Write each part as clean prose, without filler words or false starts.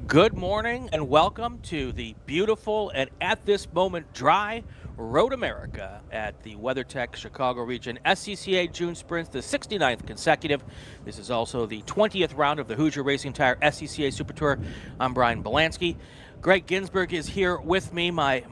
Good morning and welcome to the beautiful and at this moment dry Road America at the WeatherTech Chicago Region SCCA June Sprints, the 69th consecutive. This is also the 20th round of the Hoosier Racing Tire SCCA Super Tour. I'm Brian Bielanski. Gregg Ginsberg is here with me, my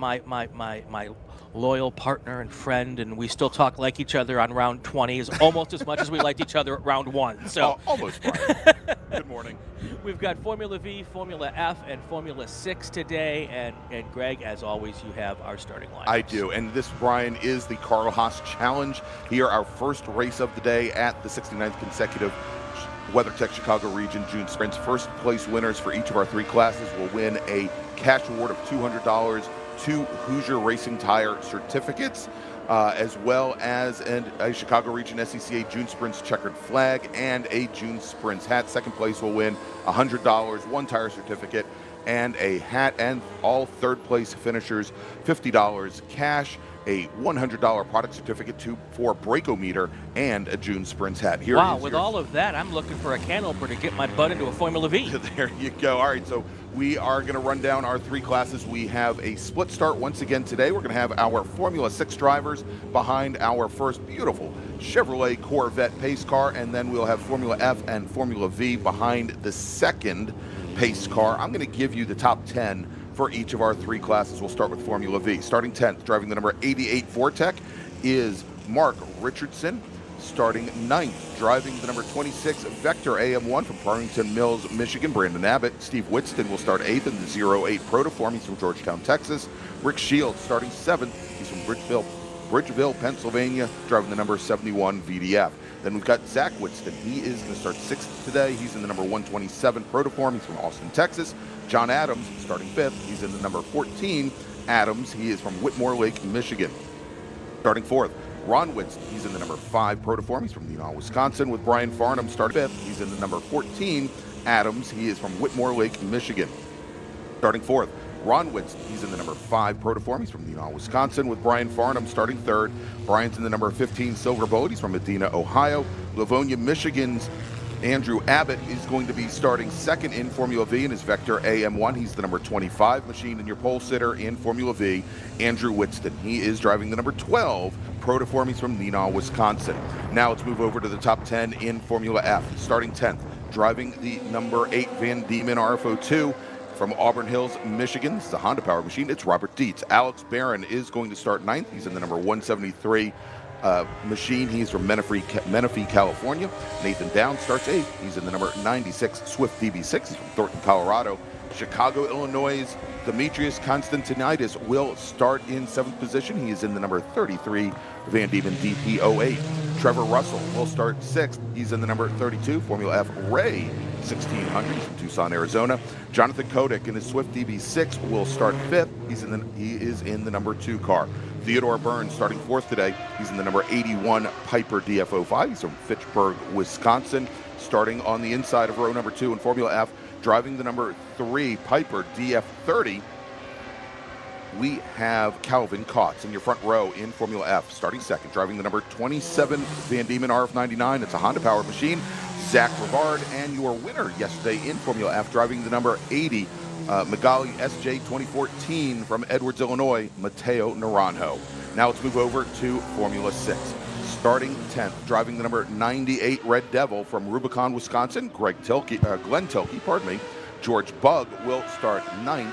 loyal partner and friend, and we still talk like each other on round 20 almost as much as we liked each other at round 1. So almost, Brian. Good morning. We've got Formula V, Formula F, and Formula 6 today, and Greg, as always, you have our starting line. I do, and this, Brian, is the Carl Haas Challenge. Here, our first race of the day at the 69th consecutive WeatherTech Chicago Region June Sprints. First place winners for each of our three classes will win a cash award of $200, 2 Hoosier Racing Tire certificates, as well as a Chicago Region SCCA June Sprints checkered flag and a June Sprints hat. Second place will win $100, 1 tire certificate, and a hat, and all third place finishers $50 cash, a $100 product certificate for Breakometer, and a June Sprints hat. Here wow, is with your... all of that, I'm looking for a can opener to get my butt into a Formula V. There you go. All right, so we are going to run down our three classes. We have a split start once again today. We're going to have our Formula 6 drivers behind our first beautiful Chevrolet Corvette pace car, and then we'll have Formula F and Formula V behind the second pace car. I'm going to give you the top 10 for each of our three classes. We'll start with Formula V. Starting 10th, driving the number 88 Vortec, is Mark Richardson. Starting 9th, driving the number 26 Vector AM1 from Farmington Mills, Michigan, Brandon Abbott. Steve Whitston will start 8th in the 08 Protoform. He's from Georgetown, Texas. Rick Shields starting 7th. He's from Bridgeville, Pennsylvania, driving the number 71 VDF. Then we've got Zach Whitston. He is going to start 6th today. He's in the number 127 Protoform. He's from Austin, Texas. John Adams starting 5th. He's in the number 14 Adams. He is from Whitmore Lake, Michigan. Starting 4th, Ron Whitston. He's in the number 5 Protoform. He's from Neenah, Wisconsin. With Brian Farnham starting 5th. He's in the number 14 Adams. He is from Whitmore Lake, Michigan. Starting 4th, Ron Whitston. He's in the number 5 Protoform. He's from Neenah, Wisconsin. With Brian Farnham starting 3rd. Brian's in the number 15 Silver Boat. He's from Medina, Ohio. Livonia, Michigan's Andrew Abbott is going to be starting 2nd in Formula V in his Vector AM1. He's the number 25 machine in your pole sitter in Formula V. Andrew Whitston. He is driving the number 12 Protoform. He's from Neenah, Wisconsin. Now let's move over to the top 10 in Formula F. Starting 10th, driving the number 8 Van Diemen RFO2 from Auburn Hills, Michigan. This is a Honda powered machine. It's Robert Dietz. Alex Barron is going to start 9th. He's in the number 173 machine. He's from Menifee, California. Nathan Downs starts 8th. He's in the number 96 Swift DB6. He's from Thornton, Colorado. Chicago, Illinois' Demetrius Constantinides will start in 7th position. He is in the number 33 Van Diemen DP08. Trevor Russell will start 6th. He's in the number 32 Formula F Ray 1600. He's from Tucson, Arizona. Jonathan Kodak in his Swift DB6 will start 5th. He is in the number 2 car. Theodore Burns starting 4th today. He's in the number 81 Piper DF05. He's from Fitchburg, Wisconsin. Starting on the inside of row number 2 in Formula F, driving the number 3 Piper DF30, we have Calvin Kotz in your front row in Formula F, starting 2nd, driving the number 27 Van Diemen RF99. It's a Honda powered machine. Zach Rivard, and your winner yesterday in Formula F, driving the number 80 Magali SJ 2014 from Edwards, Illinois, Matteo Naranjo. Now let's move over to Formula 6. Starting 10th, driving the number 98 Red Devil from Rubicon, Wisconsin, Glenn Tilke, George Bugg will start 9th.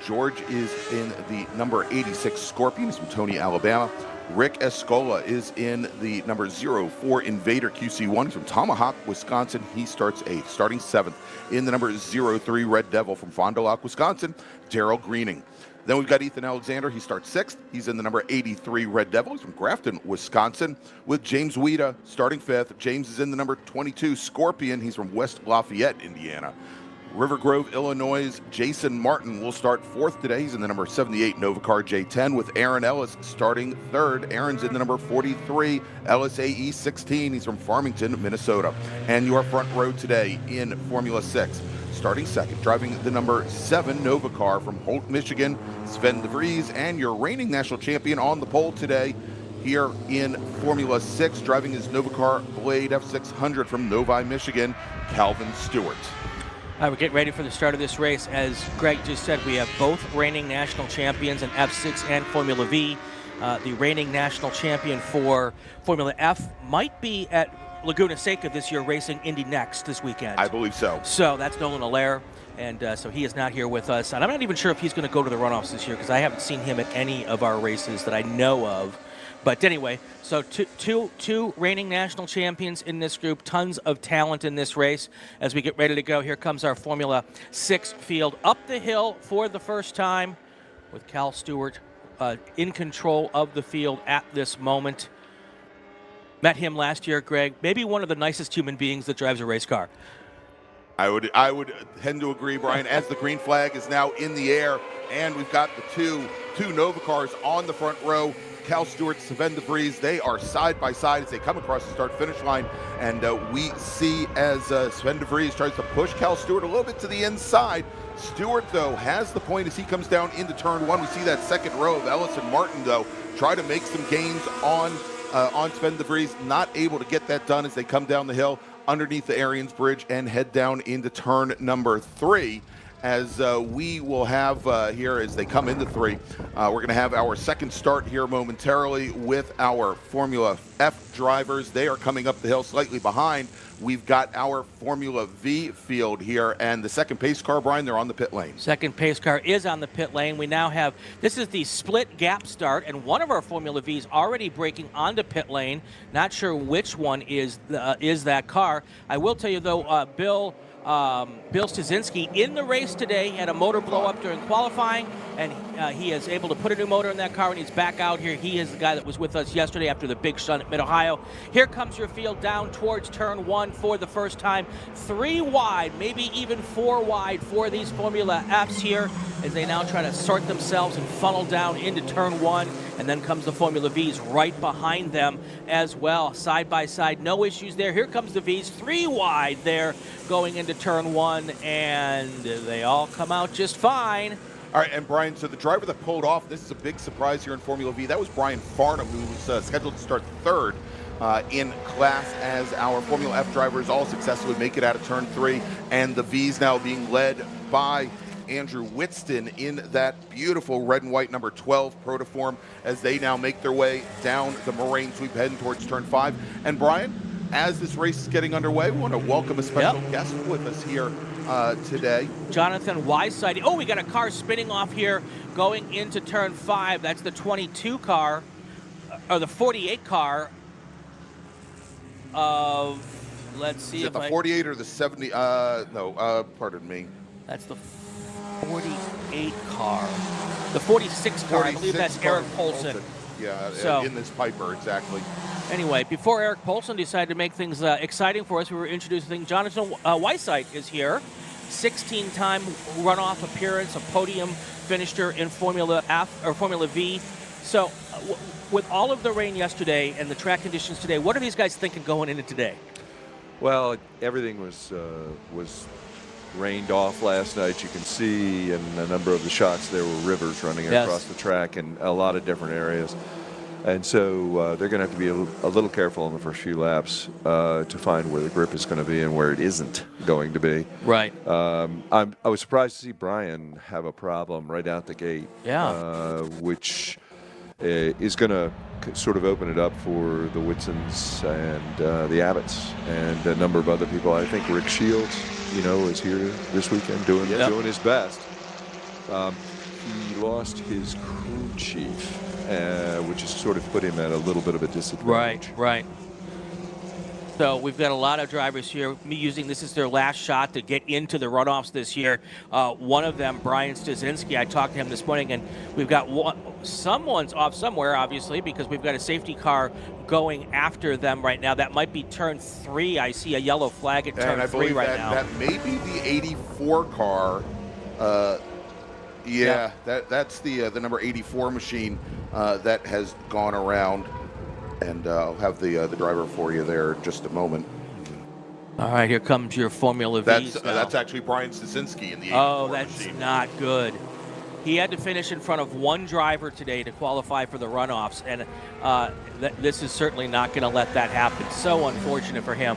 George is in the number 86 Scorpion. He's from Tony, Alabama. Rick Escola is in the number 04 Invader QC1. He's from Tomahawk, Wisconsin. He starts 8th. Starting 7th in the number 03 Red Devil from Fond du Lac, Wisconsin, Daryl Greening. Then we've got Ethan Alexander. He starts 6th. He's in the number 83 Red Devil. He's from Grafton, Wisconsin. With James Weeda starting 5th. James is in the number 22 Scorpion. He's from West Lafayette, Indiana. River Grove, Illinois' Jason Martin will start 4th today. He's in the number 78 Novacar J10 with Aaron Ellis starting 3rd. Aaron's in the number 43 Ellis AE 16. He's from Farmington, Minnesota. And your front row today in Formula 6. Starting 2nd, driving the number 7 Novacar from Holt, Michigan, Sven de Vries, and your reigning national champion on the pole today here in Formula 6, driving his Novacar Blade F600 from Novi, Michigan, Calvin Stewart. All right, we're getting ready for the start of this race. As Greg just said, we have both reigning national champions in F6 and Formula V. The reigning national champion for Formula F might be at Laguna Seca this year, racing Indy Next this weekend. I believe so. So that's Nolan Allaire, and so he is not here with us. And I'm not even sure if he's going to go to the runoffs this year because I haven't seen him at any of our races that I know of. But anyway, so two reigning national champions in this group, tons of talent in this race. As we get ready to go, here comes our Formula 6 field up the hill for the first time with Cal Stewart in control of the field at this moment. Met him last year, Greg. Maybe one of the nicest human beings that drives a race car. I would tend to agree, Brian, as the green flag is now in the air, and we've got the two Nova cars on the front row. Cal Stewart, Sven de Vries, they are side by side as they come across the start-finish line, and we see as Sven de Vries tries to push Cal Stewart a little bit to the inside. Stewart, though, has the point as he comes down into turn one. We see that second row of Ellis and Martin, though, try to make some gains on Sven de Vries. Not able to get that done as they come down the hill underneath the Arians Bridge and head down into turn number 3. As we will have here as they come into 3. We're going to have our second start here momentarily with our Formula F drivers. They are coming up the hill slightly behind. We've got our Formula V field here, and the second pace car, Brian, they're on the pit lane. Second pace car is on the pit lane. We now have, this is the split gap start, and one of our Formula V's already braking onto pit lane. Not sure which one is that car. I will tell you, though, Bill Stasinski in the race today had a motor blow up during qualifying, and he is able to put a new motor in that car, and he's back out here. He is the guy that was with us yesterday after the big sun at Mid-Ohio. Here comes your field down towards turn 1 for the first time. 3 wide, maybe even 4 wide for these Formula Fs here as they now try to sort themselves and funnel down into turn 1. And then comes the Formula V's right behind them as well, side by side. No issues there. Here comes the V's, 3 wide there going into turn 1, and they all come out just fine. All right, and Brian, so the driver that pulled off, this is a big surprise here in Formula V. That was Brian Farnham, who was scheduled to start 3rd in class as our Formula F drivers all successfully make it out of turn 3. And the V's now being led by Andrew Whitston in that beautiful red and white number 12 Protoform as they now make their way down the moraine sweep heading towards turn 5. And Brian, as this race is getting underway, we want to welcome a special guest with us here today. Jonathan Weisside. Oh, we got a car spinning off here going into turn 5. That's the 22 car, or the 48 car of, let's see, is it the 48 or the 70? No, pardon me. That's the 48 car. The 46 car, I believe that's Eric Polson. Yeah, so, in this Piper, exactly. Anyway, before Eric Polson decided to make things exciting for us, we were introducing Jonathan Weisside is here. 16-time runoff appearance, a podium finisher in Formula F or Formula V. So, with all of the rain yesterday and the track conditions today, what are these guys thinking going into today? Well, everything was rained off last night. You can see in a number of the shots there were rivers running across the track in a lot of different areas. And so they're going to have to be a little careful in the first few laps to find where the grip is going to be and where it isn't going to be. Right. I was surprised to see Brian have a problem right out the gate. Yeah. Which is going to sort of open it up for the Whitsons and the Abbotts and a number of other people. I think Rick Shields, is here this weekend doing his best. He lost his crew chief, which has sort of put him at a little bit of a disadvantage. Right. So we've got a lot of drivers here using this is their last shot to get into the runoffs this year. One of them, Brian Stasinski, I talked to him this morning, and we've got someone's off somewhere, obviously, because we've got a safety car going after them right now. That might be turn 3. I see a yellow flag at turn 3 right now. That may be the 84 car. That's the number 84 machine that has gone around. And I'll have the driver for you there in just a moment. All right, here comes your Formula V. That's actually Brian Stasinski in the 84 that's machine. not good. He had to finish in front of one driver today to qualify for the runoffs, and this is certainly not going to let that happen. So unfortunate for him.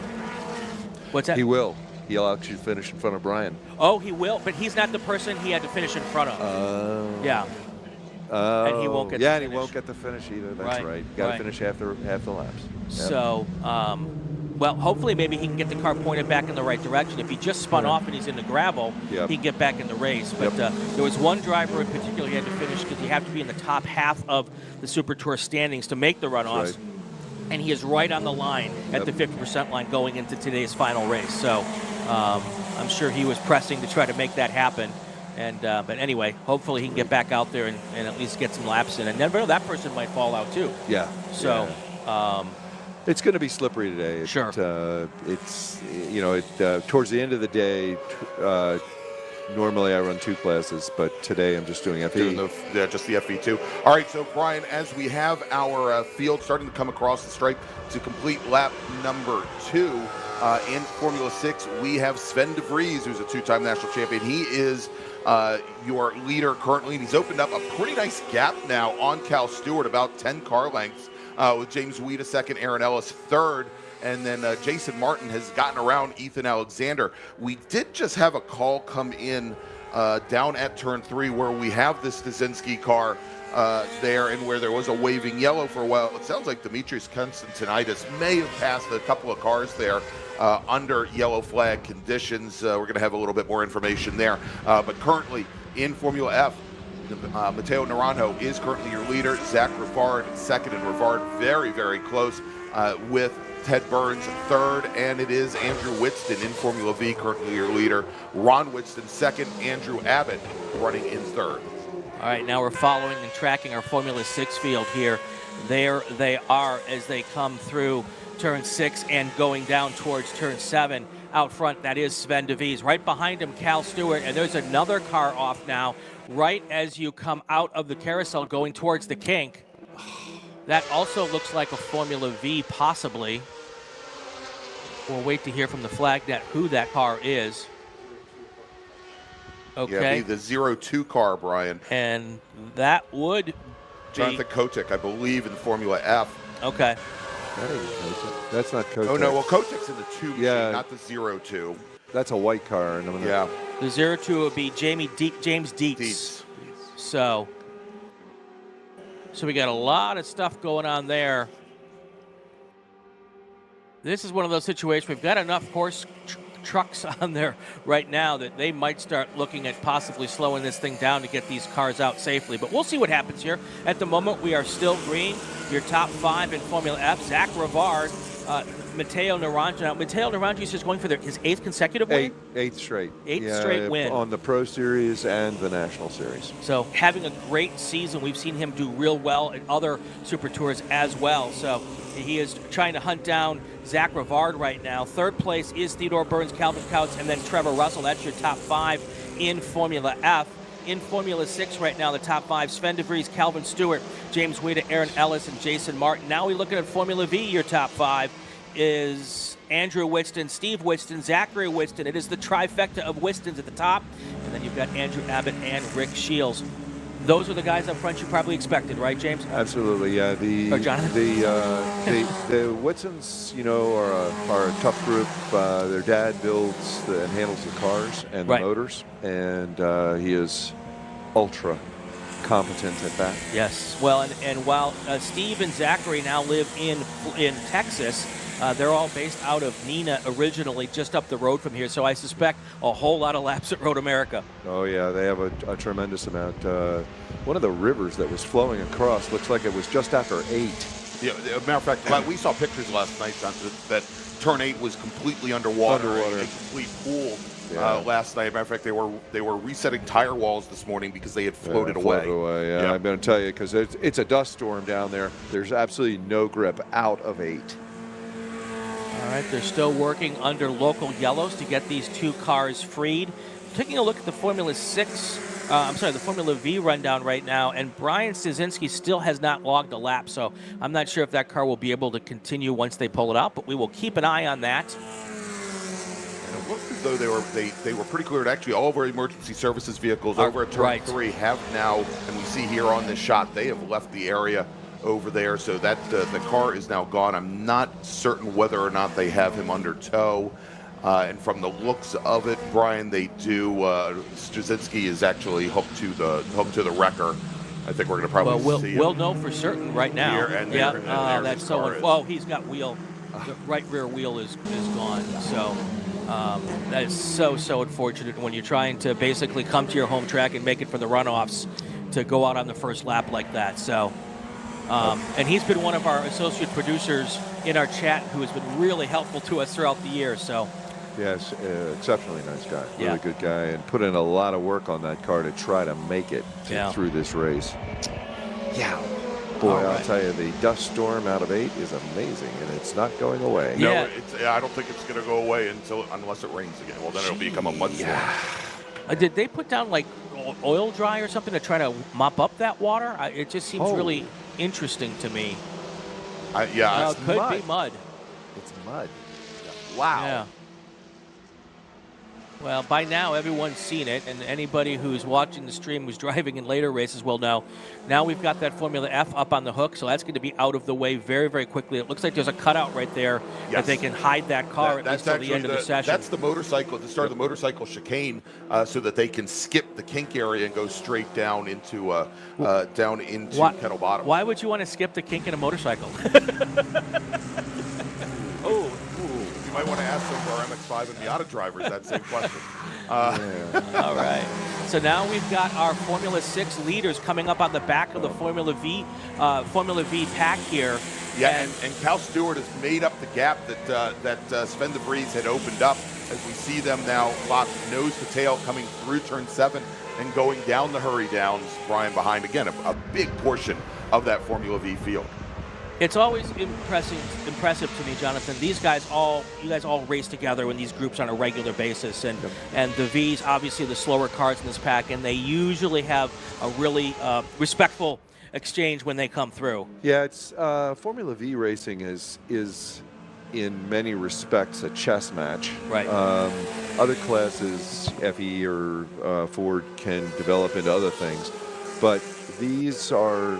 What's that? He will. He'll actually finish in front of Brian. Oh, he will, but he's not the person he had to finish in front of. Yeah. And he won't get the and finish. He won't get the finish either. That's right. Got to finish half the laps. Yep. So, well, hopefully maybe he can get the car pointed back in the right direction. If he just spun off and he's in the gravel, he can get back in the race. But there was one driver in particular he had to finish because you have to be in the top half of the Super Tour standings to make the runoffs. Right. And he is right on the line at the 50% line going into today's final race. So I'm sure he was pressing to try to make that happen. And but anyway, hopefully he can get back out there and at least get some laps in. And never know, that person might fall out too. Yeah. So it's going to be slippery today. Sure. It's towards the end of the day. Normally I run 2 classes, but today I'm just doing FE. Just the FE2. All right, so Brian, as we have our field starting to come across the stripe to complete lap number 2 in Formula 6, we have Sven de Vries, who's a 2-time national champion. He is your leader currently, and he's opened up a pretty nice gap now on Cal Stewart, about 10 car lengths, with James Weeda second, Aaron Ellis third, and then Jason Martin has gotten around Ethan Alexander. We did just have a call come in down at turn 3 where we have this Stasinski car there, and where there was a waving yellow for a while. It sounds like Demetrius Constantinitis may have passed a couple of cars there under yellow flag conditions. We're going to have a little bit more information there. But currently in Formula F, Matteo Naranjo is currently your leader. Zach Rivard second, and Rivard very, very close with Ted Burns third, and it is Andrew Whitston in Formula V currently your leader. Ron Whitston second, Andrew Abbott running in third. All right, now we're following and tracking our Formula 6 field here. There they are as they come through turn 6 and going down towards turn 7. Out front, that is Sven De Vries. Right behind him, Cal Stewart, and there's another car off now, right as you come out of the carousel going towards the kink. That also looks like a Formula V, possibly. We'll wait to hear from the flag net who that car is. Okay. Yeah, the 02 car, Brian. And that would be Jonathan Kotick, I believe, in Formula F. Okay. That ain't Kotick. That's not Kotick. Oh, no, well, Kotick's in the 2 machine, Yeah. not the 02. That's a white car. And Yeah. The 02 would be James Dietz. So we got a lot of stuff going on there. This is one of those situations, we've got enough horse trucks on there right now that they might start looking at possibly slowing this thing down to get these cars out safely. But we'll see what happens here. At the moment, we are still green. Your top 5 in Formula F, Zach Rivard, Matteo Naranjo. Now, Matteo Naranjo is just going for his 8th consecutive win? Eighth straight. Eighth straight win. On the Pro Series and the National Series. So having a great season. We've seen him do real well in other Super Tours as well. So he is trying to hunt down Zach Rivard right now. Third place is Theodore Burns, Calvin Couts, and then Trevor Russell. That's your top 5 in Formula F. In Formula 6 right now, the top 5, Sven De Vries, Calvin Stewart, James Weeda, Aaron Ellis, and Jason Martin. Now we're looking at Formula V. Your top 5 is Andrew Whitston, Steve Whitston, Zachary Whitston. It is the trifecta of Whistons at the top. And then you've got Andrew Abbott and Rick Shields. Those are the guys up front you probably expected, right, James? Absolutely, yeah. Or Jonathan? The Whitsons, are a tough group. Their dad builds and handles the cars and the motors, and he is ultra competent at that. Yes. Well, and while Steve and Zachary now live in Texas, they're all based out of Neenah originally, just up the road from here. So I suspect a whole lot of laps at Road America. Oh, yeah, they have a tremendous amount. One of the rivers that was flowing across looks like it was just after 8. Yeah, as a matter of fact, we saw pictures last night that turn 8 was completely underwater. A complete pool last night. As a matter of fact, they were resetting tire walls this morning because they had floated away. Yeah, I'm going to tell you, because it's a dust storm down there. There's absolutely no grip out of 8. All right, they're still working under local yellows to get these 2 cars freed. Taking a look at the Formula V rundown right now, and Brian Stasinski still has not logged a lap, so I'm not sure if that car will be able to continue once they pull it out, but we will keep an eye on that. And it looked as though they were pretty clear. Actually, all of our emergency services vehicles over at turn 3 have now, and we see here on this shot, they have left the area over there, so that the car is now gone. I'm not certain whether or not they have him under tow. And from the looks of it, Brian, they do. Straczynski is actually hooked to the wrecker. I think we're going to probably see him. We'll know for certain right now. Here and there, and that's so. Well, he's got wheel. The right rear wheel is gone. So that is so unfortunate when you're trying to basically come to your home track and make it for the runoffs to go out on the first lap like that. So. And he's been one of our associate producers in our chat who has been really helpful to us throughout the year. So, yes, exceptionally nice guy, really good guy, and put in a lot of work on that car to try to make it through this race. Yeah. Boy, I'll tell you, the dust storm out of 8 is amazing, and it's not going away. No, I don't think it's going to go away unless it rains again. Well, then it'll become a mudstorm. Did they put down like oil dry or something to try to mop up that water? It just seems really interesting to me. It could be mud. It's mud. Wow. Yeah. Well, by now everyone's seen it, and anybody who's watching the stream who's driving in later races will know. Now we've got that Formula F up on the hook, so that's going to be out of the way very, very quickly. It looks like there's a cutout right there that they can hide that car at least till the end of the session. That's the motorcycle, the start of the motorcycle chicane, so that they can skip the kink area and go straight down into Kettle Bottom. Why would you want to skip the kink in a motorcycle? You might want to ask some of our MX5 and Miata drivers that same question. All right. So now we've got our Formula 6 leaders coming up on the back of the Formula V pack here. Yeah, and Cal Stewart has made up the gap that Sven de Vries had opened up, as we see them now locked nose to tail coming through turn 7 and going down the hurry downs. Brian behind again, a big portion of that Formula V field. It's always impressive to me, Jonathan. You guys all race together in these groups on a regular basis, and the V's obviously the slower cars in this pack, and they usually have a really respectful exchange when they come through. Yeah, it's Formula V racing is in many respects a chess match. Right. Other classes, FE or Ford, can develop into other things, but these are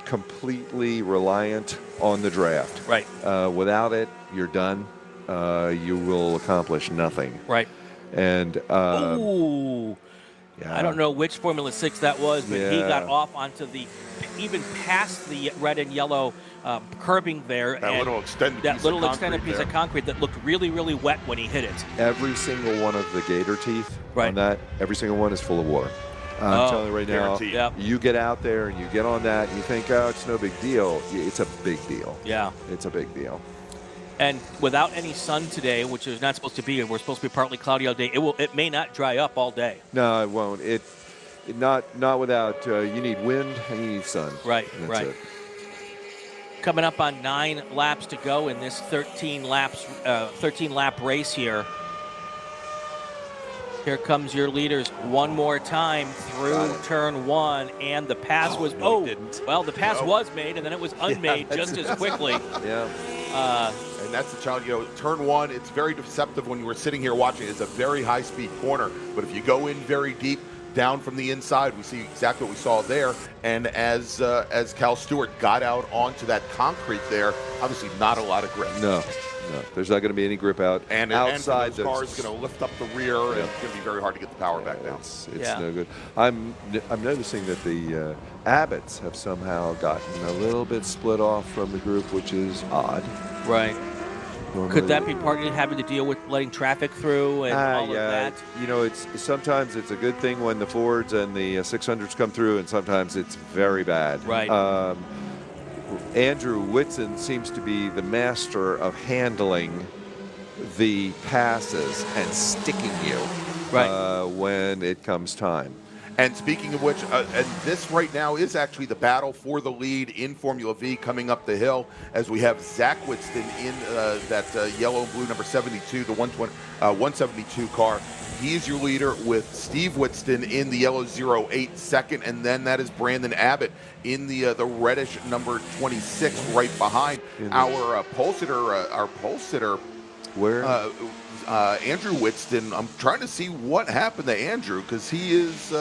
completely reliant on the draft. Right. Without it, you're done. You will accomplish nothing. Right. And ooh. Yeah. I don't know which Formula 6 that was, but he got off onto even past the red and yellow curbing there. That little extended piece of concrete that looked really, really wet when he hit it. Every single one of the gator teeth on that, every single one is full of water. I'm telling you right now, you get out there and you get on that and you think, oh, it's no big deal. It's a big deal. Yeah. It's a big deal. And without any sun today, which is not supposed to be, we're supposed to be partly cloudy all day, it may not dry up all day. No, it won't. Not without, you need wind and you need sun. Right, That's right. it. Coming up on 9 laps to go in this 13-lap race here. Here comes your leaders one more time through turn 1, and the pass was the pass was made, and then it was unmade just as quickly. Yeah. And that's the challenge. Turn 1, it's very deceptive when you were sitting here watching. It's a very high-speed corner, but if you go in very deep, down from the inside, we see exactly what we saw there. And as Cal Stewart got out onto that concrete there, obviously not a lot of grip. No, there's not going to be any grip out. And outside the car is going to lift up the rear, and it's going to be very hard to get the power back down. It's no good. I'm noticing that the Abbotts have somehow gotten a little bit split off from the group, which is odd. Right. Normally, could that be part of having to deal with letting traffic through and all of that? Sometimes it's a good thing when the Fords and the 600s come through, and sometimes it's very bad. Right. Andrew Whitson seems to be the master of handling the passes and sticking you when it comes time. And speaking of which, and this right now is actually the battle for the lead in Formula V coming up the hill, as we have Zach Whitston in that yellow and blue number 72, the 172 car. He is your leader with Steve Whitston in the yellow 08 second, and then that is Brandon Abbott in the reddish number 26 right behind. Our pole sitter. Where? Andrew Whitston. I'm trying to see what happened to Andrew, because he is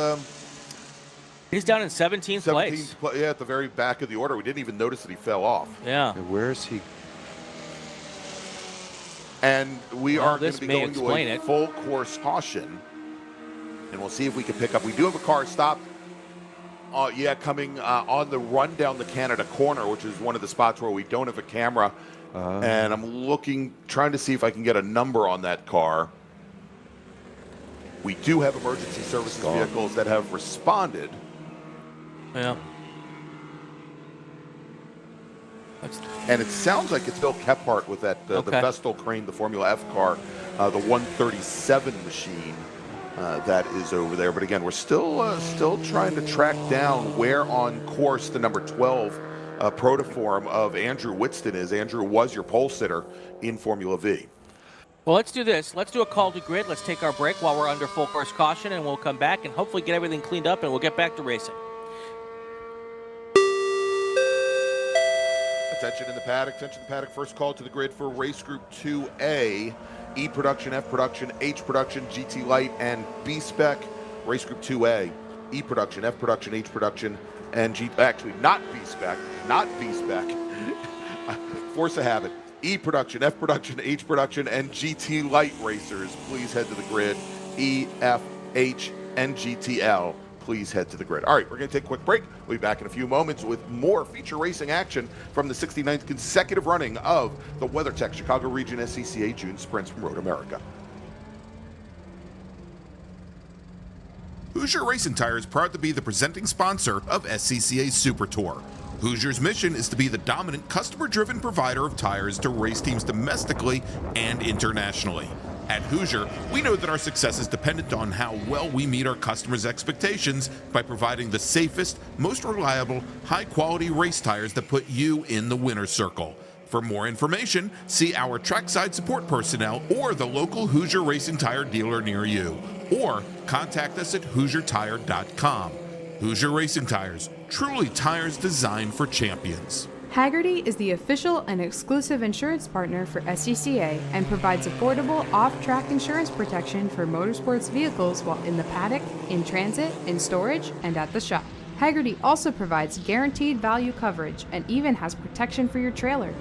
he's down in 17th place. Yeah, at the very back of the order. We didn't even notice that he fell off. Yeah. Where is he? And we are going to be going to a full course caution, and we'll see if we can pick up. We do have a car stop. Coming on the run down the Canada corner, which is one of the spots where we don't have a camera. And I'm trying to see if I can get a number on that car. We do have emergency services vehicles that have responded. Yeah. And it sounds like it's Bill Kephart with that the Vestal Crane, the Formula F car, the 137 machine that is over there. But again, we're still trying to track down where on course the number 12 protoform of Andrew Whitston is. Andrew was your pole sitter in Formula V. Well, let's do this. Let's do a call to grid. Let's take our break while we're under full course caution, and we'll come back and hopefully get everything cleaned up, and we'll get back to racing. Attention in the paddock. First call to the grid for race group 2A E Production, F Production, H Production, GT Light, and B Spec. Race Group 2A, E Production, F Production, H Production, and actually not B Spec, force of habit. E Production, F Production, H Production, and GT Light racers, please head to the grid. E, F, H, and GTL, please head to the grid. All right, we're going to take a quick break. We'll be back in a few moments with more feature racing action from the 69th consecutive running of the WeatherTech Chicago Region SCCA June Sprints from Road America. Hoosier Racing Tire is proud to be the presenting sponsor of SCCA Super Tour. Hoosier's mission is to be the dominant customer-driven provider of tires to race teams domestically and internationally. At Hoosier, we know that our success is dependent on how well we meet our customers' expectations by providing the safest, most reliable, high-quality race tires that put you in the winner's circle. For more information, see our trackside support personnel or the local Hoosier Racing Tire dealer near you, or contact us at HoosierTire.com. Hoosier Racing Tires, truly tires designed for champions. Hagerty is the official and exclusive insurance partner for SCCA and provides affordable off-track insurance protection for motorsports vehicles while in the paddock, in transit, in storage, and at the shop. Hagerty also provides guaranteed value coverage and even has protection for your trailer.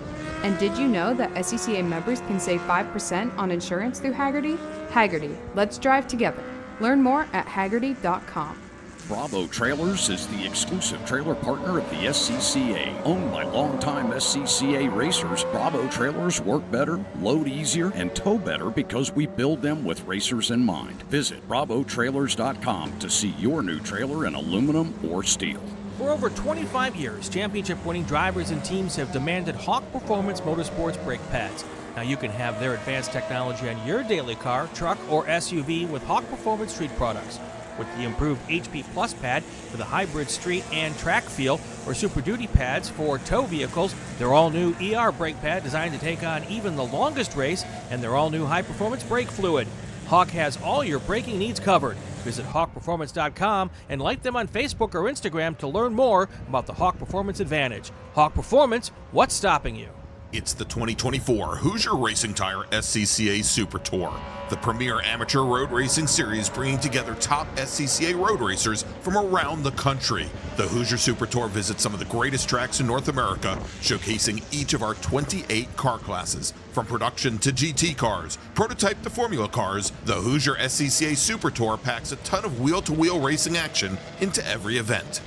And did you know that SCCA members can save 5% on insurance through Hagerty? Hagerty, let's drive together. Learn more at Hagerty.com. Bravo Trailers is the exclusive trailer partner of the SCCA. Owned by longtime SCCA racers, Bravo Trailers work better, load easier, and tow better because we build them with racers in mind. Visit bravotrailers.com to see your new trailer in aluminum or steel. For over 25 years, championship-winning drivers and teams have demanded Hawk Performance Motorsports brake pads. Now you can have their advanced technology on your daily car, truck, or SUV with Hawk Performance Street products. With the improved HP Plus pad for the hybrid street and track feel, or Super Duty pads for tow vehicles, their all-new ER brake pad designed to take on even the longest race, and their all-new high-performance brake fluid. Hawk has all your braking needs covered. Visit hawkperformance.com and like them on Facebook or Instagram to learn more about the Hawk Performance Advantage. Hawk Performance, what's stopping you? It's the 2024 Hoosier Racing Tire SCCA Super Tour, the premier amateur road racing series bringing together top SCCA road racers from around the country. The Hoosier Super Tour visits some of the greatest tracks in North America, showcasing each of our 28 car classes. From production to GT cars, prototype to Formula cars, the Hoosier SCCA Super Tour packs a ton of wheel-to-wheel racing action into every event.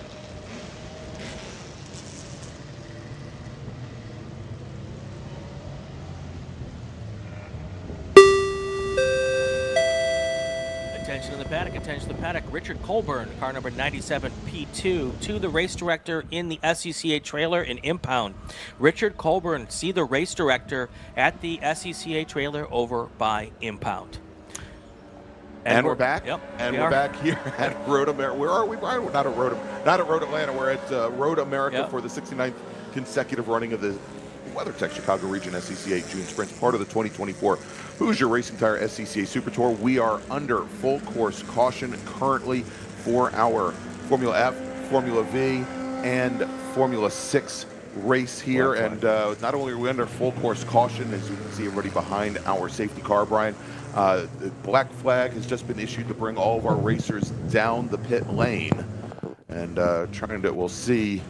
Attention to the paddock. Richard Colburn, car number 97P2, to the race director in the SCCA trailer in Impound. Richard Colburn, see the race director at the SCCA trailer over by Impound. And we're back. Yep. And we're back here at Road America. Where are we, Brian? We're not at Road Atlanta. We're at Road America for the 69th consecutive running of the WeatherTech Chicago Region SCCA June Sprints, part of the 2024 Hoosier Racing Tire SCCA Super Tour. We are under full course caution currently for our Formula F, Formula V, and Formula 6 race here. And not only are we under full course caution, as you can see everybody behind our safety car, Brian, the black flag has just been issued to bring all of our racers down the pit lane. And we'll see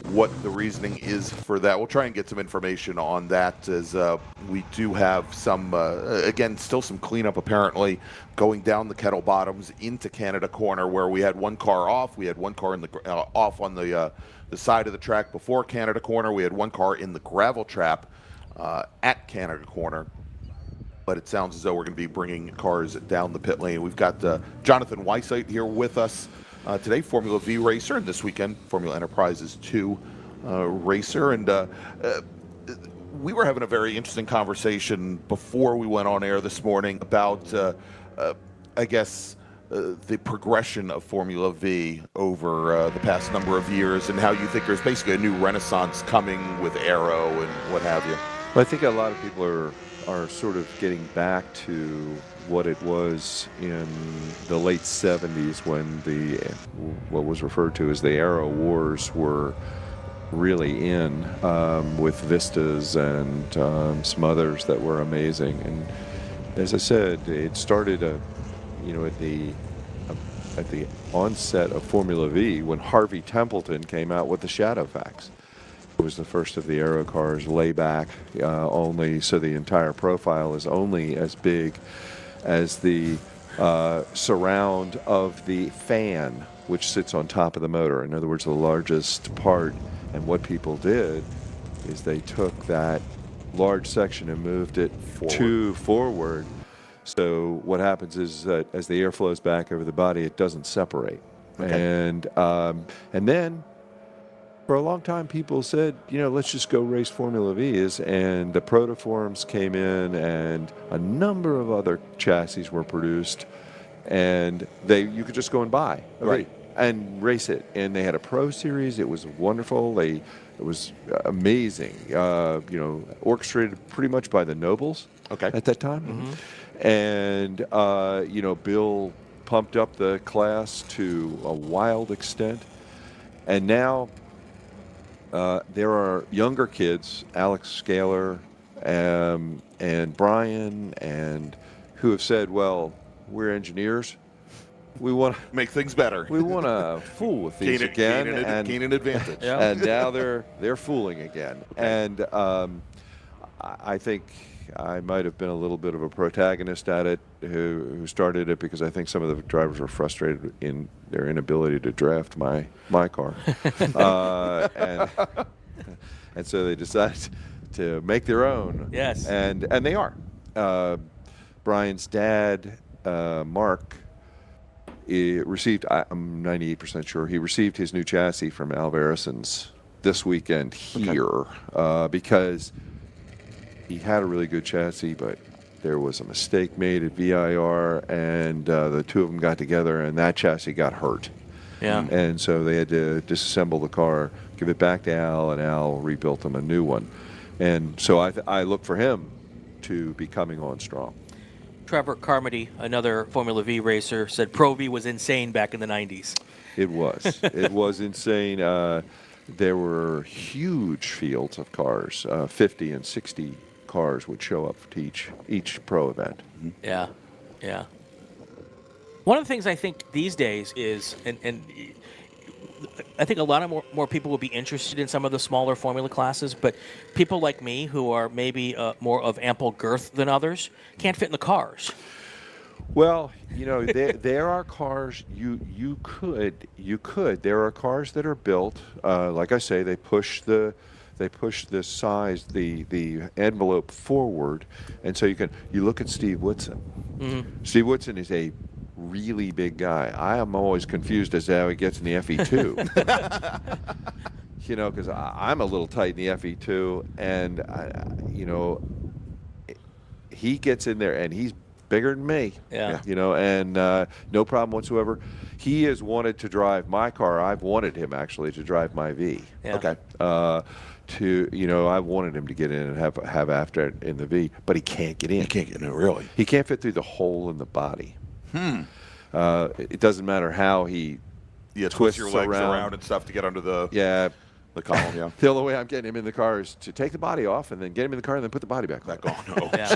what the reasoning is for that. We'll try and get some information on that, as we do have some, again, still some cleanup apparently going down the Kettle Bottoms into Canada Corner, where we had one car off. We had one car in the off on the side of the track before Canada Corner. We had one car in the gravel trap at Canada Corner. But it sounds as though we're going to be bringing cars down the pit lane. We've got Jonathan Weissite here with us today, Formula V racer, and this weekend Formula Enterprises 2 racer. And we were having a very interesting conversation before we went on air this morning about, I guess, the progression of Formula V over the past number of years, and how you think there's basically a new renaissance coming with Aero and what have you. Well, I think a lot of people are sort of getting back to what it was in the late 70s, when what was referred to as the Aero Wars were really in, with Vistas and some others that were amazing. And as I said, it started, at the onset of Formula V when Harvey Templeton came out with the Shadowfax. It was the first of the aero cars, layback only, so the entire profile is only as big as the surround of the fan, which sits on top of the motor. In other words, the largest part. And what people did is they took that large section and moved it forward. So what happens is that as the air flows back over the body, it doesn't separate. Okay. And then for a long time, people said, let's just go race Formula V's. And the protoforms came in, and a number of other chassis were produced, and you could just go and buy and race it. And they had a Pro Series. It was wonderful. It was amazing. Orchestrated pretty much by the Nobles at that time. Mm-hmm. And, Bill pumped up the class to a wild extent. And now there are younger kids, Alex Scaler and Brian, and who have said, well, we're engineers. We want to make things better. We want to fool with these again and gain an advantage. Yeah. And now they're fooling again. Okay. And I think I might have been a little bit of a protagonist at it, who started it, because I think some of the drivers were frustrated in their inability to draft my car, and so they decided to make their own. Yes. And they are. Brian's dad, Mark, received, I'm 98% sure, he received his new chassis from Alvarez's this weekend here, because he had a really good chassis, but there was a mistake made at VIR, and the two of them got together, and that chassis got hurt. Yeah. And so they had to disassemble the car, give it back to Al, and Al rebuilt them a new one. And so I look for him to be coming on strong. Trevor Carmody, another Formula V racer, said Pro V was insane back in the 90s. It was. It was insane. There were huge fields of cars, 50 and 60 cars would show up to each pro event. Mm-hmm. Yeah, yeah. One of the things I think these days is, and I think a lot of more people will be interested in some of the smaller formula classes, but people like me who are maybe more of ample girth than others can't fit in the cars. Well, there are cars you could. There are cars that are built, like I say, they push the size, the envelope forward, and so you look at Steve Woodson. Mm-hmm. Steve Woodson is a really big guy. I am always confused as to how he gets in the FE2. Because I'm a little tight in the FE2, and he gets in there and he's bigger than me. Yeah. And no problem whatsoever. He has wanted to drive my car. I've wanted him actually to drive my V. Yeah. Okay. I wanted him to get in and have after it in the V, but he can't get in. He can't get in, really. He can't fit through the hole in the body. It doesn't matter how he twists your legs around and stuff to get under the column. Yeah. The only way I'm getting him in the car is to take the body off and then get him in the car and then put the body back on. No. Yeah.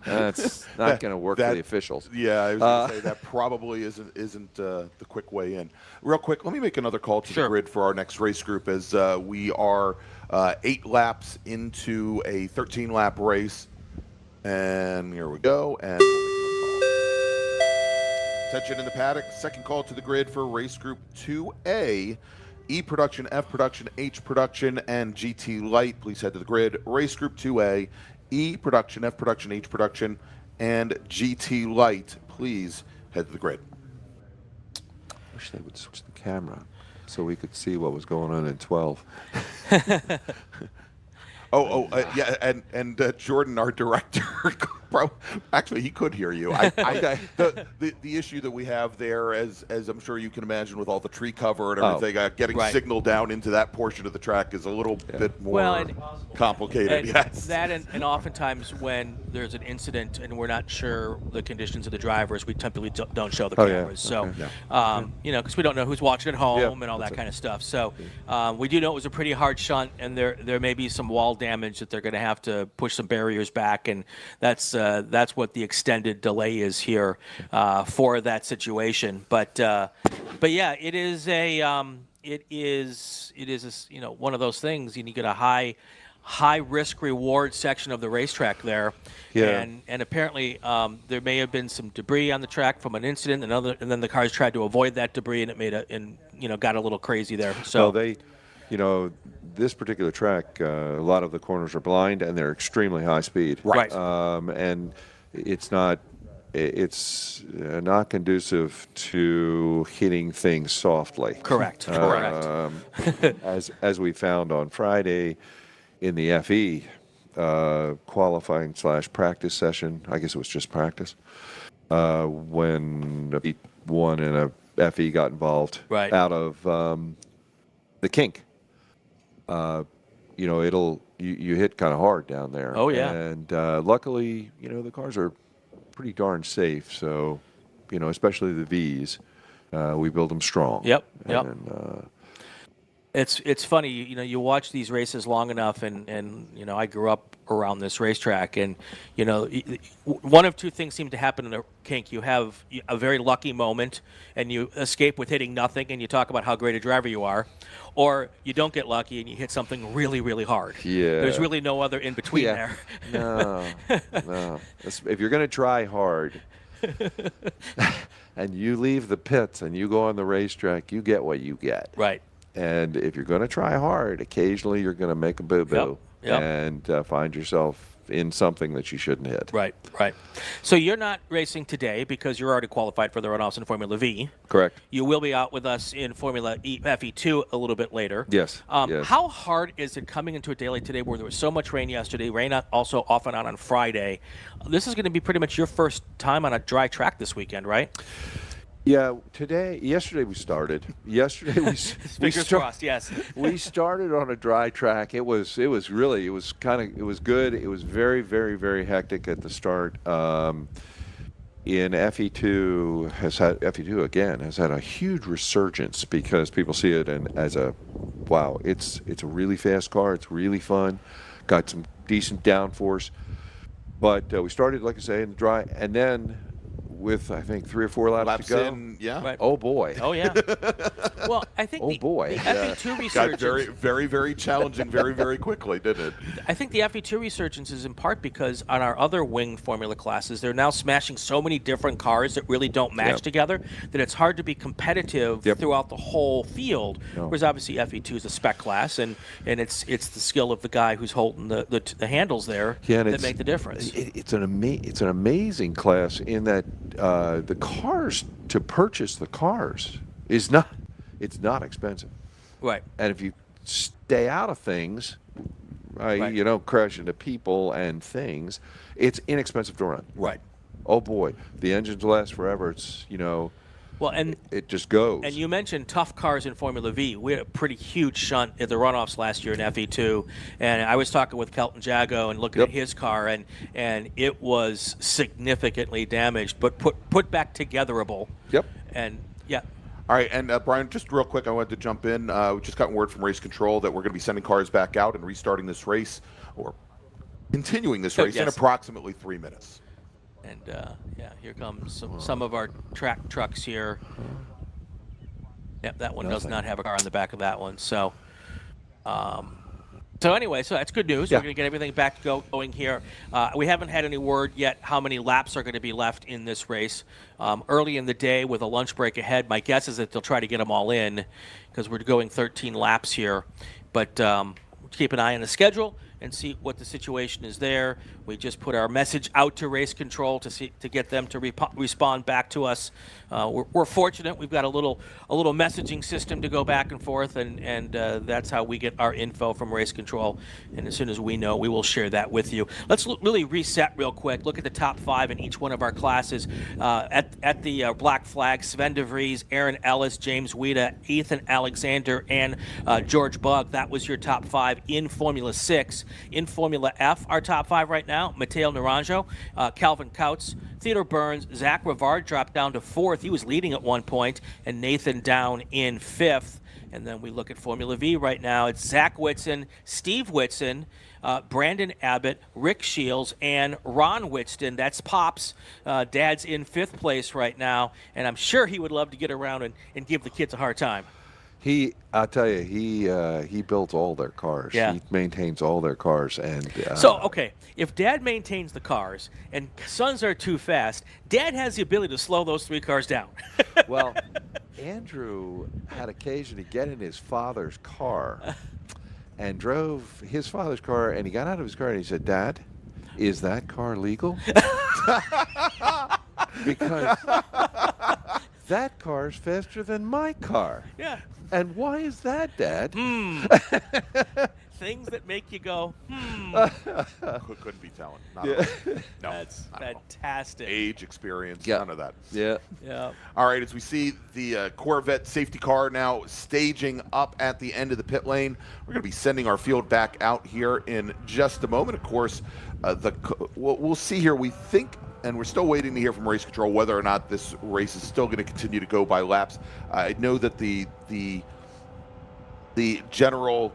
That's not going to work for the officials. Yeah, I was going to say that probably isn't the quick way in. Real quick, let me make another call to the grid for our next race group, as we are 8 laps into a 13-lap race. And here we go. And attention in the paddock. Second call to the grid for race group 2A. E production, F production, H production, and GT Light. Please head to the grid. Race group 2A. E production, F production, H production, and GT Light. Please head to the grid. I wish they would switch the camera so we could see what was going on in 12. Yeah, and Jordan, our director, actually he could hear you. The issue that we have there, as I'm sure you can imagine, with all the tree cover and everything, getting signal down into that portion of the track is a little bit more complicated. Yes, that and oftentimes when there's an incident and we're not sure the conditions of the drivers, we typically don't show the cameras. So, because we don't know who's watching at home and all that kind of stuff. So, we do know it was a pretty hard shunt, and there may be some wall damage that they're going to have to push some barriers back, and that's that's what the extended delay is here for that situation. But yeah, it is one of those things. You get a high risk reward section of the racetrack there. Yeah. And apparently there may have been some debris on the track from an incident, and then the cars tried to avoid that debris, and it got a little crazy there. So this particular track, a lot of the corners are blind and they're extremely high speed. Right. And it's not conducive to hitting things softly. Correct. As we found on Friday in the FE qualifying / practice session, I guess it was just practice, when one and a FE got involved out of the kink. You hit kind of hard down there. Oh, yeah. And luckily, the cars are pretty darn safe. So, especially the Vs, we build them strong. Yep. And, It's funny, you watch these races long enough, and I grew up around this racetrack, and one of two things seem to happen in a kink. You have a very lucky moment, and you escape with hitting nothing, and you talk about how great a driver you are, or you don't get lucky and you hit something really, really hard. Yeah. There's really no other in between there. No. If you're going to try hard, and you leave the pits and you go on the racetrack, you get what you get. Right. And if you're going to try hard, occasionally you're going to make a boo-boo and find yourself in something that you shouldn't hit. Right. So you're not racing today because you're already qualified for the runoffs in Formula V. Correct. You will be out with us in Formula FE2 a little bit later. Yes. Yes. How hard is it coming into a day like today where there was so much rain yesterday, rain also off and on Friday? This is going to be pretty much your first time on a dry track this weekend, right? Yeah, yesterday we started. Yesterday Fingers crossed, yes. We started on a dry track. It was good. It was very, very, very hectic at the start. In FE2 has had a huge resurgence because people see it as a wow. It's a really fast car. It's really fun. Got some decent downforce. But we started, like I say, in the dry, and then with I think 3 or 4 laps to go. Right. Oh boy. Oh yeah. Well, I think the FE2 resurgence got very, very, very challenging very, very quickly, didn't it? I think the FE2 resurgence is in part because on our other wing formula classes, they're now smashing so many different cars that really don't match together that it's hard to be competitive throughout the whole field. Whereas obviously FE2 is a spec class, and it's the skill of the guy who's holding the handles there that make the difference. It's an amazing class in that the cars, to purchase the cars it's not expensive. Right. And if you stay out of things, you don't crash into people and things, it's inexpensive to run. Right. Oh boy, the engines last forever. It's well, and it just goes. And you mentioned tough cars in Formula V. We had a pretty huge shunt at the runoffs last year in FE2, and I was talking with Kelton Jago and looking at his car, and it was significantly damaged, but put back togetherable. Yep. And All right, and Brian, just real quick, I wanted to jump in. We just got word from Race Control that we're going to be sending cars back out and restarting this race, or continuing this race in approximately 3 minutes. And here comes some of our track trucks here. Yep, that one does not have a car on the back of that one. So, anyway, so that's good news. We're going to get everything back going here. We haven't had any word yet how many laps are going to be left in this race. Early in the day with a lunch break ahead, my guess is that they'll try to get them all in because we're going 13 laps here. But keep an eye on the schedule and see what the situation is there. We just put our message out to Race Control to get them to respond back to us. We're fortunate. We've got a little messaging system to go back and forth, and that's how we get our info from Race Control. And as soon as we know, we will share that with you. Let's really reset real quick. Look at the top 5 in each one of our classes. At the Black Flag, Sven de Vries, Aaron Ellis, James Weida, Ethan Alexander, and George Bugg. That was your top 5 in Formula 6. In Formula F, our top 5 right now, Matteo Naranjo, Calvin Kautz, Theodore Burns, Zach Rivard dropped down to 4th. He was leading at one point, and Nathan down in 5th. And then we look at Formula V right now. It's Zach Whitson, Steve Whitson, Brandon Abbott, Rick Shields, and Ron Whitson. That's Pops. Dad's in 5th place right now, and I'm sure he would love to get around and give the kids a hard time. I'll tell you, he built all their cars. Yeah. He maintains all their cars, and So, okay, if Dad maintains the cars and sons are too fast, Dad has the ability to slow those 3 cars down. well, Andrew had occasion to get in his father's car and drove his father's car, and he got out of his car and he said, "Dad, is that car legal?" Because that car's faster than my car. Yeah. And why is that, Dad? Things that make you go, Couldn't be talent. Not at all. No, That's not at all. fantastic. Age, experience, Yeah. none of that. Yeah. Yeah. All right, as we see the Corvette safety car now staging up at the end of the pit lane, we're going to be sending our field back out here in just a moment. Of course, we'll see here. We think, and we're still waiting to hear from race control whether or not this race is still going to continue to go by laps. I know that the general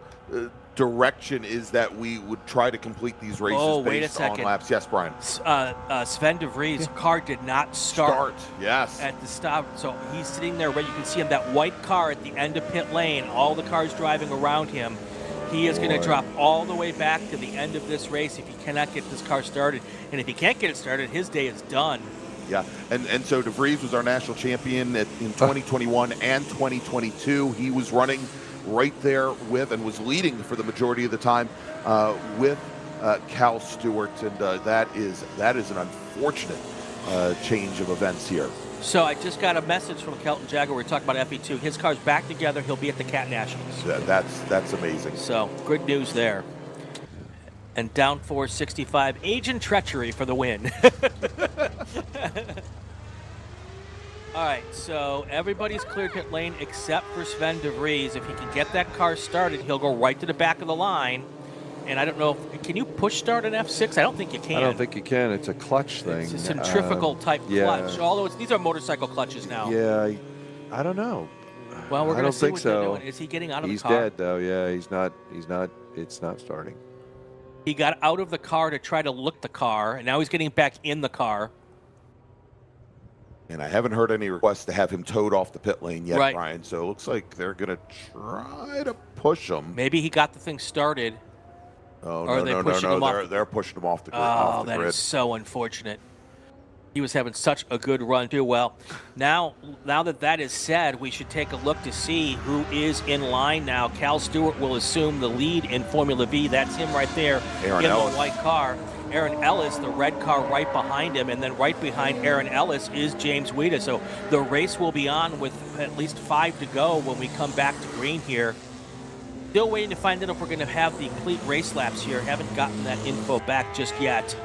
direction is that we would try to complete these races wait a based on second. laps. Yes, Brian. Sven de Vries' car did not start Yes. at the stop, so he's sitting there where you can see him, that white car at the end of pit lane, all the cars driving around him. He is going to drop all the way back to the end of this race if he cannot get this car started. And if he can't get it started, his day is done. Yeah, and so De Vries was our national champion in 2021 and 2022. He was running right there with and was leading for the majority of the time with Cal Stewart, and that is an unfortunate change of events here. So I just got a message from Kelton Jagger. We're talking about FE2. His car's back together. He'll be at the Cat Nationals. That's amazing. So good news there. And down 465, Agent Treachery for the win. All right, so everybody's cleared pit lane except for Sven de Vries. If he can get that car started, he'll go right to the back of the line. And I don't know, can you push start an F6? I don't think you can. I don't think you can. It's a clutch thing. It's a centrifugal type clutch. Although these are motorcycle clutches now. Yeah, I don't know. Well, we're I going don't to see think what so. they're doing. Is he getting out of He's the car? dead though. Yeah, he's not. It's not starting. He got out of the car to try to look the car, and now he's getting back in the car. And I haven't heard any requests to have him towed off the pit lane yet, Right. Brian. So it looks like they're going to try to push him. Maybe he got the thing started. Oh, Or are they pushing him off? They're pushing him off the grid. Oh, off the that grid. is so unfortunate. He was having such a good run too. Well, now that is said, we should take a look to see who is in line now. Cal Stewart will assume the lead in Formula V. That's him right there Aaron in Ellis. the white car. Aaron Ellis, the red car right behind him, and then right behind Aaron Ellis is James Weeda. So the race will be on with at least 5 to go when we come back to green here. Still waiting to find out if we're going to have the complete race laps here. Haven't gotten that info back just yet.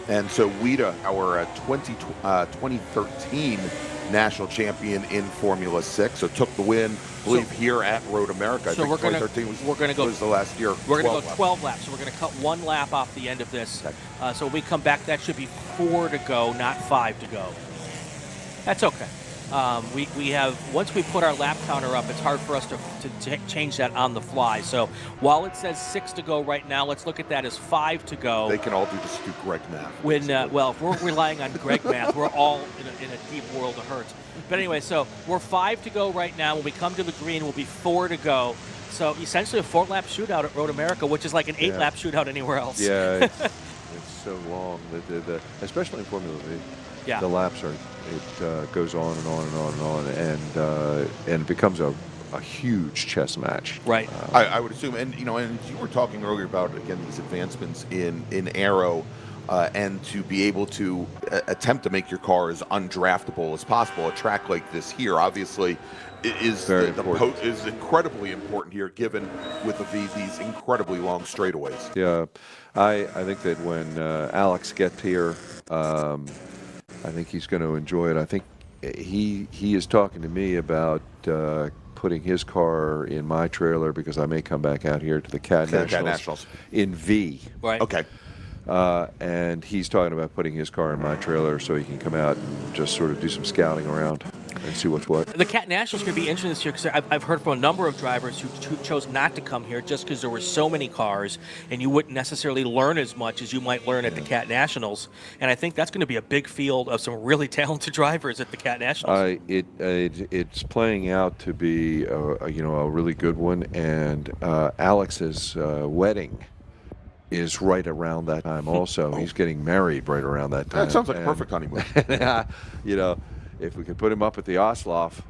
And so Weeda, our 2013 national champion in Formula 6, so took the win, I believe, here at Road America. I So think we're gonna- 2013 we're gonna go- was the last year. We're going to 12 go laps. 12 laps, so we're going to cut 1 lap off the end of this. So when we come back, that should be 4 to go, not 5 to go. That's okay. We have, once we put our lap counter up, it's hard for us to change that on the fly. So while it says 6 to go right now, let's look at that as 5 to go. They can all just do Greg math. When well, if we're relying on Greg math, we're all in a deep world of hurt. But anyway, so we're 5 to go right now. When we come to the green, we'll be 4 to go. So essentially a 4-lap shootout at Road America, which is like an 8-lap shootout anywhere else. Yeah, it's so long. Especially in Formula V. Yeah. The laps are. It goes on and on and on and on, and it becomes a huge chess match. Right. I would assume, and you were talking earlier about, again, these advancements in aero, and to be able to attempt to make your car as undraftable as possible. A track like this here, obviously, is is incredibly important here, given with the V, these incredibly long straightaways. Yeah, I think that when Alex gets here, I think he's going to enjoy it. I think he is talking to me about putting his car in my trailer because I may come back out here to the Cat Nationals in V. Right. Okay. And he's talking about putting his car in my trailer so he can come out and just sort of do some scouting around. and see what's what. The Cat Nationals could be interesting this year because I've heard from a number of drivers who chose not to come here just because there were so many cars and you wouldn't necessarily learn as much as you might learn at the Cat Nationals. And I think that's going to be a big field of some really talented drivers at the Cat Nationals. It's playing out to be a really good one, and Alex's wedding is right around that time also. He's getting married right around that time. That sounds like a perfect honeymoon. If we could put him up at the Osloff.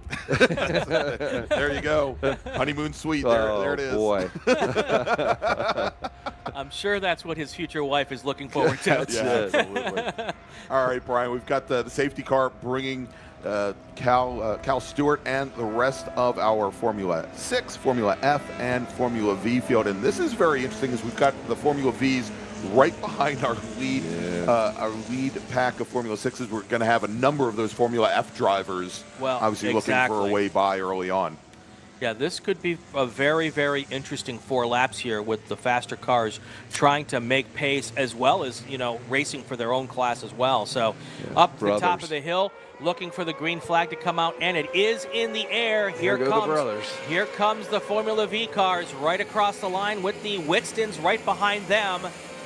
There you go. Honeymoon suite. There it is. Boy. I'm sure that's what his future wife is looking forward to. Yeah, absolutely. All right, Brian, we've got the safety car bringing Cal Stewart and the rest of our Formula 6, Formula F, and Formula V field. And this is very interesting as we've got the Formula Vs right behind our lead pack of Formula 6s. We're going to have a number of those Formula F drivers obviously looking for a way by early on. Yeah, this could be a very, very interesting 4 laps here with the faster cars trying to make pace as well as, racing for their own class as well. So up the top of the hill, looking for the green flag to come out, and it is in the air. Here comes the Formula V cars right across the line with the Whitstons right behind them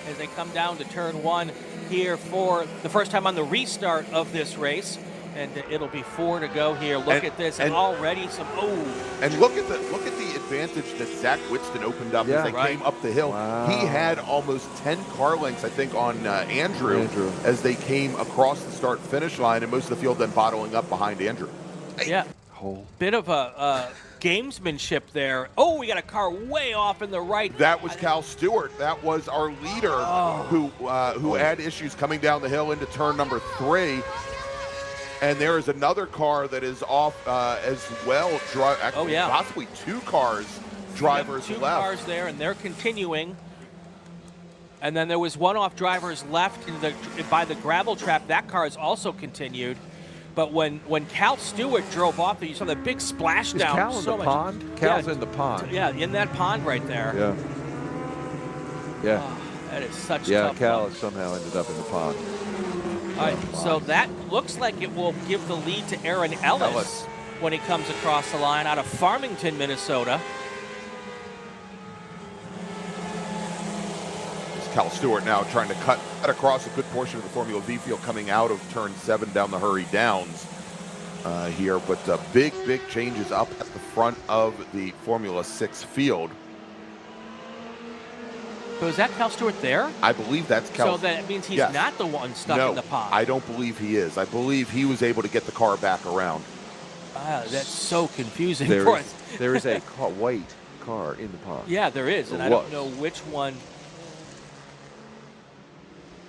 as they come down to turn 1 here for the first time on the restart of this race. And it'll be 4 to go here. Look at this, and already some. And look at the advantage that Zach Whitston opened up as they came up the hill. Wow. He had almost 10 car lengths, I think, on Andrew as they came across the start-finish line, and most of the field then bottling up behind Andrew. Yeah, bit of a gamesmanship there. Oh, we got a car way off in the right. That was Cal Stewart. That was our leader who had issues coming down the hill into turn number 3. And there is another car that is off as well. Possibly 2 cars, drivers two left. Cars there, and they're continuing. And then there was one off drivers left by the gravel trap. That car has also continued. But when Cal Stewart drove off, you saw the big splashdown. Is Cal in the pond? Cal's in the pond. Yeah, in that pond right there. Yeah. Oh, that is such Yeah, tough Cal luck. has somehow ended up in the pond. All right, so that looks like it will give the lead to Aaron Ellis when he comes across the line out of Farmington, Minnesota. It's Cal Stewart now trying to cut across a good portion of the Formula V field coming out of turn 7 down the Hurry Downs here. But big changes up at the front of the Formula 6 field. So is that Cal Stewart there? I believe that's Cal. So that means he's not the one stuck in the pond. I don't believe he is. I believe he was able to get the car back around. That's so confusing for us. There is a white car in the pond. Yeah, there is, and I don't know which one.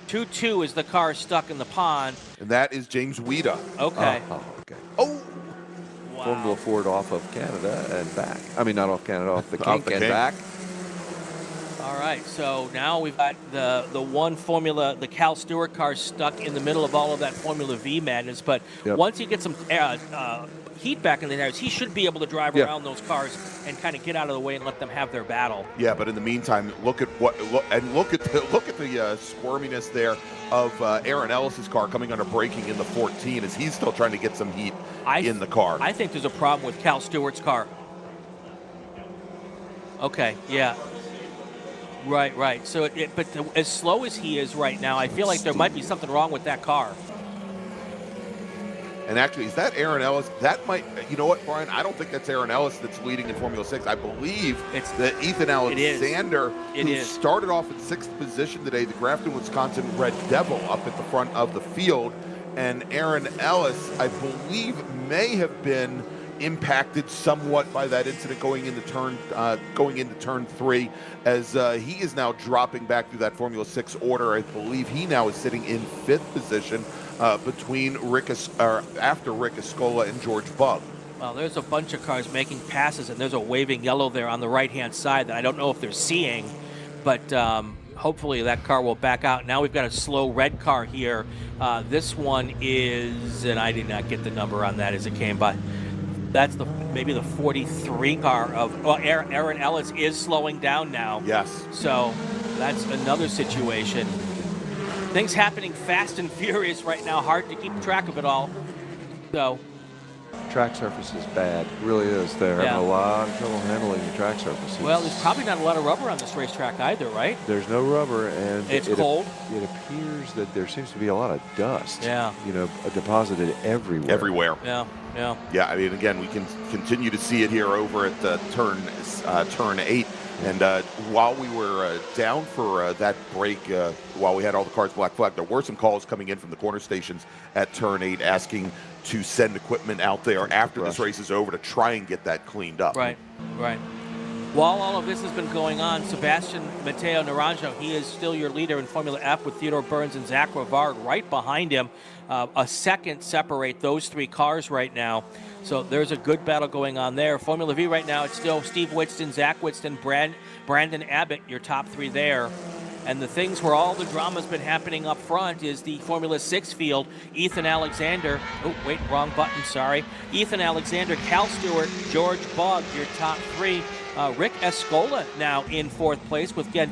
2-2 is the car stuck in the pond. And that is James Weeda. Okay. Okay. Oh! Wow. Formula Ford off of Canada and back. I mean, not off Canada, off the kink and back. All right, so now we've got the the Cal Stewart car stuck in the middle of all of that Formula V madness. But once he gets some heat back in the tires, he should be able to drive around those cars and kind of get out of the way and let them have their battle. Yeah, but in the meantime, look at the squirminess there of Aaron Ellis's car coming under braking in the 14 as he's still trying to get some heat in the car. I think there's a problem with Cal Stewart's car. Okay, yeah. Right. So, but as slow as he is right now, I feel like there might be something wrong with that car. And actually, is that Aaron Ellis? That might, you know what, Brian? I don't think that's Aaron Ellis that's leading in Formula 6. I believe it's that Ethan Alexander, who started off in 6th position today, the Grafton, Wisconsin Red Devil up at the front of the field. And Aaron Ellis, I believe, may have been impacted somewhat by that incident going into turn 3 as he is now dropping back through that Formula 6 order. I believe he now is sitting in 5th position between after Rick Escola and George Bug. Well, there's a bunch of cars making passes, and there's a waving yellow there on the right-hand side that I don't know if they're seeing, but hopefully that car will back out. Now we've got a slow red car here. This one is, and I did not get the number on that as it came by. That's maybe the 43 car of Aaron Ellis is slowing down now. Yes. So that's another situation. Things happening fast and furious right now. Hard to keep track of it all. So track surface is bad. It really is. They're having a lot of trouble handling the track surfaces. Well, there's probably not a lot of rubber on this racetrack either, right? There's no rubber, and it's cold. It appears that there seems to be a lot of dust. Yeah. You know, deposited everywhere. Everywhere. Yeah. Yeah. Yeah, I mean, again, we can continue to see it here over at turn 8. And while we were down for that break, while we had all the cars black flag, there were some calls coming in from the corner stations at turn 8 asking to send equipment out there after this race is over to try and get that cleaned up. Right, right. While all of this has been going on, Sebastian Matteo Naranjo, he is still your leader in Formula F with Theodore Burns and Zach Rivard right behind him. A second separate those 3 cars right now. So there's a good battle going on there. Formula V right now, it's still Steve Whitston, Zach Whitston, Brandon Abbott, your top 3 there. And the things where all the drama's been happening up front is the Formula 6 field. Ethan Alexander, oh, wait, wrong button, sorry. Ethan Alexander, Cal Stewart, George Bugg, your top 3. Rick Escola now in 4th place with Glenn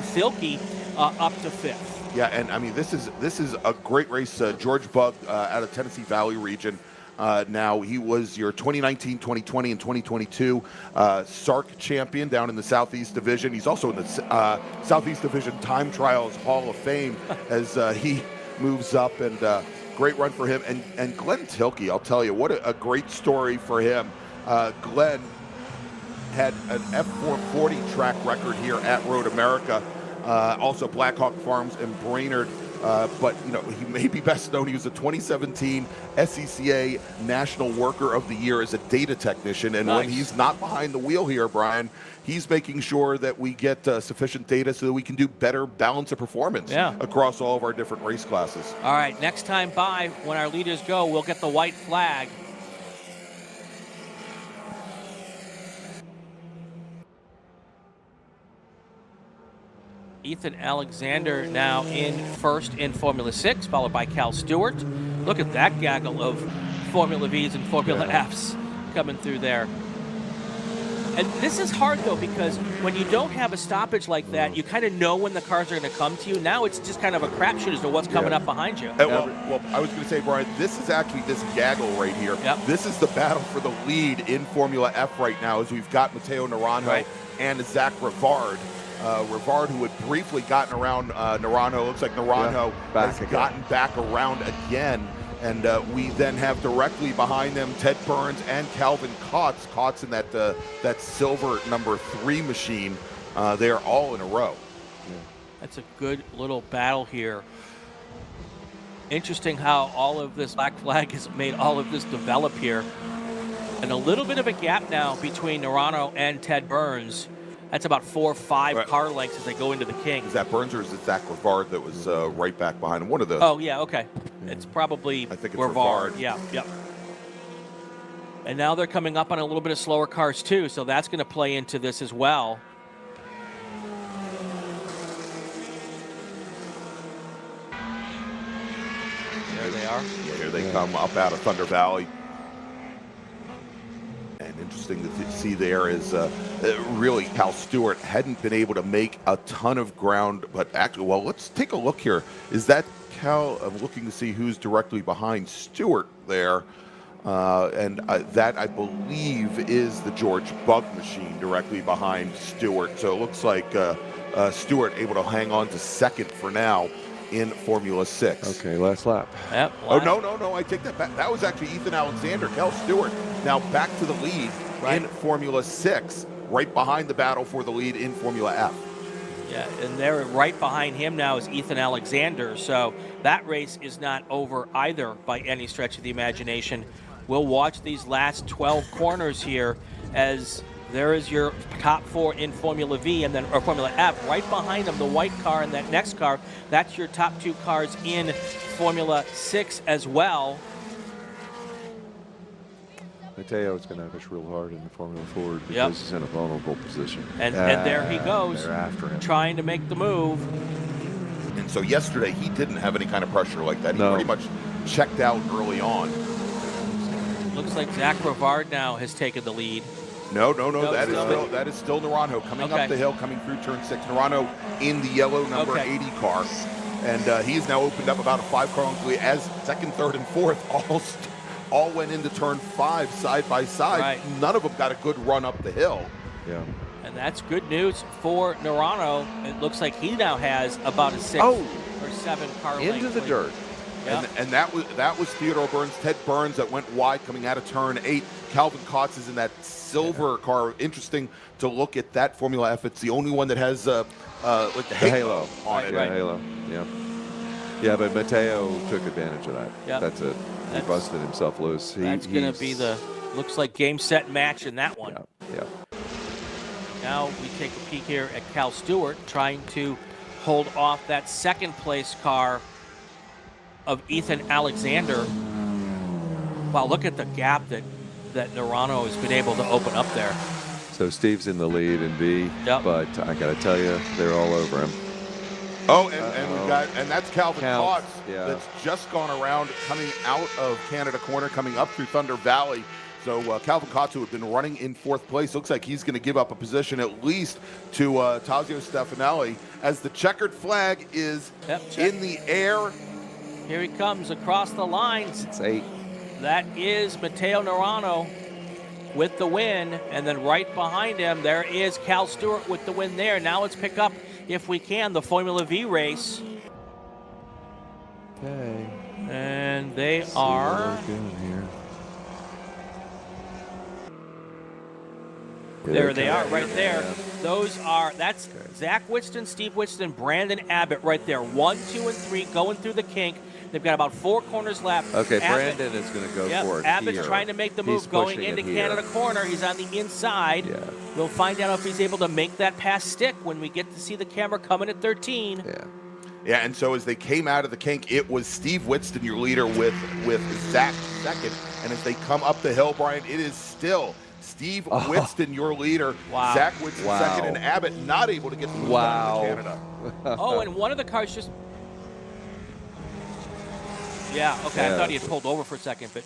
Filkey up to 5th. Yeah, and I mean, this is a great race. George Bugg out of Tennessee Valley region. Now, he was your 2019, 2020, and 2022 SARC champion down in the Southeast Division. He's also in the Southeast Division Time Trials Hall of Fame as he moves up, and great run for him. And Glenn Tilke, I'll tell you, what a great story for him. Glenn had an F440 track record here at Road America, also Blackhawk Farms and Brainerd. But, you know, he may be best known. He was a 2017 SCCA National Worker of the Year as a data technician. And when he's not behind the wheel here, Brian, he's making sure that we get sufficient data so that we can do better balance of performance across all of our different race classes. All right, next time by, when our leaders go, we'll get the white flag. Ethan Alexander now in 1st in Formula 6, followed by Cal Stewart. Look at that gaggle of Formula Vs and Formula Fs coming through there. And this is hard, though, because when you don't have a stoppage like that, you kind of know when the cars are going to come to you. Now it's just kind of a crapshoot as to what's coming up behind you. Well, I was going to say, Brian, this is actually this gaggle right here. This is the battle for the lead in Formula F right now, as we've got Matteo Naranjo and Zach Rivard. Rivard, who had briefly gotten around Naranjo. Looks like Naranjo has gotten back around again. And we then have directly behind them Ted Burns and Calvin Kotz. Kotz in that silver number 3 machine. They're all in a row. That's a good little battle here. Interesting how all of this black flag has made all of this develop here. And a little bit of a gap now between Naranjo and Ted Burns. That's about 4 or 5 car lengths as they go into the King. Is that Burns or is it Zach Rivard that was right back behind him? One of the. Oh, yeah, okay. It's probably Rivard. Yeah, yep. And now they're coming up on a little bit of slower cars, too, so that's going to play into this as well. There they are. Yeah, here they come up out of Thunder Valley. And interesting to see there is really Cal Stewart hadn't been able to make a ton of ground, but actually, well, let's take a look here. Is that Cal? I'm looking to see who's directly behind Stewart there. And that, I believe, is the George Bugg machine directly behind Stewart. So it looks like Stewart able to hang on to 2nd for now in Formula 6. Okay, last lap. Yep, oh, no, I take that back. That was actually Ethan Alexander. Cal Stewart now back to the lead in Formula 6, right behind the battle for the lead in Formula F. Yeah, and there right behind him now is Ethan Alexander. So that race is not over either by any stretch of the imagination. We'll watch these last 12 corners here as there is your top 4 in Formula V and then or Formula F. Right behind them, the white car and that next car. That's your top 2 cars in Formula 6 as well. Mateo is going to push real hard in the Formula Ford because he's in a vulnerable position. And there he goes, they're after him, trying to make the move. And so yesterday he didn't have any kind of pressure like that. He pretty much checked out early on. Looks like Zach Rivard now has taken the lead. No, that is still Naranjo coming up the hill, coming through turn 6. Naranjo in the yellow number 80 car. And he's now opened up about a 5-car lead as 2nd, 3rd, and 4th all all went into turn 5 side by side. Right. None of them got a good run up the hill. Yeah. And that's good news for Narano. It looks like he now has about a 6 or 7 car Into length the lead. dirt. Yep. And that was Theodore Burns, Ted Burns that went wide coming out of turn 8. Calvin Kotz is in that silver car. Interesting to look at that Formula F. It's the only one that has like the halo on it. Yeah, halo. Yeah. Yeah, but Matteo took advantage of that. Yep. That's it. He busted himself loose. That's going to be the, looks like game, set, match in that one. Yeah. Now we take a peek here at Cal Stewart trying to hold off that second place car of Ethan Alexander. Wow, look at the gap that Narano has been able to open up there. So Steve's in the lead in B, but I got to tell you, they're all over him. Oh, and we've got, and that's Calvin Kotz yeah. that's just gone around coming out of Canada Corner, coming up through Thunder Valley. So Calvin Kotz, who had been running in 4th place, looks like he's going to give up a position at least to Tazio Stefanelli as the checkered flag is in the air. Here he comes across the lines. It's 8. That is Matteo Narano with the win, and then right behind him, there is Cal Stewart with the win there. Now let's pick up, if we can, the Formula V race. Okay. And they are... There they are, right there. Those are, that's Zach Witston, Steve Witston, Brandon Abbott right there. 1, 2, and 3 going through the kink. They've got about 4 corners left. Okay, Abbott, Brandon is going to go for it. Abbott's here. trying to make the move, He's going into Canada Corner. He's on the inside. Yeah. We'll find out if he's able to make that pass stick when we get to see the camera coming at 13. Yeah. Yeah, and so as they came out of the kink, it was Steve Witston, your leader, with Zach second. And as they come up the hill, Brian, it is still Steve Witston, your leader. Wow. Zach Witston second, and Abbott not able to get the move down to Canada. Oh, and one of the cars just... Yeah, okay, I thought he had pulled over for a second, but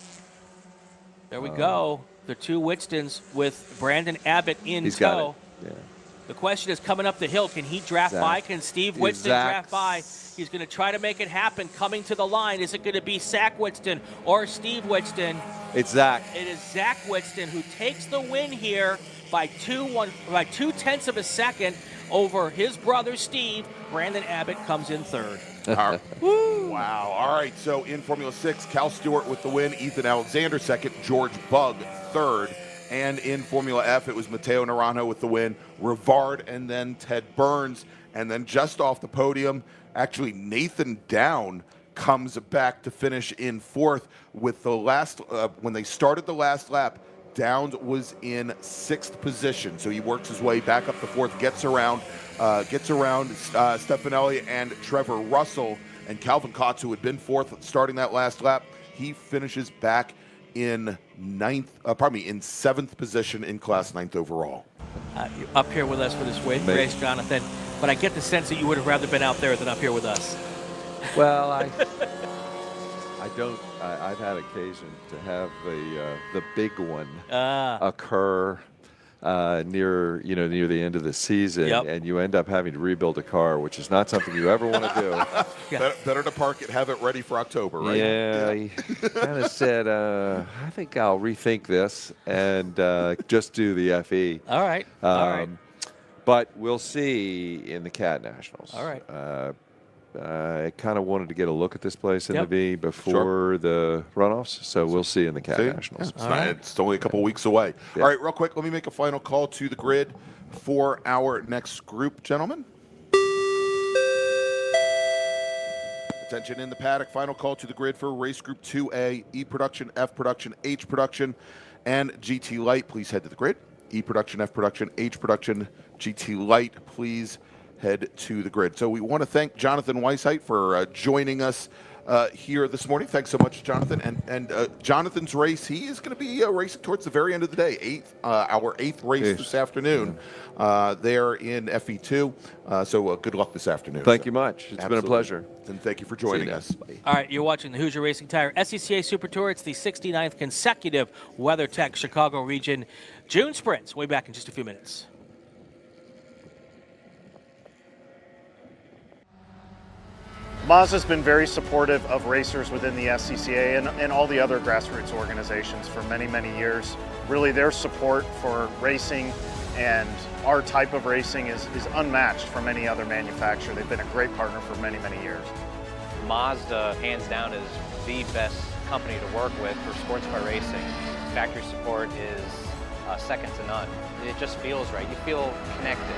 there we go. The 2 Witstons with Brandon Abbott in He's tow. got it. Yeah. The question is, coming up the hill, can he draft by? Can Steve Witston draft by? He's going to try to make it happen. Coming to the line, is it going to be Zach Witston or Steve Witston? It's Zach. It is Zach Witston who takes the win here by 2/10 of a second over his brother Steve. Brandon Abbott comes in 3rd. Wow. All right, so in Formula 6, Cal Stewart with the win, Ethan Alexander second, George Bugg 3rd. And in Formula F, it was Matteo Narano with the win, Rivard, and then Ted Burns. And then just off the podium, actually Nathan Down comes back to finish in 4th with the last, when they started the last lap, Downs was in 6th position. So he works his way back up to 4th, gets around Stefanelli and Trevor Russell, and Calvin Kotz, who had been 4th starting that last lap. He finishes back in 7th position in Class 9th overall. You're up here with us for this race, Jonathan, but I get the sense that you would have rather been out there than up here with us. Well, I don't. I've had occasion to have the big one occur near the end of the season, and you end up having to rebuild a car, which is not something you ever want to do. Better to park it, have it ready for October, right? Yeah, I kind of said, I think I'll rethink this and just do the FE. All right. All right. But we'll see in the CAT Nationals. All right. I kind of wanted to get a look at this place in the V before the runoffs, so we'll see in the CAT Nationals. Yeah, it's only a couple weeks away. Yeah. All right, real quick, let me make a final call to the grid for our next group, gentlemen. Attention in the paddock, final call to the grid for race group 2A, E Production, F Production, H Production, and GT Light. Please head to the grid. E Production, F Production, H Production, GT Light, please head to the grid. So we want to thank Jonathan Weishaupt for joining us here this morning. Thanks so much, Jonathan. And Jonathan's race, he is going to be racing towards the very end of the day, our 8th race this afternoon there in FE2. So good luck this afternoon. Thank you much. It's been a pleasure. And thank you for joining us. All right, you're watching the Hoosier Racing Tire SCCA Super Tour. It's the 69th consecutive WeatherTech Chicago Region June Sprints. We'll be back in just a few minutes. Mazda's been very supportive of racers within the SCCA and all the other grassroots organizations for many, many years. Really, their support for racing and our type of racing is unmatched from any other manufacturer. They've been a great partner for many, many years. Mazda, hands down, is the best company to work with for sports car racing. Factory support is second to none. It just feels right. You feel connected.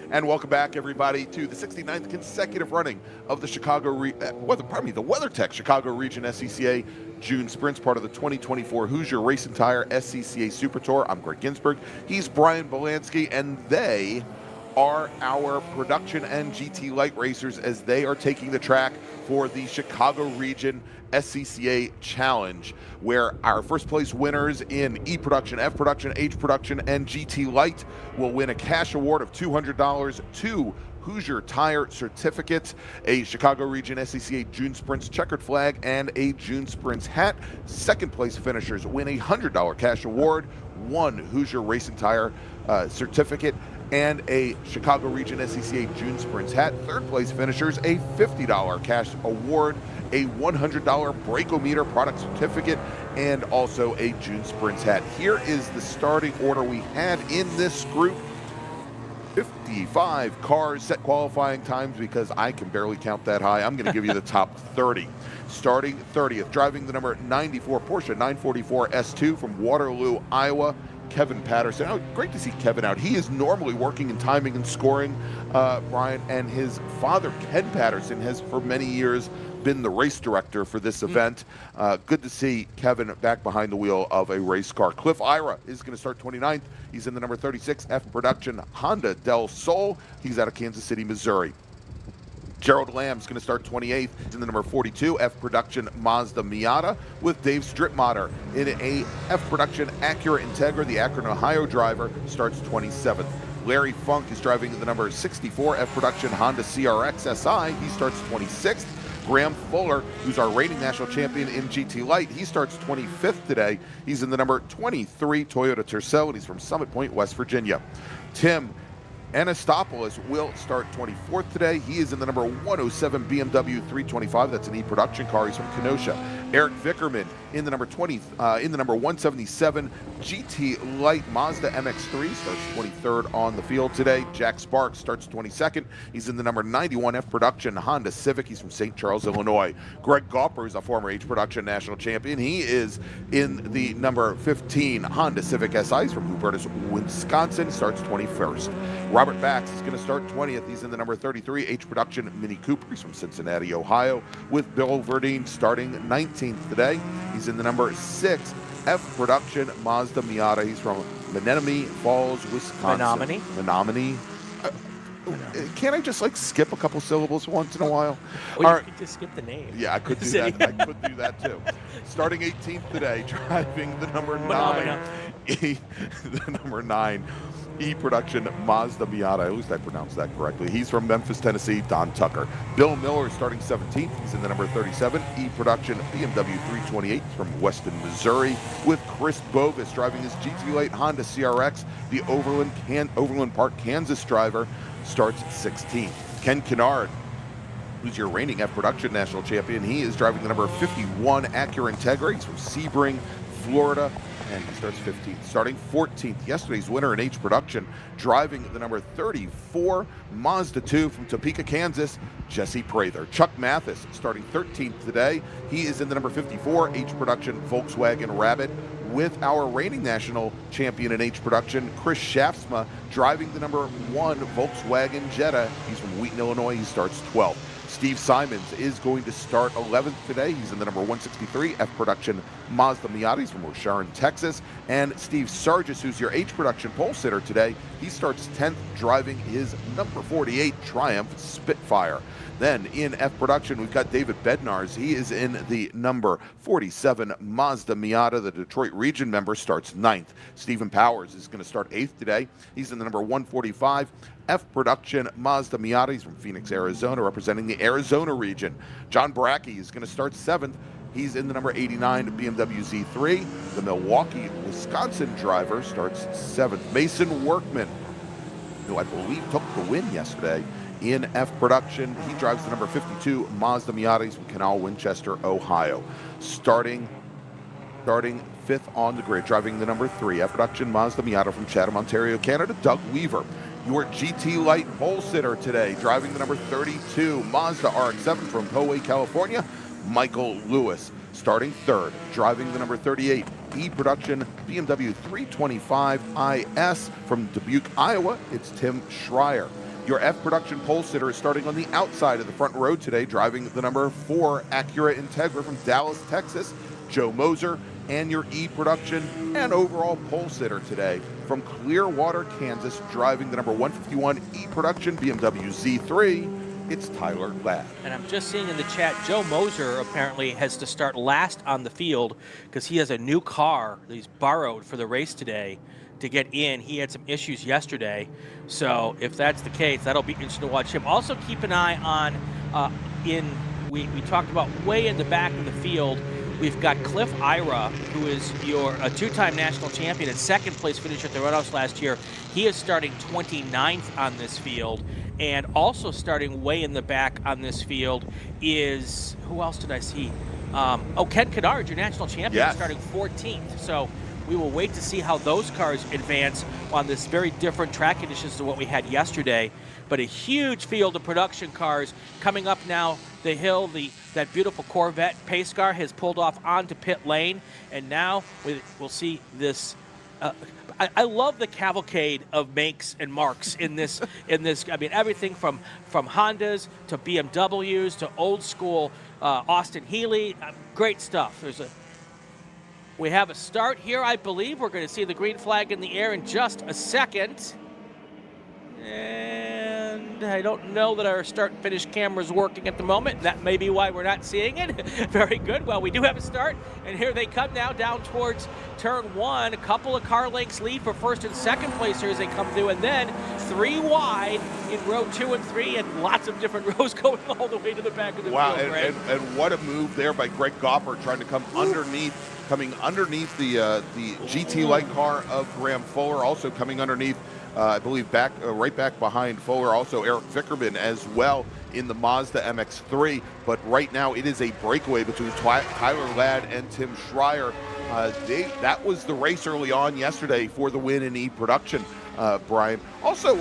And welcome back, everybody, to the 69th consecutive running of the WeatherTech Chicago Region SCCA June Sprints, part of the 2024 Hoosier Race and Tire SCCA Super Tour. I'm Gregg Ginsberg. He's Brian Bielanski, and they are our production and GT Light racers as they are taking the track for the Chicago Region SCCA Challenge, where our first place winners in E Production, F Production, H Production, and GT Light will win a cash award of $200, 2 Hoosier Tire certificates, a Chicago Region SCCA June Sprints checkered flag, and a June Sprints hat. Second place finishers win a $100 cash award, 1 Hoosier Racing Tire certificate, and a Chicago Region SCCA June Sprints hat. Third place finishers a $50 cash award, a $100 Brakeometer product certificate, and also a June Sprints hat. Here is the starting order we had in this group. 55 cars, set qualifying times because I can barely count that high. I'm going to give you the top 30. Starting 30th, driving the number 94 Porsche 944 S2 from Waterloo, Iowa, Kevin Patterson. Oh, great to see Kevin out. He is normally working in timing and scoring, Brian, and his father, Ken Patterson, has for many years been the race director for this event. Good to see Kevin back behind the wheel of a race car. Cliff Ira is going to start 29th. He's in the number 36 F Production Honda Del Sol. He's out of Kansas City, Missouri. Gerald Lamb's going to start 28th. He's in the number 42 F Production Mazda Miata with Dave Strittmatter in a F Production Acura Integra. The Akron, Ohio driver starts 27th. Larry Funk is driving the number 64 F Production Honda CRX SI. He starts 26th. Graham Fuller, who's our reigning national champion in GT Light, he starts 25th today. He's in the number 23 Toyota Tercel, and he's from Summit Point, West Virginia. Tim Anastopoulos will start 24th today. He is in the number 107 BMW 325. That's an E-production car. He's from Kenosha. Eric Vickerman in the number 177 GT Light Mazda MX5 starts 23rd on the field today. Jack Sparks starts 22nd. He's in the number 91 F Production Honda Civic. He's from St. Charles, Illinois. Greg Gopper is a former H Production national champion. He is in the number 15 Honda Civic SI. He's from Hubertus, Wisconsin. Starts 21st. Robert Bax is going to start 20th. He's in the number 33 H Production Mini Cooper. He's from Cincinnati, Ohio, with Bill Verdine starting 19th today. He's in the number 6 F Production Mazda Miata. He's from Menominee Falls, Wisconsin. Menominee. Can't I just skip a couple syllables once in a while? Well, you could just skip the name. Yeah, I could do that. I could do that too. Starting 18th today, driving the number 9. The number 9 E-Production Mazda Miata. At least I pronounced that correctly. He's from Memphis, Tennessee, Don Tucker. Bill Miller starting 17th. He's in the number 37 E-Production BMW 328 from Weston, Missouri, with Chris Bovis driving his GT Light Honda CRX. The Overland Park, Kansas driver starts 16th. Ken Kennard, who's your reigning F Production national champion, he is driving the number 51 Acura Integra. He's from Sebring, Florida, and he starts 15th. Starting 14th, yesterday's winner in H Production, driving the number 34 Mazda 2 from Topeka, Kansas, Jesse Prather. Chuck Mathis starting 13th today. He is in the number 54 H Production Volkswagen Rabbit, with our reigning national champion in H Production, Chris Shaftsma, driving the number 1 Volkswagen Jetta. He's from Wheaton, Illinois. He starts 12th. Steve Simons is going to start 11th today. He's in the number 163 F Production Mazda Miata. He's from Rosharon, Texas. And Steve Sargis, who's your H Production pole sitter today, he starts 10th, driving his number 48 Triumph Spitfire. Then in F Production, we've got David Bednarz. He is in the number 47 Mazda Miata. The Detroit region member starts 9th. Stephen Powers is going to start 8th today. He's in the number 145 F Production Mazda Miata. He's from Phoenix, Arizona, representing the Arizona region. John Brackey is going to start 7th. He's in the number 89 BMW Z3. The Milwaukee, Wisconsin driver starts 7th. Mason Workman, who I believe took the win yesterday in F Production, he drives the number 52 Mazda Miata. He's from Canal, Winchester, Ohio. Starting 5th on the grid, driving the number 3 F Production Mazda Miata from Chatham, Ontario, Canada, Doug Weaver. Your GT Light pole sitter today, driving the number 32 Mazda RX-7 from Poway, California, Michael Lewis. Starting 3rd, driving the number 38 E-Production BMW 325 IS from Dubuque, Iowa, it's Tim Schreier. Your F production pole sitter is starting on the outside of the front row today, driving the number 4 Acura Integra from Dallas, Texas, Joe Moser. And your E production and overall pole sitter today from Clearwater, Kansas, driving the number 151 E production BMW Z3, it's Tyler Ladd. And I'm just seeing in the chat, Joe Moser apparently has to start last on the field because he has a new car that he's borrowed for the race today to get in. He had some issues yesterday. So if that's the case, that'll be interesting to watch him. Also keep an eye on, we talked about way in the back of the field, we've got Cliff Ira, who is a two-time national champion and second place finisher at the Runoffs last year. He is starting 29th on this field. And also starting way in the back on this field is, who else did I see? Ken Kennard, your national champion, yes, starting 14th. So we will wait to see how those cars advance on this very different track conditions to what we had yesterday. But a huge field of production cars coming up now the hill. That beautiful Corvette pace car has pulled off onto pit lane, and now we'll see this. I love the cavalcade of makes and marks in this. I mean, everything from Hondas to BMWs to old school Austin Healey. Great stuff. We have a start here, I believe. We're going to see the green flag in the air in just a second. And I don't know that our start and finish camera is working at the moment. That may be why we're not seeing it. Very good. Well, we do have a start, and here they come now down towards turn 1. A couple of car lengths lead for first and second place here as they come through, and then 3 wide in row 2 and 3, and lots of different rows going all the way to the back of the field. And what a move there by Greg Gopper, trying to come coming underneath the GT light car of Graham Fuller, also coming underneath. I believe right back behind Fuller, also Eric Vickerman as well in the Mazda MX-3. But right now it is a breakaway between Tyler Ladd and Tim Schreier. That was the race early on yesterday for the win in E production, Brian. Also,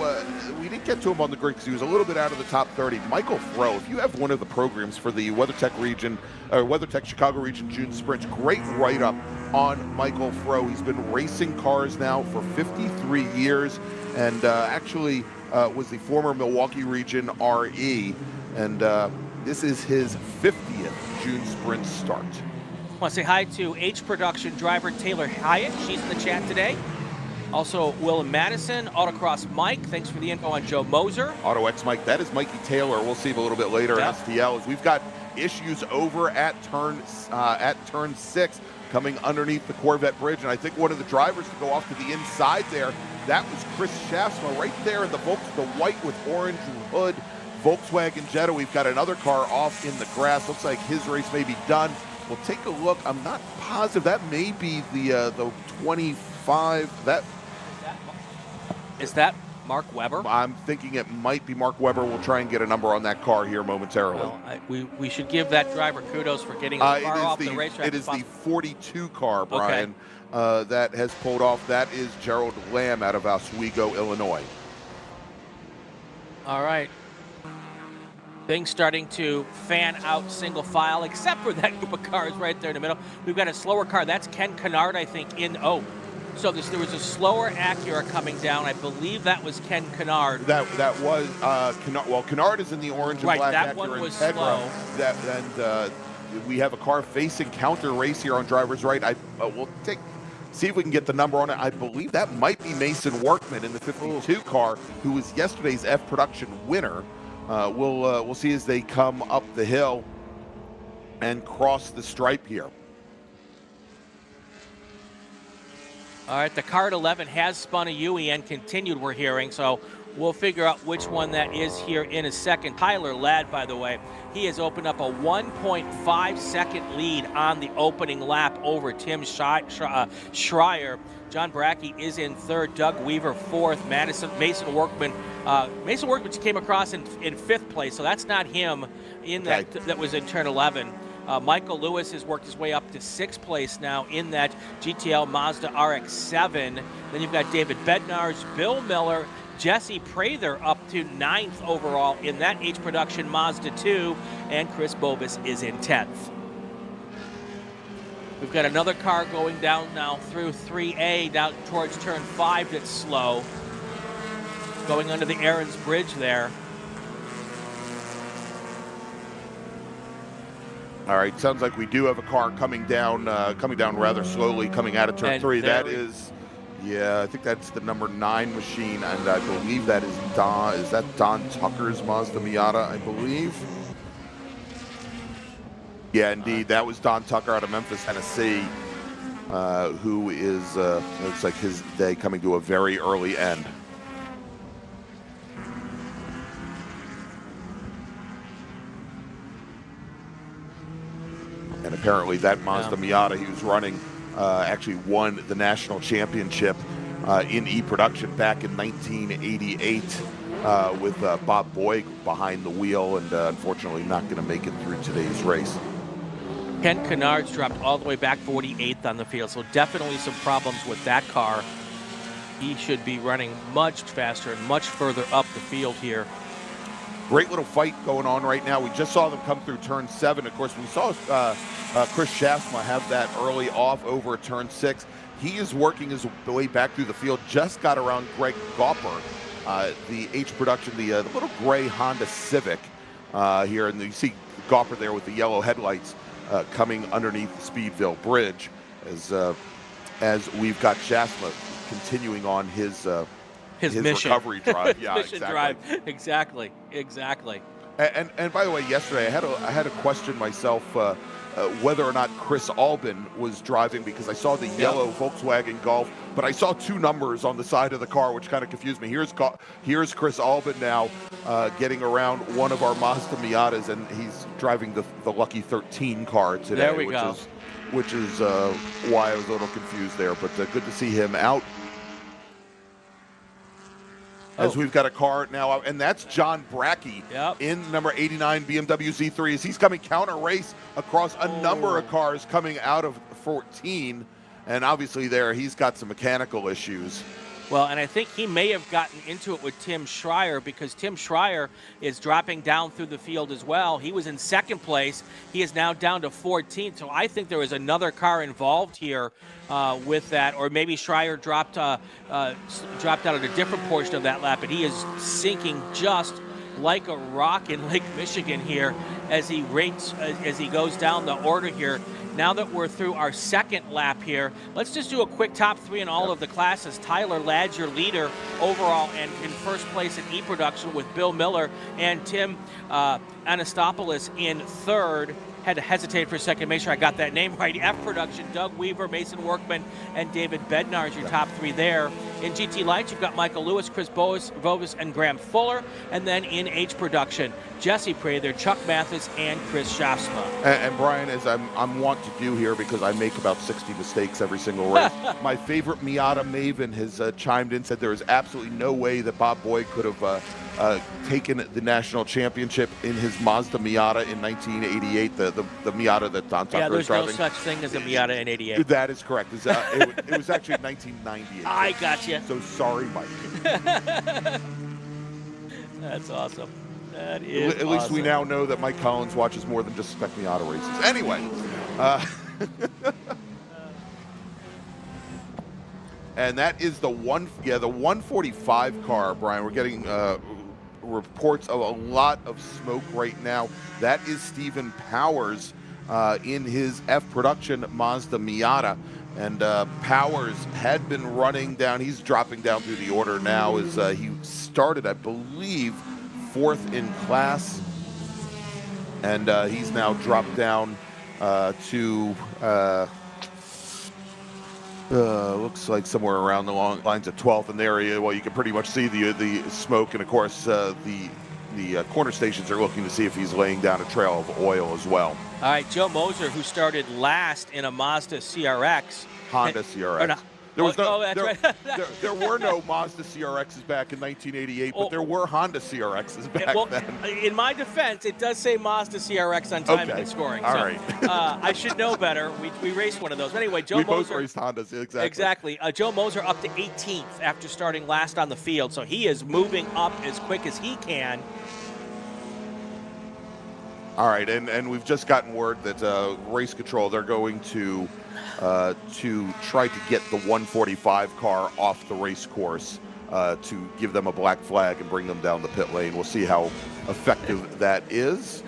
we didn't get to him on the grid because he was a little bit out of the top 30. Michael Froh, if you have one of the programs for the WeatherTech Chicago Region June Sprints, great write-up on Michael Froh. He's been racing cars now for 53 years. And actually was the former Milwaukee Region RE, and this is his 50th June Sprint start. I want to say hi to H Production driver Taylor Hyatt. She's in the chat today. Also, Will and Madison, Autocross Mike. Thanks for the info on Joe Moser. Auto X Mike, that is Mikey Taylor. We'll see him a little bit later in STL. As we've got issues over at turn 6, coming underneath the Corvette bridge, and I think one of the drivers to go off to the inside there. That was Chris Schaffsma right there in the white with orange hood Volkswagen Jetta. We've got another car off in the grass. Looks like his race may be done. We'll take a look. I'm not positive. That may be the 25. Is that Mark Webber? I'm thinking it might be Mark Webber. We'll try and get a number on that car here momentarily. Well, we should give that driver kudos for getting as far off the racetrack. It is the 42 car, Brian. Okay. That has pulled off. That is Gerald Lamb out of Oswego, Illinois. All right. Things starting to fan out single file, except for that group of cars right there in the middle. We've got a slower car. That's Ken Kennard, I think, so there was a slower Acura coming down. I believe that was Ken Kennard. That was Kennard. Well, Kennard is in the orange and black that Acura one was Integra. slow. We have a car facing counter race here on driver's right. We'll see if we can get the number on it. I believe that might be Mason Workman in the 52 car, who was yesterday's F production winner. We'll see as they come up the hill and cross the stripe here. All right, the car at 11 has spun a UE and continued, we're hearing, so we'll figure out which one that is here in a second. Tyler Ladd, by the way, he has opened up a 1.5-second lead on the opening lap over Tim Schreier. John Brackey is in third, Doug Weaver fourth, Mason Workman. Mason Workman came across in fifth place, so that's not him in that was in turn 11. Michael Lewis has worked his way up to sixth place now in that GTL Mazda RX-7. Then you've got David Bednarz, Bill Miller, Jesse Prather up to 9th overall in that H Production Mazda 2, and Chris Bovis is in 10th. We've got another car going down now through 3A down towards turn 5 that's slow. going under the Aaron's Bridge there. All right, sounds like we do have a car coming down rather slowly, coming out of turn 3. That is, yeah, I think that's the number 9 machine, and I believe that is Don Tucker's Mazda Miata, I believe. Yeah, indeed, that was Don Tucker out of Memphis, Tennessee, who is, looks like his day coming to a very early end. And apparently that Mazda Miata he was running actually won the national championship in E-Production back in 1988 with Bob Boyd behind the wheel, and unfortunately not going to make it through today's race. Ken Kennard's dropped all the way back 48th on the field, so definitely some problems with that car. He should be running much faster and much further up the field here. Great little fight going on right now. We just saw them come through turn 7. Of course, we saw Chris Shaftsma have that early off over turn 6. He is working his way back through the field. Just got around Greg Gopper, the H-Production, the little gray Honda Civic here. And you see Gopper there with the yellow headlights coming underneath the Speedville Bridge as we've got Shaftsma continuing on his mission. Recovery drive. Yeah, mission drive. Exactly. And by the way, yesterday I had a question myself whether or not Chris Albin was driving, because I saw the yellow Volkswagen Golf, but I saw 2 numbers on the side of the car, which kind of confused me. Here's Chris Albin now getting around one of our Mazda Miatas, and he's driving the Lucky 13 car today. There we go. Which is why I was a little confused there, but good to see him out. As we've got a car now, and that's John Brackey in number 89 BMW Z3 as he's coming counter race across a number of cars coming out of 14, and obviously there he's got some mechanical issues. Well, and I think he may have gotten into it with Tim Schreier, because Tim Schreier is dropping down through the field as well. He was in 2nd place. He is now down to 14th. So I think there was another car involved here with that, or maybe Schreier dropped out at a different portion of that lap, and he is sinking just like a rock in Lake Michigan here as he goes down the order here. Now that we're through our 2nd lap here, let's just do a quick top 3 in all of the classes. Tyler Ladd's your leader overall and in 1st place in E-Production, with Bill Miller and Tim Anastopoulos in 3rd. Had to hesitate for a second, make sure I got that name right. F-Production, Doug Weaver, Mason Workman, and David Bednar is your top 3 there. In GT Lights, you've got Michael Lewis, Chris Bovis, and Graham Fuller. And then in H-Production, Jesse Prather, Chuck Mathis, and Chris Shaftsma. And Brian, as I'm wont to do here, because I make about 60 mistakes every single race, my favorite Miata maven has chimed in, said there is absolutely no way that Bob Boyd could have taken the national championship in his Mazda Miata in 1988, the Miata that Don Tucker is driving. There's no such thing as a Miata in 88. That is correct. It was actually 1998. I got you. So sorry, Mike. That's awesome. That is At least we now know that Mike Collins watches more than just Spec Miata races. Anyway. And that is the 145 car, Brian. We're getting reports of a lot of smoke right now. That is Stephen Powers in his F-Production Mazda Miata. And Powers had been running down. He's dropping down through the order now as he started, I believe, 4th in class. And he's now dropped down to... looks like somewhere around the long lines of 12th in the area. Well, you can pretty much see the smoke, and of course the corner stations are looking to see if he's laying down a trail of oil as well. All right, Joe Moser, who started last in a Mazda CRX. Honda CRX. There were no Mazda CRXs back in 1988, but there were Honda CRXs back then. In my defense, it does say Mazda CRX on timing and scoring. All right. I should know better. We raced one of those. But anyway, Joe Moser. We both raced Hondas, exactly. Exactly. Joe Moser up to 18th after starting last on the field, so he is moving up as quick as he can. All right, and we've just gotten word that race control, they're going to try to get the 145 car off the race course to give them a black flag and bring them down the pit lane. We'll see how effective that is.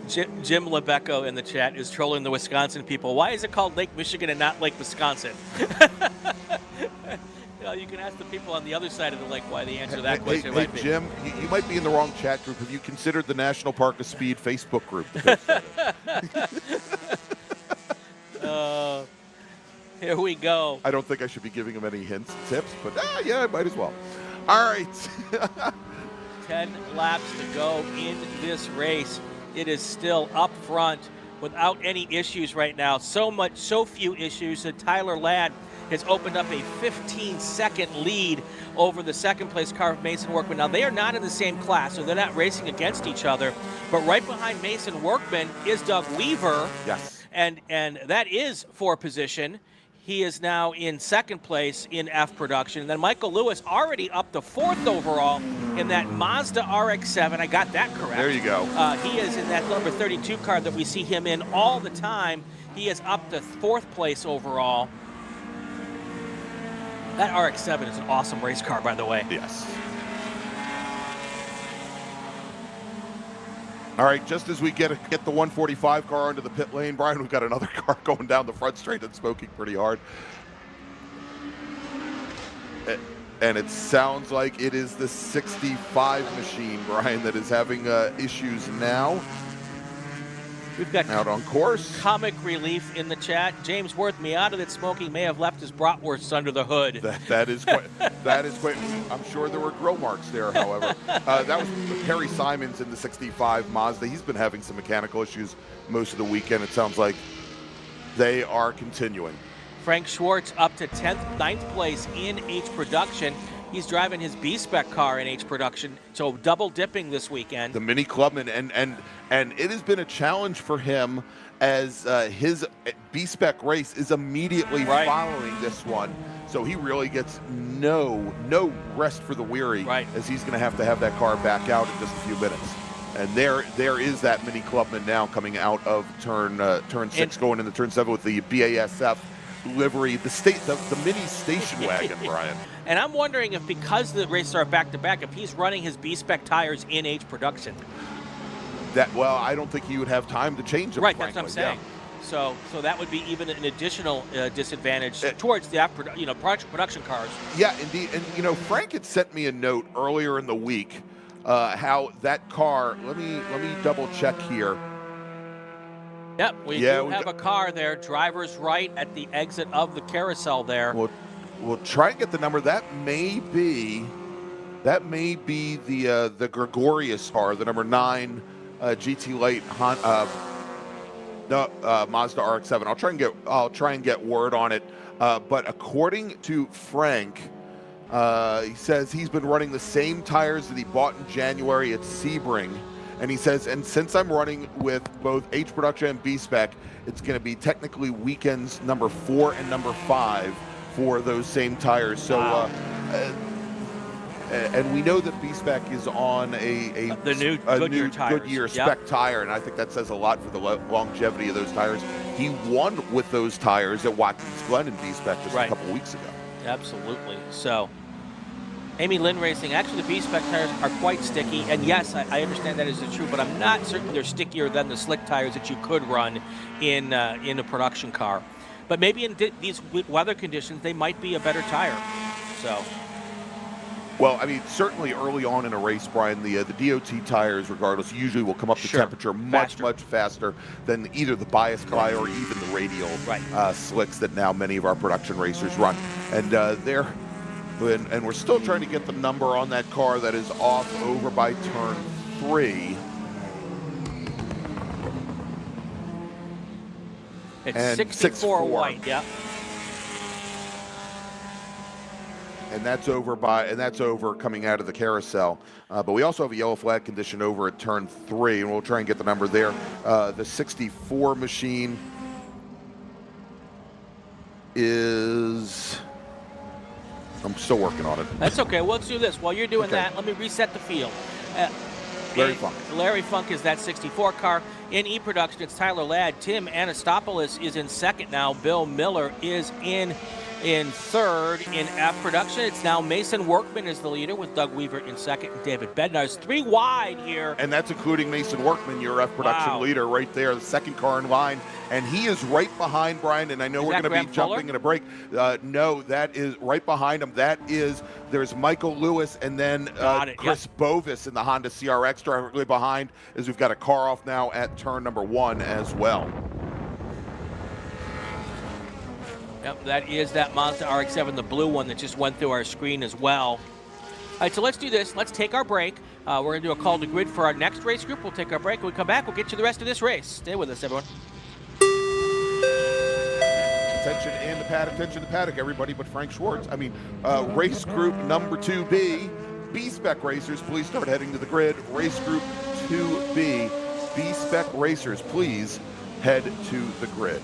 Jim Lebecco in the chat is trolling the Wisconsin people. Why is it called Lake Michigan and not Lake Wisconsin? Well, you can ask the people on the other side of the lake why the answer to that question might be. Jim, you might be in the wrong chat group. Have you considered the National Park of Speed Facebook group? Here we go. I don't think I should be giving him any hints, tips, but yeah, I might as well. All right. 10 laps to go in this race. It is still up front without any issues right now. So few issues that Tyler Ladd has opened up a 15-second lead over the second-place car of Mason Workman. Now, they are not in the same class, so they're not racing against each other. But right behind Mason Workman is Doug Weaver. Yes. And that is for position. He is now in second place in F production. And then Michael Lewis already up to fourth overall in that Mazda RX-7. I got that correct. There you go. He is in that number 32 car that we see him in all the time. He is up to fourth place overall. That RX-7 is an awesome race car, by the way. Yes. All right, just as we get the 145 car onto the pit lane, Brian, we've got another car going down the front straight and smoking pretty hard. And it sounds like it is the 65 machine, Brian, that is having issues now. We've got out on course. Comic relief in the chat. James Worth, Miata that smoking may have left his bratwursts under the hood. That is quite. I'm sure there were grill marks there, however. That was Perry Simons in the 65 Mazda. He's been having some mechanical issues most of the weekend. It sounds like they are continuing. Frank Schwartz up to 10th, 9th place in H production. He's driving his B-Spec car in H production, so double dipping this weekend. The Mini Clubman, and it has been a challenge for him as his B-Spec race is immediately following this one. So he really gets no rest for the weary, as he's going to have that car back out in just a few minutes. And there is that Mini Clubman now coming out of turn 6, going into turn 7 with the BASF livery, the mini station wagon, Brian. And I'm wondering if, because the races are back-to-back, if he's running his B-Spec tires in H production. Well, I don't think he would have time to change them, frankly. That's what I'm saying. Yeah. So that would be even an additional disadvantage towards the production cars. Yeah, indeed. And, Frank had sent me a note earlier in the week how that car, let me double-check here. Yep, we do have a car there, driver's right at the exit of the carousel there. We'll try and get the number. That may be the Gregorius car, the number 9 GT Lite Mazda RX-7. I'll try and get word on it. But according to Frank, he says he's been running the same tires that he bought in January at Sebring. And he says, and since I'm running with both H production and B-Spec, it's going to be technically weekends number 4 and number 5 for those same tires. So, and we know that B-Spec is on the new Goodyear Spec tire, and I think that says a lot for the longevity of those tires. He won with those tires at Watkins Glen in B-Spec just a couple weeks ago. Absolutely. So, Amy Lynn Racing, actually the B-Spec tires are quite sticky, and yes, I understand that is true, but I'm not certain they're stickier than the slick tires that you could run in a production car. But maybe in these weather conditions, they might be a better tire. So, well, I mean, certainly early on in a race, Brian, the DOT tires, regardless, usually will come up to temperature much faster than either the bias ply or even the radial slicks that now many of our production racers run, and And we're still trying to get the number on that car that is off over by turn 3. It's 64 white, yeah. And that's over coming out of the carousel. But we also have a yellow flag condition over at turn 3, and we'll try and get the number there. The 64 machine is... I'm still working on it. That's okay. Well, let's do this. While you're doing that, let me reset the field. Larry Funk is that 64 car. In E-Production, it's Tyler Ladd. Tim Anastopoulos is in second now. Bill Miller is in in third. In F production, it's now Mason Workman is the leader with Doug Weaver in second and David Bednar's 3 wide here. And that's including Mason Workman, your F production leader right there, the second car in line. And he is right behind Brian, and I know we're going to be jumping in a break. No, that is right behind him. There's Michael Lewis and then Chris Bovis in the Honda CRX directly behind, as we've got a car off now at turn number 1 as well. Yep, that is that Mazda RX-7, the blue one that just went through our screen as well. All right, so let's do this. Let's take our break. We're going to do a call to grid for our next race group. We'll take our break. When we come back, we'll get you the rest of this race. Stay with us, everyone. Attention in the paddock, everybody but Frank Schwartz. Race group number 2B, B-Spec Racers, please start heading to the grid. Race group 2B, B-Spec Racers, please head to the grid.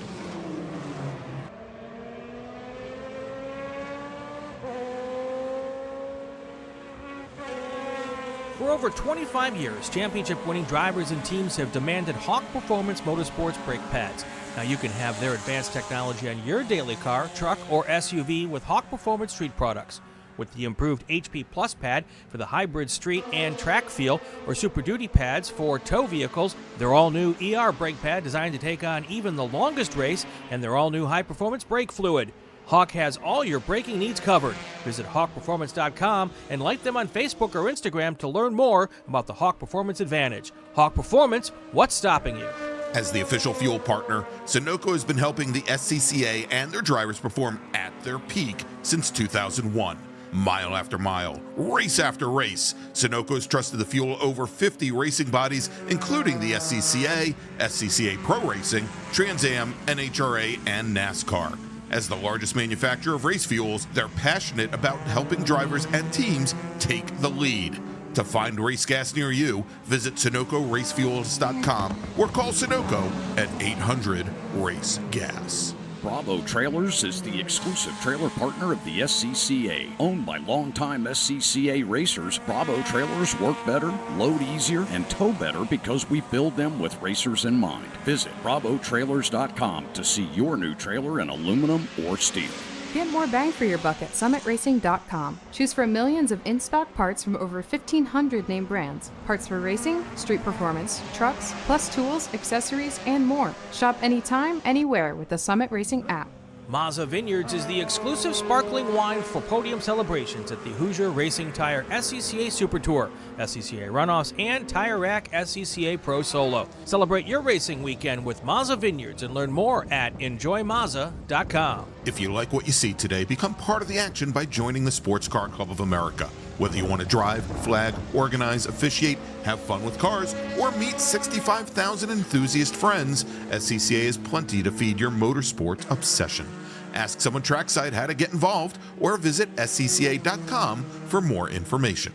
For over 25 years, championship-winning drivers and teams have demanded Hawk Performance Motorsports brake pads. Now you can have their advanced technology on your daily car, truck, or SUV with Hawk Performance Street products. With the improved HP Plus pad for the hybrid street and track feel, or Super Duty pads for tow vehicles, their all-new ER brake pad designed to take on even the longest race, and their all-new high-performance brake fluid. Hawk has all your braking needs covered. Visit hawkperformance.com and like them on Facebook or Instagram to learn more about the Hawk Performance Advantage. Hawk Performance, what's stopping you? As the official fuel partner, Sunoco has been helping the SCCA and their drivers perform at their peak since 2001. Mile after mile, race after race, Sunoco has trusted the fuel over 50 racing bodies, including the SCCA, SCCA Pro Racing, Trans Am, NHRA, and NASCAR. As the largest manufacturer of race fuels, they're passionate about helping drivers and teams take the lead. To find race gas near you, visit SunocoRacefuels.com or call Sunoco at 800-RACE-GAS. Bravo Trailers is the exclusive trailer partner of the SCCA. Owned by longtime SCCA racers, Bravo Trailers work better, load easier, and tow better because we build them with racers in mind. Visit BravoTrailers.com to see your new trailer in aluminum or steel. Get more bang for your buck at SummitRacing.com. Choose from millions of in-stock parts from over 1,500 name brands. Parts for racing, street performance, trucks, plus tools, accessories, and more. Shop anytime, anywhere with the Summit Racing app. Mazza Vineyards is the exclusive sparkling wine for podium celebrations at the Hoosier Racing Tire SCCA Super Tour, SCCA Runoffs, and Tire Rack SCCA Pro Solo. Celebrate your racing weekend with Mazza Vineyards and learn more at enjoymazza.com. If you like what you see today, become part of the action by joining the Sports Car Club of America. Whether you want to drive, flag, organize, officiate, have fun with cars, or meet 65,000 enthusiast friends, SCCA has plenty to feed your motorsports obsession. Ask someone trackside how to get involved or visit scca.com for more information.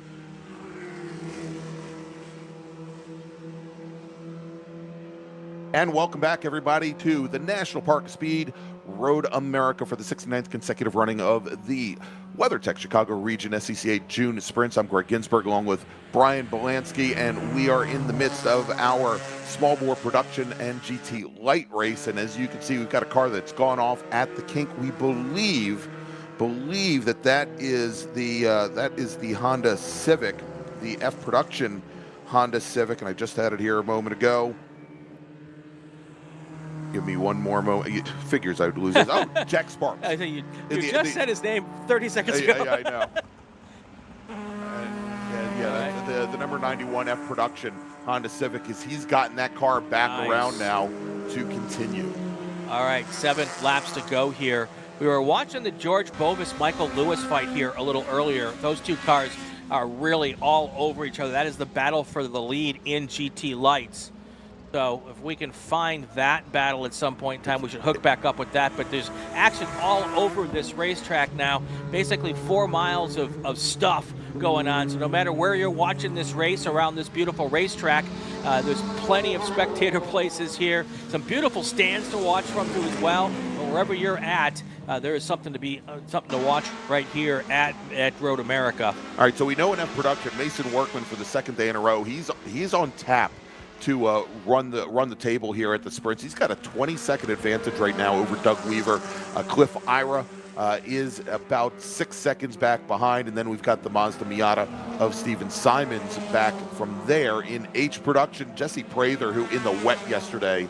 And welcome back, everybody, to the National Park Speed Road America for the 69th consecutive running of the WeatherTech Chicago Region SCCA June Sprints. I'm Gregg Ginsberg along with Brian Bielanski, and we are in the midst of our small bore production and GT light race. And as you can see, we've got a car that's gone off at the kink. We believe that is the Honda Civic, the F production Honda Civic, and I just had it here a moment ago. Give me one more moment. Figures I would lose this. Oh, Jack Sparks. I think you just said his name 30 seconds ago. Yeah, I know. The number 91 F production Honda Civic he's gotten that car back around now to continue. All right, 7 laps to go here. We were watching the George Bovis Michael Lewis fight here a little earlier. Those two cars are really all over each other. That is the battle for the lead in GT lights. So if we can find that battle at some point in time, we should hook back up with that. But there's action all over this racetrack now. Basically 4 miles of stuff going on. So no matter where you're watching this race around this beautiful racetrack, there's plenty of spectator places here. Some beautiful stands to watch from too as well. But wherever you're at, there is something to watch right here at Road America. All right, so we know in F production, Mason Workman for the second day in a row, he's on tap to run the table here at the sprints. He's got a 20-second advantage right now over Doug Weaver. Cliff Ira is about 6 seconds back behind, and then we've got the Mazda Miata of Steven Simons back from there. In H production, Jesse Prather, who in the wet yesterday,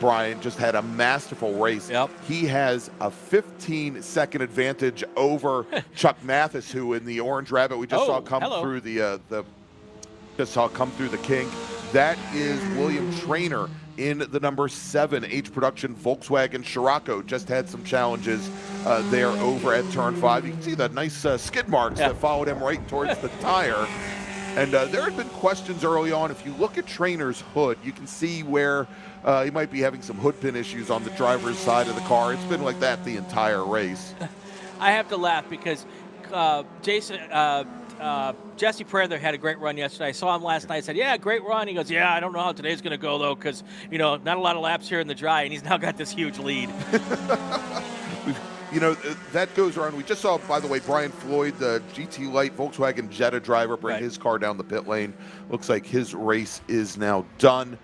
Brian, just had a masterful race. Yep. He has a 15-second advantage over Chuck Mathis, who in the Orange Rabbit we just saw come through the kink. That is William Trainer in the number 7 H production Volkswagen Scirocco. Just had some challenges there over at turn 5. You can see the nice skid marks that followed him right towards the tire. And there had been questions early on. If you look at Trainer's hood, you can see where he might be having some hood pin issues on the driver's side of the car. It's been like that the entire race. I have to laugh because Jesse Prather had a great run yesterday. I saw him last night. I said, yeah, great run. He goes, yeah, I don't know how today's going to go, though, because, you know, not a lot of laps here in the dry, and he's now got this huge lead. You know, that goes around. We just saw, by the way, Brian Floyd, the GT Light Volkswagen Jetta driver, bring his car down the pit lane. Looks like his race is now done.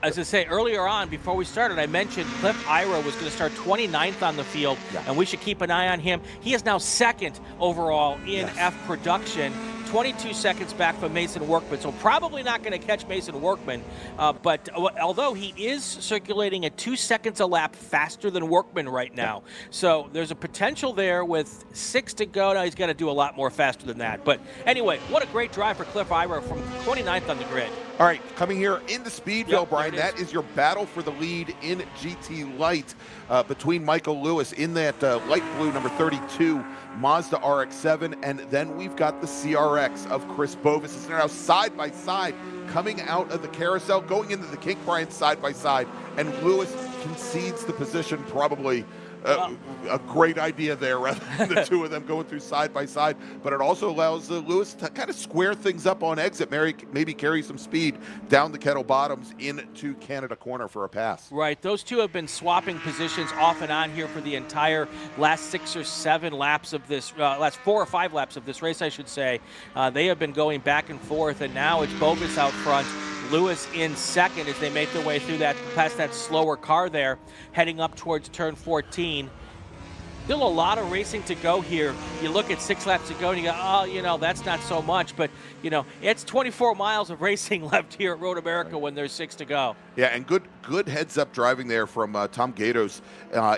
As I say, earlier on, before we started, I mentioned Cliff Ira was going to start 29th on the field, and we should keep an eye on him. He is now 2nd overall in F production, 22 seconds back from Mason Workman, so probably not going to catch Mason Workman. But although he is circulating at 2 seconds a lap faster than Workman right now, so there's a potential there with 6 to go. Now he's got to do a lot more faster than that. But anyway, what a great drive for Cliff Ira from 29th on the grid. All right, coming here into Speedville, Brian, that is your battle for the lead in GT Light between Michael Lewis in that light blue number 32 Mazda RX-7, and then we've got the CRX of Chris Bovis. It's now side by side coming out of the carousel, going into the kink, Brian, side by side, and Lewis concedes the position, probably a great idea there rather than the two of them going through side by side, but it also allows Lewis to kind of square things up on exit, maybe carry some speed down the Kettle Bottoms into Canada Corner for a pass. Right, those two have been swapping positions off and on here for the entire last 6 or 7 laps of this, last 4 or 5 laps of this race, I should say. They have been going back and forth, and now it's Bovis out front, Lewis in 2nd as they make their way through that, past that slower car there, heading up towards turn 14. Still a lot of racing to go here. You look at 6 laps to go and you go, oh, you know, that's not so much. But, you know, it's 24 miles of racing left here at Road America when there's 6 to go. Yeah, and good heads-up driving there from Tom Gatos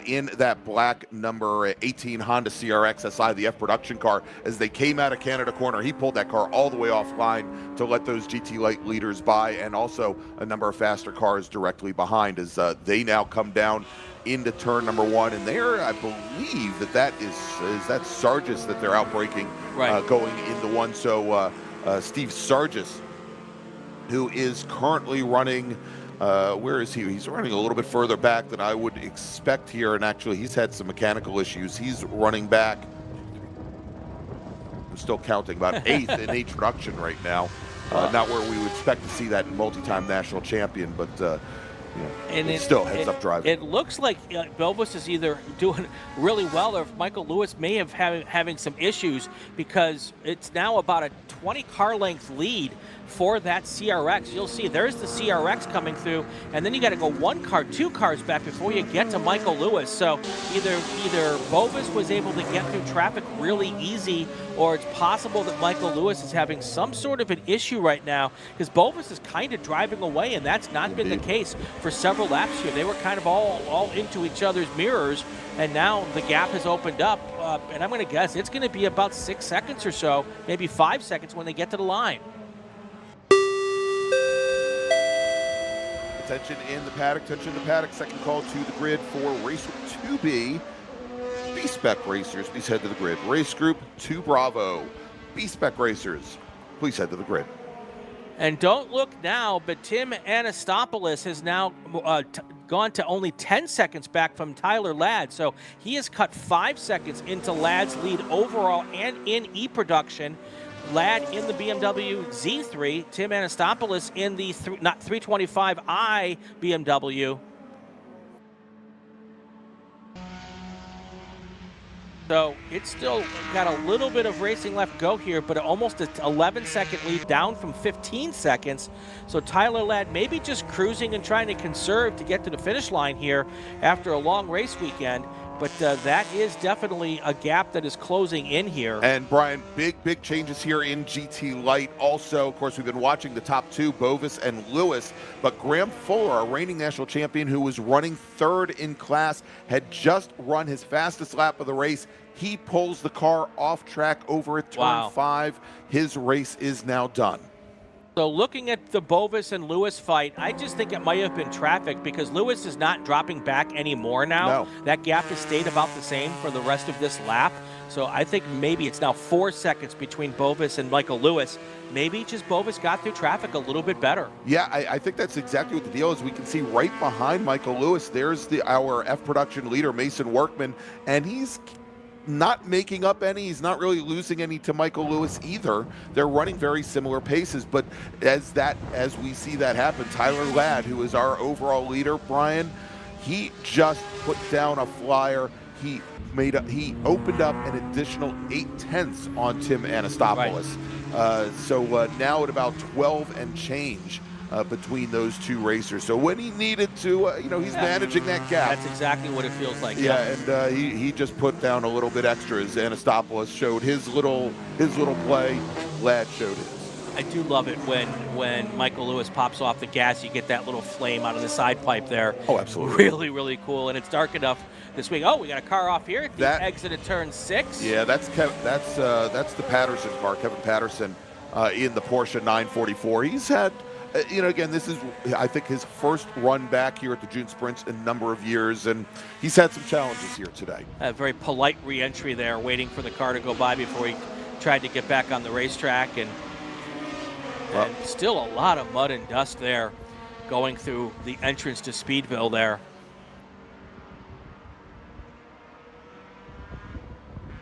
in that black number 18 Honda CRX SI, the F production car. As they came out of Canada Corner, he pulled that car all the way offline to let those GT Light leaders by, and also a number of faster cars directly behind as they now come down into turn number 1, and there I believe that is Sargis that they're outbraking going into 1. So Steve Sargis, who is currently running, where is he? He's running a little bit further back than I would expect here, and actually he's had some mechanical issues. He's running back, I'm still counting, about 8th in introduction right now. Not where we would expect to see that multi-time national champion, but and it still heads up driving. It looks like Bovis is either doing really well, or if Michael Lewis may have having some issues, because it's now about a 20 car length lead for that CRX. You'll see there's the CRX coming through, and then you got to go 1 car, 2 cars back before you get to Michael Lewis. So either Bovis was able to get through traffic really easy, or it's possible that Michael Lewis is having some sort of an issue right now, because Bovis is kind of driving away, and that's not been the case for several laps here. They were kind of all into each other's mirrors, and now the gap has opened up, and I'm going to guess it's going to be about 6 seconds or so, maybe 5 seconds when they get to the line. Attention in the paddock, second call to the grid for race 2B. B-Spec Racers, please head to the grid. Race group 2 Bravo. B-Spec Racers, please head to the grid. And don't look now, but Tim Anastopoulos has now gone to only 10 seconds back from Tyler Ladd. So he has cut 5 seconds into Ladd's lead overall and in E-production. Ladd in the BMW Z3, Tim Anastopoulos in the 325i BMW. So it's still got a little bit of racing left go here, but almost an 11-second lead down from 15 seconds. So Tyler Ladd maybe just cruising and trying to conserve to get to the finish line here after a long race weekend. But that is definitely a gap that is closing in here. And Brian, big changes here in GT Light. Also, of course, we've been watching the top two, Bovis and Lewis, but Graham Fuller, our reigning national champion who was running third in class, had just run his fastest lap of the race. He pulls the car off track over at turn 5. His race is now done. So looking at the Bovis and Lewis fight, I just think it might have been traffic because Lewis is not dropping back anymore now. No. That gap has stayed about the same for the rest of this lap. So I think maybe it's now 4 seconds between Bovis and Michael Lewis. Maybe just Bovis got through traffic a little bit better. Yeah, I think that's exactly what the deal is. We can see right behind Michael Lewis, there's our F production leader, Mason Workman, and he's not making up any. He's not really losing any to Michael Lewis either. They're running very similar paces, but as we see that happen, Tyler Ladd, who is our overall leader, Brian, he just put down a flyer. He opened up an additional 8/10 on Tim Anastopoulos. Right. So now at about 12 and change between those two racers. So when he needed to, he's managing that gap. That's exactly what it feels like. Yeah, and he just put down a little bit extra as Anastopoulos showed his little play. Ladd showed his. I do love it when Michael Lewis pops off the gas. You get that little flame out of the side pipe there. Oh, absolutely. Really, really cool. And it's dark enough this week. Oh, we got a car off here at the exit of turn 6. Yeah, that's the Patterson car, Kevin Patterson, in the Porsche 944. He's had. Again, this is, I think, his first run back here at the June Sprints in a number of years, and he's had some challenges here today. A very polite re-entry there, waiting for the car to go by before he tried to get back on the racetrack, and still a lot of mud and dust there going through the entrance to Speedville there.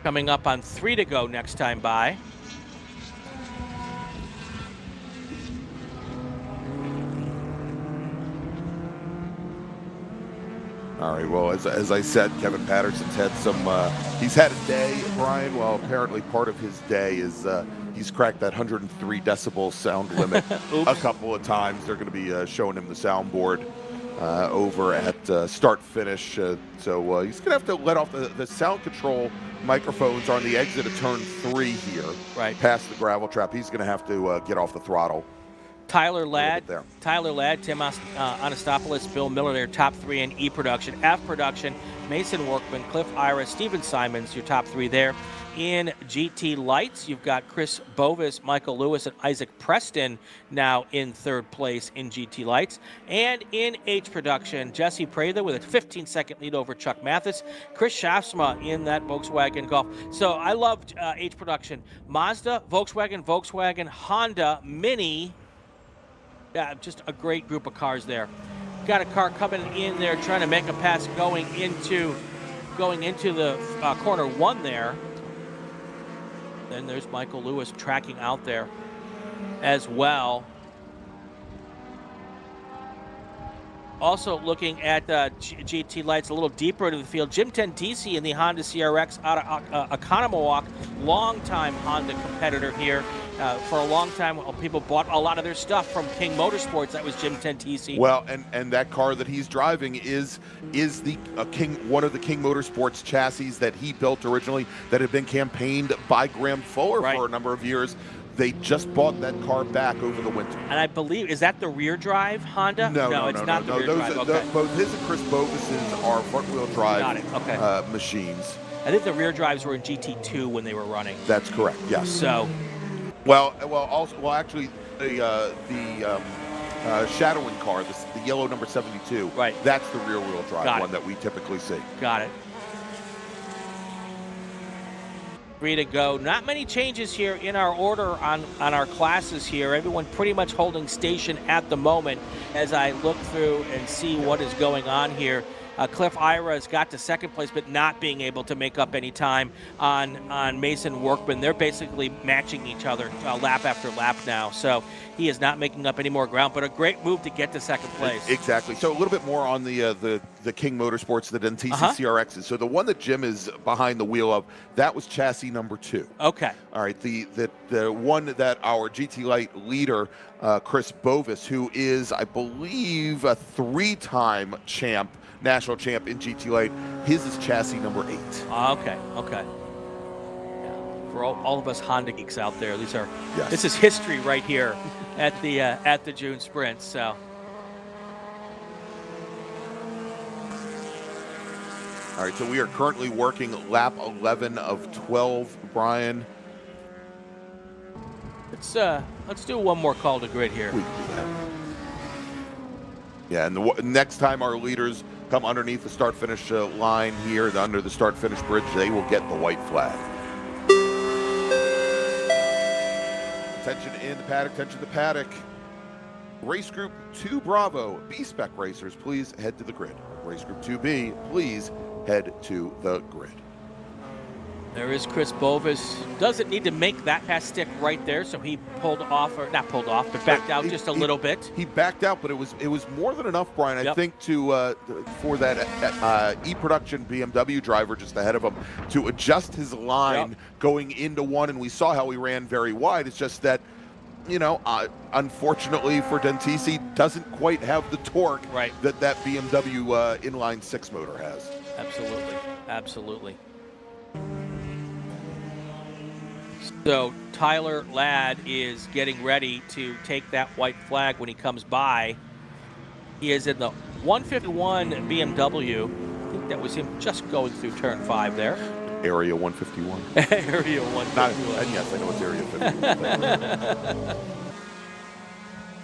Coming up on 3 to go next time by. All right, well, as I said, Kevin Patterson's had he's had a day, Brian. Well, apparently part of his day is he's cracked that 103 decibel sound limit a couple of times. They're going to be showing him the soundboard over at start-finish. So he's going to have to let off the sound control microphones on the exit of turn 3 here, right past the gravel trap. He's going to have to get off the throttle. Tyler Ladd, Tim Anastopoulos, Bill Miller, their top 3 in E production. F production, Mason Workman, Cliff Ira, Steven Simons, your top 3 there. In GT Lights, you've got Chris Bovis, Michael Lewis, and Isaac Preston now in 3rd place in GT Lights. And in H production, Jesse Prather with a 15-second lead over Chuck Mathis. Chris Schaafsma in that Volkswagen Golf. So I loved H production. Mazda, Volkswagen, Honda, Mini. Yeah, just a great group of cars there. Got a car coming in there trying to make a pass going into the corner 1 there. Then there's Michael Lewis tracking out there as well. Also looking at GT Lights a little deeper into the field, Jim Tentisi in the Honda CRX out of Oconomowoc, longtime Honda competitor here. For a long time, people bought a lot of their stuff from King Motorsports. That was Jim Tentisi. Well, and that car that he's driving is the one of the King Motorsports chassis that he built originally, that had been campaigned by Graham Fuller for a number of years. They just bought that car back over the winter. And I believe, is that the rear drive Honda? No, it's not the rear drive. Okay. Both his and Chris Bovis's are front wheel drive machines. I think the rear drives were in GT2 when they were running. That's correct. Yes. So. Actually, the shadowing car, the yellow number 72. Right. That's the rear wheel drive one that we typically see. Got it. 3 to go. Not many changes here in our order on our classes here. Everyone pretty much holding station at the moment as I look through and see what is going on here. Cliff Ira has got to 2nd place, but not being able to make up any time on Mason Workman. They're basically matching each other lap after lap now. So he is not making up any more ground, but a great move to get to 2nd place. Exactly. So a little bit more on the King Motorsports, the Tentisi CRXs. So the one that Jim is behind the wheel of, that was chassis number 2. Okay. All right. The one that our GT Light leader, Chris Bovis, who is, I believe, a 3-time champ national champ in GT Light. His is chassis number 8. Okay. Yeah. For all of us Honda geeks out there, this Yes. is history right here at the June Sprint. So. All right, so we are currently working lap 11 of 12, Brian. Let's do one more call to grid here. We can do that. Yeah, and the next time our leaders come underneath the start-finish line here, under the start-finish bridge, they will get the white flag. Attention in the paddock, attention the paddock. Race Group 2 Bravo, B-Spec racers, please head to the grid. Race Group 2B, please head to the grid. There is Chris Bovis. Doesn't need to make that pass stick right there, so he pulled off, or not pulled off, but backed out just a little bit. He backed out, but it was more than enough, Brian. Yep. I think for that e-production BMW driver just ahead of him to adjust his line going into one, and we saw how he ran very wide. It's just that, you know, unfortunately for Dentisi, doesn't quite have the torque that BMW inline 6 motor has. Absolutely. So Tyler Ladd is getting ready to take that white flag when he comes by. He is in the 151 BMW. I think that was him just going through turn 5 there. Area 151. Area 151. And yes, I know it's Area 51.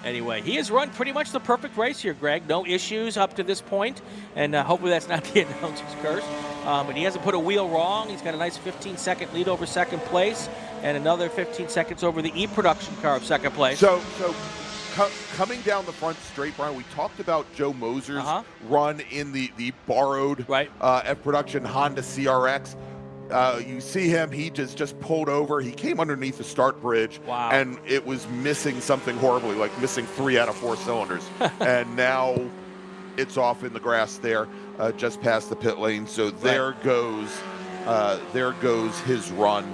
Anyway, he has run pretty much the perfect race here, Greg. No issues up to this point, and hopefully that's not the announcer's curse. But he hasn't put a wheel wrong. He's got a nice 15-second lead over second place, and another 15 seconds over the E-Production car of second place. So coming down the front straight, Brian, we talked about Joe Moser's run in the borrowed F-Production Honda CRX. You see him, he just pulled over. He came underneath the start bridge, and it was missing something horribly, like missing 3 out of 4 cylinders. And now it's off in the grass there, just past the pit lane. So there goes his run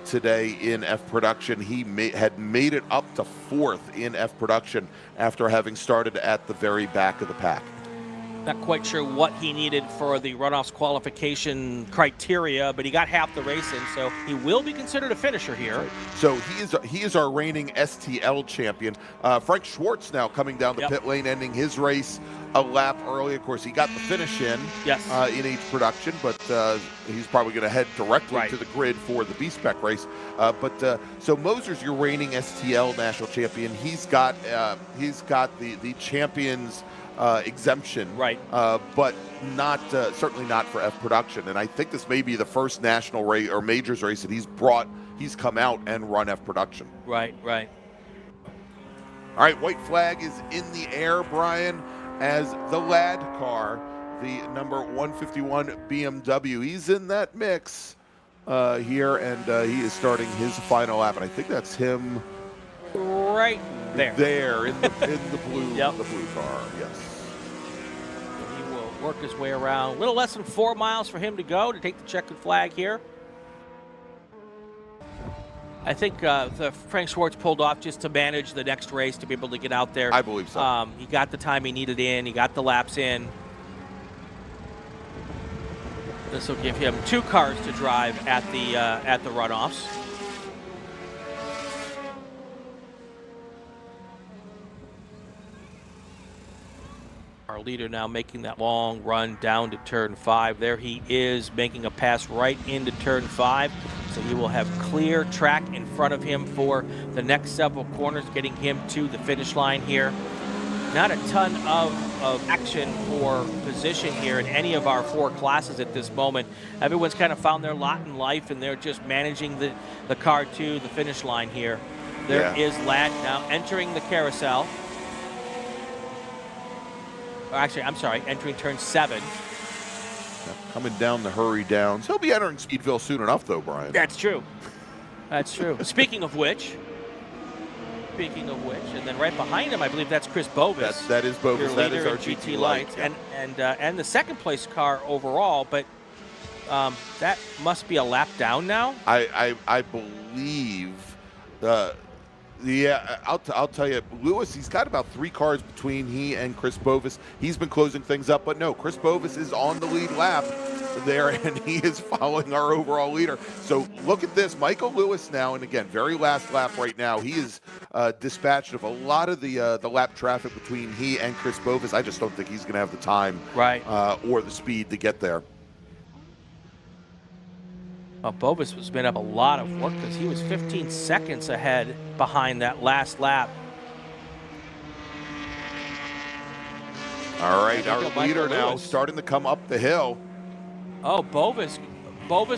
today in F Production. He had made it up to 4th in F Production after having started at the very back of the pack. Not quite sure what he needed for the runoffs qualification criteria, but he got half the race in, so he will be considered a finisher here. So he is our reigning STL champion. Frank Schwartz now coming down the pit lane, ending his race a lap early. Of course, he got the finish in in H Production, but he's probably going to head directly to the grid for the B-Spec race. So Moser's your reigning STL national champion. He's got the champions exemption, but not certainly not for F Production. And I think this may be the first national race or majors race that he's come out and run F Production. Right. All right, white flag is in the air, Brian, as the Ladd car, the number 151 BMW. He's in that mix here, and he is starting his final lap. And I think that's him right there in the blue the blue car. Yes. He will work his way around. A little less than 4 miles for him to go to take the checkered flag here. I think the Frank Schwartz pulled off just to manage the next race, to be able to get out there. I believe so. He got the time he needed in. He got the laps in. This will give him 2 cars to drive at the runoffs. Our leader now making that long run down to turn 5. There he is, making a pass right into turn 5. So he will have clear track in front of him for the next several corners, getting him to the finish line here. Not a ton of action for position here in any of our 4 classes at this moment. Everyone's kind of found their lot in life, and they're just managing the car to the finish line here. There is Ladd now entering the carousel. Actually, I'm sorry, entering turn 7. Coming down the hurry downs. He'll be entering Speedville soon enough, though, Brian. That's true. Speaking of which, and then right behind him, I believe that's Chris Bovis. That is Bovis. That is our GT Light, and the second place car overall. But that must be a lap down now. I believe Yeah, I'll tell you, Lewis, he's got about 3 cars between he and Chris Bovis. He's been closing things up, but no, Chris Bovis is on the lead lap there, and he is following our overall leader. So look at this, Michael Lewis now, and again, very last lap right now. He is dispatched of a lot of the lap traffic between he and Chris Bovis. I just don't think he's going to have the time or the speed to get there. Well, Bovis was made up a lot of work because he was 15 seconds ahead behind that last lap. All right, our leader now starting to come up the hill. Oh, Bovis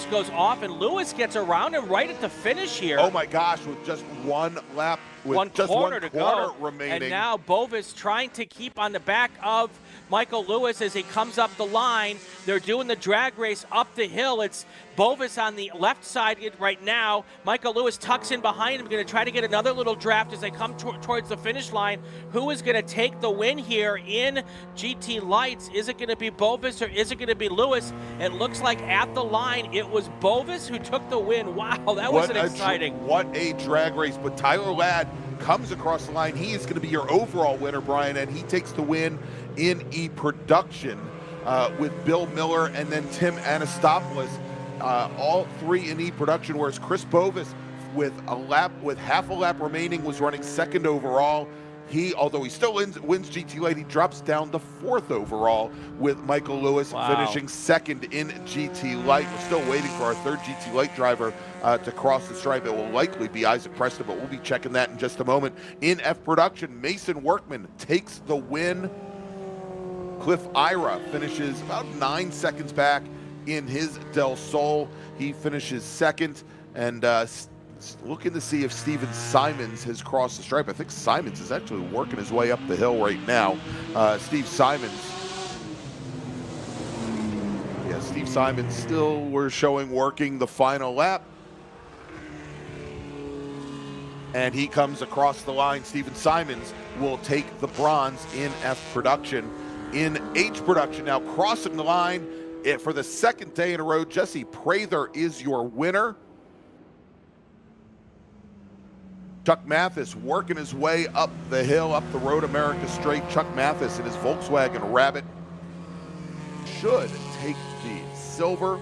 goes off, and Lewis gets around him right at the finish here. Oh my gosh, with just one lap, with just one quarter remaining. And now Bovis trying to keep on the back of Michael Lewis as he comes up the line. They're doing the drag race up the hill. It's Bovis on the left side right now. Michael Lewis tucks in behind him, going to try to get another little draft as they come towards the finish line. Who is going to take the win here in GT Lights? Is it going to be Bovis or is it going to be Lewis? It looks like at the line it was Bovis who took the win. Wow, that was exciting. What a drag race. But Tyler Ladd comes across the line. He is going to be your overall winner, Brian, and he takes the win in E-Production with Bill Miller and then Tim Anastopoulos, all 3 in E-Production, whereas Chris Bovis with half a lap remaining was running 2nd overall. Although he still wins GT Light, he drops down to 4th overall with Michael Lewis finishing 2nd in GT Light. We're still waiting for our 3rd GT Light driver to cross the stripe. It will likely be Isaac Preston, but we'll be checking that in just a moment. In F Production, Mason Workman takes the win. Cliff Ira finishes about 9 seconds back in his Del Sol. He finishes 2nd, and looking to see if Steven Simons has crossed the stripe. I think Simons is actually working his way up the hill right now. Steve Simons still, we're showing working the final lap. And he comes across the line. Steven Simons will take the bronze in F Production. In H Production, now crossing the line for the 2nd day in a row, Jesse Prather is your winner. Chuck Mathis working his way up the hill, up the Road America straight. Chuck Mathis in his Volkswagen Rabbit should take the silver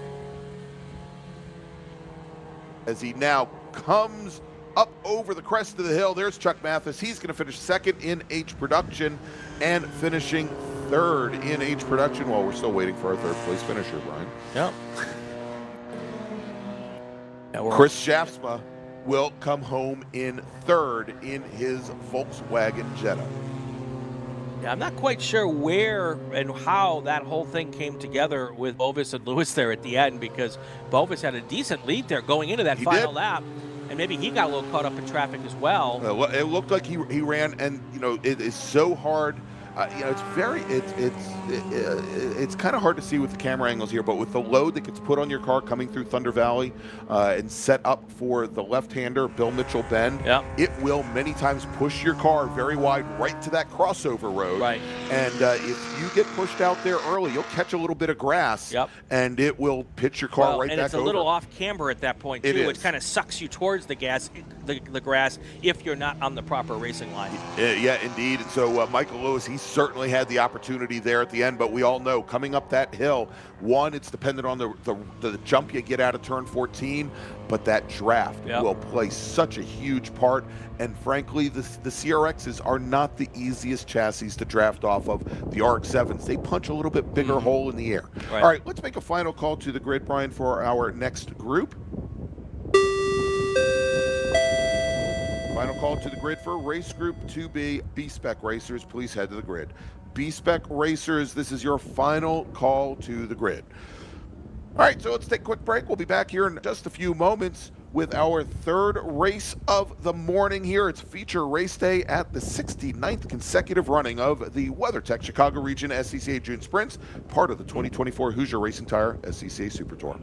as he now comes up over the crest of the hill. There's Chuck Mathis. He's going to finish 2nd in H Production and finishing 3rd in H Production while we're still waiting for our 3rd place finisher, Brian. Yeah. Chris Shaftsma will come home in 3rd in his Volkswagen Jetta. Yeah, I'm not quite sure where and how that whole thing came together with Bovis and Lewis there at the end, because Bovis had a decent lead there going into that final lap. And maybe he got a little caught up in traffic as well. It looked like he ran, and it is so hard. It's kind of hard to see with the camera angles here, but with the load that gets put on your car coming through Thunder Valley and set up for the left-hander, Bill Mitchell Bend, it will many times push your car very wide right to that crossover road. Right. And if you get pushed out there early, you'll catch a little bit of grass, and it will pitch your car right back over. And it's a little off camber at that point, too, which kind of sucks you towards the grass if you're not on the proper racing line. Yeah, indeed. And so Michael Lewis, he certainly had the opportunity there at the end, but we all know coming up that hill, one, it's dependent on the jump you get out of turn 14, but that draft will play such a huge part. And frankly, the CRXs are not the easiest chassis to draft off of. The RX-7s, they punch a little bit bigger hole in the air. All right, let's make a final call to the grid, Brian, for our next group. Final call to the grid for race group 2B, B-Spec Racers. Please head to the grid. B-Spec Racers, this is your final call to the grid. All right, so let's take a quick break. We'll be back here in just a few moments with our 3rd race of the morning here. It's feature race day at the 69th consecutive running of the WeatherTech Chicago Region SCCA June Sprints, part of the 2024 Hoosier Racing Tire SCCA Super Tour.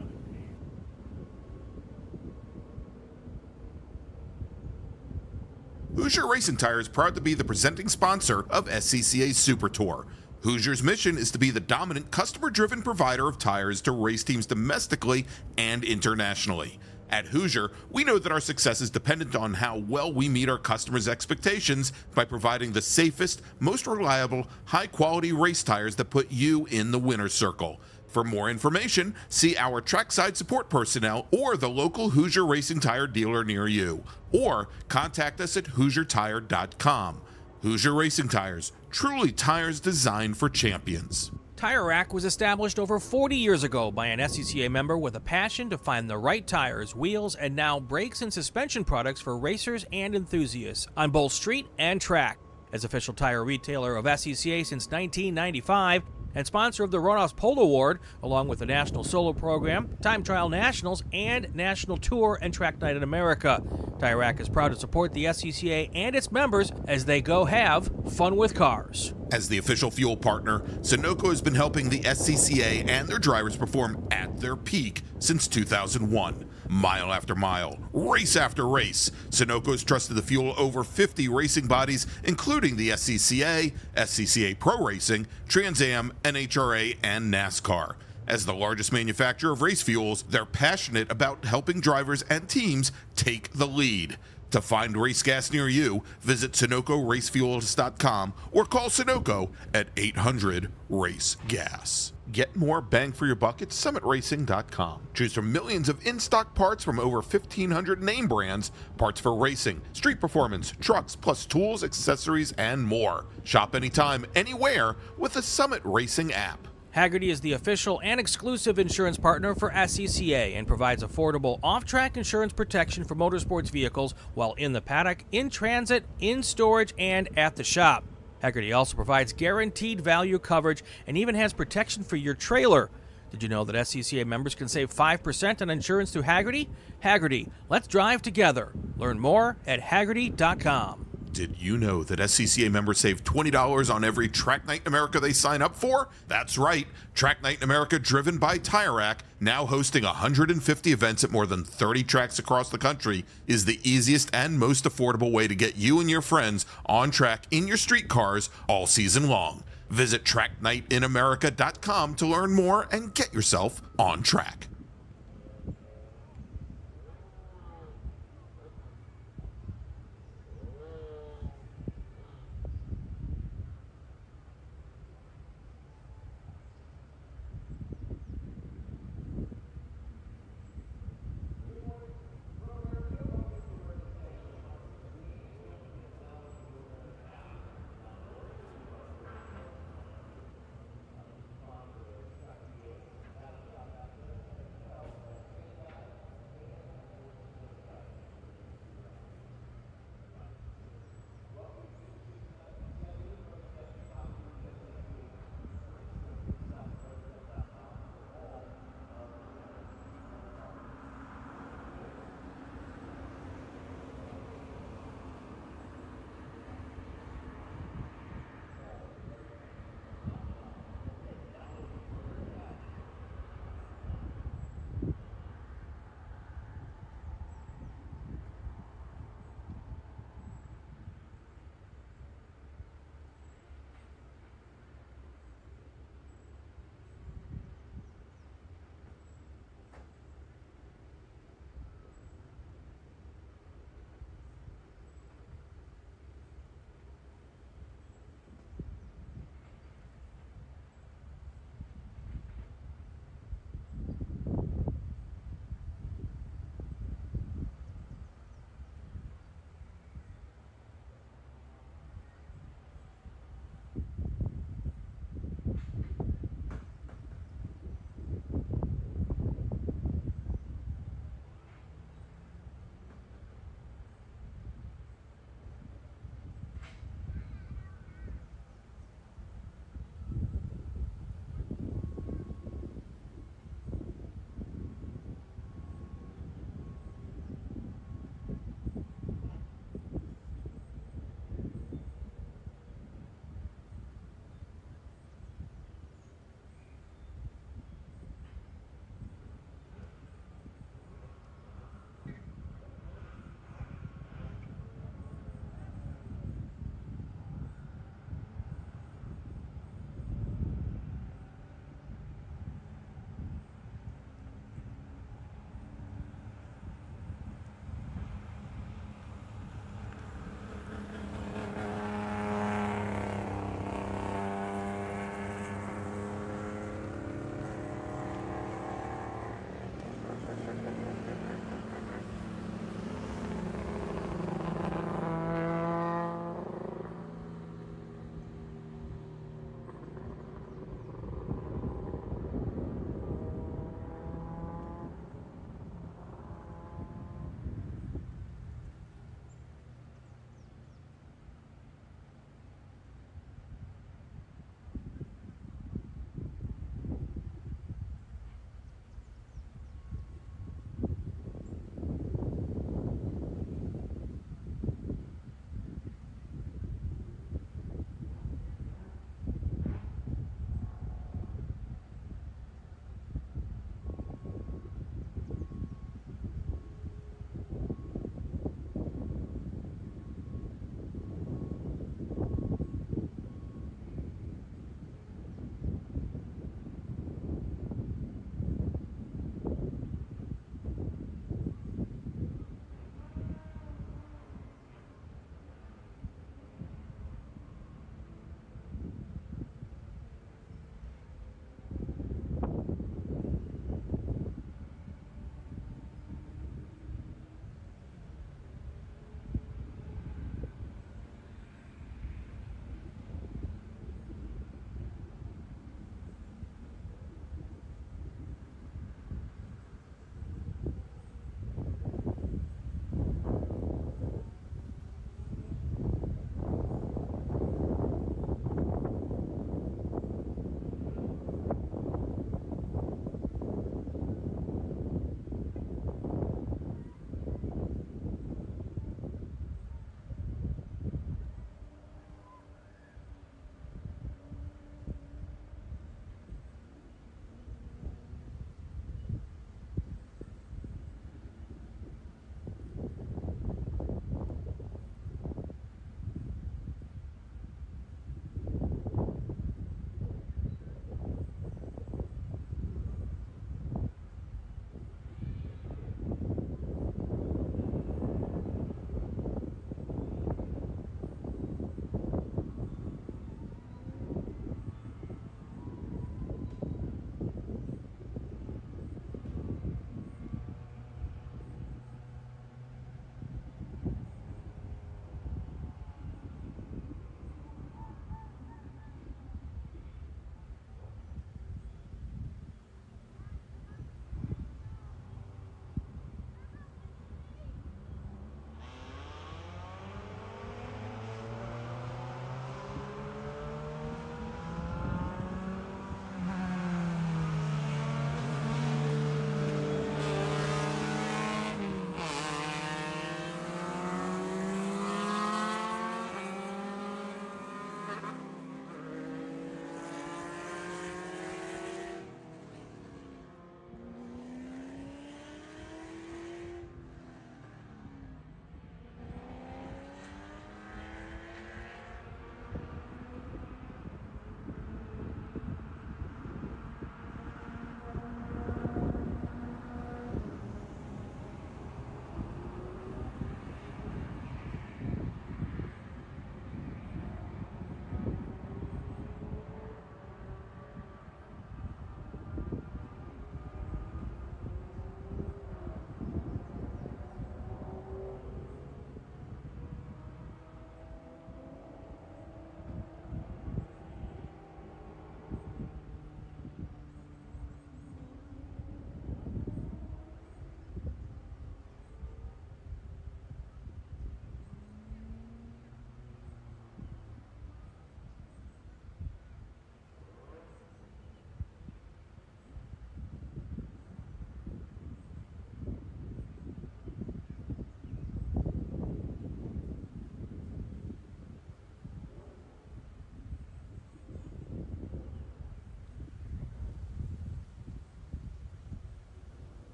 Hoosier Racing Tire is proud to be the presenting sponsor of SCCA Super Tour. Hoosier's mission is to be the dominant customer-driven provider of tires to race teams domestically and internationally. At Hoosier, we know that our success is dependent on how well we meet our customers' expectations by providing the safest, most reliable, high-quality race tires that put you in the winner's circle. For more information, see our trackside support personnel or the local Hoosier Racing Tire dealer near you, or contact us at HoosierTire.com. Hoosier Racing Tires, truly tires designed for champions. Tire Rack was established over 40 years ago by an SCCA member with a passion to find the right tires, wheels, and now brakes and suspension products for racers and enthusiasts on both street and track. As official tire retailer of SCCA since 1995 and sponsor of the Runoffs Pole Award, along with the National Solo Program, Time Trial Nationals, and National Tour and Track Night in America, Tire Rack is proud to support the SCCA and its members as they go have fun with cars. As the official fuel partner, Sunoco has been helping the SCCA and their drivers perform at their peak since 2001. Mile after mile, race after race, Sunoco has trusted the fuel over 50 racing bodies, including the SCCA, SCCA Pro Racing, Trans Am, NHRA, and NASCAR. As the largest manufacturer of race fuels, they're passionate about helping drivers and teams take the lead. To find race gas near you, visit SunocoRacefuels.com or call Sunoco at 800-RACE-GAS. Get more bang for your buck at SummitRacing.com. Choose from millions of in-stock parts from over 1,500 name brands, parts for racing, street performance, trucks, plus tools, accessories, and more. Shop anytime, anywhere with the Summit Racing app. Hagerty is the official and exclusive insurance partner for SCCA and provides affordable off-track insurance protection for motorsports vehicles while in the paddock, in transit, in storage, and at the shop. Hagerty also provides guaranteed value coverage and even has protection for your trailer. Did you know that SCCA members can save 5% on insurance through Hagerty? Hagerty, let's drive together. Learn more at Hagerty.com. Did you know that SCCA members save $20 on every Track Night in America they sign up for? That's right. Track Night in America, driven by Tire Rack, now hosting 150 events at more than 30 tracks across the country, is the easiest and most affordable way to get you and your friends on track in your street cars all season long. Visit TrackNightInAmerica.com to learn more and get yourself on track.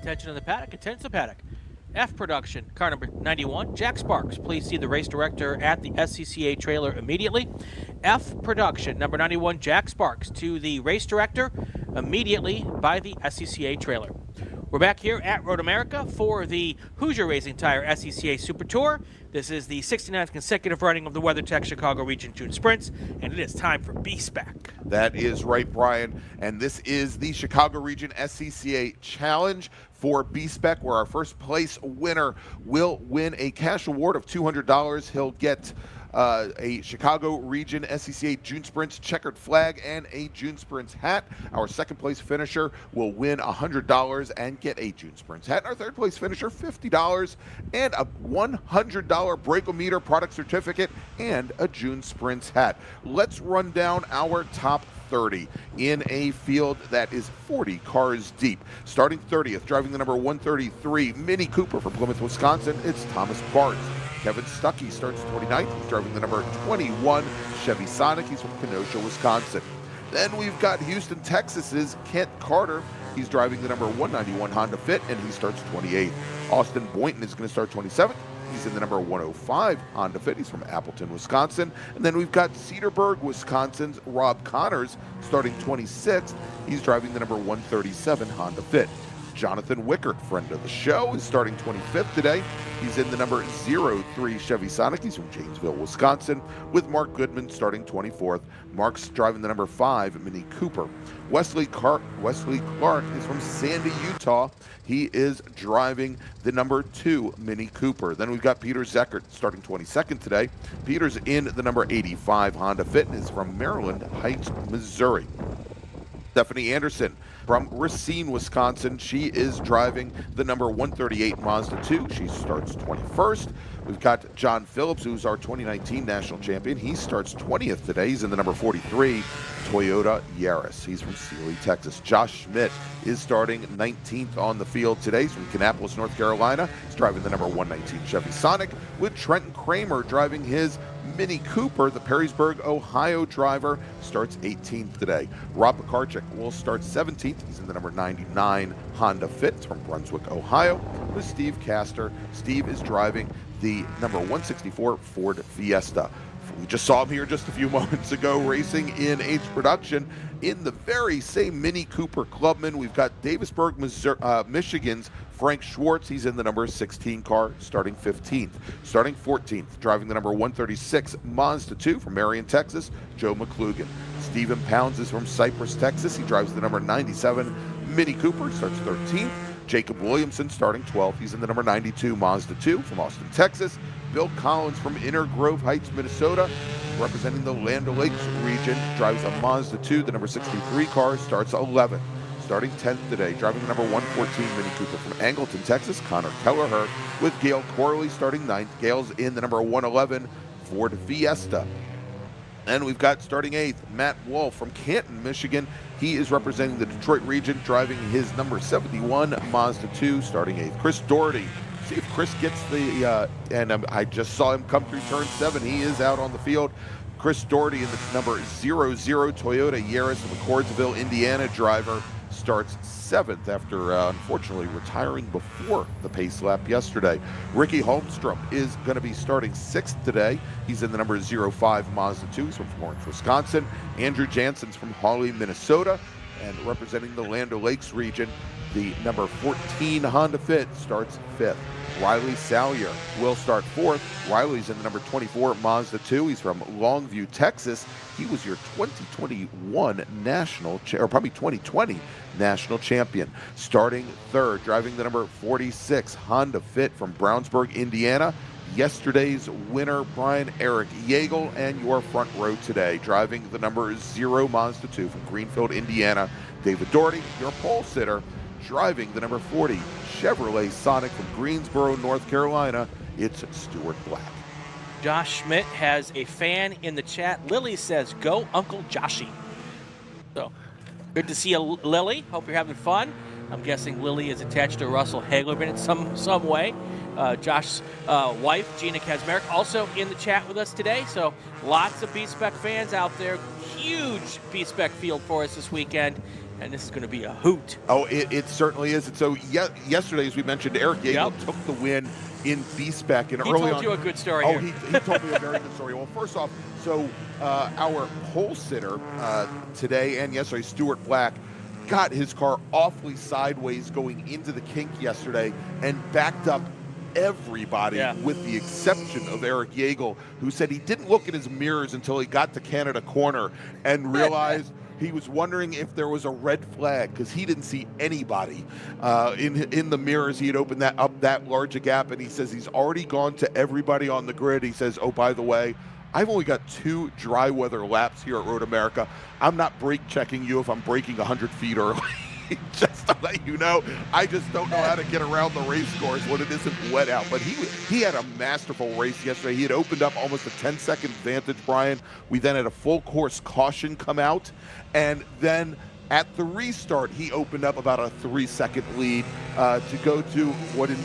Attention to the paddock. Attention to the paddock. F production, car number 91, Jack Sparks. Please see the race director at the SCCA trailer immediately. F production, number 91, Jack Sparks, to the race director immediately by the SCCA trailer. We're back here at Road America for the Hoosier Racing Tire SCCA Super Tour. This is the 69th consecutive running of the WeatherTech Chicago Region June Sprints, and it is time for B-Spec. That is right, Brian. And this is the Chicago Region SCCA Challenge for B-Spec, where our first place winner will win a cash award of $200. He'll get a Chicago Region SCCA June Sprints checkered flag and a June Sprints hat. Our second place finisher will win $100 and get a June Sprints hat. And our third place finisher, $50 and a $100 Breakometer product certificate and a June Sprints hat. Let's run down our top 30 in a field that is 40 cars deep. Starting 30th, driving the number 133 Mini Cooper from Plymouth, Wisconsin, it's Thomas Barnes. Kevin Stuckey starts 29th. He's driving the number 21 Chevy Sonic. He's from Kenosha, Wisconsin. Then we've got Houston, Texas's Kent Carter. He's driving the number 191 Honda Fit, and he starts 28th. Austin Boynton is going to start 27th. He's in the number 105 Honda Fit. He's from Appleton, Wisconsin. And then we've got Cedarburg, Wisconsin's Rob Connors starting 26th. He's driving the number 137 Honda Fit. Jonathan Wickert, friend of the show, is starting 25th today. He's in the number 03 Chevy Sonic. He's from Janesville, Wisconsin, with Mark Goodman starting 24th. Mark's driving the number 5 Mini Cooper. Wesley Clark is from Sandy, Utah. He is driving the number 2 Mini Cooper. Then we've got Peter Zeckert starting 22nd today. Peter's in the number 85 Honda Fit and is from Maryland Heights, Missouri. Stephanie Anderson from Racine, Wisconsin. She is driving the number 138 Mazda 2. She starts 21st. We've got John Phillips, who's our 2019 national champion. He starts 20th today. He's in the number 43 Toyota Yaris. He's from Sealy, Texas. Josh Schmidt is starting 19th on the field today. He's from Kannapolis, North Carolina. He's driving the number 119 Chevy Sonic, with Trenton Kramer driving his Mini Cooper. The Perrysburg, Ohio driver starts 18th today. Rob Pekarchik will start 17th. He's in the number 99 Honda Fit. It's from Brunswick, Ohio, with Steve Castor. Steve is driving the number 164 Ford Fiesta. We just saw him here just a few moments ago racing in H production in the very same Mini Cooper Clubman. We've got Davisburg, Michigan's Frank Schwartz. He's in the number 16 car, starting 15th. Starting 14th, driving the number 136 Mazda 2 from Marion, Texas, Joe McClugan. Stephen Pounds is from Cypress, Texas. He drives the number 97 Mini Cooper, starts 13th. Jacob Williamson starting 12th. He's in the number 92 Mazda 2 from Austin, Texas. Bill Collins from Inner Grove Heights, Minnesota, representing the Land O'Lakes region, drives a Mazda 2. The number 63 car starts 11th. Starting 10th today, driving the number 114 Mini Cooper from Angleton, Texas, Connor Kelleher, with Gail Corley starting 9th. Gail's in the number 111 Ford Fiesta. And we've got starting 8th, Matt Wolf from Canton, Michigan. He is representing the Detroit region, driving his number 71 Mazda 2, starting 8th. Chris Doherty. See if Chris gets the, I just saw him come through turn 7. He is out on the field. Chris Doherty in the number 00 Toyota Yaris, the McCordsville, Indiana driver, starts 7th after unfortunately retiring before the pace lap yesterday. Ricky Holmstrom is going to be starting 6th today. He's in the number 05 Mazda 2. He's from Florence, Wisconsin. Andrew Jansen's from Hawley, Minnesota, and representing the Land O'Lakes region, the number 14 Honda Fit starts 5th. Riley Salyer will start 4th. Riley's in the number 24 Mazda 2. He's from Longview, Texas. He was your 2021 national, or probably 2020 national champion. Starting 3rd, driving the number 46 Honda Fit from Brownsburg, Indiana. Yesterday's winner, Brian Eric Yeagle, and your front row today, driving the number 0 Mazda 2 from Greenfield, Indiana. David Doherty, your pole sitter, driving the number 40 Chevrolet Sonic from Greensboro, North Carolina. It's Stuart Black. Josh Schmidt has a fan in the chat. Lily says, "Go Uncle Joshy." So good to see you, Lily. Hope you're having fun. I'm guessing Lily is attached to Russell Hagerman in some way. Josh's wife, Gina Kazmarek, also in the chat with us today. So lots of B-Spec fans out there. Huge B-Spec field for us this weekend. And this is going to be a hoot. Oh, it certainly is. And so yesterday, as we mentioned, Eric Yeagle took the win in B-Spec. And he told you a good story here. He told me a very good story. Well, first off, so our pole sitter today and yesterday, Stuart Black, got his car awfully sideways going into the kink yesterday and backed up everybody with the exception of Eric Yeagle, who said he didn't look in his mirrors until he got to Canada Corner and realized he was wondering if there was a red flag because he didn't see anybody in the mirrors. He had opened that large a gap, and he says he's already gone to everybody on the grid. He says, oh, by the way, I've only got 2 dry weather laps here at Road America. I'm not brake checking you if I'm braking 100 feet early. Just to let you know, I just don't know how to get around the race course when it isn't wet out. But he had a masterful race yesterday. He had opened up almost a 10-second advantage, Brian. We then had a full course caution come out. And then at the restart, he opened up about a 3-second lead to go to what in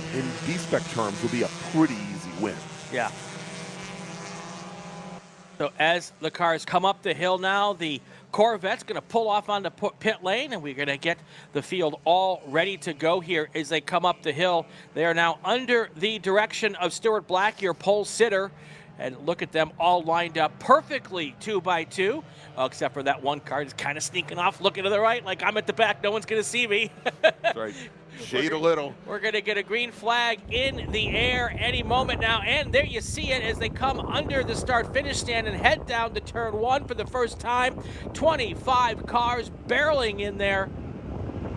B-Spec terms would be a pretty easy win. Yeah. So as the cars come up the hill now, the Corvette's going to pull off on the pit lane, and we're going to get the field all ready to go here as they come up the hill. They are now under the direction of Stuart Black, your pole sitter. And look at them all lined up perfectly 2 by 2, except for that one car that's kind of sneaking off, looking to the right like I'm at the back. No one's going to see me. That's right. Shade a little. We're going to get a green flag in the air any moment now. And there you see it as they come under the start-finish stand and head down to turn 1 for the first time. 25 cars barreling in there.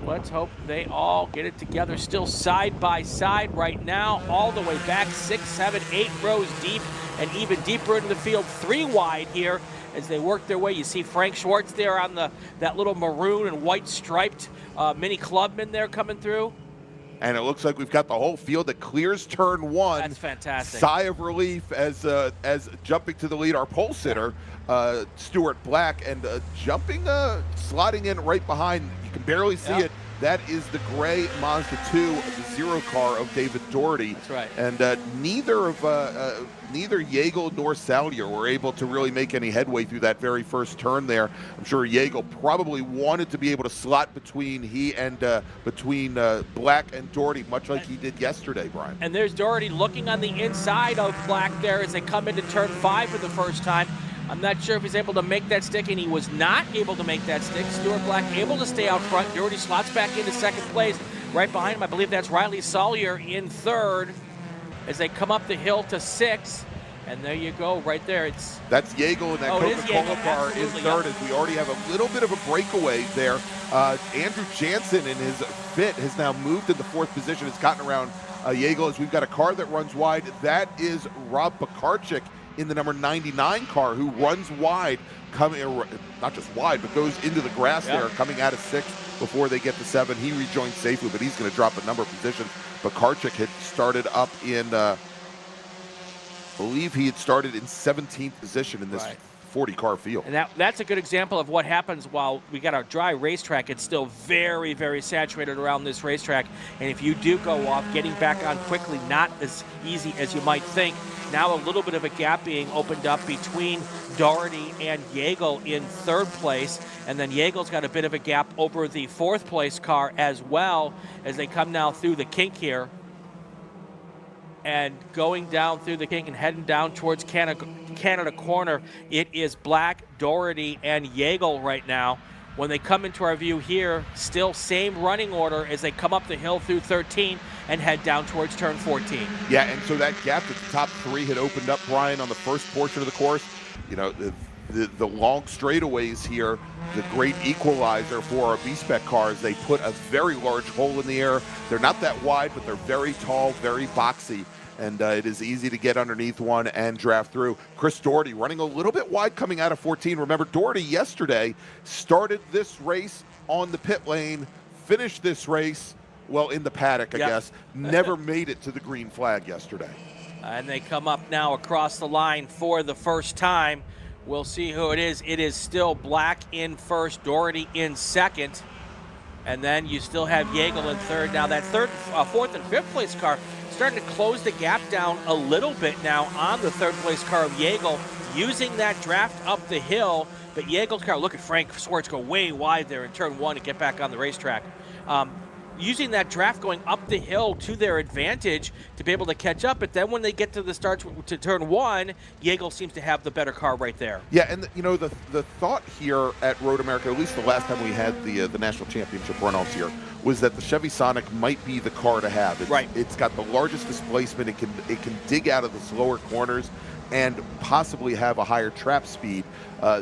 Let's hope they all get it together. Still side by side right now, all the way back 6, 7, 8 rows deep and even deeper into the field, 3 wide here as they work their way. You see Frank Schwartz there on that little maroon and white striped mini clubman there coming through. And it looks like we've got the whole field that clears turn 1. That's fantastic. Sigh of relief as jumping to the lead, our pole sitter, Stuart Black, and slotting in right behind. You can barely see it. That is the gray Mazda 2, the 0 car of David Doherty. That's right. And neither Yeagle nor Saldier were able to really make any headway through that very first turn there. I'm sure Yeagle probably wanted to be able to slot between Black and Doherty, much like he did yesterday, Brian. And there's Doherty looking on the inside of Black there as they come into turn 5 for the first time. I'm not sure if he's able to make that stick, and he was not able to make that stick. Stuart Black able to stay out front. Doherty slots back into second place. Right behind him, I believe that's Riley Sawyer in third as they come up the hill to 6. And there you go, right there. That's Yeagle in that Coca-Cola car in third, as we already have a little bit of a breakaway there. Andrew Jansen in his Fit has now moved in the 4th position. It's gotten around Yeagle as we've got a car that runs wide. That is Rob Bakarczyk in the number 99 car, who runs wide, not just wide, but goes into the grass there, coming out of 6th before they get to 7. He rejoins safely, but he's going to drop a number of positions. Bakarczyk had started up in, I believe he had started in 17th position in this 40-car field. And that's a good example of what happens while we got our dry racetrack. It's still very, very saturated around this racetrack. And if you do go off, getting back on quickly, not as easy as you might think. Now a little bit of a gap being opened up between Doherty and Yeagle in 3rd place. And then Yeagle's got a bit of a gap over the 4th place car as well as they come now through the kink here. And going down through the kink and heading down towards Canada Corner, it is Black, Doherty, and Yeagle right now. When they come into our view here, still same running order as they come up the hill through 13 and head down towards turn 14. Yeah, and so that gap at the top 3 had opened up, Brian, on the first portion of the course. You know, the long straightaways here, the great equalizer for our B-Spec cars. They put a very large hole in the air. They're not that wide, but they're very tall, very boxy. And it is easy to get underneath one and draft through. Chris Doherty running a little bit wide coming out of 14. Remember, Doherty yesterday started this race on the pit lane, finished this race, well, in the paddock, I guess. Never made it to the green flag yesterday. And they come up now across the line for the first time. We'll see who it is. It is still Black in first, Doherty in second. And then you still have Yeagle in third. Now that 4th and 5th place car starting to close the gap down a little bit now on the third place car of Jägel, using that draft up the hill. But Jägel's car, look at Frank Swartz go way wide there in turn one to get back on the racetrack. Using that draft going up the hill to their advantage to be able to catch up. But then when they get to the start to turn one, Jägel seems to have the better car right there. Yeah, and the thought here at Road America, at least the last time we had the national championship runoffs here, was that the Chevy Sonic might be the car to have. It's got the largest displacement. It can dig out of the slower corners and possibly have a higher trap speed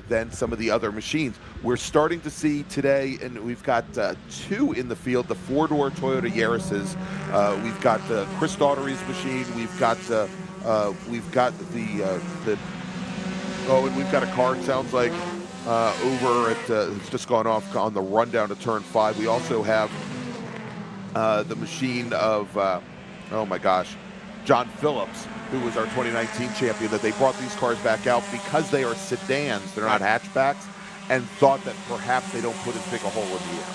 than some of the other machines. We're starting to see today, and we've got two in the field, the four-door Toyota Yaris's. We've got Chris Daughtery's machine. We've got the and we've got a car, it sounds like, over at, it's just gone off on the run down to turn 5. We also have the machine of, oh my gosh, John Phillips, who was our 2019 champion, that they brought these cars back out because they are sedans, they're not hatchbacks, and thought that perhaps they don't put as big a hole in the air.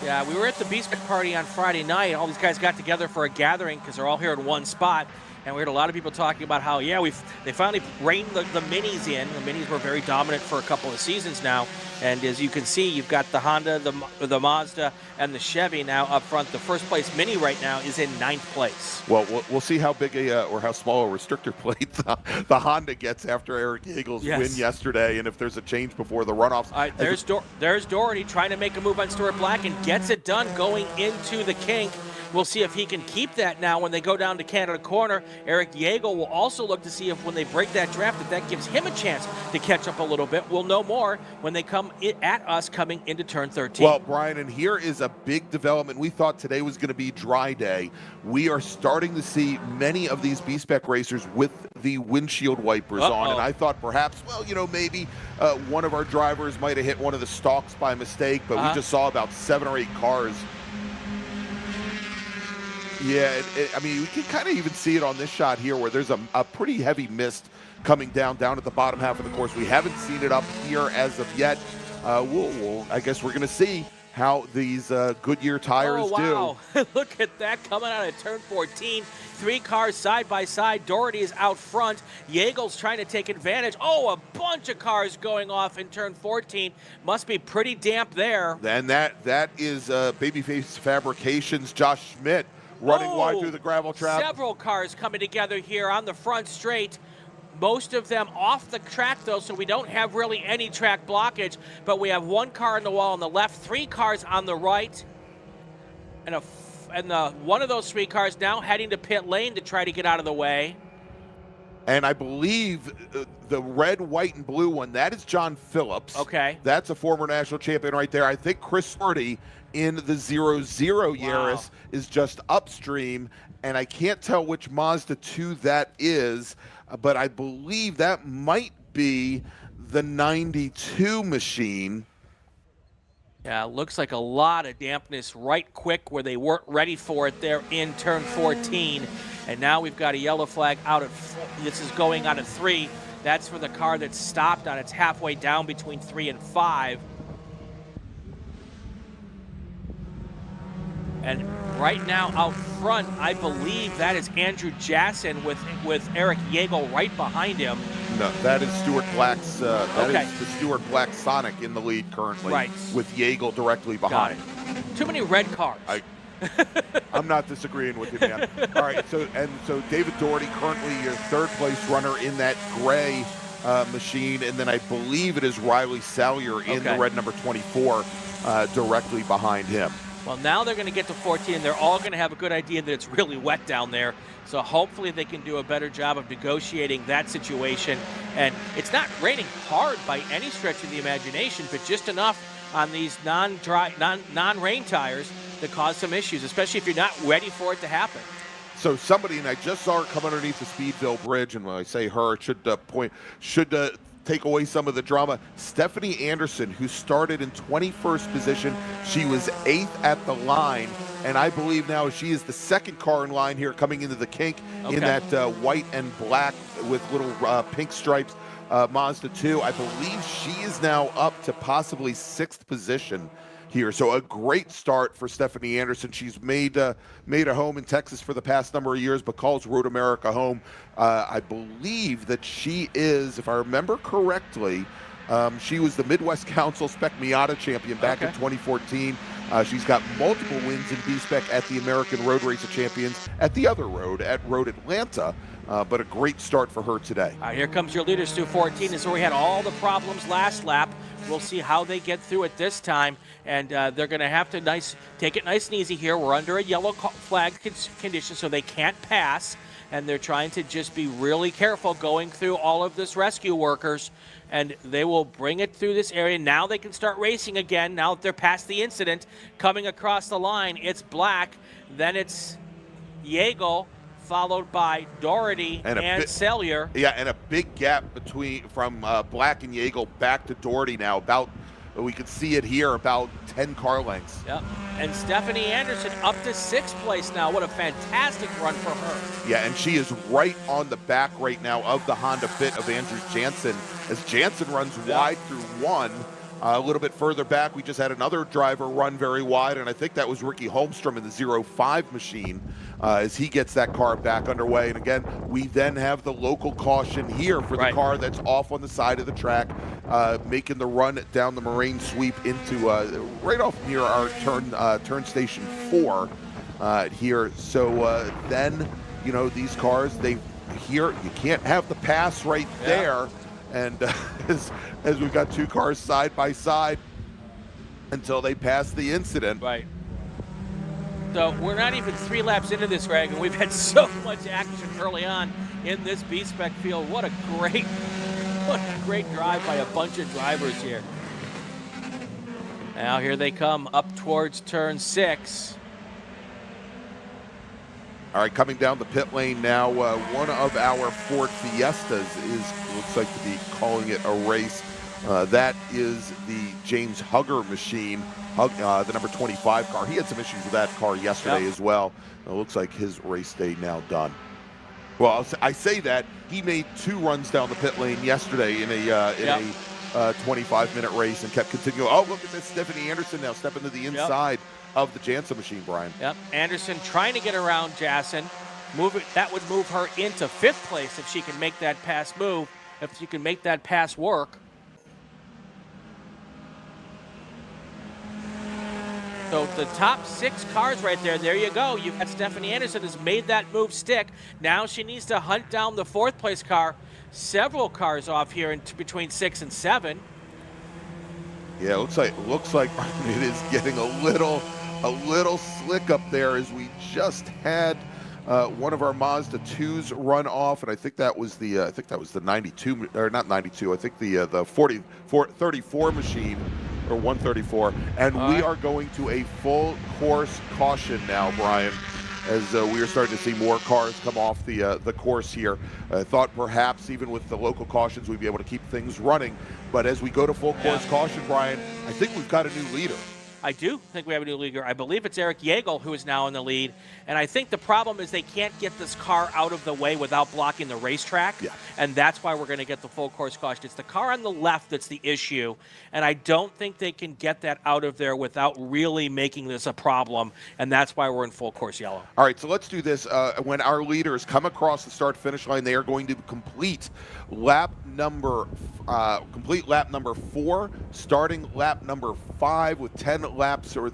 Yeah, we were at the Beast Party on Friday night. All these guys got together for a gathering because they're all here in one spot. And we heard a lot of people talking about how, yeah, they finally reined the minis in. The minis were very dominant for a couple of seasons now. And as you can see, you've got the Honda, the Mazda, and the Chevy now up front. The first place mini right now is in 9th place. Well, we'll see how big or how small a restrictor plate the Honda gets after Eric Jägel's win yesterday, and if there's a change before the runoffs. All right, there's Doherty trying to make a move on Stuart Black and gets it done going into the kink. We'll see if he can keep that now when they go down to Canada Corner. Eric Jägel will also look to see if when they break that draft, that gives him a chance to catch up a little bit. We'll know more when they come at us coming into turn 13. Well, Brian, and here is a big development. We thought today was going to be dry day. We are starting to see many of these B-Spec racers with the windshield wipers on, and I thought perhaps, well, maybe one of our drivers might have hit one of the stalks by mistake, but we just saw about 7 or 8 cars. Yeah, I mean, we can kind of even see it on this shot here where there's a pretty heavy mist coming down at the bottom half of the course. We haven't seen it up here as of yet. I guess we're going to see how these Goodyear tires do. Look at that coming out of turn 14. 3 cars side by side. Doherty is out front. Jägel's trying to take advantage. Oh, a bunch of cars going off in turn 14. Must be pretty damp there. And that is Babyface Fabrications' Josh Schmidt running wide through the gravel trap. Several cars coming together here on the front straight. Most of them off the track, though, so we don't have really any track blockage. But we have 1 car on the wall on the left, 3 cars on the right, and one of those 3 cars now heading to pit lane to try to get out of the way. And I believe the red, white, and blue one, that is John Phillips. Okay. That's a former national champion right there. I think Chris Hardy in the 0-0 Yaris is just upstream, and I can't tell which Mazda 2 that is, but I believe that might be the 92 machine. Yeah, looks like a lot of dampness right quick where they weren't ready for it there in turn 14. And now we've got a yellow flag out of, this is going out of 3. That's for the car that's stopped on its halfway down between 3 and 5. And right now out front, I believe that is Andrew Jasson with Eric Jägel right behind him. No, that is Stuart Black's, is the Stuart Black Sonic in the lead currently. Right. With Jägel directly behind. Too many red cars. I'm not disagreeing with you, man. All right, so David Doherty currently your 3rd place runner in that gray machine, and then I believe it is Riley Salyer in the red number 24 directly behind him. Well, now they're going to get to 14, and they're all going to have a good idea that it's really wet down there. So hopefully they can do a better job of negotiating that situation. And it's not raining hard by any stretch of the imagination, but just enough on these non-rain tires to cause some issues, especially if you're not ready for it to happen. So somebody, and I just saw her come underneath the Speedville Bridge, and when I say her, it should take away some of the drama. Stephanie Anderson, who started in 21st position, she was 8th at the line, and I believe now she is the 2nd car in line here coming into the kink in that white and black with little pink stripes Mazda 2. I believe she is now up to possibly 6th position here. So a great start for Stephanie Anderson. She's made a home in Texas for the past number of years, but calls Road America home. I believe that she is, if I remember correctly, she was the Midwest Council Spec Miata champion back in 2014. She's got multiple wins in B-Spec at the American Road Race of Champions at the other road, at Road Atlanta. But a great start for her today. All right, here comes your leader, Stu. 14 is where we had all the problems last lap. We'll see how they get through it this time, and they're going to have to take it nice and easy here. We're under a yellow flag condition, so they can't pass, and they're trying to just be really careful going through all of this rescue workers, and they will bring it through this area. Now they can start racing again. Now that they're past the incident, coming across the line, it's Black, then it's Yeagle, followed by Doherty and Sellier. Yeah, and a big gap from Black and Yeagle back to Doherty now. We can see it here, about 10 car lengths. Yep. And Stephanie Anderson up to 6th place now. What a fantastic run for her. Yeah, and she is right on the back right now of the Honda Fit of Andrew Jansen, as Jansen runs wide through 1. A little bit further back, we just had another driver run very wide, and I think that was Ricky Holmstrom in the 05 machine as he gets that car back underway. And again, we then have the local caution here for the car that's off on the side of the track, making the run down the Moraine sweep into right off near our turn station 4 here. So then, you know, these cars, you can't have the pass right there. And as we've got 2 cars side by side until they pass the incident. Right. So we're not even 3 laps into this, Greg, and we've had so much action early on in this B-Spec field. What a great drive by a bunch of drivers here. Now here they come up towards turn 6. All right, coming down the pit lane now, one of our Ford Fiestas looks like to be calling it a race. That is the James Hugger machine, the number 25 car. He had some issues with that car yesterday as well. It looks like his race day now done. Well, I say that. He made 2 runs down the pit lane yesterday in a 25-minute race and kept continuing. Oh, look at this, Stephanie Anderson now stepping to the inside of the Jansen machine, Brian. Yep, Anderson trying to get around Jansen. That would move her into 5th place if she can make that pass move, if she can make that pass work. So the top 6 cars right there you go. You've got Stephanie Anderson has made that move stick. Now she needs to hunt down the 4th place car. Several cars off here in between 6 and 7. Yeah, it looks like it is getting a little slick up there, as we just had one of our Mazda 2s run off, and I think that was the 92, or not 92. I think the 34 machine, or 134, and we are going to a full course caution now, Brian, as we are starting to see more cars come off the course here. I thought perhaps even with the local cautions we'd be able to keep things running, but as we go to full course caution, Brian, I think we've got a new leader. I do think we have a new leader. I believe it's Eric Yeagle who is now in the lead. And I think the problem is they can't get this car out of the way without blocking the racetrack. Yeah. And that's why we're going to get the full course caution. It's the car on the left that's the issue. And I don't think they can get that out of there without really making this a problem. And that's why we're in full course yellow. All right, so let's do this. When our leaders come across the start-finish line, they are going to complete lap number 4, starting lap number 5 with 10 laps, or,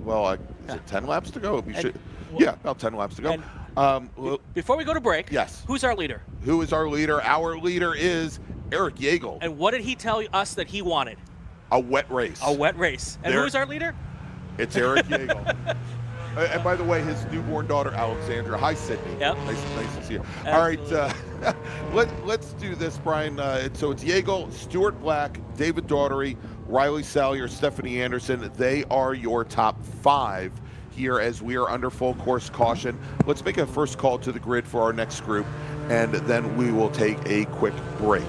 well, is it 10 laps to go? Yeah, about 10 laps to go. Before we go to break, who's our leader? Who is our leader? Our leader is Eric Yeagle. And what did he tell us that he wanted? A wet race. A wet race. And who's our leader? It's Eric Yeagle. And by the way, his newborn daughter, Alexandra. Hi, Sydney. Yep. Nice to see you. All right, let's do this, Brian. So it's Yeagle, Stuart Black, David Daugherty, Riley Salyer, Stephanie Anderson. They are your top 5 here as we are under full course caution. Let's make a first call to the grid for our next group, and then we will take a quick break.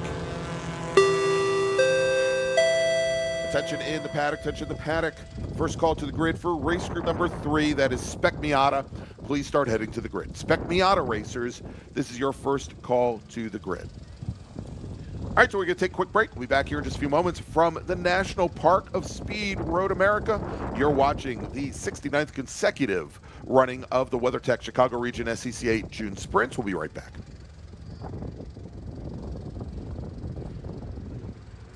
Attention in the paddock, attention in the paddock. First call to the grid for race group number 3, that is Spec Miata. Please start heading to the grid. Spec Miata racers, this is your first call to the grid. All All right, so we're going to take a quick break. We'll be back here in just a few moments from the National Park of Speed, Road America. You're watching the 69th consecutive running of the WeatherTech Chicago Region SCCA June Sprints. We'll be right back.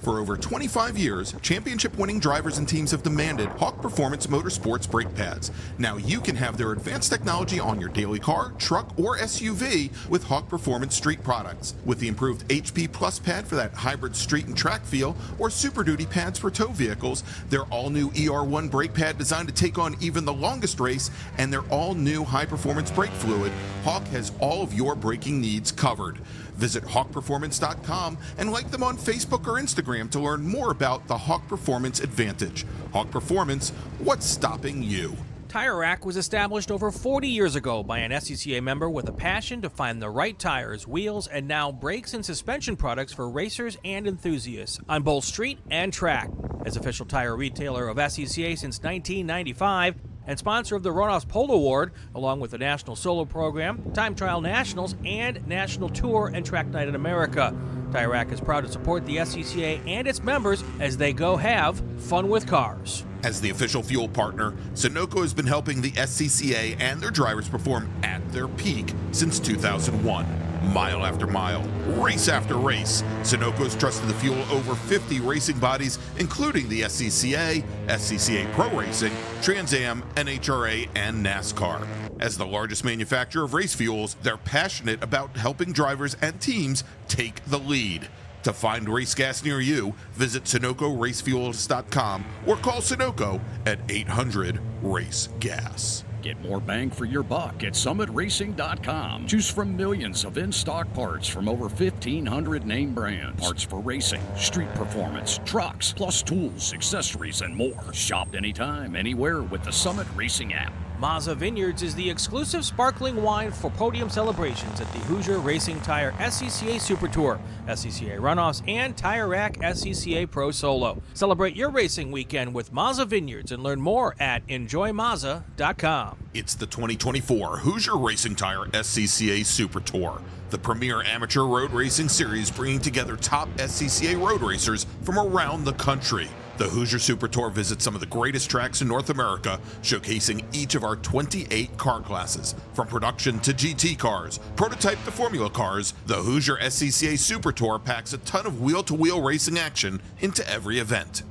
For over 25 years, championship-winning drivers and teams have demanded Hawk Performance Motorsports brake pads. Now you can have their advanced technology on your daily car, truck, or SUV with Hawk Performance Street products. With the improved HP Plus pad for that hybrid street and track feel, or Super Duty pads for tow vehicles, their all-new ER1 brake pad designed to take on even the longest race, and their all-new high-performance brake fluid, Hawk has all of your braking needs covered. Visit hawkperformance.com and like them on Facebook or Instagram to learn more about the Hawk Performance Advantage. Hawk Performance, what's stopping you? Tire Rack was established over 40 years ago by an SCCA member with a passion to find the right tires, wheels, and now brakes and suspension products for racers and enthusiasts on both street and track. As official tire retailer of SCCA since 1995, and sponsor of the Runoffs Polo Award, along with the National Solo Program, Time Trial Nationals, and National Tour and Track Night in America. Tire Rack is proud to support the SCCA and its members as they go have fun with cars. As the official fuel partner, Sunoco has been helping the SCCA and their drivers perform at their peak since 2001. Mile after mile, race after race, Sunoco's trusted the fuel over 50 racing bodies, including the SCCA, SCCA Pro Racing, Trans Am, NHRA, and NASCAR. As the largest manufacturer of race fuels, they're passionate about helping drivers and teams take the lead. To find race gas near you, visit SunocoRacefuels.com or call Sunoco at 800-RACE-GAS. Get more bang for your buck at SummitRacing.com. Choose from millions of in-stock parts from over 1,500 name brands. Parts for racing, street performance, trucks, plus tools, accessories, and more. Shop anytime, anywhere with the Summit Racing app. Mazza Vineyards is the exclusive sparkling wine for Podium celebrations at the Hoosier Racing Tire SCCA Super Tour, SCCA Runoffs, and Tire Rack SCCA Pro Solo. Celebrate your racing weekend with Mazza Vineyards and learn more at enjoymazza.com. It's the 2024 Hoosier Racing Tire SCCA Super Tour, the premier amateur road racing series bringing together top SCCA road racers from around the country. The Hoosier Super Tour visits some of the greatest tracks in North America, showcasing each of our 28 car classes. From production to GT cars, prototype to formula cars, the Hoosier SCCA Super Tour packs a ton of wheel-to-wheel racing action into every event.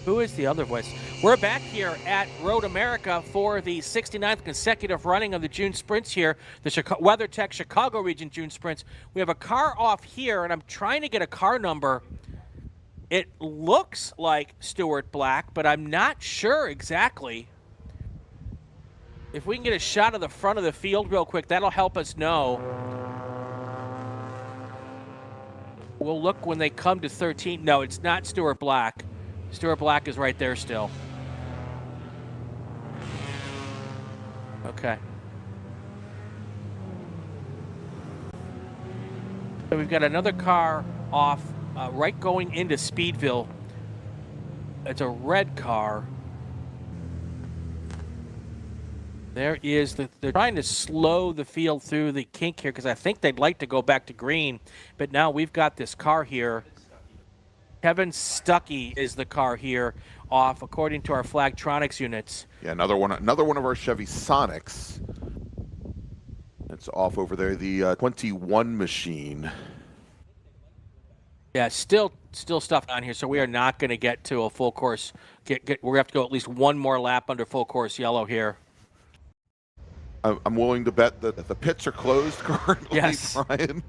Who is the other voice? We're back here at Road America for the 69th consecutive running of the June Sprints here, the WeatherTech Chicago Region June Sprints. We have a car off here, and I'm trying to get a car number. It looks like Stuart Black, but I'm not sure exactly. If we can get a shot of the front of the field real quick, that'll help us know. We'll look when they come to 13. No, it's not Stuart Black. Stuart Black is right there still. Okay. So we've got another car off right going into Speedville. It's a red car. There is they're trying to slow the field through the kink here because I think they'd like to go back to green. But now we've got this car here. Kevin Stuckey is the car here off, according to our Flagtronics units. Yeah, another one of our Chevy Sonics. It's off over there, the 21 machine. Yeah, still stuff on here, so we are not going to get to a full course. We're going to have to go at least one more lap under full course yellow here. I'm willing to bet that the pits are closed currently, yes. Brian.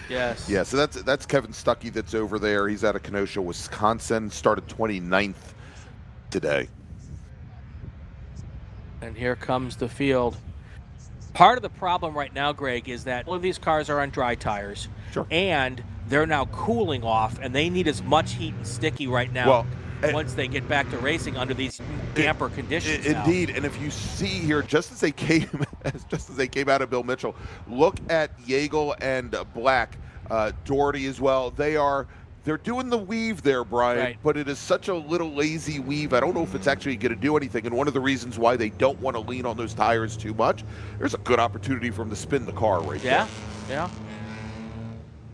Yes. Yeah, so that's Kevin Stuckey that's over there. He's out of Kenosha, Wisconsin. Started 29th today. And here comes the field. Part of the problem right now, Greg, is that all of these cars are on dry tires. Sure. And they're now cooling off, and they need as much heat and sticky right now once they get back to racing under these damper conditions. Indeed, and if you see here, just as they came out of Bill Mitchell, look at Yeagle and Black, Doherty as well. They are They're doing the weave there, Brian, Right. but it is such a little lazy weave. I don't know if it's actually going to do anything. And one of the reasons why they don't want to lean on those tires too much, there's a good opportunity for them to spin the car right there. Yeah.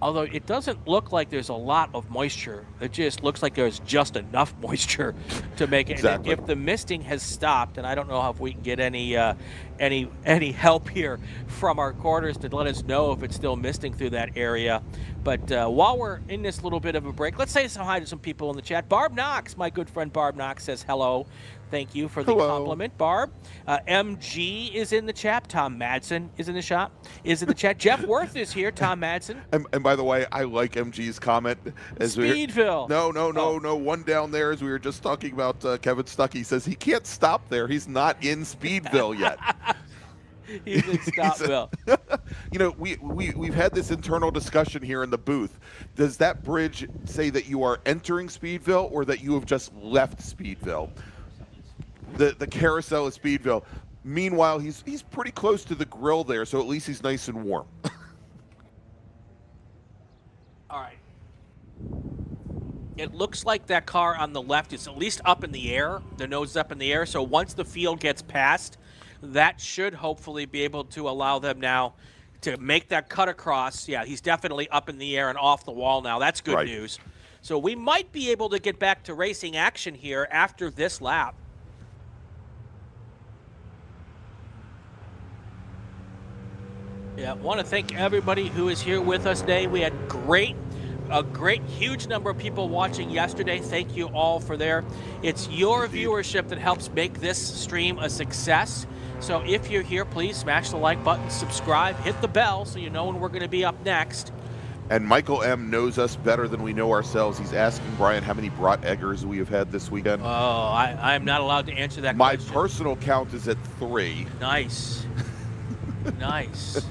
Although it doesn't look like there's a lot of moisture. It just looks like there's just enough moisture to make it. Exactly. And if the misting has stopped, and I don't know if we can get any help here from our quarters to let us know if it's still misting through that area. But while we're in this little bit of a break, let's say some hi to some people in the chat. Barb Knox, my good friend Barb Knox, says hello. Thank you for the compliment, Barb. MG is in the chat. Tom Madsen is in the chat. Jeff Worth is here. Tom Madsen. And by the way, I like MG's comment. Speedville. No. One down there, as we were just talking about Kevin Stuckey, says he can't stop there. He's not in Speedville yet. He's in Stopville. You know, we've had this internal discussion here in the booth. Does that bridge say that you are entering Speedville or that you have just left Speedville? The carousel of Speedville. Meanwhile, he's pretty close to the grill there, so at least he's nice and warm. All right. It looks like that car on the left is at least up in the air. The nose is up in the air. So once the field gets past, that should hopefully be able to allow them now to make that cut across. Yeah, he's definitely up in the air and off the wall now. That's good news. So we might be able to get back to racing action here after this lap. Yeah, I want to thank everybody who is here with us today. We had a great, huge number of people watching yesterday. Thank you all for there. It's your viewership that helps make this stream a success. So if you're here, please smash the like button, subscribe, hit the bell so you know when we're going to be up next. And Michael M. knows us better than we know ourselves. He's asking Brian how many brat eggers we have had this weekend. Oh, I'm not allowed to answer that My question. personal count is at 3. Nice. Nice.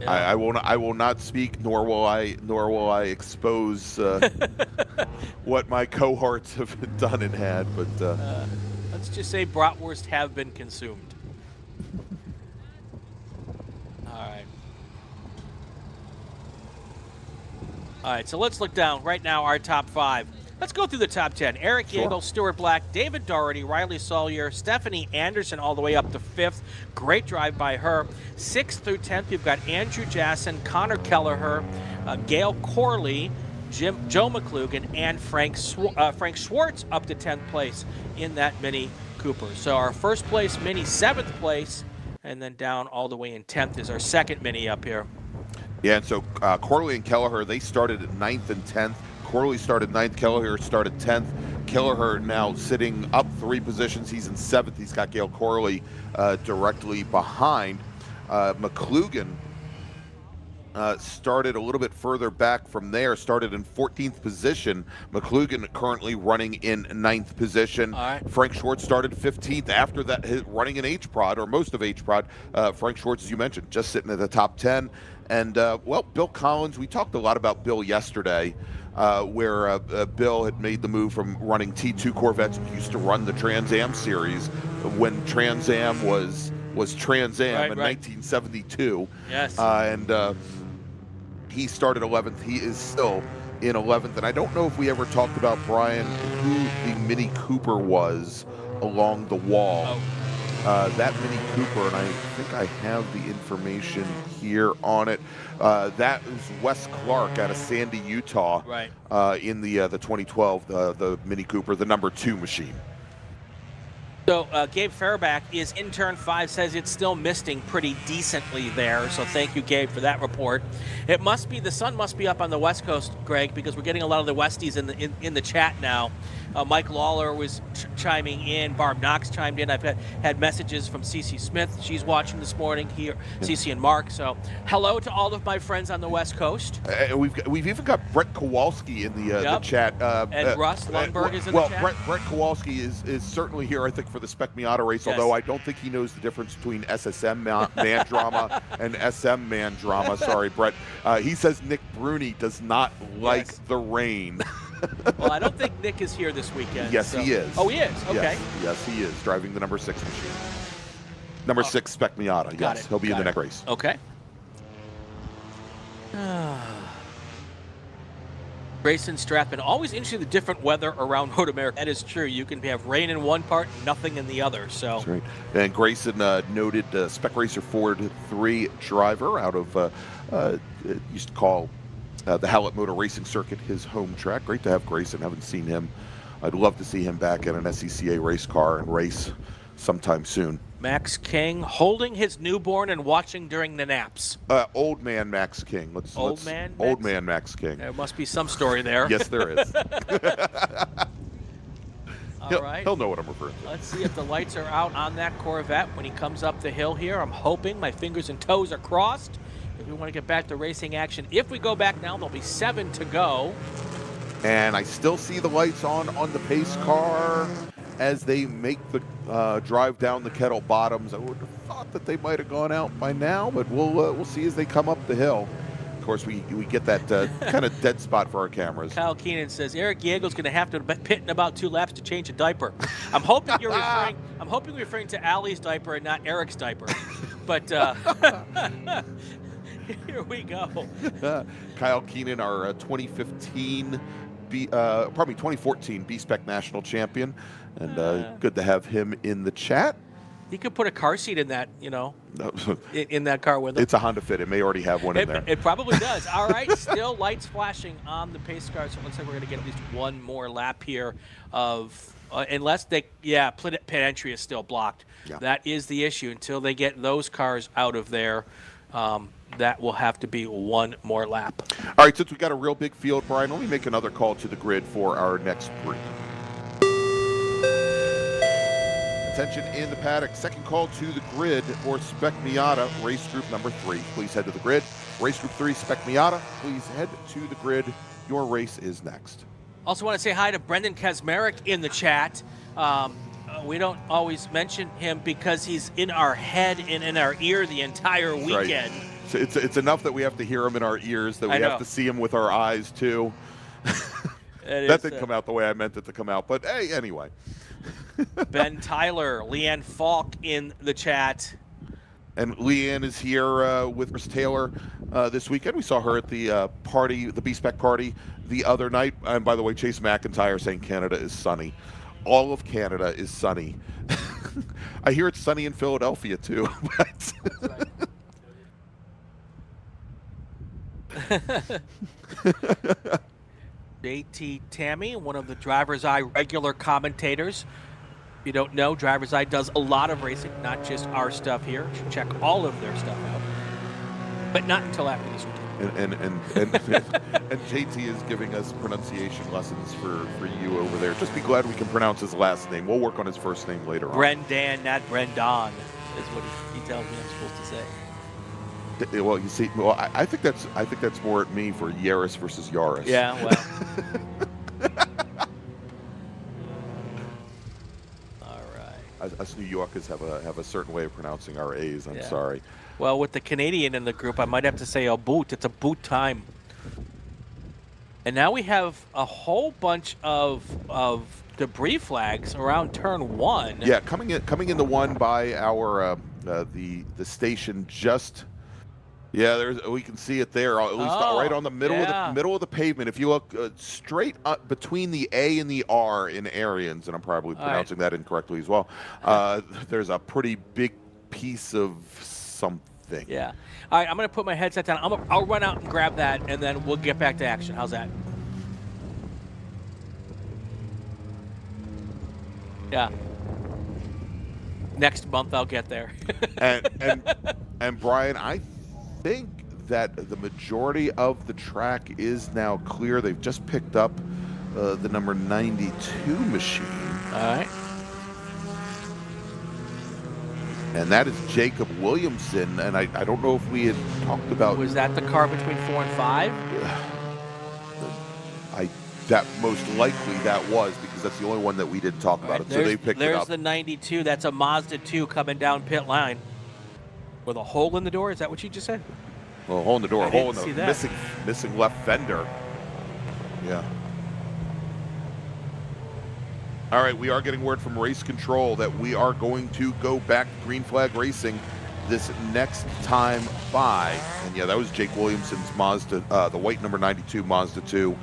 Yeah. I will not speak, nor will I expose what my cohorts have done and had. But let's just say bratwurst have been consumed. All right, so let's look down right now our top 5. Let's go through the top 10. Eric Yeagle, Stuart Black, David Doherty, Riley Sawyer, Stephanie Anderson all the way up to 5th. Great drive by her. 6th through 10th, you've got Andrew Jasson, Connor Kelleher, Gail Corley, Joe McClugan, and Frank Schwartz up to 10th place in that Mini Cooper. So our first place Mini, 7th place, and then down all the way in 10th is our second Mini up here. yeah, and so Corley and Kelleher, they started at 9th and 10th. Corley started 9th, Kelleher started 10th. Kelleher now sitting up 3 positions. He's in 7th. He's got Gail Corley directly behind. McClugan started a little bit further back from there, started in 14th position. McClugan currently running in 9th position. All right. Frank Schwartz started 15th after that, running in H-Prod, or most of H-Prod. Frank Schwartz, as you mentioned, just sitting at the top 10. And, well, Bill Collins, we talked a lot about Bill yesterday, where Bill had made the move from running T2 Corvettes, and used to run the Trans Am series when Trans Am was Trans Am in 1972. Yes. And he started 11th. He is still in 11th. And I don't know if we ever talked about, Brian, who the Mini Cooper was along the wall. Oh. That Mini Cooper, and I think I have the information here on it. That is Wes Clark out of Sandy, Utah. Right. In the 2012 the Mini Cooper, the number 2 machine. So Gabe Fairback is in turn 5, says it's still misting pretty decently there. So thank you, Gabe, for that report. It must be, the sun must be up on the West Coast, Greg, because we're getting a lot of the Westies in the chat now. Mike Lawler was chiming in. Barb Knox chimed in. I've had messages from Cece Smith. She's watching this morning here. Cece and Mark. So hello to all of my friends on the West Coast. We've even got Brett Kowalski in the chat. And Russ Lundberg is in the chat. Brett Kowalski is certainly here, I think, for the Spec Miata race, Yes. although I don't think he knows the difference between SSM man drama and SM man drama. Sorry, Brett. He says Nick Bruni does not like the rain. Well, I don't think Nick is here this weekend. Yes, so. he is. Oh, he is? Okay. Yes, he is, driving the number 6 machine. Number 6 Spec Miata, Got yes. it. He'll be in Got the it. next race. Okay. Grayson Strathman. Always interesting, the different weather around Road America. That is true. You can have rain in one part, nothing in the other. So that's right. And Grayson, noted Spec Racer Ford 3 driver out of used to call the Hallett Motor Racing Circuit his home track. Great to have Grayson. Haven't seen him. I'd love to see him back in an SCCA race car and race sometime soon. Max King holding his newborn and watching during the naps. Old man Max King. Old man Max King. There must be some story there. Yes, there is. All right. He'll know what I'm referring to. Let's see if the lights are out on that Corvette when he comes up the hill here. I'm hoping. My fingers and toes are crossed. If we want to get back to racing action. If we go back now, there'll be 7 to go. And I still see the lights on the pace car as they make the drive down the Kettle Bottoms. I would have thought that they might have gone out by now, but we'll see as they come up the hill. Of course, we get that kind of dead spot for our cameras. Kyle Keenan says Eric Yeagel's going to have to pit in about 2 laps to change a diaper. I'm hoping you're referring. I'm hoping you're referring to Allie's diaper and not Eric's diaper. But here we go. Kyle Keenan, our 2014 B-Spec National Champion, and good to have him in the chat. He could put a car seat in that, in that car with him. It's a Honda Fit. It may already have one in there. It probably does. All right, still lights flashing on the pace car, so it looks like we're going to get at least one more lap here of, unless they, pit entry is still blocked. Yeah. That is the issue. Until they get those cars out of there, that will have to be one more lap. All right, since we got a real big field, Brian, let me make another call to the grid for our next group. Attention in the paddock. Second call to the grid for Spec Miata, race group number 3. Please head to the grid. Race group 3, Spec Miata. Please head to the grid. Your race is next. Also want to say hi to Brendan Kazmarek in the chat. We don't always mention him because he's in our head and in our ear the entire weekend. Right. So it's enough that we have to hear him in our ears, that we have to see him with our eyes too. That didn't come out the way I meant it to come out, but hey, anyway. Ben Tyler, Leanne Falk in the chat. And Leanne is here with Chris Taylor this weekend. We saw her at the party, the B-Spec party the other night. And by the way, Chase McIntyre saying Canada is sunny. All of Canada is sunny. I hear it's sunny in Philadelphia too. JT Tammy, one of the DriversEye regular commentators. If you don't know, DriversEye does a lot of racing, not just our stuff here. You should check all of their stuff out, but not until after this weekend. And JT is giving us pronunciation lessons for you over there. Just be glad we can pronounce his last name. We'll work on his first name later on. Brendan, not Brendan, is what he tells me I'm supposed to say. Well, you see, I think that's more at me for Yaris versus Yaris. Yeah, well. All right. Us New Yorkers have a certain way of pronouncing our A's. I'm sorry. Well, with the Canadian in the group, I might have to say a boot. It's a boot time. And now we have a whole bunch of debris flags around turn 1. Yeah, coming in the one by our the station just. Yeah, we can see it there, at least right on the middle of the pavement. If you look straight up between the A and the R in Arians, and I'm probably pronouncing that incorrectly as well, there's a pretty big piece of something. Yeah. All right, I'm going to put my headset down. I'll run out and grab that, and then we'll get back to action. How's that? Yeah. Next month I'll get there. and Brian, I think that the majority of the track is now clear. They've just picked up the number 92 machine. All right. And that is Jacob Williamson. And I don't know if we had talked about... Was that the car between 4 and 5? That most likely that was, because that's the only one that we didn't talk about. It. So they picked it up. There's the 92. That's a Mazda 2 coming down pit line. With a hole in the door? Is that what you just said? Well, a hole in the door, a hole in the that. missing left fender. Yeah. All right, we are getting word from race control that we are going to go back to green flag racing this next time by. And yeah, that was Jake Williamson's Mazda, the white number 92 Mazda 2.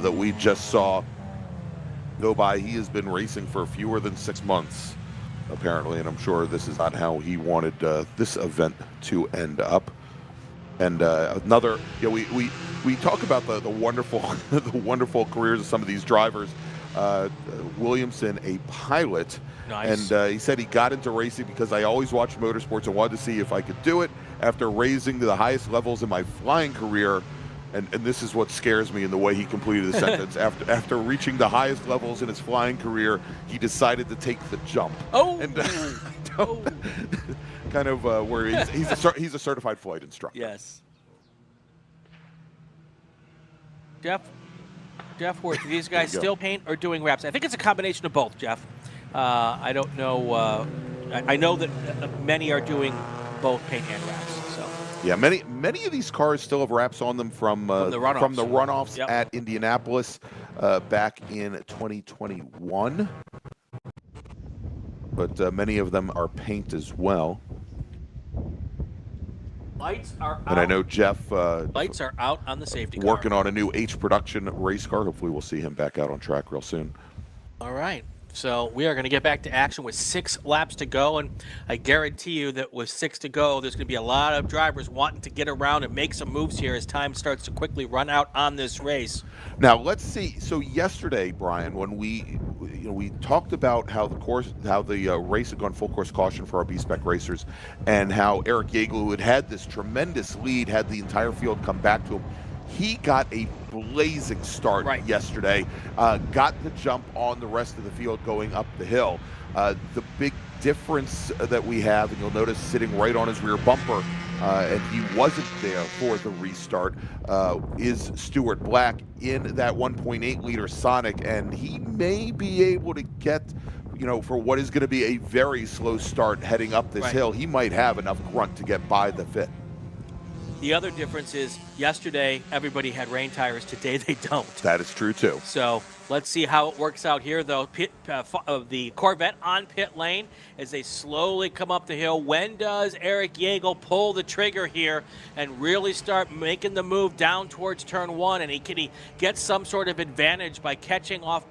that we just saw go by. He has been racing for fewer than 6 months, apparently, and I'm sure this is not how he wanted this event to end up. And another, we talk about the wonderful the wonderful careers of some of these drivers. Williamson, a pilot, nice. And he said he got into racing because I always watched motorsports and wanted to see if I could do it. After raising to the highest levels in my flying career, and this is what scares me in the way he completed the sentence. After reaching the highest levels in his flying career, he decided to take the jump. Oh, and kind of where he's a certified flight instructor. Yes. Jeff Worth, these guys still paint or doing wraps? I think it's a combination of both, Jeff. I don't know. I know that many are doing both paint and wraps. So. Yeah, many of these cars still have wraps on them from the runoffs yep. at Indianapolis back in 2021. But many of them are paint as well. Lights are out. And I know Jeff lights are out on the safety car. Working on a new H production race car. Hopefully we'll see him back out on track real soon. All right. So we are going to get back to action with 6 laps to go, and I guarantee you that with 6 to go, there's going to be a lot of drivers wanting to get around and make some moves here as time starts to quickly run out on this race. Now let's see. So yesterday, Brian, when we talked about how the race had gone full course caution for our B-Spec racers, and how Eric Yeagle, who had this tremendous lead, had the entire field come back to him. He got a blazing start yesterday, got the jump on the rest of the field going up the hill. The big difference that we have, and you'll notice sitting right on his rear bumper, and he wasn't there for the restart, is Stuart Black in that 1.8 liter Sonic, and he may be able to get, for what is going to be a very slow start heading up this hill, he might have enough grunt to get by the fit. The other difference is yesterday everybody had rain tires. Today they don't. That is true too. So let's see how it works out here, though. The Corvette on pit lane as they slowly come up the hill. When does Eric Yeagle pull the trigger here and really start making the move down towards turn 1? And can he get some sort of advantage by catching off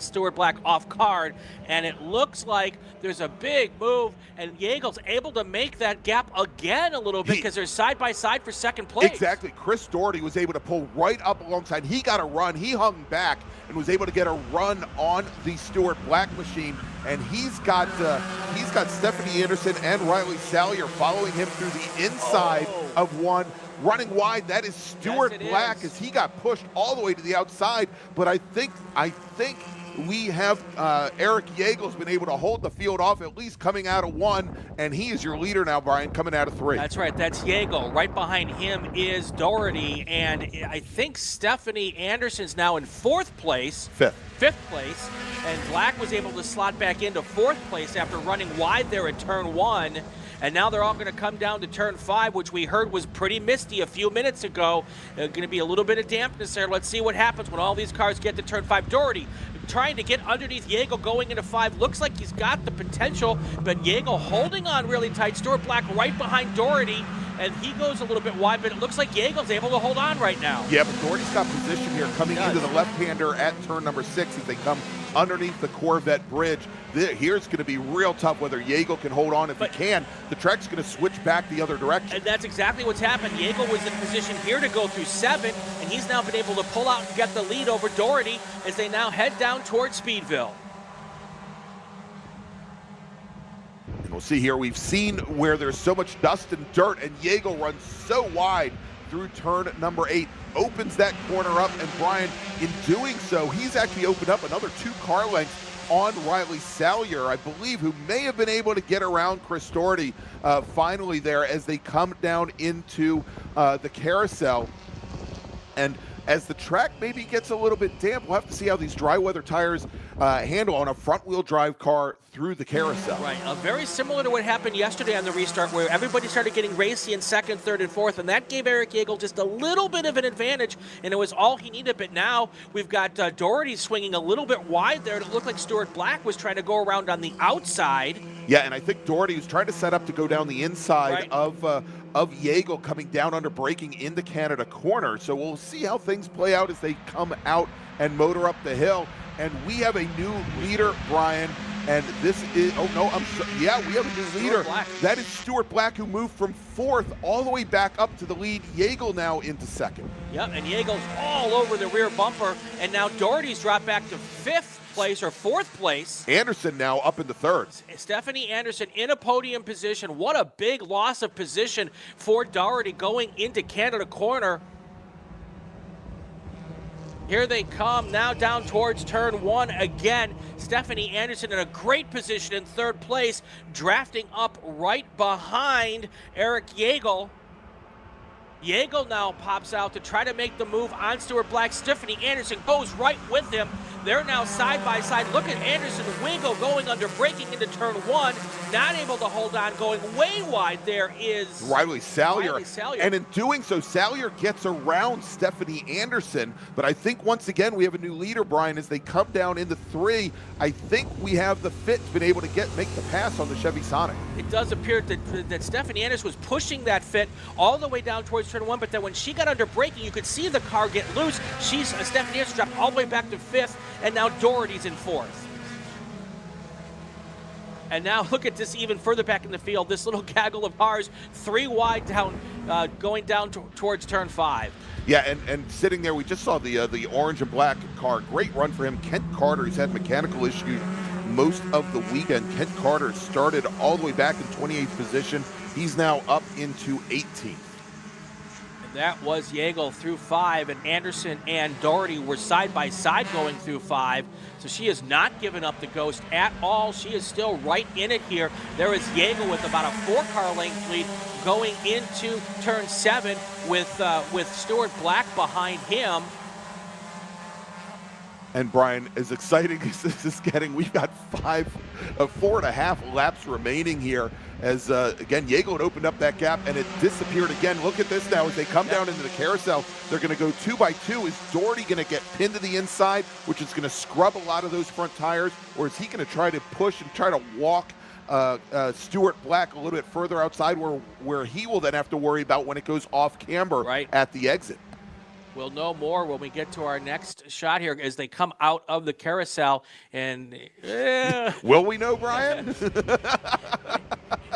Stuart Black off card? And it looks like there's a big move, and Yeagle's able to make that gap again a little bit because they're side by side for second place. Exactly. Chris Doherty was able to pull right up alongside. He got a run. He hung back and was able to get a run on the Stuart Black machine. And he's got Stephanie Anderson and Riley Salyer following him through the inside of one. Running wide, that is Stuart Black as he got pushed all the way to the outside. But I think we have Eric Yeagle's been able to hold the field off, at least coming out of 1, and he is your leader now, Brian, coming out of 3. That's right. That's Yeagle. Right behind him is Doherty, and I think Stephanie Anderson's now in 4th place. 5th place, and Black was able to slot back into 4th place after running wide there at turn 1. And now they're all going to come down to turn 5, which we heard was pretty misty a few minutes ago. Going to be a little bit of dampness there. Let's see what happens when all these cars get to turn 5. Doherty trying to get underneath Yeagle going into 5. Looks like he's got the potential, but Yeagle holding on really tight. Stuart Black right behind Doherty, and he goes a little bit wide, but it looks like Yeagle's able to hold on right now. Yeah, but Doherty's got position here coming into the left-hander at turn number 6 as they come underneath the Corvette bridge. Here's going to be real tough whether Yeagle can hold on. If he can, the track's going to switch back the other direction. And that's exactly what's happened. Yeagle was in position here to go through 7, and he's now been able to pull out and get the lead over Doherty as they now head down towards Speedville. And we'll see here, we've seen where there's so much dust and dirt, and Yeagle runs so wide through turn number 8, opens that corner up, and Brian, in doing so, he's actually opened up another 2 car lengths on Riley Salyer, I believe, who may have been able to get around Chris Doherty finally there as they come down into the carousel. And as the track maybe gets a little bit damp, we'll have to see how these dry weather tires handle on a front-wheel drive car through the carousel. Right, very similar to what happened yesterday on the restart, where everybody started getting racy in 2nd, 3rd, and 4th, and that gave Eric Yeagle just a little bit of an advantage, and it was all he needed. But now we've got Doherty swinging a little bit wide there. It looked like Stuart Black was trying to go around on the outside. Yeah, and I think Doherty was trying to set up to go down the inside of of Jägel coming down under braking into Canada corner. So we'll see how things play out as they come out and motor up the hill. And we have a new leader, Brian. And this is, yeah, we have a new leader. That is Stuart Black, who moved from 4th all the way back up to the lead. Jägel now into 2nd. Yep, and Jägel's all over the rear bumper. And now Doherty's dropped back to 5th place or 4th place. Anderson now up into 3rd. Stephanie Anderson in a podium position. What a big loss of position for Doherty going into Canada corner. Here they come now down towards turn 1 again. Stephanie Anderson in a great position in 3rd place, drafting up right behind Eric Jägel. Jägel now pops out to try to make the move on Stuart Black. Stephanie Anderson goes right with him. They're now side by side. Look at Anderson wiggle going under braking into turn 1. Not able to hold on, going way wide. There is Riley Salyer. Salyer. And in doing so, Salyer gets around Stephanie Anderson. But I think once again we have a new leader, Brian, as they come down into 3. I think we have the fit been able to make the pass on the Chevy Sonic. It does appear that Stephanie Anderson was pushing that fit all the way down towards turn 1, but then when she got under braking, you could see the car get loose. Stephanie Anderson dropped all the way back to 5th, and now Doherty's in 4th. And now look at this even further back in the field. This little gaggle of cars, 3 wide down, going down towards turn 5. Yeah, and sitting there, we just saw the orange and black car. Great run for him. Kent Carter, he's had mechanical issues most of the weekend. Kent Carter started all the way back in 28th position. He's now up into 18th. That was Jägel through 5, and Anderson and Doherty were side by side going through 5. So she has not given up the ghost at all. She is still right in it here. There is Jägel with about a 4-car length lead going into turn 7 with Stuart Black behind him. And Brian, as exciting as this is getting, we've got 4.5 laps remaining here. As again, Jägel had opened up that gap and it disappeared again. Look at this now as they come down into the carousel. They're going to go 2 by 2. Is Doherty going to get pinned to the inside, which is going to scrub a lot of those front tires, or is he going to try to push and try to walk Stuart Black a little bit further outside, where he will then have to worry about when it goes off camber at the exit? We'll know more when we get to our next shot here as they come out of the carousel. And will we know, Brian?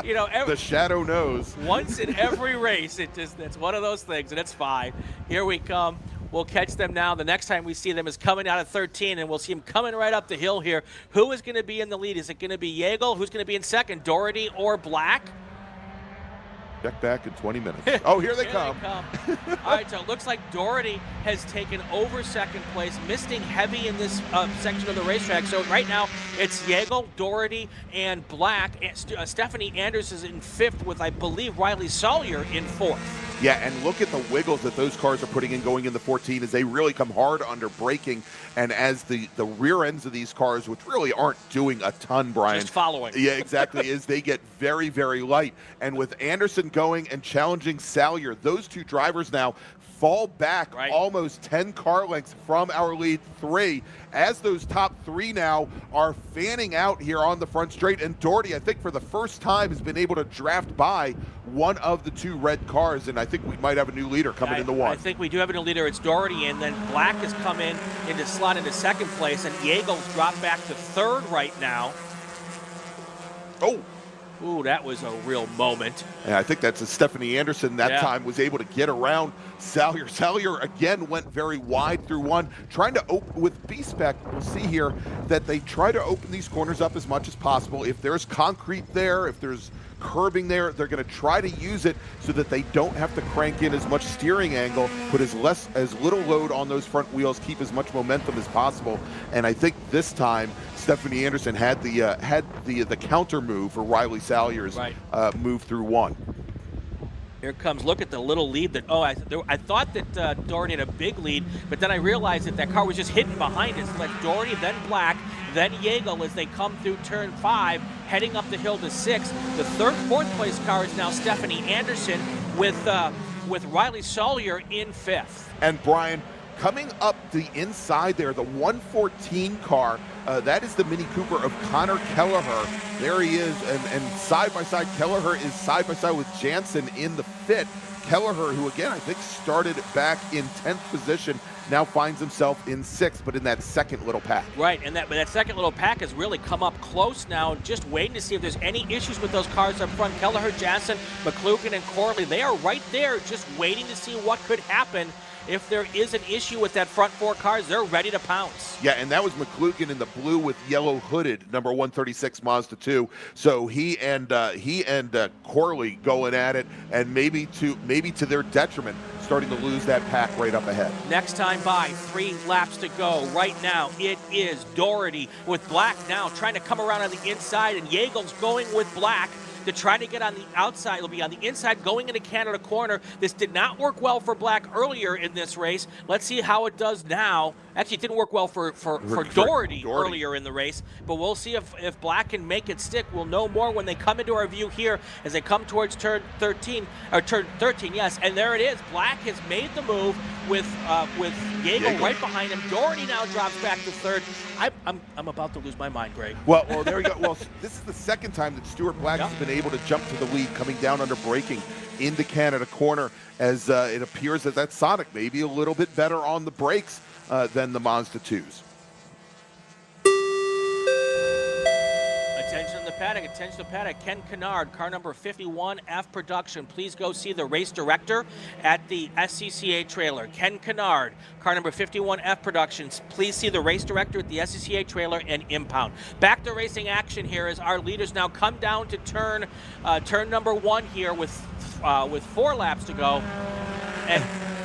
You know, the shadow knows. Once in every race, it's one of those things, and it's fine. Here we come. We'll catch them now. The next time we see them is coming out of 13, and we'll see them coming right up the hill here. Who is going to be in the lead? Is it going to be Jägel? Who's going to be in second, Doherty or Black? Check back in 20 minutes. Oh, here they come. All right, so it looks like Doherty has taken over second place, misting heavy in this section of the racetrack. So right now it's Jägel, Doherty, and Black. Stephanie Anderson is in 5th with, I believe, Riley Salyer in 4th. Yeah, and look at the wiggles that those cars are putting in going into 14 as they really come hard under braking, and as the rear ends of these cars, which really aren't doing a ton, Brian. Just following. Yeah, exactly, is they get very, very light. And with Anderson going and challenging Salyer, those two drivers now fall back almost 10 car lengths from our lead 3, as those top 3 now are fanning out here on the front straight. And Doherty, I think for the first time, has been able to draft by one of the 2 red cars, and I think we might have a new leader coming into 1. I think we do have a new leader. It's Doherty, and then Black has come into slot into second place, and Jägel's dropped back to 3rd right now. Ooh, that was a real moment. And I think that's a Stephanie Anderson that time was able to get around Salyer. Salyer again went very wide through 1, trying to open with B-Spec. We'll see here that they try to open these corners up as much as possible. If there's concrete there, if there's curbing there, they're going to try to use it so that they don't have to crank in as much steering angle, put as little load on those front wheels, keep as much momentum as possible. And I think this time Stephanie Anderson had the counter move for Riley Salyer's move through 1. Here comes, look at the little lead that, I thought that Doherty had a big lead, but then I realized that car was just hidden behind it. So like Doherty, then Black, then Jägel as they come through turn 5, heading up the hill to 6. The 3rd, 4th place car is now Stephanie Anderson with Riley Salyer in 5th. And Brian, Coming up the inside there, the 114 car, that is the Mini Cooper of Connor Kelleher. There he is, and side by side, Kelleher is side by side with Jansen in the fit. Kelleher, who again I think started back in 10th position, now finds himself in 6th, but in that second little pack. Right, and that second little pack has really come up close now, just waiting to see if there's any issues with those cars up front. Kelleher, Jansen, McClugan, and Corley, they are right there just waiting to see what could happen. If there is an issue with that front 4 cars, they're ready to pounce. Yeah, and that was McClugan in the blue with yellow hooded, number 136 Mazda 2. So he and Corley going at it, and maybe to their detriment, starting to lose that pack right up ahead. Next time by, 3 laps to go. Right now, it is Doherty with Black now trying to come around on the inside, and Yeagle's going with Black to try to get on the outside. It'll be on the inside going into Canada corner. This did not work well for Black earlier in this race. Let's see how it does now. Actually, it didn't work well for Doherty earlier in the race, but we'll see if Black can make it stick. We'll know more when they come into our view here as they come towards turn 13, yes, and there it is. Black has made the move with Yeagle right behind him. Doherty now drops back to 3rd. I'm about to lose my mind, Greg. Well, there you go. Well, this is the second time that Stuart Black has been able to jump to the lead, coming down under braking into Canada corner, as it appears that Sonic may be a little bit better on the brakes than the Mazda 2s. Attention to the paddock, Ken Kennard, car number 51F production. Please go see the race director at the SCCA trailer. Ken Kennard, car number 51F productions. Please see the race director at the SCCA trailer and impound. Back to racing action here as our leaders now come down to turn number 1 here with 4 laps to go.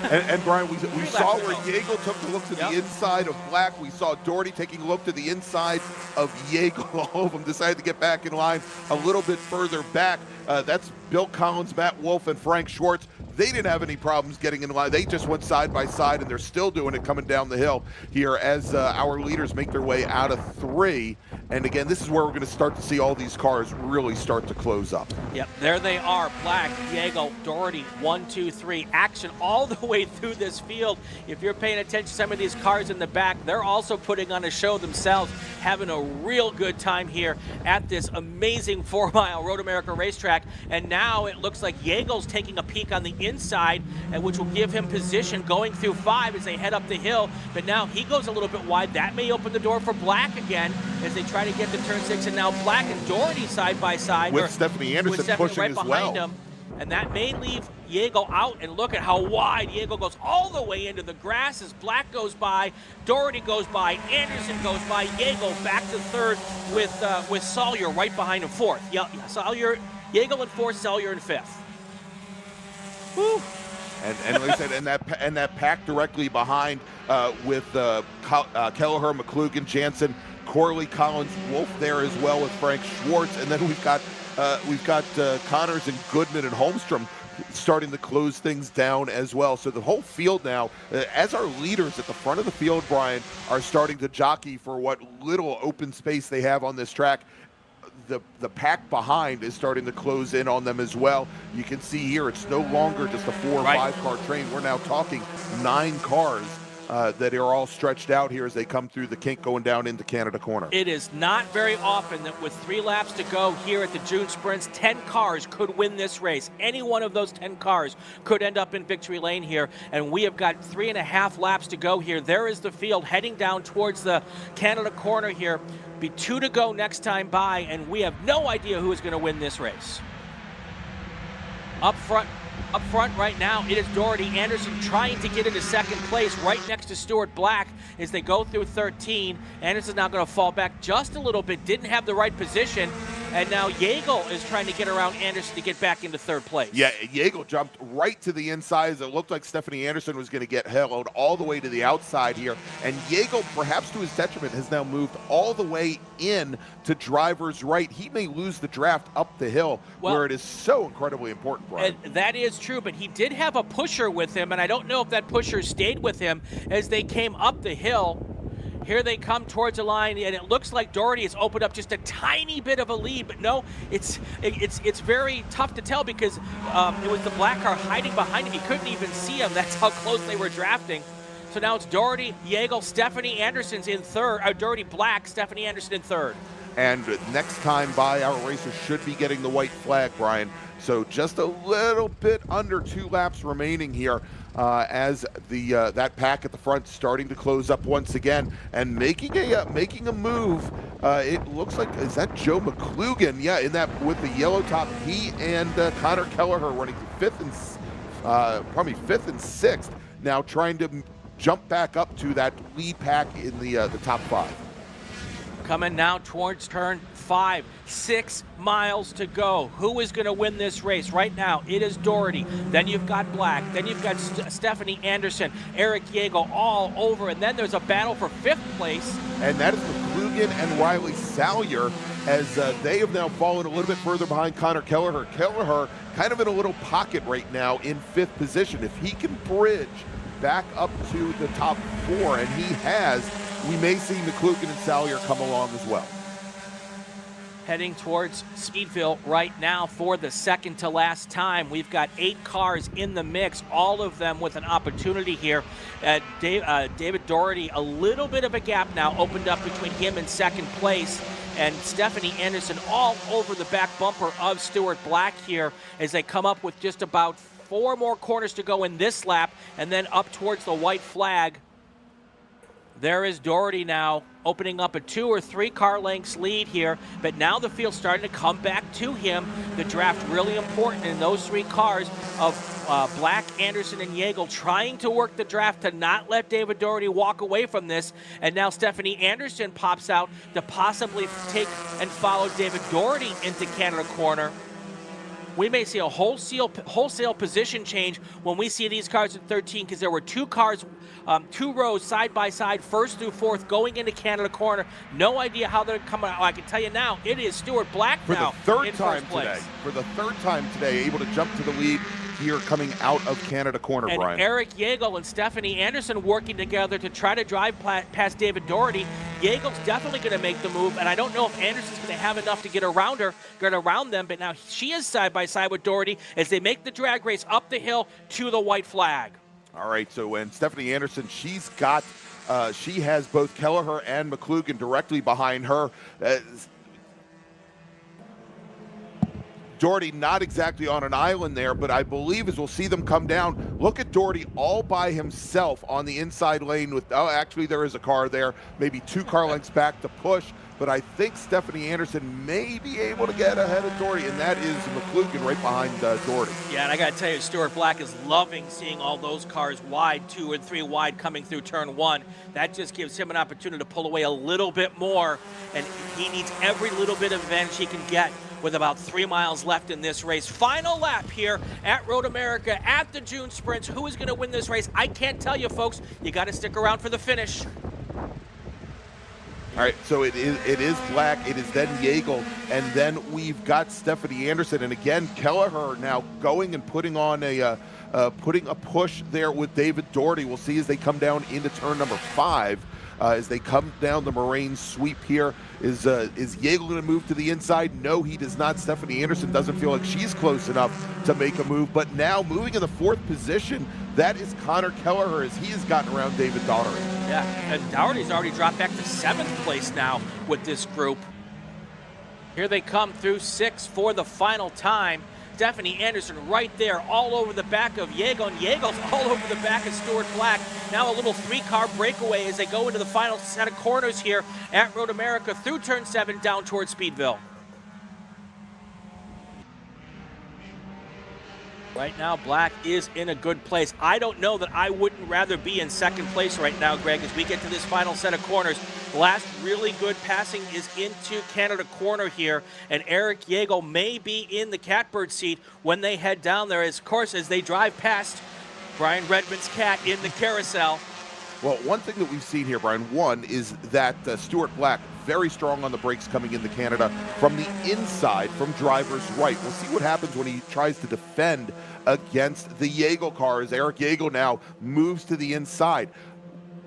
And Brian, we saw where Yeagle took a look to the inside of Black. We saw Doherty taking a look to the inside of Yeagle. All of them decided to get back in line a little bit further back. That's Bill Collins, Matt Wolf, and Frank Schwartz. They didn't have any problems getting in line. They just went side by side, and they're still doing it coming down the hill here as our leaders make their way out of 3. And again, this is where we're going to start to see all these cars really start to close up. Yep, there they are. Black, Yeagle, Doherty, 1, 2, 3. Action all the way through this field. If you're paying attention to some of these cars in the back, they're also putting on a show themselves, having a real good time here at this amazing 4-mile Road America racetrack. And now it looks like Yeagle's taking a peek on the inside, which will give him position going through 5 as they head up the hill. But now he goes a little bit wide. That may open the door for Black again as they try to get to turn 6. And now Black and Doherty side by side. With Stephanie Anderson pushing right as behind well. Him. And that may leave Yeagle out, and look at how wide Yeagle goes all the way into the grass as Black goes by, Doherty goes by, Anderson goes by, Yeagle back to 3rd with Sawyer right behind him 4th. Yeah, Sawyer, Yeagle in 4th, Sawyer in 5th. Woo. And like I said, and that pack directly behind with Kelleher, McClugan, Jansen, Corley, Collins, Wolf there as well with Frank Schwartz, and then we've got Connors and Goodman and Holmstrom starting to close things down as well. So the whole field now, as our leaders at the front of the field, Brian, are starting to jockey for what little open space they have on this track, the pack behind is starting to close in on them as well. You can see here it's no longer just a 4 or 5 car train. We're now talking 9 cars that are all stretched out here as they come through the kink going down into Canada corner. It is not very often that with 3 laps to go here at the June Sprints, 10 cars could win this race. Any one of those 10 cars could end up in victory lane here, and we have got 3.5 laps to go here. There is the field heading down towards the Canada corner here. Be 2 to go next time by, and we have no idea who is going to win this race. Up front right now, it is Doherty. Anderson trying to get into 2nd place right next to Stuart Black as they go through 13. Anderson's now going to fall back just a little bit, didn't have the right position, and now Yeagle is trying to get around Anderson to get back into 3rd place. Yeah, Yeagle jumped right to the inside as it looked like Stephanie Anderson was going to get held all the way to the outside here, and Yeagle, perhaps to his detriment, has now moved all the way in to driver's right. He may lose the draft up the hill, where it is so incredibly important, Brian. And that is true, but he did have a pusher with him, and I don't know if that pusher stayed with him as they came up the hill. Here they come towards the line, and it looks like Doherty has opened up just a tiny bit of a lead, but no, it's very tough to tell because it was the black car hiding behind him. He couldn't even see him. That's how close they were drafting. So now it's Doherty, Jägel, Stephanie Anderson's in third. Doherty Black, Stephanie Anderson in third. And next time by, our racers should be getting the white flag, Brian. So just a little bit under 2 laps remaining here as that pack at the front starting to close up once again and making a move. It looks like, is that Joe McClugan? Yeah, in that with the yellow top. He and Connor Kelleher running probably fifth and sixth. Now trying to jump back up to that lead pack in the top 5. Coming now towards turn 5, 6 miles to go. Who is going to win this race? Right now, it is Doherty. Then you've got Black. Then you've got Stephanie Anderson, Eric Jägel all over. And then there's a battle for 5th place. And that is McClugan and Riley Salyer, as they have now fallen a little bit further behind Connor Kelleher. Kelleher kind of in a little pocket right now in 5th position. If he can bridge back up to the top 4, and he has, we may see McClugan and Salyer come along as well. Heading towards Speedville right now for the second to last time. We've got 8 cars in the mix, all of them with an opportunity here. David Doherty, a little bit of a gap now opened up between him and second place. And Stephanie Anderson all over the back bumper of Stuart Black here as they come up with just about 4 more corners to go in this lap, and then up towards the white flag. There is Doherty now opening up a 2 or 3 car lengths lead here, but now the field's starting to come back to him. The draft really important in those 3 cars of Black, Anderson, and Jägel trying to work the draft to not let David Doherty walk away from this. And now Stephanie Anderson pops out to possibly take and follow David Doherty into Canada Corner. We may see a wholesale position change when we see these cars at 13, because there were 2 cars, 2 rows side by side, 1st through 4th, going into Canada Corner. No idea how they're coming out. I can tell you now, it is Stuart Black now in first place. For the third time today, able to jump to the lead here coming out of Canada Corner, and Brian. Eric Jägel and Stephanie Anderson working together to try to drive past David Doherty. Jägel's definitely going to make the move, and I don't know if Anderson's going to have enough to get around them, but now she is side by side with Doherty as they make the drag race up the hill to the white flag. All right, so when Stephanie Anderson, she has both Kelleher and McClugan directly behind her. Doherty not exactly on an island there, but I believe as we'll see them come down, look at Doherty all by himself on the inside lane with, oh, actually there is a car there, maybe 2 car lengths back to push, but I think Stephanie Anderson may be able to get ahead of Doherty, and that is McClugan right behind Doherty. Yeah, and I got to tell you, Stuart Black is loving seeing all those cars wide, 2 and 3 wide coming through turn 1. That just gives him an opportunity to pull away a little bit more, and he needs every little bit of advantage he can get with about 3 miles left in this race. Final lap here at Road America at the June Sprints. Who is going to win this race? I can't tell you, folks. You got to stick around for the finish. All right, so it is Black, it is then Jägel, and then we've got Stephanie Anderson, and again Kelleher now going and putting on putting a push there with David Doherty. We'll see as they come down into turn number 5. As they come down the Moraine sweep here. Is Jägel going to move to the inside? No, he does not. Stephanie Anderson doesn't feel like she's close enough to make a move, but now moving in the 4th position, that is Connor Kelleher as he has gotten around David Doherty. Yeah, and Doherty's already dropped back to 7th place now with this group. Here they come through 6 for the final time. Stephanie Anderson right there all over the back of Jägel, and Jägel's all over the back of Stuart Black. Now a little 3-car breakaway as they go into the final set of corners here at Road America through turn 7 down towards Speedville. Right now, Black is in a good place. I don't know that I wouldn't rather be in 2nd place right now, Greg, as we get to this final set of corners. The last really good passing is into Canada Corner here, and Eric Jägel may be in the catbird seat when they head down there, of course, as they drive past Brian Redmond's cat in the carousel. Well, one thing that we've seen here, Brian, one is that Stuart Black very strong on the brakes coming into Canada from the inside, from driver's right. We'll see what happens when he tries to defend against the Jägel car as Eric Jägel now moves to the inside.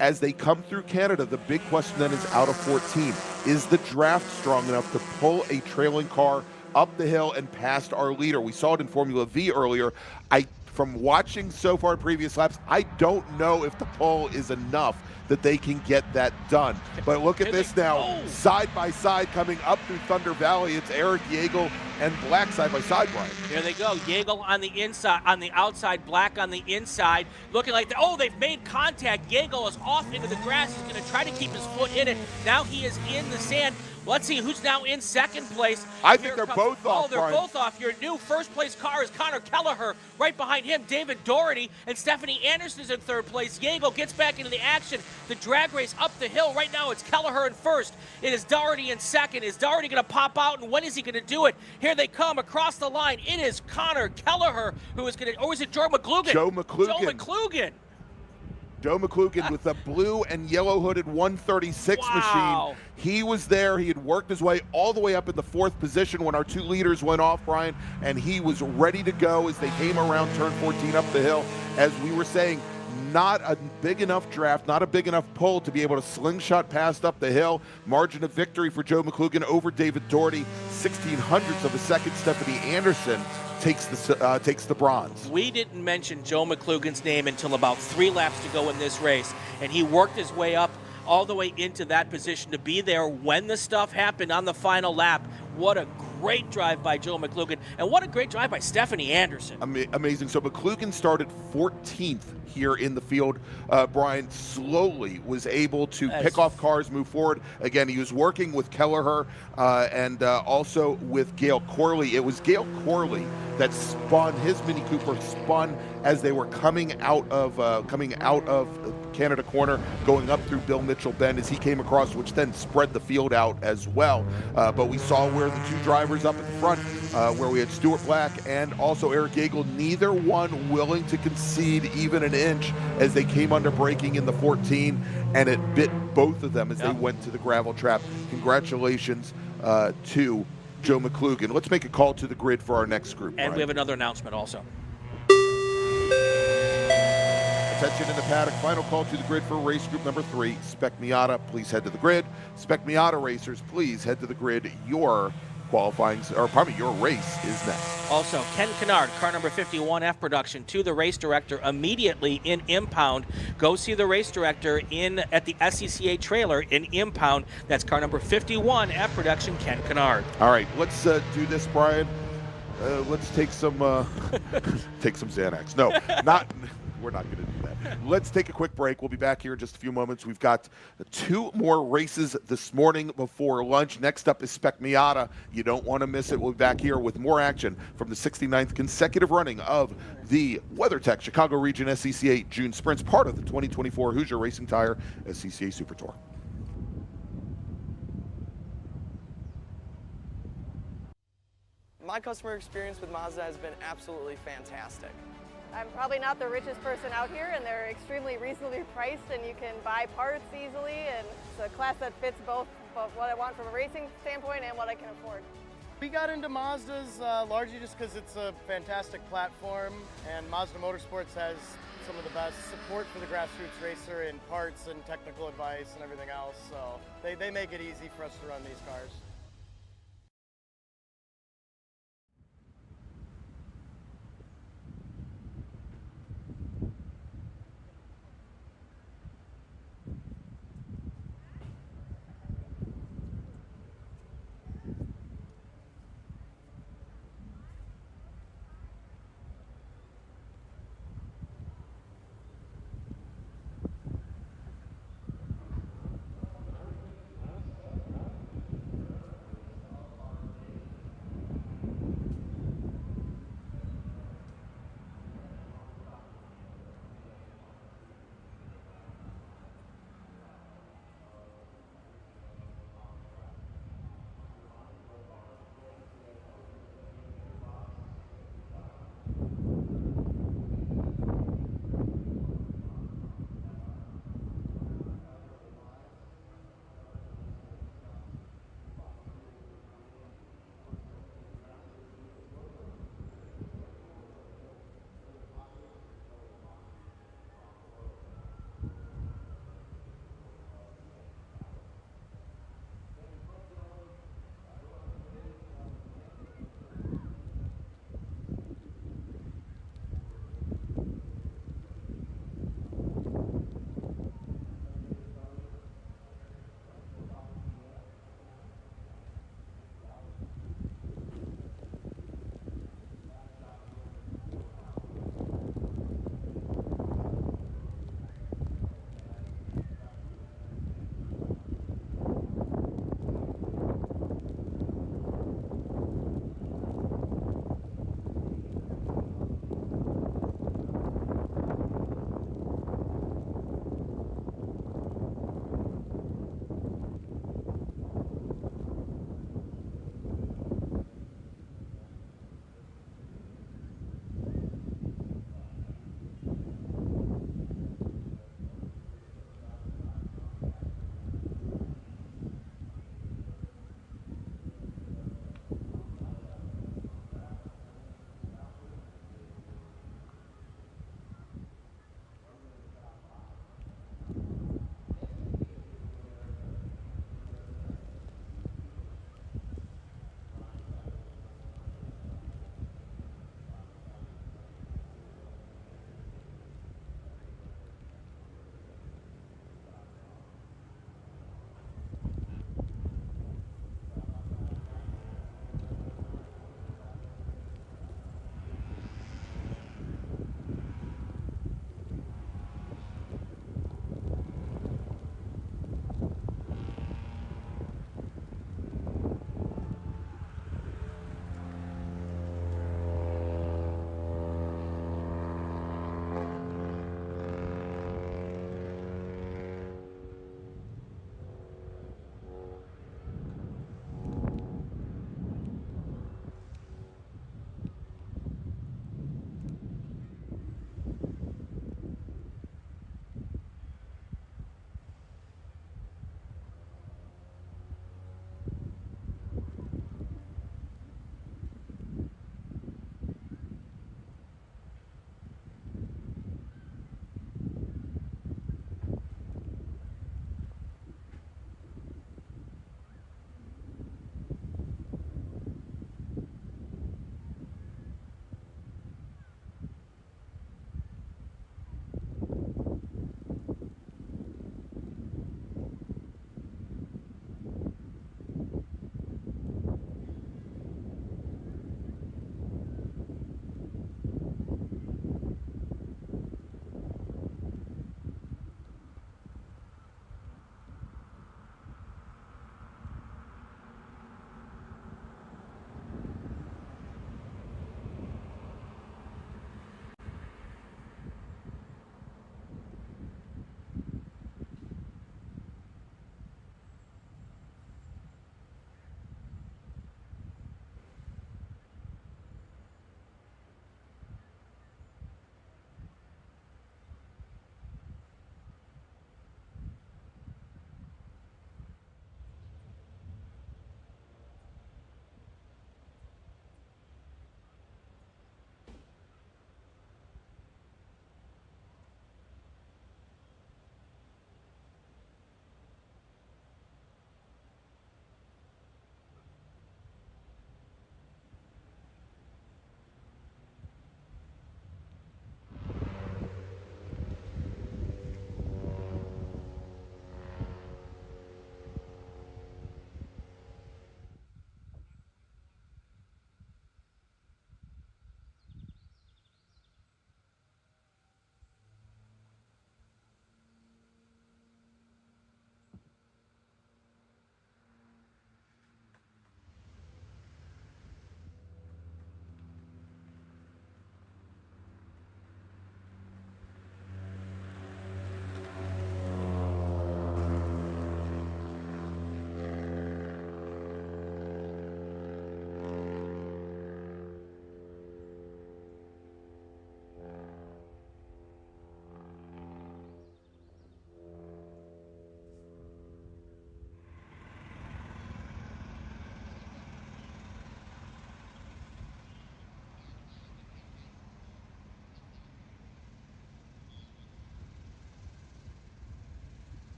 As they come through Canada, the big question then is out of 14. Is the draft strong enough to pull a trailing car up the hill and past our leader? We saw it in Formula V earlier. I from watching so far previous laps, I don't know if the pole is enough that they can get that done. But look at this now, side by side coming up through Thunder Valley. It's Eric Yeagle and Black side by side, Brian. Here they go. Yeagle on the inside, on the outside, Black on the inside. Looking like, they've made contact. Yeagle is off into the grass. He's going to try to keep his foot in it. Now he is in the sand. Let's see who's now in second place. I think they're both off, they're Brian. both off. Your new first place car is Connor Kelleher. Right behind him, David Doherty, and Stephanie Anderson is in third place. Yeagle gets back into the action. The drag race up the hill. Right now it's Kelleher in first. It is Doherty in second. Is Doherty going to pop out, and when is he going to do it? Here they come across the line. It is Connor Kelleher who is going to, or is it Joe McClugan? Joe McClugan. Joe McClugan. Joe McClugan with the blue and yellow hooded 136 machine. He was there. He had worked his way all the way up in the fourth position when our two leaders went off, Brian, and he was ready to go as they came around turn 14 up the hill. As we were saying, not a big enough draft, not a big enough pull to be able to slingshot past up the hill. Margin of victory for Joe McClugan over David Doherty. 1600ths of a second. Stephanie Anderson takes the bronze. We didn't mention Joe McClugan's name until about 3 laps to go in this race, and he worked his way up all the way into that position to be there when the stuff happened on the final lap. What a great drive by Joe McClugan, and what a great drive by Stephanie Anderson. Amazing. So McClugan started 14th here in the field. Brian slowly was able to pick off cars, move forward. Again, he was working with Kelleher and also with Gail Corley. It was Gail Corley that spun, his Mini Cooper spun as they were coming out of Canada Corner, going up through Bill Mitchell Bend as he came across, which then spread the field out as well. But we saw where the two drivers up at the front, where we had Stuart Black and also Eric Yeagle, neither one willing to concede even an inch as they came under braking in the 14, and it bit both of them as they went to the gravel trap. Congratulations to Joe McClugan. Let's make a call to the grid for our next group. And we have another announcement also. Attention in the paddock. Final call to the grid for race group number 3. Spec Miata, please head to the grid. Spec Miata racers, please head to the grid. Your race is next. Also, Ken Kennard, car number 51F production, to the race director immediately in impound. Go see the race director at the SCCA trailer in impound. That's car number 51F production, Ken Kennard. All right, let's do this, Brian. Let's take some Xanax. No, we're not going to do that. Let's take a quick break. We'll be back here in just a few moments. We've got 2 more races this morning before lunch. Next up is Spec Miata. You don't want to miss it. We'll be back here with more action from the 69th consecutive running of the WeatherTech Chicago Region SCCA June Sprints, part of the 2024 Hoosier Racing Tire SCCA Super Tour. My customer experience with Mazda has been absolutely fantastic. I'm probably not the richest person out here, and they're extremely reasonably priced, and you can buy parts easily, and it's a class that fits both what I want from a racing standpoint and what I can afford. We got into Mazdas largely just because it's a fantastic platform, and Mazda Motorsports has some of the best support for the grassroots racer in parts and technical advice and everything else, so they make it easy for us to run these cars.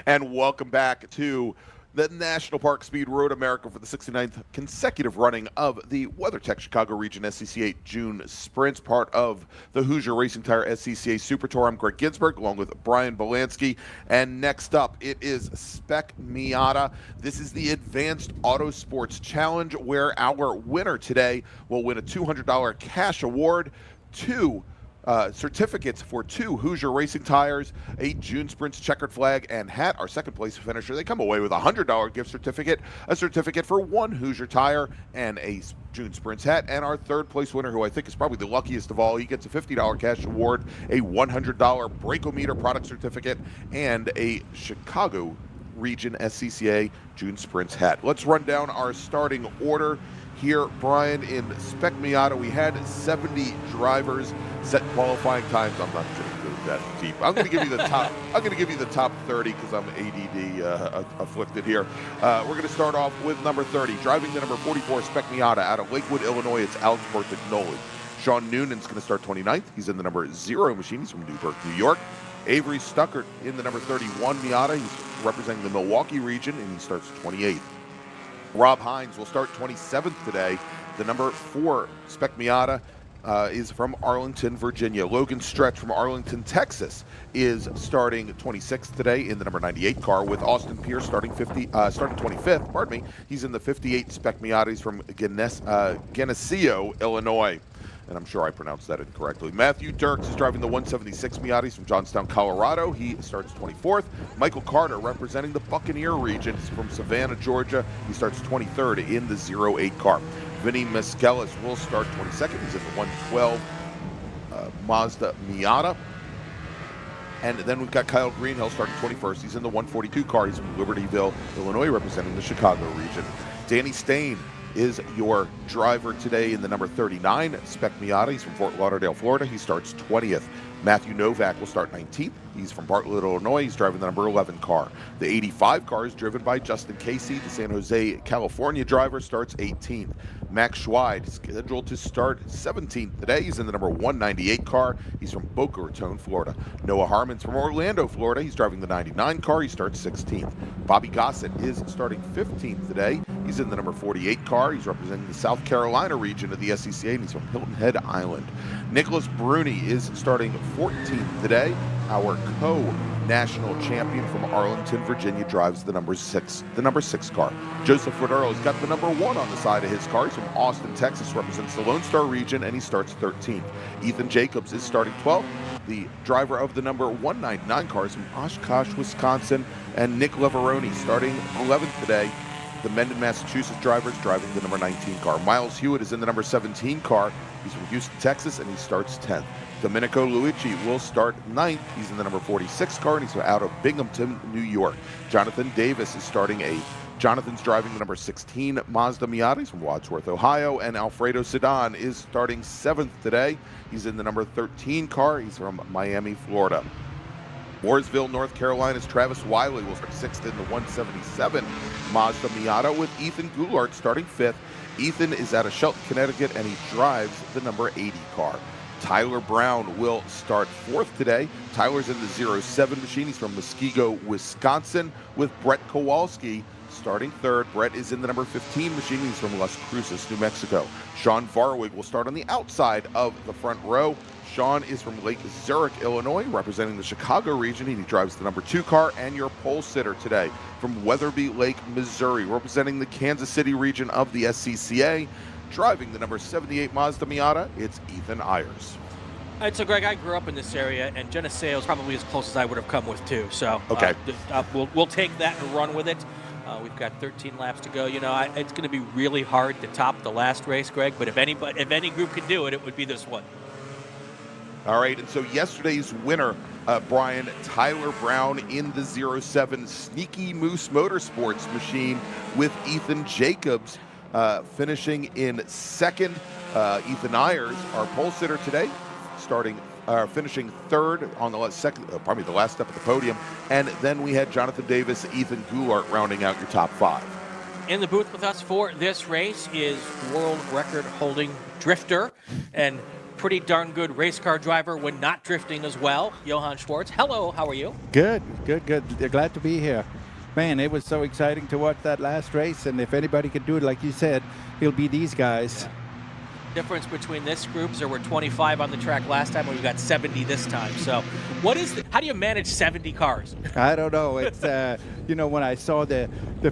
And welcome back to the National Park Speed Road America for the 69th consecutive running of the WeatherTech Chicago Region SCCA June Sprints, part of the Hoosier Racing Tire SCCA Super Tour. I'm Gregg Ginsberg along with Brian Bielanski. And next up, it is Spec Miata. This is the Advanced Auto Sports Challenge, where our winner today will win a $200 cash award, two certificates for 2 Hoosier Racing Tires, a June Sprints checkered flag and hat. Our second place finisher, they come away with a $100 gift certificate, a certificate for 1 Hoosier tire, and a June Sprints hat. And our third place winner, who I think is probably the luckiest of all, he gets a $50 cash award, a $100 Brakeometer product certificate, and a Chicago Region SCCA June Sprints hat. Let's run down our starting order here, Brian. In Spec Miata, we had 70 drivers set qualifying times. I'm not going to go that deep. I'm going to give you the top. I'm going to give you the top 30 because I'm ADD afflicted here. We're going to start off with number 30, driving the number 44 Spec Miata out of Lakewood, Illinois. It's Alex Bertagnoli. Sean Noonan's going to start 29th. He's in the number 0 machine. He's from Newburgh, New York. Avery Stuckert in the number 31 Miata. He's representing the Milwaukee region, and he starts 28th. Rob Hines will start 27th today. The number 4 Spec Miata is from Arlington, Virginia. Logan Stretch from Arlington, Texas is starting 26th today in the number 98 car, with Austin Pierce starting 25th. Pardon me. He's in the 58 Spec Miata. He's from Geneseo, Illinois. And I'm sure I pronounced that incorrectly. Matthew Dirks is driving the 176 Miata from Johnstown, Colorado. He starts 24th. Michael Carter, representing the Buccaneer region, is from Savannah, Georgia. He starts 23rd in the 08 car. Vinny Meskelis will start 22nd. He's in the 112 Mazda Miata. And then we've got Kyle Greenhill starting 21st. He's in the 142 car. He's from Libertyville, Illinois, representing the Chicago region. Danny Stain is your driver today in the number 39 Spec Miata. He's from Fort Lauderdale, Florida. He starts 20th. Matthew Novak will start 19th. He's from Bartlett, Illinois. He's driving the number 11 car. The 85 car is driven by Justin Casey. The San Jose, California driver starts 18th. Max Schweid scheduled to start 17th today. He's in the number 198 car. He's from Boca Raton, Florida. Noah Harmon's from Orlando, Florida. He's driving the 99 car. He starts 16th. Bobby Gossett is starting 15th today. He's in the number 48 car. He's representing the South Carolina region of the SCCA, and he's from Hilton Head Island. Nicholas Bruni is starting 14th today. Our co-national champion from Arlington, Virginia, drives the number 6 car. Joseph Fodoro's got the number 1 on the side of his car. He's from Austin, Texas, represents the Lone Star region, and he starts 13th. Ethan Jacobs is starting 12th. The driver of the number 199 car is from Oshkosh, Wisconsin, and Nick Leveroni starting 11th today. The Mendon, Massachusetts driver is driving the number 19 car. Miles Hewitt is in the number 17 car. He's from Houston, Texas, and he starts 10th. Domenico Luigi will start 9th. He's in the number 46 car, and he's out of Binghamton, New York. Jonathan Davis is starting 8th. Jonathan's driving the number 16 Mazda Miata. He's from Wadsworth, Ohio. And Alfredo Sedan is starting 7th today. He's in the number 13 car. He's from Miami, Florida. Mooresville, North Carolina's Travis Wiley will start 6th in the 177 Mazda Miata, with Ethan Goulart starting 5th. Ethan is out of Shelton, Connecticut, and he drives the number 80 car. Tyler Brown will start 4th today. Tyler's in the 07 machine. He's from Muskego, Wisconsin, with Brett Kowalski starting 3rd. Brett is in the number 15 machine. He's from Las Cruces, New Mexico. Sean Varwig will start on the outside of the front row. Sean is from Lake Zurich, Illinois, representing the Chicago region, and he drives the number 2 car. And your pole sitter today from Weatherby Lake, Missouri, representing the Kansas City region of the SCCA, driving the number 78 Mazda Miata, it's Ethan Ayers. All right, so Greg, I grew up in this area, and Geneseo is probably as close as I would have come with too. So okay, we'll take that and run with it. We've got 13 laps to go. You know, it's going to be really hard to top the last race, Greg. But if any group could do it, it would be this one. All right, and so yesterday's winner, Brian, Tyler Brown in the 07 Sneaky Moose Motorsports machine, with Ethan Jacobs finishing in 2nd. Ethan Ayers, our pole sitter today, finishing 3rd on the last step of the podium. And then we had Jonathan Davis, Ethan Goulart rounding out your top 5. In the booth with us for this race is world record holding drifter and pretty darn good race car driver when not drifting as well, Johann Schwartz. Hello, how are you? Good. Glad to be here. Man, it was so exciting to watch that last race, and if anybody could do it, like you said, it'll be these guys. Difference between this group is there were 25 on the track last time, and we've got 70 this time. So how do you manage 70 cars? I don't know. It's, when I saw the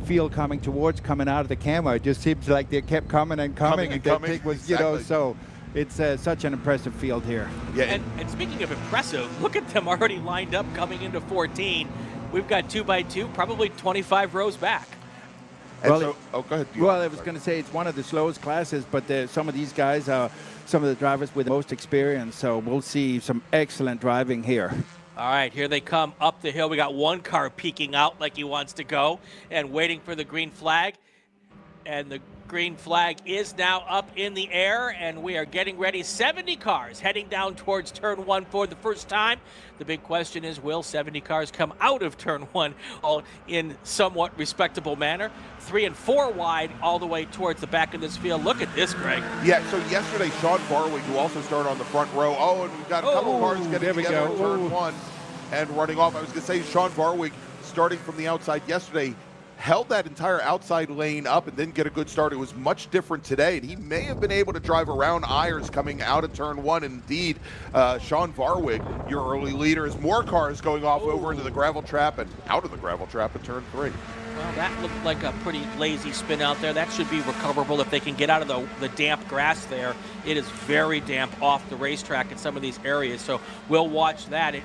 field coming out of the camera, it just seems like they kept coming and coming. It was, exactly. So it's such an impressive field here. Yeah, and speaking of impressive, look at them already lined up coming into 14. We've got 2x2, probably 25 rows back. Go ahead. Well, I was going to say it's one of the slowest classes, but some of these guys are some of the drivers with the most experience, so we'll see some excellent driving here. All right, here they come up the hill. We got one car peeking out like he wants to go and waiting for the green flag. And the green flag is now up in the air, and we are getting ready. 70 cars heading down towards turn 1 for the first time. The big question is, will 70 cars come out of turn 1 all in somewhat respectable manner? 3 and 4 wide all the way towards the back of this field. Look at this, Greg. Yeah, so yesterday, Sean Barwick, who also started on the front row. Oh, and we've got a couple cars getting together in turn 1 and running off. I was going to say, Sean Barwick, starting from the outside yesterday, held that entire outside lane up and didn't get a good start. It was much different today, and he may have been able to drive around Ayers coming out of turn 1. Indeed, Sean Varwig, your early leader, as more cars going off over into the gravel trap and out of the gravel trap at turn 3. Well, that looked like a pretty lazy spin out there. That should be recoverable if they can get out of the damp grass there. It is very damp off the racetrack in some of these areas, so we'll watch that.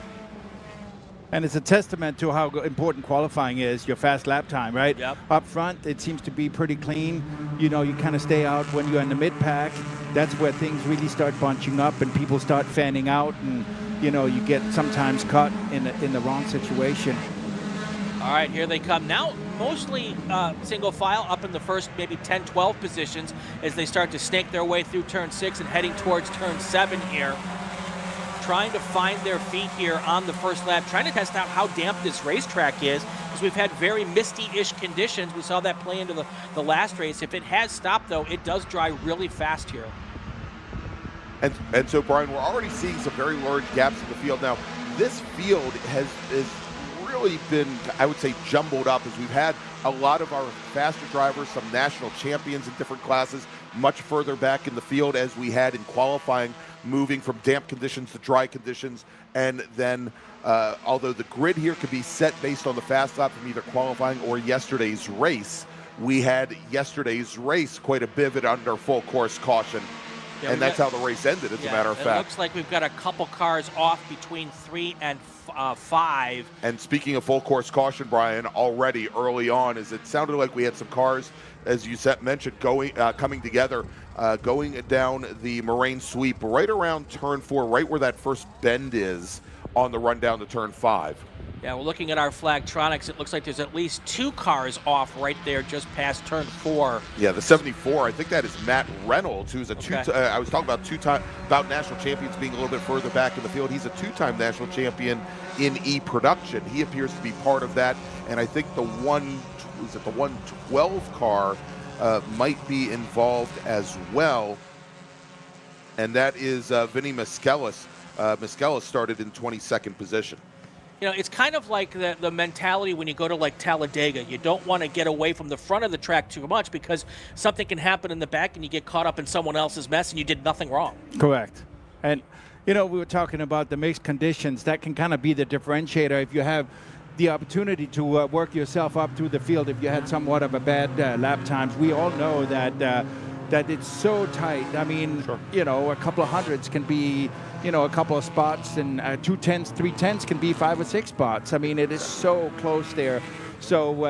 And it's a testament to how important qualifying is, your fast lap time, right? Yep. Up front, it seems to be pretty clean. You kind of stay out when you're in the mid-pack. That's where things really start bunching up and people start fanning out, and, you get sometimes caught in the wrong situation. All right, here they come. Now, mostly single file up in the first maybe 10, 12 positions as they start to snake their way through turn 6 and heading towards turn 7 here. Trying to find their feet here on the first lap, trying to test out how damp this racetrack is, because we've had very misty-ish conditions. We saw that play into the last race. If it has stopped, though, it does dry really fast here. And so, Brian, we're already seeing some very large gaps in the field. Now, this field has really been, I would say, jumbled up, as we've had a lot of our faster drivers, some national champions in different classes, much further back in the field as we had in qualifying, moving from damp conditions to dry conditions. And then, although the grid here could be set based on the fast lap from either qualifying or yesterday's race, we had yesterday's race quite a bit under full course caution. Yeah, and that's how the race ended, as a matter of fact. It looks like we've got a couple cars off between 3 and 5. And speaking of full course caution, Brian, already early on, as it sounded like we had some cars, as you mentioned, coming together, going down the moraine sweep right around turn 4, right where that first bend is on the run down to turn 5. Yeah, we're looking at our Flagtronics. It looks like there's at least 2 cars off right there just past turn 4. Yeah, the 74, I think that is Matt Reynolds, who's a I was talking about national champions being a little bit further back in the field. He's a 2-time national champion in E-Production. He appears to be part of that, and I think the 112 car might be involved as well, and that is Vinny Miskelis. Miskelis started in 22nd position. It's kind of like the mentality when you go to like Talladega. You don't want to get away from the front of the track too much because something can happen in the back and you get caught up in someone else's mess and you did nothing wrong. Correct. And, we were talking about the mixed conditions. That can kind of be the differentiator if you have the opportunity to work yourself up through the field if you had somewhat of a bad lap times. We all know that it's so tight. I mean, a couple of hundreds can be, a couple of spots, and 2/10s, 3/10s can be 5 or 6 spots. I mean, it is so close there. So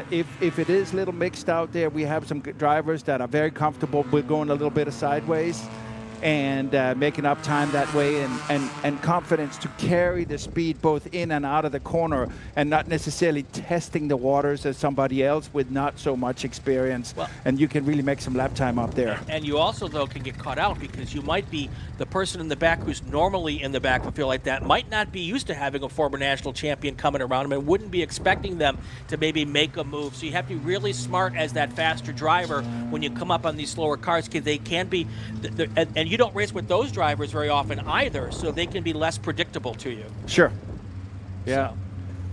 if it is a little mixed out there, we have some good drivers that are very comfortable with going a little bit of sideways and making up time that way, and confidence to carry the speed both in and out of the corner, and not necessarily testing the waters as somebody else with not so much experience. Well, and you can really make some lap time up there. And you also, though, can get caught out because you might be the person in the back who's normally in the back of a field like that might not be used to having a former national champion coming around them and wouldn't be expecting them to maybe make a move. So you have to be really smart as that faster driver when you come up on these slower cars, because they can be, and you don't race with those drivers very often either, so they can be less predictable to you. Sure. Yeah. So.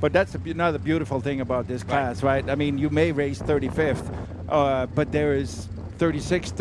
But that's another beautiful thing about this class, right? I mean, you may race 35th, but there is 36th,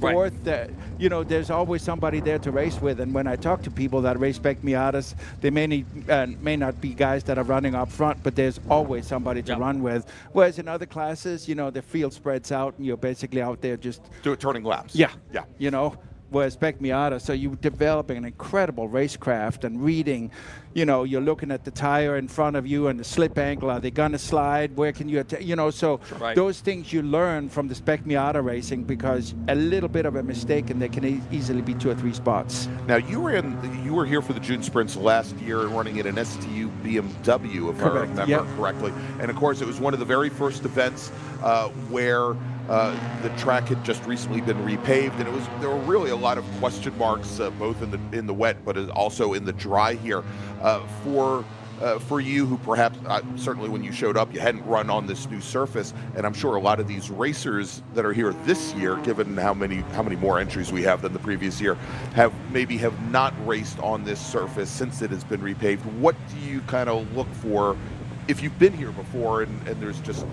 34th. You know, there's always somebody there to race with. And when I talk to people that race Spec Miatas, they may not be guys that are running up front, but there's always somebody to run with. Whereas in other classes, you know, the field spreads out and you're basically out there just turning laps. Yeah. Yeah. You know, whereas Spec Miata, so you're developing an incredible racecraft and reading, you know, you're looking at the tire in front of you and the slip angle. Are they going to slide? Where can you, you know, so those things you learn from the Spec Miata racing, because a little bit of a mistake and they can easily be 2 or 3 spots. Now, you were here for the June Sprints last year running in an STU BMW, if I remember correctly. And of course, it was one of the very first events where the track had just recently been repaved, and there were really a lot of question marks, both in the wet, but also in the dry here. For you, who perhaps certainly when you showed up, you hadn't run on this new surface, and I'm sure a lot of these racers that are here this year, given how many more entries we have than the previous year, have not raced on this surface since it has been repaved. What do you kind of look for if you've been here before, and there's just,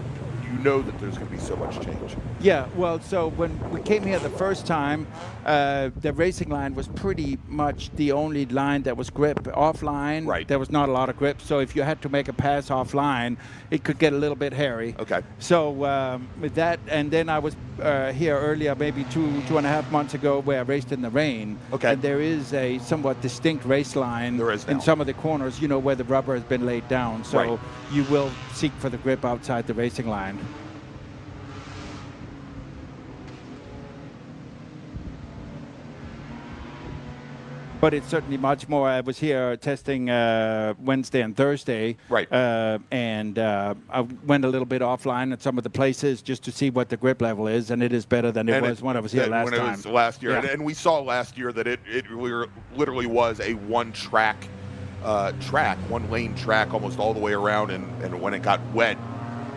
you know that there's going to be so much change? Yeah, well, so when we came here the first time, the racing line was pretty much the only line that was grip offline. Right. There was not a lot of grip, so if you had to make a pass offline, it could get a little bit hairy. Okay. So with that, and then I was here earlier, maybe two and a half months ago, where I raced in the rain. Okay. And there is a somewhat distinct race line in some of the corners, you know, where the rubber has been laid down. So you will seek for the grip outside the racing line. But it's certainly much more. I was here testing Wednesday and Thursday. Right. And I went a little bit offline at some of the places just to see what the grip level is, and it is better than it was when I was here last time. When it was last year. Yeah. And we saw last year that it literally was a one lane track almost all the way around, and when it got wet,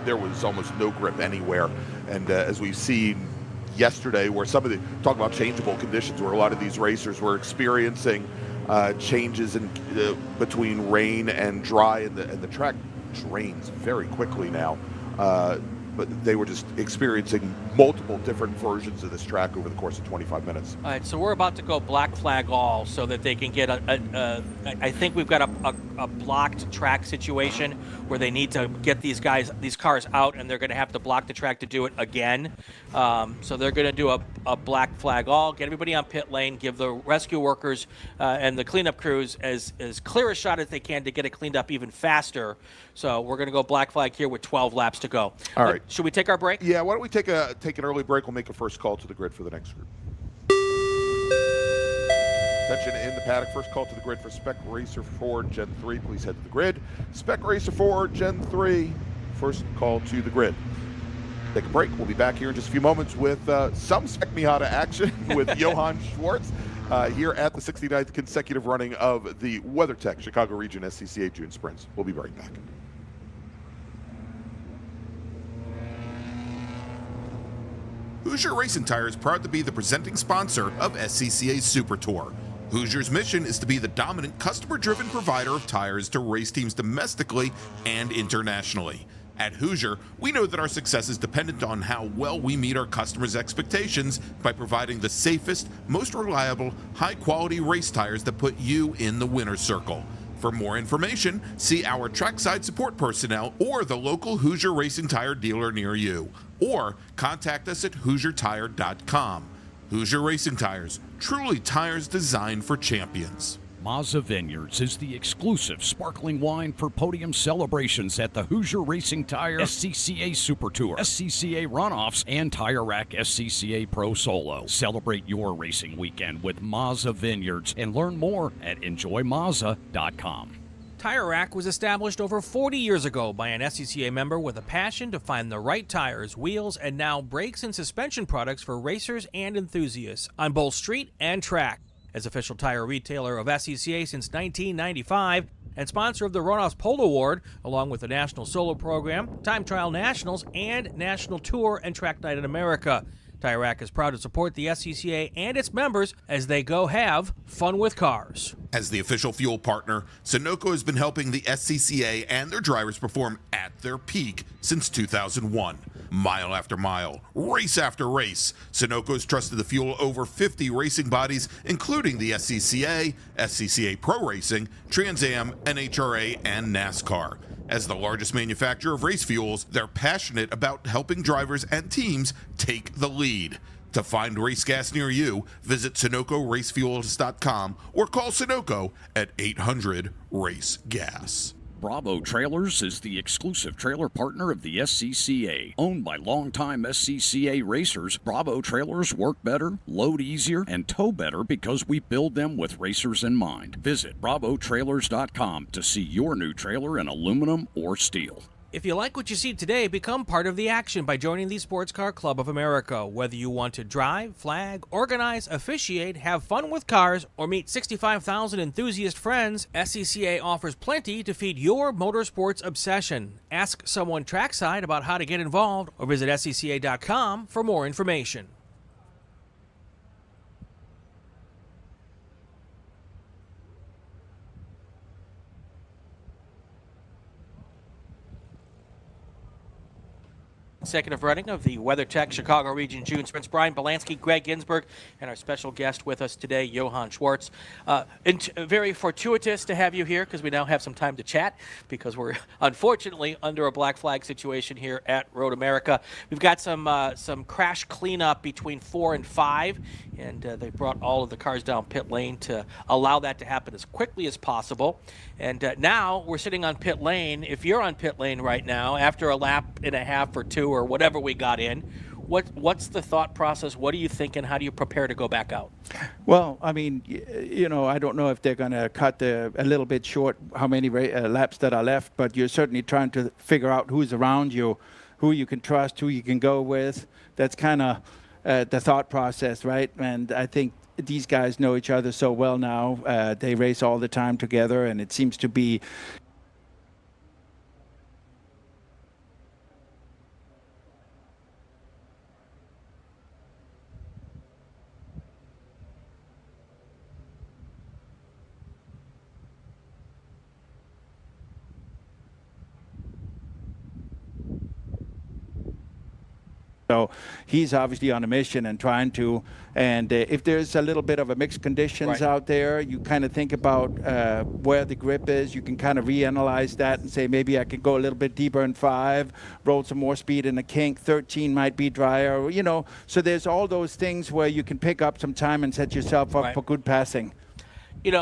there was almost no grip anywhere. And as we've seen yesterday, where some of the talk about changeable conditions, where a lot of these racers were experiencing changes in between rain and dry, and the track drains very quickly now. But they were just experiencing multiple different versions of this track over the course of 25 minutes. All right, so we're about to go black flag all so that they can get I think we've got a blocked track situation where they need to get these cars out, and they're going to have to block the track to do it again. So they're going to do a black flag all, get everybody on pit lane, give the rescue workers and the cleanup crews as clear a shot as they can to get it cleaned up even faster. So we're going to go black flag here with 12 laps to go. All right. Should we take our break? Yeah, why don't we take an early break? We'll make a first call to the grid for the next group. Attention in the paddock, first call to the grid for Spec Racer 4 Gen 3. Please head to the grid. Spec Racer 4 Gen 3, first call to the grid. Take a break. We'll be back here in just a few moments with some Spec Miata action with Johann Schwartz here at the 69th consecutive running of the WeatherTech Chicago Region SCCA June Sprints. We'll be right back. Hoosier Racing Tire is proud to be the presenting sponsor of SCCA Super Tour. Hoosier's mission is to be the dominant customer-driven provider of tires to race teams domestically and internationally. At Hoosier, we know that our success is dependent on how well we meet our customers' expectations by providing the safest, most reliable, high-quality race tires that put you in the winner's circle. For more information, see our trackside support personnel or the local Hoosier Racing Tire dealer near you, or contact us at HoosierTire.com. Hoosier Racing Tires, truly tires designed for champions. Mazza Vineyards is the exclusive sparkling wine for Podium celebrations at the Hoosier Racing Tire SCCA Super Tour, SCCA Runoffs, and Tire Rack SCCA Pro Solo. Celebrate your racing weekend with Mazza Vineyards and learn more at enjoymazza.com. Tire Rack was established over 40 years ago by an SCCA member with a passion to find the right tires, wheels, and now brakes and suspension products for racers and enthusiasts on both street and track. As official tire retailer of SCCA since 1995 and sponsor of the Runoffs Pole Award, along with the National Solo Program, Time Trial Nationals, and National Tour and Track Night in America. Tire Rack is proud to support the SCCA and its members as they go have fun with cars. As the official fuel partner, Sunoco has been helping the SCCA and their drivers perform at their peak since 2001. Mile after mile, race after race, Sunoco has trusted the fuel over 50 racing bodies, including the SCCA, SCCA Pro Racing, Trans Am, NHRA, and NASCAR. As the largest manufacturer of race fuels, they're passionate about helping drivers and teams take the lead. To find race gas near you, visit SunocoRacefuels.com or call Sunoco at 800-RACE-GAS. Bravo Trailers is the exclusive trailer partner of the SCCA. Owned by longtime SCCA racers, Bravo Trailers work better, load easier, and tow better because we build them with racers in mind. Visit BravoTrailers.com to see your new trailer in aluminum or steel. If you like what you see today, become part of the action by joining the Sports Car Club of America. Whether you want to drive, flag, organize, officiate, have fun with cars, or meet 65,000 enthusiast friends, SCCA offers plenty to feed your motorsports obsession. Ask someone trackside about how to get involved or visit SCCA.com for more information. Consecutive running of the WeatherTech Chicago Region June Sprints. Brian Bielanski, Gregg Ginsberg, and our special guest with us today, Johann Schwartz. Very fortuitous to have you here because we now have some time to chat because we're unfortunately under a black flag situation here at Road America. We've got some crash cleanup between 4 and 5, and they brought all of the cars down pit lane to allow that to happen as quickly as possible. And now we're sitting on pit lane. If you're on pit lane right now, after a lap and a half or two or whatever we got in, what's the thought process? What are you thinking? How do you prepare to go back out? Well, I mean, I don't know if they're going to cut a little bit short how many laps that are left, but you're certainly trying to figure out who's around you, who you can trust, who you can go with. That's kind of the thought process, right? And I think these guys know each other so well now. They race all the time together, and it seems to be so he's obviously on a mission and trying to, and if there's a little bit of a mixed conditions out there, you kind of think about where the grip is. You can kind of reanalyze that and say, maybe I could go a little bit deeper in 5, roll some more speed in a kink. 13 might be drier, So there's all those things where you can pick up some time and set yourself up for good passing.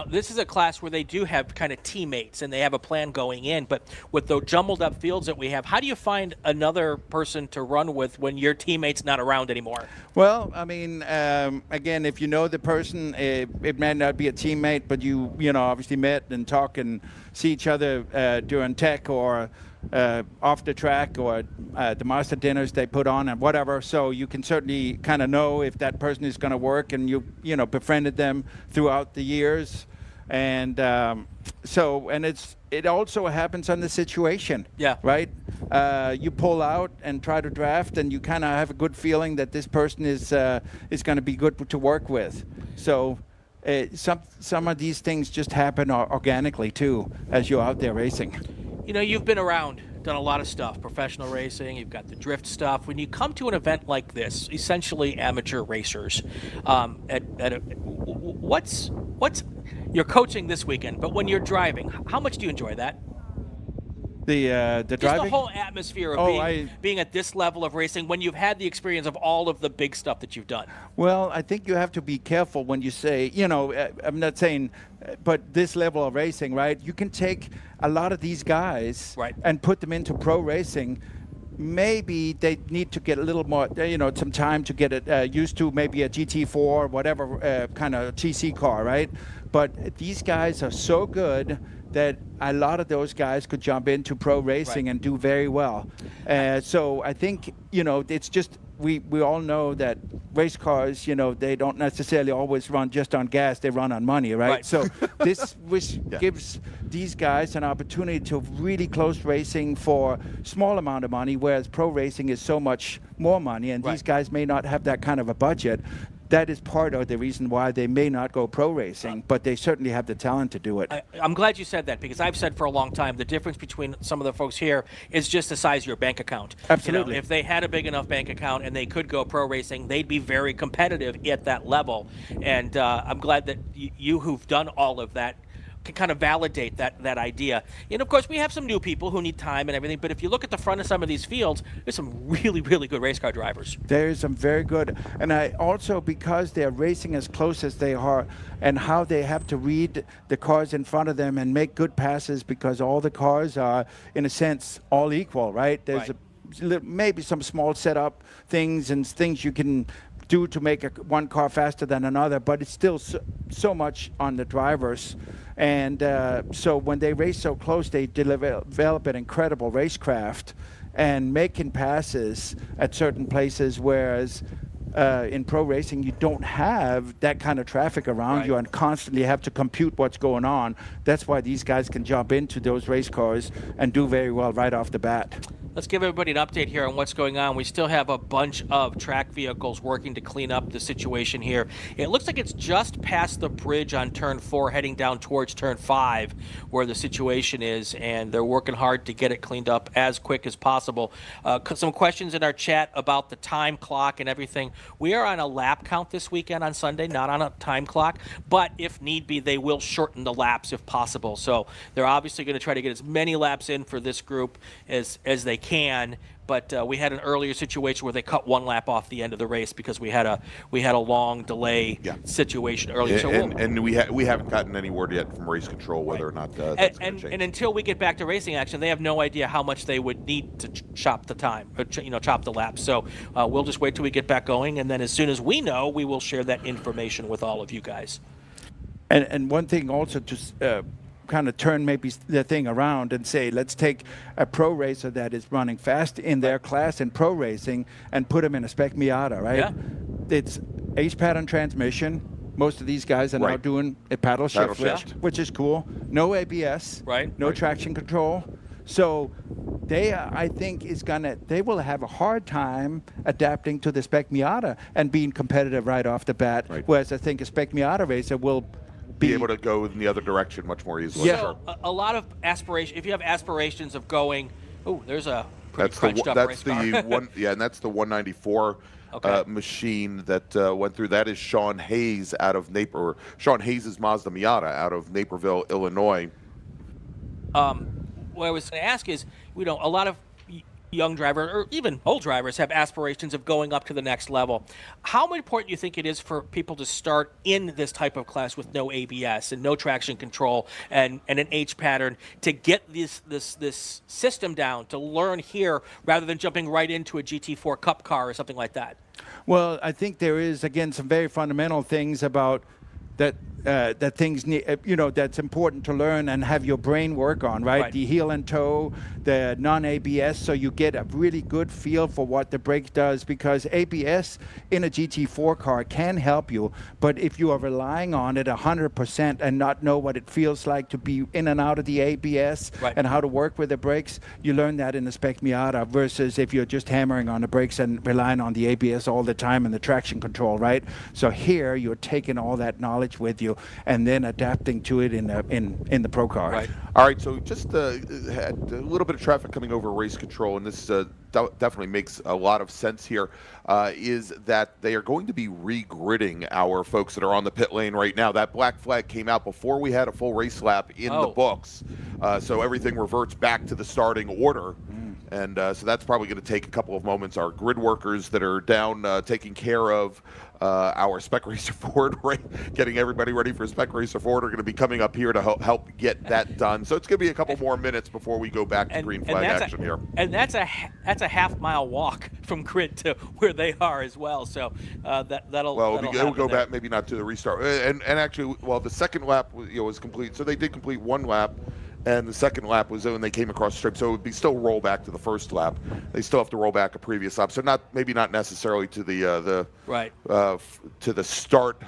This is a class where they do have kind of teammates and they have a plan going in, but with the jumbled up fields that we have, how do you find another person to run with when your teammate's not around anymore? Well, I mean, again, if you know the person, it may not be a teammate, but you obviously met and talk and see each other during tech or off the track or the master dinners they put on and whatever. So you can certainly kind of know if that person is going to work, and you befriended them throughout the years. And it also happens on the situation. Yeah. Right? You pull out and try to draft, and you kind of have a good feeling that this person is going to be good to work with. So some of these things just happen organically too as you're out there racing. You've been around, done a lot of stuff, professional racing, you've got the drift stuff. When you come to an event like this, essentially amateur racers, what's you're coaching this weekend, but when you're driving, how much do you enjoy that? The Just driving? the whole atmosphere of being at this level of racing when you've had the experience of all of the big stuff that you've done. Well, I think you have to be careful when you say, I'm not saying, but this level of racing, right? You can take a lot of these guys and put them into pro racing. Maybe they need to get a little more, some time to get it used to maybe a GT4, whatever kind of TC car, right? But these guys are so good that a lot of those guys could jump into pro racing and do very well. So I think, it's just we all know that race cars, they don't necessarily always run just on gas. They run on money, right? So this gives these guys an opportunity to really close racing for small amount of money, whereas pro racing is so much more money, and these guys may not have that kind of a budget. That is part of the reason why they may not go pro racing, but they certainly have the talent to do it. I'm glad you said that, because I've said for a long time the difference between some of the folks here is just the size of your bank account. Absolutely. If they had a big enough bank account and they could go pro racing, they'd be very competitive at that level. And I'm glad that you who've done all of that can kind of validate that idea. And of course, we have some new people who need time and everything, but if you look at the front of some of these fields, there's some really, really good race car drivers. There's some very good. And I also, because they're racing as close as they are, and how they have to read the cars in front of them and make good passes, because all the cars are, in a sense, all equal, right? There's maybe some small setup things and things you can do to make one car faster than another, but it's still so much on the drivers. And so when they race so close, they develop an incredible racecraft and making passes at certain places, whereas in pro racing, you don't have that kind of traffic around you and constantly have to compute what's going on. That's why these guys can jump into those race cars and do very well right off the bat. Let's give everybody an update here on what's going on. We still have a bunch of track vehicles working to clean up the situation here. It looks like it's just past the bridge on turn 4, heading down towards turn 5, where the situation is, and they're working hard to get it cleaned up as quick as possible. Some questions in our chat about the time clock and everything. We are on a lap count this weekend on Sunday, not on a time clock, but if need be, they will shorten the laps if possible. So they're obviously going to try to get as many laps in for this group as they can, but we had an earlier situation where they cut one lap off the end of the race because we had a long delay situation earlier. So and we haven't gotten any word yet from race control whether or not that's going to change. And until we get back to racing action, they have no idea how much they would need to chop the time, or chop the laps. So we'll just wait till we get back going, and then as soon as we know, we will share that information with all of you guys. And one thing also to kind of turn maybe the thing around and say, let's take a pro racer that is running fast in their class in pro racing and put him in a Spec Miata, right? Yeah. It's H-pattern transmission. Most of these guys are now doing a paddle shift, which is cool. No ABS, no traction control. So I think they will have a hard time adapting to the Spec Miata and being competitive right off the bat. Whereas I think a Spec Miata racer will be able to go in the other direction much more easily. Yeah. So a lot of aspiration. If you have aspirations of going, there's a pretty crunched up race car. And that's the 194 machine that went through. That is Sean Hayes out of Sean Hayes' Mazda Miata out of Naperville, Illinois. What I was going to ask is, a lot of young drivers or even old drivers have aspirations of going up to the next level. How important do you think it is for people to start in this type of class with no ABS and no traction control and an H pattern to get this system down, to learn here rather than jumping right into a GT4 Cup car or something like that? Well, I think there is, again, some very fundamental things about that things need, that's important to learn and have your brain work on, right? The heel and toe, the non-ABS, so you get a really good feel for what the brake does, because ABS in a GT4 car can help you, but if you are relying on it 100% and not know what it feels like to be in and out of the ABS and how to work with the brakes, you learn that in the Spec Miata, versus if you're just hammering on the brakes and relying on the ABS all the time and the traction control, right? So here you're taking all that knowledge with you and then adapting to it in the pro car. All right, so just had a little bit of traffic coming over race control, and this definitely makes a lot of sense here, is that they are going to be regridding our folks that are on the pit lane right now. That black flag came out before we had a full race lap in the books, so everything reverts back to the starting order. And so that's probably going to take a couple of moments. Our grid workers that are down taking care of our Spec Racer Ford, getting everybody ready for Spec Racer Ford, are going to be coming up here to help get that done. So it's going to be a couple more minutes before we go back to green flag action here. And that's a half-mile walk from grid to where they are as well. So that'll go back, maybe not to the restart. And actually, the second lap was complete. So they did complete one lap. And the second lap was when they came across the stripe, so it would be still roll back to the first lap. They still have to roll back a previous lap, so maybe not necessarily to the to the start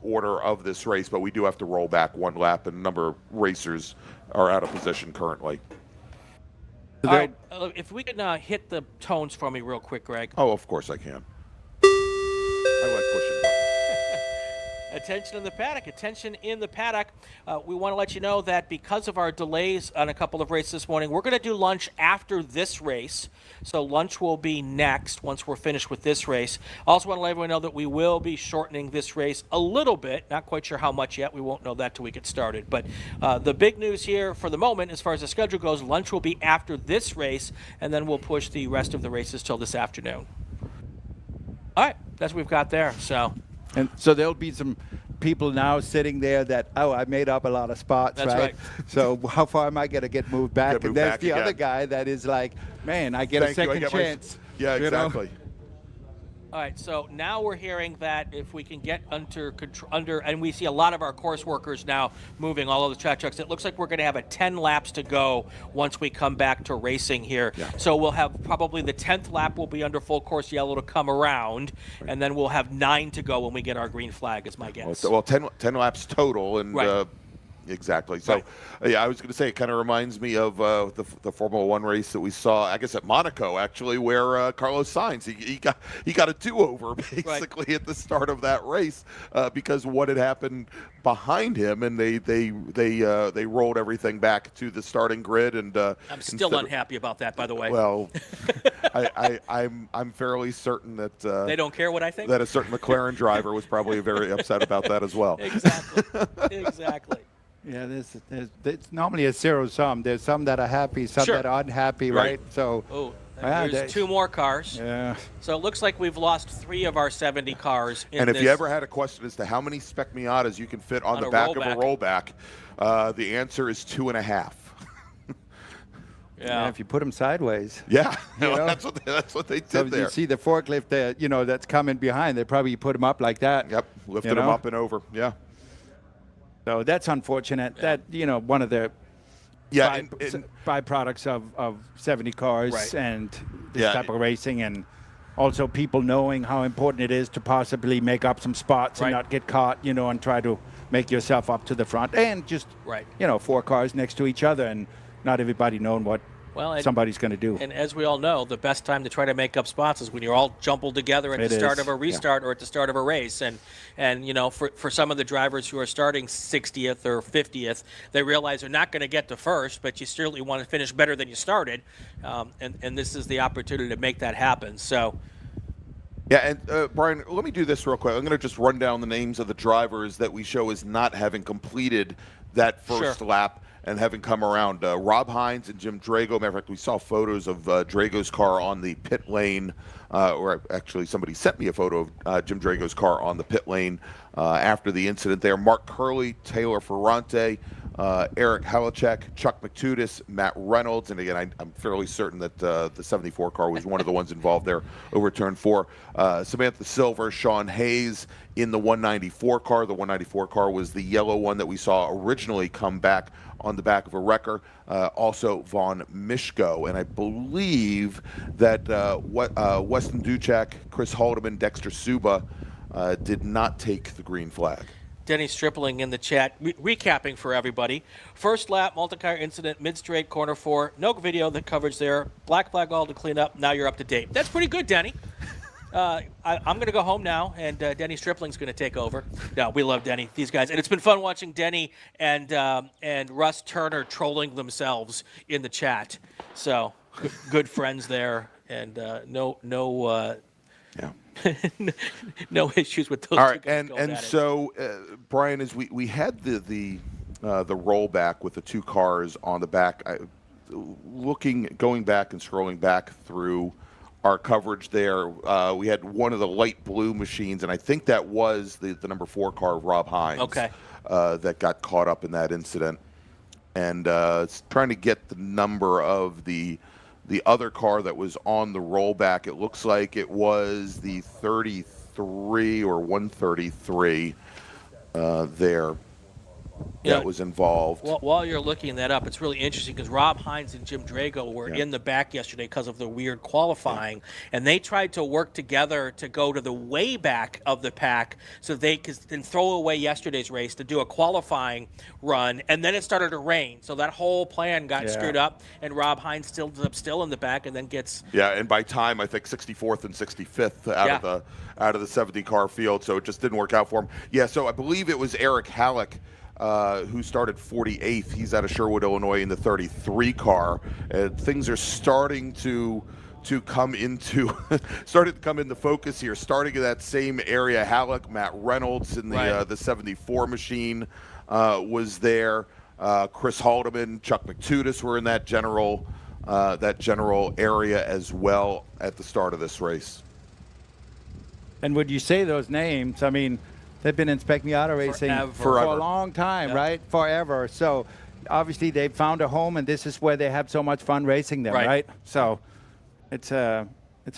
order of this race, but we do have to roll back one lap, and a number of racers are out of position currently. All right, if we could hit the tones for me real quick, Greg. Oh, of course I can. I like pushing buttons. Attention in the paddock. Attention in the paddock. We want to let you know that because of our delays on a couple of races this morning, we're going to do lunch after this race. So lunch will be next once we're finished with this race. Also want to let everyone know that we will be shortening this race a little bit. Not quite sure how much yet. We won't know that till we get started. But the big news here for the moment, as far as the schedule goes, lunch will be after this race, and then we'll push the rest of the races till this afternoon. All right, that's what we've got there. And so there'll be some people now sitting there that, I made up a lot of spots, That's right. So how far am I going to get moved back? And there's the other guy that is like, man, I get a second chance. Yeah, exactly. All right, so now we're hearing that if we can get under, and we see a lot of our course workers now moving all of the track trucks, it looks like we're going to have 10 laps to go once we come back to racing here. Yeah. So we'll have probably the 10th lap will be under full course yellow to come around, and then we'll have 9 to go when we get our green flag, is my guess. Well, 10 laps total, and right. Exactly. So, yeah, I was going to say it kind of reminds me of the Formula One race that we saw, I guess, at Monaco, actually, where Carlos Sainz he got a do-over basically at the start of that race because what had happened behind him, and they rolled everything back to the starting grid. And I'm still unhappy about that, by the way. Well, I'm fairly certain that they don't care what I think. That a certain McLaren driver was probably very upset about that as well. Exactly. Yeah, it's normally a zero-sum. There's some that are happy, some that are unhappy, right? So, there's 2 more cars. Yeah. So it looks like we've lost 3 of our 70 cars. And if you ever had a question as to how many Spec Miatas you can fit on the back of a rollback, the answer is 2.5. Yeah, if you put them sideways. Yeah, that's what they did so there. You see the forklift there, that's coming behind. They probably put them up like that. Yep, lifted them up and over. Yeah. So that's unfortunate. That one of the byproducts of 70 cars and this type of racing, and also people knowing how important it is to possibly make up some spots and not get caught, and try to make yourself up to the front, and just 4 cars next to each other, and not everybody knowing what somebody's going to do. And as we all know, the best time to try to make up spots is when you're all jumbled together at the start of a restart or at the start of a race. And for some of the drivers who are starting 60th or 50th, they realize they're not going to get to first, but you certainly want to finish better than you started. And this is the opportunity to make that happen. So. Yeah, and Brian, let me do this real quick. I'm going to just run down the names of the drivers that we show as not having completed that first lap and having come around. Rob Hines and Jim Drago. Matter of fact, we saw photos of Drago's car on the pit lane, or actually somebody sent me a photo of Jim Drago's car on the pit lane after the incident there. Mark Curley, Taylor Ferrante, Eric Halicek, Chuck McTudis, Matt Reynolds, and again, I'm fairly certain that the 74 car was one of the ones involved there over turn 4. Samantha Silver, Sean Hayes in the 194 car. The 194 car was the yellow one that we saw originally come back on the back of a wrecker. Also Vaughn Mishko, and I believe that Weston Duchek, Chris Haldeman, Dexter Suba did not take the green flag. Denny Stripling in the chat, recapping for everybody. First lap, multi-car incident, mid-straight, corner 4. No video that coverage there. Black flag all to clean up. Now you're up to date. That's pretty good, Denny. I'm going to go home now, and Denny Stripling's going to take over. No, we love Denny, these guys. And it's been fun watching Denny and Russ Turner trolling themselves in the chat. So good friends there, and no issues with those. All right, two guys and so Brian, as we had the rollback with the 2 cars on the back, going back and scrolling back through our coverage there, we had one of the light blue machines, and I think that was the number 4 car, Rob Hines, that got caught up in that incident, and trying to get the number of the other car that was on the rollback. It looks like it was the 33 or 133 there. that was involved. Well, while you're looking that up, it's really interesting because Rob Hines and Jim Drago were in the back yesterday because of the weird qualifying, and they tried to work together to go to the way back of the pack so they could then throw away yesterday's race to do a qualifying run, and then it started to rain, so that whole plan got screwed up, and Rob Hines still in the back, and then gets and by time I think 64th and 65th out of the 70 car field, so it just didn't work out for him. Yeah, so I believe it was Eric Halleck who started 48th. He's out of Sherwood, Illinois in the 33 car. And things are starting to come into focus here, starting in that same area. Halleck, Matt Reynolds in the 74 machine was there. Chris Haldeman, Chuck McTudis were in that general area as well at the start of this race. And would you say those names, I mean, they've been in Spec Miata racing for a long time, right? Forever. So obviously they found a home, and this is where they have so much fun racing them, right? So it's a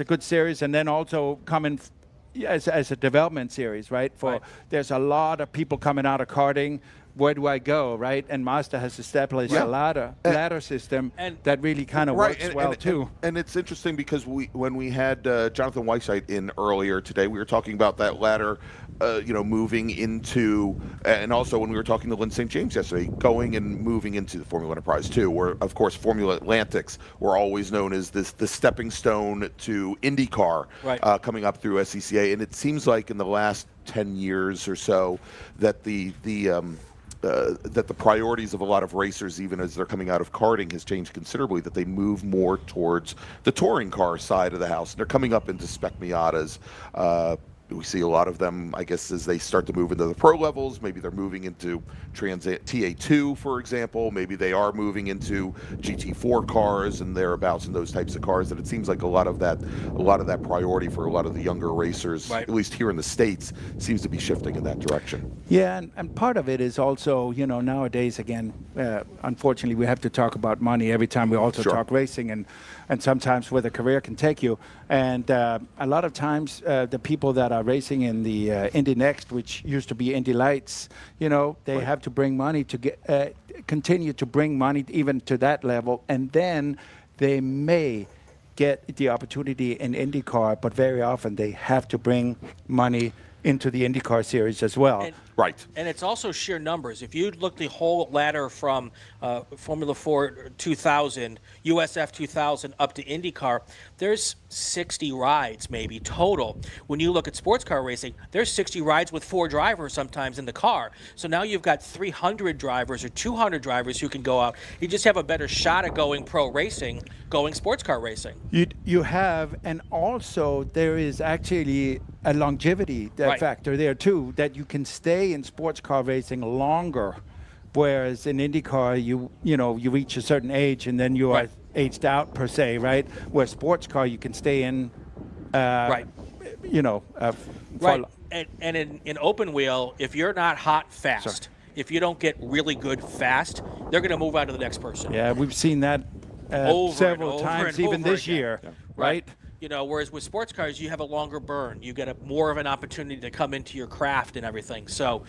good series, and then also coming as a development series, right? There's a lot of people coming out of karting. Where do I go, right? And Mazda has established a ladder system that really kind of works too. And it's interesting because when we had Jonathan Weissite in earlier today, we were talking about that ladder, moving into, and also when we were talking to Lynn St. James yesterday, going and moving into the Formula Enterprise 2, where, of course, Formula Atlantics were always known as the stepping stone to IndyCar coming up through SCCA. And it seems like in the last 10 years or so that that the priorities of a lot of racers, even as they're coming out of karting, has changed considerably, that they move more towards the touring car side of the house. And they're coming up into Spec Miatas. We see a lot of them, I guess, as they start to move into the pro levels. Maybe they're moving into Transit TA2, for example. Maybe they are moving into GT4 cars and thereabouts, and those types of cars. That it seems like a lot of that priority for a lot of the younger racers, at least here in the States, seems to be shifting in that direction. Yeah, and part of it is also, nowadays, again, unfortunately, we have to talk about money every time we also talk racing, and sometimes where the career can take you. And a lot of times, the people that are racing in the Indy Next, which used to be Indy Lights, they have to bring money to continue to bring money even to that level, and then they may get the opportunity in IndyCar, but very often they have to bring money into the IndyCar series as well. And it's also sheer numbers. If you look the whole ladder from Formula 4 2000, USF 2000 up to IndyCar, there's 60 rides maybe total. When you look at sports car racing, there's 60 rides with 4 drivers sometimes in the car. So now you've got 300 drivers or 200 drivers who can go out. You just have a better shot at going pro racing, going sports car racing. You have, and also there is actually a longevity factor there too, that you can stay in sports car racing longer, whereas in IndyCar you reach a certain age and then you are aged out per se, right? Where sports car you can stay in, And in open wheel, if you're not hot fast, if you don't get really good fast, they're going to move on to the next person. Yeah, we've seen that several times, even this year, right? Whereas with sports cars, you have a longer burn. You get more of an opportunity to come into your craft and everything. So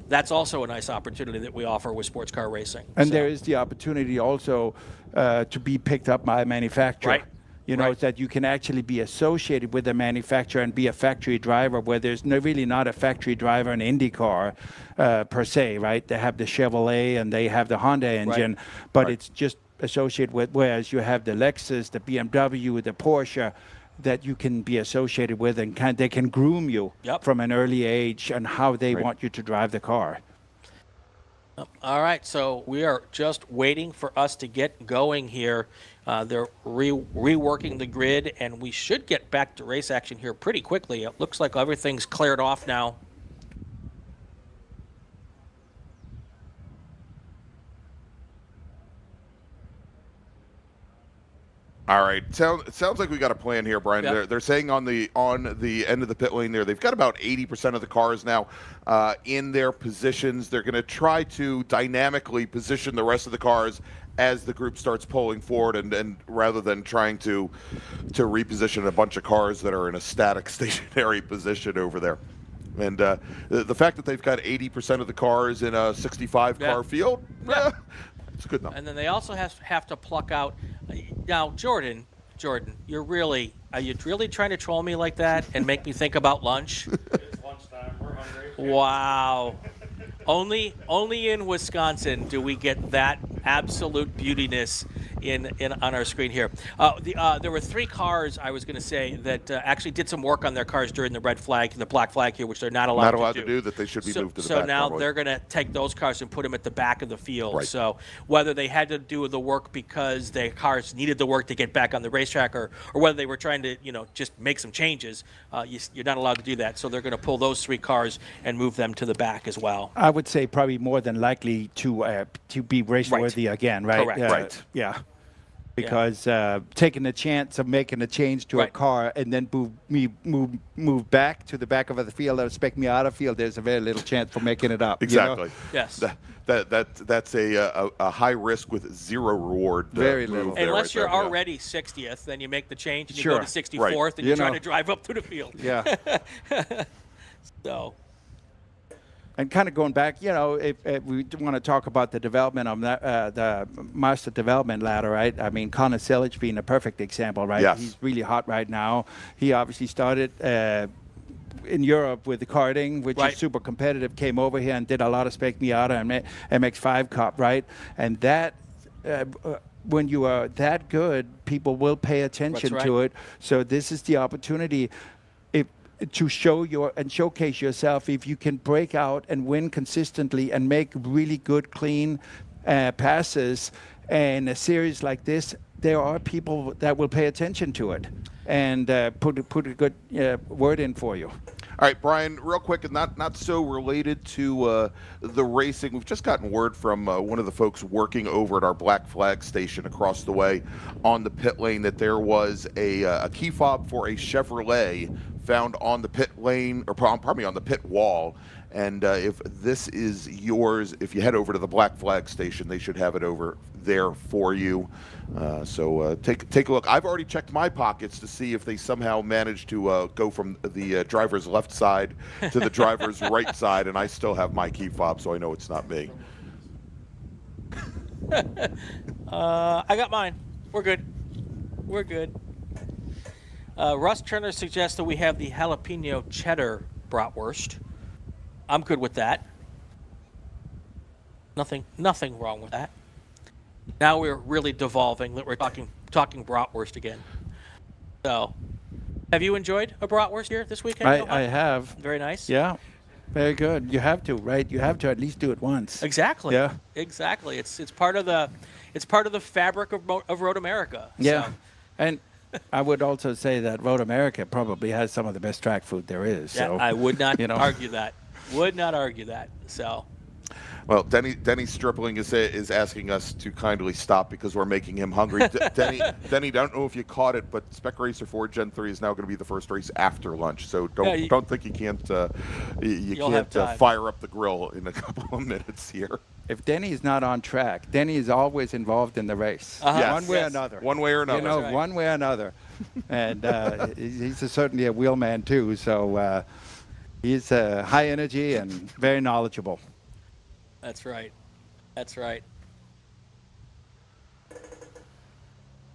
that's also a nice opportunity that we offer with sports car racing. And there is the opportunity also to be picked up by a manufacturer. That you can actually be associated with a manufacturer and be a factory driver, where there's really not a factory driver in IndyCar per se, right? They have the Chevrolet and they have the Honda engine, but it's just associated with, whereas you have the Lexus, the BMW, the Porsche, that you can be associated with, and they can groom you from an early age on how they want you to drive the car. All right, so we are just waiting for us to get going here. They're reworking the grid, and we should get back to race action here pretty quickly. It looks like everything's cleared off now. All right. It sounds like we got a plan here, Brian. They're saying on the end of the pit lane there, they've got about 80% of the cars now in their positions. They're going to try to dynamically position the rest of the cars as the group starts pulling forward, and rather than trying to reposition a bunch of cars that are in a static, stationary position over there. And the fact that they've got 80% of the cars in a 65-car field, it's good enough. And then they also have to pluck out. Now, Jordan, are you really trying to troll me like that and make me think about lunch? It's lunchtime. We're hungry. Wow. Only in Wisconsin do we get that absolute beautiness in on our screen here. There were 3 cars, I was going to say, that actually did some work on their cars during the red flag, the black flag here, which they're not allowed to do. That they should be moved to the back. So now normally. they're going to take those cars and put them at the back of the field. Right. So whether they had to do the work because their cars needed the work to get back on the racetrack, or whether they were trying to just make some changes, you're not allowed to do that. So they're going to pull those 3 cars and move them to the back as well. I would say probably more than likely to be race worthy again, right? Correct. Right. Yeah. Because taking the chance of making a change to a car and then move back to the back of the field or Spec Miata field, there's a very little chance for making it up. Exactly. Yes. That's a high risk with zero reward. Very little. Unless you're already 60th, then you make the change and you go to 64th and you're trying to drive up through the field. Yeah. So. And kind of going back, if we want to talk about the development of the master development ladder, right? I mean, Connor Sillage being a perfect example, right? Yes. He's really hot right now. He obviously started in Europe with the karting, which is super competitive, came over here and did a lot of Spec Miata and MX5 Cup, right? And that, when you are that good, people will pay attention to it. So this is the opportunity to show and showcase yourself. If you can break out and win consistently and make really good, clean passes in a series like this, there are people that will pay attention to it and put a good word in for you. All right, Brian, real quick, and not so related to the racing. We've just gotten word from one of the folks working over at our Black Flag station across the way on the pit lane that there was a key fob for a Chevrolet found on the pit lane, or pardon me, on the pit wall. And if this is yours, if you head over to the Black Flag station, they should have it over there for you. So take a look. I've already checked my pockets to see if they somehow managed to go from the driver's left side to the driver's right side, and I still have my key fob, so I know it's not me. I got mine. We're good. We're good. Russ Turner suggests that we have the jalapeno cheddar bratwurst. I'm good with that. Nothing wrong with that. Now we're really devolving that we're talking bratwurst again. So, have you enjoyed a bratwurst here this weekend? I have. Very nice. Yeah, very good. You have to, right? You have to at least do it once. Exactly. Yeah. Exactly. It's part of the fabric of Road America. Yeah, So. and I would also say that Road America probably has some of the best track food there is. Yeah, so I would not argue that. Would not argue that. So. Well, Denny Stripling is asking us to kindly stop because we're making him hungry. Denny, I don't know if you caught it, but Spec Racer 4 Gen 3 is now going to be the first race after lunch. So don't think you can't fire up the grill in a couple of minutes here. If Denny is not on track, Denny is always involved in the race, Yes. one way or another. One way or another. One way or another. And he's certainly a wheelman too. So he's high energy and very knowledgeable. That's right. That's right.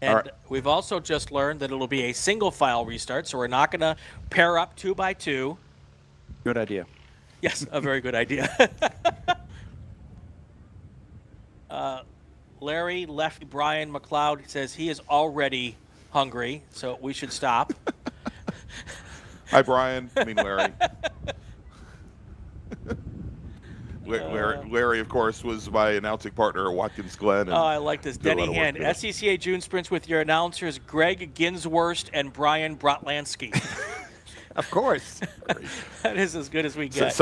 And we've also just learned that it'll be a single file restart, so we're not going to pair up 2 by 2. Good idea. Yes, a very good idea. Larry left Brian McLeod says he is already hungry, so we should stop. Hi, Brian. I mean, Larry. Larry, of course, was my announcing partner at Watkins Glen. And I like this. Denny Hand, SCCA June Sprints with your announcers, Gregg Ginsberg and Brian Bielanski. Of course. That is as good as we get. So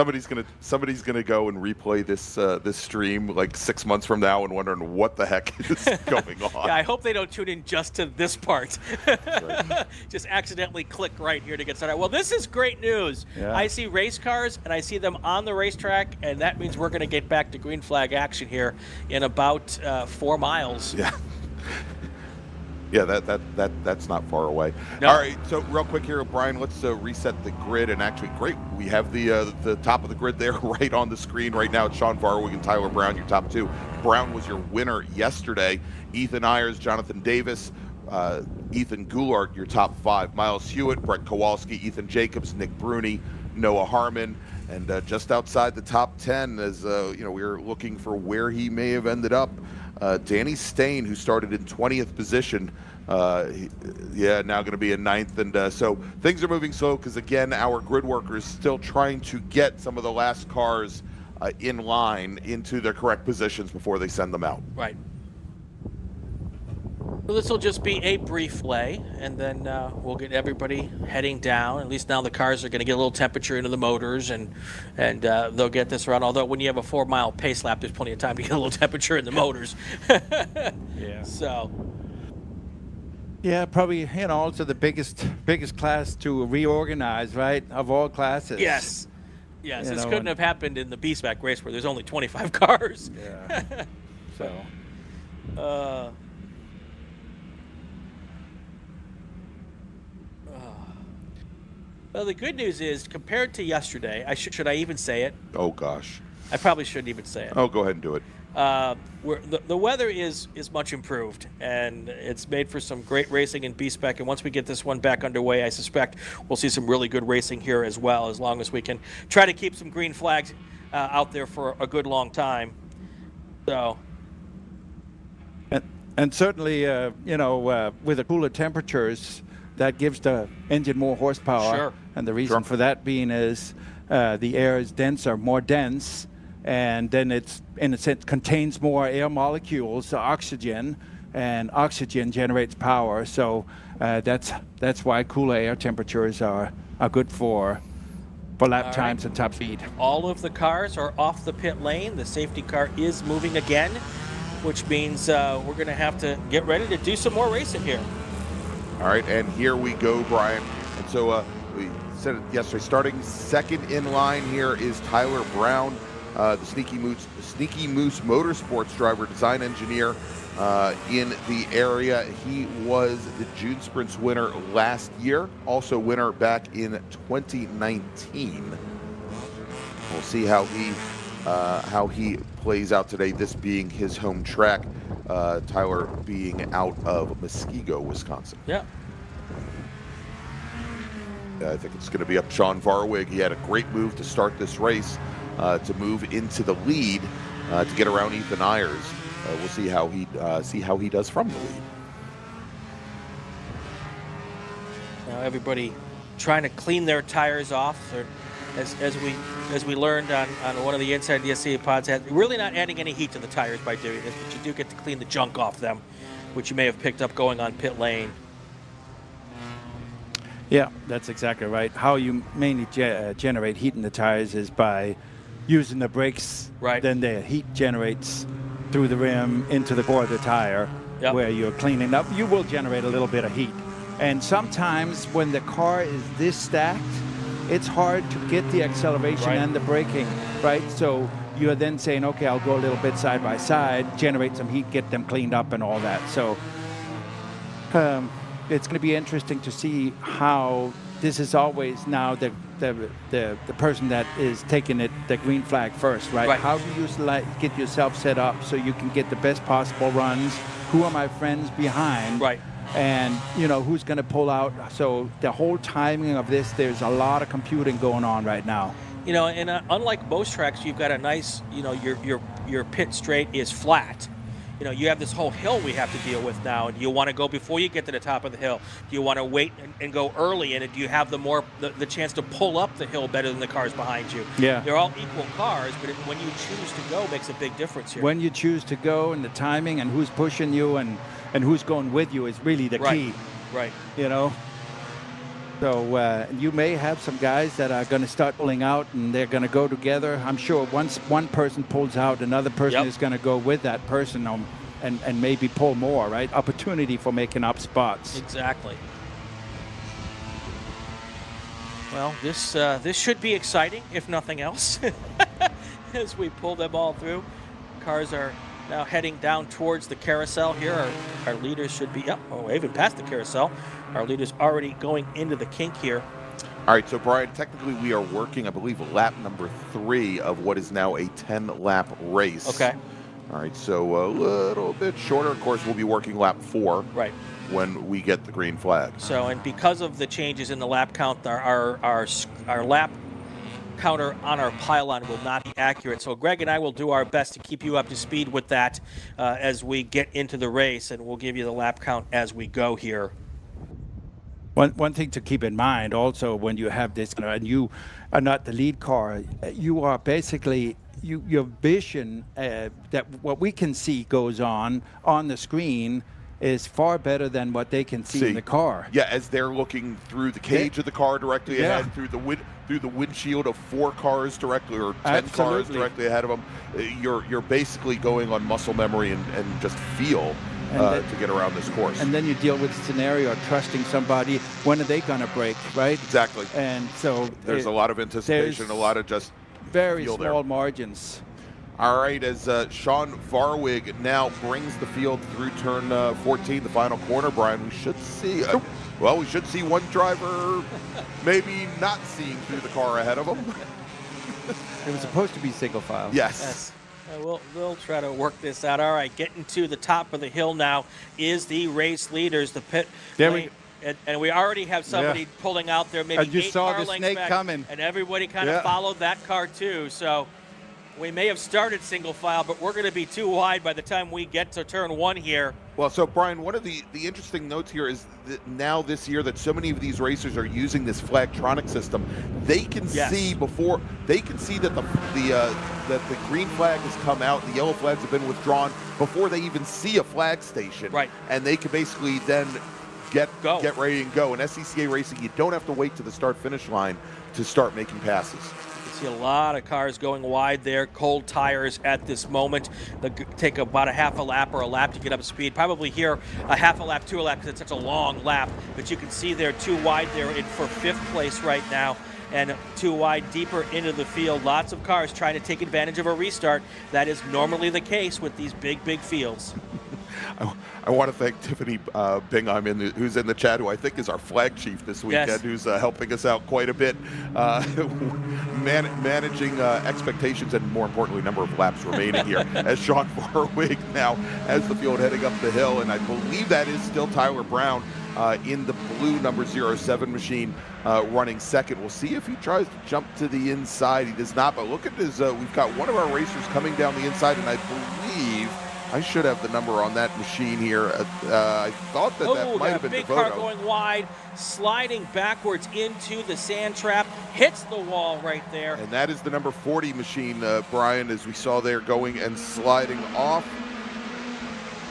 somebody's gonna go and replay this stream like 6 months from now and wondering what the heck is going on. Yeah, I hope they don't tune in just to this part. Right. Just accidentally click right here to get started. Well, this is great news. Yeah. I see race cars and I see them on the racetrack, and that means we're going to get back to green flag action here in about 4 miles. Yeah. Yeah, that's not far away. No. All right, so real quick here, Brian, let's reset the grid. And actually, great, we have the top of the grid there right on the screen right now. It's Sean Varwig and Tyler Brown, your top two. Brown was your winner yesterday. Ethan Ayers, Jonathan Davis, Ethan Goulart, your top five. Miles Hewitt, Brett Kowalski, Ethan Jacobs, Nick Bruni, Noah Harmon. And just outside the top 10, as we were looking for where he may have ended up, Danny Stain, who started in 20th position, now going to be in 9th. And so things are moving slow because, again, our grid workers still trying to get some of the last cars in line into their correct positions before they send them out. Right. So this will just be a brief lay, and then we'll get everybody heading down. At least now the cars are going to get a little temperature into the motors, and they'll get this run. Although when you have a 4-mile pace lap, there's plenty of time to get a little temperature in the motors. Yeah. So. Yeah, probably, also the biggest class to reorganize, right, of all classes. Yes. Yes, this couldn't have happened in the B-Spec race where there's only 25 cars. Yeah. So. Well, the good news is, compared to yesterday, should I even say it? Oh, gosh. I probably shouldn't even say it. Oh, go ahead and do it. The weather is much improved, and it's made for some great racing in B-Spec. And once we get this one back underway, I suspect we'll see some really good racing here as well, as long as we can try to keep some green flags out there for a good long time. So. And certainly, with the cooler temperatures, that gives the engine more horsepower. Sure. And the reason for that being is the air is more dense, and then it's, in a sense, contains more air molecules, oxygen, and oxygen generates power. So that's why cooler air temperatures are good for lap times and top speed. All of the cars are off the pit lane. The safety car is moving again, which means we're going to have to get ready to do some more racing here. All right, and here we go, Brian. And so we said it yesterday, starting second in line here is Tyler Brown, the Sneaky Moose Motorsports driver, design engineer in the area. He was the June Sprints winner last year, also winner back in 2019. We'll see how he plays out today, this being his home track. Tyler being out of Muskego, Wisconsin. Yeah. I think it's going to be up Sean Varwig. He had a great move to start this race, to move into the lead, to get around Ethan Ayers. We'll see how he does from the lead. Now everybody trying to clean their tires off. As we learned on one of the Inside the SCCA pods, really not adding any heat to the tires by doing this, but you do get to clean the junk off them, which you may have picked up going on pit lane. Yeah, that's exactly right. How you mainly generate heat in the tires is by using the brakes. Right. Then the heat generates through the rim into the core of the tire, where you're cleaning up. You will generate a little bit of heat. And sometimes when the car is this stacked, it's hard to get the acceleration and the braking, right? So you're then saying, okay, I'll go a little bit side by side, generate some heat, get them cleaned up and all that. So it's going to be interesting to see how this is always now the person that is taking the green flag first, right? How do you get yourself set up so you can get the best possible runs? Who are my friends behind? Right. And, who's going to pull out. So the whole timing of this, there's a lot of computing going on right now. And unlike most tracks, you've got a nice, your pit straight is flat. You have this whole hill we have to deal with now. And do you want to go before you get to the top of the hill? Do you want to wait and go early? And do you have the chance to pull up the hill better than the cars behind you? Yeah. They're all equal cars, but when you choose to go makes a big difference here. When you choose to go and the timing and who's pushing you and who's going with you is really the key. Right. So you may have some guys that are going to start pulling out and they're going to go together. I'm sure once one person pulls out, another person is going to go with that person and maybe pull more, right? Opportunity for making up spots. Exactly. Well, this should be exciting, if nothing else, as we pull them all through. Cars are now heading down towards the carousel here. Our leaders should be, even past the carousel. Our leaders already going into the kink here. All right, so Brian, technically we are working, I believe, lap number 3 of what is now a 10-lap race. Okay. All right, so a little bit shorter. Of course, we'll be working lap 4. Right. When we get the green flag. So, and because of the changes in the lap count, our lap counter on our pylon will not be accurate. So Greg and I will do our best to keep you up to speed with that as we get into the race, and we'll give you the lap count as we go here. One thing to keep in mind also when you have this, and you are not the lead car, you are basically, your vision that what we can see goes on the screen is far better than what they can see in the car. Yeah, as they're looking through the cage of the car directly ahead, through the windshield of 4 cars directly, or 10 cars directly ahead of them. You're basically going on muscle memory and just feel to get around this course. And then you deal with the scenario of trusting somebody. When are they going to brake, right? Exactly. And so there's a lot of anticipation, a lot of just very feel small there. margins. All right, as Sean Varwig now brings the field through turn 14, the final corner, Brian, we should see, we should see one driver maybe not seeing through the car ahead of him. It was supposed to be single file. Yes. We'll try to work this out. All right, getting to the top of the hill now is the race leaders, the pit lane. And we already have somebody pulling out there, maybe you 8 saw car the lengths snake back, coming. and everybody kind of followed that car too. So we may have started single file, but we're going to be too wide by the time we get to turn 1 here. Well, so Brian, one of the interesting notes here is that now this year that so many of these racers are using this flagtronic system, they can see before they can see that the green flag has come out, the yellow flags have been withdrawn before they even see a flag station. Right. And they can basically then get ready and go. In SCCA racing, you don't have to wait to the start-finish line to start making passes. See a lot of cars going wide there, cold tires at this moment. They take about a half a lap or a lap to get up to speed. Probably here a half a lap to a lap because it's such a long lap. But you can see they're too wide there for 5th place right now, and too wide deeper into the field. Lots of cars trying to take advantage of a restart. That is normally the case with these big fields. I want to thank Tiffany Bingham, who's in the chat, who I think is our flag chief this weekend, who's helping us out quite a bit, managing expectations and, more importantly, number of laps remaining here. As Sean Varwig now has the field heading up the hill, and I believe that is still Tyler Brown in the blue number 07 machine running second. We'll see if he tries to jump to the inside. He does not, but look at this. We've got one of our racers coming down the inside, and I believe I should have the number on that machine here. I thought that might have been big Devoto. Car going wide, sliding backwards into the sand trap, hits the wall right there. And that is the number 40 machine, Brian, as we saw there, going and sliding off.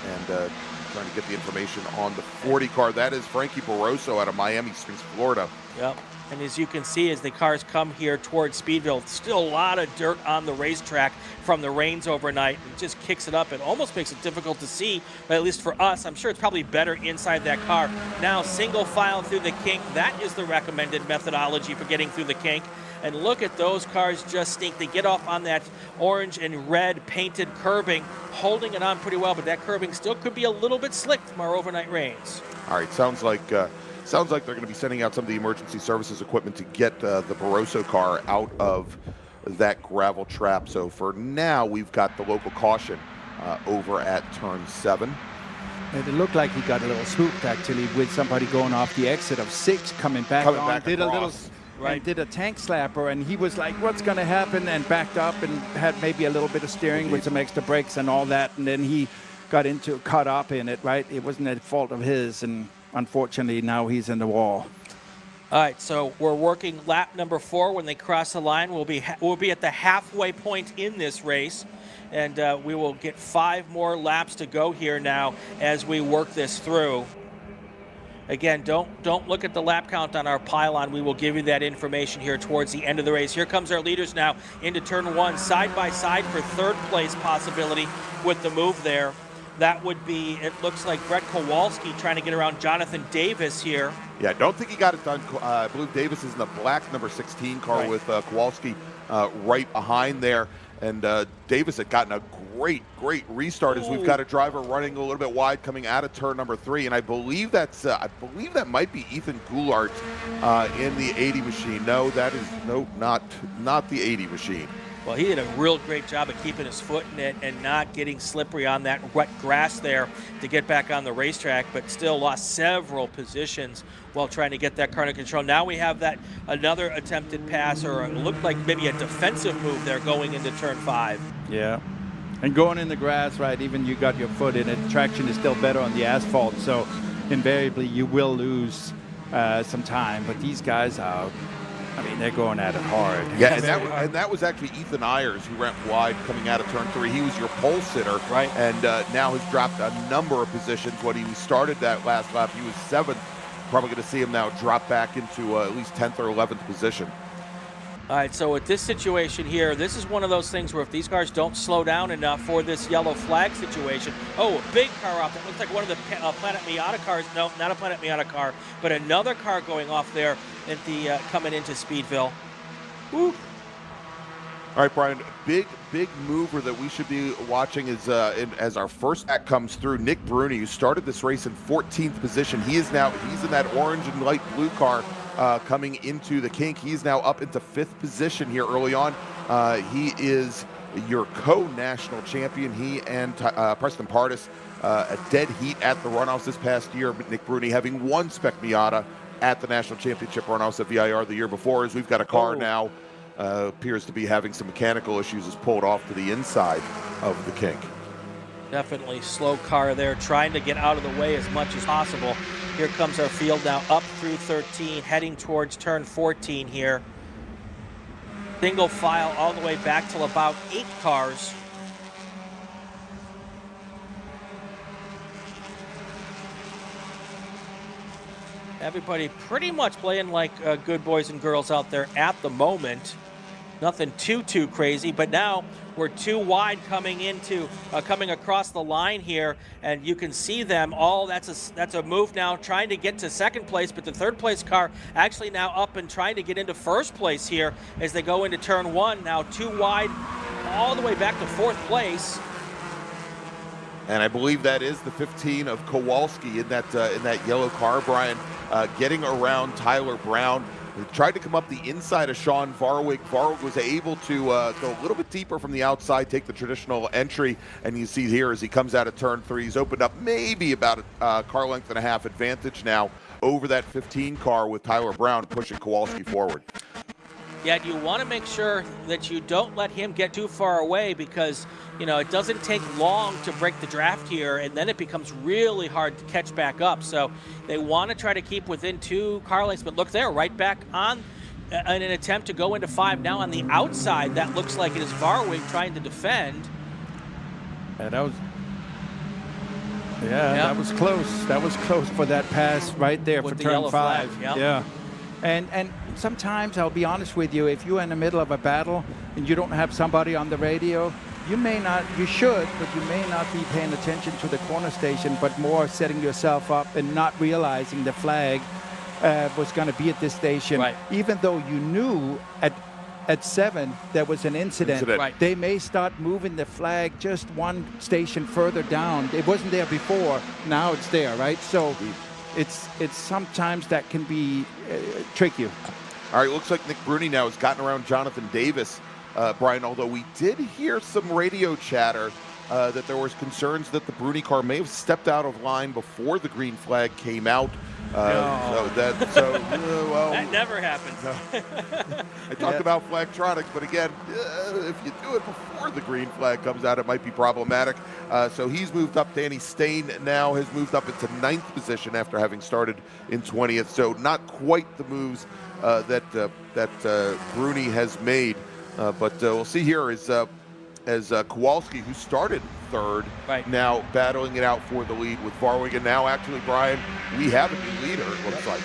And trying to get the information on the 40 car. That is Frankie Barroso out of Miami Springs, Florida. Yep. And as you can see, as the cars come here towards Speedville, still a lot of dirt on the racetrack from the rains overnight. It just kicks it up. It almost makes it difficult to see, but at least for us, I'm sure it's probably better inside that car. Now, single file through the kink. That is the recommended methodology for getting through the kink. And look at those cars just stink. They get off on that orange and red painted curbing, holding it on pretty well, but that curbing still could be a little bit slick from our overnight rains. All right, sounds like they're going to be sending out some of the emergency services equipment to get the Barroso car out of that gravel trap. So for now, we've got the local caution over at turn 7. And it looked like he got a little swooped, actually, with somebody going off the exit of 6, coming back did across. Did a tank slapper, and he was like, what's going to happen, and backed up and had maybe a little bit of steering with some extra brakes and all that, and then he got caught up in it, right? It wasn't a fault of his, and unfortunately now he's in the wall. All right, so we're working lap number 4. When they cross the line, we'll be at the halfway point in this race, and we will get 5 more laps to go here now as we work this through. Again, don't look at the lap count on our pylon. We will give you that information here towards the end of the race. Here comes our leaders now into turn 1, side by side for 3rd place possibility with the move there. That would be, it looks like Brett Kowalski trying to get around Jonathan Davis here. Yeah, don't think he got it done. I believe Davis is in the black number 16 car with Kowalski right behind there. And Davis had gotten a great restart as we've got a driver running a little bit wide coming out of turn number 3, and I believe that might be Ethan Goulart in the 80 machine. No, that is not the 80 machine. Well, he did a real great job of keeping his foot in it and not getting slippery on that wet grass there to get back on the racetrack, but still lost several positions while trying to get that car under control. Now we have that another attempted pass, or it looked like maybe a defensive move there going into turn 5. Yeah. And going in the grass, right, even you got your foot in it, traction is still better on the asphalt, so invariably you will lose some time. But these guys are, I mean, they're going at it hard. Yeah, and that was actually Ethan Ayers who went wide coming out of turn 3. He was your pole sitter, right? And now has dropped a number of positions. When he started that last lap, he was 7th. Probably going to see him now drop back into at least 10th or 11th position. All right, so with this situation here, this is one of those things where if these cars don't slow down enough for this yellow flag situation, oh, a big car off. That looks like one of the Planet Miata cars. No, not a Planet Miata car, but another car going off there at the coming into Speedville. Woo. All right, Brian, big mover that we should be watching is as our first act comes through, Nick Bruni, who started this race in 14th position. He's in that orange and light blue car coming into the kink. He's now up into 5th position here early on. He is your co-national champion. He and Preston Pardis, a dead heat at the runoffs this past year. Nick Bruni having won Spec Miata at the national championship runoffs at VIR the year before. As we've got a car now. Appears to be having some mechanical issues, is pulled off to the inside of the kink. Definitely slow car there, trying to get out of the way as much as possible. Here comes our field now up through 13, heading towards turn 14 here. Single file all the way back till about 8 cars. Everybody pretty much playing like good boys and girls out there at the moment. Nothing too crazy, but now we're 2 wide coming into coming across the line here, and you can see them all. That's a move now, trying to get to 2nd place, but the 3rd place car actually now up and trying to get into 1st place here as they go into turn 1. Now 2 wide, all the way back to 4th place. And I believe that is the 15 of Kowalski in that yellow car, Brian, getting around Tyler Brown. He tried to come up the inside of Sean Varwig. Varwig was able to go a little bit deeper from the outside, take the traditional entry, and you see here as he comes out of turn 3, he's opened up maybe about a car length and a half advantage now over that 15 car with Tyler Brown pushing Kowalski forward. Yeah, you want to make sure that you don't let him get too far away, because you know it doesn't take long to break the draft here, and then it becomes really hard to catch back up. So they want to try to keep within 2 car lengths. But look there, right back on in an attempt to go into 5 now on the outside. That looks like it is Varwig trying to defend. Yeah, that was close. That was close for that pass right there with for the turn yellow 5. Flag, Yeah. And sometimes, I'll be honest with you, if you're in the middle of a battle and you don't have somebody on the radio, you should, but you may not be paying attention to the corner station, but more setting yourself up and not realizing the flag was going to be at this station. Right. Even though you knew at 7 there was an incident. Right. They may start moving the flag just 1 station further down. It wasn't there before, now it's there, right? So it's sometimes that can be tricky. All right, looks like Nick Bruni now has gotten around Jonathan Davis, Brian, although we did hear some radio chatter that there was concerns that the Bruni car may have stepped out of line before the green flag came out. No. Well, that never happens. No. I talked about flagtronics, but again, if you do it before the green flag comes out, it might be problematic. So he's moved up. Danny Stain now has moved up into 9th position after having started in 20th. So not quite the moves that Bruni has made. But we'll see here as Kowalski, who started 3rd, right, now battling it out for the lead with Varwig. And now, actually, Brian, we have a new leader, it looks like.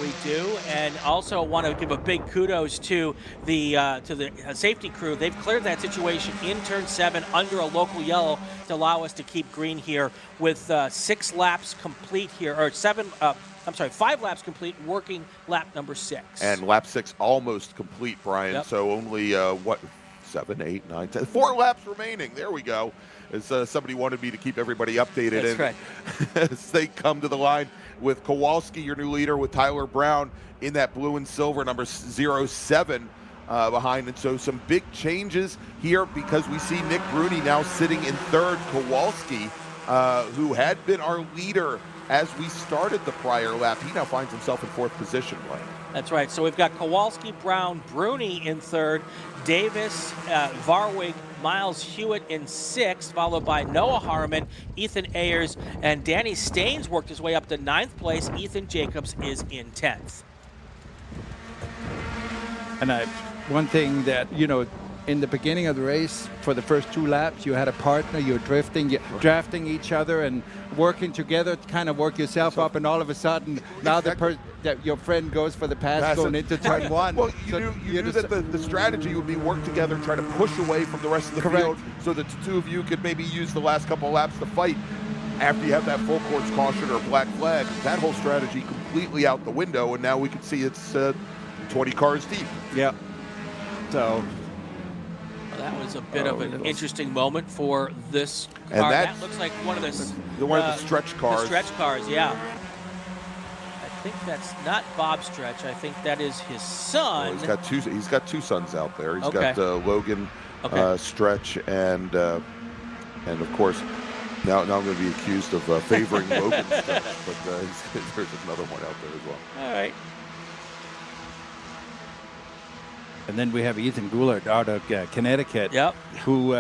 We do, and also want to give a big kudos to the safety crew. They've cleared that situation in turn 7 under a local yellow to allow us to keep green here with 6 laps complete here, or 5 laps complete, working lap number 6. And lap 6 almost complete, Brian. Yep. So only 7, 8, 9, 10. 4 laps remaining. There we go. As somebody wanted me to keep everybody updated. That's right. As they come to the line with Kowalski, your new leader, with Tyler Brown in that blue and silver, number 07 behind. And so some big changes here because we see Nick Bruni now sitting in third. Kowalski, who had been our leader as we started the prior lap, he now finds himself in fourth position. That's right. So we've got Kowalski, Brown, Bruni in third, Davis, Varwig, Miles Hewitt in sixth, followed by Noah Harmon, Ethan Ayers, and Danny Staines worked his way up to ninth place. Ethan Jacobs is in 10th. And one thing that, you know, in the beginning of the race, for the first 2 laps, you had a partner, you're drafting each other and working together to kind of work yourself up, and all of a sudden, now that your friend goes for the pass going into turn 1. Well, you knew that the strategy would be work together, try to push away from the rest of the field so that the two of you could maybe use the last couple of laps to fight after you have that full course caution or black flag. That whole strategy completely out the window, and now we can see it's 20 cars deep. Yeah. So that was a bit of an interesting moment for this car. And that looks like one of the stretch cars. The stretch cars, yeah. I think that's not Bob Stretch. I think that is his son. Well, he's got two sons out there. He's got Logan Stretch and of course now I'm going to be accused of favoring Logan Stretch, but there's another one out there as well. All right. And then we have Ethan Goulart out of Connecticut, who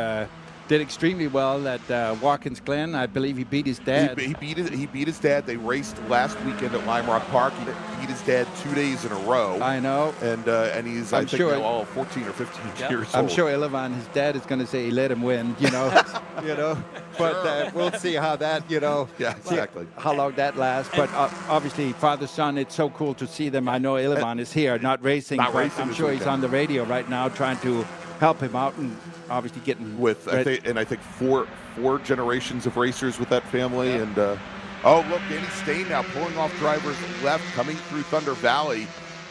did extremely well at Watkins Glen. I believe he beat his dad. He beat his dad. They raced last weekend at Lime Rock Park. He beat his dad 2 days in a row. I know. And he's, I think, now all 14 or 15 years old. I'm sure Ilivan, his dad, is going to say he let him win, you know. But we'll see how that, exactly. How long that lasts. But obviously, father-son, it's so cool to see them. I know Ilivan is here, not racing, but I'm sure he's on the radio right now trying to help him out and obviously getting with I think four generations of racers with that family. And oh, look, Danny Stain now pulling off drivers left, coming through Thunder Valley.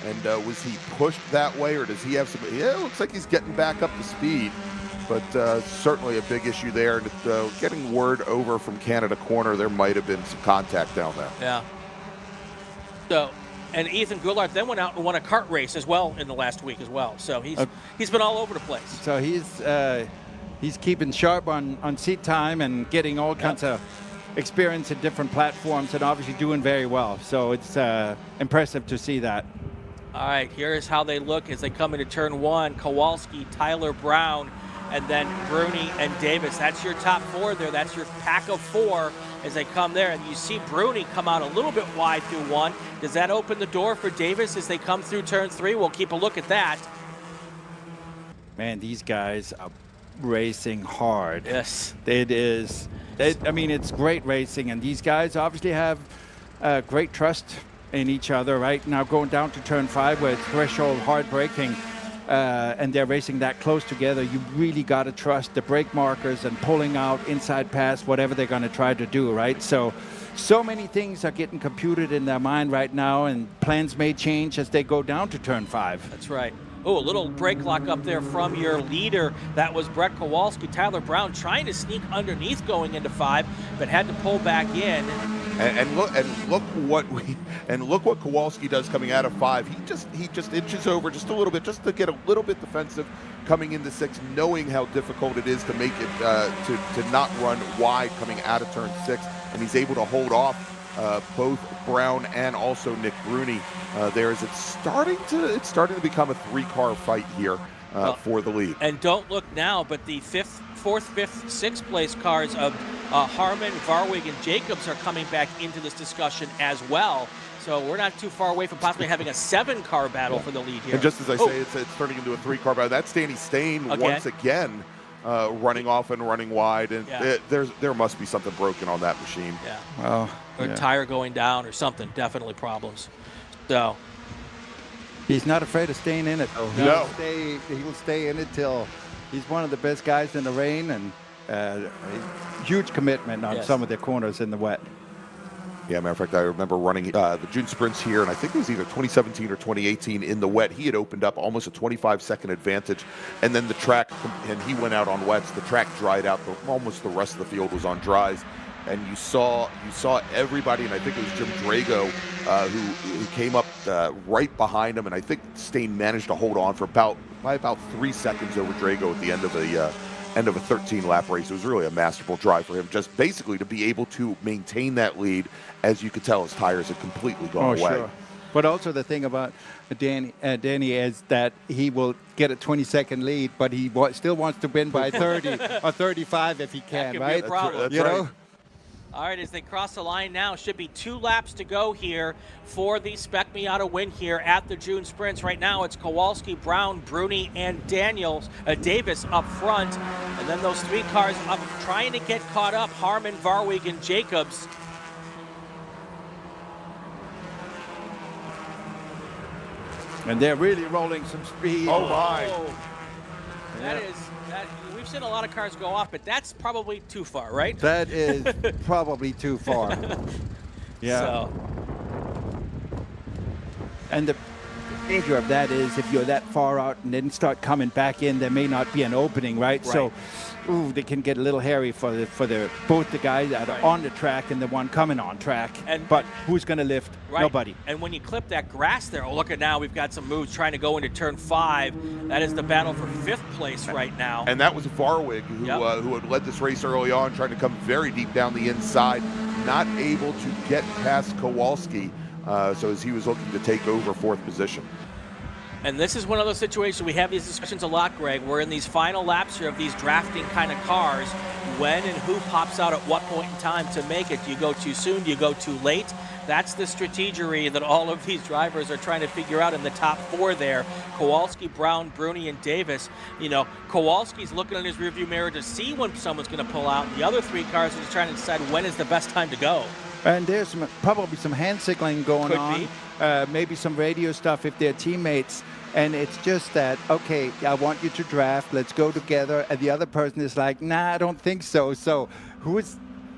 And was he pushed that way, or does he have some? Yeah, it looks like he's getting back up to speed, but certainly a big issue there. And getting word over from Canada Corner, there might have been some contact down there. Yeah. So, and Ethan Goulart then went out and won a kart race as well in the last week as well. So he's been all over the place. So he's keeping sharp on seat time and getting all kinds of experience in different platforms, and obviously doing very well. So it's impressive to see that. All right, here's how they look as they come into turn 1. Kowalski, Tyler Brown, and then Bruni and Davis. That's your top 4 there. That's your pack of 4 as they come there. And you see Bruni come out a little bit wide through 1. Does that open the door for Davis as they come through turn 3? We'll keep a look at that. Man, these guys are racing hard. Yes. It is. I mean, it's great racing, and these guys obviously have great trust in each other. Right now, going down to turn 5 where it's threshold hard braking, and they're racing that close together, you really got to trust the brake markers and pulling out inside pass, whatever they're going to try to do, right? So many things are getting computed in their mind right now, and plans may change as they go down to turn 5. That's right. Oh, a little brake lock up there from your leader. That was Brett Kowalski. Tyler Brown trying to sneak underneath going into 5, but had to pull back in. And look what Kowalski does coming out of 5. He just inches over just a little bit, just to get a little bit defensive coming into 6, knowing how difficult it is to make it to not run wide coming out of turn 6, and he's able to hold off both Brown and also Nick Bruni. It's starting to become a 3-car fight here for the lead. And don't look now, but the 4th, 5th, 6th place cars of Harmon, Varwig, and Jacobs are coming back into this discussion as well. So we're not too far away from possibly having a 7-car battle for the lead here. And just as I say, it's turning into a 3-car battle. That's Danny Stain once again running off and running wide, and there must be something broken on that machine. Yeah. Well, or a tire going down or something. Definitely problems. So he's not afraid of staying in it. No. He'll stay in it till he's one of the best guys in the rain, and huge commitment on some of the corners in the wet. Yeah, matter of fact, I remember running the June sprints here, and I think it was either 2017 or 2018 in the wet. He had opened up almost a 25-second advantage, and then the track, and he went out on wets. The track dried out. Almost the rest of the field was on dries, and you saw everybody, and I think it was Jim Drago who came up right behind him, and I think Stain managed to hold on for about 3 seconds over Drago at the end of a 13-lap race. It was really a masterful drive for him, just basically to be able to maintain that lead. As you could tell, his tires had completely gone away. Sure. But also the thing about Danny is that he will get a 20-second lead, but he still wants to win by 30 or 35 if he can, right? Be a problem. That's you right. know? All right, as they cross the line now, should be 2 laps to go here for the Spec Miata win here at the June Sprints. Right now, it's Kowalski, Brown, Bruni, and Davis up front. And then those 3 cars up trying to get caught up, Harmon, Varwig, and Jacobs. And they're really rolling some speed. Oh, my. We've seen a lot of cars go off, but that's probably too far, right? That is probably too far. Yeah. So. And the danger of that is if you're that far out and then start coming back in, there may not be an opening, right? So, they can get a little hairy for both the guys that are on the track and the one coming on track. But who's going to lift? Right. Nobody. And when you clip that grass there, look at now, we've got some moves trying to go into turn 5. That is the battle for 5th place right now. And that was Varwig who had led this race early on, trying to come very deep down the inside, not able to get past Kowalski. So as he was looking to take over 4th position. And this is one of those situations, we have these discussions a lot, Greg. We're in these final laps here of these drafting kind of cars. When and who pops out at what point in time to make it? Do you go too soon? Do you go too late? That's the strategery that all of these drivers are trying to figure out in the top 4 there. Kowalski, Brown, Bruni, and Davis. You know, Kowalski's looking in his rearview mirror to see when someone's going to pull out. The other 3 cars are just trying to decide when is the best time to go. And there's probably some hand signaling going Could on. be. Maybe some radio stuff if they're teammates. And it's just that, okay, I want you to draft. Let's go together. And the other person is like, nah, I don't think so. So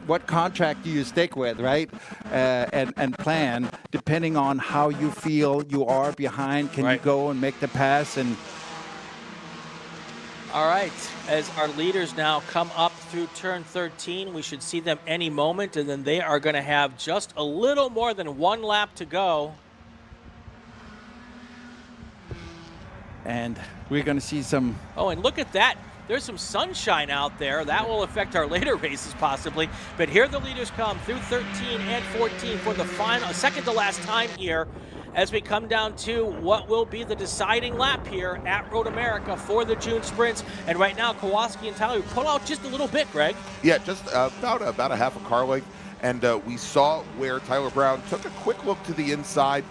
what contract do you stick with, right? And plan, depending on how you feel you are behind. Can you go and make the pass? And all right, as our leaders now come up through turn 13, we should see them any moment, and then they are going to have just a little more than 1 lap to go. And we're going to see some... Oh, and look at that. There's some sunshine out there. That will affect our later races possibly. But here the leaders come through 13 and 14 for the final, second to last time here, as we come down to what will be the deciding lap here at Road America for the June Sprints. And right now, Kowalski and Tyler pull out just a little bit, Greg. Yeah, just about a half a car length. And we saw where Tyler Brown took a quick look to the inside.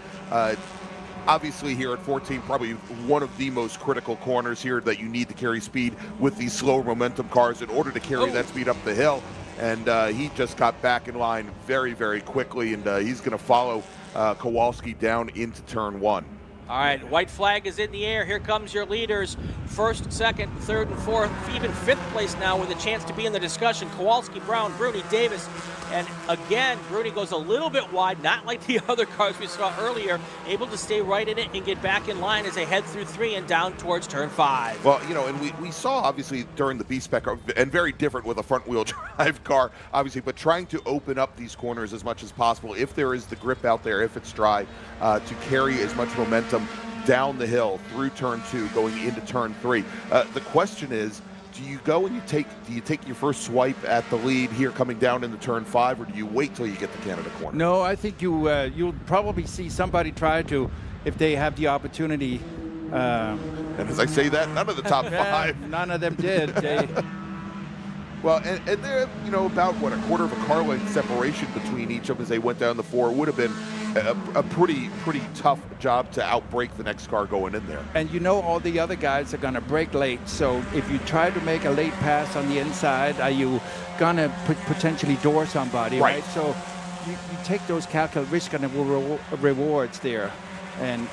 Obviously here at 14, probably one of the most critical corners here that you need to carry speed with these slower momentum cars in order to carry that speed up the hill. And he just got back in line very, very quickly, and he's going to follow Kowalski down into turn 1. All right, white flag is in the air. Here comes your leaders. 1st, 2nd, 3rd, and 4th, even 5th place now with a chance to be in the discussion. Kowalski, Brown, Bruni, Davis. And again, Bruni goes a little bit wide, not like the other cars we saw earlier, able to stay right in it and get back in line as they head through 3 and down towards turn 5. Well, you know, and we saw obviously during the B-Spec, and very different with a front-wheel drive car, obviously, but trying to open up these corners as much as possible, if there is the grip out there, if it's dry, to carry as much momentum down the hill through turn 2 going into turn 3. The question is, do you go and do you take your first swipe at the lead here coming down into turn 5, or do you wait till you get to Canada corner? No, I think you'll probably see somebody try to, if they have the opportunity. And as I say that, none of the top 5. None of them did. Well, and they're, you know, about, what, a quarter of a car length separation between each of them as they went down the 4. It would have been a pretty tough job to outbrake the next car going in there. And you know all the other guys are going to brake late, so if you try to make a late pass on the inside, are you going to potentially door somebody, right? So you take those risk and rewards there and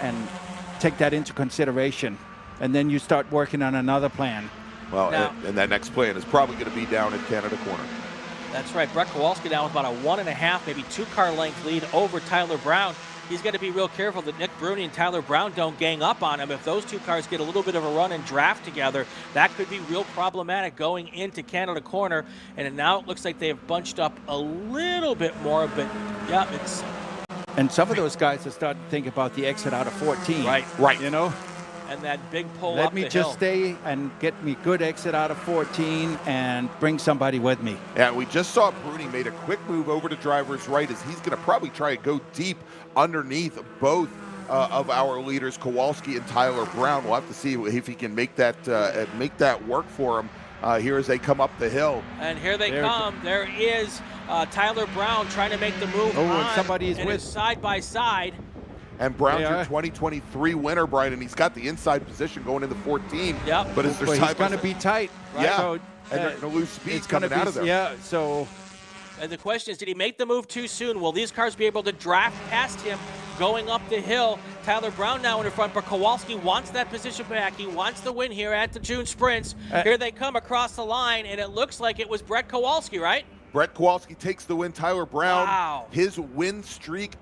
take that into consideration, and then you start working on another plan. Well, and that next plan is probably going to be down at Canada corner. That's right. Brett Kowalski now with about a 1.5, maybe 2-car length lead over Tyler Brown. He's got to be real careful that Nick Bruni and Tyler Brown don't gang up on him. If those two cars get a little bit of a run and draft together, that could be real problematic going into Canada Corner. And now it looks like they've bunched up a little bit more, but yeah, it's... And some of those guys are starting to think about the exit out of 14. Right. You know? And that big pull Let up me the just hill. stay and get me good exit out of 14 and bring somebody with me. Yeah, we just saw Bruni made a quick move over to driver's right as he's going to probably try to go deep underneath both of our leaders, Kowalski and Tyler Brown. We'll have to see if he can make that work for him here as they come up the hill. And here they come. There is Tyler Brown trying to make the move on. Somebody is and with it's side by side. And Brown's your 2023 winner, Brian, and he's got the inside position going into 14. Yep. But is there he's going to be tight. Right? Yeah. So, and they're going to lose speed it's coming gonna out of there. Yeah, so... And the question is, did he make the move too soon? Will these cars be able to draft past him going up the hill? Tyler Brown now in the front, but Kowalski wants that position back. He wants the win here at the June Sprints. Here they come across the line, and it looks like it was Brett Kowalski, right? Brett Kowalski takes the win. Tyler Brown, wow. His win streak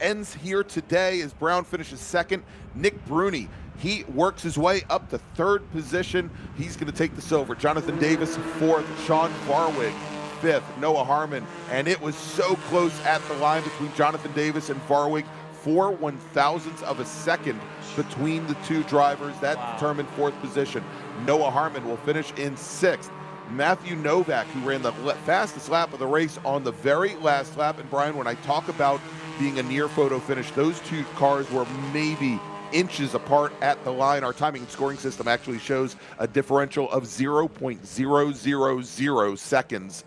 ends here today as Brown finishes second. Nick Bruni, he works his way up to third position. He's going to take the silver. Jonathan Davis, fourth. Sean Varwig, fifth. Noah Harmon. And it was so close at the line between Jonathan Davis and Varwig. 4 1,000ths of a second between the two drivers. That determined fourth position. Noah Harmon will finish in sixth. Matthew Novak, who ran the fastest lap of the race on the very last lap. And Brian, when I talk about being a near photo finish, those two cars were maybe inches apart at the line. Our timing and scoring system actually shows a differential of 0.000 seconds.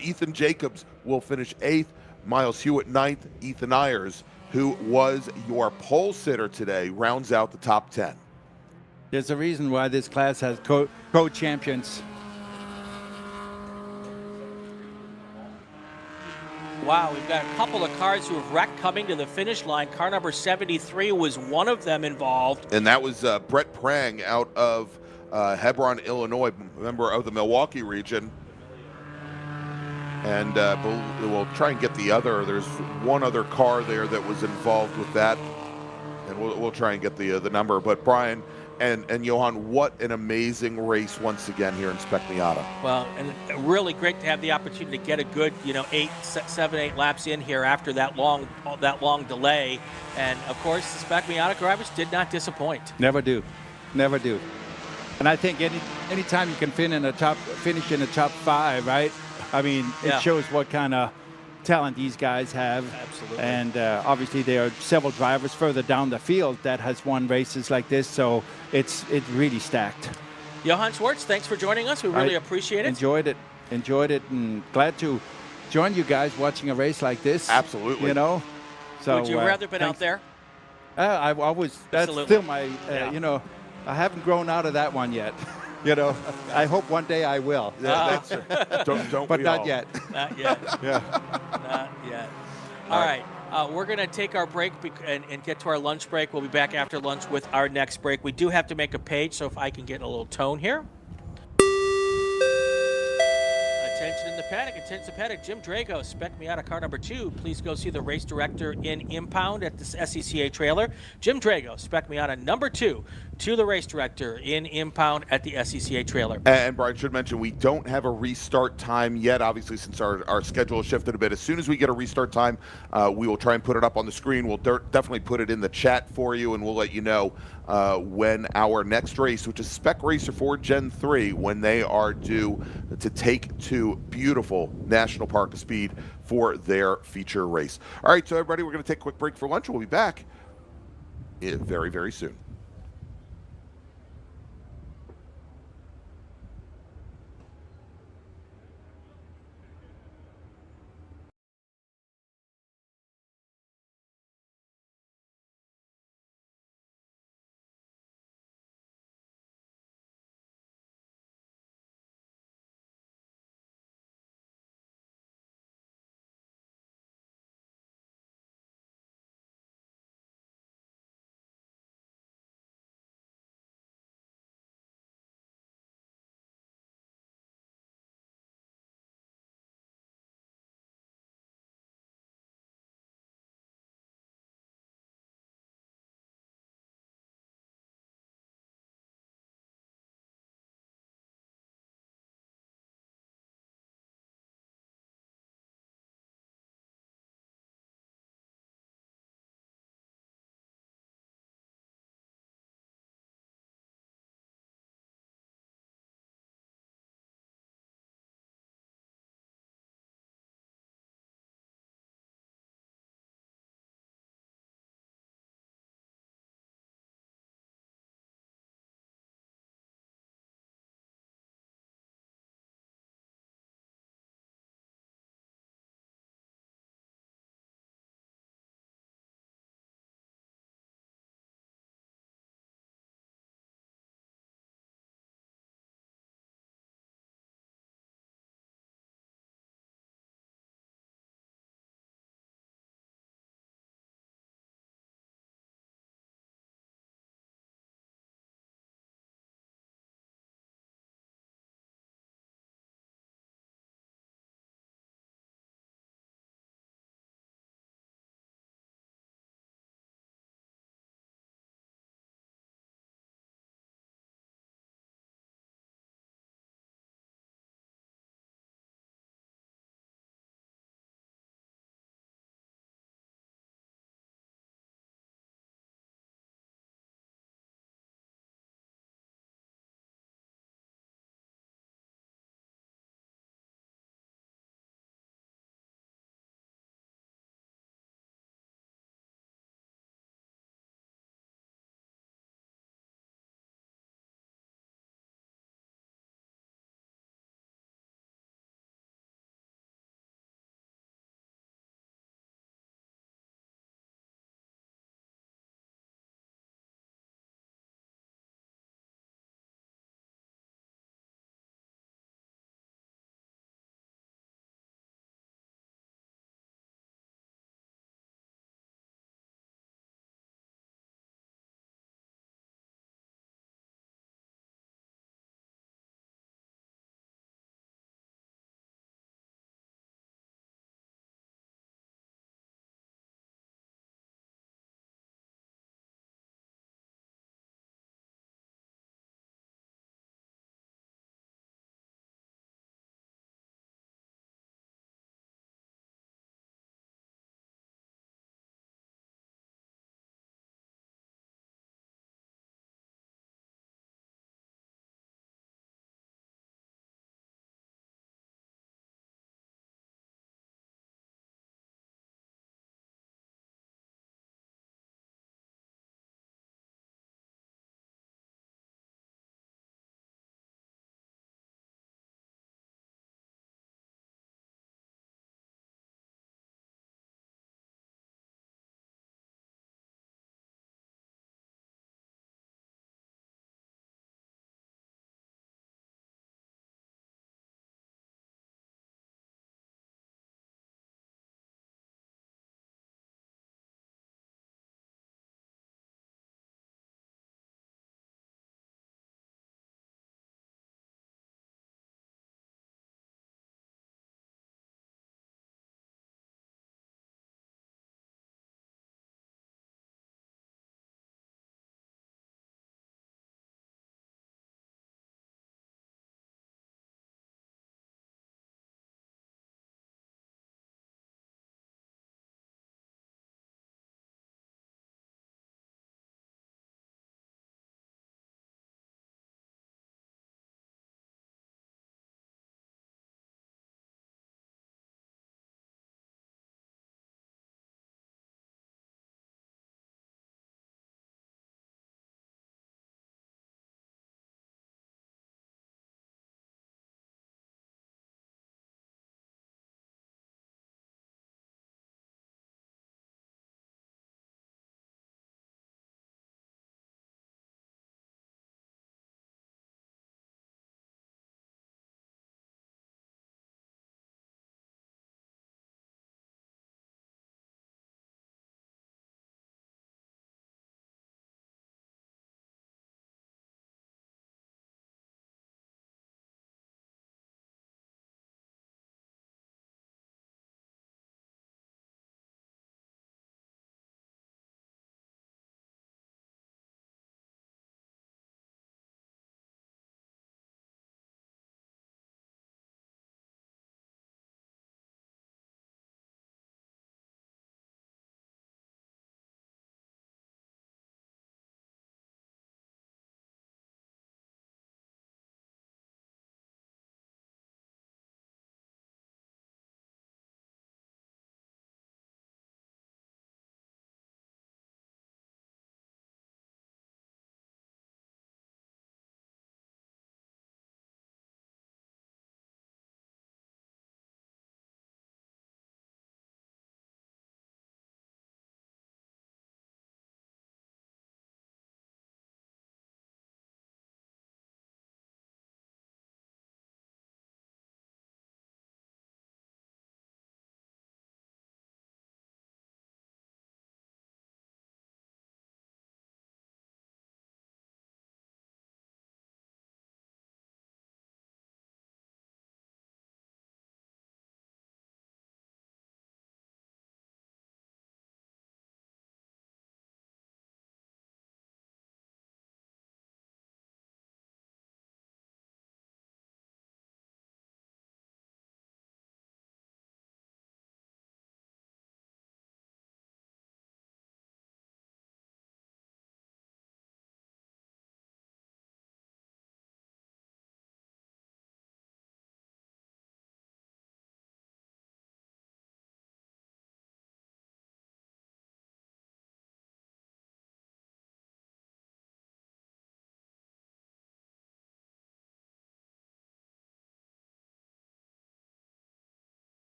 Ethan Jacobs will finish 8th, Miles Hewitt 9th, Ethan Ayers, who was your pole sitter today, rounds out the top 10. There's a reason why this class has co-champions. Wow, we've got a couple of cars who have wrecked coming to the finish line. Car number 73 was one of them involved. And that was Brett Prang out of Hebron, Illinois, member of the Milwaukee region. And we'll try and get the other. There's one other car there that was involved with that. And we'll try and get the number. But Brian and Johan, what an amazing race once again here in Spec Miata. Well, and really great to have the opportunity to get a good, 7, 8 laps in here after that long delay. And of course, the Spec Miata drivers did not disappoint. Never do. And I think anytime you can finish in the top 5, right? I mean, it shows what kind of talent these guys have. Absolutely. And obviously there are several drivers further down the field that has won races like this, so it's really stacked. Johan Schwartz, thanks for joining us. We really appreciate it. Enjoyed it, and glad to join you guys watching a race like this. Absolutely. So would you rather been out there? I was. That's still my. I haven't grown out of that one yet. I hope one day I will. Don't but we not all? yet. Not yet. Yeah. Not yet. All right. We're going to take our break and get to our lunch break. We'll be back after lunch with our next break. We do have to make a page, so if I can get a little tone here. Attention in the paddock. Jim Drago, Spec Miata car number 2. Please go see the race director in impound at the SCCA trailer. Jim Drago, Spec Miata number 2, to the race director in impound at the SCCA trailer. And Brian should mention, we don't have a restart time yet, obviously, since our schedule has shifted a bit. As soon as we get a restart time, we will try and put it up on the screen. We'll definitely put it in the chat for you, and we'll let you know when our next race, which is Spec Racer 4 Gen 3, when they are due to take to beautiful National Park of Speed for their feature race. All right, so everybody, we're going to take a quick break for lunch. We'll be back very, very soon.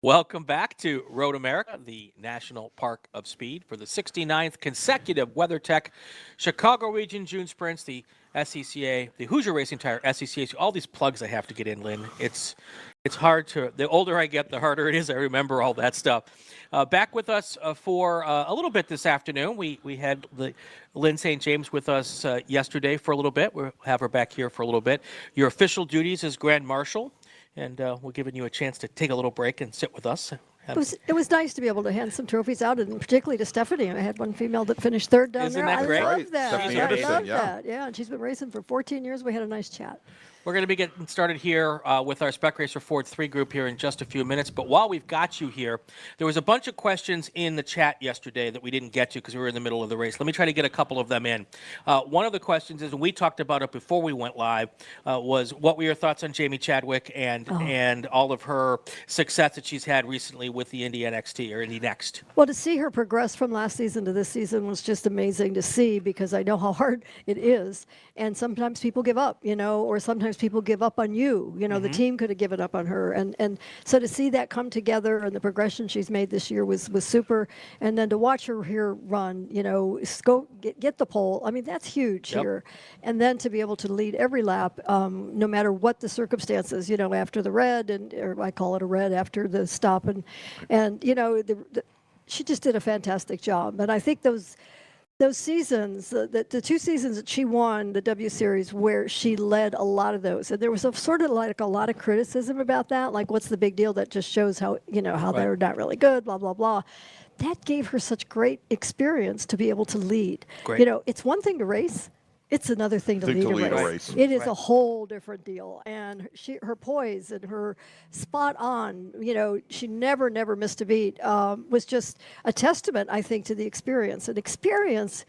Welcome back to Road America, the National Park of Speed, for the 69th consecutive WeatherTech Chicago Region June Sprints, the SCCA, the Hoosier Racing Tire, SCCA. All these plugs I have to get in, Lynn. It's hard to, the older I get, the harder it is. I remember all that stuff. Back with us for a little bit this afternoon. We had Lynn St. James with us yesterday for a little bit. We'll have her back here for a little bit. Your official duties as Grand Marshal. And we're giving you a chance to take a little break and sit with us. It was nice to be able to hand some trophies out, and particularly to Stephanie. I had one female that finished third down Isn't there. that great? I love that. Stephanie I Anderson, love yeah. that. Yeah, and she's been racing for 14 years. We had a nice chat. We're going to be getting started here with our Spec Racer Ford 3 group here in just a few minutes. But while we've got you here, there was a bunch of questions in the chat yesterday that we didn't get to because we were in the middle of the race. Let me try to get a couple of them in. One of the questions is, and we talked about it before we went live, was what were your thoughts on Jamie Chadwick and all of her success that she's had recently with the Indy NXT or Indy Next? Well, to see her progress from last season to this season was just amazing to see, because I know how hard it is. And sometimes people give up, or sometimes people give up on you. The team could have given up on her. And so to see that come together and the progression she's made this year was super. And then to watch her here run, get the pole. I mean, that's huge here. And then to be able to lead every lap, no matter what the circumstances, after the red, or I call it a red after the stop. And she just did a fantastic job. And I think those seasons, the 2 seasons that she won the W Series, where she led a lot of those, and there was a lot of criticism about that, like, what's the big deal? That just shows how they're not really good, blah blah blah. That gave her such great experience to be able to lead. Great. It's one thing to race. It's another thing to lead a race. It is a whole different deal. And her poise and her spot on, she never missed a beat, was just a testament, I think, to the experience. And experience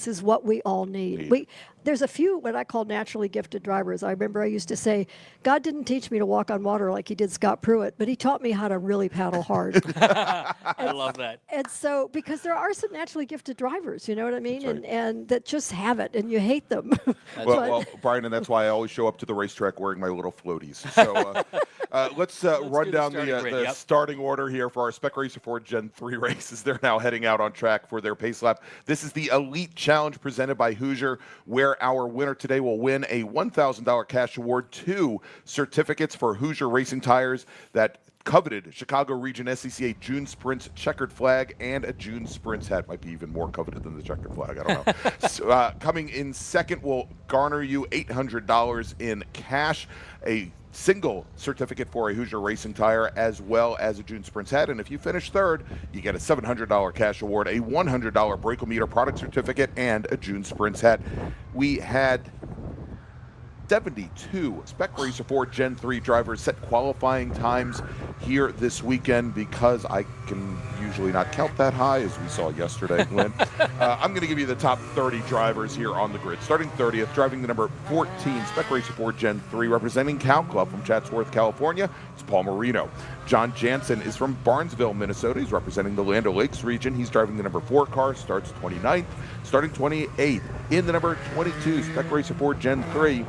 is what we all need. There's a few what I call naturally gifted drivers. I remember I used to say, God didn't teach me to walk on water like he did Scott Pruitt, but he taught me how to really paddle hard. I love that. And so, because there are some naturally gifted drivers, you know what I mean? That's right. And that just have it, and you hate them. Well, Brian, and that's why I always show up to the racetrack wearing my little floaties. So let's run down the starting order here for our Spec Racer Ford Gen 3 races. They're now heading out on track for their pace lap. This is the Elite Challenge presented by Hoosier, where our winner today will win a $1,000 cash award, 2 certificates for Hoosier Racing Tires, that coveted Chicago Region SCCA June Sprints checkered flag, and a June Sprints hat. Might be even more coveted than the checkered flag. I don't know. So, coming in second will garner you $800 in cash, a single certificate for a Hoosier Racing Tire, as well as a June Sprints hat. And if you finish third, you get a $700 cash award, a $100 Brakeometer product certificate, and a June Sprints hat. We had 72 Spec Racer Ford Gen 3 drivers set qualifying times here this weekend, because I can usually not count that high, as we saw yesterday, Lynn. I'm going to give you the top 30 drivers here on the grid. Starting 30th, driving the number 14 Spec Racer Ford Gen 3, representing Cow Club from Chatsworth, California, it's Paul Marino. John Jansen is from Barnesville, Minnesota. He's representing the Land O'Lakes region. He's driving the number 4 car, starts 29th. Starting 28th in the number 22 Spec Racer Ford Gen 3,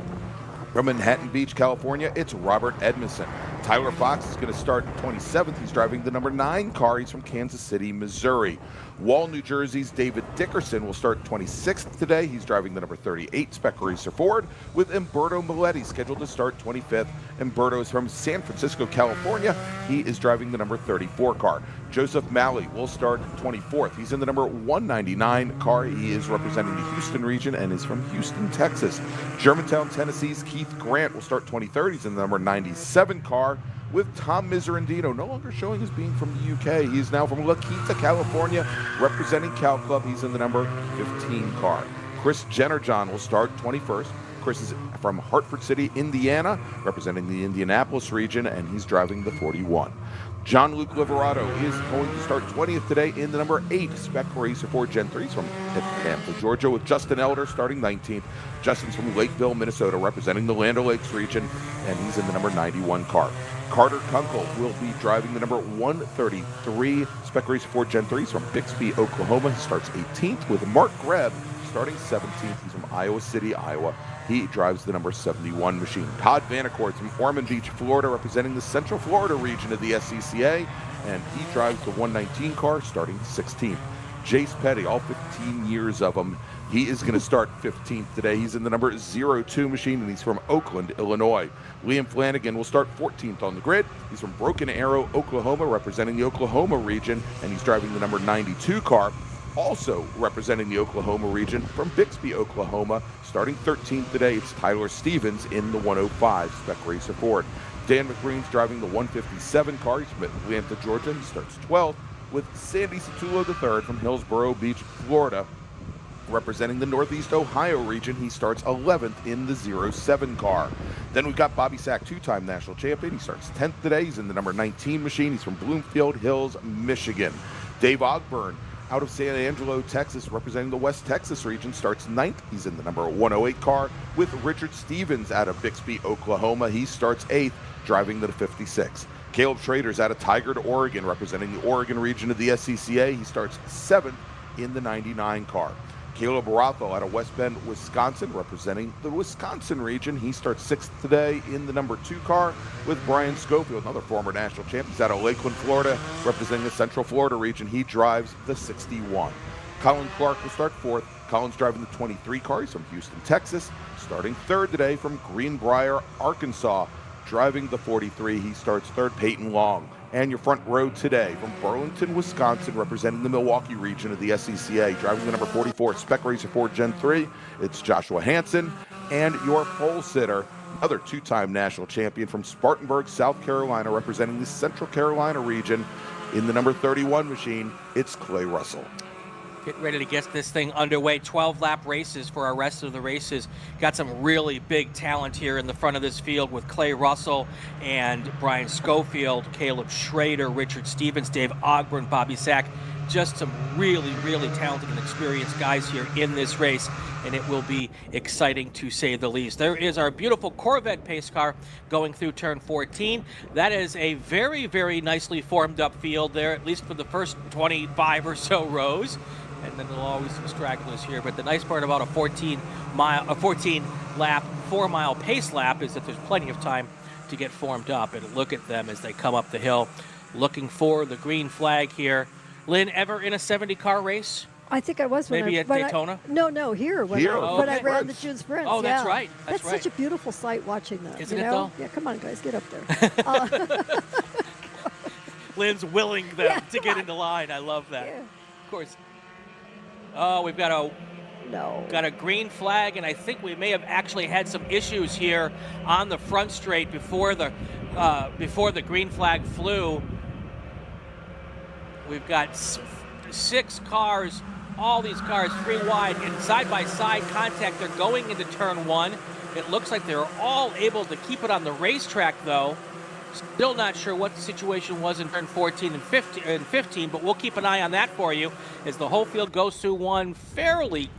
from Manhattan Beach, California, it's Robert Edmondson. Tyler Fox is going to start 27th. He's driving the number 9 car. He's from Kansas City, Missouri. Wall, New Jersey's David Dickerson will start 26th today. He's driving the number 38 Spec Racer Ford, with Umberto Miletti scheduled to start 25th. Umberto is from San Francisco, California. He is driving the number 34 car. Joseph Malley will start 24th. He's in the number 199 car. He is representing the Houston region and is from Houston, Texas. Germantown, Tennessee's Keith Grant will start 23rd. He's in the number 97 car, with Tom Miserandino no longer showing as being from the UK. He is now from La Quinta, California, representing Cow Club. He's in the number 15 car. Chris Jennerjohn will start 21st. Chris is from Hartford City, Indiana, representing the Indianapolis region, and he's driving the 41. John-Luc Liverato is going to start 20th today in the number 8 Spec Racer Ford Gen 3. He's from Atlanta, Georgia, with Justin Elder starting 19th. Justin's from Lakeville, Minnesota, representing the Land O'Lakes region, and he's in the number 91 car. Carter Kunkel will be driving the number 133 Spec Racer Ford Gen 3. He's from Bixby, Oklahoma. He starts 18th, with Mark Greb starting 17th. He's from Iowa City, Iowa. He drives the number 71 machine. Todd Vanacourt from Ormond Beach, Florida, representing the Central Florida region of the SCCA, and he drives the 119 car, starting 16th. Jace Petty, all 15 years of him. He is going to start 15th today. He's in the number 02 machine, and he's from Oakland, Illinois. Liam Flanagan will start 14th on the grid. He's from Broken Arrow, Oklahoma, representing the Oklahoma region, and he's driving the number 92 car. Also representing the Oklahoma region, from Bixby, Oklahoma, starting 13th today, it's Tyler Stevens in the 105 Spec Racer Ford. Dan McBreen's driving the 157 car. He's from Atlanta, Georgia. He starts 12th, with Sandy Satullo III from Hillsborough Beach, Florida, representing the Northeast Ohio region. He starts 11th in the 07 car. Then we've got Bobby Sack, two-time national champion. He starts 10th today. He's in the number 19 machine. He's from Bloomfield Hills, Michigan. Dave Ogburn, out of San Angelo, Texas, representing the West Texas region, starts 9th. He's in the number 108 car. With Richard Stevens out of Bixby, Oklahoma, he starts 8th, driving the 56. Caleb Schrader's out of Tigard, Oregon, representing the Oregon region of the SCCA. He starts 7th in the 99 car. Caleb Rothel out of West Bend, Wisconsin, representing the Wisconsin region. He starts 6th today in the number 2 car. With Brian Schofield, another former national champion. He's out of Lakeland, Florida, representing the Central Florida region. He drives the 61. Colin Clark will start 4th. Colin's driving the 23 car. He's from Houston, Texas, starting 3rd today from Greenbrier, Arkansas, driving the 43. He starts 3rd. Peyton Long. And your front row today from Burlington, Wisconsin, representing the Milwaukee region of the SCCA, driving the number 44 Spec Racer Ford Gen 3, it's Joshua Hansen. And your pole sitter, another two-time national champion from Spartanburg, South Carolina, representing the Central Carolina region, in the number 31 machine, it's Clay Russell. Get ready to get this thing underway. 12-lap races for our rest of the races. Got some really big talent here in the front of this field with Clay Russell and Brian Schofield, Caleb Schrader, Richard Stevens, Dave Ogburn, Bobby Sack. Just some really, really talented and experienced guys here in this race, and it will be exciting to say the least. There is our beautiful Corvette pace car going through turn 14. That is a very, very nicely formed up field there, at least for the first 25 or so rows. And then there'll always some stragglers here. But the nice part about a 14-lap, 4-mile pace lap is that there's plenty of time to get formed up. And look at them as they come up the hill, looking for the green flag here. Lynn, ever in a 70-car race? I think I was. Maybe at Daytona? No, here. When I ran the June Sprints. Oh, that's right. That's such a beautiful sight watching that. Isn't it, though? Yeah, come on, guys, get up there. Lynn's willing them to get into line. I love that. Yeah. Of course. Oh, we've got a green flag, and I think we may have actually had some issues here on the front straight before the green flag flew. We've got 6 cars, all these cars 3 wide in side-by-side contact. They're going into turn 1. It looks like they're all able to keep it on the racetrack, though. Still not sure what the situation was in turn 14 and 15, but we'll keep an eye on that for you as the whole field goes through one fairly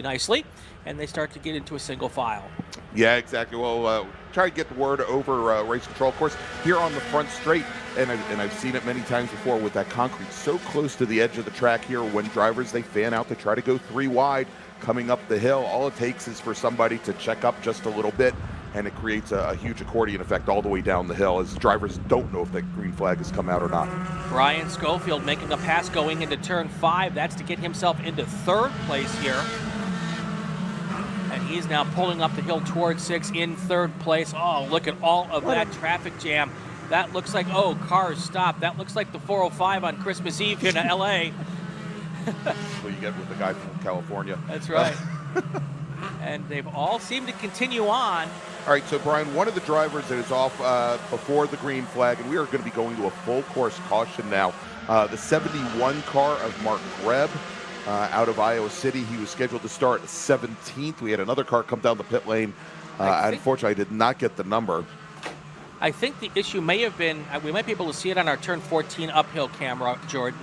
nicely, and they start to get into a single file. Yeah, exactly. Well, try to get the word over race control. Of course, here on the front straight, and I've seen it many times before with that concrete so close to the edge of the track here, when drivers, they fan out, they try to go 3 wide coming up the hill. All it takes is for somebody to check up just a little bit, and it creates a huge accordion effect all the way down the hill as drivers don't know if that green flag has come out or not. Brian Schofield making a pass going into turn 5. That's to get himself into 3rd place here. And he's now pulling up the hill towards 6 in 3rd place. Oh, look at all of that traffic jam. That looks like, cars stop. That looks like the 405 on Christmas Eve in L.A. So you get with the guy from California. That's right. And they've all seemed to continue on. All right, so Brian, one of the drivers that is off before the green flag, and we are going to be going to a full course caution now. The 71 car of Mark Greb out of Iowa City. He was scheduled to start 17th. We had another car come down the pit lane. Unfortunately, I did not get the number. I think the issue may have been, we might be able to see it on our turn 14 uphill camera, Jordan.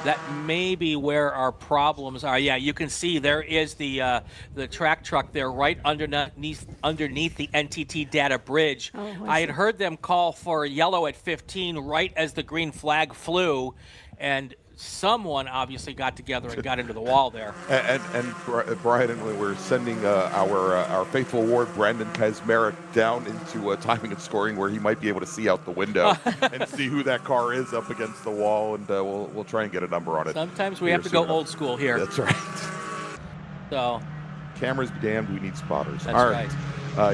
That may be where our problems are. Yeah, you can see there is the track truck there right underneath the NTT data bridge. I had heard them call for yellow at 15 right as the green flag flew, and someone obviously got together and got into the wall there. And Brian, and we're sending our faithful ward, Brandon Kazmarek, down into timing and scoring, where he might be able to see out the window and see who that car is up against the wall, and we'll try and get a number on it. Sometimes we have to go old school here. That's right. So, cameras be damned, we need spotters. That's All right.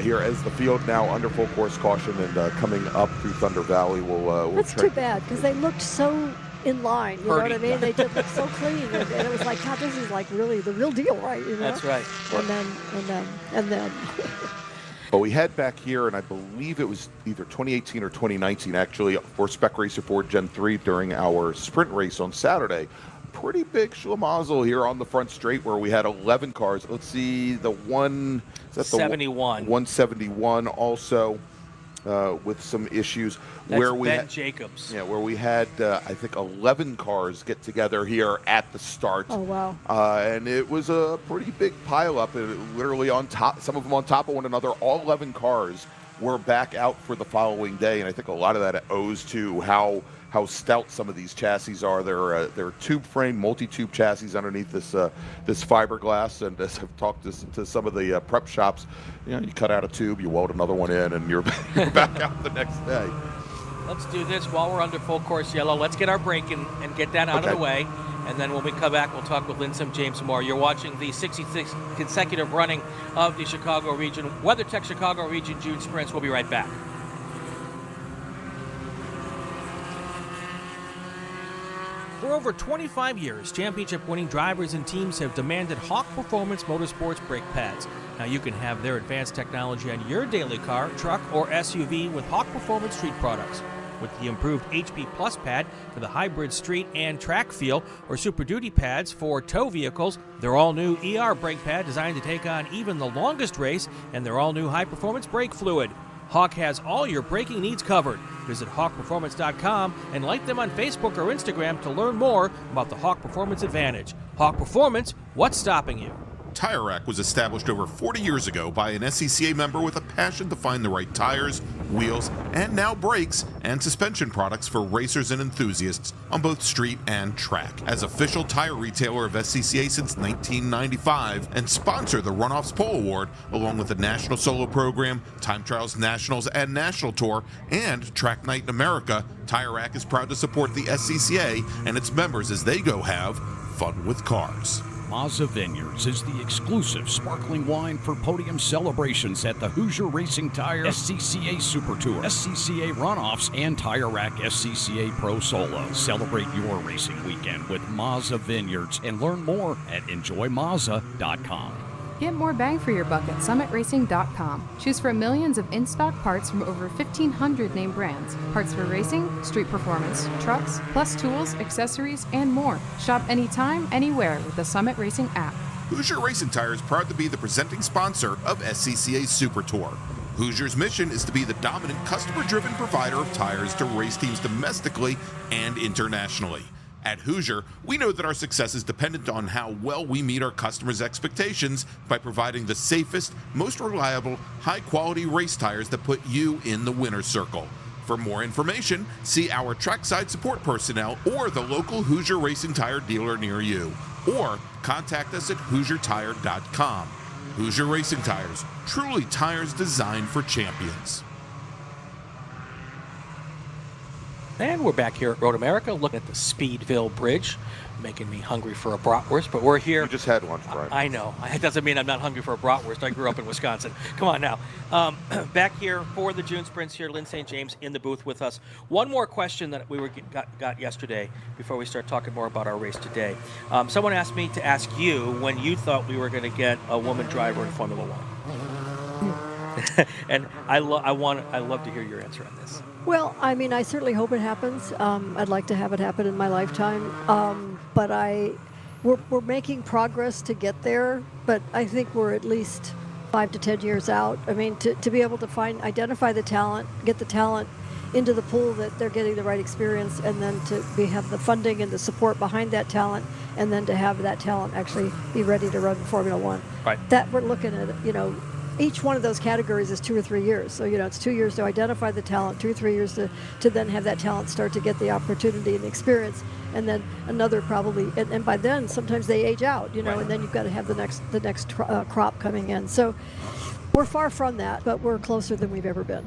Here, as the field now under full course caution and coming up through Thunder Valley, we'll That's too bad, because they looked so in line, you know what I mean? They did look so clean, and it was like, God, this is like really the real deal, right? You know? That's right. And then. But we head back here, and I believe it was either 2018 or 2019, actually, for Spec Racer Ford Gen 3 during our sprint race on Saturday. Pretty big schlemazel here on the front straight, where we had 11 cars. Let's see, the 171 also with some where we Ben had Jacobs. Yeah, where we had I think 11 cars get together here at the start. Oh wow! And it was a pretty big pileup, literally on top, some of them on top of one another. All 11 cars were back out for the following day, and I think a lot of that owes to how stout some of these chassis are. They're tube frame, multi-tube chassis underneath this fiberglass. And as I've talked to some of the prep shops, you cut out a tube, you weld another one in, and you're back out the next day. Let's do this while we're under full course yellow. Let's get our break and get that out of the way. And then when we come back, we'll talk with Linsom James more. You're watching the 66th consecutive running of the Chicago region, WeatherTech Chicago region June Sprints. We'll be right back. For over 25 years, championship-winning drivers and teams have demanded Hawk Performance Motorsports brake pads. Now you can have their advanced technology on your daily car, truck, or SUV with Hawk Performance Street products. With the improved HP Plus pad for the hybrid street and track feel, or Super Duty pads for tow vehicles, their all-new ER brake pad designed to take on even the longest race, and their all-new high-performance brake fluid. Hawk has all your braking needs covered. Visit hawkperformance.com and like them on Facebook or Instagram to learn more about the Hawk Performance Advantage. Hawk Performance, what's stopping you? Tire Rack was established over 40 years ago by an SCCA member with a passion to find the right tires, wheels, and now brakes and suspension products for racers and enthusiasts on both street and track. As official tire retailer of SCCA since 1995 and sponsor the Runoffs Pole Award, along with the National Solo Program, Time Trials Nationals and National Tour, and Track Night in America, Tire Rack is proud to support the SCCA and its members as they go have fun with cars. Mazza Vineyards is the exclusive sparkling wine for Podium celebrations at the Hoosier Racing Tire SCCA Super Tour, SCCA Runoffs, and Tire Rack SCCA Pro Solo. Celebrate your racing weekend with Mazza Vineyards and learn more at enjoymazza.com. Get more bang for your buck at summitracing.com. Choose from millions of in-stock parts from over 1,500 name brands. Parts for racing, street performance, trucks, plus tools, accessories, and more. Shop anytime, anywhere with the Summit Racing app. Hoosier Racing Tire is proud to be the presenting sponsor of SCCA Super Tour. Hoosier's mission is to be the dominant customer-driven provider of tires to race teams domestically and internationally. At Hoosier, we know that our success is dependent on how well we meet our customers' expectations by providing the safest, most reliable, high-quality race tires that put you in the winner's circle. For more information, see our trackside support personnel or the local Hoosier Racing Tire dealer near you, or contact us at HoosierTire.com. Hoosier Racing Tires, truly tires designed for champions. And we're back here at Road America looking at the Speedville Bridge, making me hungry for a bratwurst, but we're here. You just had lunch, Brian. I know. It doesn't mean I'm not hungry for a bratwurst. I grew up in Wisconsin. Come on now. Back here for the June Sprints here, Lynn St. James in the booth with us. One more question that we got yesterday before we start talking more about our race today. Someone asked me to ask you when you thought we were going to get a woman driver in Formula One. And I love to hear your answer on this. Well, I mean, I certainly hope it happens. I'd like to have it happen in my lifetime. But we're making progress to get there, but I think we're at least 5 to 10 years out. I mean, to be able to identify the talent, get the talent into the pool that they're getting the right experience, and then to have the funding and the support behind that talent, and then to have that talent actually be ready to run Formula One. Right. That we're looking at, each one of those categories is 2 or 3 years. So, it's 2 years to identify the talent, 2 or 3 years to then have that talent start to get the opportunity and the experience, and then another probably, and by then sometimes they age out, and then you've got to have the next crop coming in. So we're far from that, but we're closer than we've ever been.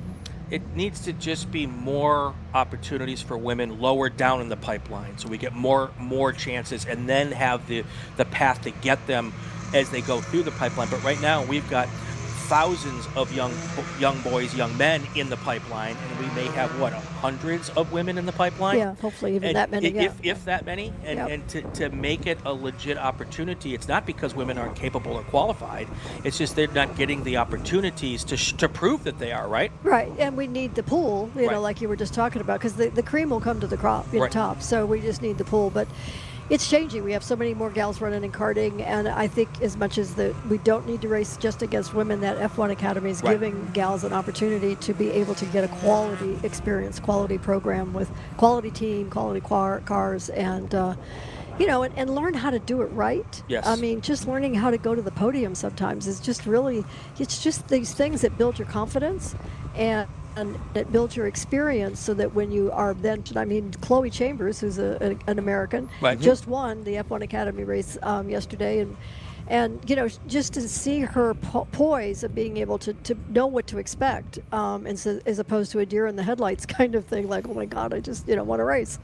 It needs to just be more opportunities for women lower down in the pipeline, so we get more chances, and then have the path to get them as they go through the pipeline. But right now we've got thousands of young boys, young men in the pipeline, and we may have hundreds of women in the pipeline. Yeah, hopefully even and that many. If that many, and to make it a legit opportunity, it's not because women aren't capable or qualified. It's just they're not getting the opportunities to prove that they are, right. Right, and we need the pool, like you were just talking about, because the cream will come to the top. So we just need the pool, but. It's changing. We have so many more gals running in karting, and I think as much as we don't need to race just against women, that F1 Academy is giving gals an opportunity to be able to get a quality experience, quality program with quality team, quality cars, and and learn how to do it right. Yes. I mean, just learning how to go to the podium sometimes is just really, it's just these things that build your confidence and it builds your experience, so that when you are then, Chloe Chambers, who's an American, just won the F1 Academy race yesterday, and just to see her poise of being able to know what to expect, as opposed to a deer in the headlights kind of thing, like, oh my God, I just want to race.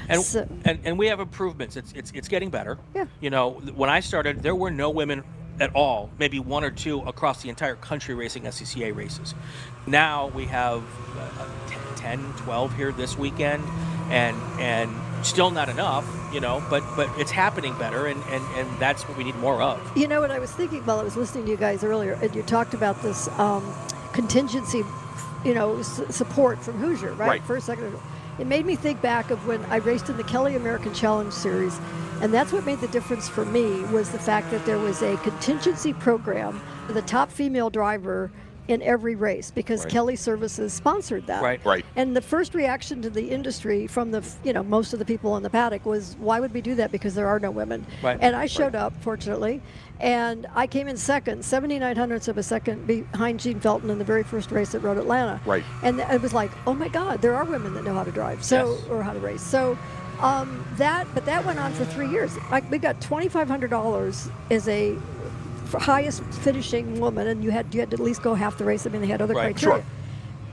And we have improvements. It's getting better. Yeah. When I started, there were no women at all, maybe 1 or 2 across the entire country racing SCCA races. Now we have 10, 12 here this weekend, and still not enough, but it's happening better, and that's what we need more of. What I was thinking while I was listening to you guys earlier, and you talked about this contingency, support from Hoosier, right? For a second. It made me think back of when I raced in the Kelly American Challenge Series, and that's what made the difference for me, was the fact that there was a contingency program for the top female driver in every race, because Kelly Services sponsored that. Right. And the first reaction to the industry from the, most of the people on the paddock was, why would we do that? Because there are no women. Right. And I showed up, fortunately, and I came in second, 79/100ths of a second behind Gene Felton in the very first race at Road Atlanta. Right. And it was like, oh my God, there are women that know how to drive, or how to race. So that went on for 3 years. We got $2,500 as a highest finishing woman, and you had to at least go half the race. They had other criteria. Sure.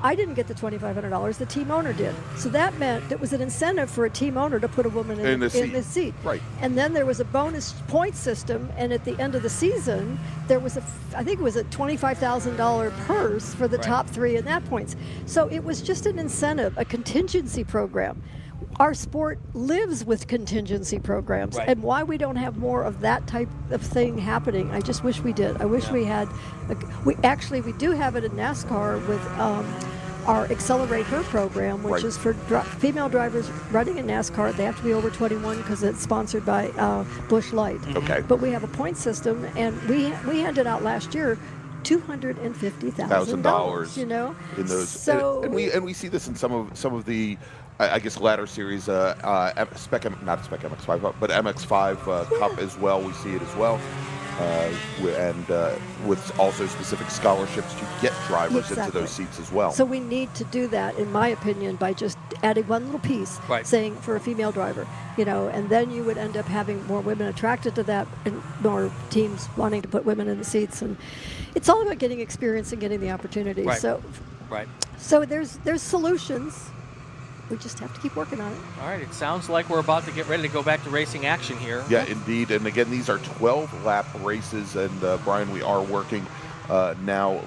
I didn't get the $2,500. The team owner did. So that meant it was an incentive for a team owner to put a woman in the seat. Right. And then there was a bonus point system, and at the end of the season, there was I think it was a $25,000 purse for the top 3 in that points. So it was just an incentive, a contingency program. Our sport lives with contingency programs, and why we don't have more of that type of thing happening, I just wish we did. I wish we had. We do have it in NASCAR with our Accelerate Her program, which is for female drivers running in NASCAR. They have to be over 21 because it's sponsored by Busch Light. Okay. But we have a point system, and we handed out last year $250,000. In those. So and we see this in some of the, I guess, ladder series, not Spec MX5, but MX5 Cup as well. We see it as well, and with also specific scholarships to get drivers into those seats as well. So we need to do that, in my opinion, by just adding one little piece, saying for a female driver, and then you would end up having more women attracted to that, and more teams wanting to put women in the seats. And it's all about getting experience and getting the opportunity. So there's solutions. We just have to keep working on it. All right, it sounds like we're about to get ready to go back to racing action here. Yeah, indeed. And again, these are 12-lap races, and Brian, we are working now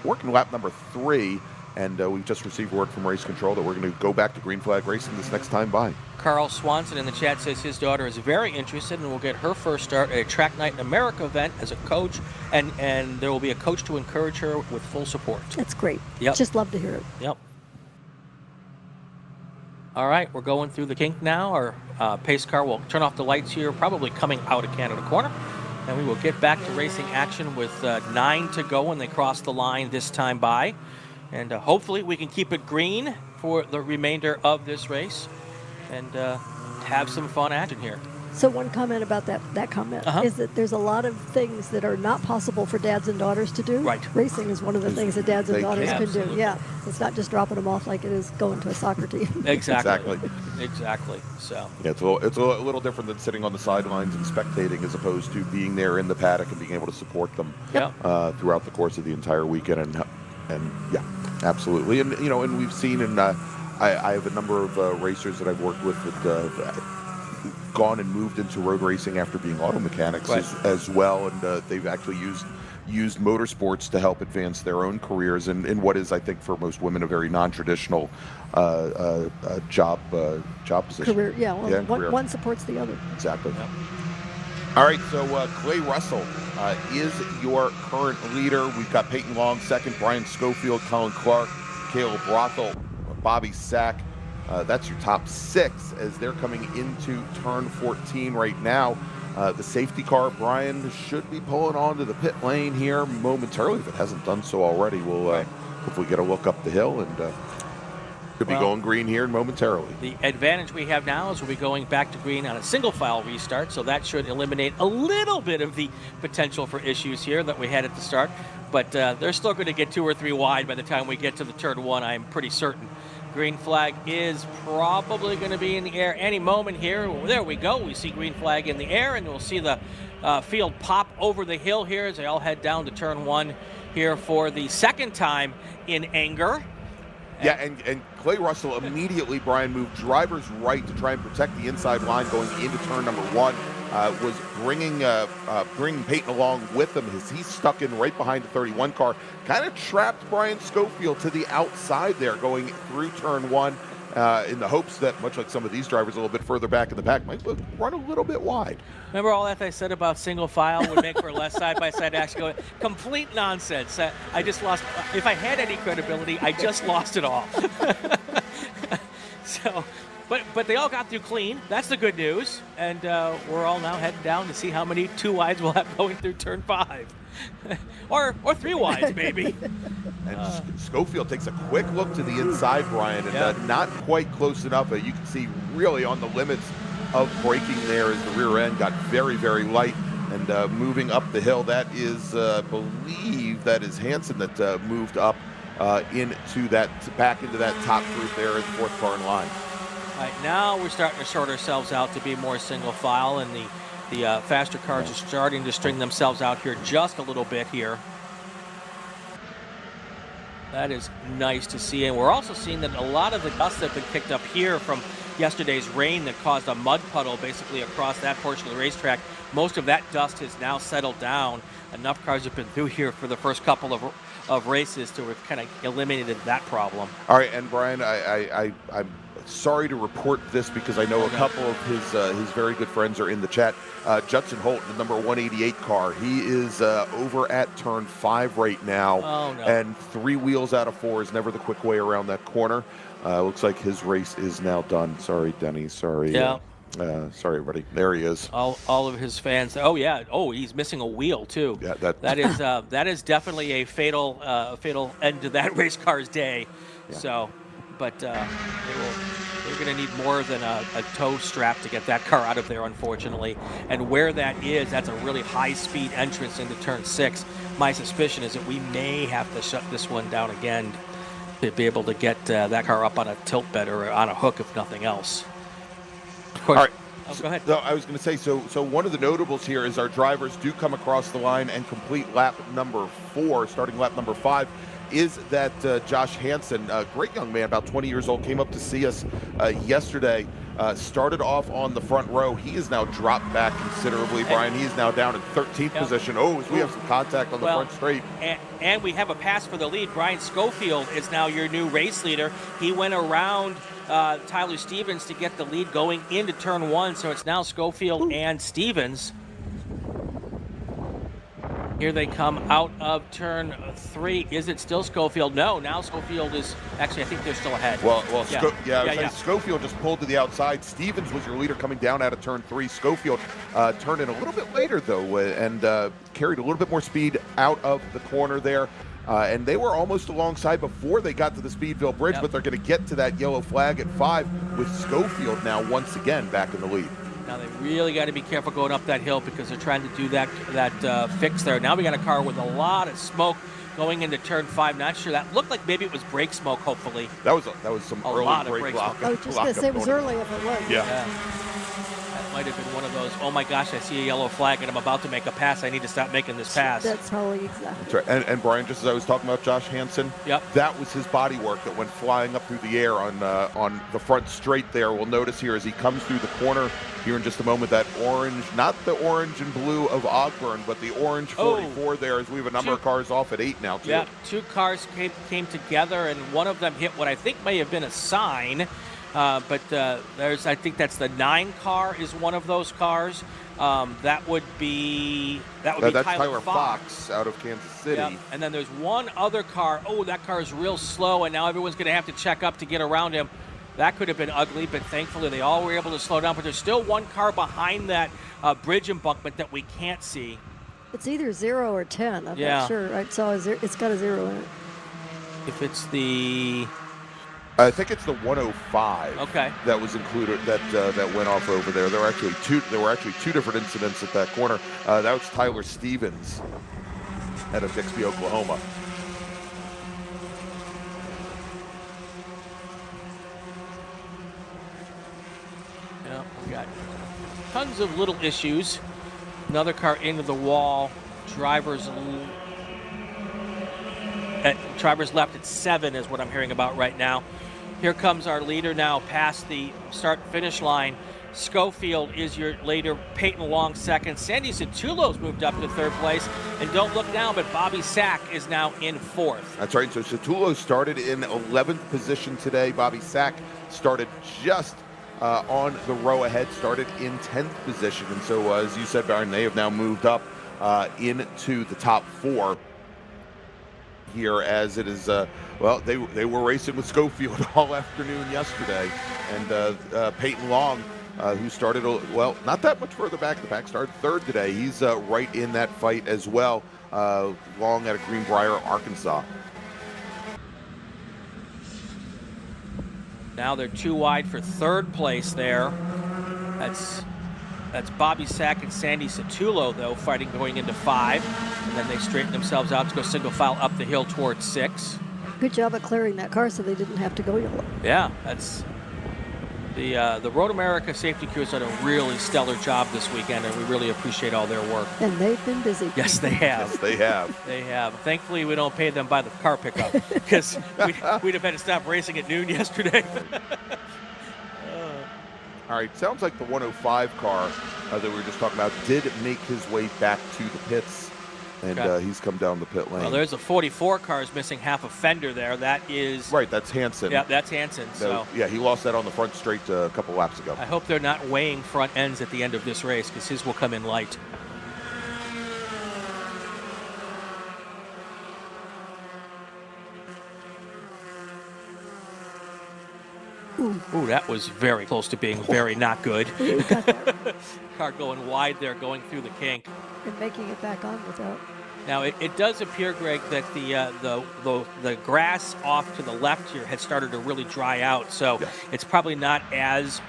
working lap number 3, and we've just received word from Race Control that we're going to go back to green flag racing this next time by. Carl Swanson in the chat says his daughter is very interested and will get her first start at a Track Night in America event as a coach, and there will be a coach to encourage her with full support. That's great. Yep. Just love to hear it. Yep. All right, we're going through the kink now. Our pace car will turn off the lights here, probably coming out of Canada Corner. And we will get back to racing action with 9 to go when they cross the line this time by. And hopefully we can keep it green for the remainder of this race and have some fun action here. So one comment about that comment is that there's a lot of things that are not possible for dads and daughters to do. Right. Racing is one of the things that dads and daughters can do. Absolutely. Yeah. It's not just dropping them off like it is going to a soccer team. Exactly. So. Yeah, it's a little different than sitting on the sidelines and spectating, as opposed to being there in the paddock and being able to support them throughout the course of the entire weekend. And yeah, absolutely. And and we've seen, and I have a number of racers that I've worked with that gone and moved into road racing after being auto mechanics as well, and they've actually used motorsports to help advance their own careers in what is, I think, for most women, a very non-traditional job position. Career, yeah. Well, career. One supports the other. Exactly. Yep. All right, so Clay Russell is your current leader. We've got Peyton Long second, Brian Schofield, Colin Clark, Caleb Rothel, Bobby Sack. That's your top 6 as they're coming into turn 14 right now. The safety car, Brian, should be pulling onto the pit lane here momentarily. If it hasn't done so already, we'll hopefully get a look up the hill and could be going green here momentarily. The advantage we have now is we'll be going back to green on a single file restart, so that should eliminate a little bit of the potential for issues here that we had at the start. But they're still going to get 2 or 3 wide by the time we get to the turn 1, I'm pretty certain. Green flag is probably going to be in the air any moment here. There we go. We see green flag in the air, and we'll see the field pop over the hill here as they all head down to turn 1 here for the second time in anger. Yeah, and Clay Russell immediately, Brian, moved driver's right to try and protect the inside line going into turn number 1. Was bringing Peyton along with him as he's stuck in right behind the 31 car. Kind of trapped Brian Schofield to the outside there going through turn 1 in the hopes that, much like some of these drivers a little bit further back in the pack, might run a little bit wide. Remember all that I said about single file would make for less side-by-side action? Going complete nonsense. I just lost. If I had any credibility, I just lost it all. So, but they all got through clean. That's the good news. And we're all now heading down to see how many 2 wides we'll have going through turn 5. or 3 wides, maybe. And Schofield takes a quick look to the inside, Brian, and not quite close enough. You can see really on the limits of braking there as the rear end got very, very light and moving up the hill. That is, believe that is Hansen that moved up back into that top group there as the 4th car in line. All right, now we're starting to sort ourselves out to be more single file, and the faster cars are starting to string themselves out here just a little bit here. That is nice to see, and we're also seeing that a lot of the dust that have been kicked up here from yesterday's rain that caused a mud puddle basically across that portion of the racetrack, most of that dust has now settled down. Enough cars have been through here for the first couple of races to have kind of eliminated that problem. All right, and Brian, I'm sorry to report this because I know a couple of his very good friends are in the chat. Judson Holt, the number 188 car, he is over at turn 5 right now. Oh, no. And 3 wheels out of 4 is never the quick way around that corner. Looks like his race is now done. Sorry, Denny. Sorry. Yeah. Sorry, everybody. There he is. All of his fans. Oh yeah. Oh, he's missing a wheel too. Yeah, that is definitely a fatal end to that race car's day. Yeah. So, but they're going to need more than a tow strap to get that car out of there, unfortunately. And where that is, that's a really high-speed entrance into turn 6. My suspicion is that we may have to shut this one down again to be able to get that car up on a tilt bed or on a hook, if nothing else. Of course. All right. Go ahead. So I was going to say, so one of the notables here is our drivers do come across the line and complete lap number 4, starting lap number 5. Is that Josh Hansen, a great young man, about 20 years old, came up to see us yesterday, started off on the front row. He is now dropped back considerably, Brian. He is now down in 13th position. Oh, as we have some contact on the front straight. And we have a pass for the lead. Brian Schofield is now your new race leader. He went around Tyler Stevens to get the lead going into turn 1, so it's now Schofield and Stevens. Here they come out of turn 3. Is it still Schofield? No, now Schofield is actually, I think they're still ahead. Schofield just pulled to the outside. Stevens was your leader coming down out of turn 3. Schofield turned in a little bit later, though, and carried a little bit more speed out of the corner there. And they were almost alongside before they got to the Speedville Bridge, but they're going to get to that yellow flag at 5 with Schofield now once again back in the lead. Now they really got to be careful going up that hill because they're trying to do that fix there. Now we got a car with a lot of smoke going into turn 5. Not sure. That looked like maybe it was brake smoke, hopefully. That was some A early lot of brake brake lock. smoke. I was just going to say it was early if it was. Yeah. That might have been one of those, oh my gosh, I see a yellow flag and I'm about to make a pass. I need to stop making this pass. That's probably exactly. That's right. And Brian, just as I was talking about Josh Hansen, that was his body work that went flying up through the air on the front straight there. We'll notice here as he comes through the corner here in just a moment that orange, not the orange and blue of Ogburn, but the orange 44 there, as we have a number of cars off at 8 now, too. Yeah, 2 cars came together, and one of them hit what I think may have been a sign. But I think that's the 9 car is one of those cars. That would be Tyler Fox out of Kansas City. Yeah. And then there's one other car. Oh, that car is real slow, and now everyone's going to have to check up to get around him. That could have been ugly, but thankfully they all were able to slow down. But there's still one car behind that bridge embankment that we can't see. It's either 0 or 10. I'm not sure. I saw it's got a 0 in it. If it's the... I think it's the 105. Okay. That was included. That went off over there. There were actually two different incidents at that corner. That was Tyler Stevens out of Bixby, Oklahoma. Yeah, we got tons of little issues. Another car into the wall. Drivers left at 7 is what I'm hearing about right now. Here comes our leader now past the start-finish line. Schofield is your leader. Peyton Long second. Sandy Satullo's moved up to 3rd place. And don't look down, but Bobby Sack is now in 4th. That's right. So Satullo started in 11th position today. Bobby Sack started just on the row ahead, started in 10th position. And so, as you said, Baron, they have now moved up into the top 4 here, as it is, they were racing with Schofield all afternoon yesterday. And Peyton Long, who started, not that much further back. The pack started 3rd today. He's right in that fight as well. Long out of Greenbrier, Arkansas. Now they're 2 wide for 3rd place there. That's Bobby Sack and Sandy Satullo, though, fighting going into 5. And then they straighten themselves out to go single file up the hill towards 6. Good job of clearing that car so they didn't have to go yellow. Yeah, that's the Road America safety crew has done a really stellar job this weekend, and we really appreciate all their work. And they've been busy. Yes, they have. Yes, they have. They have. Thankfully, we don't pay them by the car pickup because we'd have had to stop racing at noon yesterday. All right, sounds like the 105 car that we were just talking about did make his way back to the pits, and he's come down the pit lane. Well, there's a 44 car is missing half a fender there. That is... Right, that's Hansen. Yeah, that's Hansen. So yeah, he lost that on the front straight a couple laps ago. I hope they're not weighing front ends at the end of this race because his will come in light. Ooh, that was very close to being very not good. Car going wide there, going through the kink. And making it back on without. Now, it does appear, Greg, that the grass off to the left here has started to really dry out, so it's probably not as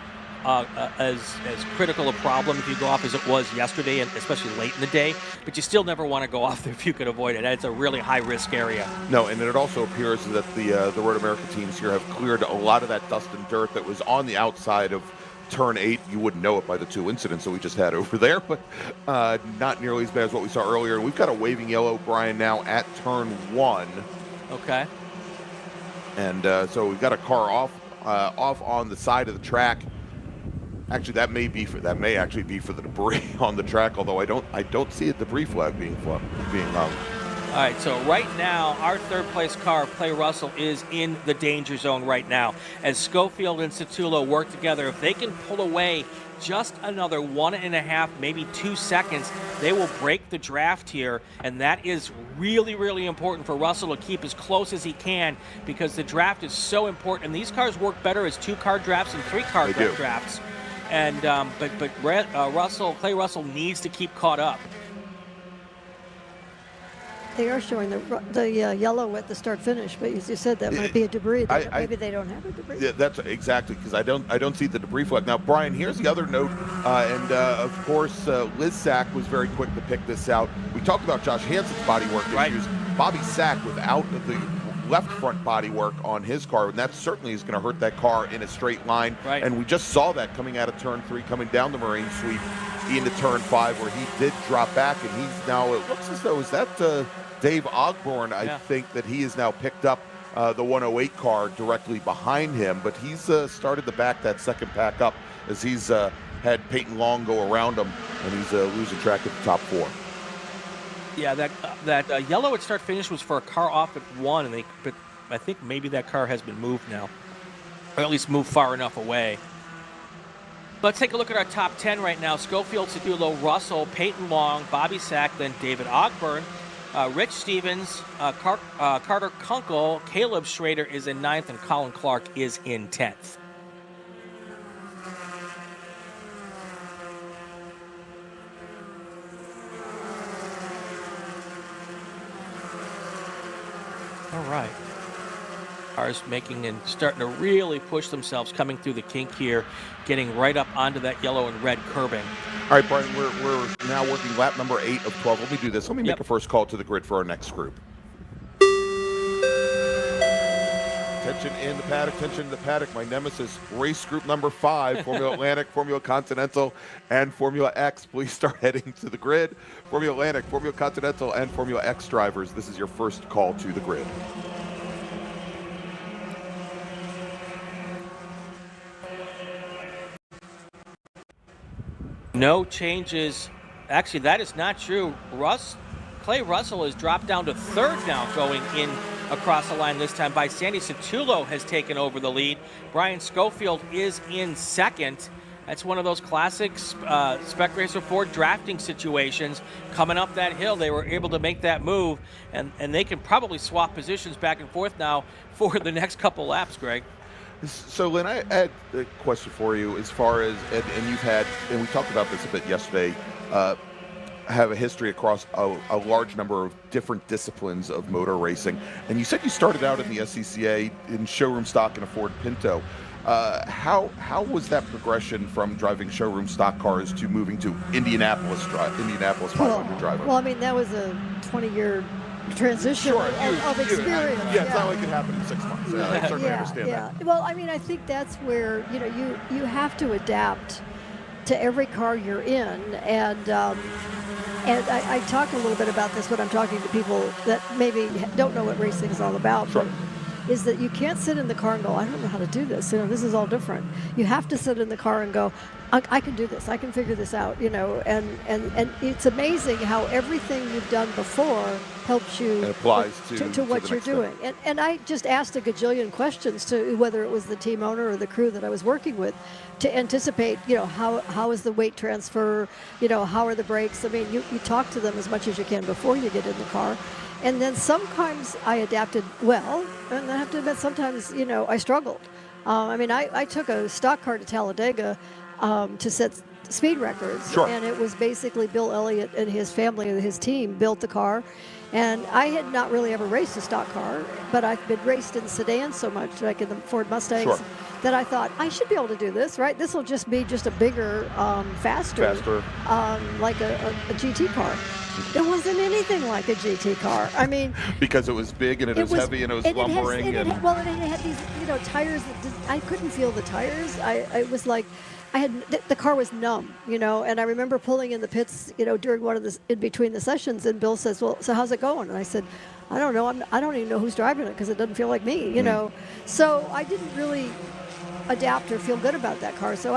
critical a problem if you go off as it was yesterday, and especially late in the day. But you still never want to go off there if you can avoid it. It's a really high-risk area. No, and it also appears that the Road America teams here have cleared a lot of that dust and dirt that was on the outside of turn 8. You wouldn't know it by the 2 incidents that we just had over there, but not nearly as bad as what we saw earlier. And we've got a waving yellow, Brian, now at turn 1. Okay. And so we've got a car off on the side of the track. Actually, that may actually be for the debris on the track. Although I don't see a debris flag being hung. All right, so right now, our 3rd place car, Clay Russell, is in the danger zone right now. As Schofield and Satullo work together, if they can pull away just another 1.5, maybe 2 seconds, they will break the draft here. And that is really, really important for Russell to keep as close as he can because the draft is so important. And these cars work better as 2-car drafts and 3-car drafts. And but Clay Russell needs to keep caught up. they are showing the yellow at the start finish, but as you said, that might be a debris. Maybe they don't have a debris. Yeah, that's exactly, because I don't see the debris flag. Now, Brian, here's the other note, and of course, Liz Sack was very quick to pick this out. We talked about Josh Hansen's bodywork issues. Bobby Sack without the left front bodywork on his car, and that certainly is going to hurt that car in a straight line. Right. And we just saw that coming out of turn 3, coming down the Marine sweep into turn 5, where he did drop back, and he's now, it looks as though, is that Dave Ogborn? I think that he has now picked up the 108 car directly behind him, but he's started to back that second pack up as he's had Peyton Long go around him, and he's losing track of the top 4. Yeah, that yellow at start finish was for a car off at 1, but I think maybe that car has been moved now, or at least moved far enough away. Let's take a look at our top 10 right now. Schofield, Cedulo, Russell, Peyton Long, Bobby Sack, then David Ogburn, Rich Stevens, Carter Kunkel, Caleb Schrader is in 9th, and Colin Clark is in 10th. All right. Cars making and starting to really push themselves, coming through the kink here, getting right up onto that yellow and red curbing. All right, Brian, we're now working lap number 8 of 12. Let me do this. Let me make a first call to the grid for our next group. Attention in the paddock, attention in the paddock. My nemesis, race group number 5, Formula Atlantic, Formula Continental, and Formula X. Please start heading to the grid. Formula Atlantic, Formula Continental, and Formula X drivers, this is your first call to the grid. No changes. Actually, that is not true. Clay Russell has dropped down to 3rd now, going in across the line this time by Sandy Cetulo has taken over the lead. Brian Schofield is in 2nd. That's one of those classic Spec Racer Ford drafting situations. Coming up that hill, they were able to make that move, and they can probably swap positions back and forth now for the next couple laps, Greg. So, Lynn, I had a question for you as far as, and you've had, and we talked about this a bit yesterday, have a history across a large number of different disciplines of motor racing. And you said you started out in the SCCA in showroom stock in a Ford Pinto. How was that progression from driving showroom stock cars to moving to Indianapolis 500 driving? Well, I mean, that was a 20-year transition of experience. Yeah, it's not like it happened in 6 months. I certainly understand that. Well, I mean, I think that's where, you have to adapt to every car you're in, and I talk a little bit about this when I'm talking to people that maybe don't know what racing is all about. Sure. Is that you can't sit in the car and go, I don't know how to do this. This is all different. You have to sit in the car and go, I can do this. I can figure this out. And it's amazing how everything you've done before helps you. It applies to what you're doing. And I just asked a gajillion questions to whether it was the team owner or the crew that I was working with to anticipate, how is the weight transfer? How are the brakes? I mean, you talk to them as much as you can before you get in the car. And then sometimes I adapted well, and I have to admit sometimes, I struggled. I took a stock car to Talladega to set speed records, and it was basically Bill Elliott and his family and his team built the car. And I had not really ever raced a stock car, but I've been raced in sedans so much, like in the Ford Mustangs, that I thought, I should be able to do this, right? This will just be a bigger, faster. Like a GT car. It wasn't anything like a GT car. I mean, because it was big and it was heavy and it was lumbering. It had these, tires that I couldn't feel the tires. I was like, the car was numb, and I remember pulling in the pits, during one of the, in between the sessions, and Bill says, well, so how's it going? And I said, I don't know. I don't even know who's driving it because it doesn't feel like me, So I didn't really adapt or feel good about that car. So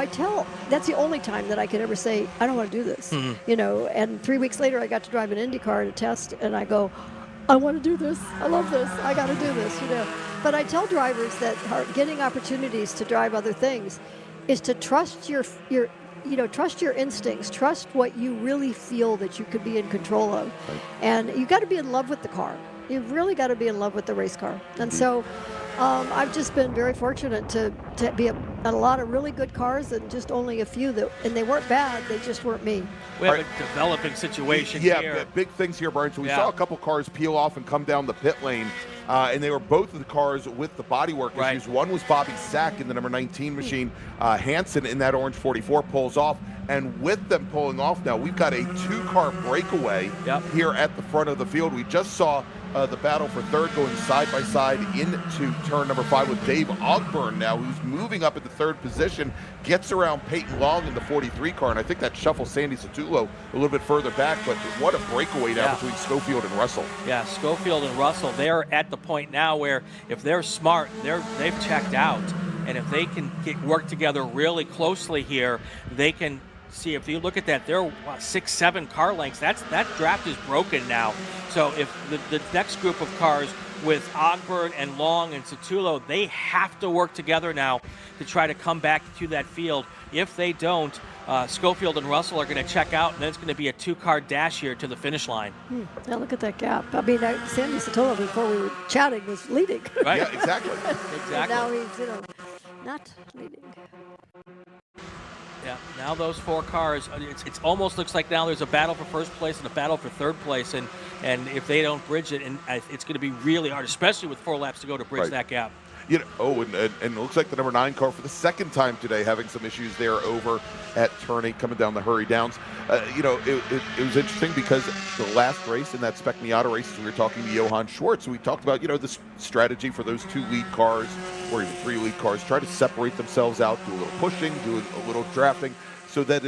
that's the only time that I could ever say, I don't want to do this, and 3 weeks later I got to drive an Indy car at a test, and I go, I want to do this. I love this. I got to do this, But I tell drivers that are getting opportunities to drive other things is to trust trust your instincts, trust what you really feel that you could be in control of. Right. And you got to be in love with the car. You've really got to be in love with the race car. And so I've just been very fortunate to be at a lot of really good cars and just only a few and they weren't bad, they just weren't me. We have a developing situation yeah, here. Big things here, Brian. So we saw a couple cars peel off and come down the pit lane, and they were both of the cars with the bodywork issues. One was Bobby Sack in the number 19 machine. Hansen in that orange 44 pulls off. And with them pulling off now, we've got a two-car breakaway here at the front of the field. We just saw the battle for third going side by side into turn number 5 with Dave Ogburn now, who's moving up at the third position, gets around Peyton Long in the 43 car, and I think that shuffles Sandy Satullo a little bit further back, but what a breakaway now between Schofield and Russell. Yeah, Schofield and Russell, they're at the point now where if they're smart, they've checked out, and if they can work together really closely here, they can see. If you look at that, they're 6-7 car lengths. That draft is broken now. So if the next group of cars with Ogburn and Long and Satullo, they have to work together now to try to come back to that field. If they don't, Schofield and Russell are going to check out, and then it's going to be a two-car dash here to the finish line. Now look at that gap. I mean, Sandy Satullo, before we were chatting, was leading. Right. Yeah, exactly. And now he's, not leading. Yeah, now those 4 cars, it almost looks like now there's a battle for first place and a battle for third place, and if they don't bridge it, and it's going to be really hard, especially with 4 laps to go, to bridge that gap. And it looks like the number 9 car for the second time today having some issues there over at turn 8 coming down the Hurry Downs. It was interesting because the last race in that Spec Miata race, we were talking to Johann Schwartz, we talked about, the strategy for those 2 lead cars or even 3 lead cars, try to separate themselves out, do a little pushing, do a little drafting, so that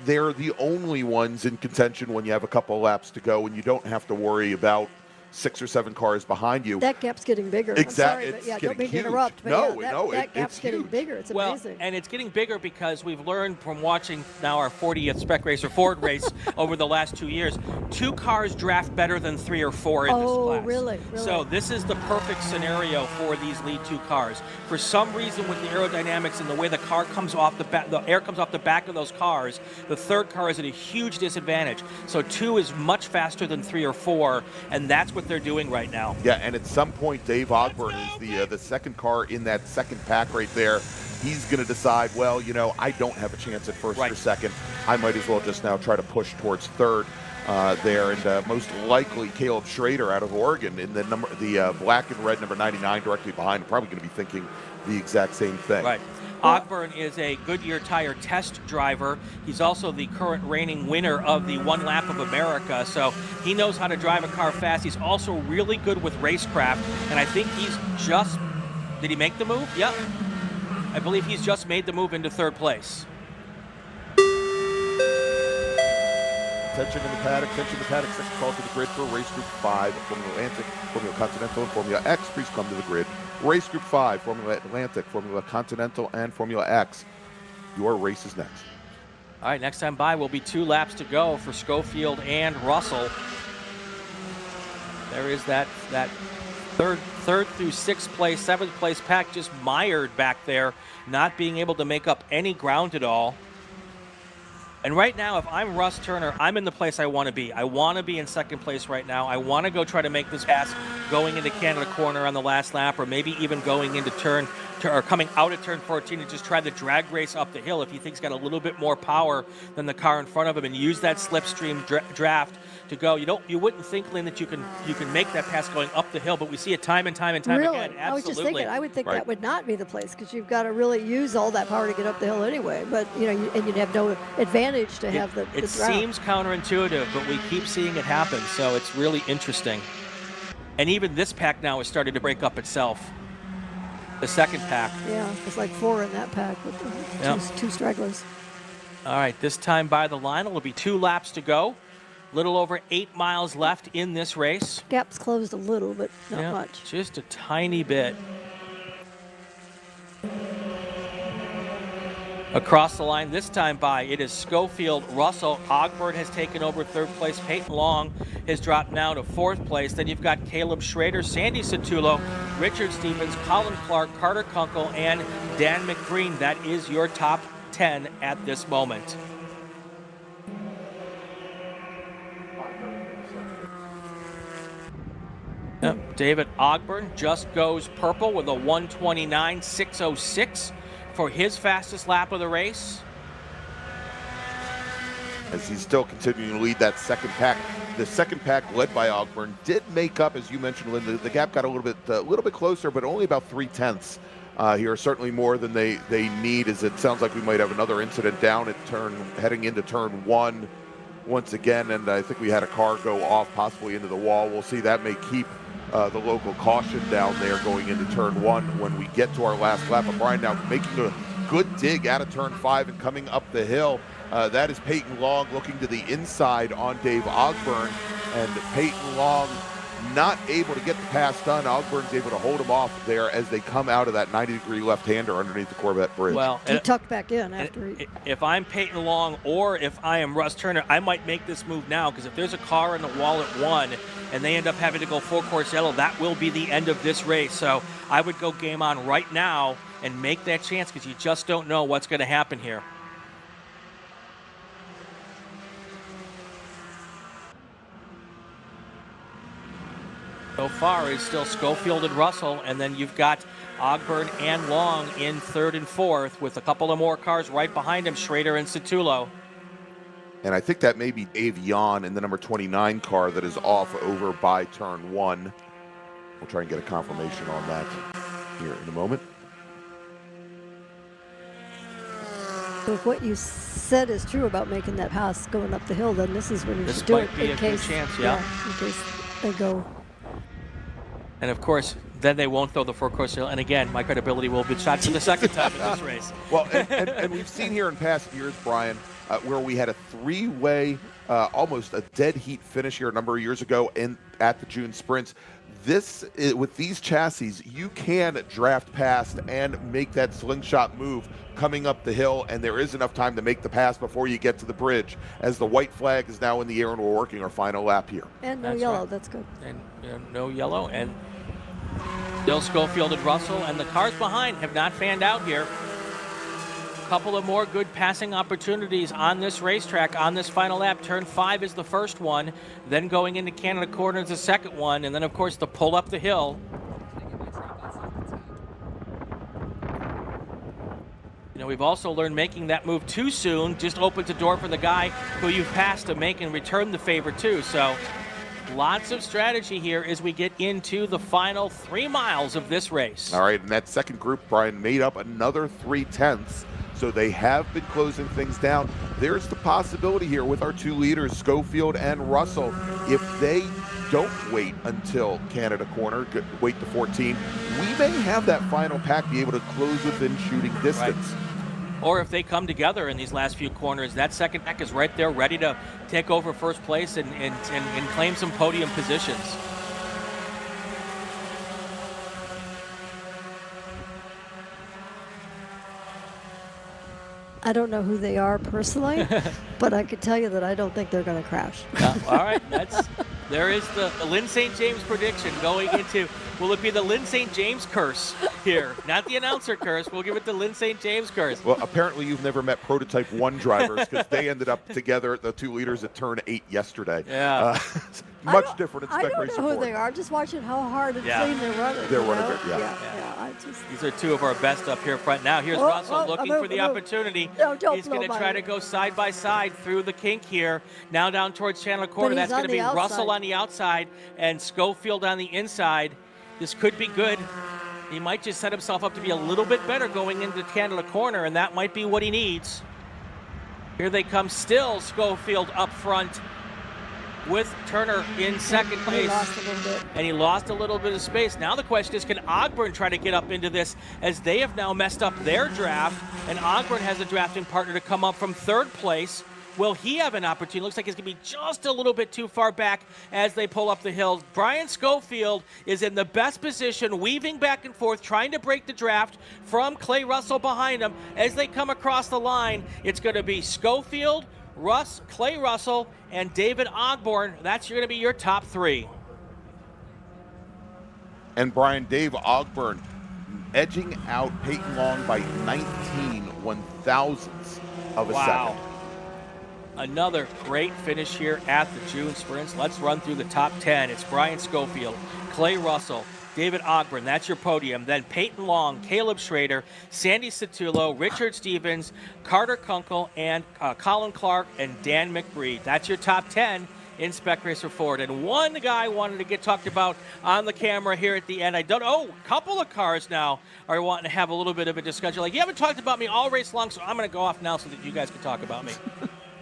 they're the only ones in contention when you have a couple of laps to go and you don't have to worry about 6 or 7 cars behind you. That gap's getting bigger. Exactly. I'm sorry, but don't mean to interrupt. But that gap's getting bigger. It's amazing. And it's getting bigger because we've learned from watching now our 40th Spec Racer Ford race over the last 2 years, 2 cars draft better than 3 or 4 in this class. Oh, really? So this is the perfect scenario for these lead 2 cars. For some reason, with the aerodynamics and the way the car comes off the air comes off the back of those cars, the third car is at a huge disadvantage. So 2 is much faster than 3 or 4, and that's what they're doing right now. Yeah, and at some point, Dave Ogburn is the second car in that second pack right there. He's going to decide, well, I don't have a chance at first or second. I might as well just now try to push towards third there. And most likely, Caleb Schrader out of Oregon in the black and red number 99 directly behind, probably going to be thinking the exact same thing. Right. Ogburn is a Goodyear Tire test driver. He's also the current reigning winner of the One Lap of America, so he knows how to drive a car fast. He's also really good with racecraft, and I think he's just... Did he make the move? Yep. I believe he's just made the move into third place. Attention in the paddock, second call to the grid for race group 5, Formula Atlantic, Formula Continental, and Formula X. Please come to the grid. Race group 5, Formula Atlantic, Formula Continental, and Formula X. Your race is next. All right, next time by will be 2 laps to go for Schofield and Russell. There is that third through 6th place, 7th place pack just mired back there, not being able to make up any ground at all. And right now, if I'm Russ Turner, I'm in the place I want to be. I want to be in second place right now. I want to go try to make this pass going into Canada Corner on the last lap, or maybe even going into or coming out of turn 14 and just try the drag race up the hill if he thinks he's got a little bit more power than the car in front of him, and use that slipstream draft to go. You wouldn't think, Lynn, that you can make that pass going up the hill, but we see it time and time and time really? again. Absolutely. I was just thinking, I would think that would not be the place, because you've got to really use all that power to get up the hill anyway. But and you'd have no advantage to have the It seems counterintuitive, but we keep seeing it happen, so it's really interesting. And even this pack now is starting to break up itself. The second pack. Yeah, it's like 4 in that pack with two stragglers. All right, this time by the line, it'll be 2 laps to go. Little over 8 miles left in this race. Gap's closed a little, but not much. Just a tiny bit. Across the line this time by, it is Schofield, Russell. Ogburn has taken over 3rd place. Peyton Long has dropped now to 4th place. Then you've got Caleb Schrader, Sandy Satullo, Richard Stevens, Colin Clark, Carter Kunkel, and Dan McGreen. That is your top 10 at this moment. Yep. David Ogburn just goes purple with a 1:29.606 for his fastest lap of the race. As he's still continuing to lead that second pack. The second pack, led by Ogburn, did make up, as you mentioned, Linda. The gap got a little bit closer, but only about 0.3 here. Certainly more than they need. As it sounds like we might have another incident down at heading into turn 1 once again, and I think we had a car go off, possibly into the wall. We'll see. That may keep the local caution down there going into turn 1 when we get to our last lap. But Brian now making a good dig out of turn 5 and coming up the hill. That is Peyton Long looking to the inside on Dave Ogburn, and Peyton Long not able to get the pass done. Ogburn's able to hold him off there as they come out of that 90-degree left-hander underneath the Corvette bridge. Well, he tucked back in after if I'm Peyton Long or if I am Russ Turner, I might make this move now, because if there's a car in the wall at 1 and they end up having to go full course yellow, that will be the end of this race. So I would go game on right now and make that chance, because you just don't know what's going to happen here. So far is still Schofield and Russell, and then you've got Ogburn and Long in 3rd and 4th, with a couple of more cars right behind him, Schrader and Satullo. And I think that may be Dave Yon in the number 29 car that is off over by turn 1. We'll try and get a confirmation on that here in a moment. So if what you said is true about making that pass going up the hill, then this is when you should do it in case, in case they go. And of course, then they won't throw the full course hill. And again, my credibility will be shot for the second time in this race. Well, and we've seen here in past years, Brian, where we had a 3-way, almost a dead heat finish here a number of years ago at the June Sprints. With these chassis, you can draft past and make that slingshot move coming up the hill, and there is enough time to make the pass before you get to the bridge, as the white flag is now in the air and we're working our final lap here. And no yellow, that's good. And no yellow, and still Schofield and Russell, and the cars behind have not fanned out here. A couple of more good passing opportunities on this racetrack on this final lap. Turn 5 is the first one, then going into Canada Corner is the second one, and then of course the pull up the hill. You know, we've also learned making that move too soon just opens the door for the guy who you've passed to make and return the favor too. So lots of strategy here as we get into the final 3 miles of this race. All right, and that second group, Brian, made up another 0.3. So they have been closing things down. There's the possibility here with our 2 leaders, Schofield and Russell, if they don't wait until Canada Corner, wait to 14, we may have that final pack be able to close within shooting distance. Right. Or if they come together in these last few corners, that second pack is right there ready to take over first place and claim some podium positions. I don't know who they are personally, but I could tell you that I don't think they're going to crash. All right, there is the Lynn St. James prediction going into, will it be the Lynn St. James curse here? Not the announcer curse, we'll give it the Lynn St. James curse. Well, apparently you've never met Prototype 1 drivers, because they ended up together, the 2 leaders at turn 8 yesterday. Yeah. Much different in Spec I don't Racer know who 4. they are. Just watching how hard and clean they're running. They're running know? good, yeah. These are 2 of our best up here front. Now here's Russell looking for the opportunity. No, He's going to try to go side by side through the kink here. Now down towards Chandler Corner. That's going to be Russell on the outside and Schofield on the inside. This could be good. He might just set himself up to be a little bit better going into Canada Corner, and that might be what he needs. Here they come still, Schofield up front with Turner in second place. He lost a little bit. And he lost a little bit of space. Now the question is, can Ogburn try to get up into this, as they have now messed up their draft, and Ogburn has a drafting partner to come up from 3rd place. Will he have an opportunity? Looks like he's going to be just a little bit too far back as they pull up the hill. Brian Schofield is in the best position, weaving back and forth, trying to break the draft from Clay Russell behind him. As they come across the line, it's going to be Schofield, Clay Russell, and David Ogburn. That's going to be your top 3. And Brian, Dave Ogburn edging out Peyton Long by 19 1/1000ths of a second. Another great finish here at the June Sprints. Let's run through the top 10. It's Brian Schofield, Clay Russell, David Ogburn, that's your podium. Then Peyton Long, Caleb Schrader, Sandy Satullo, Richard Stevens, Carter Kunkel, and Colin Clark, and Dan McBride. That's your top 10 in Spec Racer Ford. And one guy wanted to get talked about on the camera here at the end. A couple of cars now are wanting to have a little bit of a discussion. Like, you haven't talked about me all race long, so I'm going to go off now so that you guys can talk about me.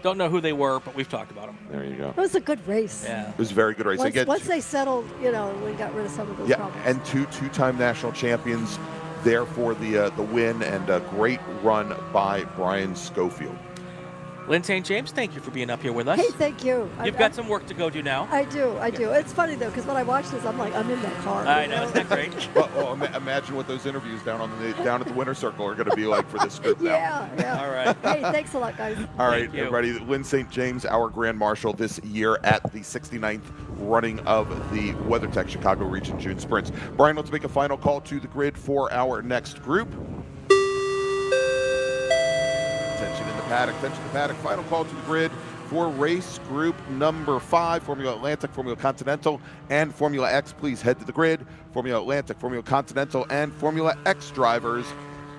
Don't know who they were, but we've talked about them. There you go. It was a good race. Yeah. It was a very good race. Once they settled, we got rid of some of those problems. And two-time national champions there for the win, and a great run by Brian Schofield. Lynn St. James, thank you for being up here with us. Hey, thank you. You've got some work to go do now. I do. It's funny, though, because when I watch this, I'm like, I'm in that car. I know, isn't that great? well, imagine what those interviews down at the winter circle are going to be like for this group now. Yeah. All right. Hey, thanks a lot, guys. All right, everybody. Lynn St. James, our Grand Marshal this year at the 69th running of the WeatherTech Chicago Region June Sprints. Brian, let's make a final call to the grid for our next group. Attention in the paddock. Final call to the grid for race group number 5, Formula Atlantic, Formula Continental, and Formula X. Please head to the grid. Formula Atlantic, Formula Continental, and Formula X drivers,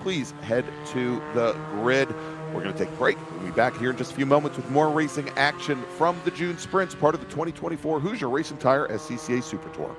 please head to the grid. We're going to take a break. We'll be back here in just a few moments with more racing action from the June Sprints, part of the 2024 Hoosier Racing Tire SCCA Super Tour.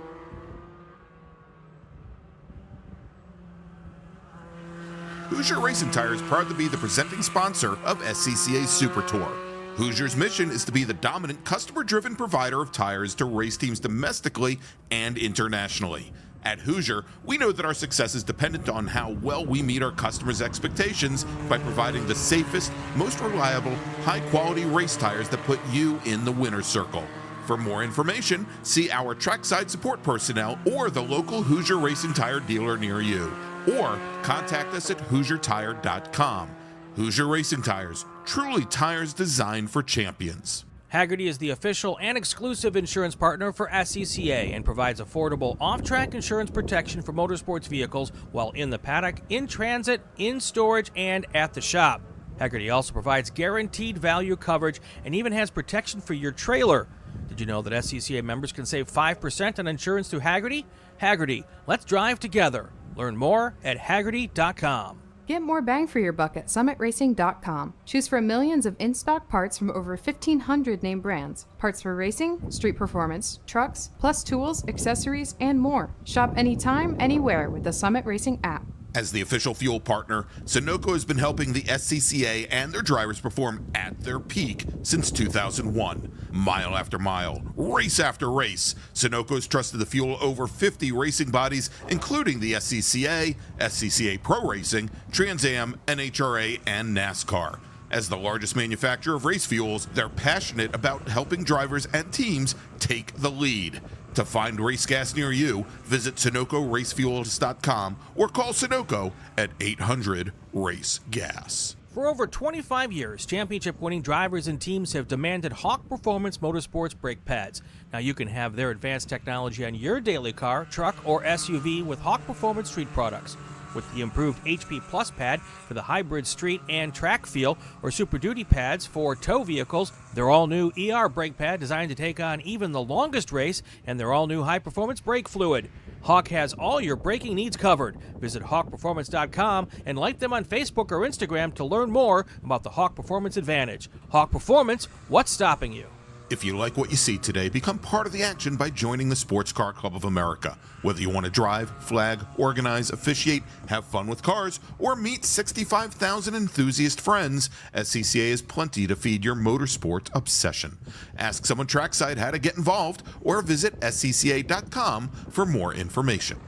Hoosier Racing Tire is proud to be the presenting sponsor of SCCA Super Tour. Hoosier's mission is to be the dominant customer-driven provider of tires to race teams domestically and internationally. At Hoosier, we know that our success is dependent on how well we meet our customers' expectations by providing the safest, most reliable, high-quality race tires that put you in the winner's circle. For more information, see our trackside support personnel or the local Hoosier Racing Tire dealer near you, or contact us at HoosierTire.com. Hoosier Racing Tires, truly tires designed for champions. Hagerty is the official and exclusive insurance partner for SCCA and provides affordable off-track insurance protection for motorsports vehicles while in the paddock, in transit, in storage, and at the shop. Hagerty also provides guaranteed value coverage and even has protection for your trailer. Did you know that SCCA members can save 5% on insurance through Hagerty? Hagerty, let's drive together. Learn more at Hagerty.com. Get more bang for your buck at SummitRacing.com. Choose from millions of in-stock parts from over 1,500 name brands. Parts for racing, street performance, trucks, plus tools, accessories, and more. Shop anytime, anywhere with the Summit Racing app. As the official fuel partner, Sunoco has been helping the SCCA and their drivers perform at their peak since 2001. Mile after mile, race after race, Sunoco has trusted the fuel over 50 racing bodies, including the SCCA, SCCA Pro Racing, Trans Am, NHRA, and NASCAR. As the largest manufacturer of race fuels, they're passionate about helping drivers and teams take the lead. To find race gas near you, visit SunocoRacefuels.com or call Sunoco at 800-RACE-GAS. For over 25 years, championship-winning drivers and teams have demanded Hawk Performance Motorsports brake pads. Now you can have their advanced technology on your daily car, truck, or SUV with Hawk Performance Street products. With the improved HP Plus pad for the hybrid street and track feel, or Super Duty pads for tow vehicles, their all-new ER brake pad designed to take on even the longest race, and their all-new high-performance brake fluid. Hawk has all your braking needs covered. Visit HawkPerformance.com and like them on Facebook or Instagram to learn more about the Hawk Performance Advantage. Hawk Performance, what's stopping you? If you like what you see today, become part of the action by joining the Sports Car Club of America. Whether you want to drive, flag, organize, officiate, have fun with cars, or meet 65,000 enthusiast friends, SCCA has plenty to feed your motorsport obsession. Ask someone trackside how to get involved, or visit SCCA.com for more information.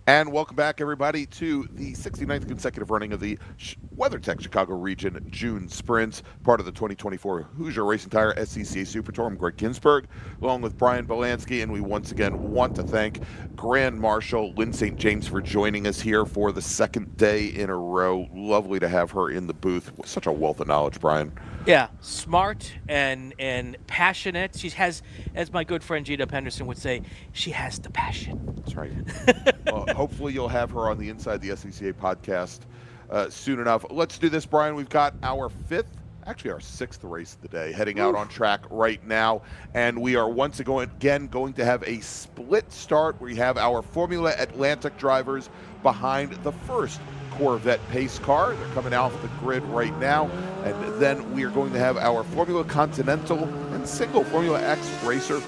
And welcome back, everybody, to the 69th consecutive running of the WeatherTech Chicago Region June Sprints, part of the 2024 Hoosier Racing Tire SCCA Super Tour. I'm Gregg Ginsberg, along with Brian Bielanski, and we once again want to thank Grand Marshal Lynn St. James for joining us here for the second day in a row. Lovely to have her in the booth. Such a wealth of knowledge, Brian. Yeah, smart and passionate. She has, as my good friend Gina Henderson would say, she has the passion. That's right. Well, hopefully you'll have her on the Inside the SCCA podcast soon enough. Let's do this, Brian. We've got our our sixth race of the day heading out on track right now. And we are once again going to have a split start. We have our Formula Atlantic drivers behind the first Corvette pace car. They're coming off the grid right now. And then we are going to have our Formula Continental and single Formula X racer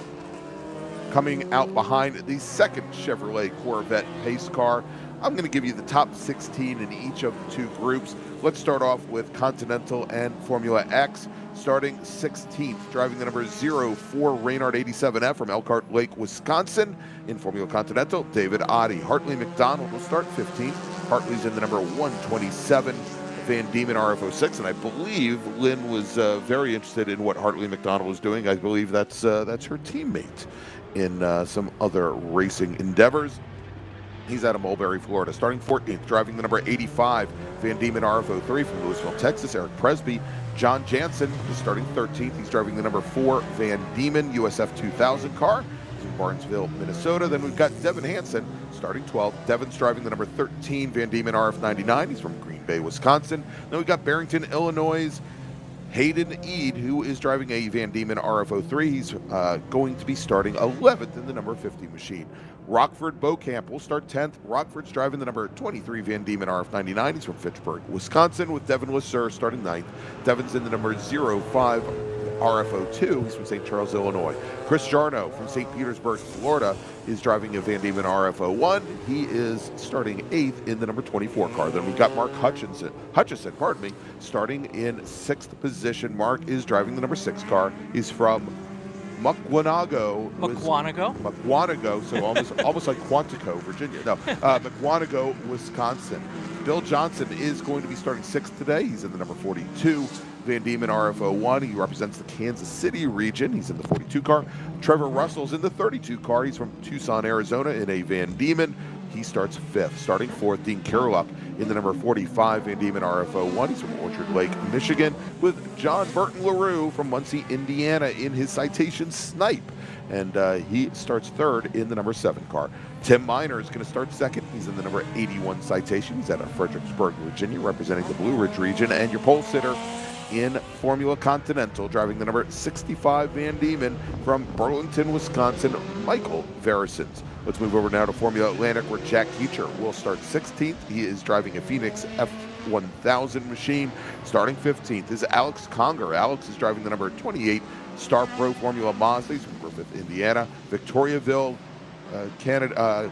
coming out behind the second Chevrolet Corvette pace car. I'm going to give you the top 16 in each of the two groups. Let's start off with Continental and Formula X. Starting 16th, driving the number 04 Reynard 87F from Elkhart Lake, Wisconsin. In Formula Continental, David Oddie. Hartley McDonald will start 15th. Hartley's in the number 127 Van Diemen RF06, and I believe Lynn was very interested in what Hartley McDonald was doing. I believe that's her teammate in some other racing endeavors. He's out of Mulberry, Florida. Starting 14th, driving the number 85 Van Diemen RF03 from Louisville, Texas, Eric Presby. John Jansen is starting 13th. He's driving the number 4 Van Diemen USF 2000 car. He's in Barnesville, Minnesota. Then we've got Devin Hansen starting 12th. Devin's driving the number 13 Van Diemen RF99. He's from Green Bay, Wisconsin. Then we've got Barrington, Illinois' Hayden Eade, who is driving a Van Diemen RF03. He's going to be starting 11th in the number 50 machine. Rockford Beaucamp will start 10th. Rockford's driving the number 23 Van Diemen RF99. He's from Fitchburg, Wisconsin, with Devin Lasser starting 9th. Devin's in the number 05 RF02. He's from St. Charles, Illinois. Chris Jarno from St. Petersburg, Florida, is driving a Van Diemen RF01. He is starting 8th in the number 24 car. Then we've got Mark Hutchison, starting in 6th position. Mark is driving the number 6 car. He's from Mukwonago, so almost like Quantico, Virginia. No, Mukwonago, Wisconsin. Bill Johnson is going to be starting 6th today. He's in the number 42 Van Diemen RF01. He represents the Kansas City region. He's in the 42 car. Trevor Russell's in the 32 car. He's from Tucson, Arizona, in a Van Diemen. He starts 5th. Starting 4th, Dean Carolup in the number 45 Van Diemen RF01. He's from Orchard Lake, Michigan, with John Burton LaRue from Muncie, Indiana, in his Citation Snipe. And he starts 3rd in the number 7 car. Tim Miner is going to start 2nd. He's in the number 81 Citation. He's out of Fredericksburg, Virginia, representing the Blue Ridge region. And your pole sitter in Formula Continental, driving the number 65 Van Diemen from Burlington, Wisconsin, Michael Verisons. Let's move over now to Formula Atlantic, where Jack Keecher will start 16th. He is driving a Phoenix F1000 machine. Starting 15th is Alex Conger. Alex is driving the number 28 Star Pro Formula Mazda. He's from Griffith, Indiana. Victoriaville, Canada,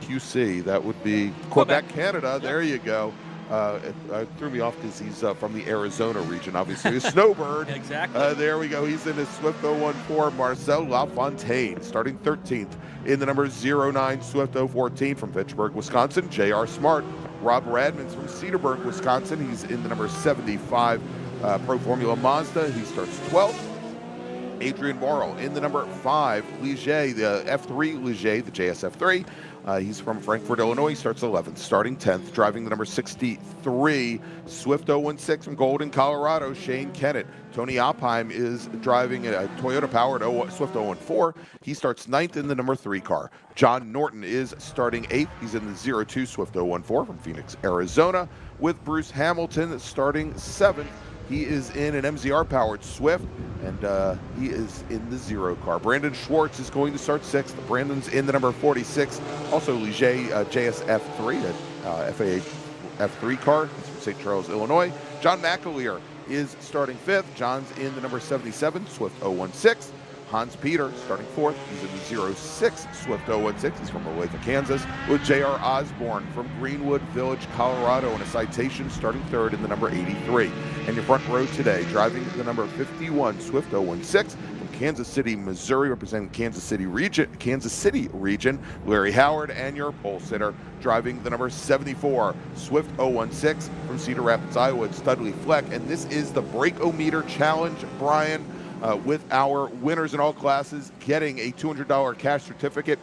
QC. That would be Quebec, Canada. Yep. There you go. It threw me off because he's from the Arizona region, obviously. A snowbird. Exactly. There we go. He's in his Swift 014. Marcel LaFontaine, starting 13th in the number 09 Swift 014 from Fitchburg, Wisconsin. J.R. Smart. Rob Radman's from Cedarburg, Wisconsin. He's in the number 75 Pro Formula Mazda. He starts 12th. Adrian Morrow in the number 5 Ligier, the F3 Ligier, the JSF3. He's from Frankfort, Illinois. He starts 11th, starting 10th, driving the number 63 Swift 016 from Golden, Colorado. Shane Kennett. Tony Oppheim is driving a Toyota-powered Swift 014. He starts 9th in the number 3 car. John Norton is starting 8th. He's in the 02 Swift 014 from Phoenix, Arizona, with Bruce Hamilton starting 7th. He is in an MZR-powered Swift, and he is in the 0 car. Brandon Schwartz is going to start 6th. Brandon's in the number 46. Also, Ligier JSF3, FAA F3 car. He's from St. Charles, Illinois. John McAleer is starting 5th. John's in the number 77 Swift 016. Hans Peter starting 4th. He's in the 06 Swift 016. He's from Olathe, Kansas. With J.R. Osborne from Greenwood Village, Colorado, in a Citation, starting 3rd in the number 83. And your front row today, driving the number 51 Swift 016 from Kansas City, Missouri, representing Kansas City region, Larry Howard, and your pole sitter driving the number 74 Swift 016 from Cedar Rapids, Iowa, it's Studley Fleck. And this is the Break-O-Meter Challenge, Brian, with our winners in all classes getting a $200 cash certificate,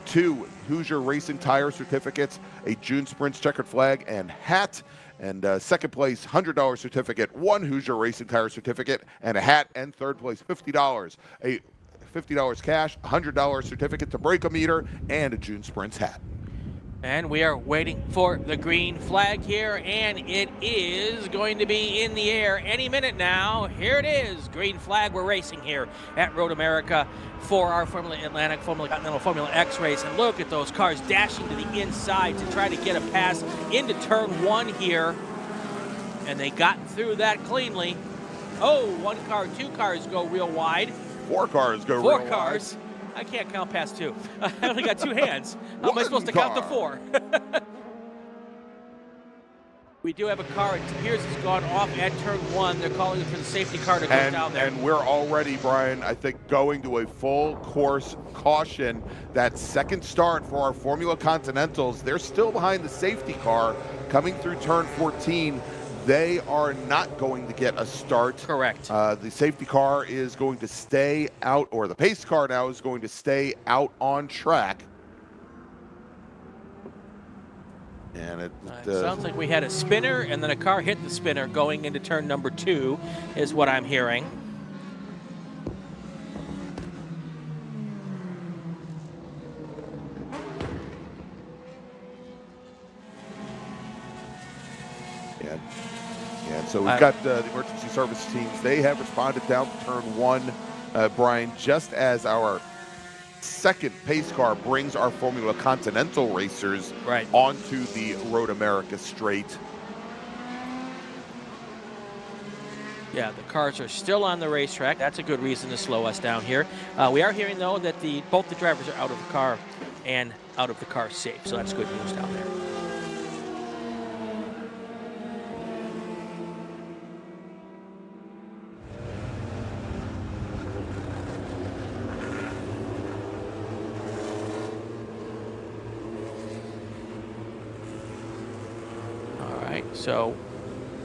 2 Hoosier Racing Tire certificates, a June Sprints checkered flag and hat, and second place $100 certificate, 1 Hoosier Racing Tire certificate and a hat, and third place $50, a $50 cash, $100 certificate to Break-O-Meter, and a June Sprints hat. And we are waiting for the green flag here, and it is going to be in the air any minute now. Here it is, green flag. We're racing here at Road America for our Formula Atlantic, Formula Continental, Formula X race. And look at those cars dashing to the inside to try to get a pass into turn 1 here. And they got through that cleanly. Oh, 1 car, 2 cars go real wide. 4 cars go real 4 wide. cars. I can't count past 2. I only got 2 hands. How am I supposed to count to 4? We do have a car. It appears it's gone off at turn 1. They're calling for the safety car to go down there. And we're already, Brian, I think going to a full course caution. That second start for our Formula Continentals, they're still behind the safety car coming through turn 14. They are not going to get a start. Correct. The safety car is going to stay out, or the pace car now is going to stay out on track. And it sounds like we had a spinner, and then a car hit the spinner going into turn number 2, is what I'm hearing. And so we've got the emergency service teams. They have responded down to turn 1, Brian, just as our second pace car brings our Formula Continental racers onto the Road America straight. Yeah, the cars are still on the racetrack. That's a good reason to slow us down here. We are hearing, though, that both the drivers are out of the car and out of the car safe, so that's good news down there. So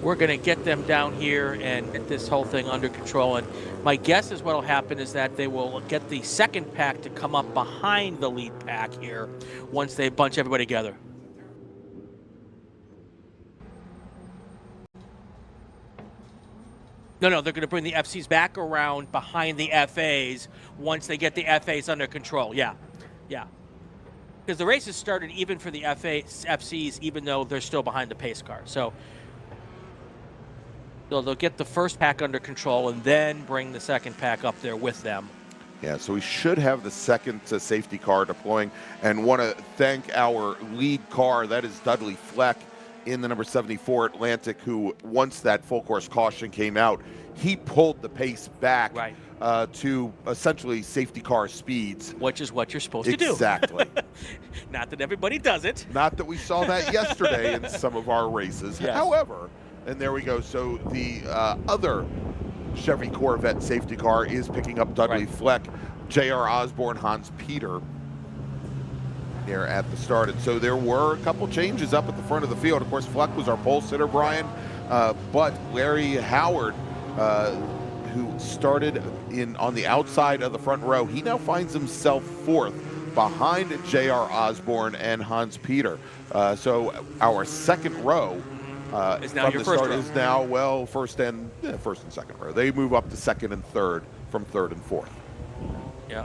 we're going to get them down here and get this whole thing under control. And my guess is what will happen is that they will get the second pack to come up behind the lead pack here once they bunch everybody together. No, they're going to bring the FCs back around behind the FAs once they get the FAs under control. Yeah. Because the races started even for the FCs, even though they're still behind the pace car. So they'll get the first pack under control and then bring the second pack up there with them. Yeah, so we should have the second safety car deploying, and want to thank our lead car, that is Dudley Fleck in the number 74 Atlantic, who once that full course caution came out, he pulled the pace back to essentially safety car speeds. Which is what you're supposed to do. Exactly. Not that everybody does it. Not that we saw that yesterday in some of our races. Yes. However, and there we go. So the other Chevy Corvette safety car is picking up Dudley Fleck, J.R. Osborne, Hans Peter here at the start. And so there were a couple changes up at the front of the field. Of course, Fleck was our pole sitter, Brian, but Larry Howard, who started on the outside of the front row, he now finds himself 4th behind J.R. Osborne and Hans Peter. So our second row is now your first row. Is now, well, first and second row. They move up to second and third from third and fourth. Yeah.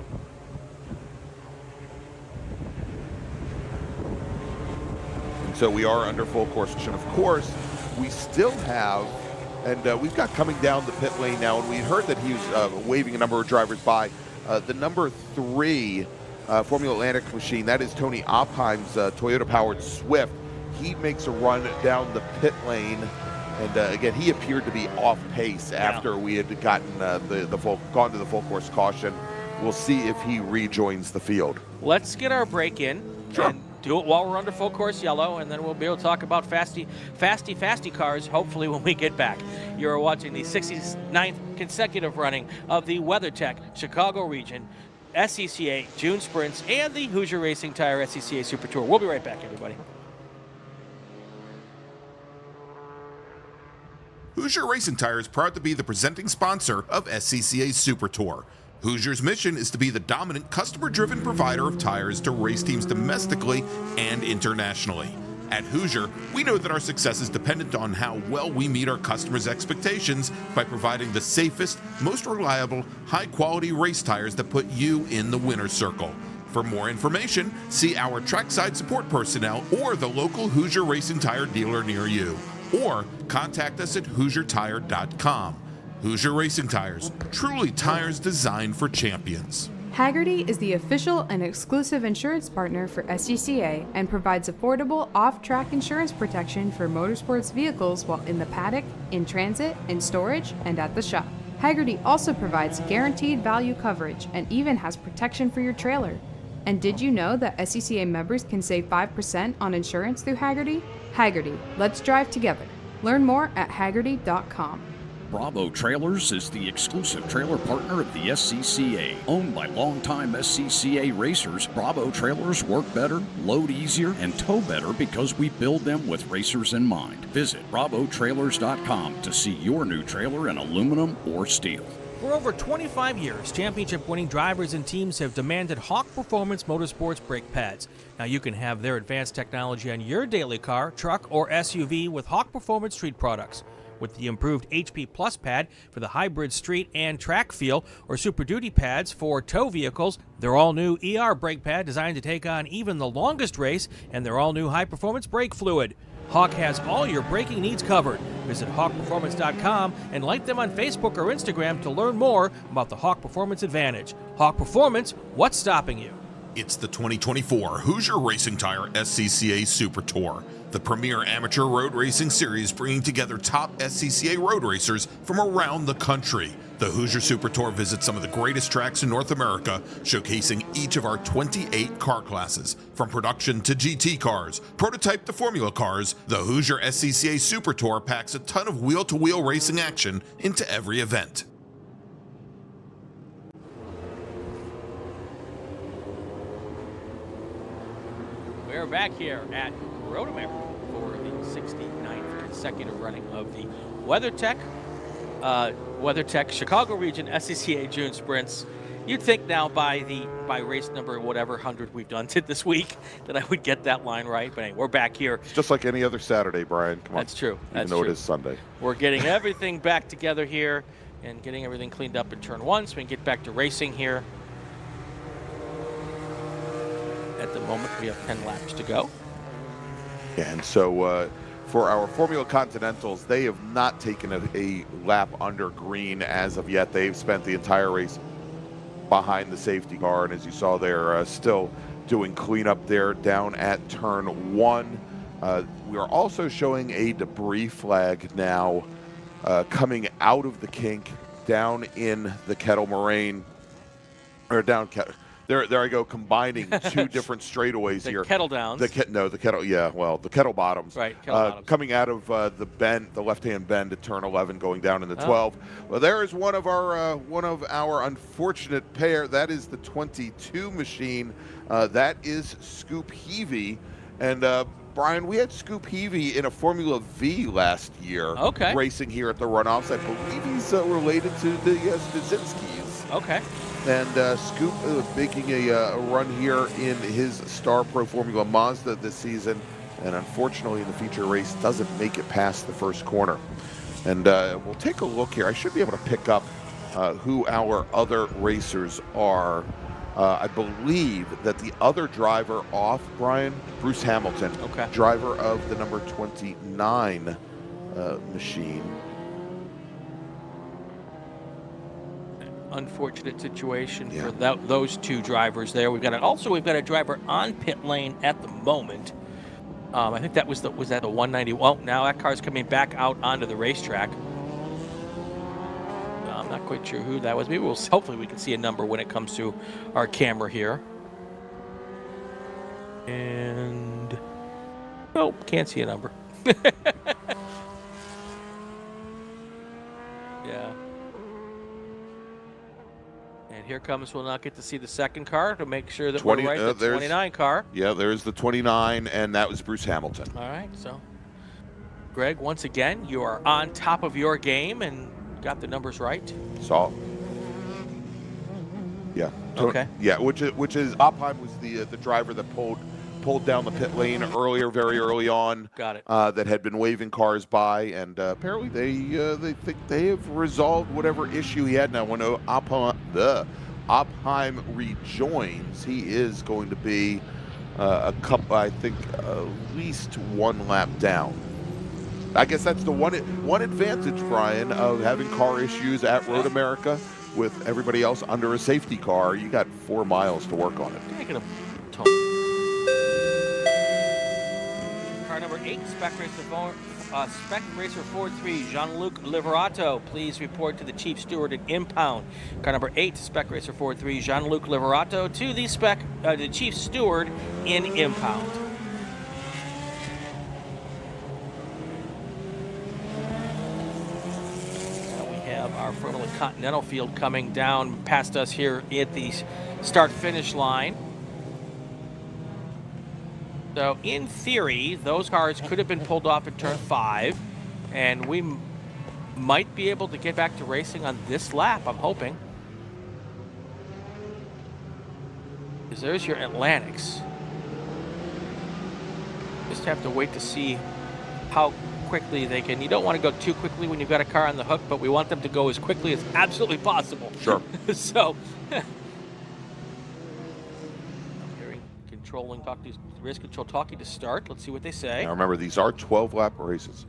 And so we are under full course. And of course, we still have, and we've got coming down the pit lane now, and we heard that he was waving a number of drivers by. The number 3 Formula Atlantic machine, that is Tony Opheim's Toyota-powered Swift. He makes a run down the pit lane, and again, he appeared to be off pace after we had gotten gone to the full course caution. We'll see if he rejoins the field. Let's get our break in and do it while we're under full course yellow, and then we'll be able to talk about fasty cars, hopefully, when we get back. You're watching the 69th consecutive running of the WeatherTech Chicago Region SCCA June Sprints and the Hoosier Racing Tire SCCA Super Tour. We'll be right back, everybody. Hoosier Racing Tire is proud to be the presenting sponsor of SCCA Super Tour. Hoosier's mission is to be the dominant customer-driven provider of tires to race teams domestically and internationally. At Hoosier, we know that our success is dependent on how well we meet our customers' expectations by providing the safest, most reliable, high-quality race tires that put you in the winner's circle. For more information, see our trackside support personnel or the local Hoosier Racing Tire dealer near you. Or contact us at HoosierTire.com. Hoosier Racing Tires, truly tires designed for champions. Hagerty is the official and exclusive insurance partner for SCCA and provides affordable off-track insurance protection for motorsports vehicles while in the paddock, in transit, in storage, and at the shop. Hagerty also provides guaranteed value coverage and even has protection for your trailer. And did you know that SCCA members can save 5% on insurance through Hagerty? Hagerty, let's drive together. Learn more at Hagerty.com. Bravo Trailers is the exclusive trailer partner of the SCCA. Owned by longtime SCCA racers, Bravo Trailers work better, load easier, and tow better because we build them with racers in mind. Visit bravotrailers.com to see your new trailer in aluminum or steel. For over 25 years, championship-winning drivers and teams have demanded Hawk Performance Motorsports brake pads. Now you can have their advanced technology on your daily car, truck, or SUV with Hawk Performance Street products. With the improved HP Plus pad for the hybrid street and track feel, or Super Duty pads for tow vehicles, their all-new ER brake pad designed to take on even the longest race, and their all-new high-performance brake fluid. Hawk has all your braking needs covered. Visit hawkperformance.com and like them on Facebook or Instagram to learn more about the Hawk Performance Advantage. Hawk Performance, what's stopping you? It's the 2024 Hoosier Racing Tire SCCA Super Tour, the premier amateur road racing series bringing together top SCCA road racers from around the country. The Hoosier Super Tour visits some of the greatest tracks in North America, showcasing each of our 28 car classes. From production to GT cars, prototype to Formula cars, the Hoosier SCCA Super Tour packs a ton of wheel-to-wheel racing action into every event. We're back here at Road America for the 69th consecutive running of the WeatherTech Chicago Region SCCA June Sprints. You'd think now by race number whatever 100 we've done this week that I would get that line right, but anyway, we're back here. It's just like any other Saturday, Brian. Come on. That's true. Even though it is Sunday. We're getting everything back together here and getting everything cleaned up in turn one so we can get back to racing here. At the moment, we have 10 laps to go. And so for our Formula Continentals, they have not taken a lap under green as of yet. They've spent the entire race behind the safety car, and as you saw, they're still doing cleanup there down at turn one. We are also showing a debris flag now coming out of the kink down in the kettle moraine, or down There I go, combining two different straightaways here. The kettle downs. The kettle bottoms. Right, kettle bottoms. Coming out of the bend, the left-hand bend at turn 11, going down into 12. Well, there is one of our unfortunate pair. That is the 22 machine. That is Scoop Heavy, and Brian, we had Scoop Heavy in a Formula V last year. Okay. Racing here at the Runoffs. I believe he's related to the Stasinskis. Okay. And Scoop making a run here in his Star Pro Formula Mazda this season, and unfortunately in the feature race doesn't make it past the first corner. And we'll take a look here. I should be able to pick up who our other racers are. I believe that the other driver off, Brian, Bruce Hamilton, driver of the number 29 machine. Unfortunate situation for those two drivers there. We've got a driver on pit lane at the moment. I think that was that the 190. Well, now that car's coming back out onto the racetrack. I'm not quite sure who that was. Maybe hopefully we can see a number when it comes to our camera here. And nope, can't see a number. Yeah. And here comes, we'll not get to see the second car to make sure that we're right, the 29 car. Yeah, there's the 29, and that was Bruce Hamilton. All right, so Greg, once again, you are on top of your game and got the numbers right. Saw. Yeah. Okay. Yeah, which is Oppenheim was the driver that pulled down the pit lane earlier, very early on. Got it. That had been waving cars by, and apparently they think they have resolved whatever issue he had. Now, when Oppenheim rejoins, he is going to be a couple, I think, at least one lap down. I guess that's the one advantage, Brian, of having car issues at Road America with everybody else under a safety car. You got 4 miles to work on it. Car number 8, Spec Racer 4-3, Jean-Luc Liverato, please report to the Chief Steward at impound. Car number 8, Spec Racer 4-3, Jean-Luc Liverato to the Chief Steward in impound. Our Formula Continental field coming down past us here at the start-finish line. So in theory, those cars could have been pulled off at turn 5, and we might be able to get back to racing on this lap, I'm hoping. Because there's your Atlantics. Just have to wait to see how quickly they can. You don't want to go too quickly when you've got a car on the hook, but we want them to go as quickly as absolutely possible. Sure. So, I'm hearing race control talking to start. Let's see what they say. Now remember, these are 12-lap races.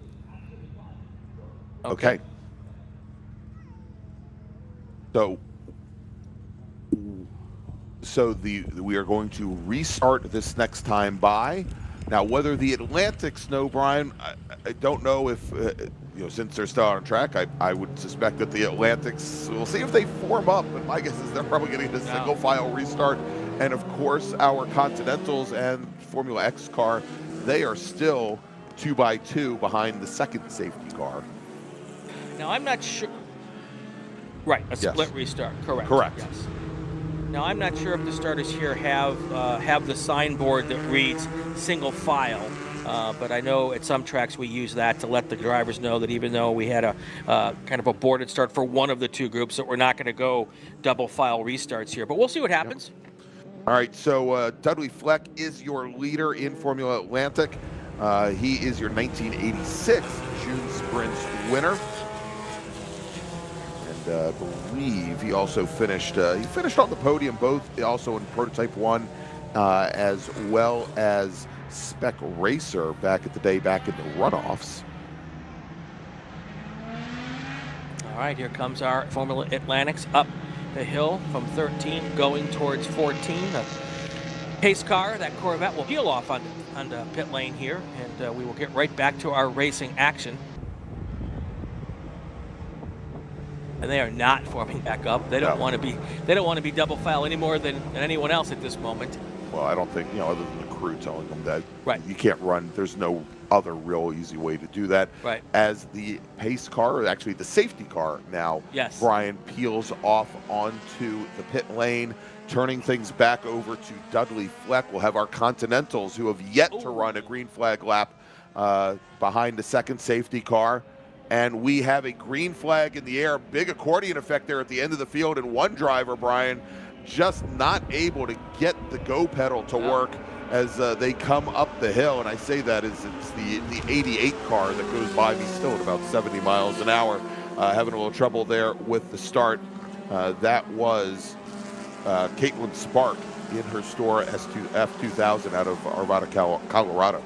Okay. So we are going to restart this next time by. Now, whether the Atlantics know, Brian, I don't know if, since they're still on track, I would suspect that the Atlantics, we'll see if they form up, but my guess is they're probably going to get a single file restart. And of course, our Continentals and Formula X car, they are still 2x2 behind the second safety car. Now, I'm not sure. Right, a split restart, correct. Correct. Yes. Now, I'm not sure if the starters here have the signboard that reads single file, but I know at some tracks we use that to let the drivers know that even though we had a kind of a boarded start for one of the two groups, that we're not going to go double file restarts here. But we'll see what happens. Yep. All right, so Dudley Fleck is your leader in Formula Atlantic. He is your 1986 June Sprints winner. I believe he also finished on the podium, both also in Prototype 1 as well as Spec Racer back in the runoffs. All right, here comes our Formula Atlantics up the hill from 13 going towards 14. The pace car, that Corvette, will peel off on the pit lane here, and we will get right back to our racing action. And they are not forming back up. They don't want to be. They don't want to be double file any more than anyone else at this moment. Well, I don't think other than the crew telling them that right. You can't run. There's no other real easy way to do that. Right. As the pace car, or actually the safety car now, yes. Brian peels off onto the pit lane, turning things back over to Dudley Fleck. We'll have our Continentals who have yet to run a green flag lap behind the second safety car. And we have a green flag in the air, big accordion effect there at the end of the field, and one driver, Brian, just not able to get the go pedal to work as they come up the hill. And I say that as it's the 88 car that goes by me still at about 70 miles an hour, having a little trouble there with the start. That was Caitlin Spark in her store F2000 out of Arvada, Colorado.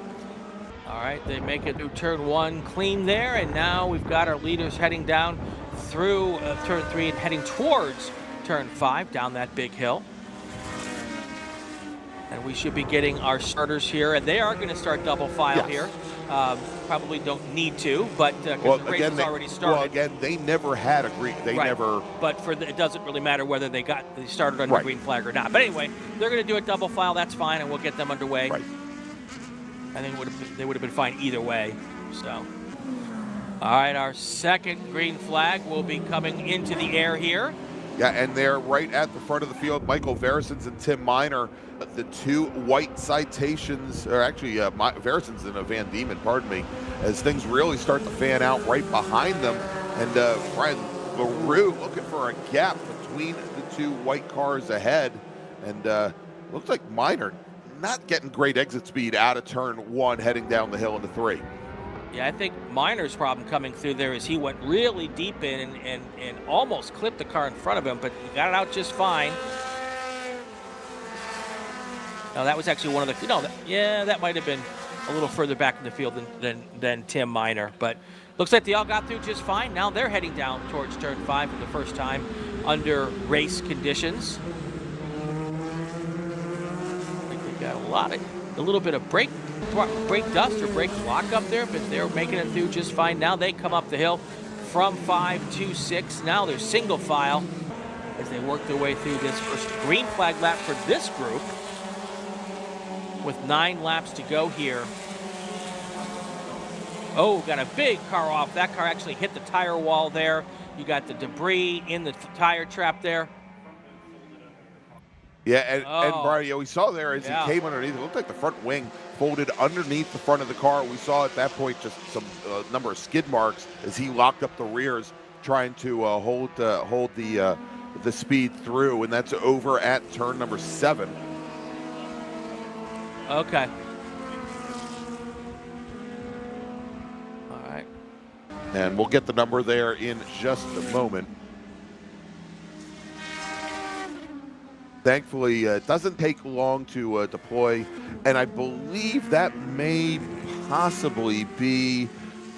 All right, they make it through turn 1 clean there, and now we've got our leaders heading down through turn 3 and heading towards turn 5 down that big hill. And we should be getting our starters here, and they are going to start double file here. Probably don't need to, but because the race has already started. Well, again, they never had a green. They right. never. But it doesn't really matter whether they started under green flag or not. But anyway, they're going to do a double file. That's fine, and we'll get them underway. Right. I think they would have been fine either way. So, all right, our second green flag will be coming into the air here. Yeah, and they're right at the front of the field. Michael Verisons and Tim Miner, the two white citations, or actually Verisons and a Van Diemen, pardon me, as things really start to fan out right behind them. And Brian LaRue looking for a gap between the two white cars ahead. And looks like Miner not getting great exit speed out of turn 1 heading down the hill into 3. Yeah, I think Miner's problem coming through there is he went really deep in and almost clipped the car in front of him, but he got it out just fine. No, that was actually one of the, that might have been a little further back in the field than Tim Miner, but looks like they all got through just fine. Now they're heading down towards turn 5 for the first time under race conditions. I think they got a little bit of brake dust or brake lock up there, but they're making it through just fine. Now they come up the hill from 5 to 6. Now they're single file as they work their way through this first green flag lap for this group with 9 laps to go here. Oh, got a big car off. That car actually hit the tire wall there. You got the debris in the tire trap there. Yeah, and Brian, we saw there as he came underneath, it looked like the front wing folded underneath the front of the car. We saw at that point just some number of skid marks as he locked up the rears, trying to hold the speed through, and that's over at turn number 7. Okay. All right. And we'll get the number there in just a moment. Thankfully, it doesn't take long to deploy, and I believe that may possibly be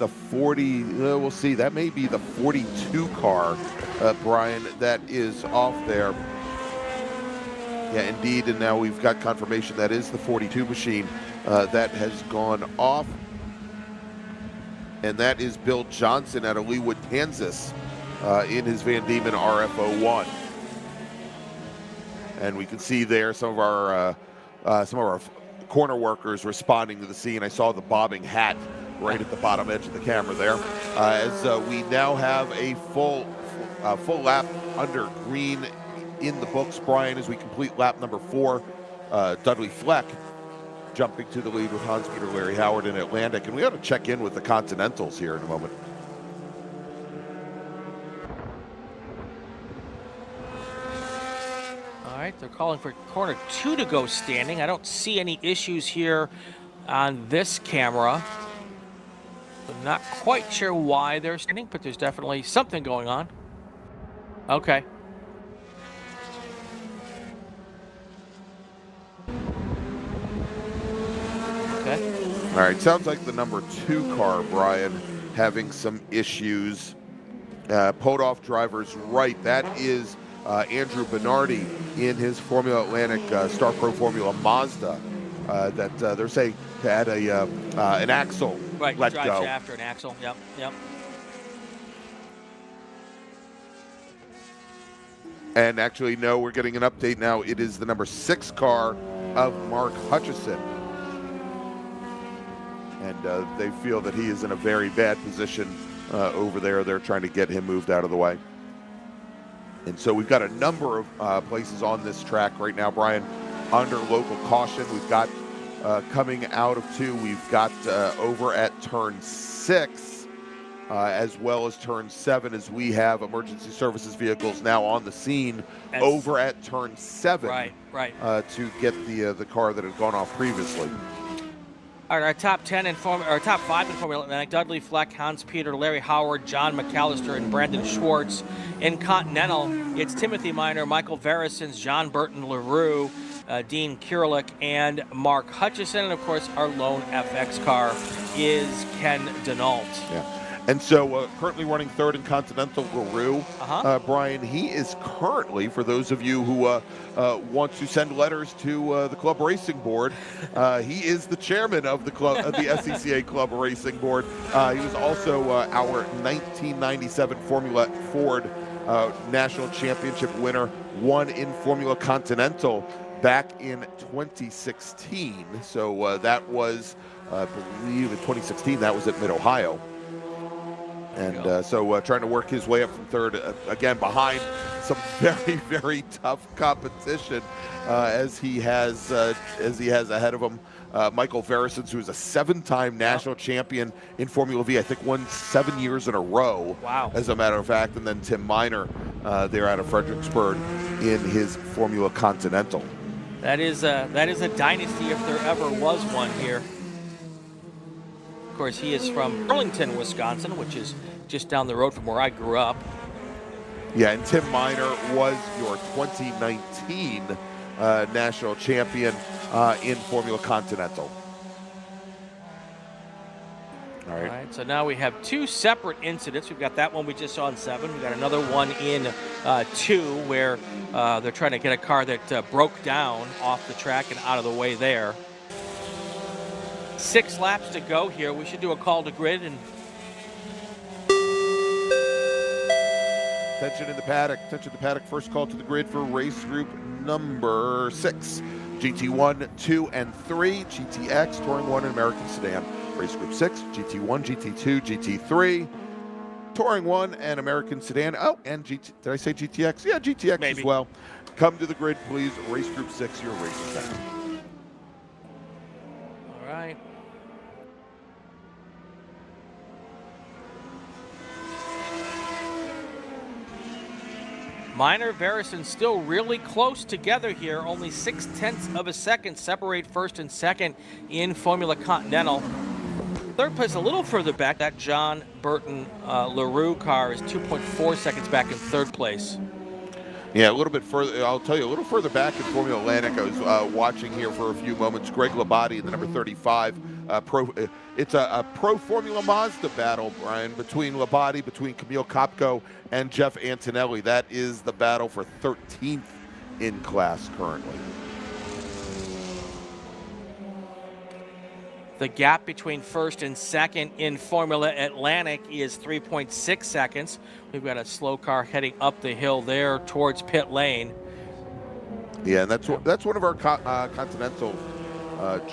the 40, we'll see, that may be the 42 car, Brian, that is off there. Yeah, indeed, and now we've got confirmation that is the 42 machine that has gone off, and that is Bill Johnson out of Leawood, Kansas, in his Van Diemen RF01. And we can see there some of our corner workers responding to the scene. I saw the bobbing hat right at the bottom edge of the camera there. As we now have a full lap under green in the books, Brian, as we complete lap number 4. Dudley Fleck jumping to the lead with Hans-Peter Larry Howard in Atlantic. And we ought to check in with the Continentals here in a moment. All right, they're calling for corner 2 to go standing. I don't see any issues here on this camera. I'm not quite sure why they're standing, but there's definitely something going on. Okay. Okay. All right, sounds like the number 2 car, Brian, having some issues. Pulled off drivers right. That is Andrew Bernardi in his Formula Atlantic Star Pro Formula Mazda that they're saying had an axle let drive go. Shaft or an axle. Yep. And actually, no, we're getting an update now. It is the number 6 car of Mark Hutchison. And they feel that he is in a very bad position over there. They're trying to get him moved out of the way. And so we've got a number of places on this track right now, Brian, under local caution. We've got coming out of 2, we've got over at turn 6, as well as turn 7, as we have emergency services vehicles now on the scene over at turn 7 to get the car that had gone off previously. All right, our top 10 or top 5 in Formula Atlantic: Dudley Fleck, Hans-Peter, Larry Howard, John McAllister, and Brandon Schwartz. In Continental, it's Timothy Miner, Michael Verisons, John Burton LaRue, Dean Kirillick, and Mark Hutchison. And of course, our lone FX car is Ken Denault. Yeah. And so currently running third in Continental, LaRue. Brian, he is currently, for those of you who want to send letters to the club racing board, he is the chairman of the club, of the SCCA Club Racing Board. He was also our 1997 Formula Ford National Championship winner, won in Formula Continental back in 2016. So that was, I believe, in 2016, that was at Mid-Ohio. And so trying to work his way up from third, again, behind some very, very tough competition as he has ahead of him Michael Verisons, who is a 7-time national champion in Formula V. I think won 7 years in a row. Wow. As a matter of fact, and then Tim Miner there out of Fredericksburg in his Formula Continental. That is a dynasty if there ever was one here. Of course, he is from Burlington, Wisconsin, which is just down the road from where I grew up. Yeah, and Tim Miner was your 2019 national champion in Formula Continental. All right, so now we have 2 separate incidents. We've got that one we just saw in 7. We've got another one in 2 where they're trying to get a car that broke down off the track and out of the way there. 6 laps to go here. We should do a call to grid. And attention in the paddock. Attention the paddock. First call to the grid for race group number 6. GT1, 2, and 3. GTX, Touring 1, and American Sedan. Race group 6, GT1, GT2, GT3. Touring 1 and American Sedan. Oh, and did I say GTX? Yeah, GTX maybe as well. Come to the grid, please. Race group 6, your racing time. all right. Miner, Verison still really close together here. Only 0.6 of a second separate first and second in Formula Continental. Third place a little further back. That John Burton LaRue car is 2.4 seconds back in third place. Yeah, a little bit further. I'll tell you, a little further back in Formula Atlantic, I was watching here for a few moments. Greg Labate in the number 35. It's a pro Formula Mazda battle, Brian, between Labate, between Camille Kopko, and Jeff Antonelli. That is the battle for 13th in class currently. The gap between first and second in Formula Atlantic is 3.6 seconds. We've got a slow car heading up the hill there towards pit lane. Yeah, and that's one of our Continental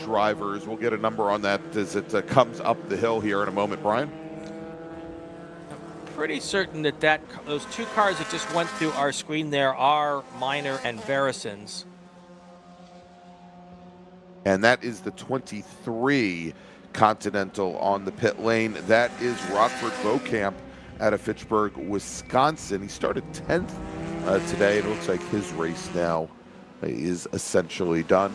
drivers. We'll get a number on that as it comes up the hill here in a moment, Brian. Pretty certain that those 2 cars that just went through our screen there are Miner and Verisons. And that is the 23 Continental on the pit lane. That is Rockford Beaucamp out of Fitchburg, Wisconsin. He started 10th today. It looks like his race now is essentially done.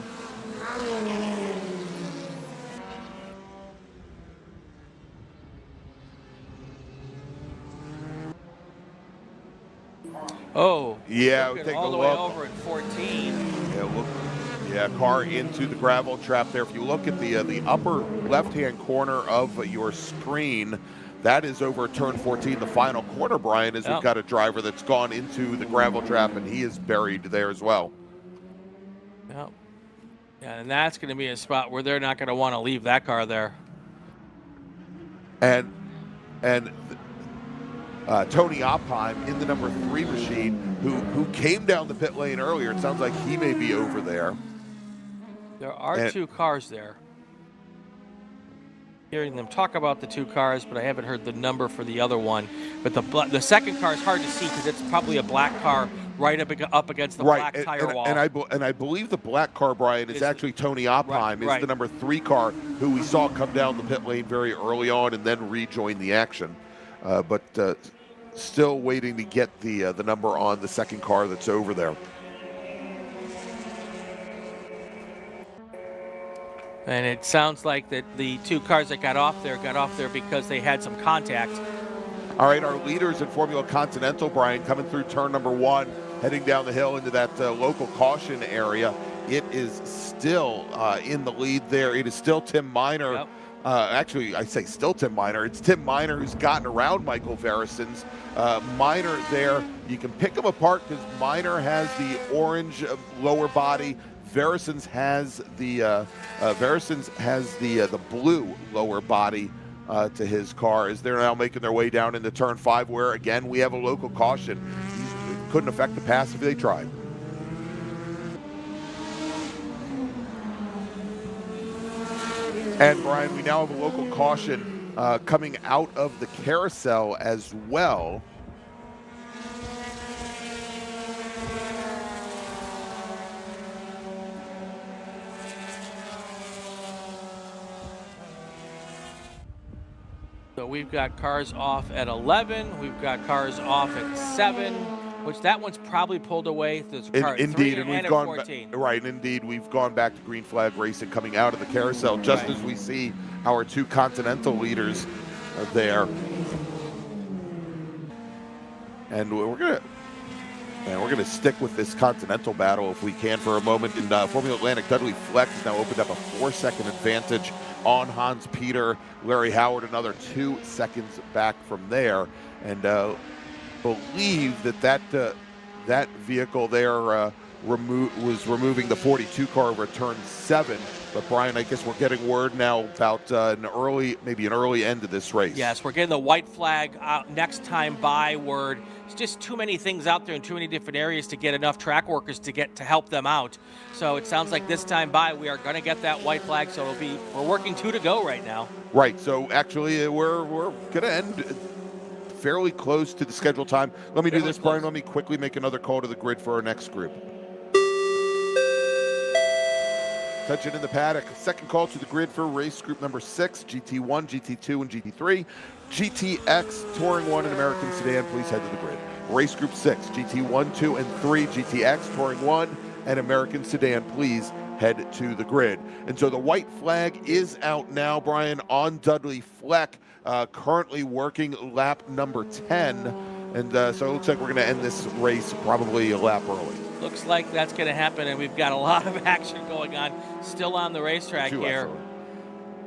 Oh, yeah, we'll take all a the look. way over at 14. Yeah, look. Yeah, car into the gravel trap there. If you look at the upper left-hand corner of your screen, that is over turn 14, the final corner, Brian, as we've got a driver that's gone into the gravel trap, and he is buried there as well. Yep. Yeah, and that's going to be a spot where they're not going to want to leave that car there. And Tony Oppheim in the number 3 machine, who came down the pit lane earlier. It sounds like he may be over there. There are 2 cars there. Hearing them talk about the 2 cars, but I haven't heard the number for the other one. But the second car is hard to see because it's probably a black car right up against the black tire wall. And I believe the black car, Brian, is actually Tony Oppheim. Is the number 3 car who we saw come down the pit lane very early on and then rejoin the action. But still waiting to get the number on the second car that's over there. And it sounds like that the 2 cars that got off there because they had some contact. All right, our leaders in Formula Continental, Brian, coming through turn number 1, heading down the hill into that local caution area. It is still in the lead there. It is still Tim Miner Actually, I say still Tim Minor. It's Tim Minor who's gotten around Michael Verison's. Minor there, you can pick them apart because Minor has the orange lower body. Verison's has the blue lower body to his car as they're now making their way down into turn 5, where again we have a local caution. He couldn't affect the pass if they tried. And Brian, we now have a local caution coming out of the carousel as well. So we've got cars off at 11. We've got cars off at 7, which that one's probably pulled away. There's a car at 3 and we've at gone 14. right. Indeed, we've gone back to green flag racing coming out of the carousel, just as we see our 2 Continental leaders there. And we're gonna stick with this Continental battle if we can for a moment. In Formula Atlantic, Dudley Fleck has now opened up a 4-second advantage on Hans Peter. Larry Howard another 2 seconds back from there, and believe that vehicle there was removing the 42 car over turn 7. But Brian, I guess we're getting word now about maybe an early end of this race. Yes, we're getting the white flag next time by word. It's just too many things out there in too many different areas to get enough track workers to help them out. So it sounds like this time by we are going to get that white flag. So we're working 2 to go right now. Right. So actually, we're going to end fairly close to the scheduled time. Let me do this, Brian. Let me quickly make another call to the grid for our next group. Attention in the paddock. Second call to the grid for race group number 6, GT1, GT2, and GT3. GTX, Touring 1, and American Sedan, please head to the grid. Race group 6, GT1, 2, and 3, GTX, Touring 1, and American Sedan, please head to the grid. And so the white flag is out now, Brian, on Dudley Fleck, currently working lap number 10. And so it looks like we're going to end this race probably a lap early. Looks like that's going to happen, and we've got a lot of action going on still on the racetrack here.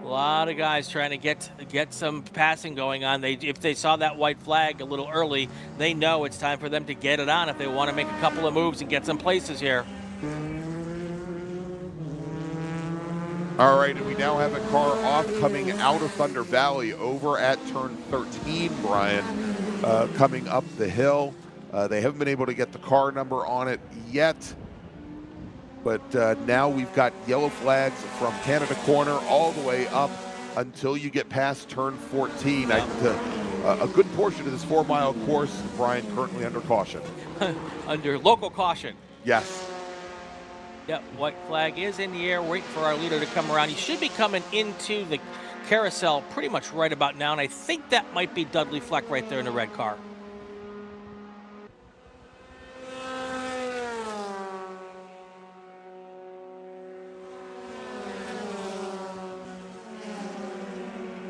A lot of guys trying to get some passing going on. If they saw that white flag a little early, they know it's time for them to get it on if they want to make a couple of moves and get some places here. All right, and we now have a car off coming out of Thunder Valley over at turn 13, Brian, coming up the hill. They haven't been able to get the car number on it yet, but now we've got yellow flags from Canada Corner all the way up until you get past turn 14. A good portion of this 4-mile course, Brian, currently under caution. Under local caution. Yes. Yep, white flag is in the air, waiting for our leader to come around. He should be coming into the carousel pretty much right about now, and I think that might be Dudley Fleck right there in the red car.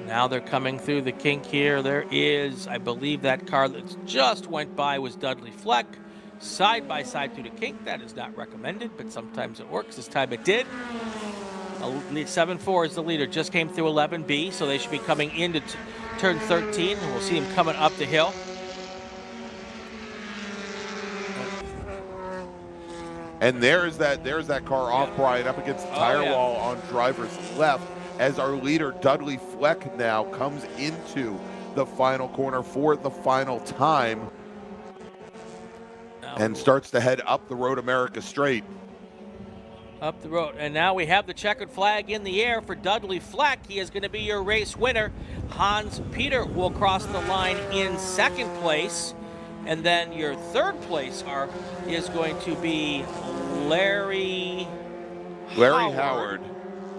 Now they're coming through the kink here. There is, I believe, that car that just went by was Dudley Fleck. Side by side through the kink. That is not recommended, but sometimes it works. This time it did. 7-4 is the leader. Just came through 11B, so they should be coming into turn 13. And we'll see him coming up the hill. And there's that car off, Brian, up against the tire wall on driver's left, as our leader, Dudley Fleck, now comes into the final corner for the final time and starts to head up the Road America straight. Up the road. And now we have the checkered flag in the air for Dudley Fleck. He is going to be your race winner. Hans Peter will cross the line in second place. And then your third place is going to be Larry Howard.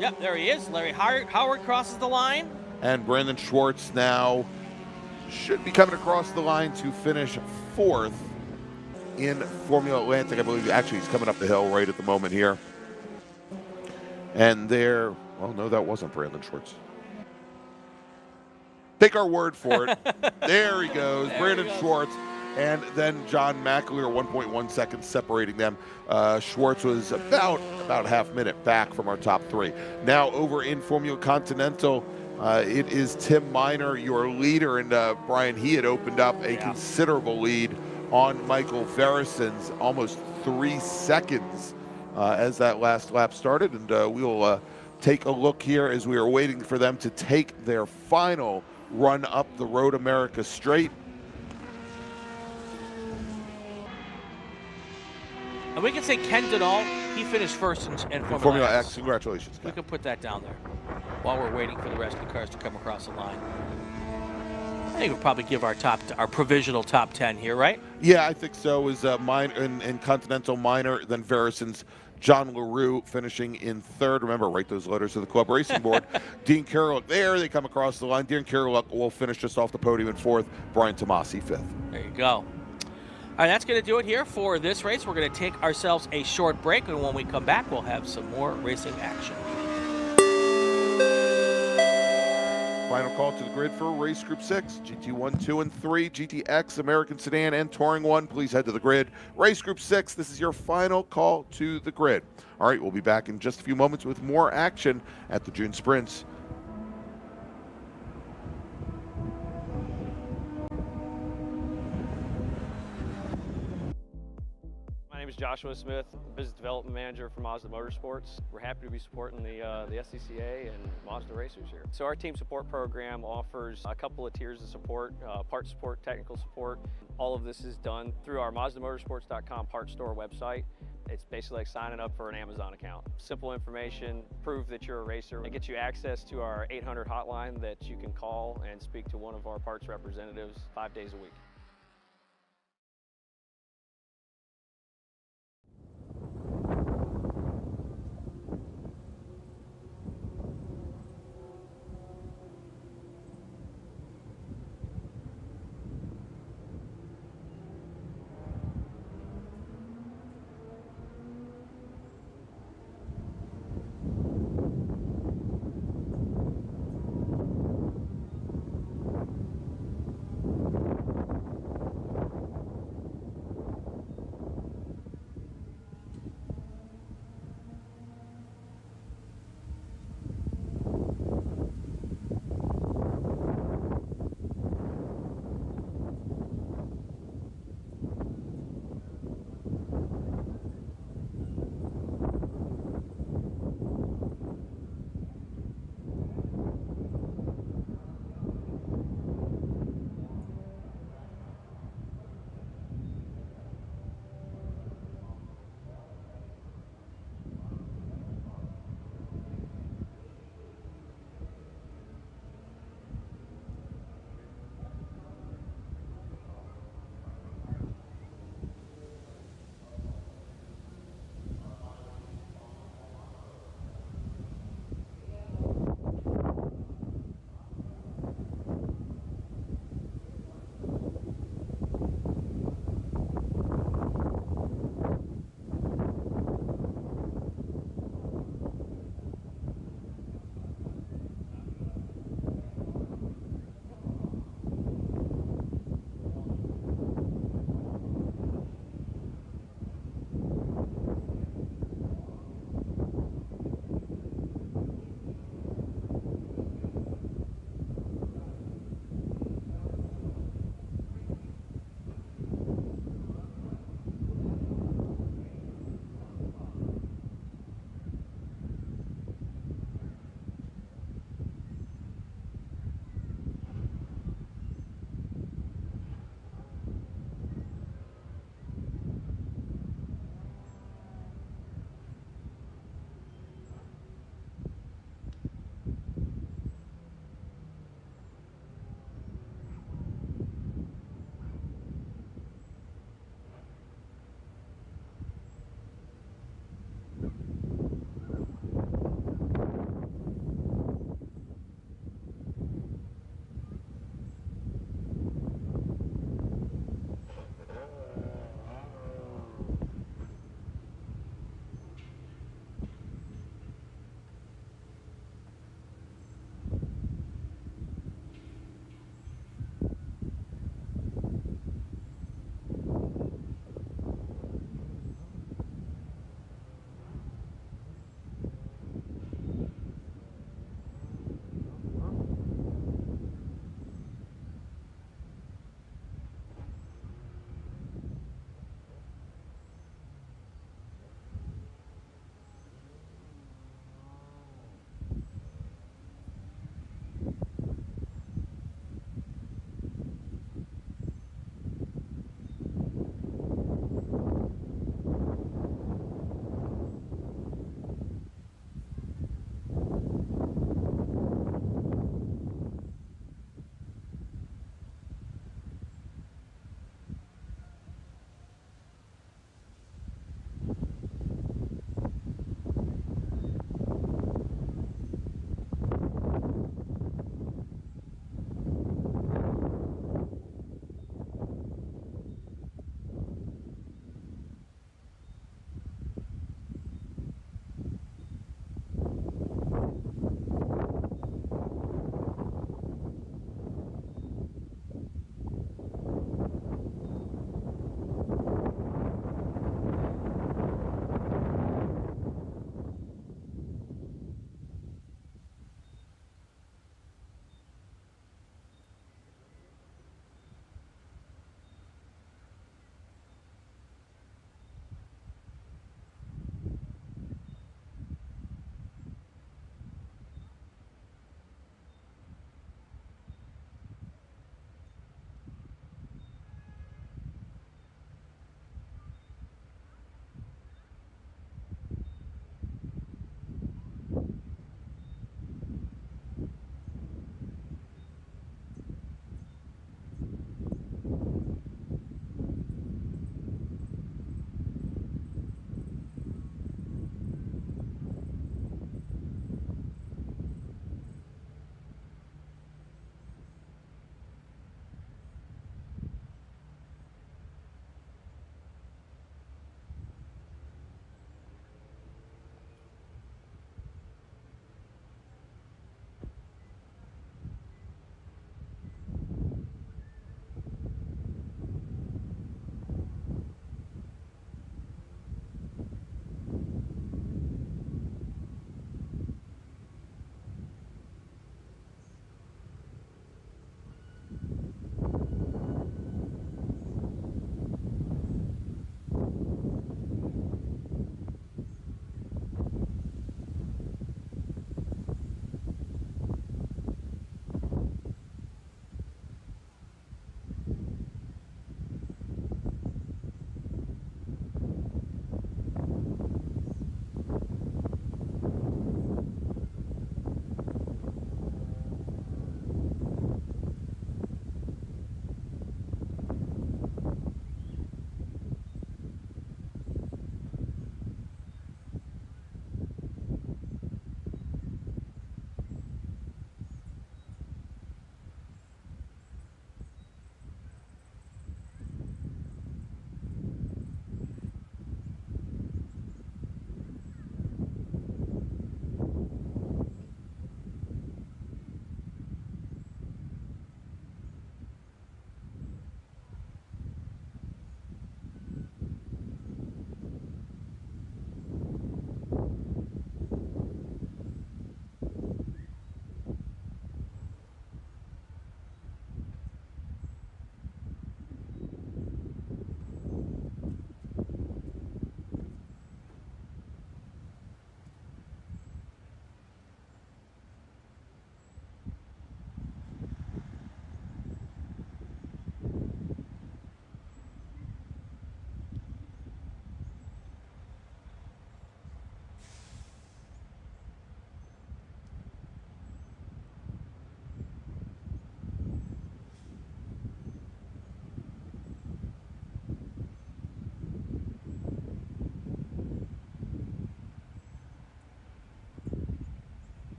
Yep, there he is. Larry Howard crosses the line. And Brandon Schwartz now should be coming across the line to finish 4th in Formula Atlantic. I believe actually he's coming up the hill right at the moment here. And there, well, no, that wasn't Brandon Schwartz. Take our word for it. There he goes, Brandon Schwartz. And then John McAleer, 1.1 seconds separating them. Schwartz was about a half minute back from our top 3. Now over in Formula Continental, It is Tim Miner, your leader, and Brian, he had opened up a considerable lead on Michael Verison's, almost 3 seconds as that last lap started, and we'll take a look here as we are waiting for them to take their final run up the Road America straight. And we can say Ken Denal, he finished first in Formula X. Congratulations, Ken. We can put that down there while we're waiting for the rest of the cars to come across the line. I think we'll probably give our provisional top 10 here, right? Yeah, I think so. Is mine in Continental Minor, then Verison's John LaRue finishing in third. Remember, write those letters to the club racing board. Dean Carroll, there they come across the line. Dean Carroll will finish just off the podium in fourth. Brian Tomasi fifth. There you go. All right, that's going to do it here for this race. We're going to take ourselves a short break, and when we come back, we'll have some more racing action. Final call to the grid for race group 6, GT1, 2, and 3, GTX, American Sedan, and Touring 1. Please head to the grid. Race group 6, this is your final call to the grid. All right, we'll be back in just a few moments with more action at the June Sprints. My name is Joshua Smith, Business Development Manager for Mazda Motorsports. We're happy to be supporting the SCCA and Mazda racers here. So our team support program offers a couple of tiers of support, part support, technical support. All of this is done through our MazdaMotorsports.com parts store website. It's basically like signing up for an Amazon account. Simple information, prove that you're a racer. It gets you access to our 800 hotline that you can call and speak to one of our parts representatives 5 days a week.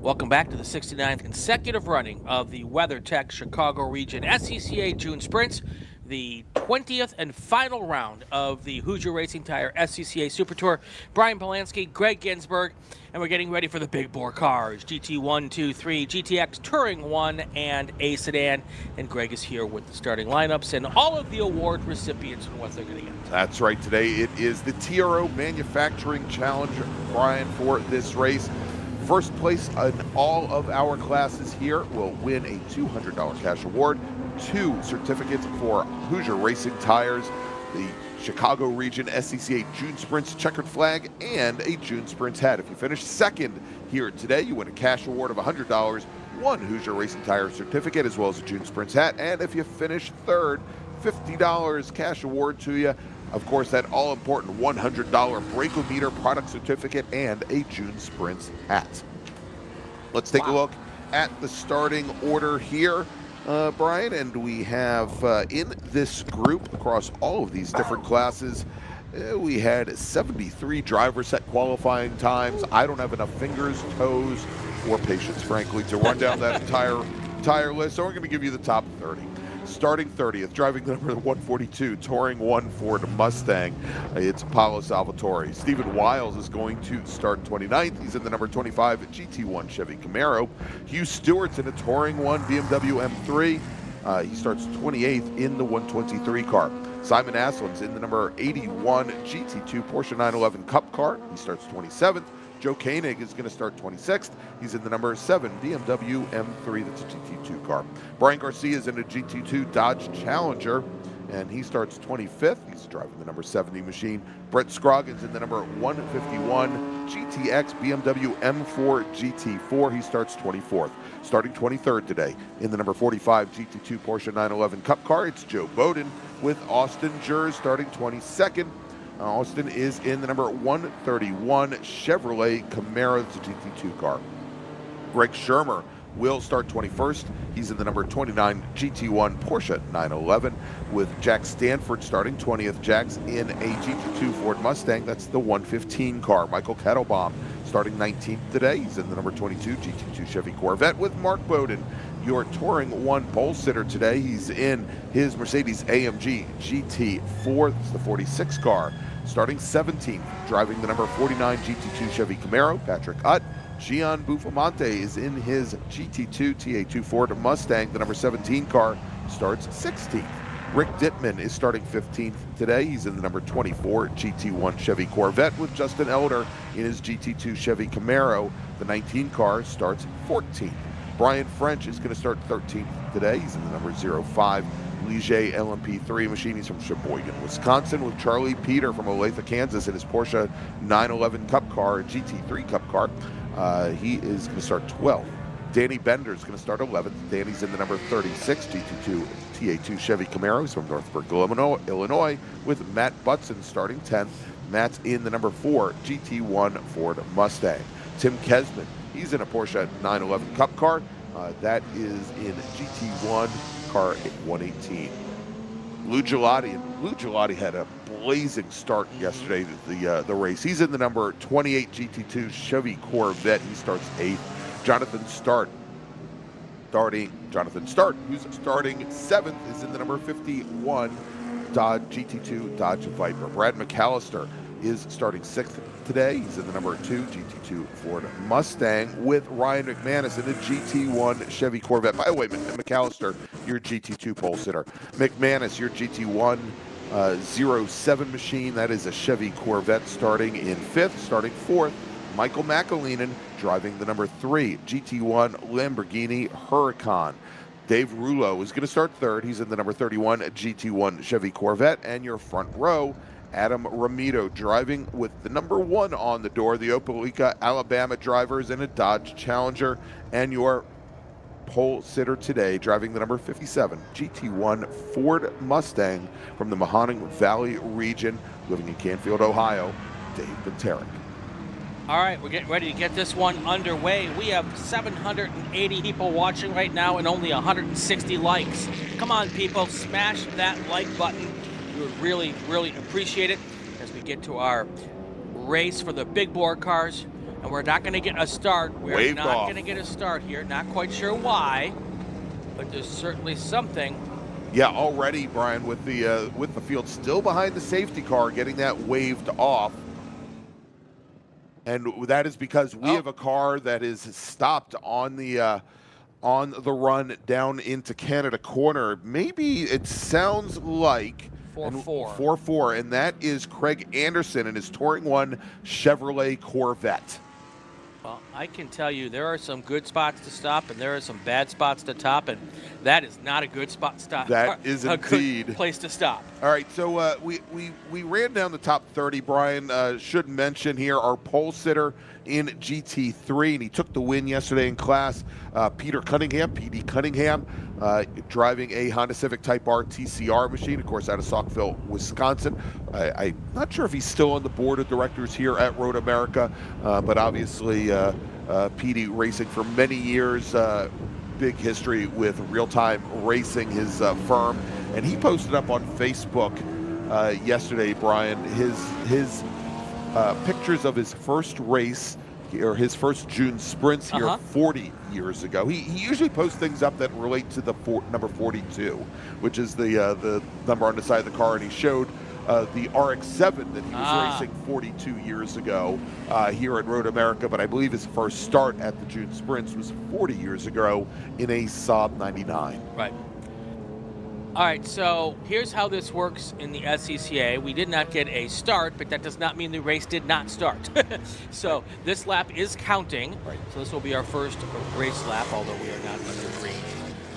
Welcome back to the 69th consecutive running of the WeatherTech Chicago Region SCCA June Sprints, the 20th and final round of the Hoosier Racing Tire SCCA Super Tour. Brian Bielanski, Gregg Ginsberg, and we're getting ready for the big bore cars, GT1, 2, 3, GTX Touring 1, and A Sedan. And Greg is here with the starting lineups and all of the award recipients and what they're going to get. That's right. Today it is the TRO Manufacturing Challenge, Brian, for this race. First place in all of our classes here will win a $200 cash award, 2 certificates for Hoosier Racing Tires, the Chicago Region SCCA June Sprints checkered flag, and a June Sprints hat. If you finish second here today, you win a cash award of $100, 1 Hoosier Racing Tire certificate, as well as a June Sprints hat. And if you finish third, $50 cash award to you. Of course, that all-important $100 Brakeometer product certificate and a June Sprints hat. Let's take a look at the starting order here, Brian, and we have in this group across all of these different classes, we had 73 driver set qualifying times. I don't have enough fingers, toes, or patience, frankly, to run down that entire list, so we're going to give you the top 30. Starting 30th, driving the number 142, Touring 1 Ford Mustang. It's Paulo Salvatore. Stephen Wiles is going to start 29th. He's in the number 25 GT1 Chevy Camaro. Hugh Stewart's in a Touring 1 BMW M3. He starts 28th in the 123 car. Simon Aslin's in the number 81 GT2 Porsche 911 Cup car. He starts 27th. Joe Koenig is going to start 26th. He's in the number 7 BMW M3. That's a GT2 car. Brian Garcia is in a GT2 Dodge Challenger, and he starts 25th. He's driving the number 70 machine. Brett Scroggins in the number 151 GTX BMW M4 GT4. He starts 24th. Starting 23rd today in the number 45 GT2 Porsche 911 Cup car, it's Joe Bowden with Austin Jers starting 22nd. Austin is in the number 131 Chevrolet Camaro, it's a GT2 car. Greg Shermer will start 21st. He's in the number 29 GT1 Porsche 911 with Jack Stanford starting 20th. Jack's in a GT2 Ford Mustang, that's the 115 car. Michael Kettlebaum starting 19th today. He's in the number 22 GT2 Chevy Corvette with Mark Bowden, your Touring 1 pole sitter today. He's in his Mercedes AMG GT4, that's the 46 car. Starting 17th, driving the number 49 GT2 Chevy Camaro, Patrick Utt. Gian Buffalmonte is in his GT2 TA2 Ford Mustang, the number 17 car, starts 16th. Rick Dittman is starting 15th today. He's in the number 24 GT1 Chevy Corvette with Justin Elder in his GT2 Chevy Camaro. The 19 car starts 14th. Brian French is going to start 13th today. He's in the number 05 Ligier LMP3 machine. He's from Sheboygan, Wisconsin, with Charlie Peter from Olathe, Kansas in his Porsche 911 Cup car, GT3 Cup car. He is going to start 12th. Danny Bender is going to start 11th. Danny's in the number 36 GT2 TA2 Chevy Camaro. He's from Northbrook, Illinois, with Matt Butson starting 10th. Matt's in the number 4 GT1 Ford Mustang. Tim Kesman, he's in a Porsche 911 Cup car. That is in GT1 car 118. Lou Gelati had a blazing start yesterday to the race. He's in the number 28 GT2 Chevy Corvette. He starts 8th. Jonathan Start, who's starting 7th, is in the number 51 GT2 Dodge Viper. Brad McAllister is starting 6th today. He's in the number 2 GT2 Ford Mustang with Ryan McManus in a GT1 Chevy Corvette. By the way, McAllister, your GT2 pole sitter. McManus, your GT1 07 machine. That is a Chevy Corvette starting in 5th. Starting 4th, Michael McAleenan driving the number 3 GT1 Lamborghini Huracan. Dave Rulo is going to start 3rd. He's in the number 31 GT1 Chevy Corvette. And your front row, Adam Ramito driving with the number 1 on the door, the Opelika, Alabama drivers in a Dodge Challenger. And your pole sitter today, driving the number 57 GT1 Ford Mustang from the Mahoning Valley region, living in Canfield, Ohio, Dave Benterick. All right, we're getting ready to get this one underway. We have 780 people watching right now and only 160 likes. Come on, people, smash that like button. We would really, really appreciate it as we get to our race for the big bore cars. And we're not going to get a start. We're Waved not off. going to get a start here. Not quite sure why, but there's certainly something. Yeah, already, Brian, with the field still behind the safety car, getting that waved off. And that is because we have a car that is stopped on the run down into Canada Corner. Maybe it sounds like 4-4. 4-4, and that is Craig Anderson and his Touring One Chevrolet Corvette. Well, I can tell you there are some good spots to stop, and there are some bad spots to top, and that is not a good spot to stop. That is a indeed good place to stop. All right, so we ran down the top 30. Brian should mention here our pole sitter in GT3, and he took the win yesterday in class. Peter Cunningham, PD Cunningham, driving a Honda Civic Type R TCR machine, of course, out of Saukville, Wisconsin. I'm not sure if he's still on the board of directors here at Road America, but obviously PD racing for many years, big history with real-time racing, his firm. And he posted up on Facebook yesterday, Brian, his pictures of his first race, or his first June sprints here 40 years ago. He usually posts things up that relate to the number 42, which is the number on the side of the car, and he showed the RX-7 that he was racing 42 years ago here at Road America, but I believe his first start at the June Sprints was 40 years ago in a Saab 99. Right. All right, so here's how this works in the SCCA. We did not get a start, but that does not mean the race did not start. So this lap is counting. Right. So this will be our first race lap, although we are not under green.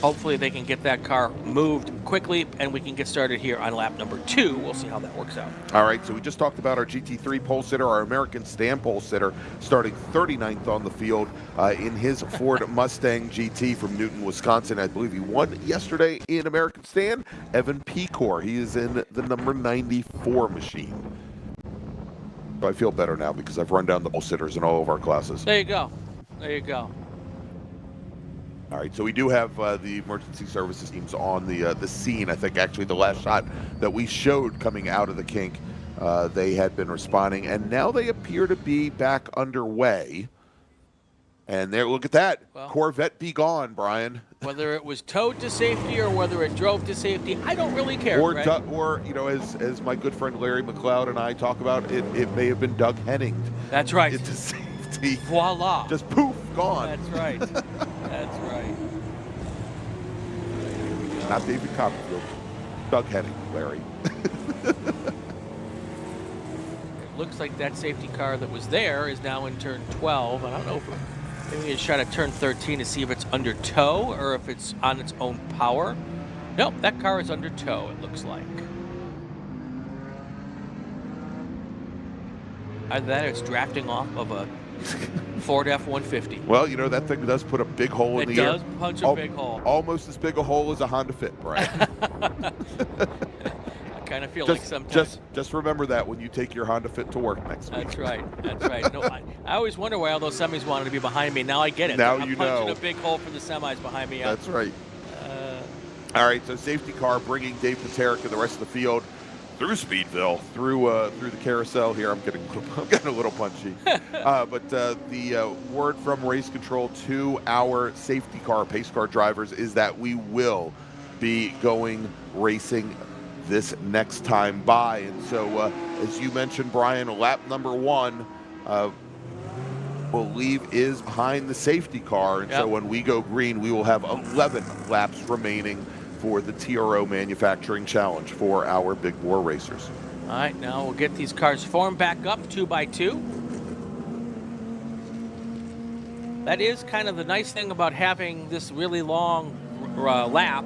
Hopefully they can get that car moved quickly, and we can get started here on lap number 2. We'll see how that works out. All right, so we just talked about our GT3 pole sitter, our American stand pole sitter, starting 39th on the field in his Ford Mustang GT from Newton, Wisconsin. I believe he won yesterday in American stand. Evan Pecor, he is in the number 94 machine. So I feel better now because I've run down the pole sitters in all of our classes. There you go. There you go. All right, so we do have the emergency services teams on the scene. I think actually the last shot that we showed coming out of the kink, they had been responding, and now they appear to be back underway. And there, look at that. Well, Corvette be gone, Brian. Whether it was towed to safety or whether it drove to safety, I don't really care. Or, or you know, as my good friend Larry McLeod and I talk about, it may have been Doug Henning. That's right. Into safety. Voila. Just poof, gone. That's right. That's right. Not David Copperfield. Doug Henning, Larry. It looks like that safety car that was there is now in turn 12. I don't know if maybe we should try to turn 13 to see if it's under tow or if it's on its own power. Nope, that car is under tow, it looks like. Either that or it's drafting off of a Ford F-150. Well, you know, that thing does put a big hole in the air. It does punch a big hole. Almost as big a hole as a Honda Fit, Brian. I kind of feel like sometimes. Just remember that when you take your Honda Fit to work next week. That's right. That's right. No, I always wonder why all those semis wanted to be behind me. Now I get it. Now I'm you know. punching a big hole for the semis behind me. That's right. All right, so safety car bringing Dave Paterick and the rest of the field through Speedville, through the carousel here. I'm getting a little punchy. But the word from race control to our safety car, pace car drivers, is that we will be going racing this next time by. And so, as you mentioned, Brian, lap number 1, will leave is behind the safety car. And so when we go green, we will have 11 laps remaining for the TRO Manufacturing Challenge for our big bore racers. All right, now we'll get these cars formed back up 2 by 2. That is kind of the nice thing about having this really long lap,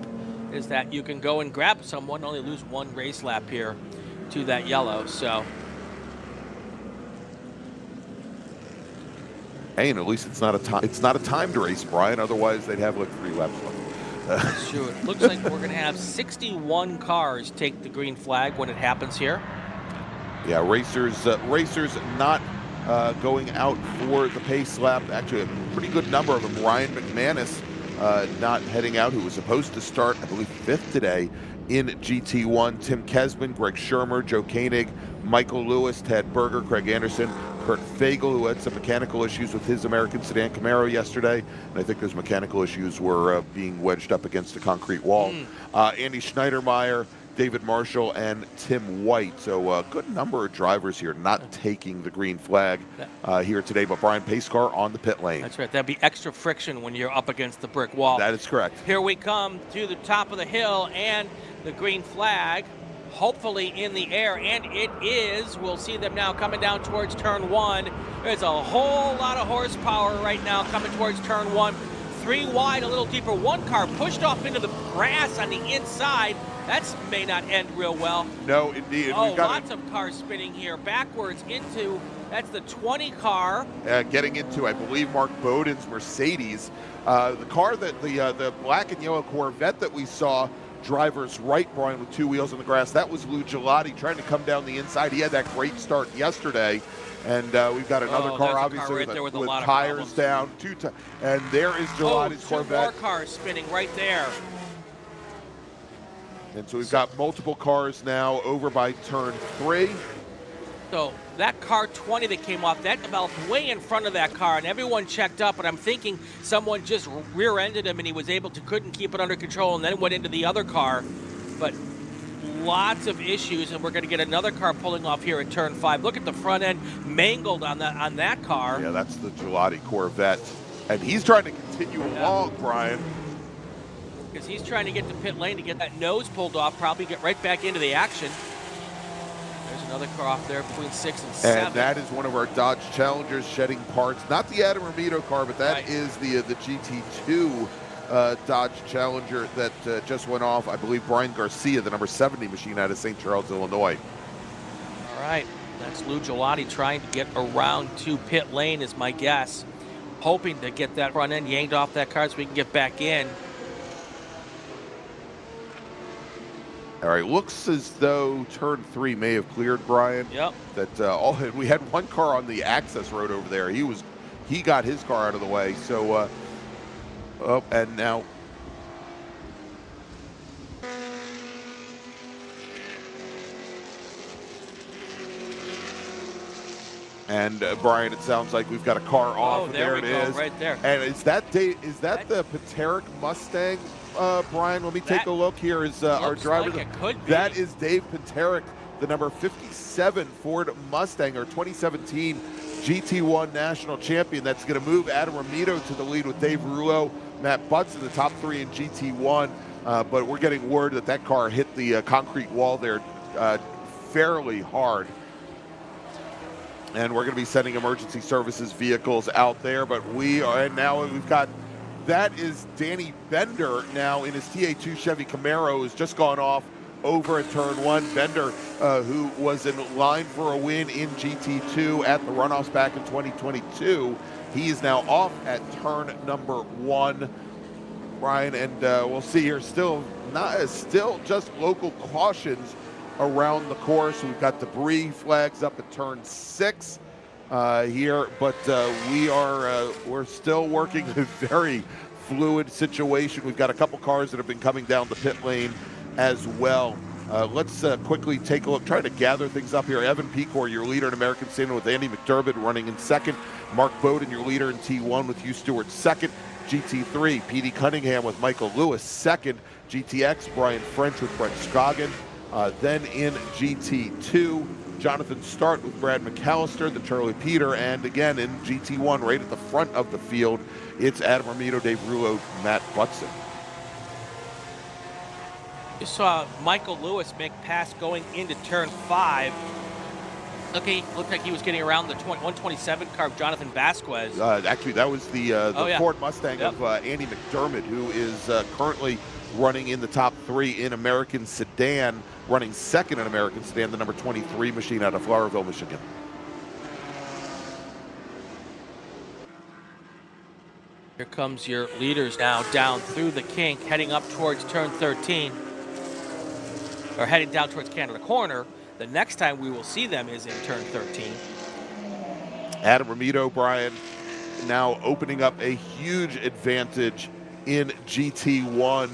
is that you can go and grab someone, only lose 1 race lap here to that yellow. So, hey, and at least it's not a time. It's not a timed race, Brian. Otherwise, they'd have like 3 laps left. That's true. It looks like we're going to have 61 cars take the green flag when it happens here. Yeah, racers not going out for the pace lap. Actually, a pretty good number of them. Ryan McManus not heading out, who was supposed to start, I believe, 5th today in GT1. Tim Kesman, Greg Shermer, Joe Koenig, Michael Lewis, Ted Berger, Craig Anderson, Kurt Fagel, who had some mechanical issues with his American Sedan Camaro yesterday, and I think those mechanical issues were being wedged up against a concrete wall. Andy Schneidermeyer, David Marshall, and Tim White. So a good number of drivers here not taking the green flag here today, but Brian Pacecar on the pit lane. That's right. That'd be extra friction when you're up against the brick wall. That is correct. Here we come to the top of the hill, and the green flag hopefully in the air, and it is. We'll see them now coming down towards turn 1. There's a whole lot of horsepower right now coming towards turn 1. 3 wide, a little deeper. One car pushed off into the grass on the inside. That may not end real well. No, indeed. Oh, We've got lots of cars spinning here backwards into, that's the 20 car. Getting into, I believe, Mark Bowden's Mercedes. The car that the black and yellow Corvette that we saw, driver's right, Brian, with 2 wheels on the grass, that was Lou Gelati trying to come down the inside. He had that great start yesterday. And we've got another car, obviously, right with tires down. And there is Gelati's Corvette. 2 more cars spinning right there. And so we've got multiple cars now over by turn 3. So that car 20 that came off, that developed way in front of that car, and everyone checked up, and I'm thinking someone just rear-ended him, and he was couldn't keep it under control, and then went into the other car. But lots of issues, and we're going to get another car pulling off here at turn 5. Look at the front end mangled on that car. Yeah, that's the Gelati Corvette. And he's trying to continue along, Brian. Because he's trying to get to pit lane to get that nose pulled off, probably get right back into the action. There's another car off there between 6 and 7. And that is one of our Dodge Challengers shedding parts. Not the Adam Romito car, but that is the GT2 Dodge Challenger that just went off. I believe Brian Garcia, the number 70 machine out of St. Charles, Illinois. All right, that's Lou Gelati trying to get around to pit lane is my guess. Hoping to get that front end yanked off that car so we can get back in. All right, looks as though turn 3 may have cleared, Brian. Yep. That we had one car on the access road over there. He got his car out of the way. So, and now. And Brian, it sounds like we've got a car off. There it we go, is, right there. And is that the Paterick Mustang? Brian, let me take a look here. Is our driver? Like it could be. That is Dave Paterick, the number 57 Ford Mustang, or 2017 GT1 national champion. That's going to move Adam Romito to the lead with Dave Rullo, Matt Butts in the top 3 in GT1. But we're getting word that car hit the concrete wall there fairly hard. And we're going to be sending emergency services vehicles out there. But and now we've got. That is Danny Bender now in his TA2 Chevy Camaro, has just gone off over at turn 1. Bender, who was in line for a win in GT2 at the runoffs back in 2022, he is now off at turn number 1. Brian, and we'll see here still just local cautions around the course. We've got debris flags up at turn 6. Here, but we're still working a very fluid situation. We've got a couple cars that have been coming down the pit lane as well. Let's quickly take a look, try to gather things up here. Evan Pecor, your leader in American Standard, with Andy McDermott running in 2nd. Mark Bowden, your leader in T1 with Hugh Stewart 2nd. GT3, Petey Cunningham with Michael Lewis 2nd. GTX, Brian French with Brent Scoggin. Then in GT2, Jonathan Start with Brad McAllister, the Charlie Peter, and again in GT1 right at the front of the field, it's Adam Romito, Dave Rullo, Matt Butson. You saw Michael Lewis make pass going into turn 5. Okay, looked like he was getting around the 127 car of Jonathan Vasquez. Actually, that was the Ford Mustang of Andy McDermott, who is currently running in the top 3 in American Sedan, running 2nd in American Sedan, the number 23 machine out of Flowerville, Michigan. Here comes your leaders now down through the kink, heading up towards turn 13, or heading down towards Canada Corner. The next time we will see them is in turn 13. Adam Romito, Brian, now opening up a huge advantage in GT1.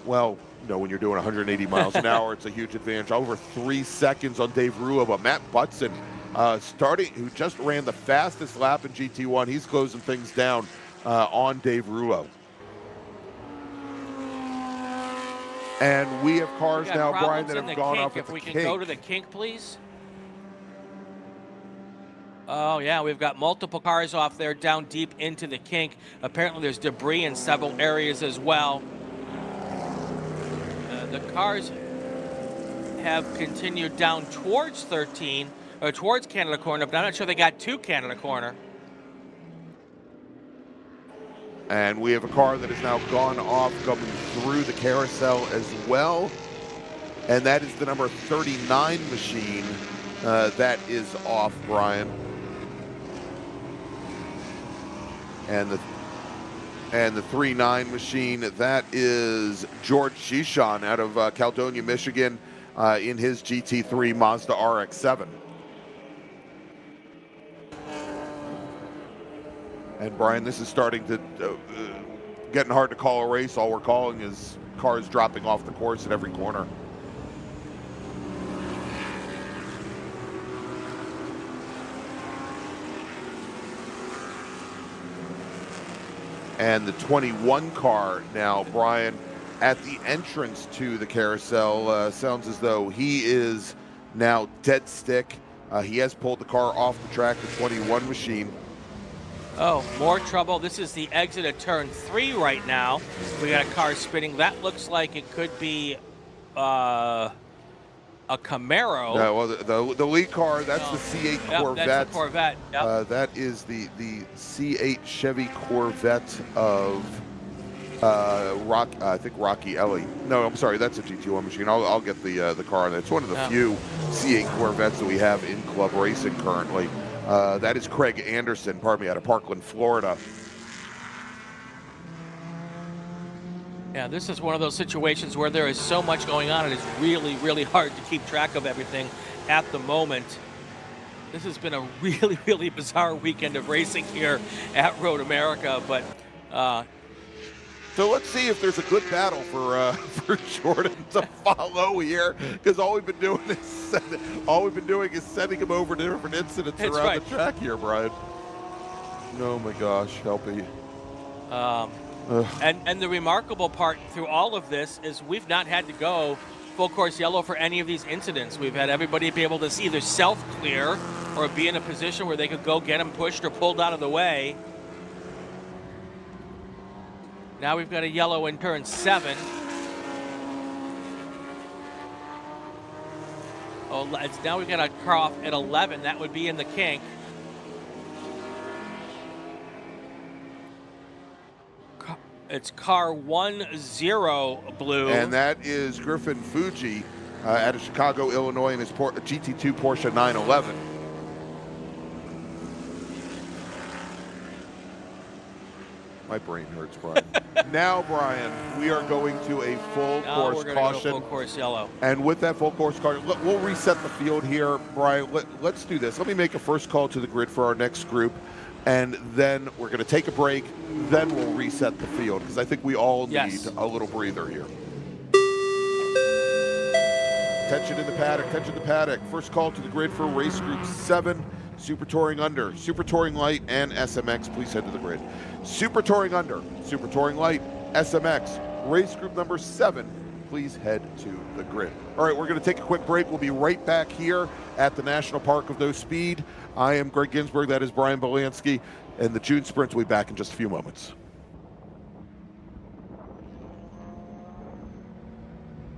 Well, when you're doing 180 miles an hour, it's a huge advantage. Over 3 seconds on Dave Rullo, but Matt Butson who just ran the fastest lap in GT1. He's closing things down on Dave Rouleau. And we have cars now, Brian, that have gone off at the kink. If we can go to the kink, please. Oh, yeah, we've got multiple cars off there down deep into the kink. Apparently there's debris in several areas as well. The cars have continued down towards 13, or towards Canada Corner, but I'm not sure they got to Canada Corner. And we have a car that has now gone off, coming through the carousel as well. And that is the number 39 machine that is off, Brian. And the 39 machine, that is George Shishan out of Caledonia, Michigan, in his GT3 Mazda RX-7. And Brian, this is starting to getting hard to call a race. All we're calling is cars dropping off the course at every corner. And the 21 car now, Brian, at the entrance to the carousel, sounds as though he is now dead stick. He has pulled the car off the track, the 21 machine. Oh, more trouble. This is the exit at turn 3 right now. We got a car spinning. That looks like it could be a Camaro. Yeah, well, the lead car, that's the C8 Corvette. That's the Corvette. Yep. That is the C8 Chevy Corvette of I think Rocky Ellie. No, I'm sorry, that's a GT1 machine. I'll get the car. It's one of the few C8 Corvettes that we have in club racing currently. That is Craig Anderson, out of Parkland, Florida. Yeah, this is one of those situations where there is so much going on, and it's really, really hard to keep track of everything at the moment. This has been a really, really bizarre weekend of racing here at Road America, but so let's see if there's a good battle for Jordan to follow here, because all we've been doing is sending him over to different incidents around the track here, Brian. Oh my gosh, help me. And the remarkable part through all of this is we've not had to go full course yellow for any of these incidents. We've had everybody be able to either self-clear or be in a position where they could go get them pushed or pulled out of the way. Now we've got a yellow in turn 7. Oh, now we've got a car off at 11. That would be in the kink. It's car 10 blue. And that is Griffin Fuji out of Chicago, Illinois, in his GT2 Porsche 911. My brain hurts, Brian. Now, Brian, we are going to a full course caution. Go full course yellow. And with that full course caution, we'll reset the field here, Brian. Let's do this. Let me make a first call to the grid for our next group. And then we're going to take a break. Then we'll reset the field, because I think we all need a little breather here. Attention in the paddock, attention in the paddock. First call to the grid for race group 7, Super Touring Under, Super Touring Light, and SMX. Please head to the grid. Super Touring Under, Super Touring Light, SMX, race group number 7. Please head to the grid. All right, we're going to take a quick break. We'll be right back here at the National Park of No Speed. I am Gregg Ginsberg. That is Brian Bielanski. And the June Sprint will be back in just a few moments.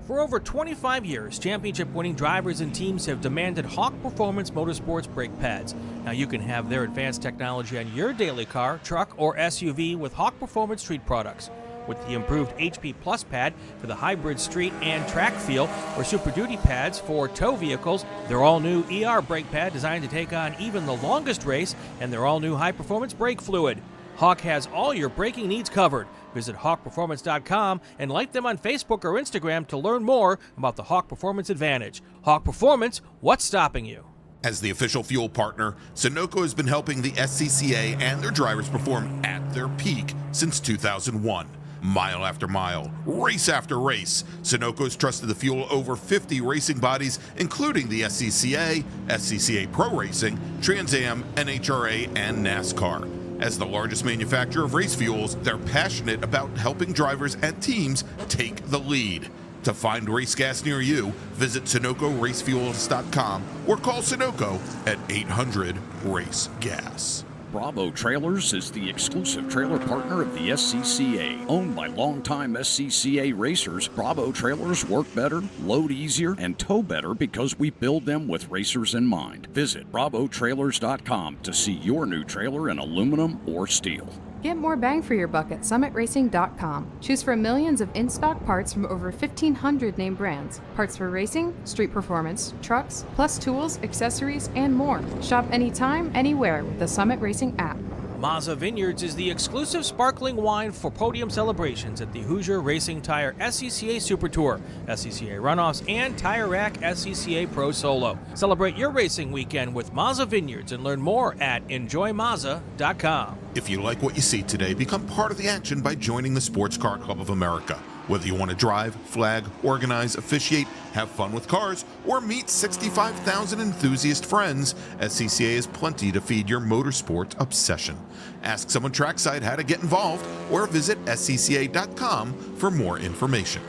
For over 25 years, championship-winning drivers and teams have demanded Hawk Performance Motorsports brake pads. Now you can have their advanced technology on your daily car, truck, or SUV with Hawk Performance Street products. With the improved HP Plus pad for the hybrid street and track feel, or Super Duty pads for tow vehicles, their all-new ER brake pad designed to take on even the longest race, and their all-new high-performance brake fluid. Hawk has all your braking needs covered. Visit hawkperformance.com and like them on Facebook or Instagram to learn more about the Hawk Performance Advantage. Hawk Performance, what's stopping you? As the official fuel partner, Sunoco has been helping the SCCA and their drivers perform at their peak since 2001. Mile after mile, race after race, Sunoco's trusted the fuel over 50 racing bodies, including the SCCA, SCCA Pro Racing, Trans Am, NHRA, and NASCAR. As the largest manufacturer of race fuels, they're passionate about helping drivers and teams take the lead. To find race gas near you, visit SunocoRacefuels.com or call Sunoco at 800-RACE-GAS. Bravo Trailers is the exclusive trailer partner of the SCCA. Owned by longtime SCCA racers, Bravo Trailers work better, load easier, and tow better because we build them with racers in mind. Visit BravoTrailers.com to see your new trailer in aluminum or steel. Get more bang for your buck at SummitRacing.com. Choose from millions of in-stock parts from over 1,500 name brands. Parts for racing, street performance, trucks, plus tools, accessories, and more. Shop anytime, anywhere with the Summit Racing app. Mazza Vineyards is the exclusive sparkling wine for podium celebrations at the Hoosier Racing Tire SCCA Super Tour, SCCA Runoffs, and Tire Rack SCCA Pro Solo. Celebrate your racing weekend with Mazza Vineyards and learn more at enjoymazza.com. If you like what you see today, become part of the action by joining the Sports Car Club of America. Whether you want to drive, flag, organize, officiate, have fun with cars, or meet 65,000 enthusiast friends, SCCA has plenty to feed your motorsport obsession. Ask someone trackside how to get involved or visit scca.com for more information.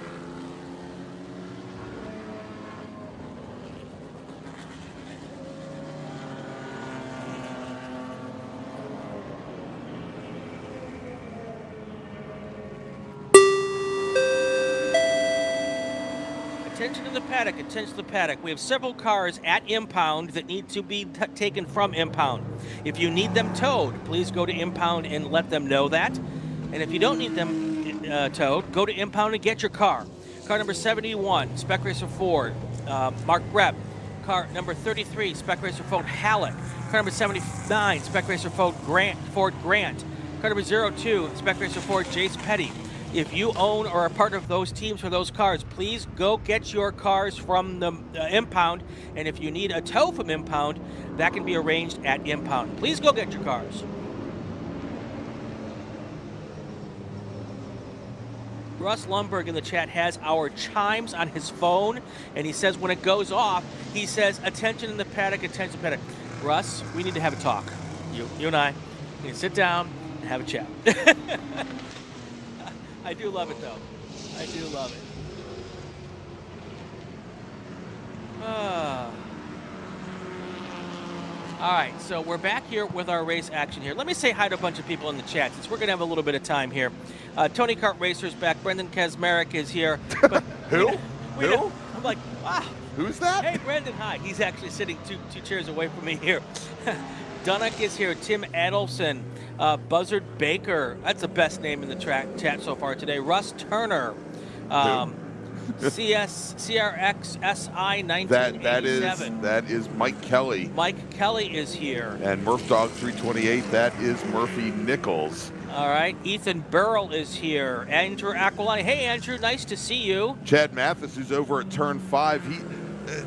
Attention to the paddock, attention to the paddock. We have several cars at impound that need to be taken from impound. If you need them towed, please go to impound and let them know that. And if you don't need them towed, go to impound and get your car. Car number 71, Spec Racer Ford, Mark Brebb. Car number 33, Spec Racer Ford Halleck. Car number 79, Spec Racer Ford Grant. Car number 02, Spec Racer Ford Jace Petty. If you own or are part of those teams for those cars, please go get your cars from the impound. And if you need a tow from impound, that can be arranged at impound. Please go get your cars. Russ Lundberg in the chat has our chimes on his phone, and he says when it goes off, he says, attention in the paddock, attention in the paddock. Russ, we need to have a talk. You and I need to sit down and have a chat. I do love it, though. I do love it. All right, so we're back here with our race action here. Let me say hi to a bunch of people in the chat, since we're going to have a little bit of time here. Tony Kart Racer's back. Brendan Kazmarek is here. But Who? Who? I'm like, wow. Who's that? Hey, Brendan, hi. He's actually sitting two chairs away from me here. Dunnock is here. Tim Adelson. Buzzard Baker, that's the best name in the chat so far today. Russ Turner, CRXSI 1987. That is Mike Kelly. Mike Kelly is here. And Murph Dog 328, that is Murphy Nichols. All right, Ethan Burrell is here. Andrew Aquilani, hey Andrew, nice to see you. Chad Mathis, who's over at turn 5,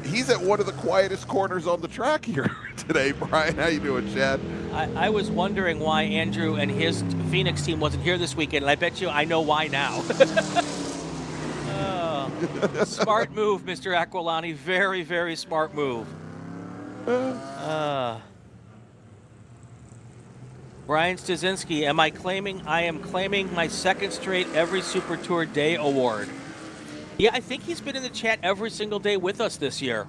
he's at one of the quietest corners on the track here today. Brian, how you doing, Chad? I was wondering why Andrew and his Phoenix team wasn't here this weekend, and I bet you I know why now. Smart move, Mr. Aquilani. Very, very smart move. Brian Stasinski, I am claiming my second straight every Super Tour Day award. Yeah, I think he's been in the chat every single day with us this year.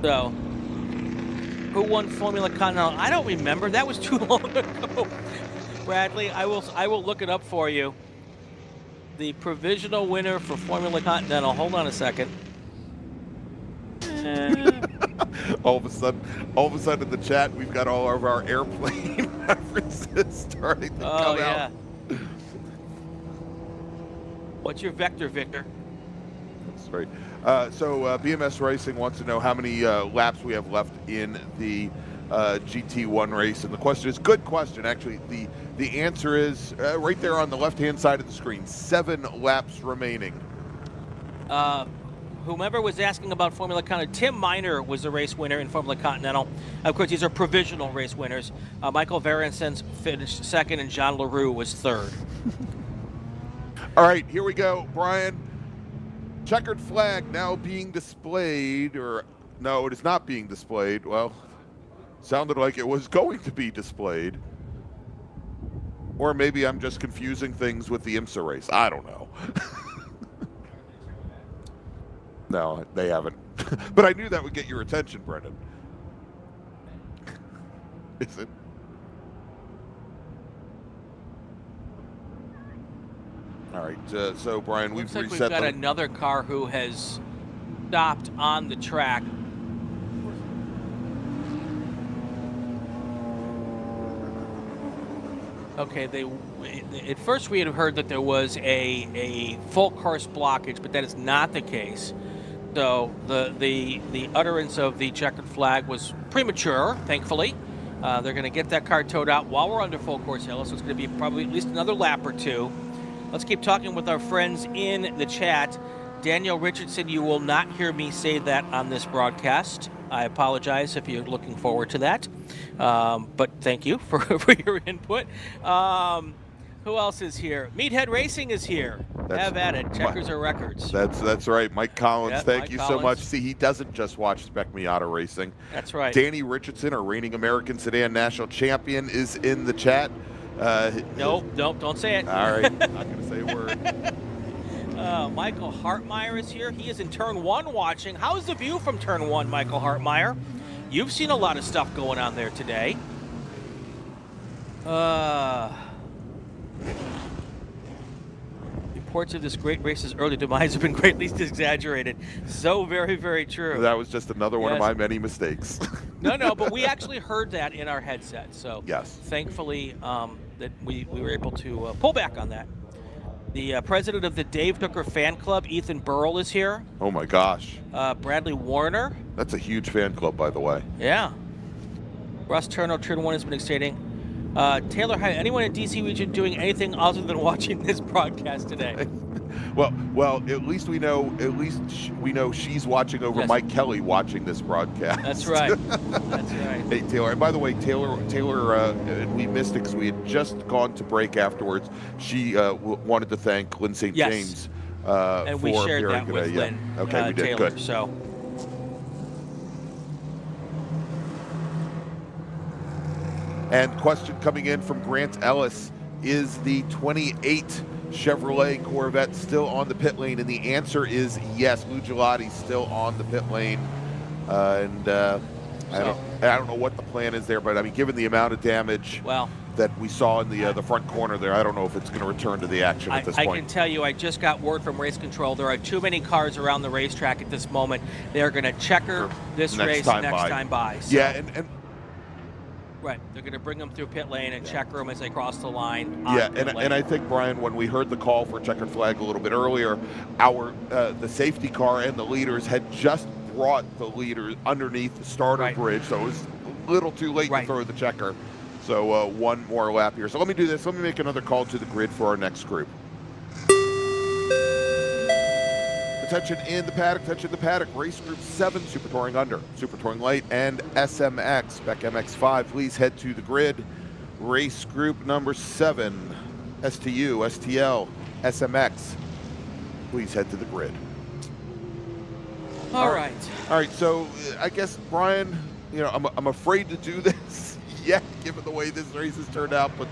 So, who won Formula Continental? I don't remember. That was too long ago. Bradley, I will look it up for you. The provisional winner for Formula Continental. Hold on a second. All of a sudden in the chat, we've got all of our airplane references starting to come out. What's your vector, Victor? That's right. So BMS Racing wants to know how many laps we have left in the GT1 race. And the question is, good question, actually. The answer is right there on the left-hand side of the screen, 7 laps remaining. Whomever was asking about Formula Continental, Tim Miner was the race winner in Formula Continental. Of course, these are provisional race winners. Michael Verensens finished second, and Jean LaRue was third. All right, here we go, Brian. Checkered flag now being displayed, or no, it is not being displayed. Well, sounded like it was going to be displayed. Or maybe I'm just confusing things with the IMSA race. I don't know. No, they haven't. But I knew that would get your attention, Brendan. Is it? All right, so Brian, Looks we've like reset we've got the... another car who has stopped on the track. Okay, at first we had heard that there was a full course blockage, but that is not the case. So the utterance of the checkered flag was premature, thankfully. They're going to get that car towed out while we're under full course yellow, so it's going to be probably at least another lap or two. Let's keep talking with our friends in the chat. Daniel Richardson, you will not hear me say that on this broadcast. I apologize if you're looking forward to that. But thank you for your input. Who else is here? Meathead Racing is here. Have at it. Checkers or records. That's right. Mike Collins, Yep, thank Mike you Collins. so much. See, he doesn't just watch Spec Miata Racing. That's right. Danny Richardson, our reigning American Sedan National Champion, is in the chat. Nope, don't say it. All right, not going to say a word. Michael Hartmeyer is here. He is in turn 1 watching. How's the view from turn 1, Michael Hartmeyer? You've seen a lot of stuff going on there today. Reports of this great race's early demise have been greatly exaggerated. So very, very true. That was just another one of my many mistakes. No, but we actually heard that in our headset. So yes, thankfully that we were able to pull back on that. The president of the Dave Hooker fan club, Ethan Burrell, is here. Oh my gosh. Bradley Warner. That's a huge fan club, by the way. Yeah. Russ Turner, turn 1 has been exciting. Taylor, anyone in DC region doing anything other than watching this broadcast today? Well, at least we know. At least we know she's watching over Mike Kelly watching this broadcast. That's right. That's right. Hey Taylor, and by the way, Taylor, we missed it because we had just gone to break afterwards. She wanted to thank Lynn St. James and we for shared appearing that with today. Lynn. Okay, we did. Taylor, Good. So. And question coming in from Grant Ellis: is the 28 Chevrolet Corvette still on the pit lane? And the answer is yes. Lou Gelati's still on the pit lane, I don't know what the plan is there, but I mean, given the amount of damage that we saw in the front corner there, I don't know if it's going to return to the action at this point. I can tell you, I just got word from race control. There are too many cars around the racetrack at this moment. They are going to checker this race next time by. So. Yeah, and right, they're going to bring them through pit lane and checker them as they cross the line. Yeah, and I think, Brian, when we heard the call for checkered flag a little bit earlier, the safety car and the leaders had just brought the leaders underneath the starter bridge, so it was a little too late to throw the checker. So one more lap here. So let me do this. Let me make another call to the grid for our next group. Attention in the paddock, attention in the paddock. Race Group 7, Super Touring Under, Super Touring Light, and SMX, Spec MX5. Please head to the grid. Race Group number 7, STU, STL, SMX. Please head to the grid. All right. All right, so I guess, Brian, I'm afraid to do this yet, given the way this race has turned out, but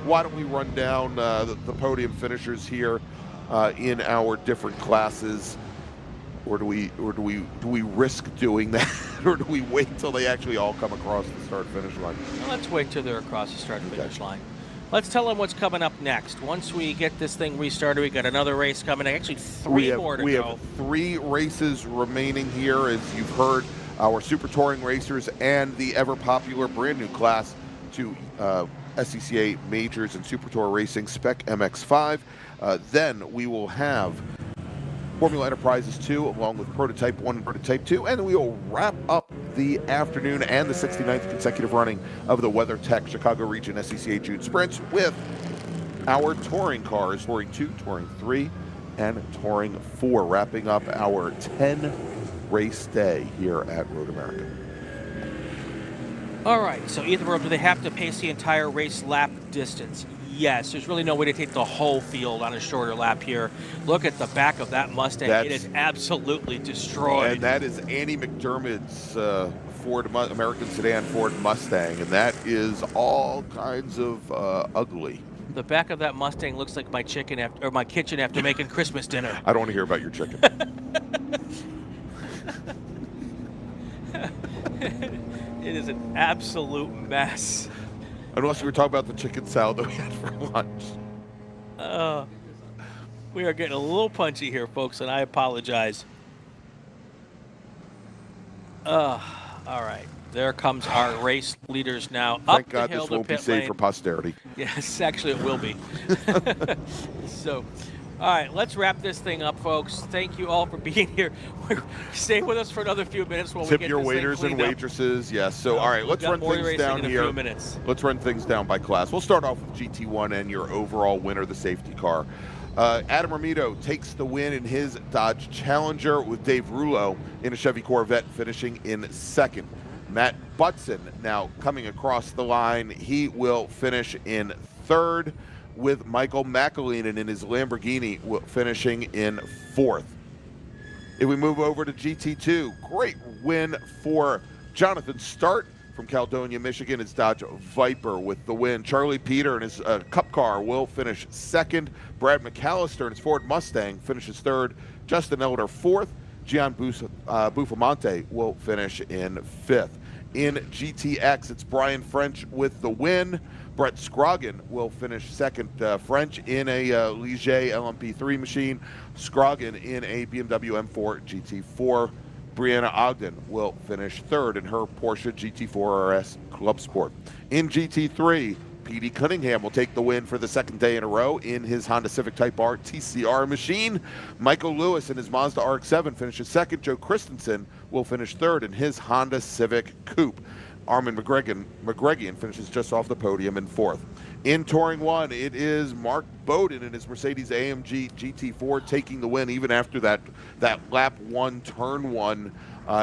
why don't we run down the podium finishers here in our different classes, or do we risk doing that, or do we wait till they actually all come across the start-finish line? Well, let's wait till they're across the start-finish line. Let's tell them what's coming up next. Once we get this thing restarted, we got another race coming. Actually, three more to go. We have 3 races remaining here, as you've heard. Our Super Touring racers and the ever-popular brand-new Class 2 SCCA Majors and Super Tour Racing Spec MX5. Then we will have Formula Enterprises 2, along with Prototype 1 and Prototype 2, and we will wrap up the afternoon and the 69th consecutive running of the WeatherTech Chicago Region SCCA June Sprints with our touring cars, Touring 2, Touring 3, and Touring 4, wrapping up our 10-race day here at Road America. All right, so Ethan Burrow, do they have to pace the entire race lap distance? Yes, there's really no way to take the whole field on a shorter lap here. Look at the back of that Mustang. It is absolutely destroyed. And that is Andy McDermott's American sedan Ford Mustang, and that is all kinds of ugly. The back of that Mustang looks like my kitchen after making Christmas dinner. I don't want to hear about your chicken. It is an absolute mess. Unless we were talking about the chicken salad that we had for lunch. We are getting a little punchy here, folks, and I apologize. All right. There comes our race leaders now. Thank up God the hill this to won't be pit saved lane. for posterity. Yes, actually it will be. So, all right, let's wrap this thing up, folks. Thank you all for being here. Stay with us for another few minutes while we Tip get your this thing waiters and cleaned up. waitresses. Yes. So, all right, let's run things down here. Let's run things down by class. We'll start off with GT1 and your overall winner, the safety car. Adam Ramito takes the win in his Dodge Challenger, with Dave Rouleau in a Chevy Corvette finishing in second. Matt Butson now coming across the line. He will finish in third, with Michael McAleenan in his Lamborghini finishing in fourth. If we move over to GT2, great win for Jonathan Start from Caledonia, Michigan. His Dodge Viper with the win. Charlie Peter in his Cup car will finish second. Brad McAllister in his Ford Mustang finishes third. Justin Elder fourth. Gian Bufamonte will finish in fifth. In GTX, it's Brian French with the win. Brett Scroggin will finish second. French in a Ligier LMP3 machine. Scroggin in a BMW M4 GT4. Brianna Ogden will finish third in her Porsche GT4 RS Club Sport. In GT3, P.D. Cunningham will take the win for the second day in a row in his Honda Civic Type R TCR machine. Michael Lewis in his Mazda RX-7 finishes second. Joe Christensen will finish third in his Honda Civic Coupe. Armin McGregorian finishes just off the podium in fourth. In Touring 1, it is Mark Bowden in his Mercedes AMG GT4 taking the win even after that lap 1, turn 1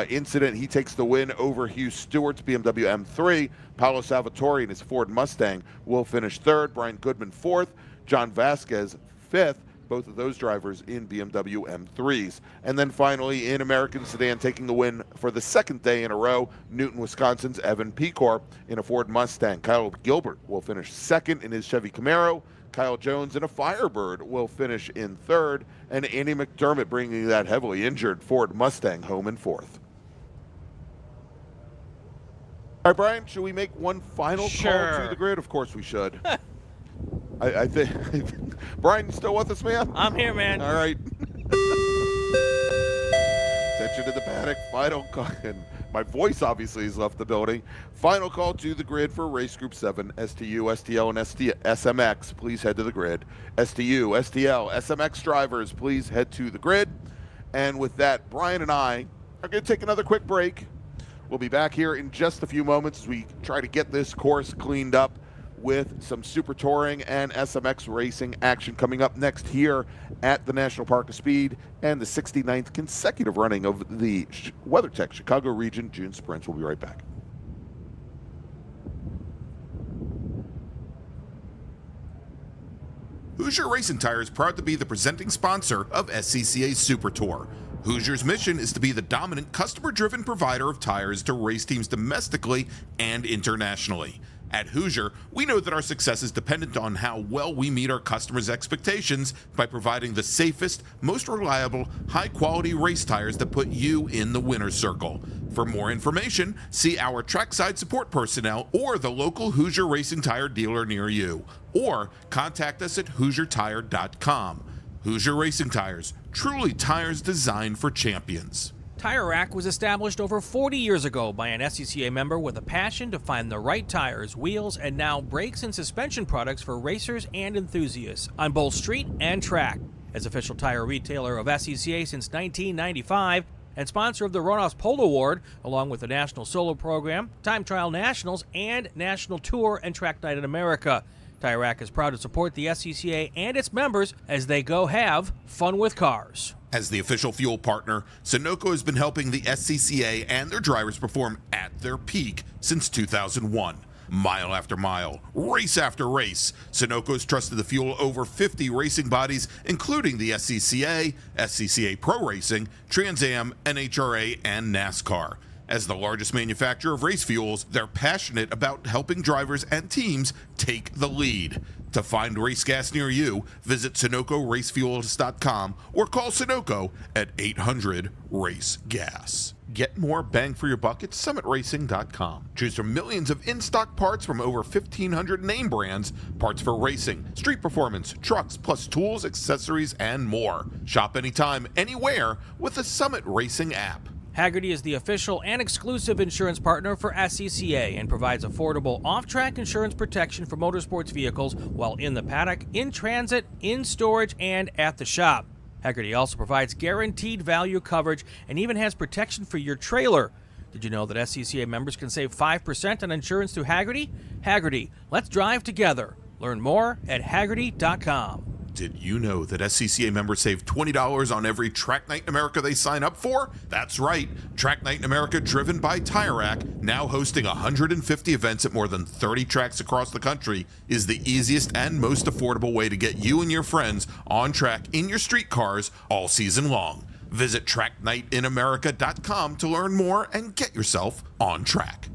incident. He takes the win over Hugh Stewart's BMW M3. Paolo Salvatore in his Ford Mustang will finish third. Brian Goodman fourth. John Vasquez fifth. Both of those drivers in BMW M3s. And then finally, in American Sedan, taking the win for the second day in a row, Newton, Wisconsin's Evan Pecor in a Ford Mustang. Kyle Gilbert will finish second in his Chevy Camaro. Kyle Jones in a Firebird will finish in third. And Andy McDermott bringing that heavily injured Ford Mustang home in fourth. All right, Brian, should we make one final call to the grid? Of course we should. I think, Brian, you still with us, man? I'm here, man. All right. Attention to the paddock. Final call. And my voice obviously has left the building. Final call to the grid for race group 7, STU, STL, and SMX. Please head to the grid. STU, STL, SMX drivers, please head to the grid. And with that, Brian and I are going to take another quick break. We'll be back here in just a few moments as we try to get this course cleaned up, with some Super Touring and SMX racing action coming up next here at the National Park of Speed and the 69th consecutive running of the WeatherTech Chicago Region June Sprints. We'll be right back. Hoosier Racing Tire is proud to be the presenting sponsor of SCCA Super Tour. Hoosier's mission is to be the dominant customer-driven provider of tires to race teams domestically and internationally. At Hoosier, we know that our success is dependent on how well we meet our customers' expectations by providing the safest, most reliable, high-quality race tires that put you in the winner's circle. For more information, see our trackside support personnel or the local Hoosier Racing Tire dealer near you, or contact us at HoosierTire.com. Hoosier Racing Tires, truly tires designed for champions. Tire Rack was established over 40 years ago by an SCCA member with a passion to find the right tires, wheels, and now brakes and suspension products for racers and enthusiasts on both street and track. As official tire retailer of SCCA since 1995 and sponsor of the Runoffs Pole Award, along with the National Solo Program, Time Trial Nationals, and National Tour and Track Night in America. Tire Rack is proud to support the SCCA and its members as they go have fun with cars. As the official fuel partner, Sunoco has been helping the SCCA and their drivers perform at their peak since 2001. Mile after mile, race after race, Sunoco's trusted the fuel over 50 racing bodies, including the SCCA, SCCA Pro Racing, Trans Am, NHRA, and NASCAR. As the largest manufacturer of race fuels, they're passionate about helping drivers and teams take the lead. To find race gas near you, visit SunocoRacefuels.com or call Sunoco at 800-RACE-GAS. Get more bang for your buck at SummitRacing.com. Choose from millions of in-stock parts from over 1,500 name brands, parts for racing, street performance, trucks, plus tools, accessories, and more. Shop anytime, anywhere with the Summit Racing app. Hagerty is the official and exclusive insurance partner for SCCA and provides affordable off-track insurance protection for motorsports vehicles while in the paddock, in transit, in storage, and at the shop. Hagerty also provides guaranteed value coverage and even has protection for your trailer. Did you know that SCCA members can save 5% on insurance through Hagerty? Hagerty, let's drive together. Learn more at Hagerty.com. Did you know that SCCA members save $20 on every Track Night in America they sign up for? That's right. Track Night in America, driven by Tire Rack, now hosting 150 events at more than 30 tracks across the country, is the easiest and most affordable way to get you and your friends on track in your street cars all season long. Visit TrackNightInAmerica.com to learn more and get yourself on track.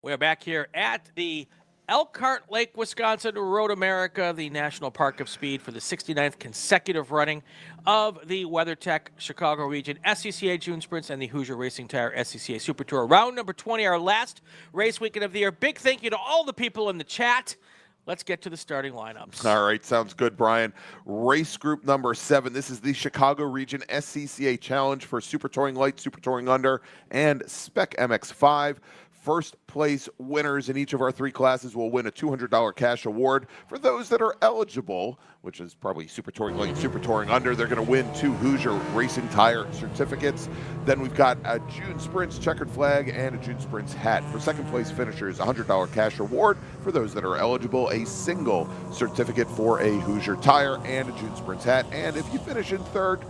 We are back here at the Elkhart Lake, Wisconsin Road America, the National Park of Speed, for the 69th consecutive running of the WeatherTech Chicago Region SCCA June Sprints and the Hoosier Racing Tire SCCA Super Tour. Round number 20, our last race weekend of the year. Big thank you to all the people in the chat. Let's get to the starting lineups. All right, sounds good, Brian. Race group number 7. This is the Chicago Region SCCA Challenge for Super Touring Light, Super Touring Under, and Spec MX5. First place winners in each of our 3 classes will win a $200 cash award. For those that are eligible, which is probably Super Touring Light, Super Touring Under, they're going to win 2 Hoosier Racing Tire certificates. Then we've got a June Sprints checkered flag and a June Sprints hat. For second place finishers, a $100 cash award. For those that are eligible, a single certificate for a Hoosier Tire and a June Sprints hat. And if you finish in third,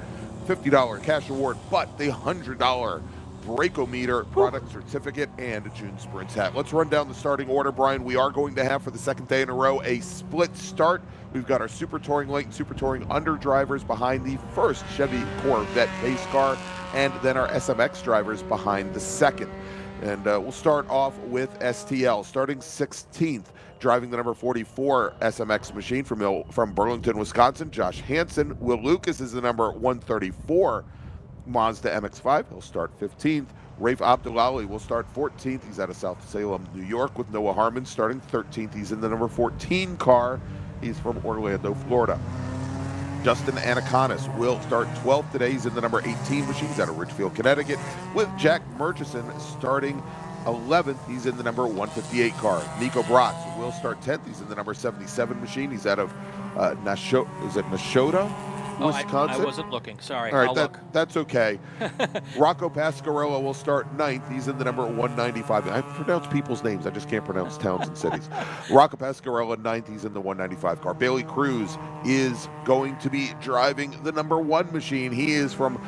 $50 cash award, but the $100 Brakeometer product certificate and a June Sprints hat. Let's run down the starting order, Brian. We are going to have, for the second day in a row, a split start. We've got our Super Touring Light and Super Touring Under drivers behind the first Chevy Corvette pace car, and then our SMX drivers behind the second. And we'll start off with STL, starting 16th, driving the number 44 SMX machine from Burlington, Wisconsin, Josh Hansen. Will Lucas is the number 134 Mazda MX-5. He'll start 15th. Rafe Abdullahi will start 14th. He's out of South Salem, New York, with Noah Harmon starting 13th. He's in the number 14 car. He's from Orlando, Florida. Justin Anaconis will start 12th today. He's in the number 18 machine. He's out of Ridgefield, Connecticut, with Jack Murchison starting 11th. He's in the number 158 car. Nico Bratz will start 10th. He's in the number 77 machine. He's out of Nashotah? Wisconsin. I wasn't looking. Sorry. All right, that's okay. Rocco Pasquarello will start 9th. He's in the number 195. I pronounce people's names. I just can't pronounce towns and cities. Rocco Pasquarello 9th. He's in the 195 car. Bailey Cruz is going to be driving the number 1 machine. He is from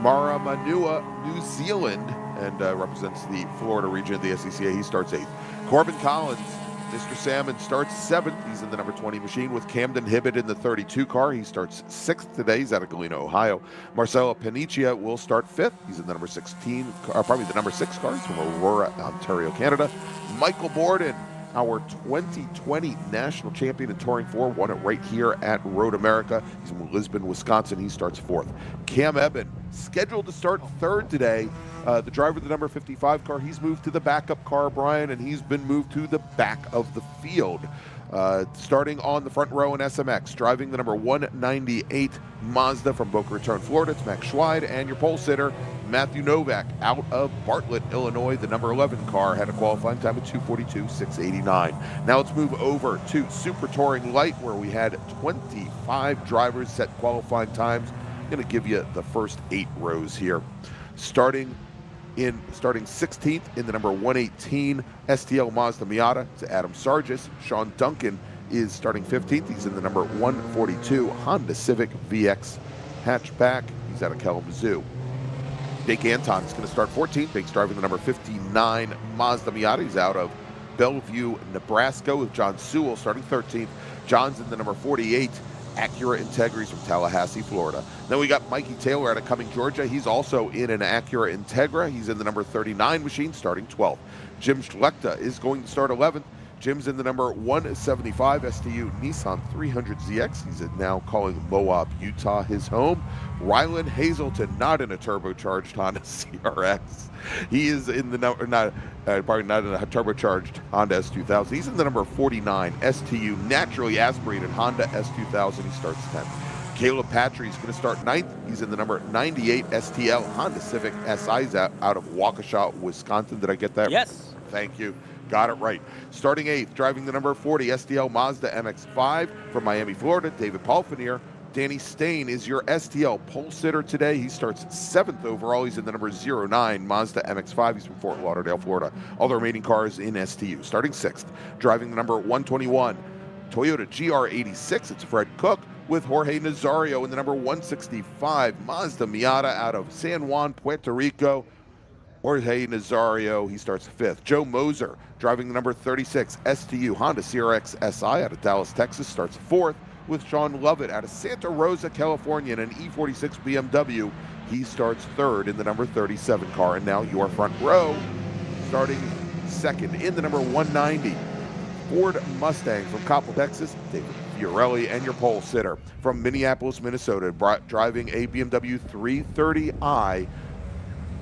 Maramanua, New Zealand, and represents the Florida region of the SCCA. He starts 8th. Corbin Collins, Mr. Salmon, starts 7th. He's in the number 20 machine, with Camden Hibbett in the 32 car. He starts 6th today. He's out of Galena, Ohio. Marcelo Panicia will start 5th. He's in the number 16, probably the number 6 car. He's from Aurora, Ontario, Canada. Michael Borden, our 2020 national champion in Touring 4, won it right here at Road America. He's from Lisbon, Wisconsin. He starts 4th. Cam Eben, scheduled to start 3rd today. The driver of the number 55 car, he's moved to the backup car, Brian, and he's been moved to the back of the field. Starting on the front row in SMX, driving the number 198 Mazda from Boca Raton, Florida, it's Max Schweid, and your pole sitter, Matthew Novak, out of Bartlett, Illinois. The number 11 car had a qualifying time of 2:42.689. Now let's move over to Super Touring Light, where we had 25 drivers set qualifying times. I'm going to give you the first 8 rows here. Starting 16th in the number 118 STL Mazda Miata to Adam Sargis. Sean Duncan is starting 15th. He's in the number 142 Honda Civic VX hatchback. He's out of Kalamazoo. Jake Anton is going to start 14th. Jake's driving the number 59 Mazda Miata. He's out of Bellevue, Nebraska, with John Sewell starting 13th. John's in the number 48 Acura Integra. He's from Tallahassee, Florida. Then we got Mikey Taylor out of Cumming, Georgia. He's also in an Acura Integra. He's in the number 39 machine, starting 12th. Jim Schlechter is going to start 11th. Jim's in the number 175 STU Nissan 300ZX. He's now calling Moab, Utah his home. Rylan Hazelton, not in a turbocharged Honda CRX. He is in the number, probably not in a turbocharged Honda S2000. He's in the number 49 STU naturally aspirated Honda S2000. He starts 10th. Caleb Patry is going to start 9th. He's in the number 98 STL Honda Civic SI. He's out of Waukesha, Wisconsin. Did I get that? Yes. Thank you. Got it right. Starting 8th, driving the number 40 STL Mazda MX-5 from Miami, Florida, David Palfinier. Danny Stain is your STL pole sitter today. He starts 7th overall. He's in the number 09 Mazda MX-5. He's from Fort Lauderdale, Florida. All the remaining cars in STU. Starting 6th, driving the number 121 Toyota GR86. It's Fred Cook, with Jorge Nazario in the number 165 Mazda Miata out of San Juan, Puerto Rico. Jorge Nazario, he starts 5th. Joe Moser, driving the number 36 STU Honda CRX SI out of Dallas, Texas, starts 4th, with Sean Lovett out of Santa Rosa, California, in an E46 BMW. He starts 3rd in the number 37 car. And now your front row, starting second. In the number 190, Ford Mustang from Coppell, Texas, David Fiorelli, and your pole sitter from Minneapolis, Minnesota, driving a BMW 330i.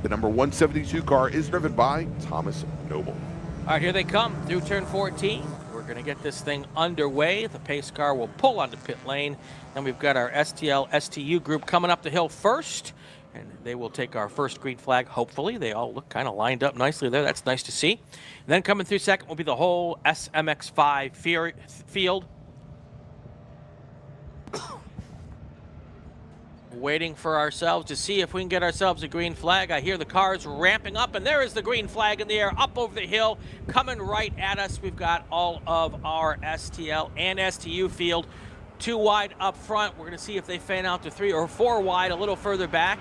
The number 172 car is driven by Thomas Noble. All right, here they come through turn 14. We're going to get this thing underway. The pace car will pull onto pit lane. Then we've got our STL STU group coming up the hill first, and they will take our first green flag, hopefully. They all look kind of lined up nicely there. That's nice to see. And then coming through second will be the whole SMX5 field. Waiting for ourselves to see if we can get ourselves a green flag. I hear the cars ramping up, and there is the green flag in the air up over the hill, coming right at us. We've got all of our STL and STU field. 2 wide up front. We're going to see if they fan out to 3 or 4 wide a little further back.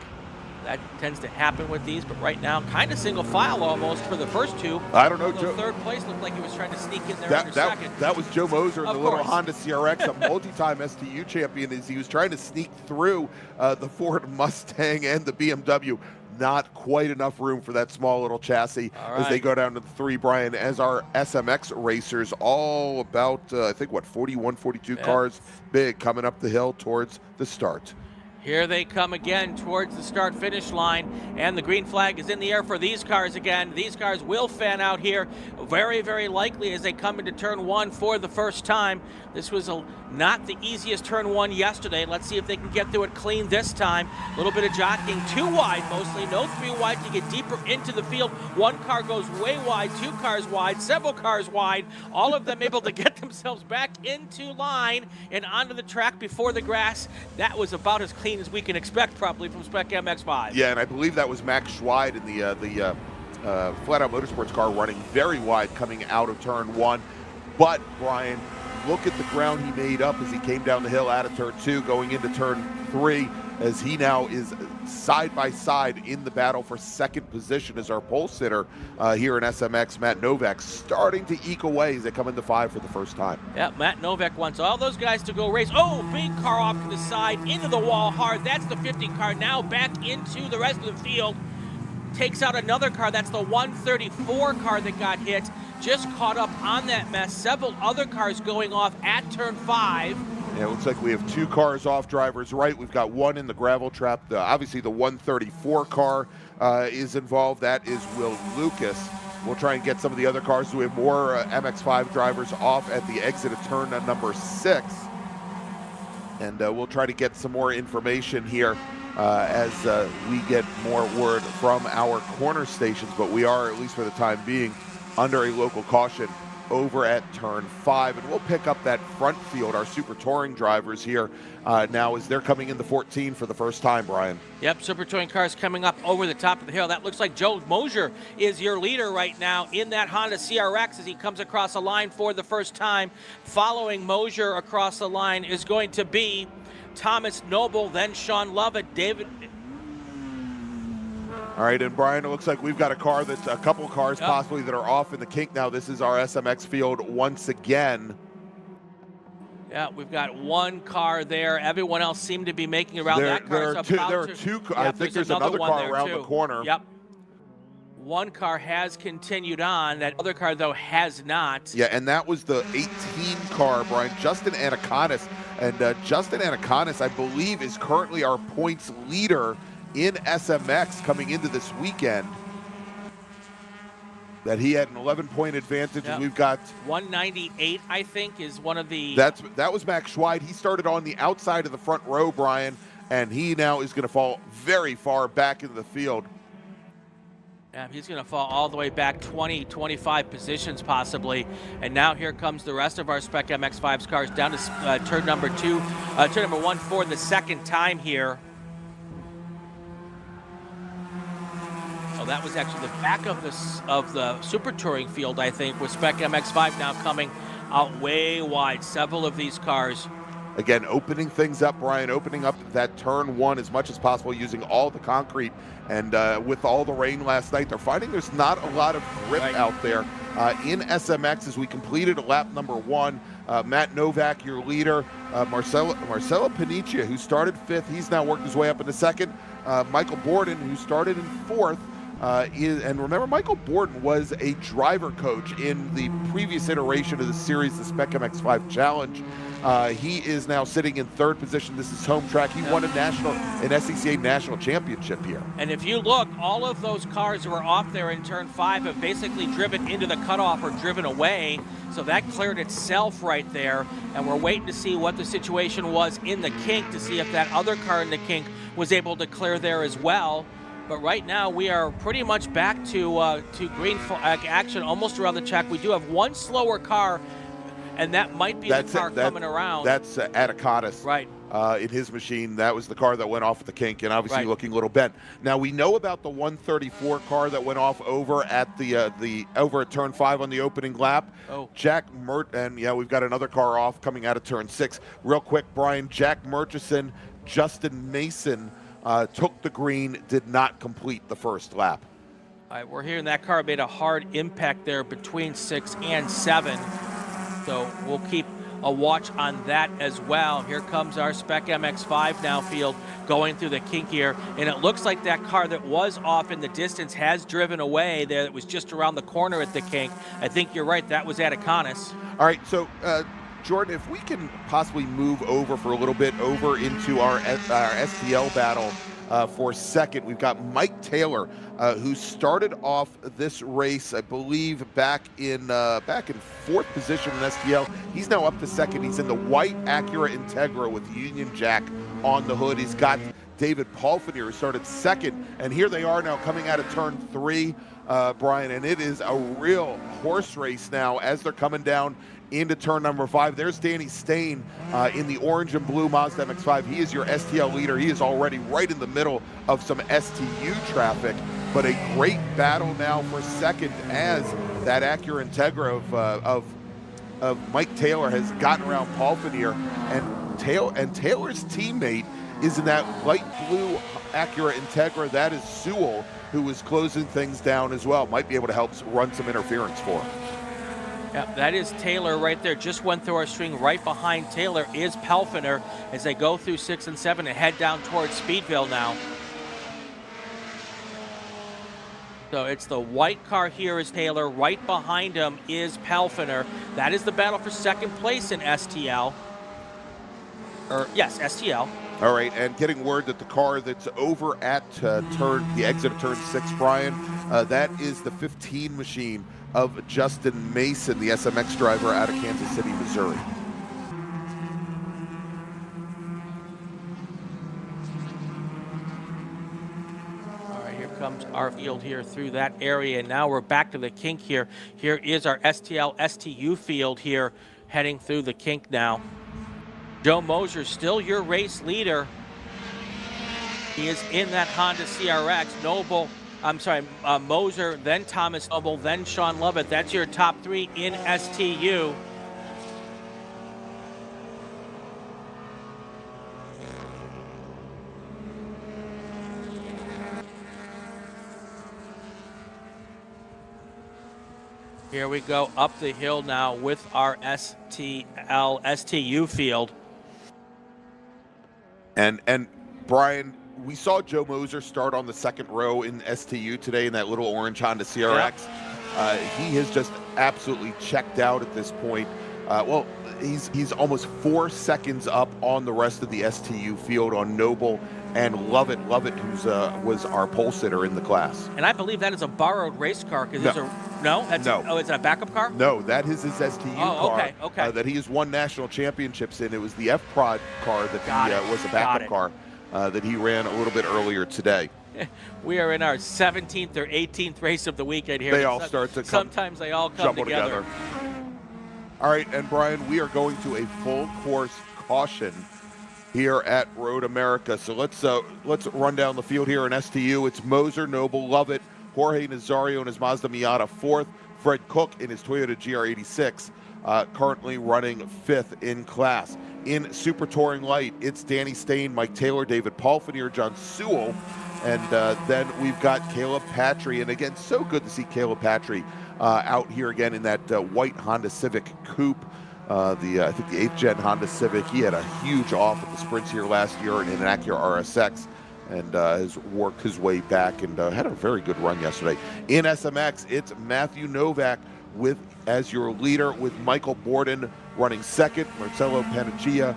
That tends to happen with these, but right now, kind of single file almost for the first 2. I don't know, Joe. Joe. Third place looked like he was trying to sneak in there under second. That was Joe Moser in the little course. Honda CRX, a multi-time STU champion, as he was trying to sneak through the Ford Mustang and the BMW. Not quite enough room for that small little chassis as they go down to the 3, Brian, as our SMX racers, all about, I think, 41, 42 cars big coming up the hill towards the start. Here they come again towards the start-finish line, and the green flag is in the air for these cars again. These cars will fan out here very, very likely as they come into turn 1 for the first time. This was not the easiest turn 1 yesterday. Let's see if they can get through it clean this time. A little bit of jockeying, 2 wide mostly, no 3 wide to get deeper into the field. 1 car goes way wide, 2 cars wide, several cars wide, all of them able to get themselves back into line and onto the track before the grass. That was about as clean as we can expect probably from Spec MX5. Yeah, and I believe that was Max Schweid in the Flat Out Motorsports car running very wide coming out of turn 1. But, Brian, look at the ground he made up as he came down the hill out of turn 2, going into turn 3, as he now is side by side in the battle for second position as our pole sitter here in SMX, Matt Novak, starting to eke away as they come into 5 for the first time. Yeah, Matt Novak wants all those guys to go race. Oh, big car off to the side, into the wall hard. That's the 50 car, now back into the rest of the field. Takes out another car, that's the 134 car that got hit. Just caught up on that mess. Several other cars going off at turn 5. Yeah, it looks like we have 2 cars off drivers right. We've got 1 in the gravel trap. Obviously, the 134 car is involved. That is Will Lucas. We'll try and get some of the other cars. We have more MX5 drivers off at the exit of turn number 6. And we'll try to get some more information here as we get more word from our corner stations. But we are, at least for the time being, under a local caution over at turn 5, and we'll pick up that front field, our Super Touring drivers here now as they're coming into 14 for the first time, Brian. Yep, Super Touring cars coming up over the top of the hill. That looks like Joe Mosier is your leader right now in that Honda CRX as he comes across the line for the first time. Following Mosier across the line is going to be Thomas Noble, then Sean Lovett, David. All right, and Brian, it looks like we've got a car that's a couple cars possibly that are off in the kink now. This is our SMX field once again. Yeah, we've got 1 car there. Everyone else seemed to be making around that car. There are 2. I think there's another car around the corner. Yep. 1 car has continued on. That other car, though, has not. Yeah, and that was the 18 car, Brian, Justin Anaconis. And Justin Anaconis, I believe, is currently our points leader in SMX coming into this weekend. That he had an 11-point advantage, and we've got 198, I think, is one of the. That was Max Schweid. He started on the outside of the front row, Brian, and he now is going to fall very far back into the field. Yeah, he's going to fall all the way back 20, 25 positions possibly. And now here comes the rest of our Spec MX5's cars down to turn number 1 for the second time here. Oh, that was actually the back of the Super Touring field, I think, with Spec MX5 now coming out way wide. Several of these cars. Again, opening things up, Brian, opening up that turn 1 as much as possible using all the concrete. And with all the rain last night, they're finding there's not a lot of grip out there. In SMX, as we completed lap number 1, Matt Novak, your leader, Marcelo Panicia, who started 5th, he's now worked his way up into 2nd. Michael Borden, who started in 4th, and remember, Michael Borden was a driver coach in the previous iteration of the series, the Spec MX5 Challenge. He is now sitting in third position. This is home track. He won an SCCA national championship here. And if you look, all of those cars who were off there in turn 5 have basically driven into the cutoff or driven away. So that cleared itself right there. And we're waiting to see what the situation was in the kink to see if that other car in the kink was able to clear there as well. But right now we are pretty much back to green flag action almost around the track. We do have one slower car, and that might be the car coming around. That's Atticatus. Right. In his machine. That was the car that went off at the kink, and obviously Right. looking a little bent. Now we know about the 134 car that went off over at over at turn 5 on the opening lap. Oh. Jack and yeah, we've got another car off coming out of turn 6. Real quick, Brian, Jack Murchison, Justin Mason took the green, did not complete the first lap. All right, we're hearing that car made a hard impact there between 6 and 7. So we'll keep a watch on that as well. Here comes our Spec MX5 now field going through the kink here. And it looks like that car that was off in the distance has driven away there. That was just around the corner at the kink. I think you're right. That was Atticatus. All right, so Jordan, if we can possibly move over for a little bit over into our STL battle for a second. We've got Mike Taylor, who started off this race, I believe, back in 4th position in STL. He's now up to 2nd. He's in the white Acura Integra with Union Jack on the hood. He's got David Paulfinier, who started 2nd, and here they are now coming out of turn 3, Brian, and it is a real horse race now as they're coming down into turn number 5. There's Danny Stain in the orange and blue Mazda MX-5. He is your STL leader. He is already right in the middle of some STU traffic, but a great battle now for 2nd as that Acura Integra of Mike Taylor has gotten around Paul Finier, and Taylor's teammate is in that light blue Acura Integra. That is Sewell, who is closing things down as well. Might be able to help run some interference for him. Yeah, that is Taylor right there. Just went through our string. Right behind Taylor is Pelfiner as they go through 6 and 7 and head down towards Speedville now. So it's the white car here is Taylor. Right behind him is Pelfiner. That is the battle for 2nd place in STL. Yes, STL. All right, and getting word that the car that's over at the exit of turn 6, Brian, that is the 15 machine of Justin Mason, the SMX driver out of Kansas City, Missouri. All right, here comes our field here through that area, and now we're back to the kink here. Here is our STL STU field here heading through the kink now. Joe Moser still your race leader. He is in that Honda CRX. Moser, then Thomas Noble, then Sean Lovett. That's your top 3 in STU. Here we go up the hill now with our STU field. And Brian, we saw Joe Moser start on the 2nd row in STU today in that little orange Honda CRX. Yep. He has just absolutely checked out at this point. Well, he's almost 4 seconds up on the rest of the STU field on Noble and Lovett, who's was our pole sitter in the class. And I believe that is a borrowed race car because No, it's a backup car? No, that is his STU car. Okay. That he has won national championships in. It was the F-Prod car that was a backup car that he ran a little bit earlier today. We are in our 17th or 18th race of the weekend here. They all start to sometimes they all come together. All right, and Brian, we are going to a full course caution here at Road America. So let's run down the field here in STU. It's Moser, Noble, Lovett, Jorge Nazario in his Mazda Miata 4th, Fred Cook in his Toyota GR86, currently running 5th in class. In Super Touring Light, it's Danny Stain, Mike Taylor, David Paulfinier, John Sewell, and then we've got Caleb Patry. And again, so good to see Caleb Patry out here again in that white Honda Civic Coupe. I think the 8th gen Honda Civic. He had a huge off at the sprints here last year in an Acura RSX. and has worked his way back and had a very good run yesterday. In SMX, it's Matthew Novak as your leader, with Michael Borden running second, Marcelo Paniccia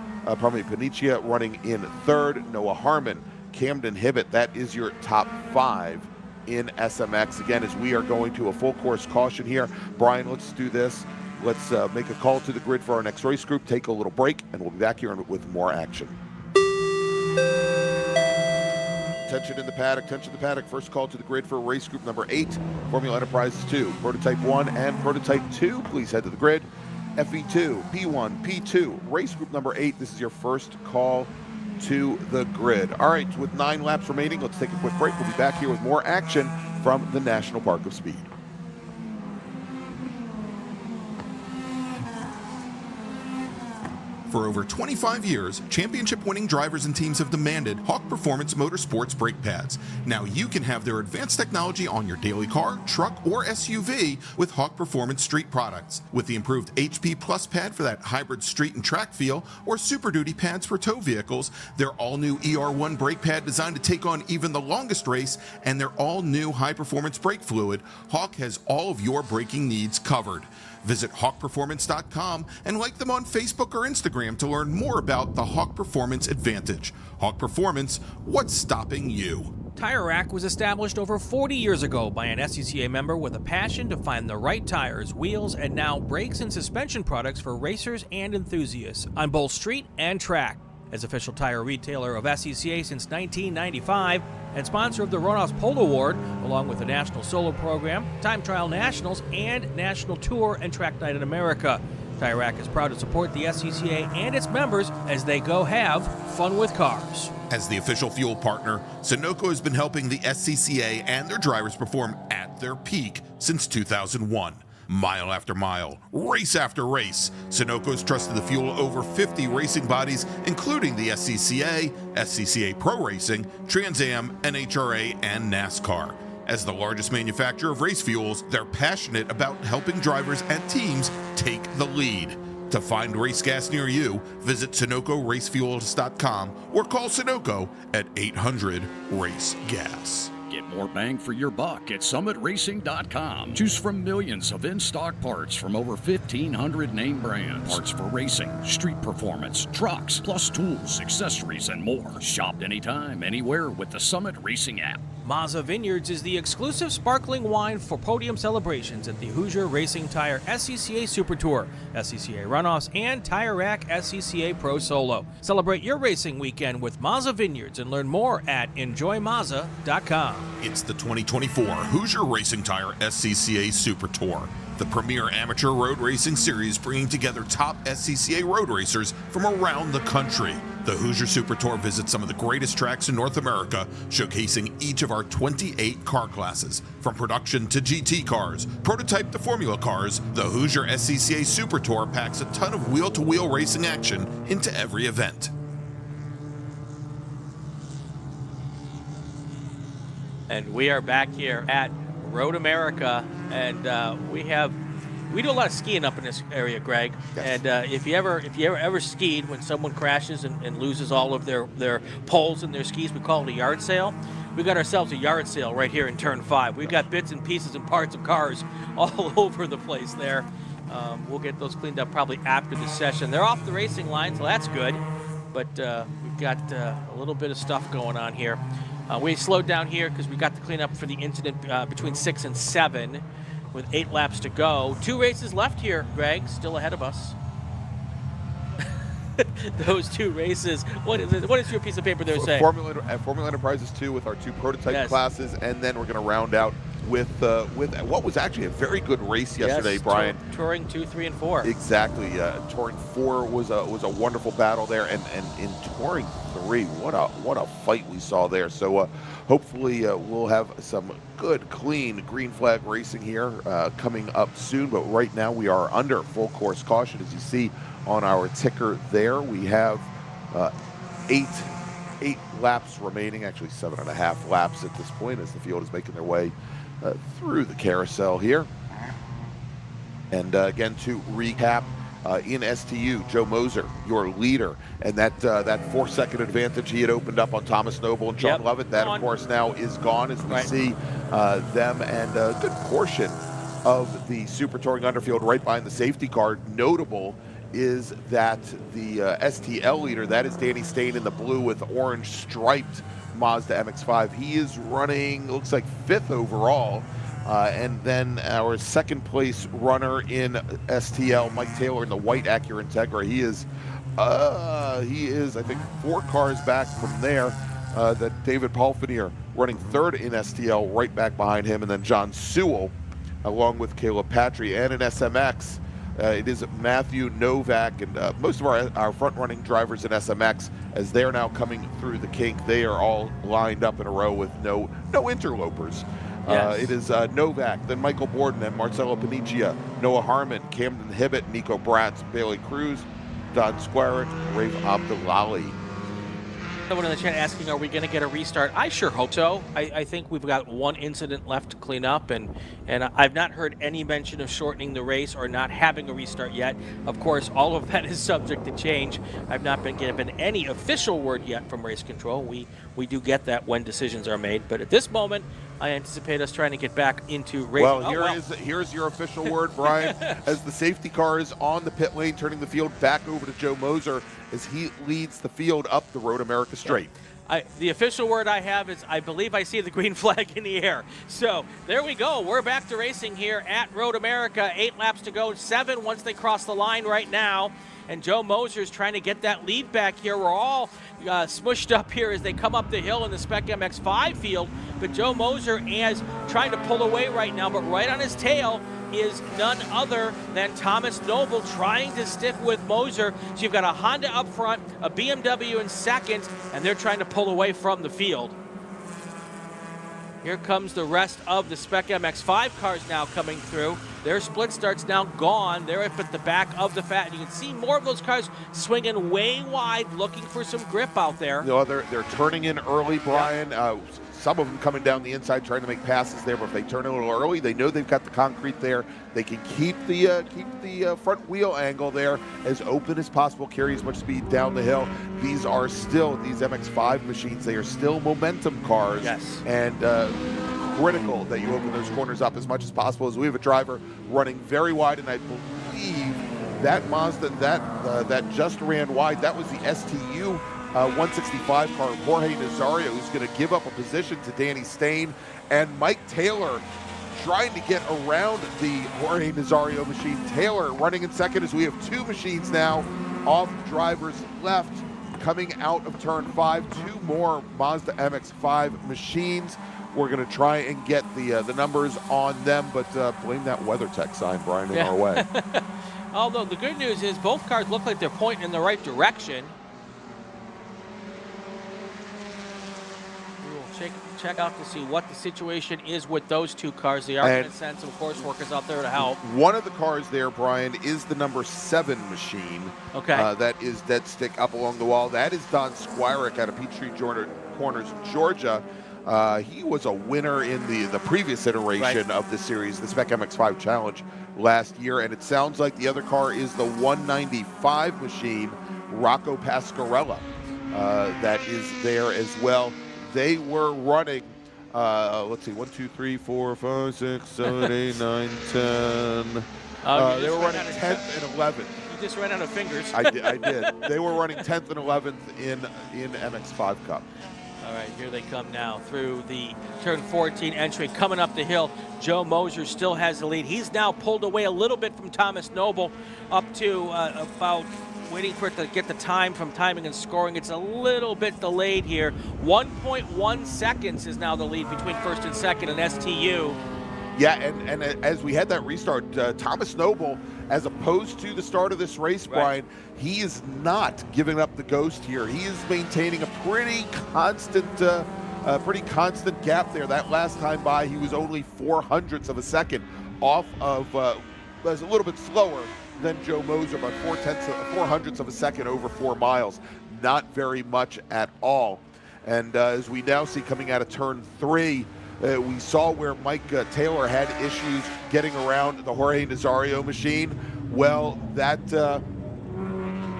running in third, Noah Harmon, Camden Hibbett. That is your top 5 in SMX. Again, as we are going to a full course caution here, Brian, let's do this. Let's make a call to the grid for our next race group, take a little break, and we'll be back here with more action. Attention in the paddock, attention in the paddock. First call to the grid for race group number 8, Formula Enterprises 2, Prototype 1 and Prototype 2. Please head to the grid. FE2, P1, P2, race group number 8. This is your first call to the grid. All right, with 9 laps remaining, let's take a quick break. We'll be back here with more action from the National Park of Speed. For over 25 years, championship-winning drivers and teams have demanded Hawk Performance Motorsports brake pads. Now you can have their advanced technology on your daily car, truck, or SUV with Hawk Performance Street products. With the improved HP Plus pad for that hybrid street and track feel, or Super Duty pads for tow vehicles, their all-new ER1 brake pad designed to take on even the longest race, and their all-new high-performance brake fluid, Hawk has all of your braking needs covered. Visit hawkperformance.com and like them on Facebook or Instagram to learn more about the Hawk Performance Advantage. Hawk Performance, what's stopping you? Tire Rack was established over 40 years ago by an SCCA member with a passion to find the right tires, wheels, and now brakes and suspension products for racers and enthusiasts on both street and track. As official tire retailer of SCCA since 1995 and sponsor of the Runoffs Pole Award, along with the National Solo Program, Time Trial Nationals, and National Tour and Track Night in America. Tire Rack is proud to support the SCCA and its members as they go have fun with cars. As the official fuel partner, Sunoco has been helping the SCCA and their drivers perform at their peak since 2001. Mile after mile, race after race, Sunoco has trusted the fuel of over 50 racing bodies, including the SCCA, SCCA Pro Racing, Trans Am, NHRA, and NASCAR. As the largest manufacturer of race fuels, they're passionate about helping drivers and teams take the lead. To find race gas near you, visit SunocoRacefuels.com or call Sunoco at 800-RACE-GAS. Get more bang for your buck at SummitRacing.com. Choose from millions of in-stock parts from over 1,500 name brands. Parts for racing, street performance, trucks, plus tools, accessories, and more. Shop anytime, anywhere with the Summit Racing app. Mazza Vineyards is the exclusive sparkling wine for podium celebrations at the Hoosier Racing Tire SCCA Super Tour, SCCA Runoffs, and Tire Rack SCCA Pro Solo. Celebrate your racing weekend with Mazza Vineyards and learn more at enjoymazza.com. It's the 2024 Hoosier Racing Tire SCCA Super Tour, the premier amateur road racing series bringing together top SCCA road racers from around the country. The Hoosier Super Tour visits some of the greatest tracks in North America, showcasing each of our 28 car classes. From production to GT cars, prototype to formula cars, the Hoosier SCCA Super Tour packs a ton of wheel-to-wheel racing action into every event. And we are back here at Road America, and we do a lot of skiing up in this area, Greg. Yes. And if you ever skied when someone crashes and loses all of their poles and their skis, we call it a yard sale. We got ourselves a yard sale right here in Turn 5. We've got bits and pieces and parts of cars all over the place there. We'll get those cleaned up probably after the session. They're off the racing line, so that's good. But we've got a little bit of stuff going on here. We slowed down here because we got to clean up for the incident between 6 and 7 with 8 laps to go. 2 races left here, Greg, still ahead of us. Those 2 races. What is your piece of paper there saying? Formula Enterprises 2 with our 2 prototype classes, and then we're going to round out with what was actually a very good race yesterday, Brian. Touring 2, 3, and 4. Exactly. Touring 4 was a wonderful battle there, and in Touring 3, what a fight we saw there. So hopefully we'll have some good, clean green flag racing here coming up soon. But right now we are under full course caution, as you see on our ticker there. We have 8 laps remaining, actually 7.5 laps at this point, as the field is making their way through the carousel here. And again, to recap, in STU, Joe Moser, your leader, and that 4-second advantage he had opened up on Thomas Noble and Sean Lovett, that of course now is gone as we see them and a good portion of the Super Touring underfield right behind the safety car. Notable is that the STL leader, that is Danny Stain in the blue with orange striped Mazda MX-5. He is running, looks like 5th overall. And then our second place runner in STL, Mike Taylor in the white Acura Integra. He is, I think, 4 cars back from there. That David Palfinier running 3rd in STL, right back behind him. And then John Sewell, along with Caleb Patry. And in SMX, it is Matthew Novak and most of our front-running drivers in SMX, as they're now coming through the kink. They are all lined up in a row with no interlopers. It is Novak, then Michael Borden, and Marcelo Panicia, Noah Harmon, Camden Hibbett, Nico Bratz, Bailey Cruz, Don Squarick, Rafe Abdullali. Someone in the chat asking, are we going to get a restart? I sure hope so. I think we've got one incident left to clean up, and I've not heard any mention of shortening the race or not having a restart yet. Of course, all of that is subject to change. I've not been given any official word yet from race control. We do get that when decisions are made, but at this moment, I anticipate us trying to get back into racing. Well, here's your official word, Brian, as the safety car is on the pit lane, turning the field back over to Joe Moser as he leads the field up the Road America Straight. The official word I have is I believe I see the green flag in the air. So there we go. We're back to racing here at Road America. 8 laps to go, 7 once they cross the line right now. And Joe Moser is trying to get that lead back here. We're all smushed up here as they come up the hill in the Spec MX5 field. But Joe Moser is trying to pull away right now, but right on his tail is none other than Thomas Noble trying to stick with Moser. So you've got a Honda up front, a BMW in second, and they're trying to pull away from the field. Here comes the rest of the Spec MX5 cars now coming through. Their split start's now gone. They're up at the back of the fat. You can see more of those cars swinging way wide, looking for some grip out there. You know, they're turning in early, Brian. Some of them coming down the inside trying to make passes there, but if they turn a little early, they know they've got the concrete there. They can keep the front wheel angle there as open as possible, carry as much speed down the hill. These are still, these MX-5 machines, they are still momentum cars. Yes. And critical that you open those corners up as much as possible, as we have a driver running very wide, and I believe that Mazda that just ran wide, that was the STU 165 car, Jorge Nazario, who's going to give up a position to Danny Stain, and Mike Taylor trying to get around the Jorge Nazario machine. Taylor running in second as we have 2 machines now off drivers left coming out of turn 5. 2 more Mazda MX-5 machines. We're going to try and get the numbers on them, but blame that WeatherTech sign, Brian, in our way. Although the good news is both cars look like they're pointing in the right direction. Check out to see what the situation is with those 2 cars. They are going to send some course workers out there to help. One of the cars there, Brian, is the number 7 machine. Okay. That is dead stick up along the wall. That is Don Squirick out of Peachtree Corners, Georgia. He was a winner in the previous iteration of the series, the Spec MX5 Challenge last year, and it sounds like the other car is the 195 machine, Rocco Pasquarella, that is there as well. They were running, let's see, 1, 2, 3, 4, 5, 6, 7, 8, 9, 10. They were running 10th and 11th. You just ran out of fingers. I did. They were running 10th and 11th in MX5 Cup. All right, here they come now through the turn 14 entry, coming up the hill. Joe Moser still has the lead. He's now pulled away a little bit from Thomas Noble, up to about, waiting for it to get the time from timing and scoring. It's a little bit delayed here. 1.1 seconds is now the lead between first and second in STU. Yeah, and as we had that restart, Thomas Noble, as opposed to the start of this race, Brian, he is not giving up the ghost here. He is maintaining a pretty constant gap there. That last time by, he was only 0.04 of a second off of, was a little bit slower than Joe Moser, about 0.04 of a second over 4 miles. Not very much at all. And as we now see coming out of turn 3, we saw where Mike Taylor had issues getting around the Jorge Nazario machine. Well, that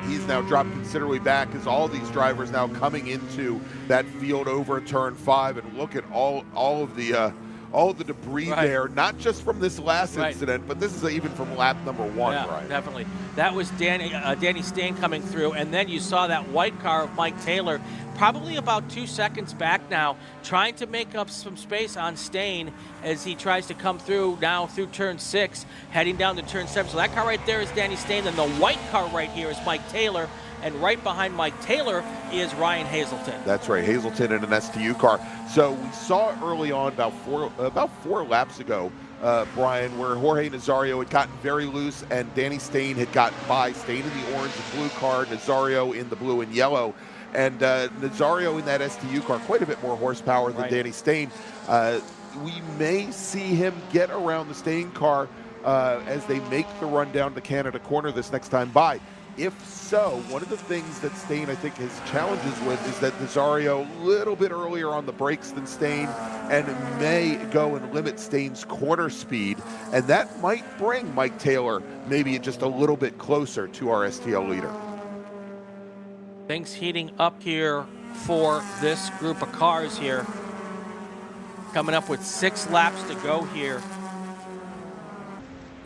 he's now dropped considerably back as all these drivers now coming into that field over turn 5, and look at all of the debris there, not just from this last incident, but this is even from lap number 1. Yeah, Brian. definitely. That was Danny Stain coming through, and then you saw that white car of Mike Taylor, probably about 2 seconds back now, trying to make up some space on Stain as he tries to come through now through turn 6, heading down to turn 7. So that car right there is Danny Stain, and the white car right here is Mike Taylor. And right behind Mike Taylor is Ryan Hazelton. That's right, Hazelton in an STU car. So we saw early on about four laps ago, Brian, where Jorge Nazario had gotten very loose and Danny Stain had gotten by. Stain in the orange and blue car, Nazario in the blue and yellow. And Nazario in that STU car, quite a bit more horsepower than Danny Stain. We may see him get around the Stain car as they make the run down to Canada Corner this next time by. If so, one of the things that Stain, I think, has challenges with is that Nazario a little bit earlier on the brakes than Stain and may go and limit Stain's corner speed, and that might bring Mike Taylor maybe just a little bit closer to our STL leader. Things heating up here for this group of cars here. Coming up with 6 laps to go here.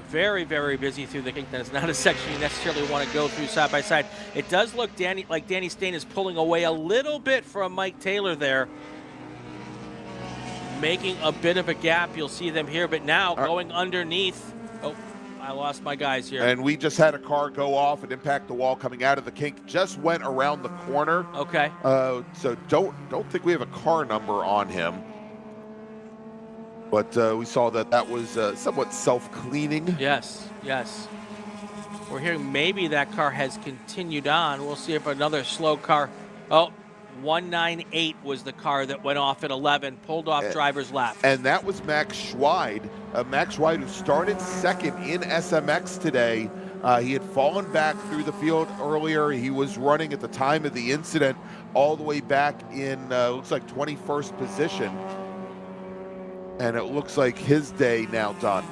Very, very busy through the Kington. It's not a section you necessarily want to go through side by side. It does look like Danny Stain is pulling away a little bit from Mike Taylor there, making a bit of a gap. You'll see them here, but now going underneath. Oh, I lost my guys here. And we just had a car go off and impact the wall coming out of the kink. Just went around the corner. Okay. So don't think we have a car number on him. But we saw that was somewhat self-cleaning. Yes, yes. We're hearing maybe that car has continued on. We'll see if another slow car. Oh, 198 was the car that went off at 11, pulled off driver's lap. And that was Max Schweid. Max Schweid, who started second in SMX today. He had fallen back through the field earlier. He was running at the time of the incident all the way back in, looks like 21st position. And it looks like his day now done.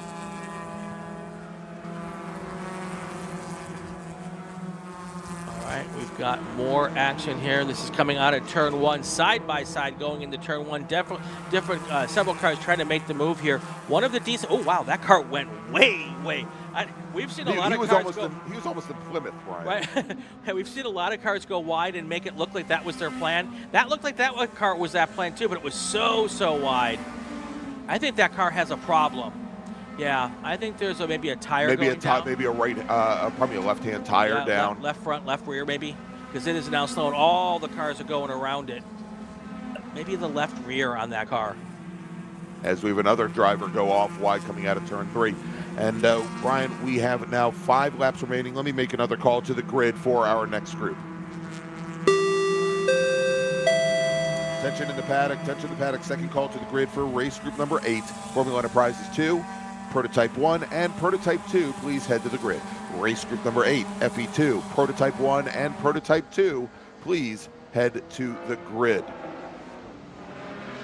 All right, we've got more action here. This is coming out of turn 1, side by side, going into turn 1. Different several cars trying to make the move here. One of the decent. Oh wow, that car went way. We've seen a lot of cars go. He was almost in Plymouth, Brian. Right. We've seen a lot of cars go wide and make it look like that was their plan. That looked like that car was that plan too, but it was so wide. I think that car has a problem. Yeah, I think there's maybe a tire going down. Maybe a right, probably a left-hand tire down. Left front, left rear, maybe, because it is now slowing. All the cars are going around it. Maybe the left rear on that car. As we have another driver go off wide coming out of turn 3. And Brian, we have now 5 laps remaining. Let me make another call to the grid for our next group. Attention in the paddock, second call to the grid for race group number 8. Formula Enterprises 2, Prototype 1, and Prototype 2, please head to the grid. Race group number 8, FE2, Prototype 1, and Prototype 2, please head to the grid.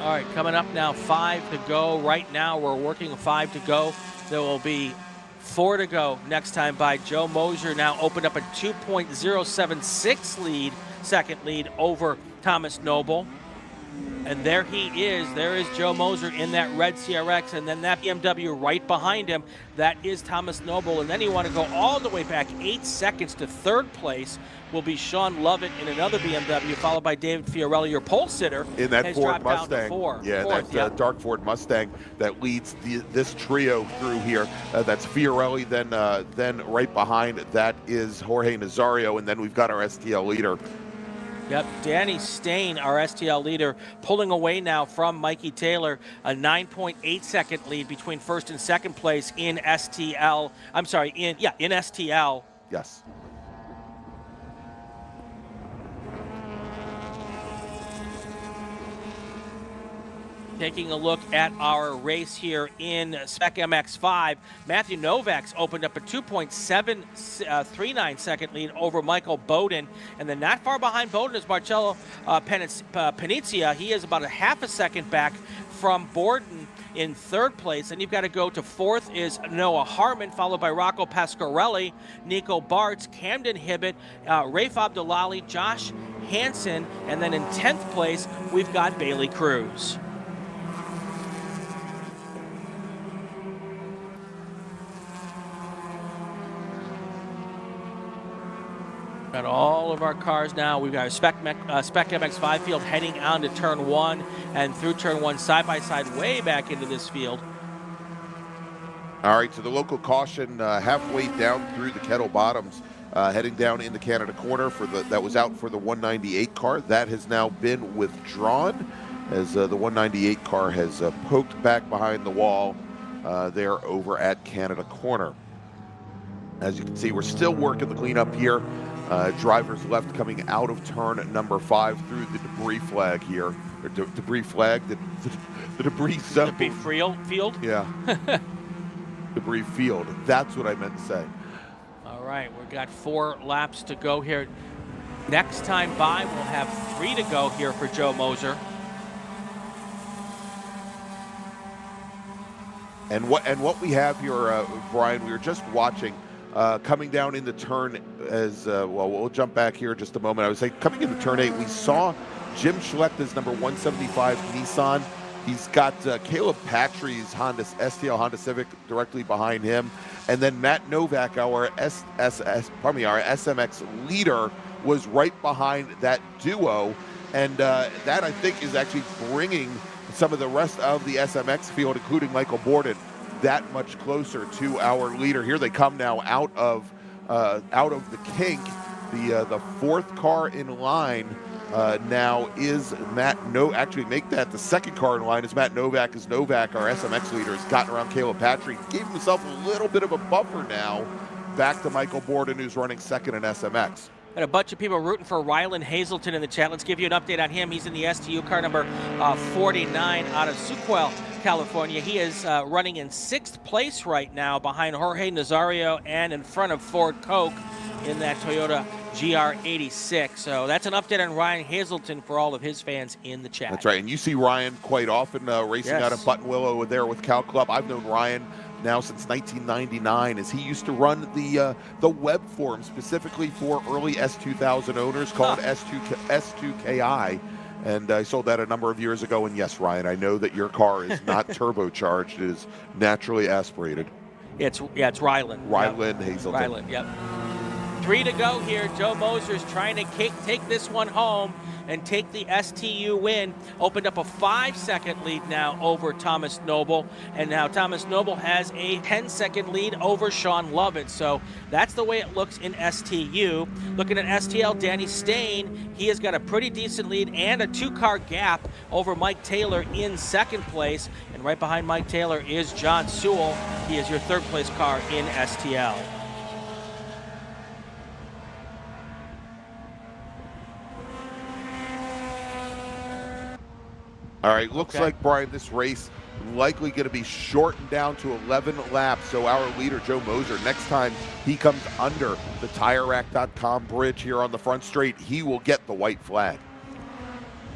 All right, coming up now, 5 to go. Right now, we're working 5 to go. There will be 4 to go next time by. Joe Mosier now opened up a 2.076 lead, second lead over Thomas Noble. And there he is. There is Joe Moser in that red CRX, and then that BMW right behind him. That is Thomas Noble. And then you want to go all the way back 8 seconds to third place will be Sean Lovett in another BMW, followed by David Fiorelli, your pole sitter. In that Ford Mustang. Down to 4. Yeah, Fourth, that dark Ford Mustang that leads this trio through here. That's Fiorelli, then right behind that is Jorge Nazario, and then we've got our STL leader. Yep, Danny Stain, our STL leader, pulling away now from Mikey Taylor, a 9.8 second lead between first and second place in STL. I'm sorry, in STL. Yes. Taking a look at our race here in Spec MX5, Matthew Novak's opened up a 2.739 second lead over Michael Bowden. And then not far behind Bowden is Marcello Panizia. He is about a half a second back from Borden in third place. And you've got to go to fourth is Noah Harmon, followed by Rocco Pasquarelli, Nico Bartz, Camden Hibbett, Rafe Abdullali, Josh Hansen, and then in 10th place, we've got Bailey Cruz. Got all of our cars now. We've got a Spec MX5 field heading on to turn 1 and through turn 1 side by side way back into this field. All right, so the local caution halfway down through the Kettle Bottoms, heading down into Canada Corner that was out for the 198 car. That has now been withdrawn as the 198 car has poked back behind the wall there over at Canada Corner. As you can see, we're still working the cleanup here. Drivers left coming out of turn number 5 through the debris flag here. Or debris flag, the debris zone. Debris field? Yeah. Debris field. That's what I meant to say. All right, we've got 4 laps to go here. Next time by, we'll have 3 to go here for Joe Moser. And what we have here, Brian, we were just watching coming down into turn as well. We'll jump back here in just a moment. I was saying coming into turn 8, we saw Jim Schlechte's number 175 Nissan. He's got Caleb Patry's STL Honda Civic directly behind him, and then Matt Novak, our SMX leader, was right behind that duo, and that I think is actually bringing some of the rest of the SMX field, including Michael Borden, that much closer to our leader. Here they come now out of the kink. The 4th car in line now is actually make that the 2nd car in line is Matt Novak, as Novak, our SMX leader, has gotten around Caleb Patry, gave himself a little bit of a buffer now back to Michael Borden, who's running 2nd in SMX. Got a bunch of people rooting for Rylan Hazelton in the chat. Let's give you an update on him. He's in the STU car number 49 out of Suquel, California. He is running in 6th place right now behind Jorge Nazario and in front of Ford Koch in that Toyota GR86. So that's an update on Ryan Hazelton for all of his fans in the chat. That's right, and you see Ryan quite often racing out of Buttonwillow there with Cal Club. I've known Ryan now since 1999, as he used to run the web forum specifically for early S2000 owners called S2KI. And I sold that a number of years ago. And yes, Ryan, I know that your car is not turbocharged. It is naturally aspirated. It's Rylan. Rylan Hazelton. Rylan, yep. 3 to go here. Joe Moser's trying to take this one home and take the STU win. Opened up a 5-second lead now over Thomas Noble. And now Thomas Noble has a 10-second lead over Sean Lovett. So that's the way it looks in STU. Looking at STL, Danny Stain, he has got a pretty decent lead and a 2-car gap over Mike Taylor in 2nd place. And right behind Mike Taylor is John Sewell. He is your 3rd place car in STL. All right, looks like, Brian, this race likely going to be shortened down to 11 laps. So our leader, Joe Moser, next time he comes under the TireRack.com bridge here on the front straight, he will get the white flag.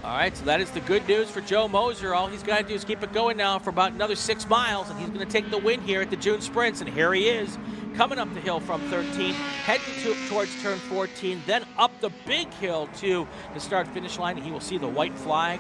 All right, so that is the good news for Joe Moser. All he's got to do is keep it going now for about another 6 miles, and he's going to take the win here at the June Sprints. And here he is, coming up the hill from 13, heading towards turn 14, then up the big hill to the start-finish line, and he will see the white flag.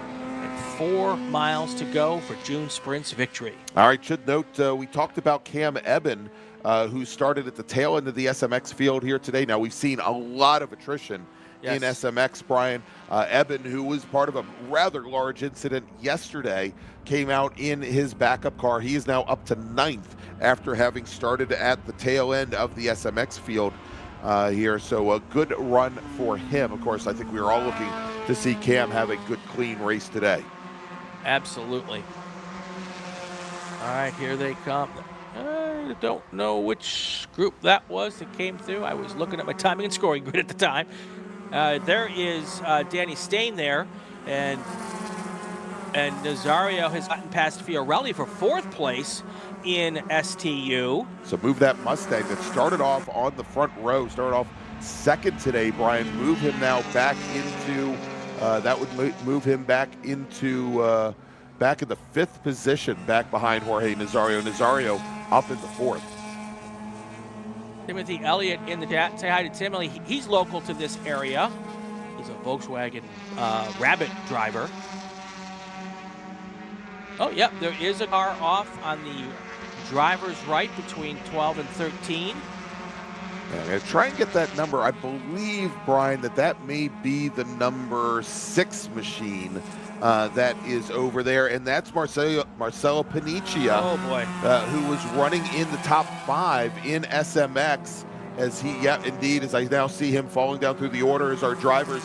4 miles to go for June Sprint's victory. All right, should note we talked about Cam Eben, who started at the tail end of the SMX field here today. Now, we've seen a lot of attrition in SMX, Brian. Eben, who was part of a rather large incident yesterday, came out in his backup car. He is now up to 9th after having started at the tail end of the SMX field here. So a good run for him. Of course, I think we were all looking to see Cam have a good, clean race today. Absolutely. All right, here they come. I don't know which group that was that came through. I was looking at my timing and scoring grid at the time. There is Danny Stain there, and Nazario has gotten past Fiorelli for 4th place in STU. So move that Mustang that started off on the front row, started off 2nd today, Brian. Move him now back into, that would move him back into back in the 5th position, back behind Jorge Nazario. Nazario up in the 4th. Timothy Elliott in the chat. Say hi to Timothy. He's local to this area. He's a Volkswagen Rabbit driver. Oh, yep, there is a car off on the driver's right between 12 and 13. I'm going to try and get that number. I believe, Brian, that may be the number 6 machine that is over there, and that's Marcelo Paniccia. Oh, boy. Who was running in the top 5 in SMX as he, indeed, as I now see him falling down through the order as our drivers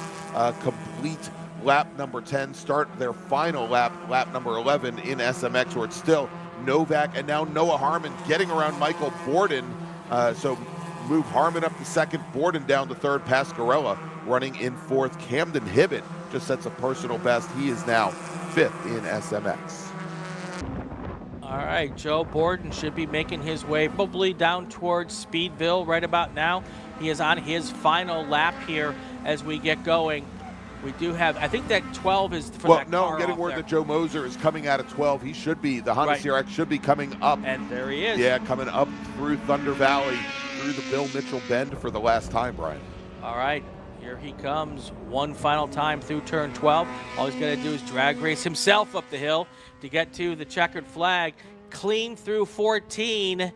complete lap number 10, start their final lap, lap number 11 in SMX, where it's still Novak and now Noah Harmon getting around Michael Borden. So move Harmon up to 2nd, Borden down to 3rd, Pasquarella running in 4th. Camden Hibbett just sets a personal best. He is now 5th in SMX. All right, Joe Borden should be making his way probably down towards Speedville right about now. He is on his final lap here as we get going. We do have, I think that 12 is for that car. I'm getting word that Joe Moser is coming out at 12. He should be, the Honda CRX should be coming up. And there he is. Yeah, coming up through Thunder Valley, through the Bill Mitchell Bend for the last time, Brian. All right, here he comes one final time through turn 12. All he's got to do is drag race himself up the hill to get to the checkered flag. Clean through 14.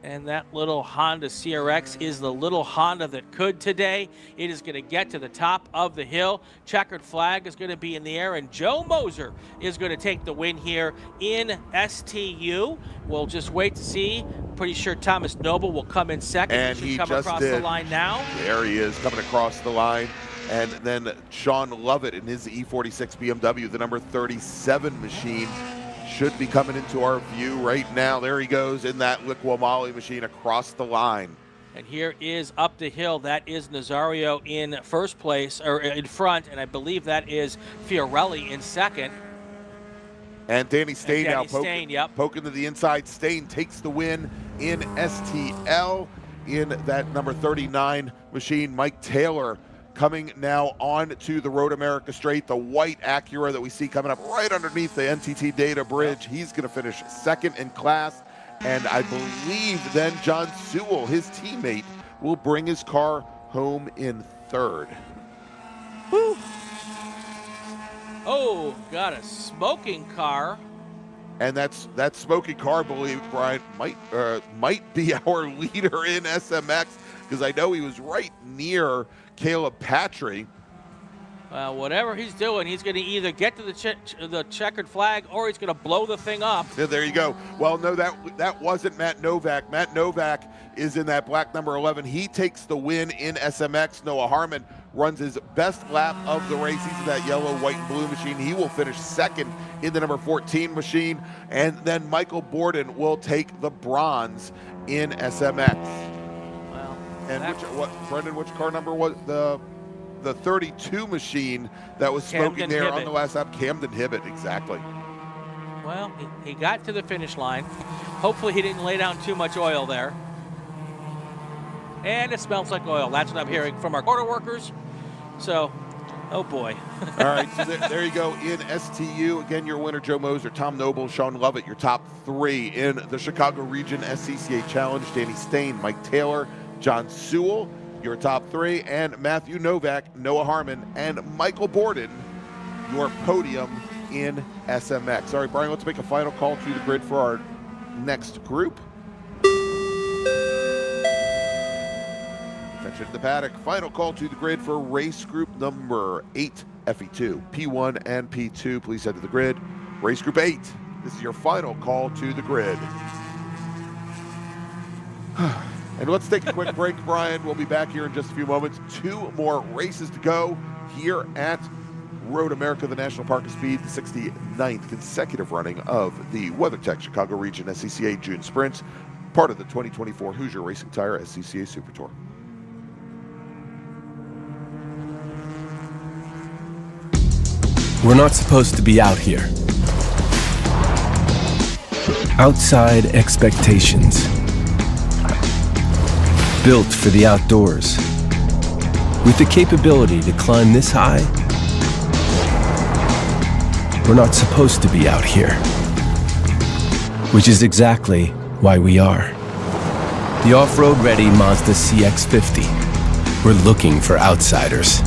And that little Honda CRX is the little Honda that could today. It is going to get to the top of the hill. Checkered flag is going to be in the air, and Joe Moser is going to take the win here in STU. We'll just wait to see. Pretty sure Thomas Noble will come in second. And he should come across the line now. There he is, coming across the line. And then Sean Lovett in his E46 BMW, the number 37 machine, should be coming into our view right now. There he goes in that Liqui machine across the line. And here is up the hill. That is Nazario in first place, or in front, and I believe that is Fiorelli in second. And Danny Stain now poking to the inside. Stain takes the win in STL in that number 39 machine. Mike Taylor coming now on to the Road America Straight, the white Acura that we see coming up right underneath the NTT Data Bridge. He's going to finish 2nd in class. And I believe then John Sewell, his teammate, will bring his car home in 3rd. Woo. Oh, got a smoking car. And that smoking car, believe Brian, might be our leader in SMX, because I know he was right near Caleb Patry. Whatever he's doing, he's going to either get to the checkered flag or he's going to blow the thing up. Yeah, there you go. Well, no, that wasn't Matt Novak. Matt Novak is in that black number 11. He takes the win in SMX. Noah Harmon runs his best lap of the race. He's in that yellow, white, and blue machine. He will finish 2nd in the number 14 machine. And then Michael Borden will take the bronze in SMX. Well, and Brendan, which car number was the 32 machine that was smoking there on the last lap? Camden Hibbett, exactly. Well, he got to the finish line. Hopefully he didn't lay down too much oil there. And it smells like oil. That's what I'm hearing from our quarter workers. So, oh boy. All right, so there you go in STU. Again, your winner, Joe Moser, Tom Noble, Sean Lovett, your top 3 in the Chicago Region SCCA Challenge. Danny Stain, Mike Taylor, John Sewell, your top 3, and Matthew Novak, Noah Harmon, and Michael Borden, your podium in SMX. All right, Brian, let's make a final call to the grid for our next group. Attention to the paddock. Final call to the grid for race group number 8, FE2. P1 and P2, please head to the grid. Race group 8, this is your final call to the grid. And let's take a quick break, Brian. We'll be back here in just a few moments. 2 more races to go here at Road America, the National Park of Speed, the 69th consecutive running of the WeatherTech Chicago Region SCCA June Sprint, part of the 2024 Hoosier Racing Tire SCCA Super Tour. We're not supposed to be out here. Outside expectations. Built for the outdoors. With the capability to climb this high We're not supposed to be out here. Which is exactly why we are. The off-road ready Mazda CX-50. We're looking for outsiders.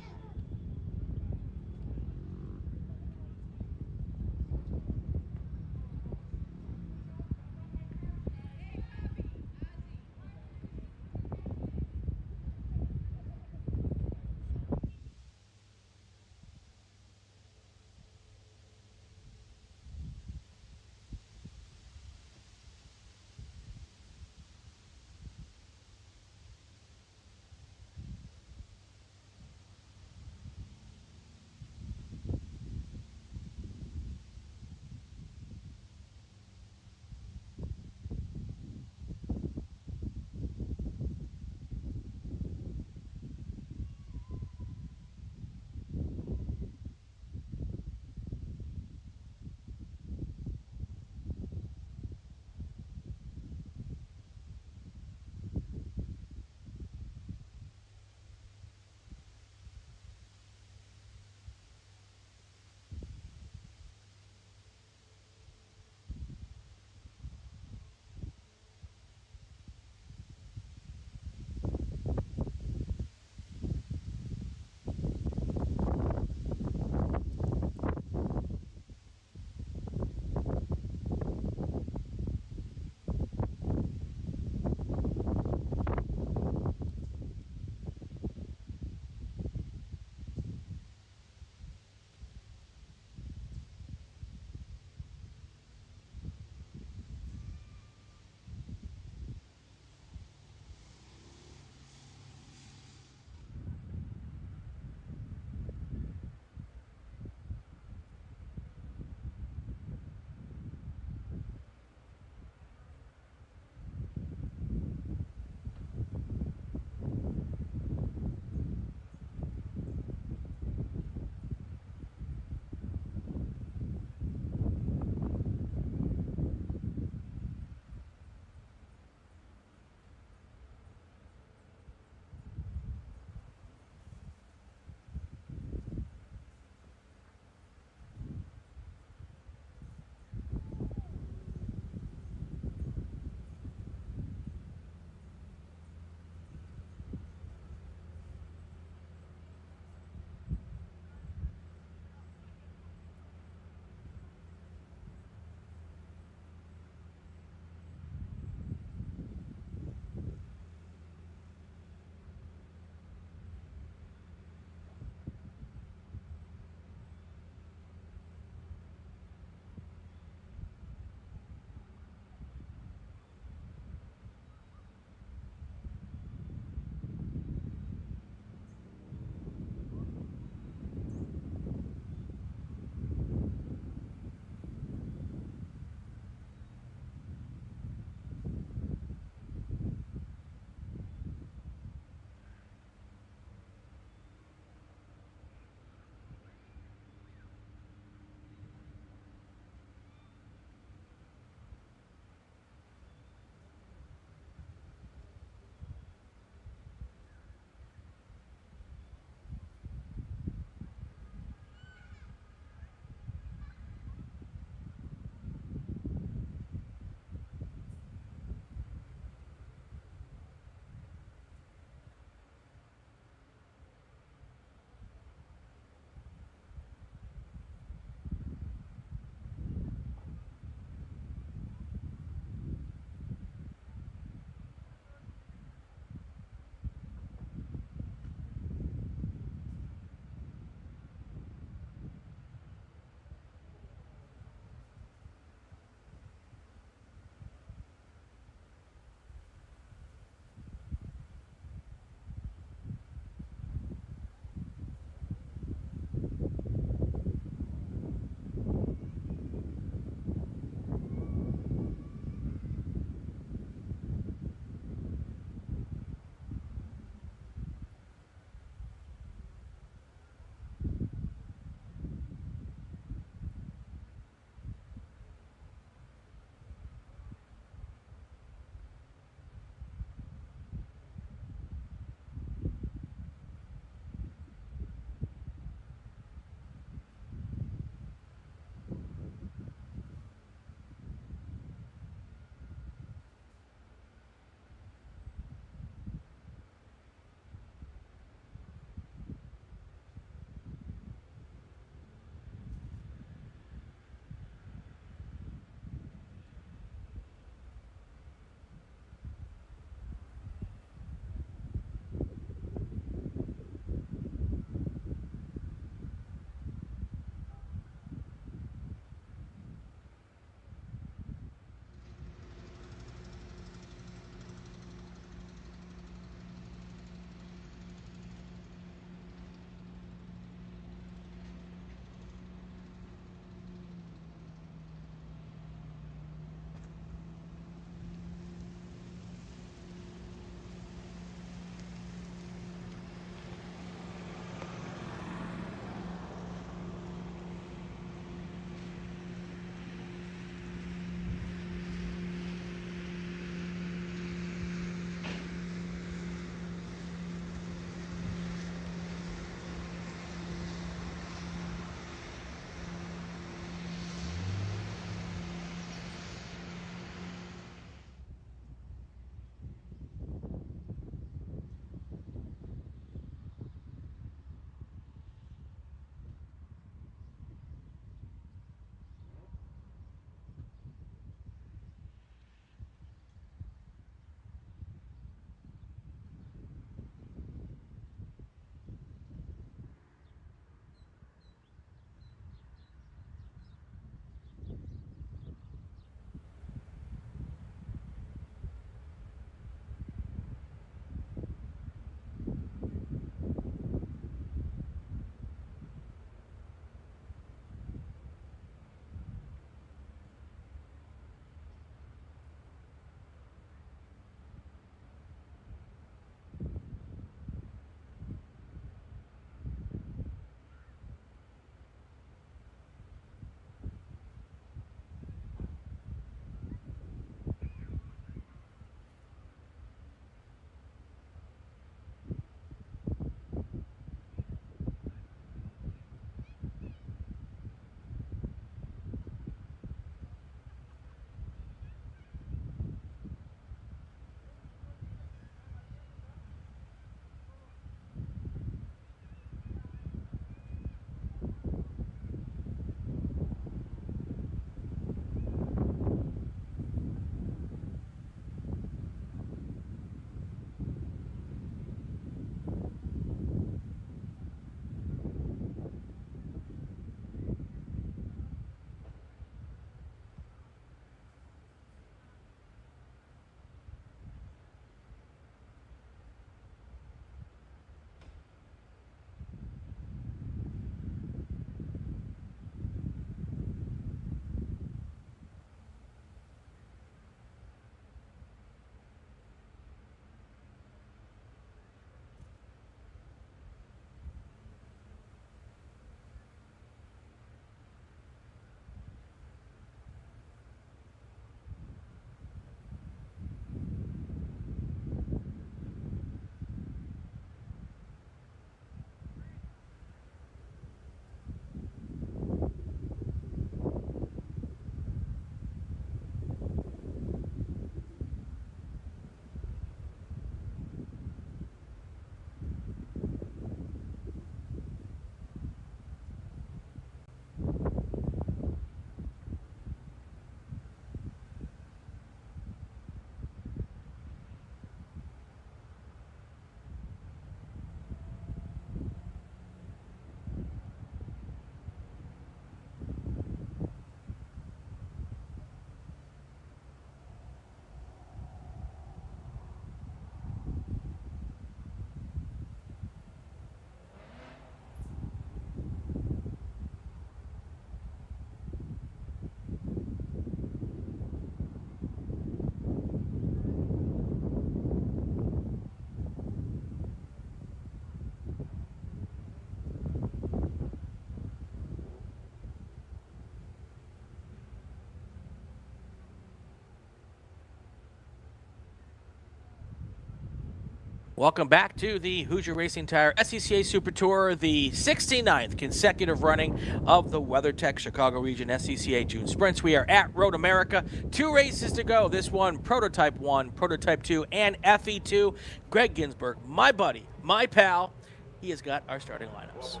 Welcome back to the Hoosier Racing Tire SCCA Super Tour, the 69th consecutive running of the WeatherTech Chicago Region SCCA June Sprints. We are at Road America. 2 races to go. This one, Prototype 1, Prototype 2, and FE2. Gregg Ginsberg, my buddy, my pal, he has got our starting lineups.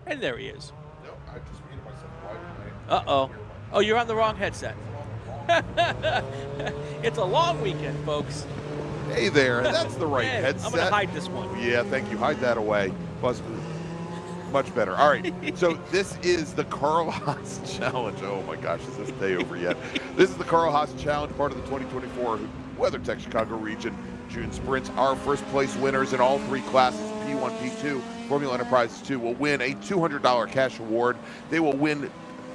And there he is. No, I just muted myself. Uh-oh. Oh, you're on the wrong headset. It's a long weekend, folks. Hey there, that's the right Hey, headset. I'm going to hide this one. Yeah, thank you. Hide that away. Plus, much better. All right, so this is the Carl Haas Challenge. Oh my gosh, is this day over yet? This is the Carl Haas Challenge, part of the 2024 WeatherTech Chicago Region June Sprints. Our first place winners in all 3 classes, P1, P2, Formula Enterprise 2, will win a $200 cash award. They will win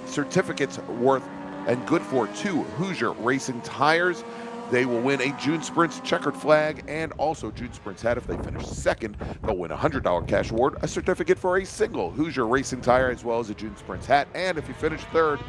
certificates worth and good for 2 Hoosier Racing tires. They will win a June Sprints checkered flag and also June Sprints hat. If they finish second, they'll win a $100 cash award, a certificate for a single Hoosier Racing tire, as well as a June Sprints hat. And if you finish third,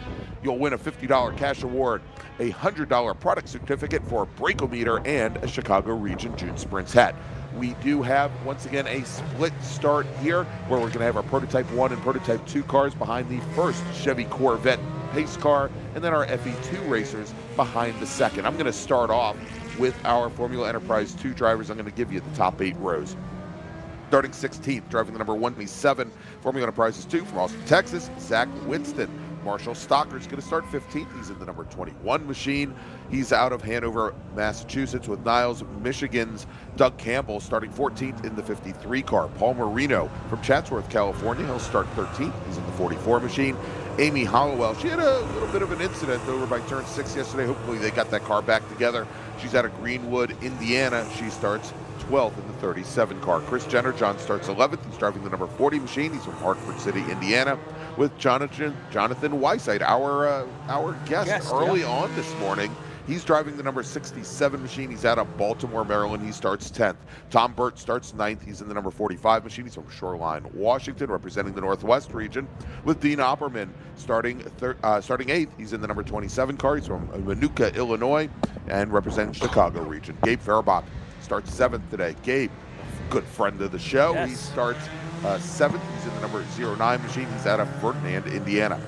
you'll win a $50 cash award, a $100 product certificate for a Brakeometer, and a Chicago Region June Sprints hat. We do have, once again, a split start here where we're going to have our Prototype 1 and Prototype 2 cars behind the first Chevy Corvette pace car, and then our FE2 racers behind the second. I'm going to start off with our Formula Enterprise 2 drivers. I'm going to give you the top 8 rows. Starting 16th, driving the number 127, Formula Enterprises 2 from Austin, Texas, Zach Winston. Marshall Stocker's going to start 15th. He's in the number 21 machine. He's out of Hanover, Massachusetts, with Niles, Michigan's Doug Campbell starting 14th in the 53 car. Paul Marino from Chatsworth, California. He'll start 13th. He's in the 44 machine. Amy Hollowell, she had a little bit of an incident over by turn 6 yesterday. Hopefully they got that car back together. She's out of Greenwood, Indiana. She starts 12th in the 37 car. Chris Jennerjohn starts 11th. He's driving the number 40 machine. He's from Hartford City, Indiana, with Jonathan Weisheit, our guest early on this morning. He's driving the number 67 machine. He's out of Baltimore, Maryland. He starts 10th. Tom Burt starts 9th. He's in the number 45 machine. He's from Shoreline, Washington, representing the Northwest region, with Dean Opperman starting 8th. He's in the number 27 car. He's from Manuka, Illinois, and representing Chicago region. Gabe Faribault starts 7th today. Gabe, good friend of the show. Yes. He starts 7th. He's in the number 09 machine. He's out of Ferdinand, Indiana.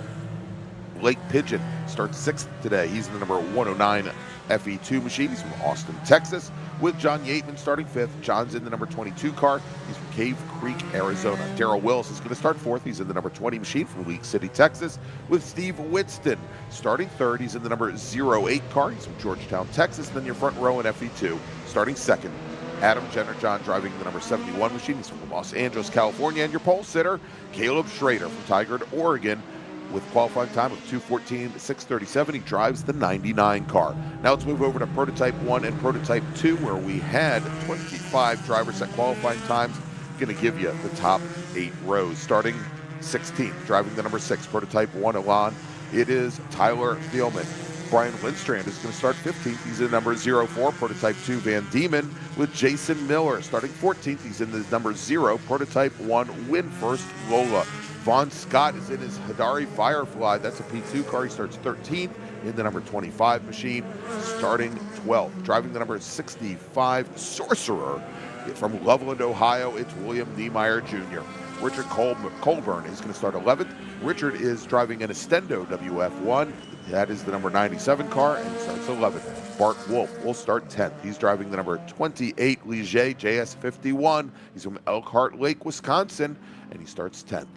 Blake Pigeon starts 6th today. He's in the number 109 FE2 machine. He's from Austin, Texas, with John Yateman starting 5th. John's in the number 22 car. He's from Cave Creek, Arizona. Darrell Willis is going to start 4th. He's in the number 20 machine from League City, Texas, with Steve Whitston starting 3rd. He's in the number 08 car. He's from Georgetown, Texas. Then your front row in FE2 starting 2nd. Adam Jennerjohn driving the number 71 machine. He's from Los Angeles, California. And your pole sitter, Caleb Schrader from Tigard, Oregon, with qualifying time of 2:14.637. He drives the 99 car. Now let's move over to Prototype 1 and Prototype 2, where we had 25 drivers at qualifying times. Going to give you the top 8 rows. Starting 16th, driving the number 6, Prototype 1 Elan, it is Tyler Thielman. Brian Lindstrand is going to start 15th. He's in number 04, Prototype 2 Van Diemen, with Jason Miller starting 14th. He's in the number 0, Prototype 1 Win First Lola. Vaughn Scott is in his Hadari Firefly. That's a P2 car. He starts 13th in the number 25 machine, starting 12th. Driving the number 65 Sorcerer from Loveland, Ohio, it's William Niemeyer Jr. Richard Colburn is going to start 11th. Richard is driving an Estendo WF1. That is the number 97 car, and he starts 11th. Bart Wolf will start 10th. He's driving the number 28 Ligier JS51. He's from Elkhart Lake, Wisconsin, and he starts 10th.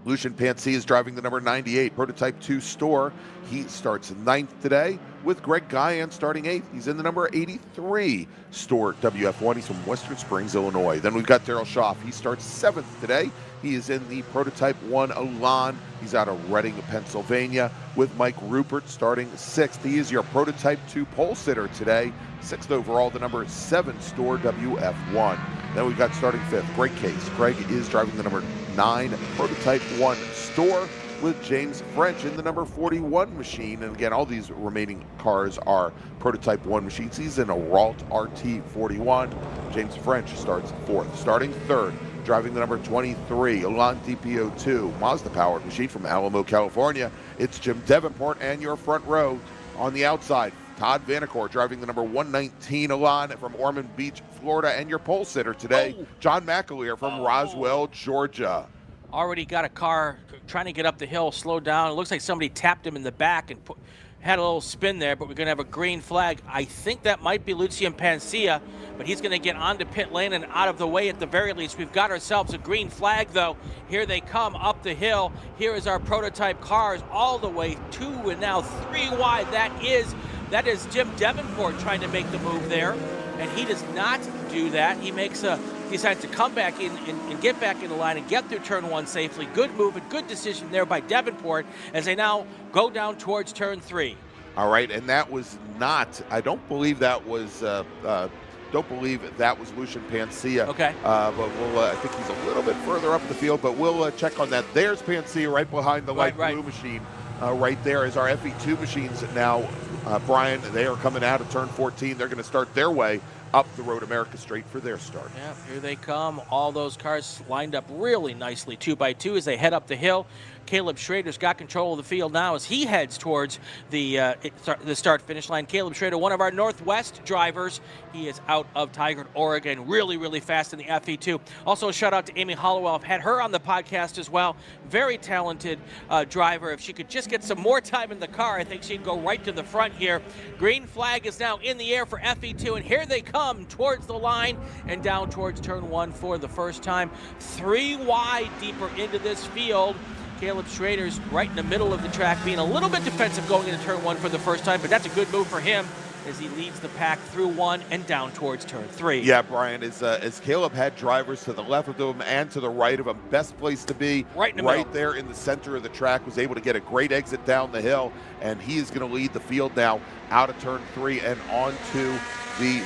Lucian Pansy is driving the number 98 Prototype 2 Store. He starts 9th today, with Greg Guyan starting 8th. He's in the number 83 Store WF1. He's from Western Springs, Illinois. Then we've got Daryl Schaff. He starts 7th today. He is in the Prototype 1 Elan. He's out of Reading, Pennsylvania, with Mike Rupert starting 6th. He is your Prototype 2 pole sitter today. 6th overall, the number 7 Store WF1. Then we've got starting 5th, Greg Case. Greg is driving the number 9 Prototype 1 Store, with James French in the number 41 machine. And again, all these remaining cars are Prototype 1 machines. He's in a Ralt RT41. James French starts 4th. Starting 3rd, driving the number 23 Elan DPO2 Mazda powered machine from Alamo, California, it's Jim Davenport. And your front row on the outside, Todd Vanacore driving the number 119 Elan from Ormond Beach, Florida. And your pole sitter today, John McAleer from Roswell, Georgia. Already got a car trying to get up the hill, slowed down. It looks like somebody tapped him in the back and had a little spin there, but we're going to have a green flag. I think that might be Lucien Pancia, but he's going to get onto pit lane and out of the way at the very least. We've got ourselves a green flag, though. Here they come up the hill. Here is our prototype cars all the way 2 and now 3 wide. That is Jim Davenport trying to make the move there, and he does not do that. He decides to come back in and get back in the line and get through turn 1 safely. Good move and good decision there by Davenport as they now go down towards turn 3. All right, and that was not, I don't believe that was Lucien Pancia. Okay. But we'll, I think he's a little bit further up the field, but we'll check on that. There's Pancia right behind the light blue machine. Right there is our FE2 machines now. Brian, they are coming out of turn 14. They're going to start their way up the Road America straight for their start. Yeah, here they come. All those cars lined up really nicely 2 by 2 as they head up the hill. Caleb Schrader's got control of the field now as he heads towards the start-finish line. Caleb Schrader, one of our Northwest drivers. He is out of Tigard, Oregon, really, really fast in the FE2. Also, a shout-out to Amy Hollowell. I've had her on the podcast as well. Very talented driver. If she could just get some more time in the car, I think she'd go right to the front here. Green flag is now in the air for FE2, and here they come towards the line and down towards turn 1 for the first time. 3 wide deeper into this field. Caleb Schrader's right in the middle of the track, being a little bit defensive going into turn 1 for the first time, but that's a good move for him as he leads the pack through 1 and down towards turn 3. Yeah, Brian, as Caleb had drivers to the left of him and to the right of him, best place to be, right in the middle. There in the center of the track, was able to get a great exit down the hill, and he is going to lead the field now out of turn 3 and onto the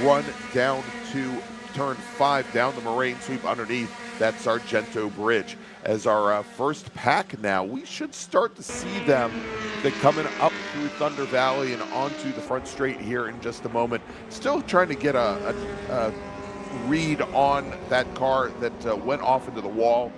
run down to turn 5, down the moraine sweep underneath that Sargento Bridge. As our first pack now, we should start to see them coming up through Thunder Valley and onto the front straight here in just a moment. Still trying to get a read on that car that went off into the wall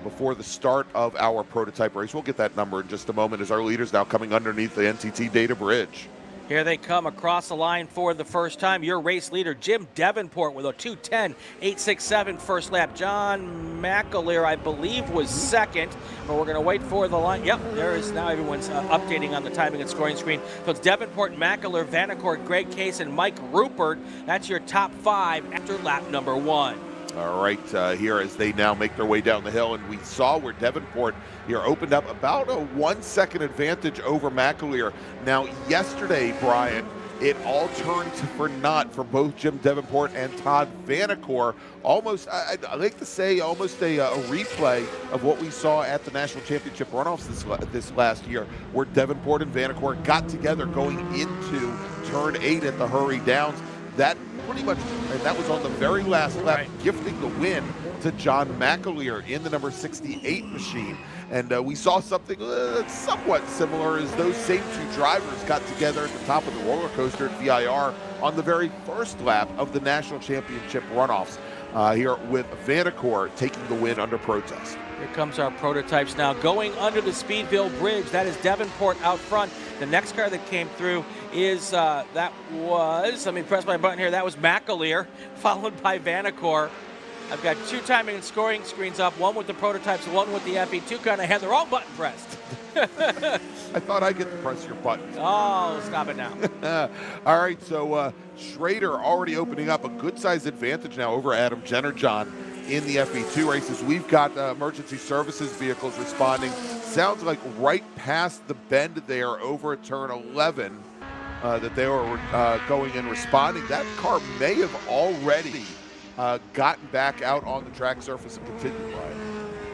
before the start of our prototype race. We'll get that number in just a moment as our leaders now coming underneath the NTT Data Bridge. Here they come across the line for the first time. Your race leader, Jim Davenport, with a 2:10.867 first lap. John McAleer, I believe, was second, but we're going to wait for the line. Yep, there is now everyone's updating on the timing and scoring screen. So it's Davenport, McAleer, Vanacore, Greg Case, and Mike Rupert. That's your top 5 after lap number 1. All right, here as they now make their way down the hill, and we saw where Davenport here opened up about a 1 second advantage over McAleer. Now, yesterday, Brian, it all turned for naught for both Jim Davenport and Todd Vanacore. Almost, I like to say, almost a replay of what we saw at the National Championship Runoffs this last year, where Davenport and Vanacore got together going into turn 8 at the Hurry Downs. That pretty much, and that was on the very last lap, gifting the win to John McAleer in the number 68 machine. And we saw something somewhat similar as those same 2 drivers got together at the top of the roller coaster at VIR on the very first lap of the National Championship Runoffs, here with Vanacore taking the win under protest. Here comes our prototypes now going under the Speedville Bridge. That is Davenport out front. The next car that came through is, let me press my button here, that was McAleer, followed by Vanacore. I've got 2 timing and scoring screens up, one with the prototypes, one with the FE2 car, and I had the wrong button pressed. I thought I get to press your button. Oh, stop it now. All right, so Schrader already opening up a good-sized advantage now over Adam Jennerjohn in the FE2 races. We've got emergency services vehicles responding. Sounds like right past the bend there over at turn 11 that they were going and responding. That car may have already gotten back out on the track surface and continued riding.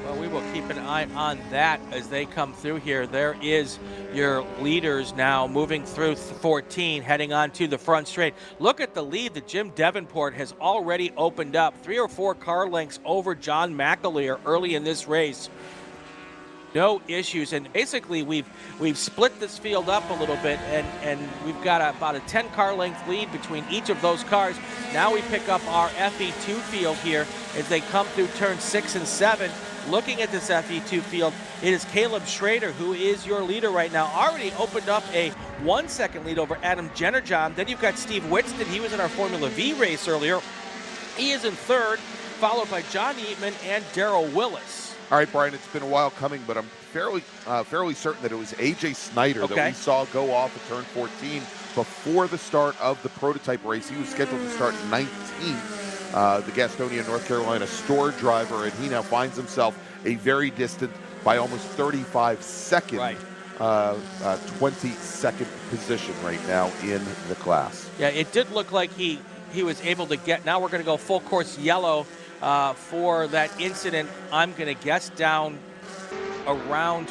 Well, we will keep an eye on that as they come through here. There is your leaders now moving through 14, heading on to the front straight. Look at the lead that Jim Davenport has already opened up. 3 or 4 car lengths over John McAleer early in this race. No issues, and basically we've split this field up a little bit, and we've got about a 10 car length lead between each of those cars. Now we pick up our FE2 field here as they come through turn 6 and 7. Looking at this FE2 field, it is Caleb Schrader who is your leader right now. Already opened up a 1 second lead over Adam Jennerjohn. Then you've got Steve Whitston. He was in our Formula V race earlier. He is in third, followed by John Eatman and Darrell Willis. All right, Brian, it's been a while coming, but I'm fairly certain that it was A.J. Snyder that we saw go off at turn 14 before the start of the prototype race. He was scheduled to start 19th, the Gastonia, North Carolina store driver, and he now finds himself a very distant, by almost 35 second, 22nd position right now in the class. Yeah, it did look like he was able to get, now we're going to go full course yellow for that incident. I'm going to guess down around,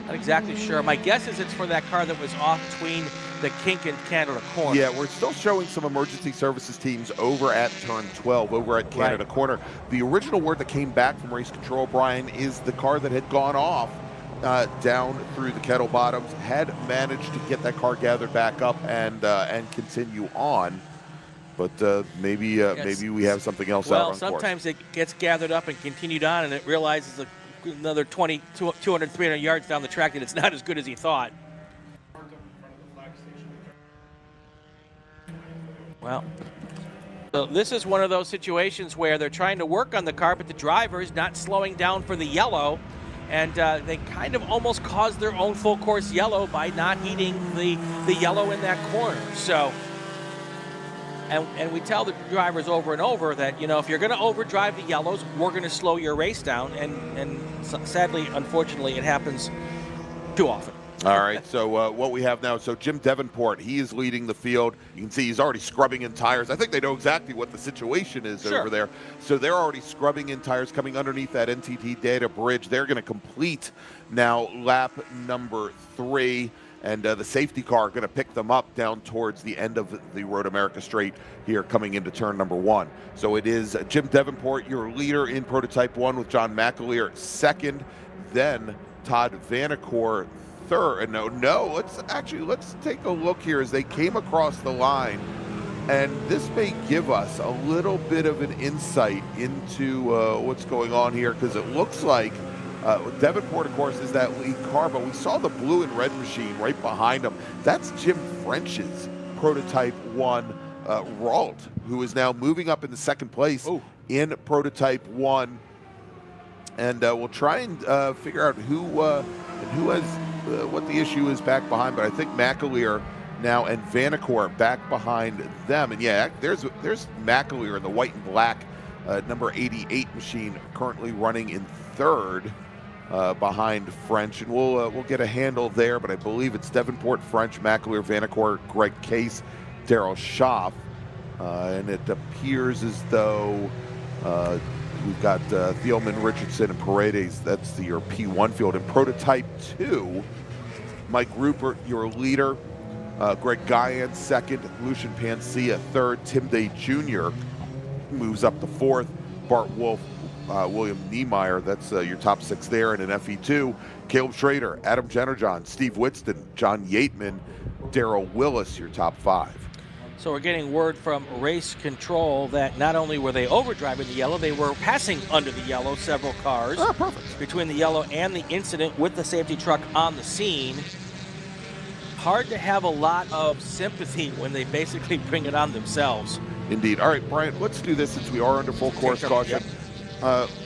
not exactly sure. My guess is it's for that car that was off between the kink and Canada corner. Yeah, we're still showing some emergency services teams over at turn 12, over at Canada corner. The original word that came back from race control, Brian, is the car that had gone off down through the kettle bottoms had managed to get that car gathered back up and continue on. But maybe we have something else out on course. Well, sometimes it gets gathered up and continued on, and it realizes another 200, 300 yards down the track that it's not as good as he thought. Well, so this is one of those situations where they're trying to work on the car, but the driver is not slowing down for the yellow, and they kind of almost caused their own full course yellow by not heating the yellow in that corner. So, and we tell the drivers over and over that, you know, if you're going to overdrive the yellows, we're going to slow your race down, and sadly, unfortunately, it happens too often. All right, so what we have now, so Jim Davenport, he is leading the field. You can see he's already scrubbing in tires. I think they know exactly what the situation is over there. So they're already scrubbing in tires coming underneath that NTT data bridge. They're going to complete now lap number 3, and the safety car going to pick them up down towards the end of the Road America straight here coming into turn number 1. So it is Jim Davenport, your leader in Prototype 1, with John McAleer second, then Todd Vanacore third. Let's take a look here as they came across the line, and this may give us a little bit of an insight into what's going on here, because it looks like Davenport, of course, is that lead car, but we saw the blue and red machine right behind him. That's Jim French's Prototype 1 Ralt, who is now moving up into second place in Prototype 1, and we'll try and figure out who has what the issue is back behind, but I think McAleer now and Vanacore back behind them. And yeah, there's McAleer in the white and black number 88 machine currently running in third behind French, and we'll get a handle there, but I believe it's Davenport, French, McAleer, Vanacore, Greg Case, Daryl Schaff, and it appears as though we've got Thielman, Richardson, and Paredes. That's your P1 field. In Prototype 2, Mike Rupert, your leader. Greg Guyan, second. Lucian Pancia, third. Tim Day Jr. moves up to fourth. Bart Wolf, William Niemeyer, that's your top 6 there. And in FE2, Caleb Schrader, Adam Jennerjohn, Steve Whitston, John Yateman, Darrell Willis, your top 5. So we're getting word from race control that not only were they overdriving the yellow, they were passing under the yellow several cars. Oh, perfect. Between the yellow and the incident with the safety truck on the scene. Hard to have a lot of sympathy when they basically bring it on themselves. Indeed. All right, Brian, let's do this since we are under full course caution.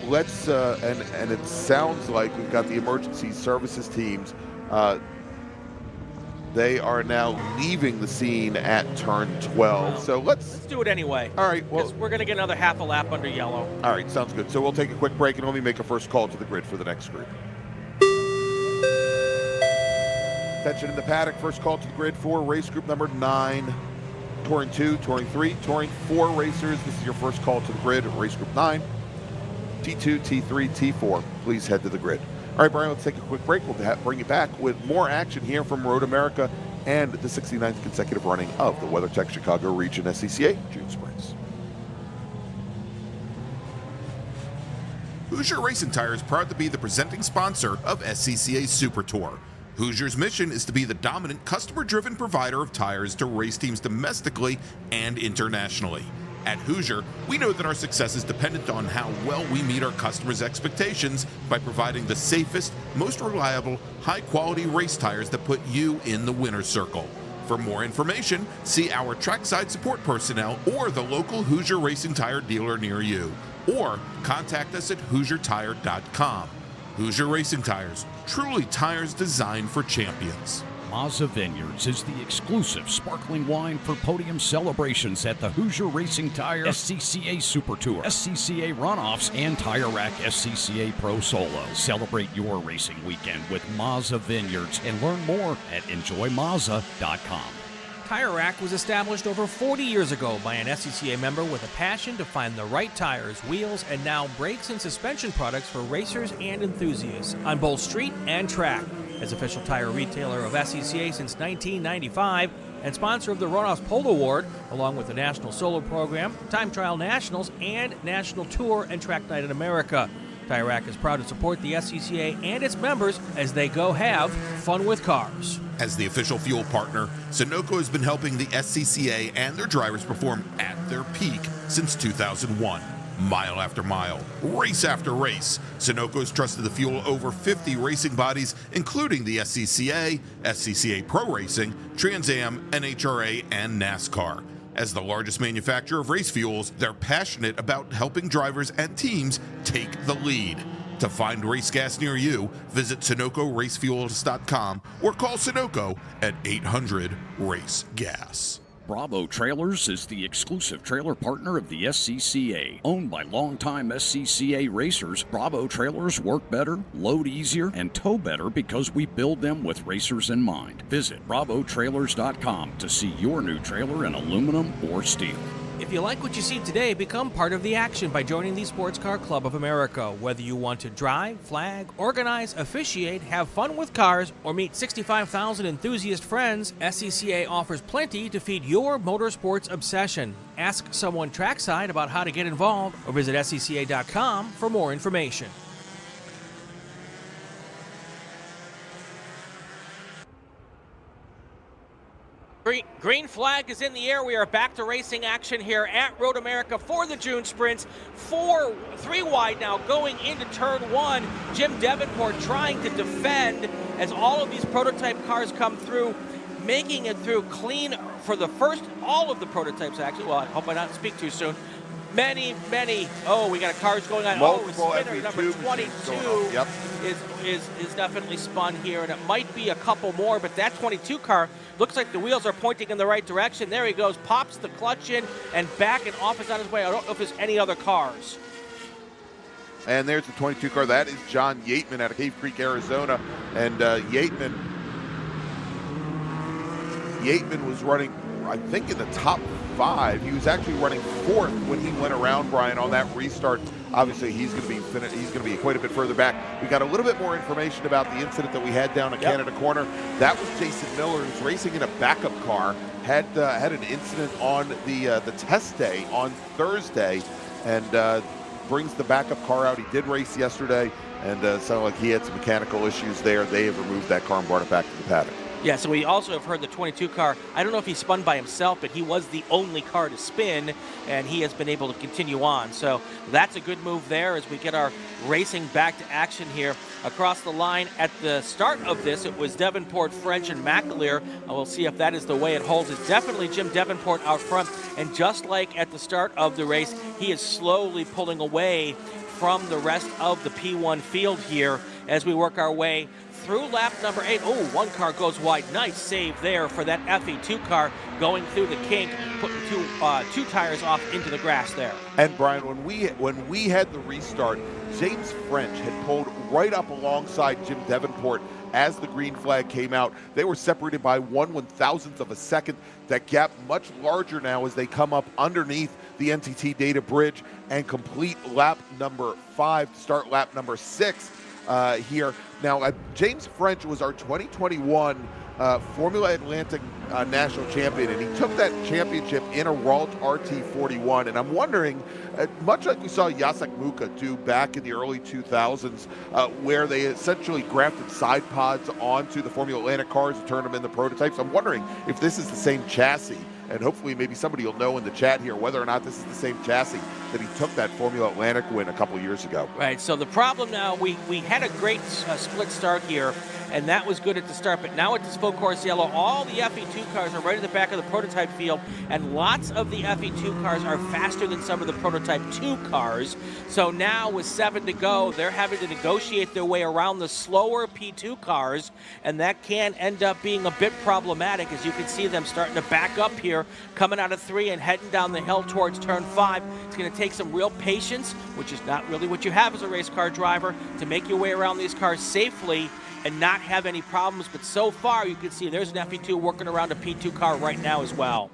Let's, and it sounds like we've got the emergency services teams. They are now leaving the scene at turn 12. So let's do it anyway. All right. Well, we're going to get another half a lap under yellow. All right. Sounds good. So we'll take a quick break, and let me make a first call to the grid for the next group. Attention in the paddock. First call to the grid for race group number 9. Touring 2, Touring 3, Touring 4 racers. This is your first call to the grid. Race group 9, T2, T3, T4. Please head to the grid. All right, Brian, let's take a quick break. We'll bring you back with more action here from Road America and the 69th consecutive running of the WeatherTech Chicago Region SCCA June Sprints. Hoosier Racing Tire is proud to be the presenting sponsor of SCCA Super Tour. Hoosier's mission is to be the dominant customer-driven provider of tires to race teams domestically and internationally. At Hoosier, we know that our success is dependent on how well we meet our customers' expectations by providing the safest, most reliable, high-quality race tires that put you in the winner's circle. For more information, see our trackside support personnel or the local Hoosier Racing Tire dealer near you, or contact us at HoosierTire.com. Hoosier Racing Tires, truly tires designed for champions. Mazda Vineyards is the exclusive sparkling wine for Podium celebrations at the Hoosier Racing Tire SCCA Super Tour, SCCA Runoffs, and Tire Rack SCCA Pro Solo. Celebrate your racing weekend with Mazda Vineyards and learn more at enjoymazda.com. Tire Rack was established over 40 years ago by an SCCA member with a passion to find the right tires, wheels, and now brakes and suspension products for racers and enthusiasts on both street and track. As official tire retailer of SCCA since 1995 and sponsor of the Runoffs Pole Award, along with the National Solo Program, Time Trial Nationals, and National Tour and Track Night in America. Tire Rack is proud to support the SCCA and its members as they go have fun with cars. As the official fuel partner, Sunoco has been helping the SCCA and their drivers perform at their peak since 2001. Mile after mile, race after race, Sunoco has trusted the fuel over 50 racing bodies, including the SCCA, SCCA Pro Racing, Trans Am, NHRA, and NASCAR. As the largest manufacturer of race fuels, they're passionate about helping drivers and teams take the lead. To find race gas near you, visit SunocoRacefuels.com or call Sunoco at 800-RACE-GAS. Bravo Trailers is the exclusive trailer partner of the SCCA. Owned by longtime SCCA racers, Bravo Trailers work better, load easier, and tow better because we build them with racers in mind. Visit BravoTrailers.com to see your new trailer in aluminum or steel. If you like what you see today, become part of the action by joining the Sports Car Club of America. Whether you want to drive, flag, organize, officiate, have fun with cars, or meet 65,000 enthusiast friends, SCCA offers plenty to feed your motorsports obsession. Ask someone trackside about how to get involved or visit SCCA.com for more information. Green flag is in the air. We are back to racing action here at Road America for the June Sprints. 3 wide now going into turn 1. Jim Davenport trying to defend as all of these prototype cars come through, making it through clean for the first, all of the prototypes actually. Well, I hope I not speak too soon. Many, oh, we got cars going on. Multiple Spinner number 22 Yep. is definitely spun here, and it might be a couple more, but that 22 car looks like the wheels are pointing in the right direction. There he goes, pops the clutch in, and back and off is on his way. I don't know if there's any other cars. And there's the 22 car. That is John Yateman out of Cave Creek, Arizona. And Yateman was running, I think, in the top 5. He was actually running 4th when he went around, Brian, on that restart. Obviously, he's going to be quite a bit further back. We got a little bit more information about the incident that we had down at Canada Corner. That was Jason Miller, who's racing in a backup car. Had an incident on the test day on Thursday, and brings the backup car out. He did race yesterday, and sounded like he had some mechanical issues there. They have removed that car and brought it back to the paddock. Yeah, so we also have heard the 22 car. I don't know if he spun by himself, but he was the only car to spin, and he has been able to continue on. So that's a good move there as we get our racing back to action here. Across the line at the start of this, it was Davenport, French, and McAleer. We'll see if that is the way it holds. It's definitely Jim Davenport out front, and just like at the start of the race, he is slowly pulling away from the rest of the P1 field here as we work our way through lap number 8. Oh, one car goes wide. Nice save there for that FE2 car going through the kink, putting two tires off into the grass there. And Brian, when we had the restart, James French had pulled right up alongside Jim Davenport as the green flag came out. They were separated by 1/1000th of a second. That gap much larger now as they come up underneath the NTT data bridge and complete lap number 5 to start lap number 6 here. Now, James French was our 2021 Formula Atlantic national champion, and he took that championship in a Ralt RT41. And I'm wondering, much like we saw Jacek Muka do back in the early 2000s, where they essentially grafted side pods onto the Formula Atlantic cars and turned them into prototypes, I'm wondering if this is the same chassis and hopefully maybe somebody will know in the chat here whether or not this is the same chassis that he took that Formula Atlantic win a couple years ago. Right, so the problem now, we had a great split start here, and that was good at the start, but now at this full course yellow, all the FE2 cars are right at the back of the prototype field, and lots of the FE2 cars are faster than some of the prototype 2 cars. So now with 7 to go, they're having to negotiate their way around the slower P2 cars, and that can end up being a bit problematic, as you can see them starting to back up here, coming out of 3 and heading down the hill towards turn 5. It's going to take some real patience, which is not really what you have as a race car driver, to make your way around these cars safely and not have any problems. But so far, you can see there's an FE2 working around a P2 car right now as well.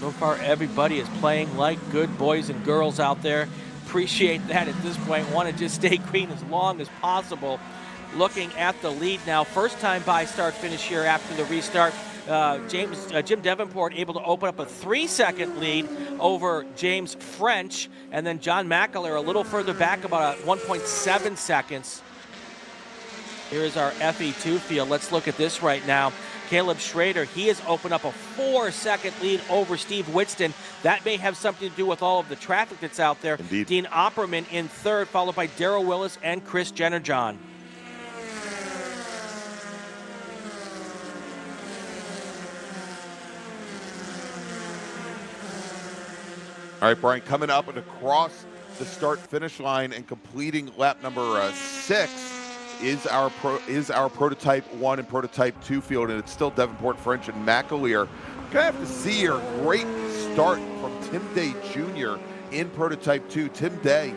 So far, everybody is playing like good boys and girls out there. Appreciate that at this point. Want to just stay green as long as possible. Looking at the lead now. First time by start finish here after the restart. Jim Davenport able to open up a 3-second lead over James French, and then John McAleer a little further back, about 1.7 seconds. Here is our FE2 field. Let's look at this right now. Caleb Schrader, he has opened up a 4-second lead over Steve Whitston. That may have something to do with all of the traffic that's out there. Indeed. Dean Opperman in third, followed by Darrell Willis and Chris Jennerjohn. All right, Brian, coming up and across the start-finish line and completing lap number 6 is our prototype 1 and prototype 2 field, and it's still Davenport, French, and McAleer. Gonna have to see here, great start from Tim Day Jr. in prototype 2. Tim Day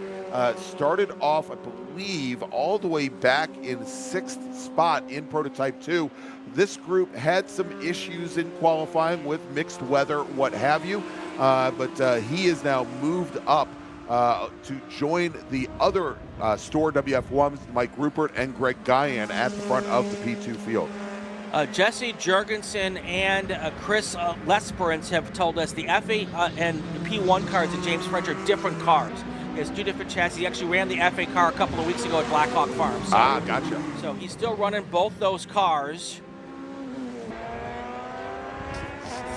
started off, I believe, all the way back in 6th spot in prototype 2. This group had some issues in qualifying with mixed weather, what have you. But he is now moved up to join the other Store WF1s, Mike Rupert and Greg Guyan, at the front of the P2 field. Jesse Jurgensen and Chris Lesperance have told us the FA and the P1 cars at James French are different cars. It's 2 different chassis. He actually ran the FA car a couple of weeks ago at Blackhawk Farm. So, gotcha. So he's still running both those cars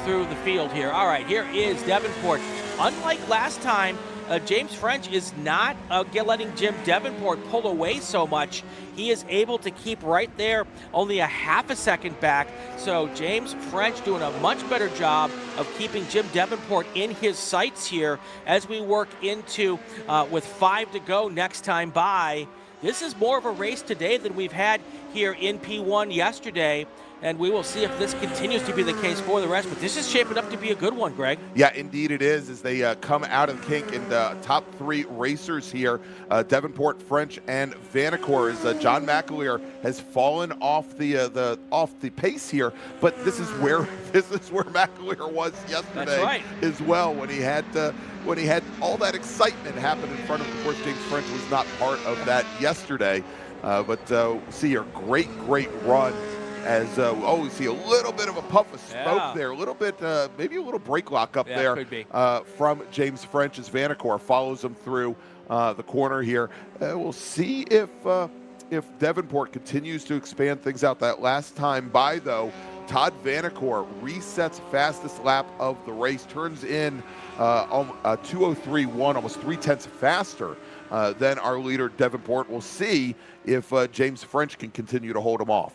through the field here. All right, here is Davenport. Unlike last time, James French is not letting Jim Davenport pull away so much. He is able to keep right there, only a half a second back. So James French doing a much better job of keeping Jim Davenport in his sights here as we work into with 5 to go next time by. This is more of a race today than we've had here in P1 yesterday. And we will see if this continues to be the case for the rest. But this is shaping up to be a good one, Greg. Yeah, indeed it is, as they come out of the kink. And the top 3 racers here, Davenport, French, and Vanacore, as John McAleer has fallen off the pace here. But this is where McAleer was yesterday. That's right. As well, when he had all that excitement happen in front of him. Of course, James French was not part of that yesterday. But see here, great run. As we see a little bit of a puff of smoke there, a little bit, maybe a little brake lock up there could be. From James French as Vanacore follows him through the corner here. We'll see if Davenport continues to expand things out. That last time by, though, Todd Vanacore resets fastest lap of the race, turns in 2:03.1, almost 0.3 faster than our leader Davenport. We'll see if James French can continue to hold him off.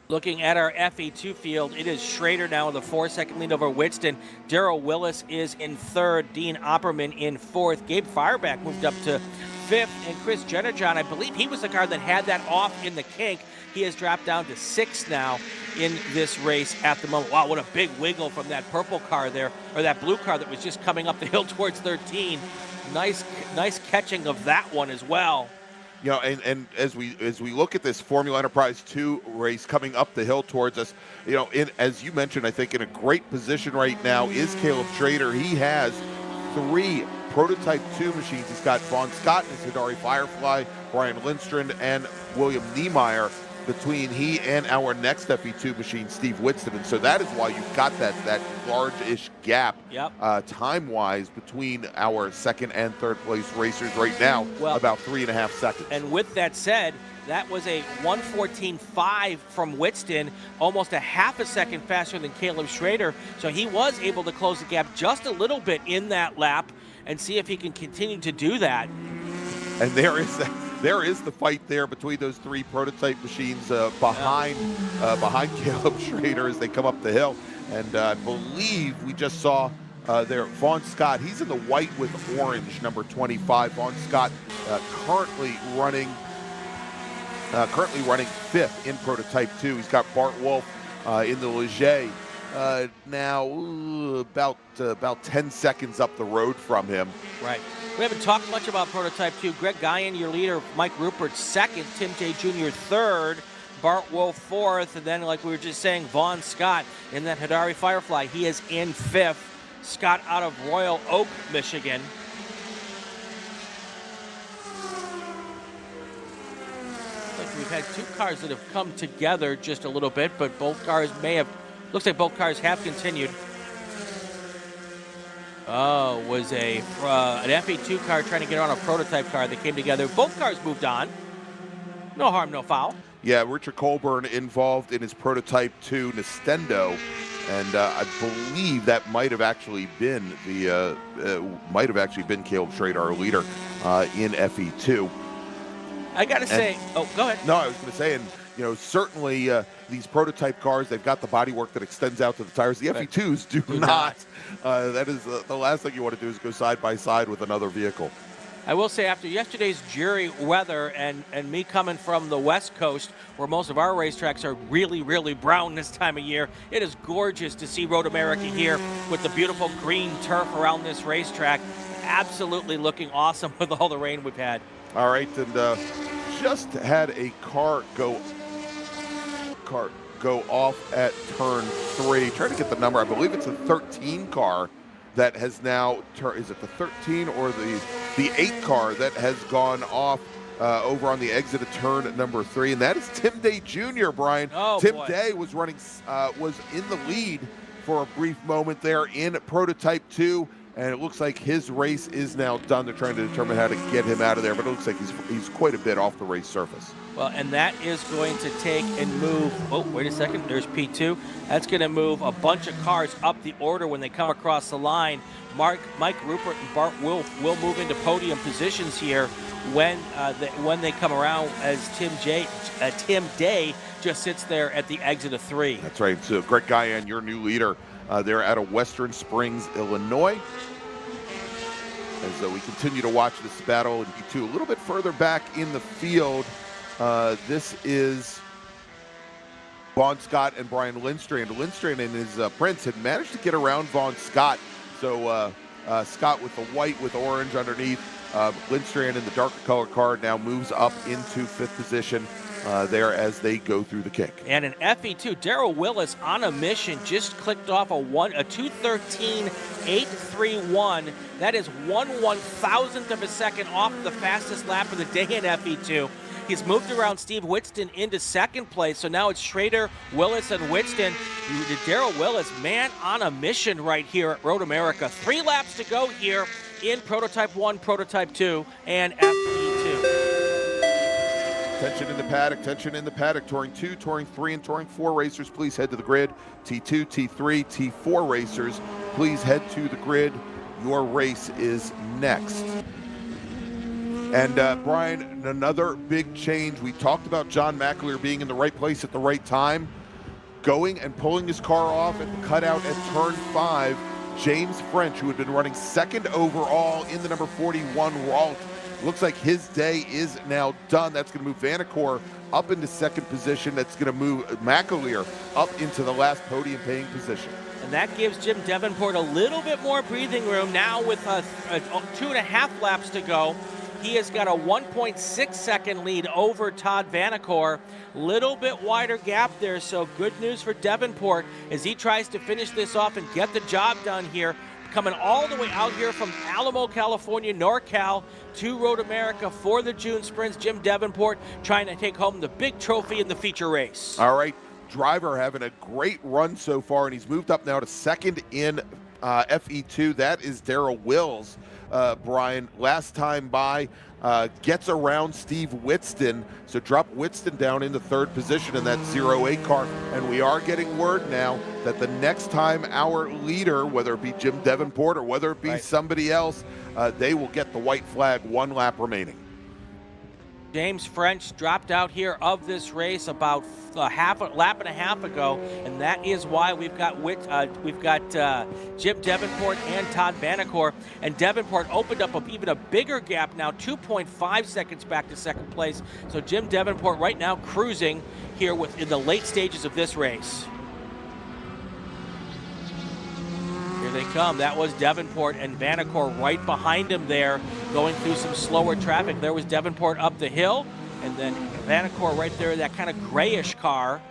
Looking at our FE2 field, it is Schrader now with a 4-second lead over Whitston. Darrell Willis is in third. Dean Opperman in fourth. Gabe Fireback moved up to fifth. And Chris Jennerjohn, I believe he was the car that had that off in the kink. He has dropped down to sixth now in this race at the moment. Wow, what a big wiggle from that purple car there, or that blue car that was just coming up the hill towards 13. Nice catching of that one as well. You know, and as we look at this Formula Enterprise 2 race coming up the hill towards us, you know, as you mentioned, I think in a great position right now is Caleb Schrader. He has 3 prototype 2 machines. He's got Vaughn Scott and his Hidari Firefly, Brian Lindstrand, and William Niemeyer between he and our next FE2 machine, Steve Whitston. And so that is why you've got that large-ish gap time-wise between our second and third place racers right now, about 3.5 seconds. And with that said, That was a 1:14.5 from Witston, almost a half a second faster than Caleb Schrader. So he was able to close the gap just a little bit in that lap and see if he can continue to do that. And there is the fight there between those three prototype machines behind Caleb Schrader as they come up the hill. And I believe we just saw there Vaughn Scott. He's in the white with orange, number 25. Vaughn Scott currently running fifth in prototype 2. He's got Bart Wolf in the Leger now about 10 seconds up the road from him. Right. We haven't talked much about prototype 2. Gregg Ginsberg, your leader. Mike Rupert second. Tim J. Jr. third. Bart Wolf fourth. And then, like we were just saying, Vaughn Scott in that Hadari Firefly. He is in fifth. Scott out of Royal Oak, Michigan. We've had two cars that have come together just a little bit, but both cars looks like both cars have continued. Oh, was an FE2 car trying to get on a prototype car that came together. Both cars moved on. No harm, no foul. Yeah, Richard Colburn involved in his prototype 2 Nintendo, and I believe that might have actually been Caleb Schrader, our leader in FE2. I got to say, go ahead. No, I was going to say, and certainly these prototype cars, they've got the bodywork that extends out to the tires. The FE2s do not. That is the last thing you want to do is go side by side with another vehicle. I will say, after yesterday's dreary weather and me coming from the West Coast, where most of our racetracks are really, really brown this time of year, it is gorgeous to see Road America here with the beautiful green turf around this racetrack. Absolutely looking awesome with all the rain we've had. All right, and just had a car go off at turn 3. Trying to get the number. I believe it's a 13 car that has now is it the 13 or the 8 car that has gone off over on the exit of turn number 3, and that is Tim Day Jr. Brian. Tim Day was running was in the lead for a brief moment there in prototype 2. And it looks like his race is now done. They're trying to determine how to get him out of there, but it looks like he's quite a bit off the race surface. Well, and that is going to take and move. Oh, wait a second. There's P2. That's going to move a bunch of cars up the order when they come across the line. Mike Rupert and Bart Wolf will move into podium positions here when they come around, as Tim Day just sits there at the exit of 3. That's right. So Gregg Ginsberg, your new leader. They're out of Western Springs, Illinois. As we continue to watch this battle in P2. A little bit further back in the field, this is Vaughn Scott and Brian Lindstrand. Lindstrand and his Prince had managed to get around Vaughn Scott. So Scott with the white with orange underneath. Lindstrand in the darker color car now moves up into 5th position. There as they go through the kick. And an FE2, Darrell Willis on a mission just clicked off a 2:13.831. That is 1/1000th of a second off the fastest lap of the day in FE2. He's moved around Steve Witston into 2nd place, so now it's Schrader, Willis, and Witston. Darrell Willis, man on a mission right here at Road America. 3 laps to go here in Prototype 1, Prototype 2, and FE2. Tension in the paddock, Touring 2, Touring 3, and Touring 4 racers, please head to the grid. T2, T3, T4 racers, please head to the grid. Your race is next. And Brian, another big change. We talked about John McAleer being in the right place at the right time. Going and pulling his car off at the cutout at turn 5, James French, who had been running 2nd overall in the number 41 Ralt. Looks like his day is now done. That's going to move Vanacore up into 2nd position. That's going to move McAleer up into the last podium paying position. And that gives Jim Davenport a little bit more breathing room now with 2.5 laps to go. He has got a 1.6 second lead over Todd Vanacore. Little bit wider gap there, so good news for Davenport as he tries to finish this off and get the job done here. Coming all the way out here from Alamo, California, NorCal to Road America for the June Sprints. Jim Davenport trying to take home the big trophy in the feature race. All right, Driver having a great run so far, and he's moved up now to 2nd in FE2, that is Darrell Wills. Brian, last time by, gets around Steve Whitston, so drop Whitston down into third position in that 08 car, and we are getting word now that the next time our leader, whether it be Jim Davenport or whether it be somebody else, they will get the white flag, 1 lap remaining. James French dropped out here of this race about a lap and a half ago, and that is why we've got Jim Davenport and Todd Vanacore. And Davenport opened up even a bigger gap now, 2.5 seconds back to second place. So Jim Davenport right now cruising here in the late stages of this race. Here they come. That was Davenport and Vanacore right behind him there, going through some slower traffic. There was Davenport up the hill, and then Vanacore right there, that kind of grayish car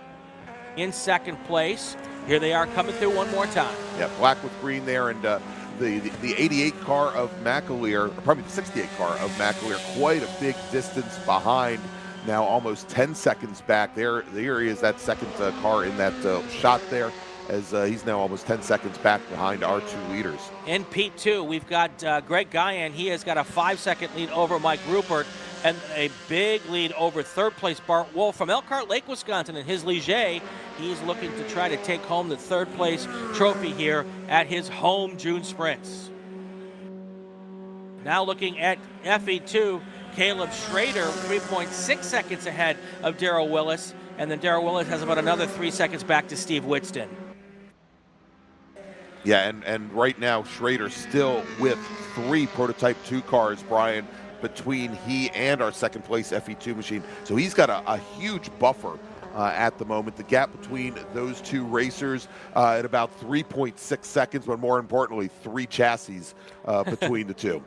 in second place. Here they are coming through one more time. Yeah, black with green there, and the 88 car of McAleer, or probably the 68 car of McAleer, quite a big distance behind. Now almost 10 seconds back. There he is, that second car in that shot there, as he's now almost 10 seconds back behind our 2 leaders. In P2, we've got Gregg Ginsberg. He has got a 5-second lead over Mike Rupert, and a big lead over third place Bart Wolf from Elkhart Lake, Wisconsin, in his Ligier. He's looking to try to take home the third place trophy here at his home June Sprints. Now looking at FE2, Caleb Schrader, 3.6 seconds ahead of Darrell Willis, and then Darrell Willis has about another 3 seconds back to Steve Whitston. Yeah, and right now Schrader still with 3 prototype 2 cars, Brian, between he and our second place FE2 machine. So he's got a huge buffer at the moment. The gap between those 2 racers at about 3.6 seconds, but more importantly, 3 chassis between the 2.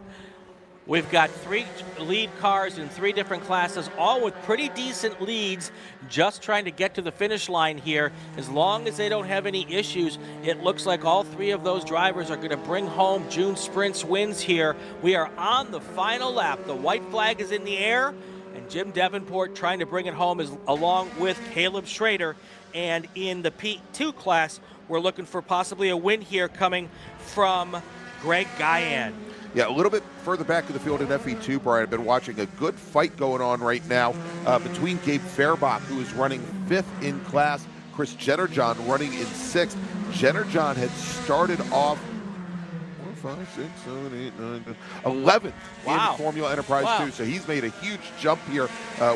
We've got 3 lead cars in 3 different classes, all with pretty decent leads, just trying to get to the finish line here. As long as they don't have any issues, it looks like all 3 of those drivers are going to bring home June Sprints wins here. We are on the final lap. The white flag is in the air, and Jim Davenport trying to bring it home along with Caleb Schrader. And in the P2 class, we're looking for possibly a win here coming from Gregg Ginsberg. Yeah, a little bit further back in the field in FE2, Brian, I've been watching a good fight going on right now between Gabe Fairbach, who is running 5th in class, Chris Jennerjohn running in 6th. Jennerjohn had started off 4, 5, 6, 7, 8, 9, 10, 11th in Formula Enterprise 2, so he's made a huge jump here,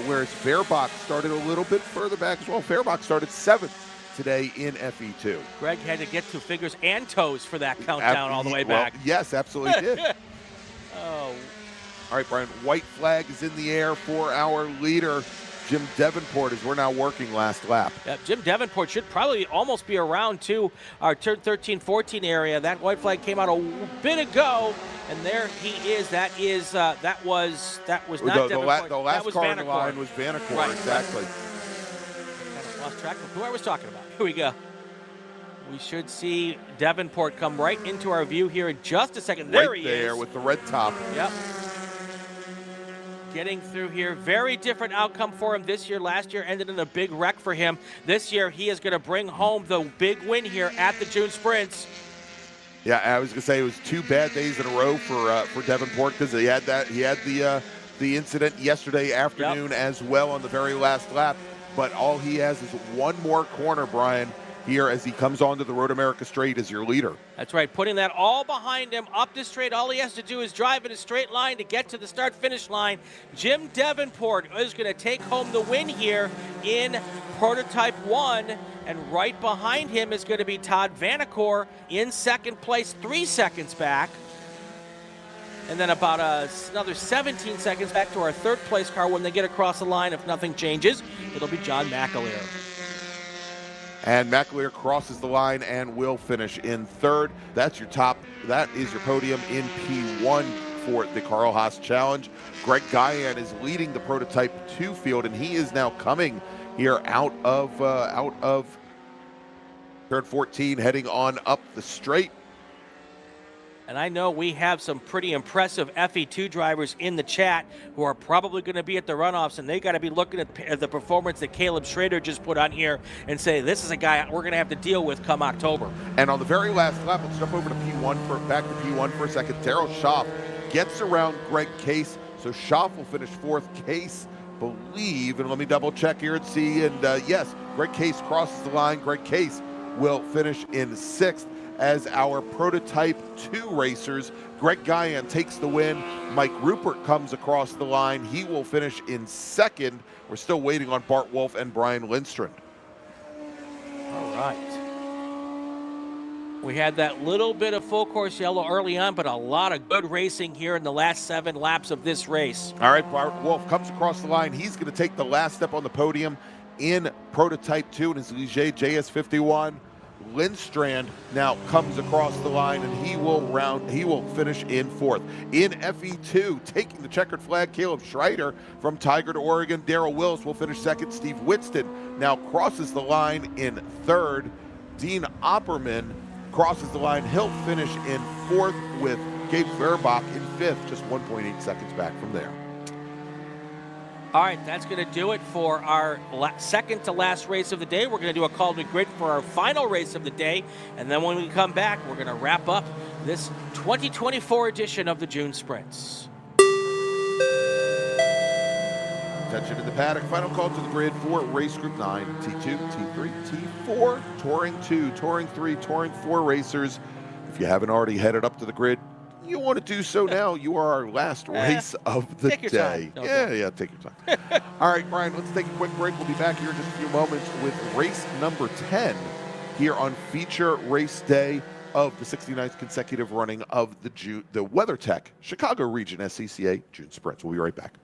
whereas Fairbach started a little bit further back as well. Fairbach started 7th today in FE2. Greg had to get to fingers and toes for that countdown all the way back. Well, yes, absolutely did. Oh. All right, Brian, white flag is in the air for our leader, Jim Davenport, as we're now working last lap. Yeah, Jim Davenport should probably almost be around to our turn 13-14 area. That white flag came out a bit ago, and there he is. That was not Davenport. The last car on the line was Vanacore, right, exactly. Kind of lost track of who I was talking about. Here we go. We should see Davenport come right into our view here in just a second. There he is. Right there with the red top. Yep. Getting through here. Very different outcome for him this year. Last year ended in a big wreck for him. This year he is going to bring home the big win here at the June Sprints. Yeah, I was going to say it was 2 bad days in a row for Davenport, because he had the incident yesterday afternoon as well on the very last lap. But all he has is 1 more corner, Brian, here as he comes onto the Road America straight as your leader. That's right, putting that all behind him, up the straight. All he has to do is drive in a straight line to get to the start-finish line. Jim Davenport is going to take home the win here in Prototype 1, and right behind him is going to be Todd Vanacore in second place, 3 seconds back. And then about another 17 seconds back to our third place car when they get across the line. If nothing changes, it'll be John McAleer. And McAleer crosses the line and will finish in 3rd. That is your podium in P1 for the Carl Haas Challenge. Gregg Ginsberg is leading the Prototype 2 field, and he is now coming here out of turn 14, heading on up the straight. And I know we have some pretty impressive FE2 drivers in the chat who are probably going to be at the runoffs, and they got to be looking at the performance that Caleb Schrader just put on here and say, this is a guy we're going to have to deal with come October. And on the very last lap, let's jump over to back to P1 for a second. Daryl Schaaf gets around Greg Case, so Schaaf will finish fourth. Case, believe, and let me double check here and see, and yes, Greg Case crosses the line. Greg Case will finish in sixth. As our Prototype 2 racers, Greg Guyan takes the win. Mike Rupert comes across the line. He will finish in second. We're still waiting on Bart Wolf and Brian Lindstrand. All right. We had that little bit of full course yellow early on, but a lot of good racing here in the last 7 laps of this race. All right, Bart Wolf comes across the line. He's going to take the last step on the podium in Prototype 2 in his Ligier JS51. Lindstrand now comes across the line, and he will finish in fourth. In FE2, taking the checkered flag, Caleb Schreider from Tigard, Oregon. Darrell Willis will finish second. Steve Whitston now crosses the line in third. Dean Opperman crosses the line. He'll finish in fourth with Gabe Fehrbach in fifth, just 1.8 seconds back from there. All right, that's going to do it for our second to last race of the day. We're going to do a call to grid for our final race of the day. And then when we come back, we're going to wrap up this 2024 edition of the June Sprints. Attention in the paddock. Final call to the grid for race group 9, T2, T3, T4, Touring 2, Touring 3, Touring 4 racers. If you haven't already headed up to the grid, you want to do so now. You are our last race of the day. Yeah, take your time. All right, Brian, let's take a quick break. We'll be back here in just a few moments with race number 10 here on feature race day of the 69th consecutive running of the WeatherTech Chicago Region SCCA June Sprints. We'll be right back.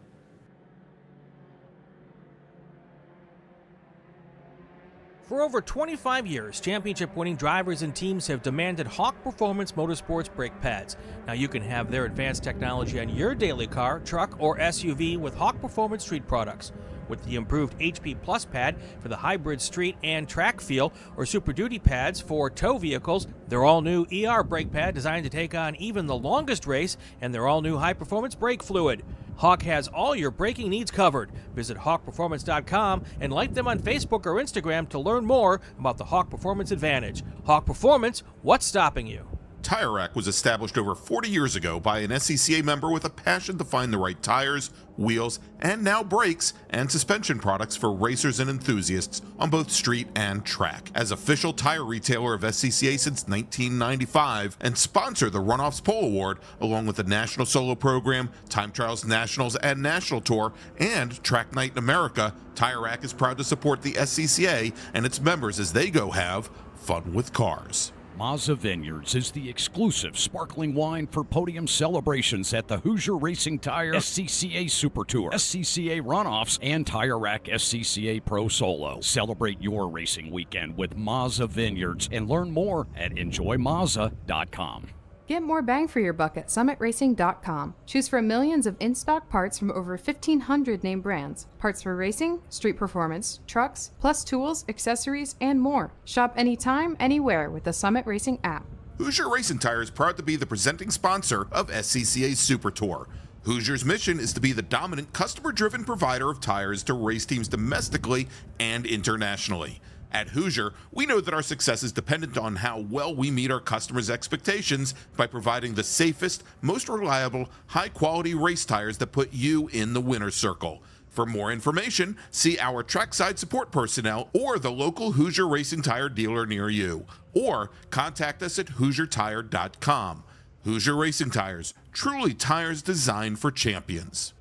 For over 25 years, championship-winning drivers and teams have demanded Hawk Performance Motorsports brake pads. Now you can have their advanced technology on your daily car, truck, or SUV with Hawk Performance Street products. With the improved HP Plus pad for the hybrid street and track feel, or Super Duty pads for tow vehicles, their all-new ER brake pad designed to take on even the longest race, and their all-new high-performance brake fluid. Hawk has all your braking needs covered. Visit hawkperformance.com and like them on Facebook or Instagram to learn more about the Hawk Performance Advantage. Hawk Performance, what's stopping you? Tire Rack was established over 40 years ago by an SCCA member with a passion to find the right tires, wheels, and now brakes and suspension products for racers and enthusiasts on both street and track. As official tire retailer of SCCA since 1995 and sponsor the Runoffs Pole Award, along with the National Solo Program, Time Trials Nationals and National Tour, and Track Night in America, Tire Rack is proud to support the SCCA and its members as they go have fun with cars. Mazza Vineyards is the exclusive sparkling wine for Podium celebrations at the Hoosier Racing Tire SCCA Super Tour, SCCA Runoffs, and Tire Rack SCCA Pro Solo. Celebrate your racing weekend with Mazza Vineyards and learn more at enjoymazza.com. Get more bang for your buck at summitracing.com. Choose from millions of in-stock parts from over 1,500 name brands. Parts for racing, street performance, trucks, plus tools, accessories, and more. Shop anytime, anywhere with the Summit Racing app. Hoosier Racing Tire is proud to be the presenting sponsor of SCCA Super Tour. Hoosier's mission is to be the dominant customer-driven provider of tires to race teams domestically and internationally. At Hoosier, we know that our success is dependent on how well we meet our customers' expectations by providing the safest, most reliable, high-quality race tires that put you in the winner's circle. For more information, see our trackside support personnel or the local Hoosier Racing Tire dealer near you, or contact us at HoosierTire.com. Hoosier Racing Tires, truly tires designed for champions.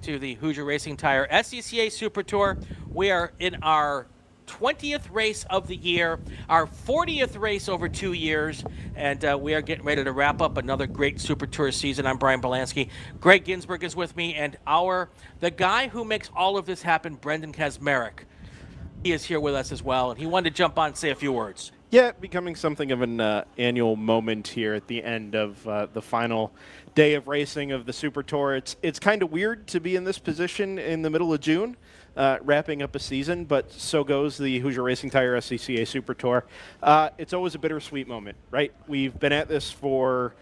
to the Hoosier Racing Tire SCCA Super Tour. We are in our 20th race of the year, our 40th race over 2 years, and we are getting ready to wrap up another great Super Tour season. I'm Brian Bielanski. Gregg Ginsberg is with me, and the guy who makes all of this happen, Brendan Kazmarek, he is here with us as well, and he wanted to jump on and say a few words. Yeah, becoming something of an annual moment here at the end of the final day of racing of the Super Tour. It's kind of weird to be in this position in the middle of June, wrapping up a season, but so goes the Hoosier Racing Tire SCCA Super Tour. It's always a bittersweet moment, right? We've been at this for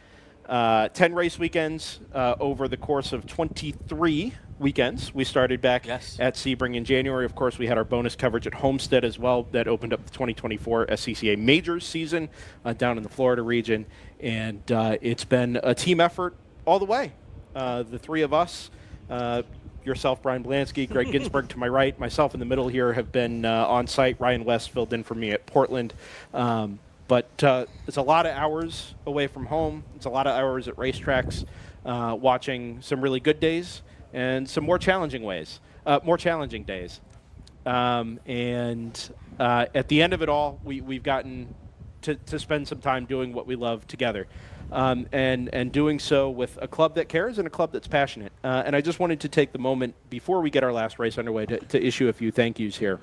10 race weekends over the course of 23 weekends. We started back at Sebring in January. Of course, we had our bonus coverage at Homestead as well. That opened up the 2024 SCCA Majors season down in the Florida region. And it's been a team effort all the way. The three of us, yourself, Brian Bielanski, Gregg Ginsberg to my right, myself in the middle here, have been on site. Ryan West filled in for me at Portland. But it's a lot of hours away from home. It's a lot of hours at racetracks, watching some really good days and some more challenging days. At the end of it all, we've gotten to spend some time doing what we love together, and doing so with a club that cares and a club that's passionate. And I just wanted to take the moment before we get our last race underway to issue a few thank yous here.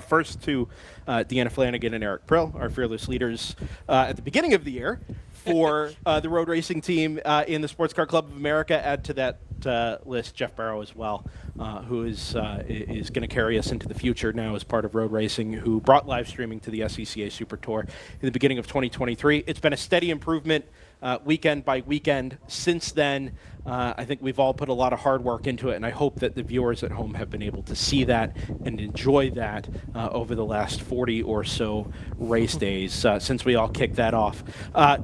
First to Deanna Flanagan and Eric Prill, our fearless leaders at the beginning of the year for the road racing team in the Sports Car Club of America. Add to that list Jeff Barrow as well, who is going to carry us into the future now as part of road racing, who brought live streaming to the SCCA Super Tour in the beginning of 2023. It's been a steady improvement weekend by weekend since then. I think we've all put a lot of hard work into it, and I hope that the viewers at home have been able to see that and enjoy that over the last 40 or so race days since we all kicked that off.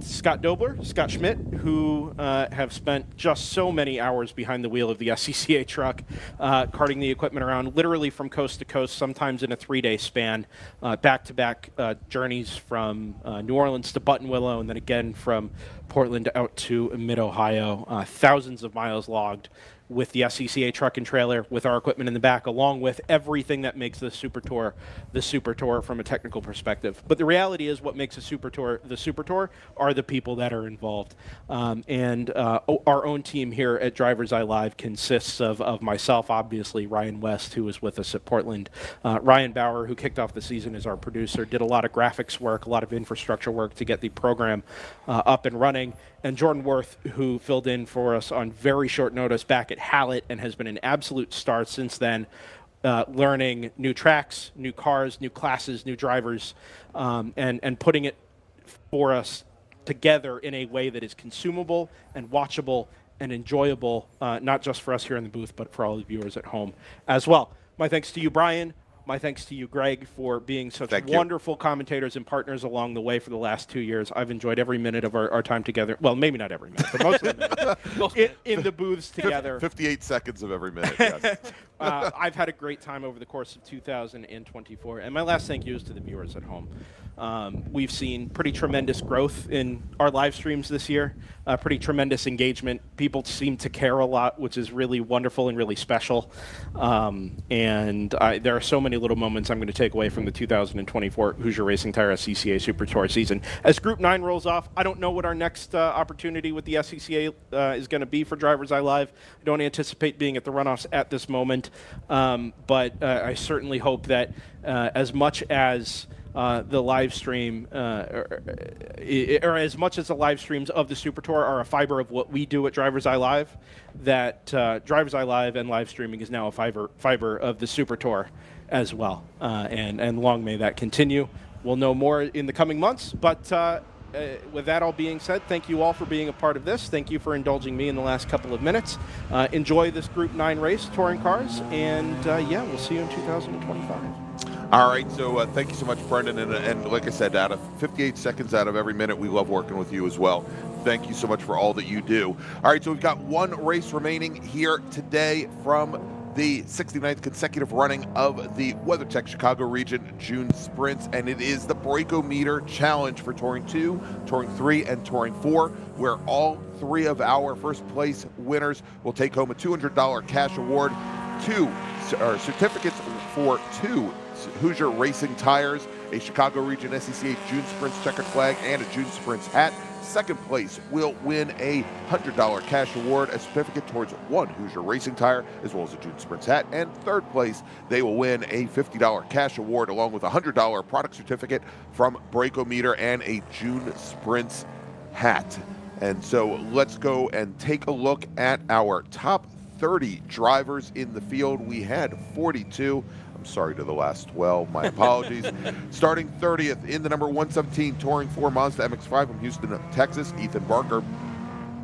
Scott Dobler, Scott Schmidt, who have spent just so many hours behind the wheel of the SCCA truck, carting the equipment around literally from coast to coast, sometimes in a 3-day span, back-to-back journeys from New Orleans to Buttonwillow, and then again from Portland out to mid-Ohio, thousands of miles logged with the SCCA truck and trailer, with our equipment in the back, along with everything that makes the Super Tour from a technical perspective. But the reality is, what makes a Super Tour the Super Tour are the people that are involved. And our own team here at DriversEye Live consists of myself, obviously, Ryan West, who was with us at Portland, Ryan Bauer, who kicked off the season as our producer, did a lot of graphics work, a lot of infrastructure work to get the program up and running, and Jordan Worth, who filled in for us on very short notice back at Hallett and has been an absolute star since then, learning new tracks, new cars, new classes, new drivers, and putting it for us together in a way that is consumable and watchable and enjoyable, not just for us here in the booth, but for all the viewers at home as well. My thanks to you, Brian. My thanks to you, Gregg, for being such wonderful commentators and partners along the way for the last 2 years. I've enjoyed every minute of our time together. Well, maybe not every minute, but most of the minutes in the booths together. 58 seconds of every minute, yes. I've had a great time over the course of 2024. And my last thank you is to the viewers at home. We've seen pretty tremendous growth in our live streams this year, pretty tremendous engagement. People seem to care a lot, which is really wonderful and really special. And there are so many little moments I'm going to take away from the 2024 Hoosier Racing Tire SCCA Super Tour season. As Group 9 rolls off, I don't know what our next opportunity with the SCCA is going to be for DriversEye Live. I don't anticipate being at the runoffs at this moment, but I certainly hope that as much as the live stream, or as much as the live streams of the Super Tour are a fiber of what we do at DriversEye Live, that DriversEye Live and live streaming is now a fiber of the Super Tour as well. And long may that continue. We'll know more in the coming months, but with that all being said, thank you all for being a part of this. Thank you for indulging me in the last couple of minutes. Enjoy this Group 9 race, touring cars, and yeah, we'll see you in 2025. All right, so thank you so much, Brendan. And like I said, out of 58 seconds out of every minute, we love working with you as well. Thank you so much for all that you do. All right, so we've got one race remaining here today from the 69th consecutive running of the WeatherTech Chicago Region June Sprints, and it is the Breakometer Challenge for Touring 2, Touring 3, and Touring 4, where all 3 of our first place winners will take home a $200 cash award, 2 certificates for 2 Hoosier Racing tires, a Chicago Region SCCA June Sprints checkered flag, and a June Sprints hat. Second place will win a $100 cash award, a certificate towards 1 Hoosier Racing tire, as well as a June Sprints hat. And third place, they will win a $50 cash award, along with a $100 product certificate from Breakometer and a June Sprints hat. And so let's go and take a look at our top 30 drivers in the field. We had 42. I'm sorry to the last 12, my apologies. Starting 30th in the number 117 Touring 4 Mazda MX5 from Houston, Texas, Ethan Barker.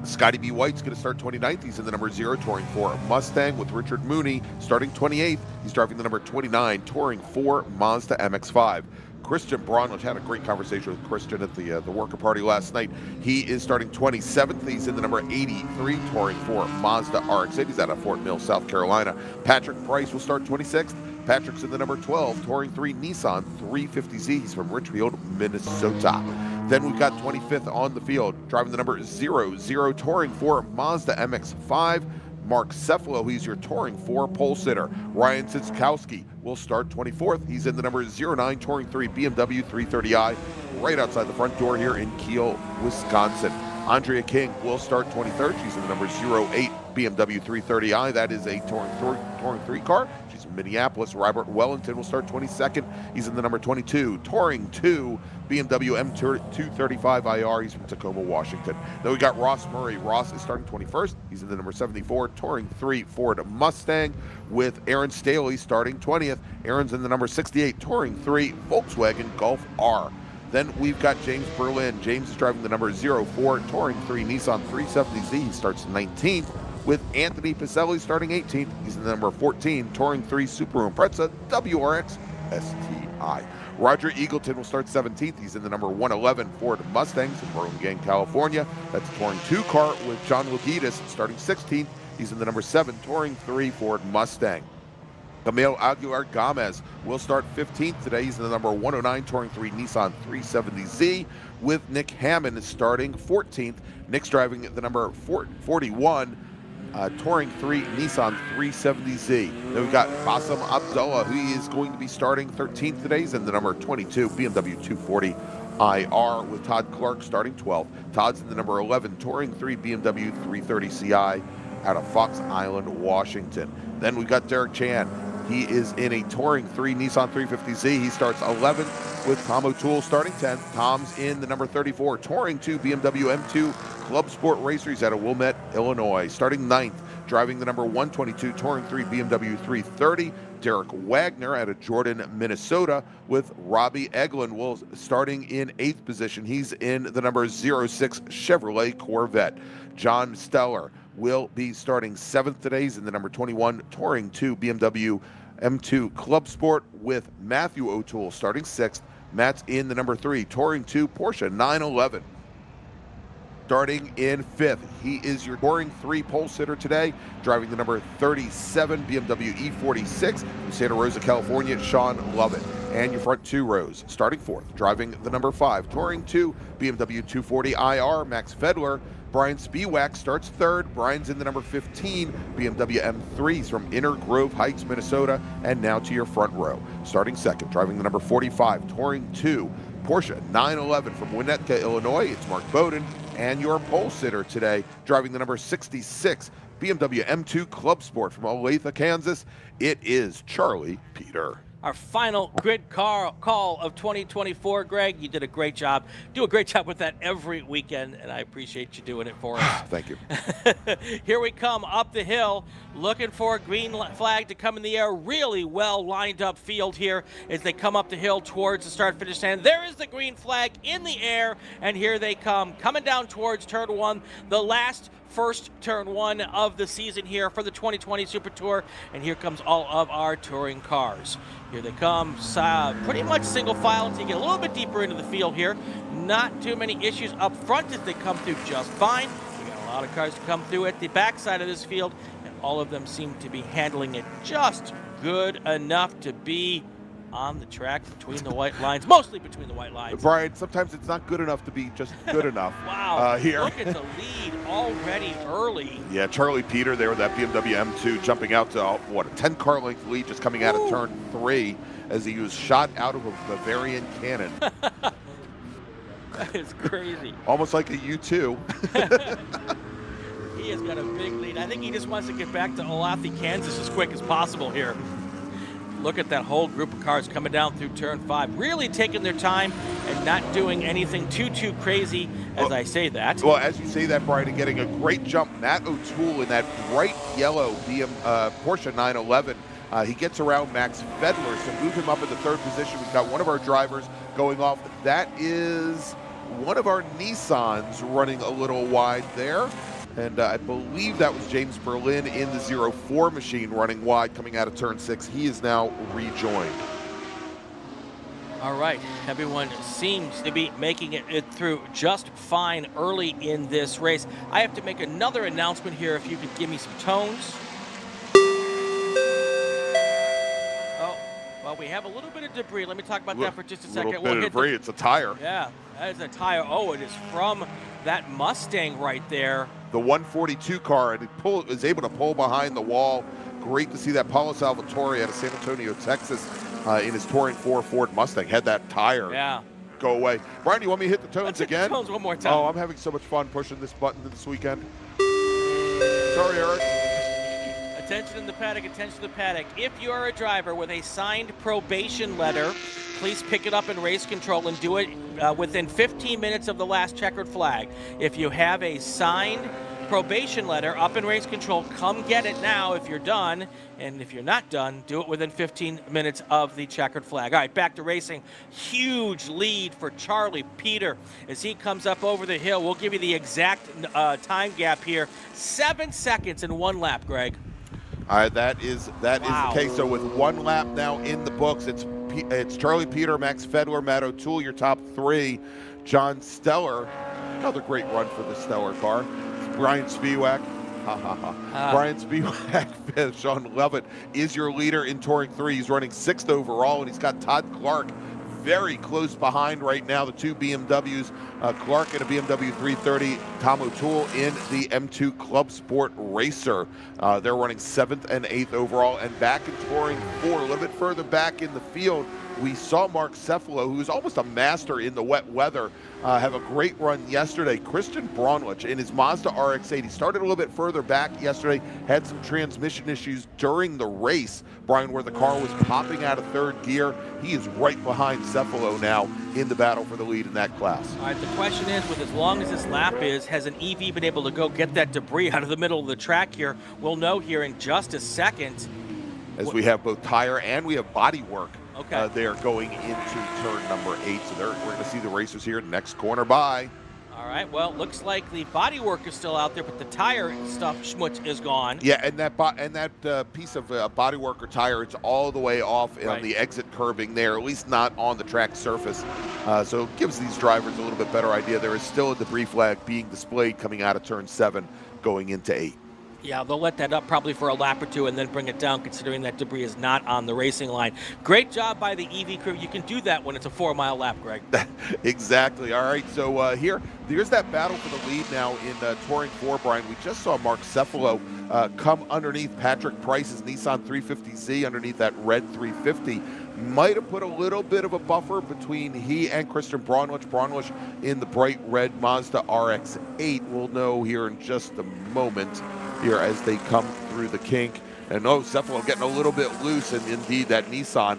Scotty B. White's going to start 29th. He's in the number 0 Touring 4 Mustang, with Richard Mooney starting 28th. He's driving the number 29 Touring 4 Mazda MX5. Christian Braunlich, had a great conversation with Christian at the worker party last night. He is starting 27th. He's in the number 83 Touring 4 Mazda RX-8. He's out of Fort Mill, South Carolina. Patrick Price will start 26th. Patrick's in the number 12 Touring 3 Nissan 350Z. He's from Richfield, Minnesota. Then we've got 25th on the field, driving the number 00 Touring 4 Mazda MX-5. Mark Cefalo, he's your Touring 4 pole sitter. Ryan Sitzkowski will start 24th. He's in the number 09 Touring 3 BMW 330i, right outside the front door here in Kiel, Wisconsin. Andrea King will start 23rd. She's in the number 08 BMW 330i. That is a Touring 3 car. She's in Minneapolis. Robert Wellington will start 22nd. He's in the number 22 Touring 2 BMW M235IR. He's from Tacoma, Washington. Then we got Ross Murray. Ross is starting 21st. He's in the number 74 Touring 3 Ford Mustang, with Aaron Staley starting 20th. Aaron's in the number 68 Touring 3 Volkswagen Golf R. Then we've got James Berlin. James is driving the number 04 Touring 3 Nissan 370Z. He starts 19th, with Anthony Pacelli starting 18th. He's in the number 14 Touring 3 Subaru Impreza WRX STI. Roger Eagleton will start 17th. He's in the number 111 Ford Mustangs in Burlingame, California. That's a Touring 2 car, with John Lugitas starting 16th. He's in the number 7 Touring 3 Ford Mustang. Camille Aguilar Gomez will start 15th today. He's in the number 109 Touring 3 Nissan 370Z, with Nick Hammond starting 14th. Nick's driving the number 41 Touring 3 Nissan 370Z. Then we've got Bassam Abdullah, who is going to be starting 13th today. He's in the number 22 BMW 240IR, with Todd Clark starting 12th. Todd's in the number 11 Touring 3 BMW 330CI out of Fox Island, Washington. Then we've got Derek Chan. He is in a Touring 3 Nissan 350Z. He starts 11th, with Tom O'Toole starting 10th. Tom's in the number 34 Touring 2 BMW M2 Club Sport Racer. He's out of Wilmette, Illinois. Starting 9th, driving the number 122 Touring 3 BMW 330. Derek Wagner out of Jordan, Minnesota, with Robbie Eglin starting in 8th position. He's in the number 06 Chevrolet Corvette. John Steller will be starting 7th today. He's in the number 21 Touring 2 BMW M2 Club Sport, with Matthew O'Toole starting 6th. Matt's in the number 3 Touring 2 Porsche 911. Starting in 5th, he is your Touring 3 pole sitter today, driving the number 37 BMW E46 from Santa Rosa, California, Sean Lovett. And your front 2 rows, starting 4th, driving the number 5 Touring 2 BMW 240IR, Max Fedler. Brian Spiewak starts 3rd. Brian's in the number 15 BMW M3s from Inner Grove Heights, Minnesota. And now to your front row, starting 2nd, driving the number 45 Touring 2 Porsche 911 from Winnetka, Illinois. It's Mark Bowden. And your pole sitter today, driving the number 66 BMW M2 Club Sport from Olathe, Kansas. It is Charlie Peter. Our final grid call of 2024, Greg. You did a great job. Do a great job with that every weekend, and I appreciate you doing it for us. Thank you. Here we come up the hill, looking for a green flag to come in the air. Really well lined up field here as they come up the hill towards the start-finish stand. There is the green flag in the air, and here they come, coming down towards turn 1, the last first turn 1 of the season here for the 2020 Super Tour. And here comes all of our touring cars. Here they come, pretty much single file until you get a little bit deeper into the field here. Not too many issues up front as they come through just fine. We got a lot of cars to come through at the backside of this field, and all of them seem to be handling it just good enough to be on the track between the white lines, mostly between the white lines. Brian, sometimes it's not good enough to be just good enough. Wow, here. Look at the lead already early. Yeah, Charlie Peter there with that BMW M2 jumping out to, what, a 10-car length lead just coming out of turn 3 as he was shot out of a Bavarian cannon. That is crazy. Almost like a U2. He has got a big lead. I think he just wants to get back to Olathe, Kansas as quick as possible here. Look at that whole group of cars coming down through turn 5, really taking their time and not doing anything too crazy as I say that. Well, as you say that, Brian, and getting a great jump, Matt O'Toole in that bright yellow Porsche 911. He gets around Max Fedler, so move him up in the 3rd position. We've got one of our drivers going off. That is one of our Nissans running a little wide there. And I believe that was James Berlin in the 04 machine running wide coming out of turn 6. He is now rejoined. All right, everyone seems to be making it through just fine early in this race. I have to make another announcement here if you could give me some tones. Oh, well, we have a little bit of debris. Let me talk about that for just a second. Little bit of debris, it's a tire. Yeah, that is a tire. Oh, it is from that Mustang right there. The 142 car, and he is able to pull behind the wall. Great to see that. Paulo Salvatore out of San Antonio, Texas, in his Touring 4 Ford Mustang had that tire go away. Brian, you want me to hit the tones Let's again? hit the tones one more time. Oh, I'm having so much fun pushing this button this weekend. Sorry, Eric. Attention in the paddock, attention to the paddock. If you are a driver with a signed probation letter, please pick it up in race control and do it within 15 minutes of the last checkered flag. If you have a signed probation letter up in race control, come get it now if you're done. And if you're not done, do it within 15 minutes of the checkered flag. All right, back to racing. Huge lead for Charlie Peter as he comes up over the hill. We'll give you the exact time gap here. 7 seconds in 1 lap, Greg. All right, that is the case. So with 1 lap now in the books, it's Charlie Peter, Max Fedler, Matt O'Toole, your top 3. John Steller, another great run for the Steller car. Brian Spiewak, Brian Spiewak, Sean Levitt is your leader in Touring 3. He's running 6th overall, and he's got Todd Clark very close behind right now, the 2 BMWs. Clark in a BMW 330, Tom O'Toole in the M2 Club Sport Racer. They're running 7th and 8th overall. And back in Touring 4, a little bit further back in the field, we saw Mark Cefalo, who's almost a master in the wet weather, have a great run yesterday. Christian Braunlich in his Mazda RX-8. He started a little bit further back yesterday, had some transmission issues during the race, Brian, where the car was popping out of 3rd gear. He is right behind Cefalo now in the battle for the lead in that class. All right, the question is, with as long as this lap is, has an EV been able to go get that debris out of the middle of the track here? We'll know here in just a second. As we have both tire and we have body work. Okay. They are going into turn number 8, so we're going to see the racers here next corner by. All right, well, looks like the body work is still out there, but the tire stuff, schmutz, is gone. Yeah, and that piece of bodywork or tire, it's all the way off on the exit curbing there, at least not on the track surface. So it gives these drivers a little bit better idea. There is still a debris flag being displayed coming out of turn 7, going into 8. Yeah, they'll let that up probably for a lap or 2 and then bring it down, considering that debris is not on the racing line. Great job by the EV crew. You can do that when it's a 4-mile lap, Greg. Exactly. All right, so here's that battle for the lead now in Touring 4, Brian. We just saw Mark Cefalo come underneath Patrick Price's Nissan 350Z, underneath that red 350. Might have put a little bit of a buffer between he and Christian Braunlich. Braunlich in the bright red Mazda RX-8. We'll know here in just a moment here as they come through the kink. And Cefalo getting a little bit loose, and indeed that Nissan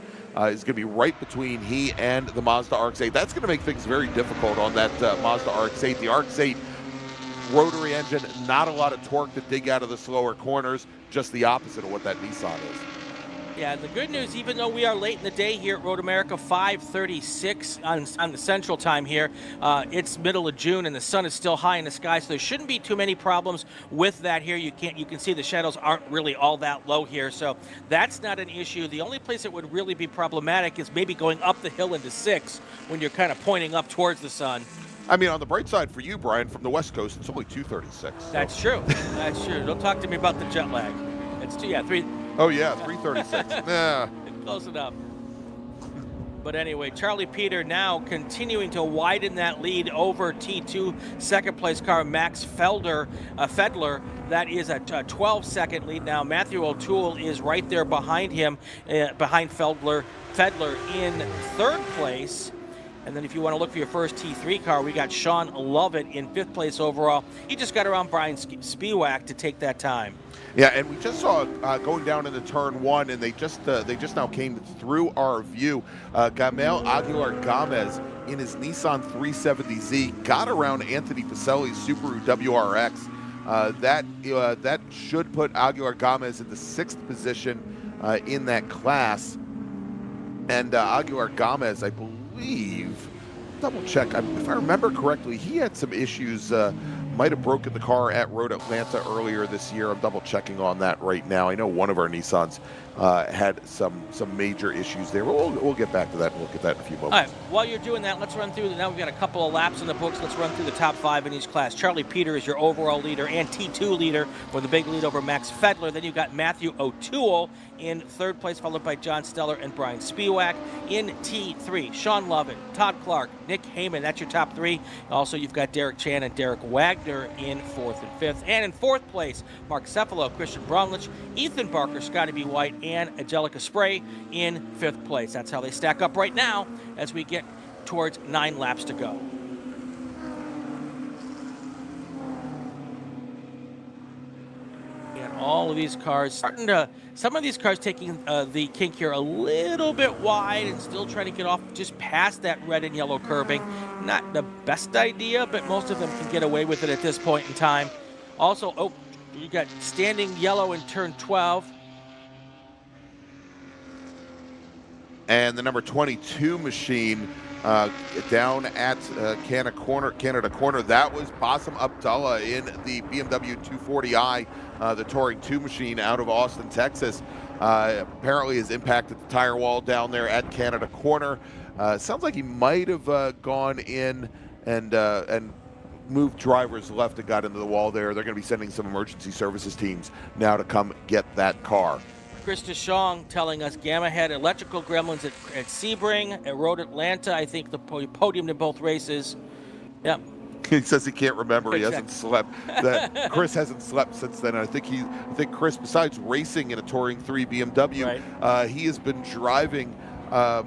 is going to be right between he and the Mazda RX-8. That's going to make things very difficult on that Mazda RX-8. The RX-8 rotary engine, not a lot of torque to dig out of the slower corners, just the opposite of what that Nissan is. Yeah, the good news, even though we are late in the day here at Road America, 5:36 on the Central Time here, it's middle of June and the sun is still high in the sky, so there shouldn't be too many problems with that here. You can see the shadows aren't really all that low here, so that's not an issue. The only place it would really be problematic is maybe going up the hill into 6 when you're kind of pointing up towards the sun. I mean, on the bright side for you, Brian, from the West Coast, it's only 2:36. So. That's true. That's true. Don't talk to me about the jet lag. It's 3. Oh yeah, 3:36. Nah. Close enough. But anyway, Charlie Peter now continuing to widen that lead over T2 second place car Max Fedler. That is a 12-second lead now. Matthew O'Toole is right there behind him, behind Fedler in third place. And then if you want to look for your first T3 car, we got Sean Lovett in 5th place overall. He just got around Brian Spiewak to take that time. Yeah, and we just saw going down into turn 1, and they just now came through our view. Gamel Aguilar Gomez in his Nissan 370Z got around Anthony Pacelli's Subaru WRX. That should put Aguilar Gomez in the 6th position in that class. And Aguilar Gomez, I believe, double check, if I remember correctly, he had some issues. Might have broken the car at Road Atlanta earlier this year. I'm double checking on that right now. I know one of our Nissans had some major issues there. We'll get back to that and look at that in a few moments. All right, while you're doing that, let's run through. Now we've got a couple of laps in the books. Let's run through the top 5 in each class. Charlie Peter is your overall leader and T2 leader with a big lead over Max Fedler. Then you've got Matthew O'Toole in 3rd place, followed by John Steller and Brian Spiewak. In T3, Sean Lovett, Todd Clark, Nick Heyman. That's your top 3. Also, you've got Derek Chan and Derek Wagner in 4th and 5th. And in 4th place, Mark Cephalo, Christian Bromlich, Ethan Barker, Scotty B. White, and Angelica Spray in 5th place. That's how they stack up right now as we get towards 9 laps to go. And all of these cars starting to, some of these cars taking the kink here a little bit wide and still trying to get off just past that red and yellow curbing. Not the best idea, but most of them can get away with it at this point in time. Also, you got standing yellow in turn 12. And the number 22 machine down at Canada Corner, that was Bassem Abdullah in the BMW 240i, the Touring 2 machine out of Austin, Texas. Apparently has impacted the tire wall down there at Canada Corner. Sounds like he might have gone in and moved drivers left and got into the wall there. They're going to be sending some emergency services teams now to come get that car. Chris DeShong telling us Gamma had electrical gremlins at Sebring, at Road Atlanta. I think the podium in both races. Yeah. He says he can't remember. He Exactly. hasn't slept. Chris hasn't slept since then. I think Chris, besides racing in a Touring 3 BMW, right, he has been driving a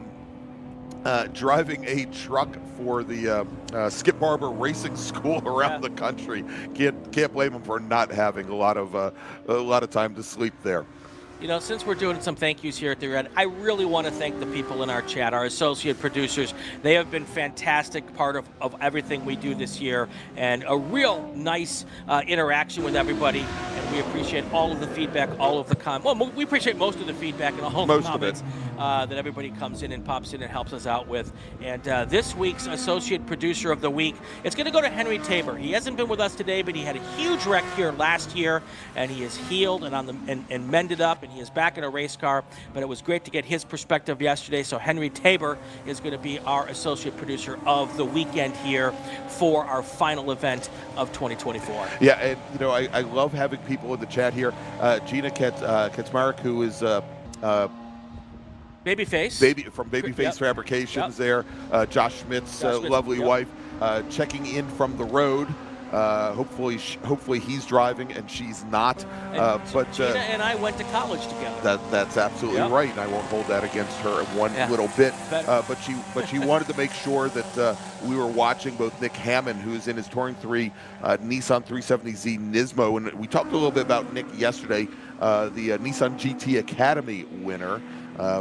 truck for the Skip Barber Racing School around the country. Can't blame him for not having a lot of time to sleep there. You know, since we're doing some thank yous here at the end, I really want to thank the people in our chat, our associate producers. They have been fantastic part of everything we do this year, and a real nice interaction with everybody. And we appreciate all of the feedback, all of the comments. Well, we appreciate most of the feedback and all of the comments that everybody comes in and pops in and helps us out with. And this week's associate producer of the week, it's going to go to Henry Tabor. He hasn't been with us today, but he had a huge wreck here last year, and he is healed and mended up, and he is back in a race car. But it was great to get his perspective yesterday. So Henry Tabor is going to be our associate producer of the weekend here for our final event of 2024. Yeah, and you know, I love having people in the chat here. Gina Kaczmarek, who is Babyface. From Babyface Fabrications there. Josh Schmidt's lovely wife, checking in from the road. Hopefully he's driving and she's not. But Gina and I went to college together. That's absolutely right, and I won't hold that against her in one little bit. But she wanted to make sure that we were watching both Nick Hammond, who's in his Touring 3 Nissan 370Z Nismo, and we talked a little bit about Nick yesterday, the Nissan GT Academy winner.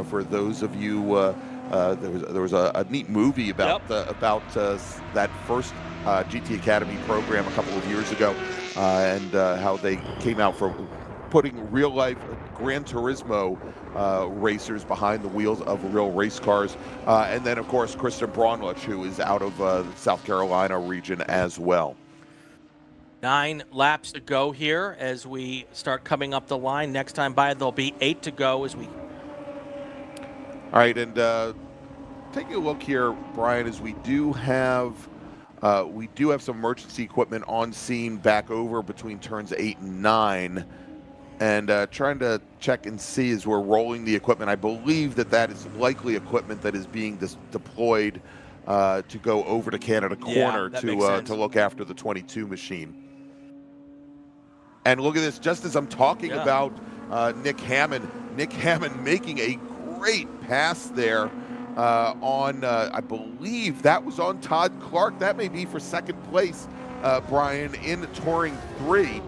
For those of you, there was a neat movie about that first GT Academy program a couple of years ago, and how they came out for putting real-life Gran Turismo racers behind the wheels of real race cars. And then, of course, Kristen Braunlich, who is out of the South Carolina region as well. 9 laps to go here as we start coming up the line. Next time by, there'll be 8 to go as we... All right, and taking a look here, Brian, as we do have some emergency equipment on scene back over between turns 8 and 9, and trying to check and see as we're rolling the equipment. I believe that is likely equipment that is being deployed to go over to Canada Corner to look after the 22 machine. And look at this, just as I'm talking about Nick Hammond making a great pass there on, I believe that was on Todd Clark. That may be for second place, Brian, in Touring 3.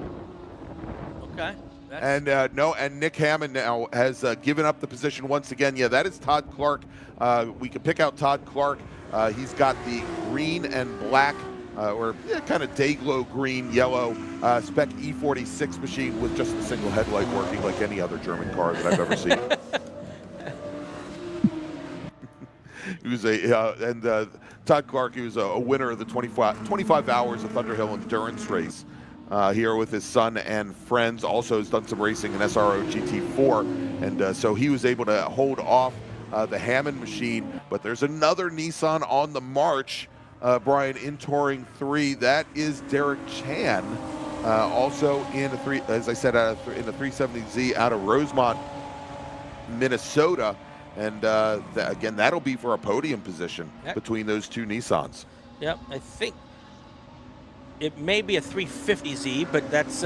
Okay. And and Nick Hammond now has given up the position once again. Yeah, that is Todd Clark. We can pick out Todd Clark. He's got the green and black, or kind of day glow green, yellow Spec E46 machine with just a single headlight working like any other German car that I've ever seen. He was Todd Clark, he was a winner of the 25 hours of Thunderhill endurance race here with his son and friends. Also has done some racing in SRO GT4, and so he was able to hold off the Hammond machine. But there's another Nissan on the march, Brian, in Touring 3. That is Derek Chan, also in a as I said, in the 370Z out of Rosemont, Minnesota. And again, that'll be for a podium position between those two Nissans. Yep, I think it may be a 350Z, but that's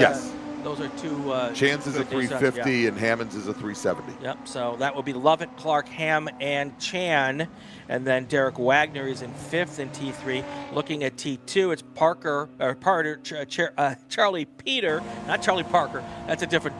those are two. Chan's is a 350 and Hammond's is a 370. Yep, so that will be Lovett, Clark, Ham, and Chan. And then Derek Wagner is in 5th in T3. Looking at T2, it's Charlie Peter, not Charlie Parker. That's a different.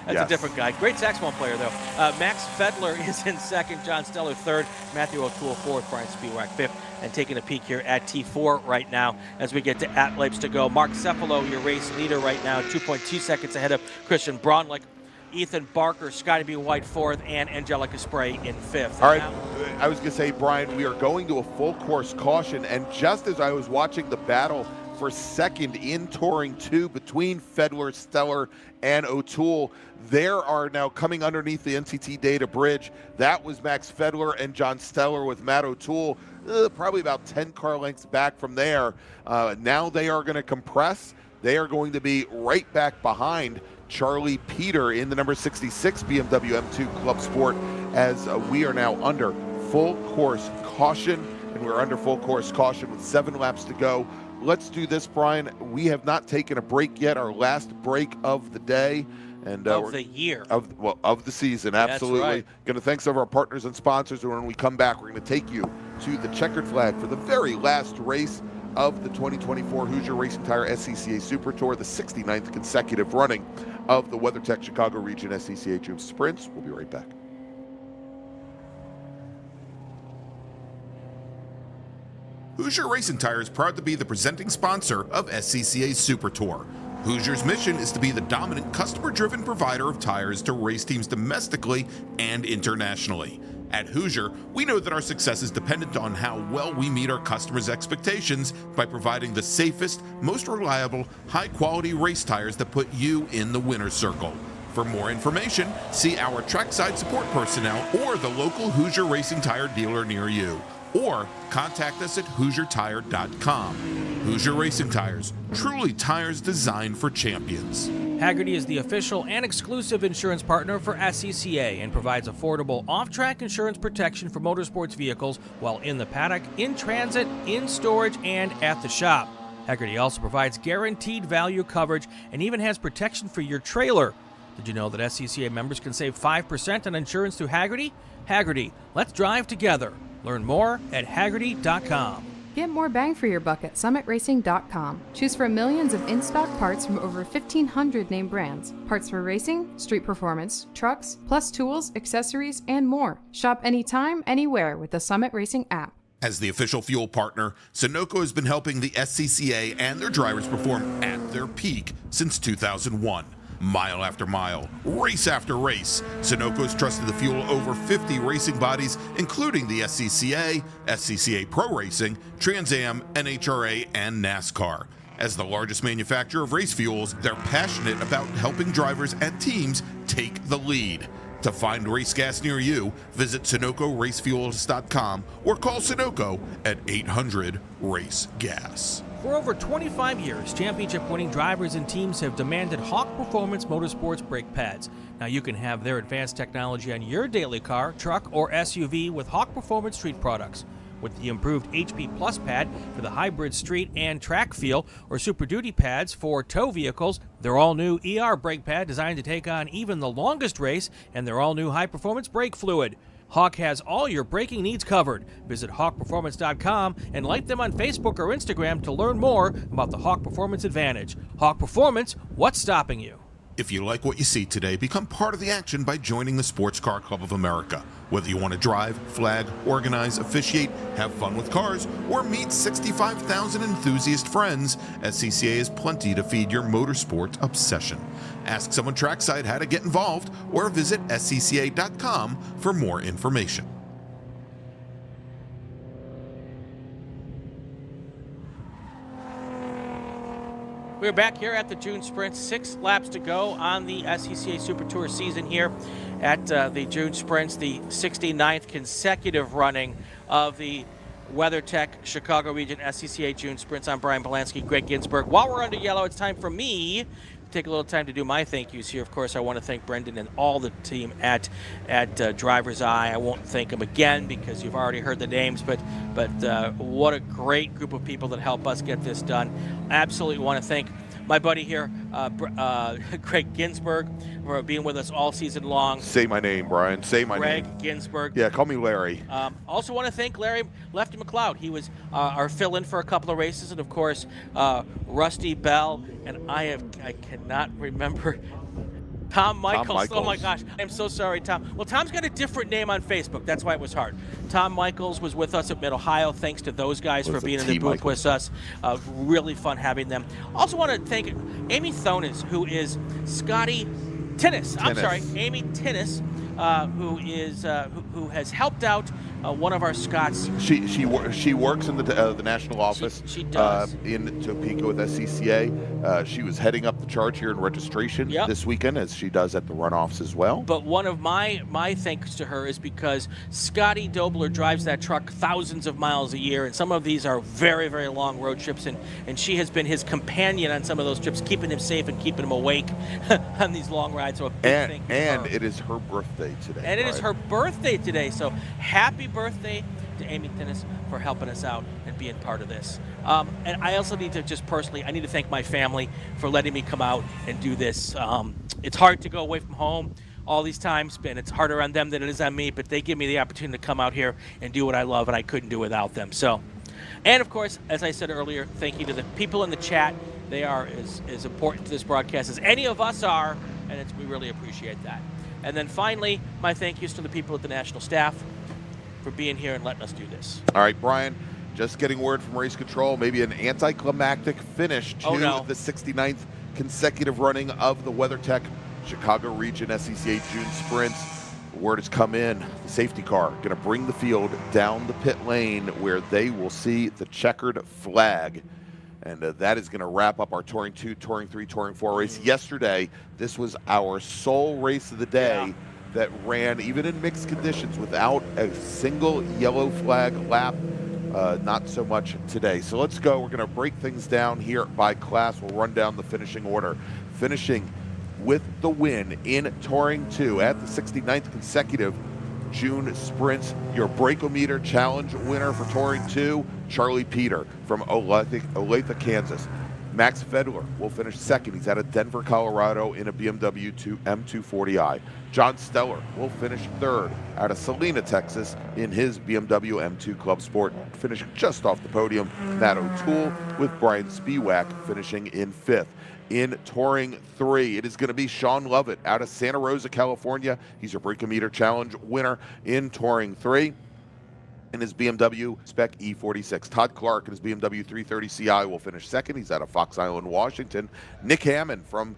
That's a different guy. Great saxophone player, though. Max Fedler is in 2nd, John Steller 3rd, Matthew O'Toole 4th, Brian Spiewak 5th, and taking a peek here at T4 right now as we get to at-laps to go. Mark Cephalo, your race leader right now, 2.2 seconds ahead of Christian Braunlich. Ethan Barker, Scotty B. White 4th, and Angelica Spray in 5th. All right, I was going to say, Brian, we are going to a full course caution, and just as I was watching the battle for second in Touring 2 between Fedler, Steller, and O'Toole, there are now coming underneath the NTT data bridge. That was Max Fedler and John Steller with Matt O'Toole, probably about 10 car lengths back from there. Now they are going to compress. They are going to be right back behind Charlie Peter in the number 66 BMW M2 Club Sport, as we are now under full course caution, and we're under full course caution with 7 laps to go. Let's do this, Brian. We have not taken a break yet, our last break of the day. And of the year. Of the season, absolutely. That's right. Going to thank some of our partners and sponsors, and when we come back, we're going to take you to the checkered flag for the very last race of the 2024 Hoosier Racing Tire SCCA Super Tour, the 69th consecutive running of the WeatherTech Chicago Region SCCA June Sprints. We'll be right back. Hoosier Racing Tire is proud to be the presenting sponsor of SCCA Super Tour. Hoosier's mission is to be the dominant customer-driven provider of tires to race teams domestically and internationally. At Hoosier, we know that our success is dependent on how well we meet our customers' expectations by providing the safest, most reliable, high-quality race tires that put you in the winner's circle. For more information, see our trackside support personnel or the local Hoosier Racing Tire dealer near you. Or contact us at HoosierTire.com. Hoosier Racing Tires, truly tires designed for champions. Hagerty is the official and exclusive insurance partner for SCCA and provides affordable off-track insurance protection for motorsports vehicles while in the paddock, in transit, in storage, and at the shop. Hagerty also provides guaranteed value coverage and even has protection for your trailer. Did you know that SCCA members can save 5% on insurance through Hagerty? Hagerty, let's drive together. Learn more at Hagerty.com. Get more bang for your buck at SummitRacing.com. Choose from millions of in-stock parts from over 1,500 name brands. Parts for racing, street performance, trucks, plus tools, accessories, and more. Shop anytime, anywhere with the Summit Racing app. As the official fuel partner, Sunoco has been helping the SCCA and their drivers perform at their peak since 2001. Mile after mile, race after race, Sunoco has trusted the fuel over 50 racing bodies, including the SCCA, SCCA Pro Racing, Trans Am, NHRA, and NASCAR. As the largest manufacturer of race fuels, they're passionate about helping drivers and teams take the lead. To find race gas near you, visit SunocoRacefuels.com or call Sunoco at 800-RACE-GAS. For over 25 years, championship-winning drivers and teams have demanded Hawk Performance Motorsports brake pads. Now you can have their advanced technology on your daily car, truck, or SUV with Hawk Performance Street products. With the improved HP Plus pad for the hybrid street and track feel, or Super Duty pads for tow vehicles, their all-new ER brake pad designed to take on even the longest race, and their all-new high-performance brake fluid. Hawk has all your braking needs covered. Visit hawkperformance.com and like them on Facebook or Instagram to learn more about the Hawk Performance Advantage. Hawk Performance, what's stopping you? If you like what you see today, become part of the action by joining the Sports Car Club of America. Whether you want to drive, flag, organize, officiate, have fun with cars, or meet 65,000 enthusiast friends, SCCA has plenty to feed your motorsport obsession. Ask someone trackside how to get involved or visit scca.com for more information. We're back here at the June Sprint. 6 laps to go on the SCCA Super Tour season here at the June Sprints, the 69th consecutive running of the WeatherTech Chicago Region SCCA June Sprints. I'm Brian Bielanski, Gregg Ginsberg. While we're under yellow, it's time for me to take a little time to do my thank yous here. Of course, I want to thank Brendan and all the team at DriversEye. I won't thank them again because you've already heard the names, but what a great group of people that help us get this done. Absolutely want to thank my buddy here, Gregg Ginsberg, for being with us all season long. Say my name, Brian. Say my name. Gregg Ginsberg. Yeah, call me Larry. Also want to thank Larry Lefty McLeod. He was our fill-in for a couple of races, and of course, Rusty Bell, and I cannot remember. Tom Michaels. Oh my gosh, I'm so sorry, Tom. Well, Tom's got a different name on Facebook. That's why it was hard. Tom Michaels was with us at Mid-Ohio. Thanks to those guys for being in the booth with us. Really fun having them. Also want to thank Amy Thonis, who is Scotty Tinnis. I'm sorry, Amy Tinnis, who has helped out one of our Scots. She works in the national office. She does in Topeka with SCCA. She was heading up the charge here in registration this weekend, as she does at the runoffs as well. But one of my thanks to her is because Scotty Dobler drives that truck thousands of miles a year, and some of these are very, very long road trips, and she has been his companion on some of those trips, keeping him safe and keeping him awake on these long rides. So a big thank you to her. It is her birthday today. And it is her birthday today, so happy birthday to Amy Tinnis for helping us out and being part of this. And I also need to I need to thank my family for letting me come out and do this. It's hard to go away from home all these times, and it's harder on them than it is on me, but they give me the opportunity to come out here and do what I love, and I couldn't do without them. So, and of course, as I said earlier, thank you to the people in the chat. They are as important to this broadcast as any of us are, and we really appreciate that. And then finally, my thank yous to the people at the national staff for being here and letting us do this. All right, Brian, just getting word from race control, maybe an anticlimactic finish to the 69th consecutive running of the WeatherTech Chicago Region SCCA June Sprints. The word has come in. The safety car going to bring the field down the pit lane where they will see the checkered flag. And that is going to wrap up our Touring 2, Touring 3, Touring 4 race. Yesterday, this was our sole race of the day that ran, even in mixed conditions, without a single yellow flag lap. Not so much today. So let's go. We're going to break things down here by class. We'll run down the finishing order. Finishing with the win in Touring 2 at the 69th consecutive June Sprints, your Breakometer Challenge winner for Touring 2, Charlie Peter from Olathe, Kansas. Max Fedler will finish second. He's out of Denver, Colorado in a BMW M240i. John Steller will finish third out of Salina, Texas in his BMW M2 Club Sport, finishing just off the podium. Matt O'Toole with Brian Spiewak finishing in fifth. In Touring 3, it is going to be Sean Lovett out of Santa Rosa, California. He's your Breakometer Challenge winner in Touring 3. In his BMW Spec E46. Todd Clark in his BMW 330 Ci will finish second. He's out of Fox Island, Washington. Nick Hammond from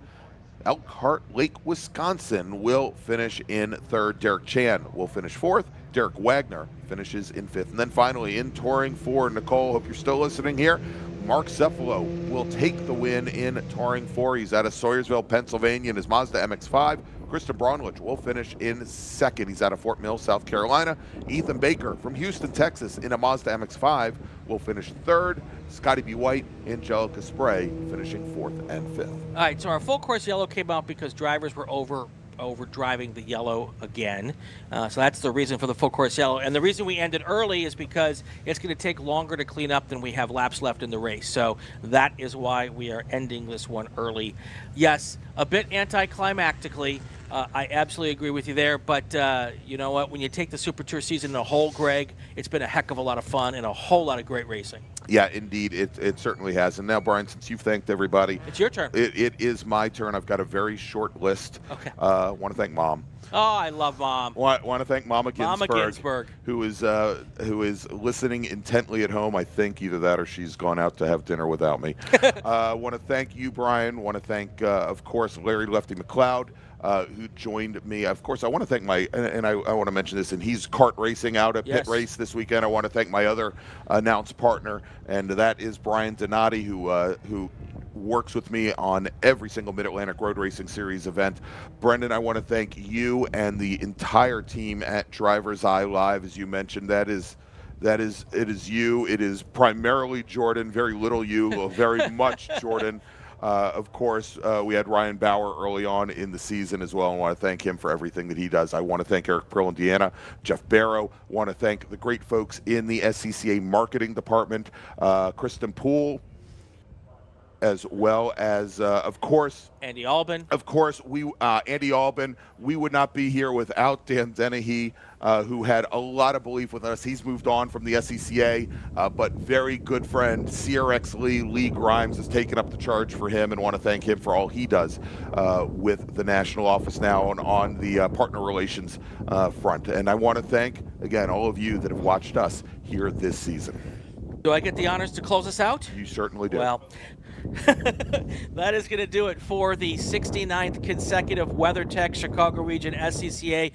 Elkhart Lake, Wisconsin will finish in third. Derek Chan will finish fourth. Derek Wagner finishes in fifth. And then finally in Touring 4, Nicole, hope you're still listening here, Mark Cephalo will take the win in Touring 4. He's out of Sawyersville, Pennsylvania in his Mazda MX-5. Kristen Bronlich will finish in second. He's out of Fort Mill, South Carolina. Ethan Baker from Houston, Texas in a Mazda MX-5 will finish third. Scotty B. White, Angelica Spray finishing 4th and 5th. All right, so our full course yellow came out because drivers were over driving the yellow again. So that's the reason for the full course yellow. And the reason we ended early is because it's going to take longer to clean up than we have laps left in the race. So that is why we are ending this one early. Yes, a bit anticlimactically. I absolutely agree with you there, but you know what? When you take the Super Tour season in a whole, Greg, it's been a heck of a lot of fun and a whole lot of great racing. Yeah, indeed, it certainly has. And now, Brian, since you've thanked everybody, it's your turn. It is my turn. I've got a very short list. Okay. Want to thank Mom. Oh, I love Mom. Want to thank Mama Ginsberg, who is listening intently at home. I think either that or she's gone out to have dinner without me. Want to thank you, Brian. Want to thank, of course, Larry Lefty McLeod, who joined me. Of course, I want to thank I want to mention this, and he's kart racing out at Pit Race this weekend. I want to thank my other announced partner, and that is Brian Donati, who works with me on every single Mid-Atlantic Road Racing Series event. Brendan, I want to thank you and the entire team at DriversEye Live. As you mentioned, it is you. It is primarily Jordan, very little you, very much Jordan. Of course, we had Ryan Bauer early on in the season as well. I want to thank him for everything that he does. I want to thank Eric Prill, Indiana, Jeff Barrow. I want to thank the great folks in the SCCA marketing department, Kristen Poole, as well as, of course, Andy Albin. Of course, Andy Albin. We would not be here without Dan Dennehy, who had a lot of belief with us. He's moved on from the SCCA, but very good friend CRX Lee Grimes has taken up the charge for him, and want to thank him for all he does with the national office now and on the partner relations front. And I want to thank, again, all of you that have watched us here this season. Do I get the honors to close us out? You certainly do. Well, that is going to do it for the 69th consecutive WeatherTech Chicago Region SCCA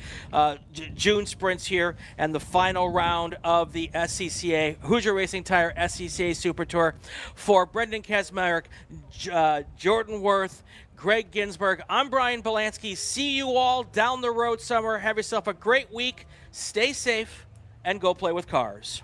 June sprints here, and the final round of the SCCA Hoosier Racing Tire SCCA Super Tour. For Brendan Kaczmarek, Jordan Worth, Gregg Ginsberg, I'm Brian Bielanski. See you all down the road somewhere. Have yourself a great week. Stay safe and go play with cars.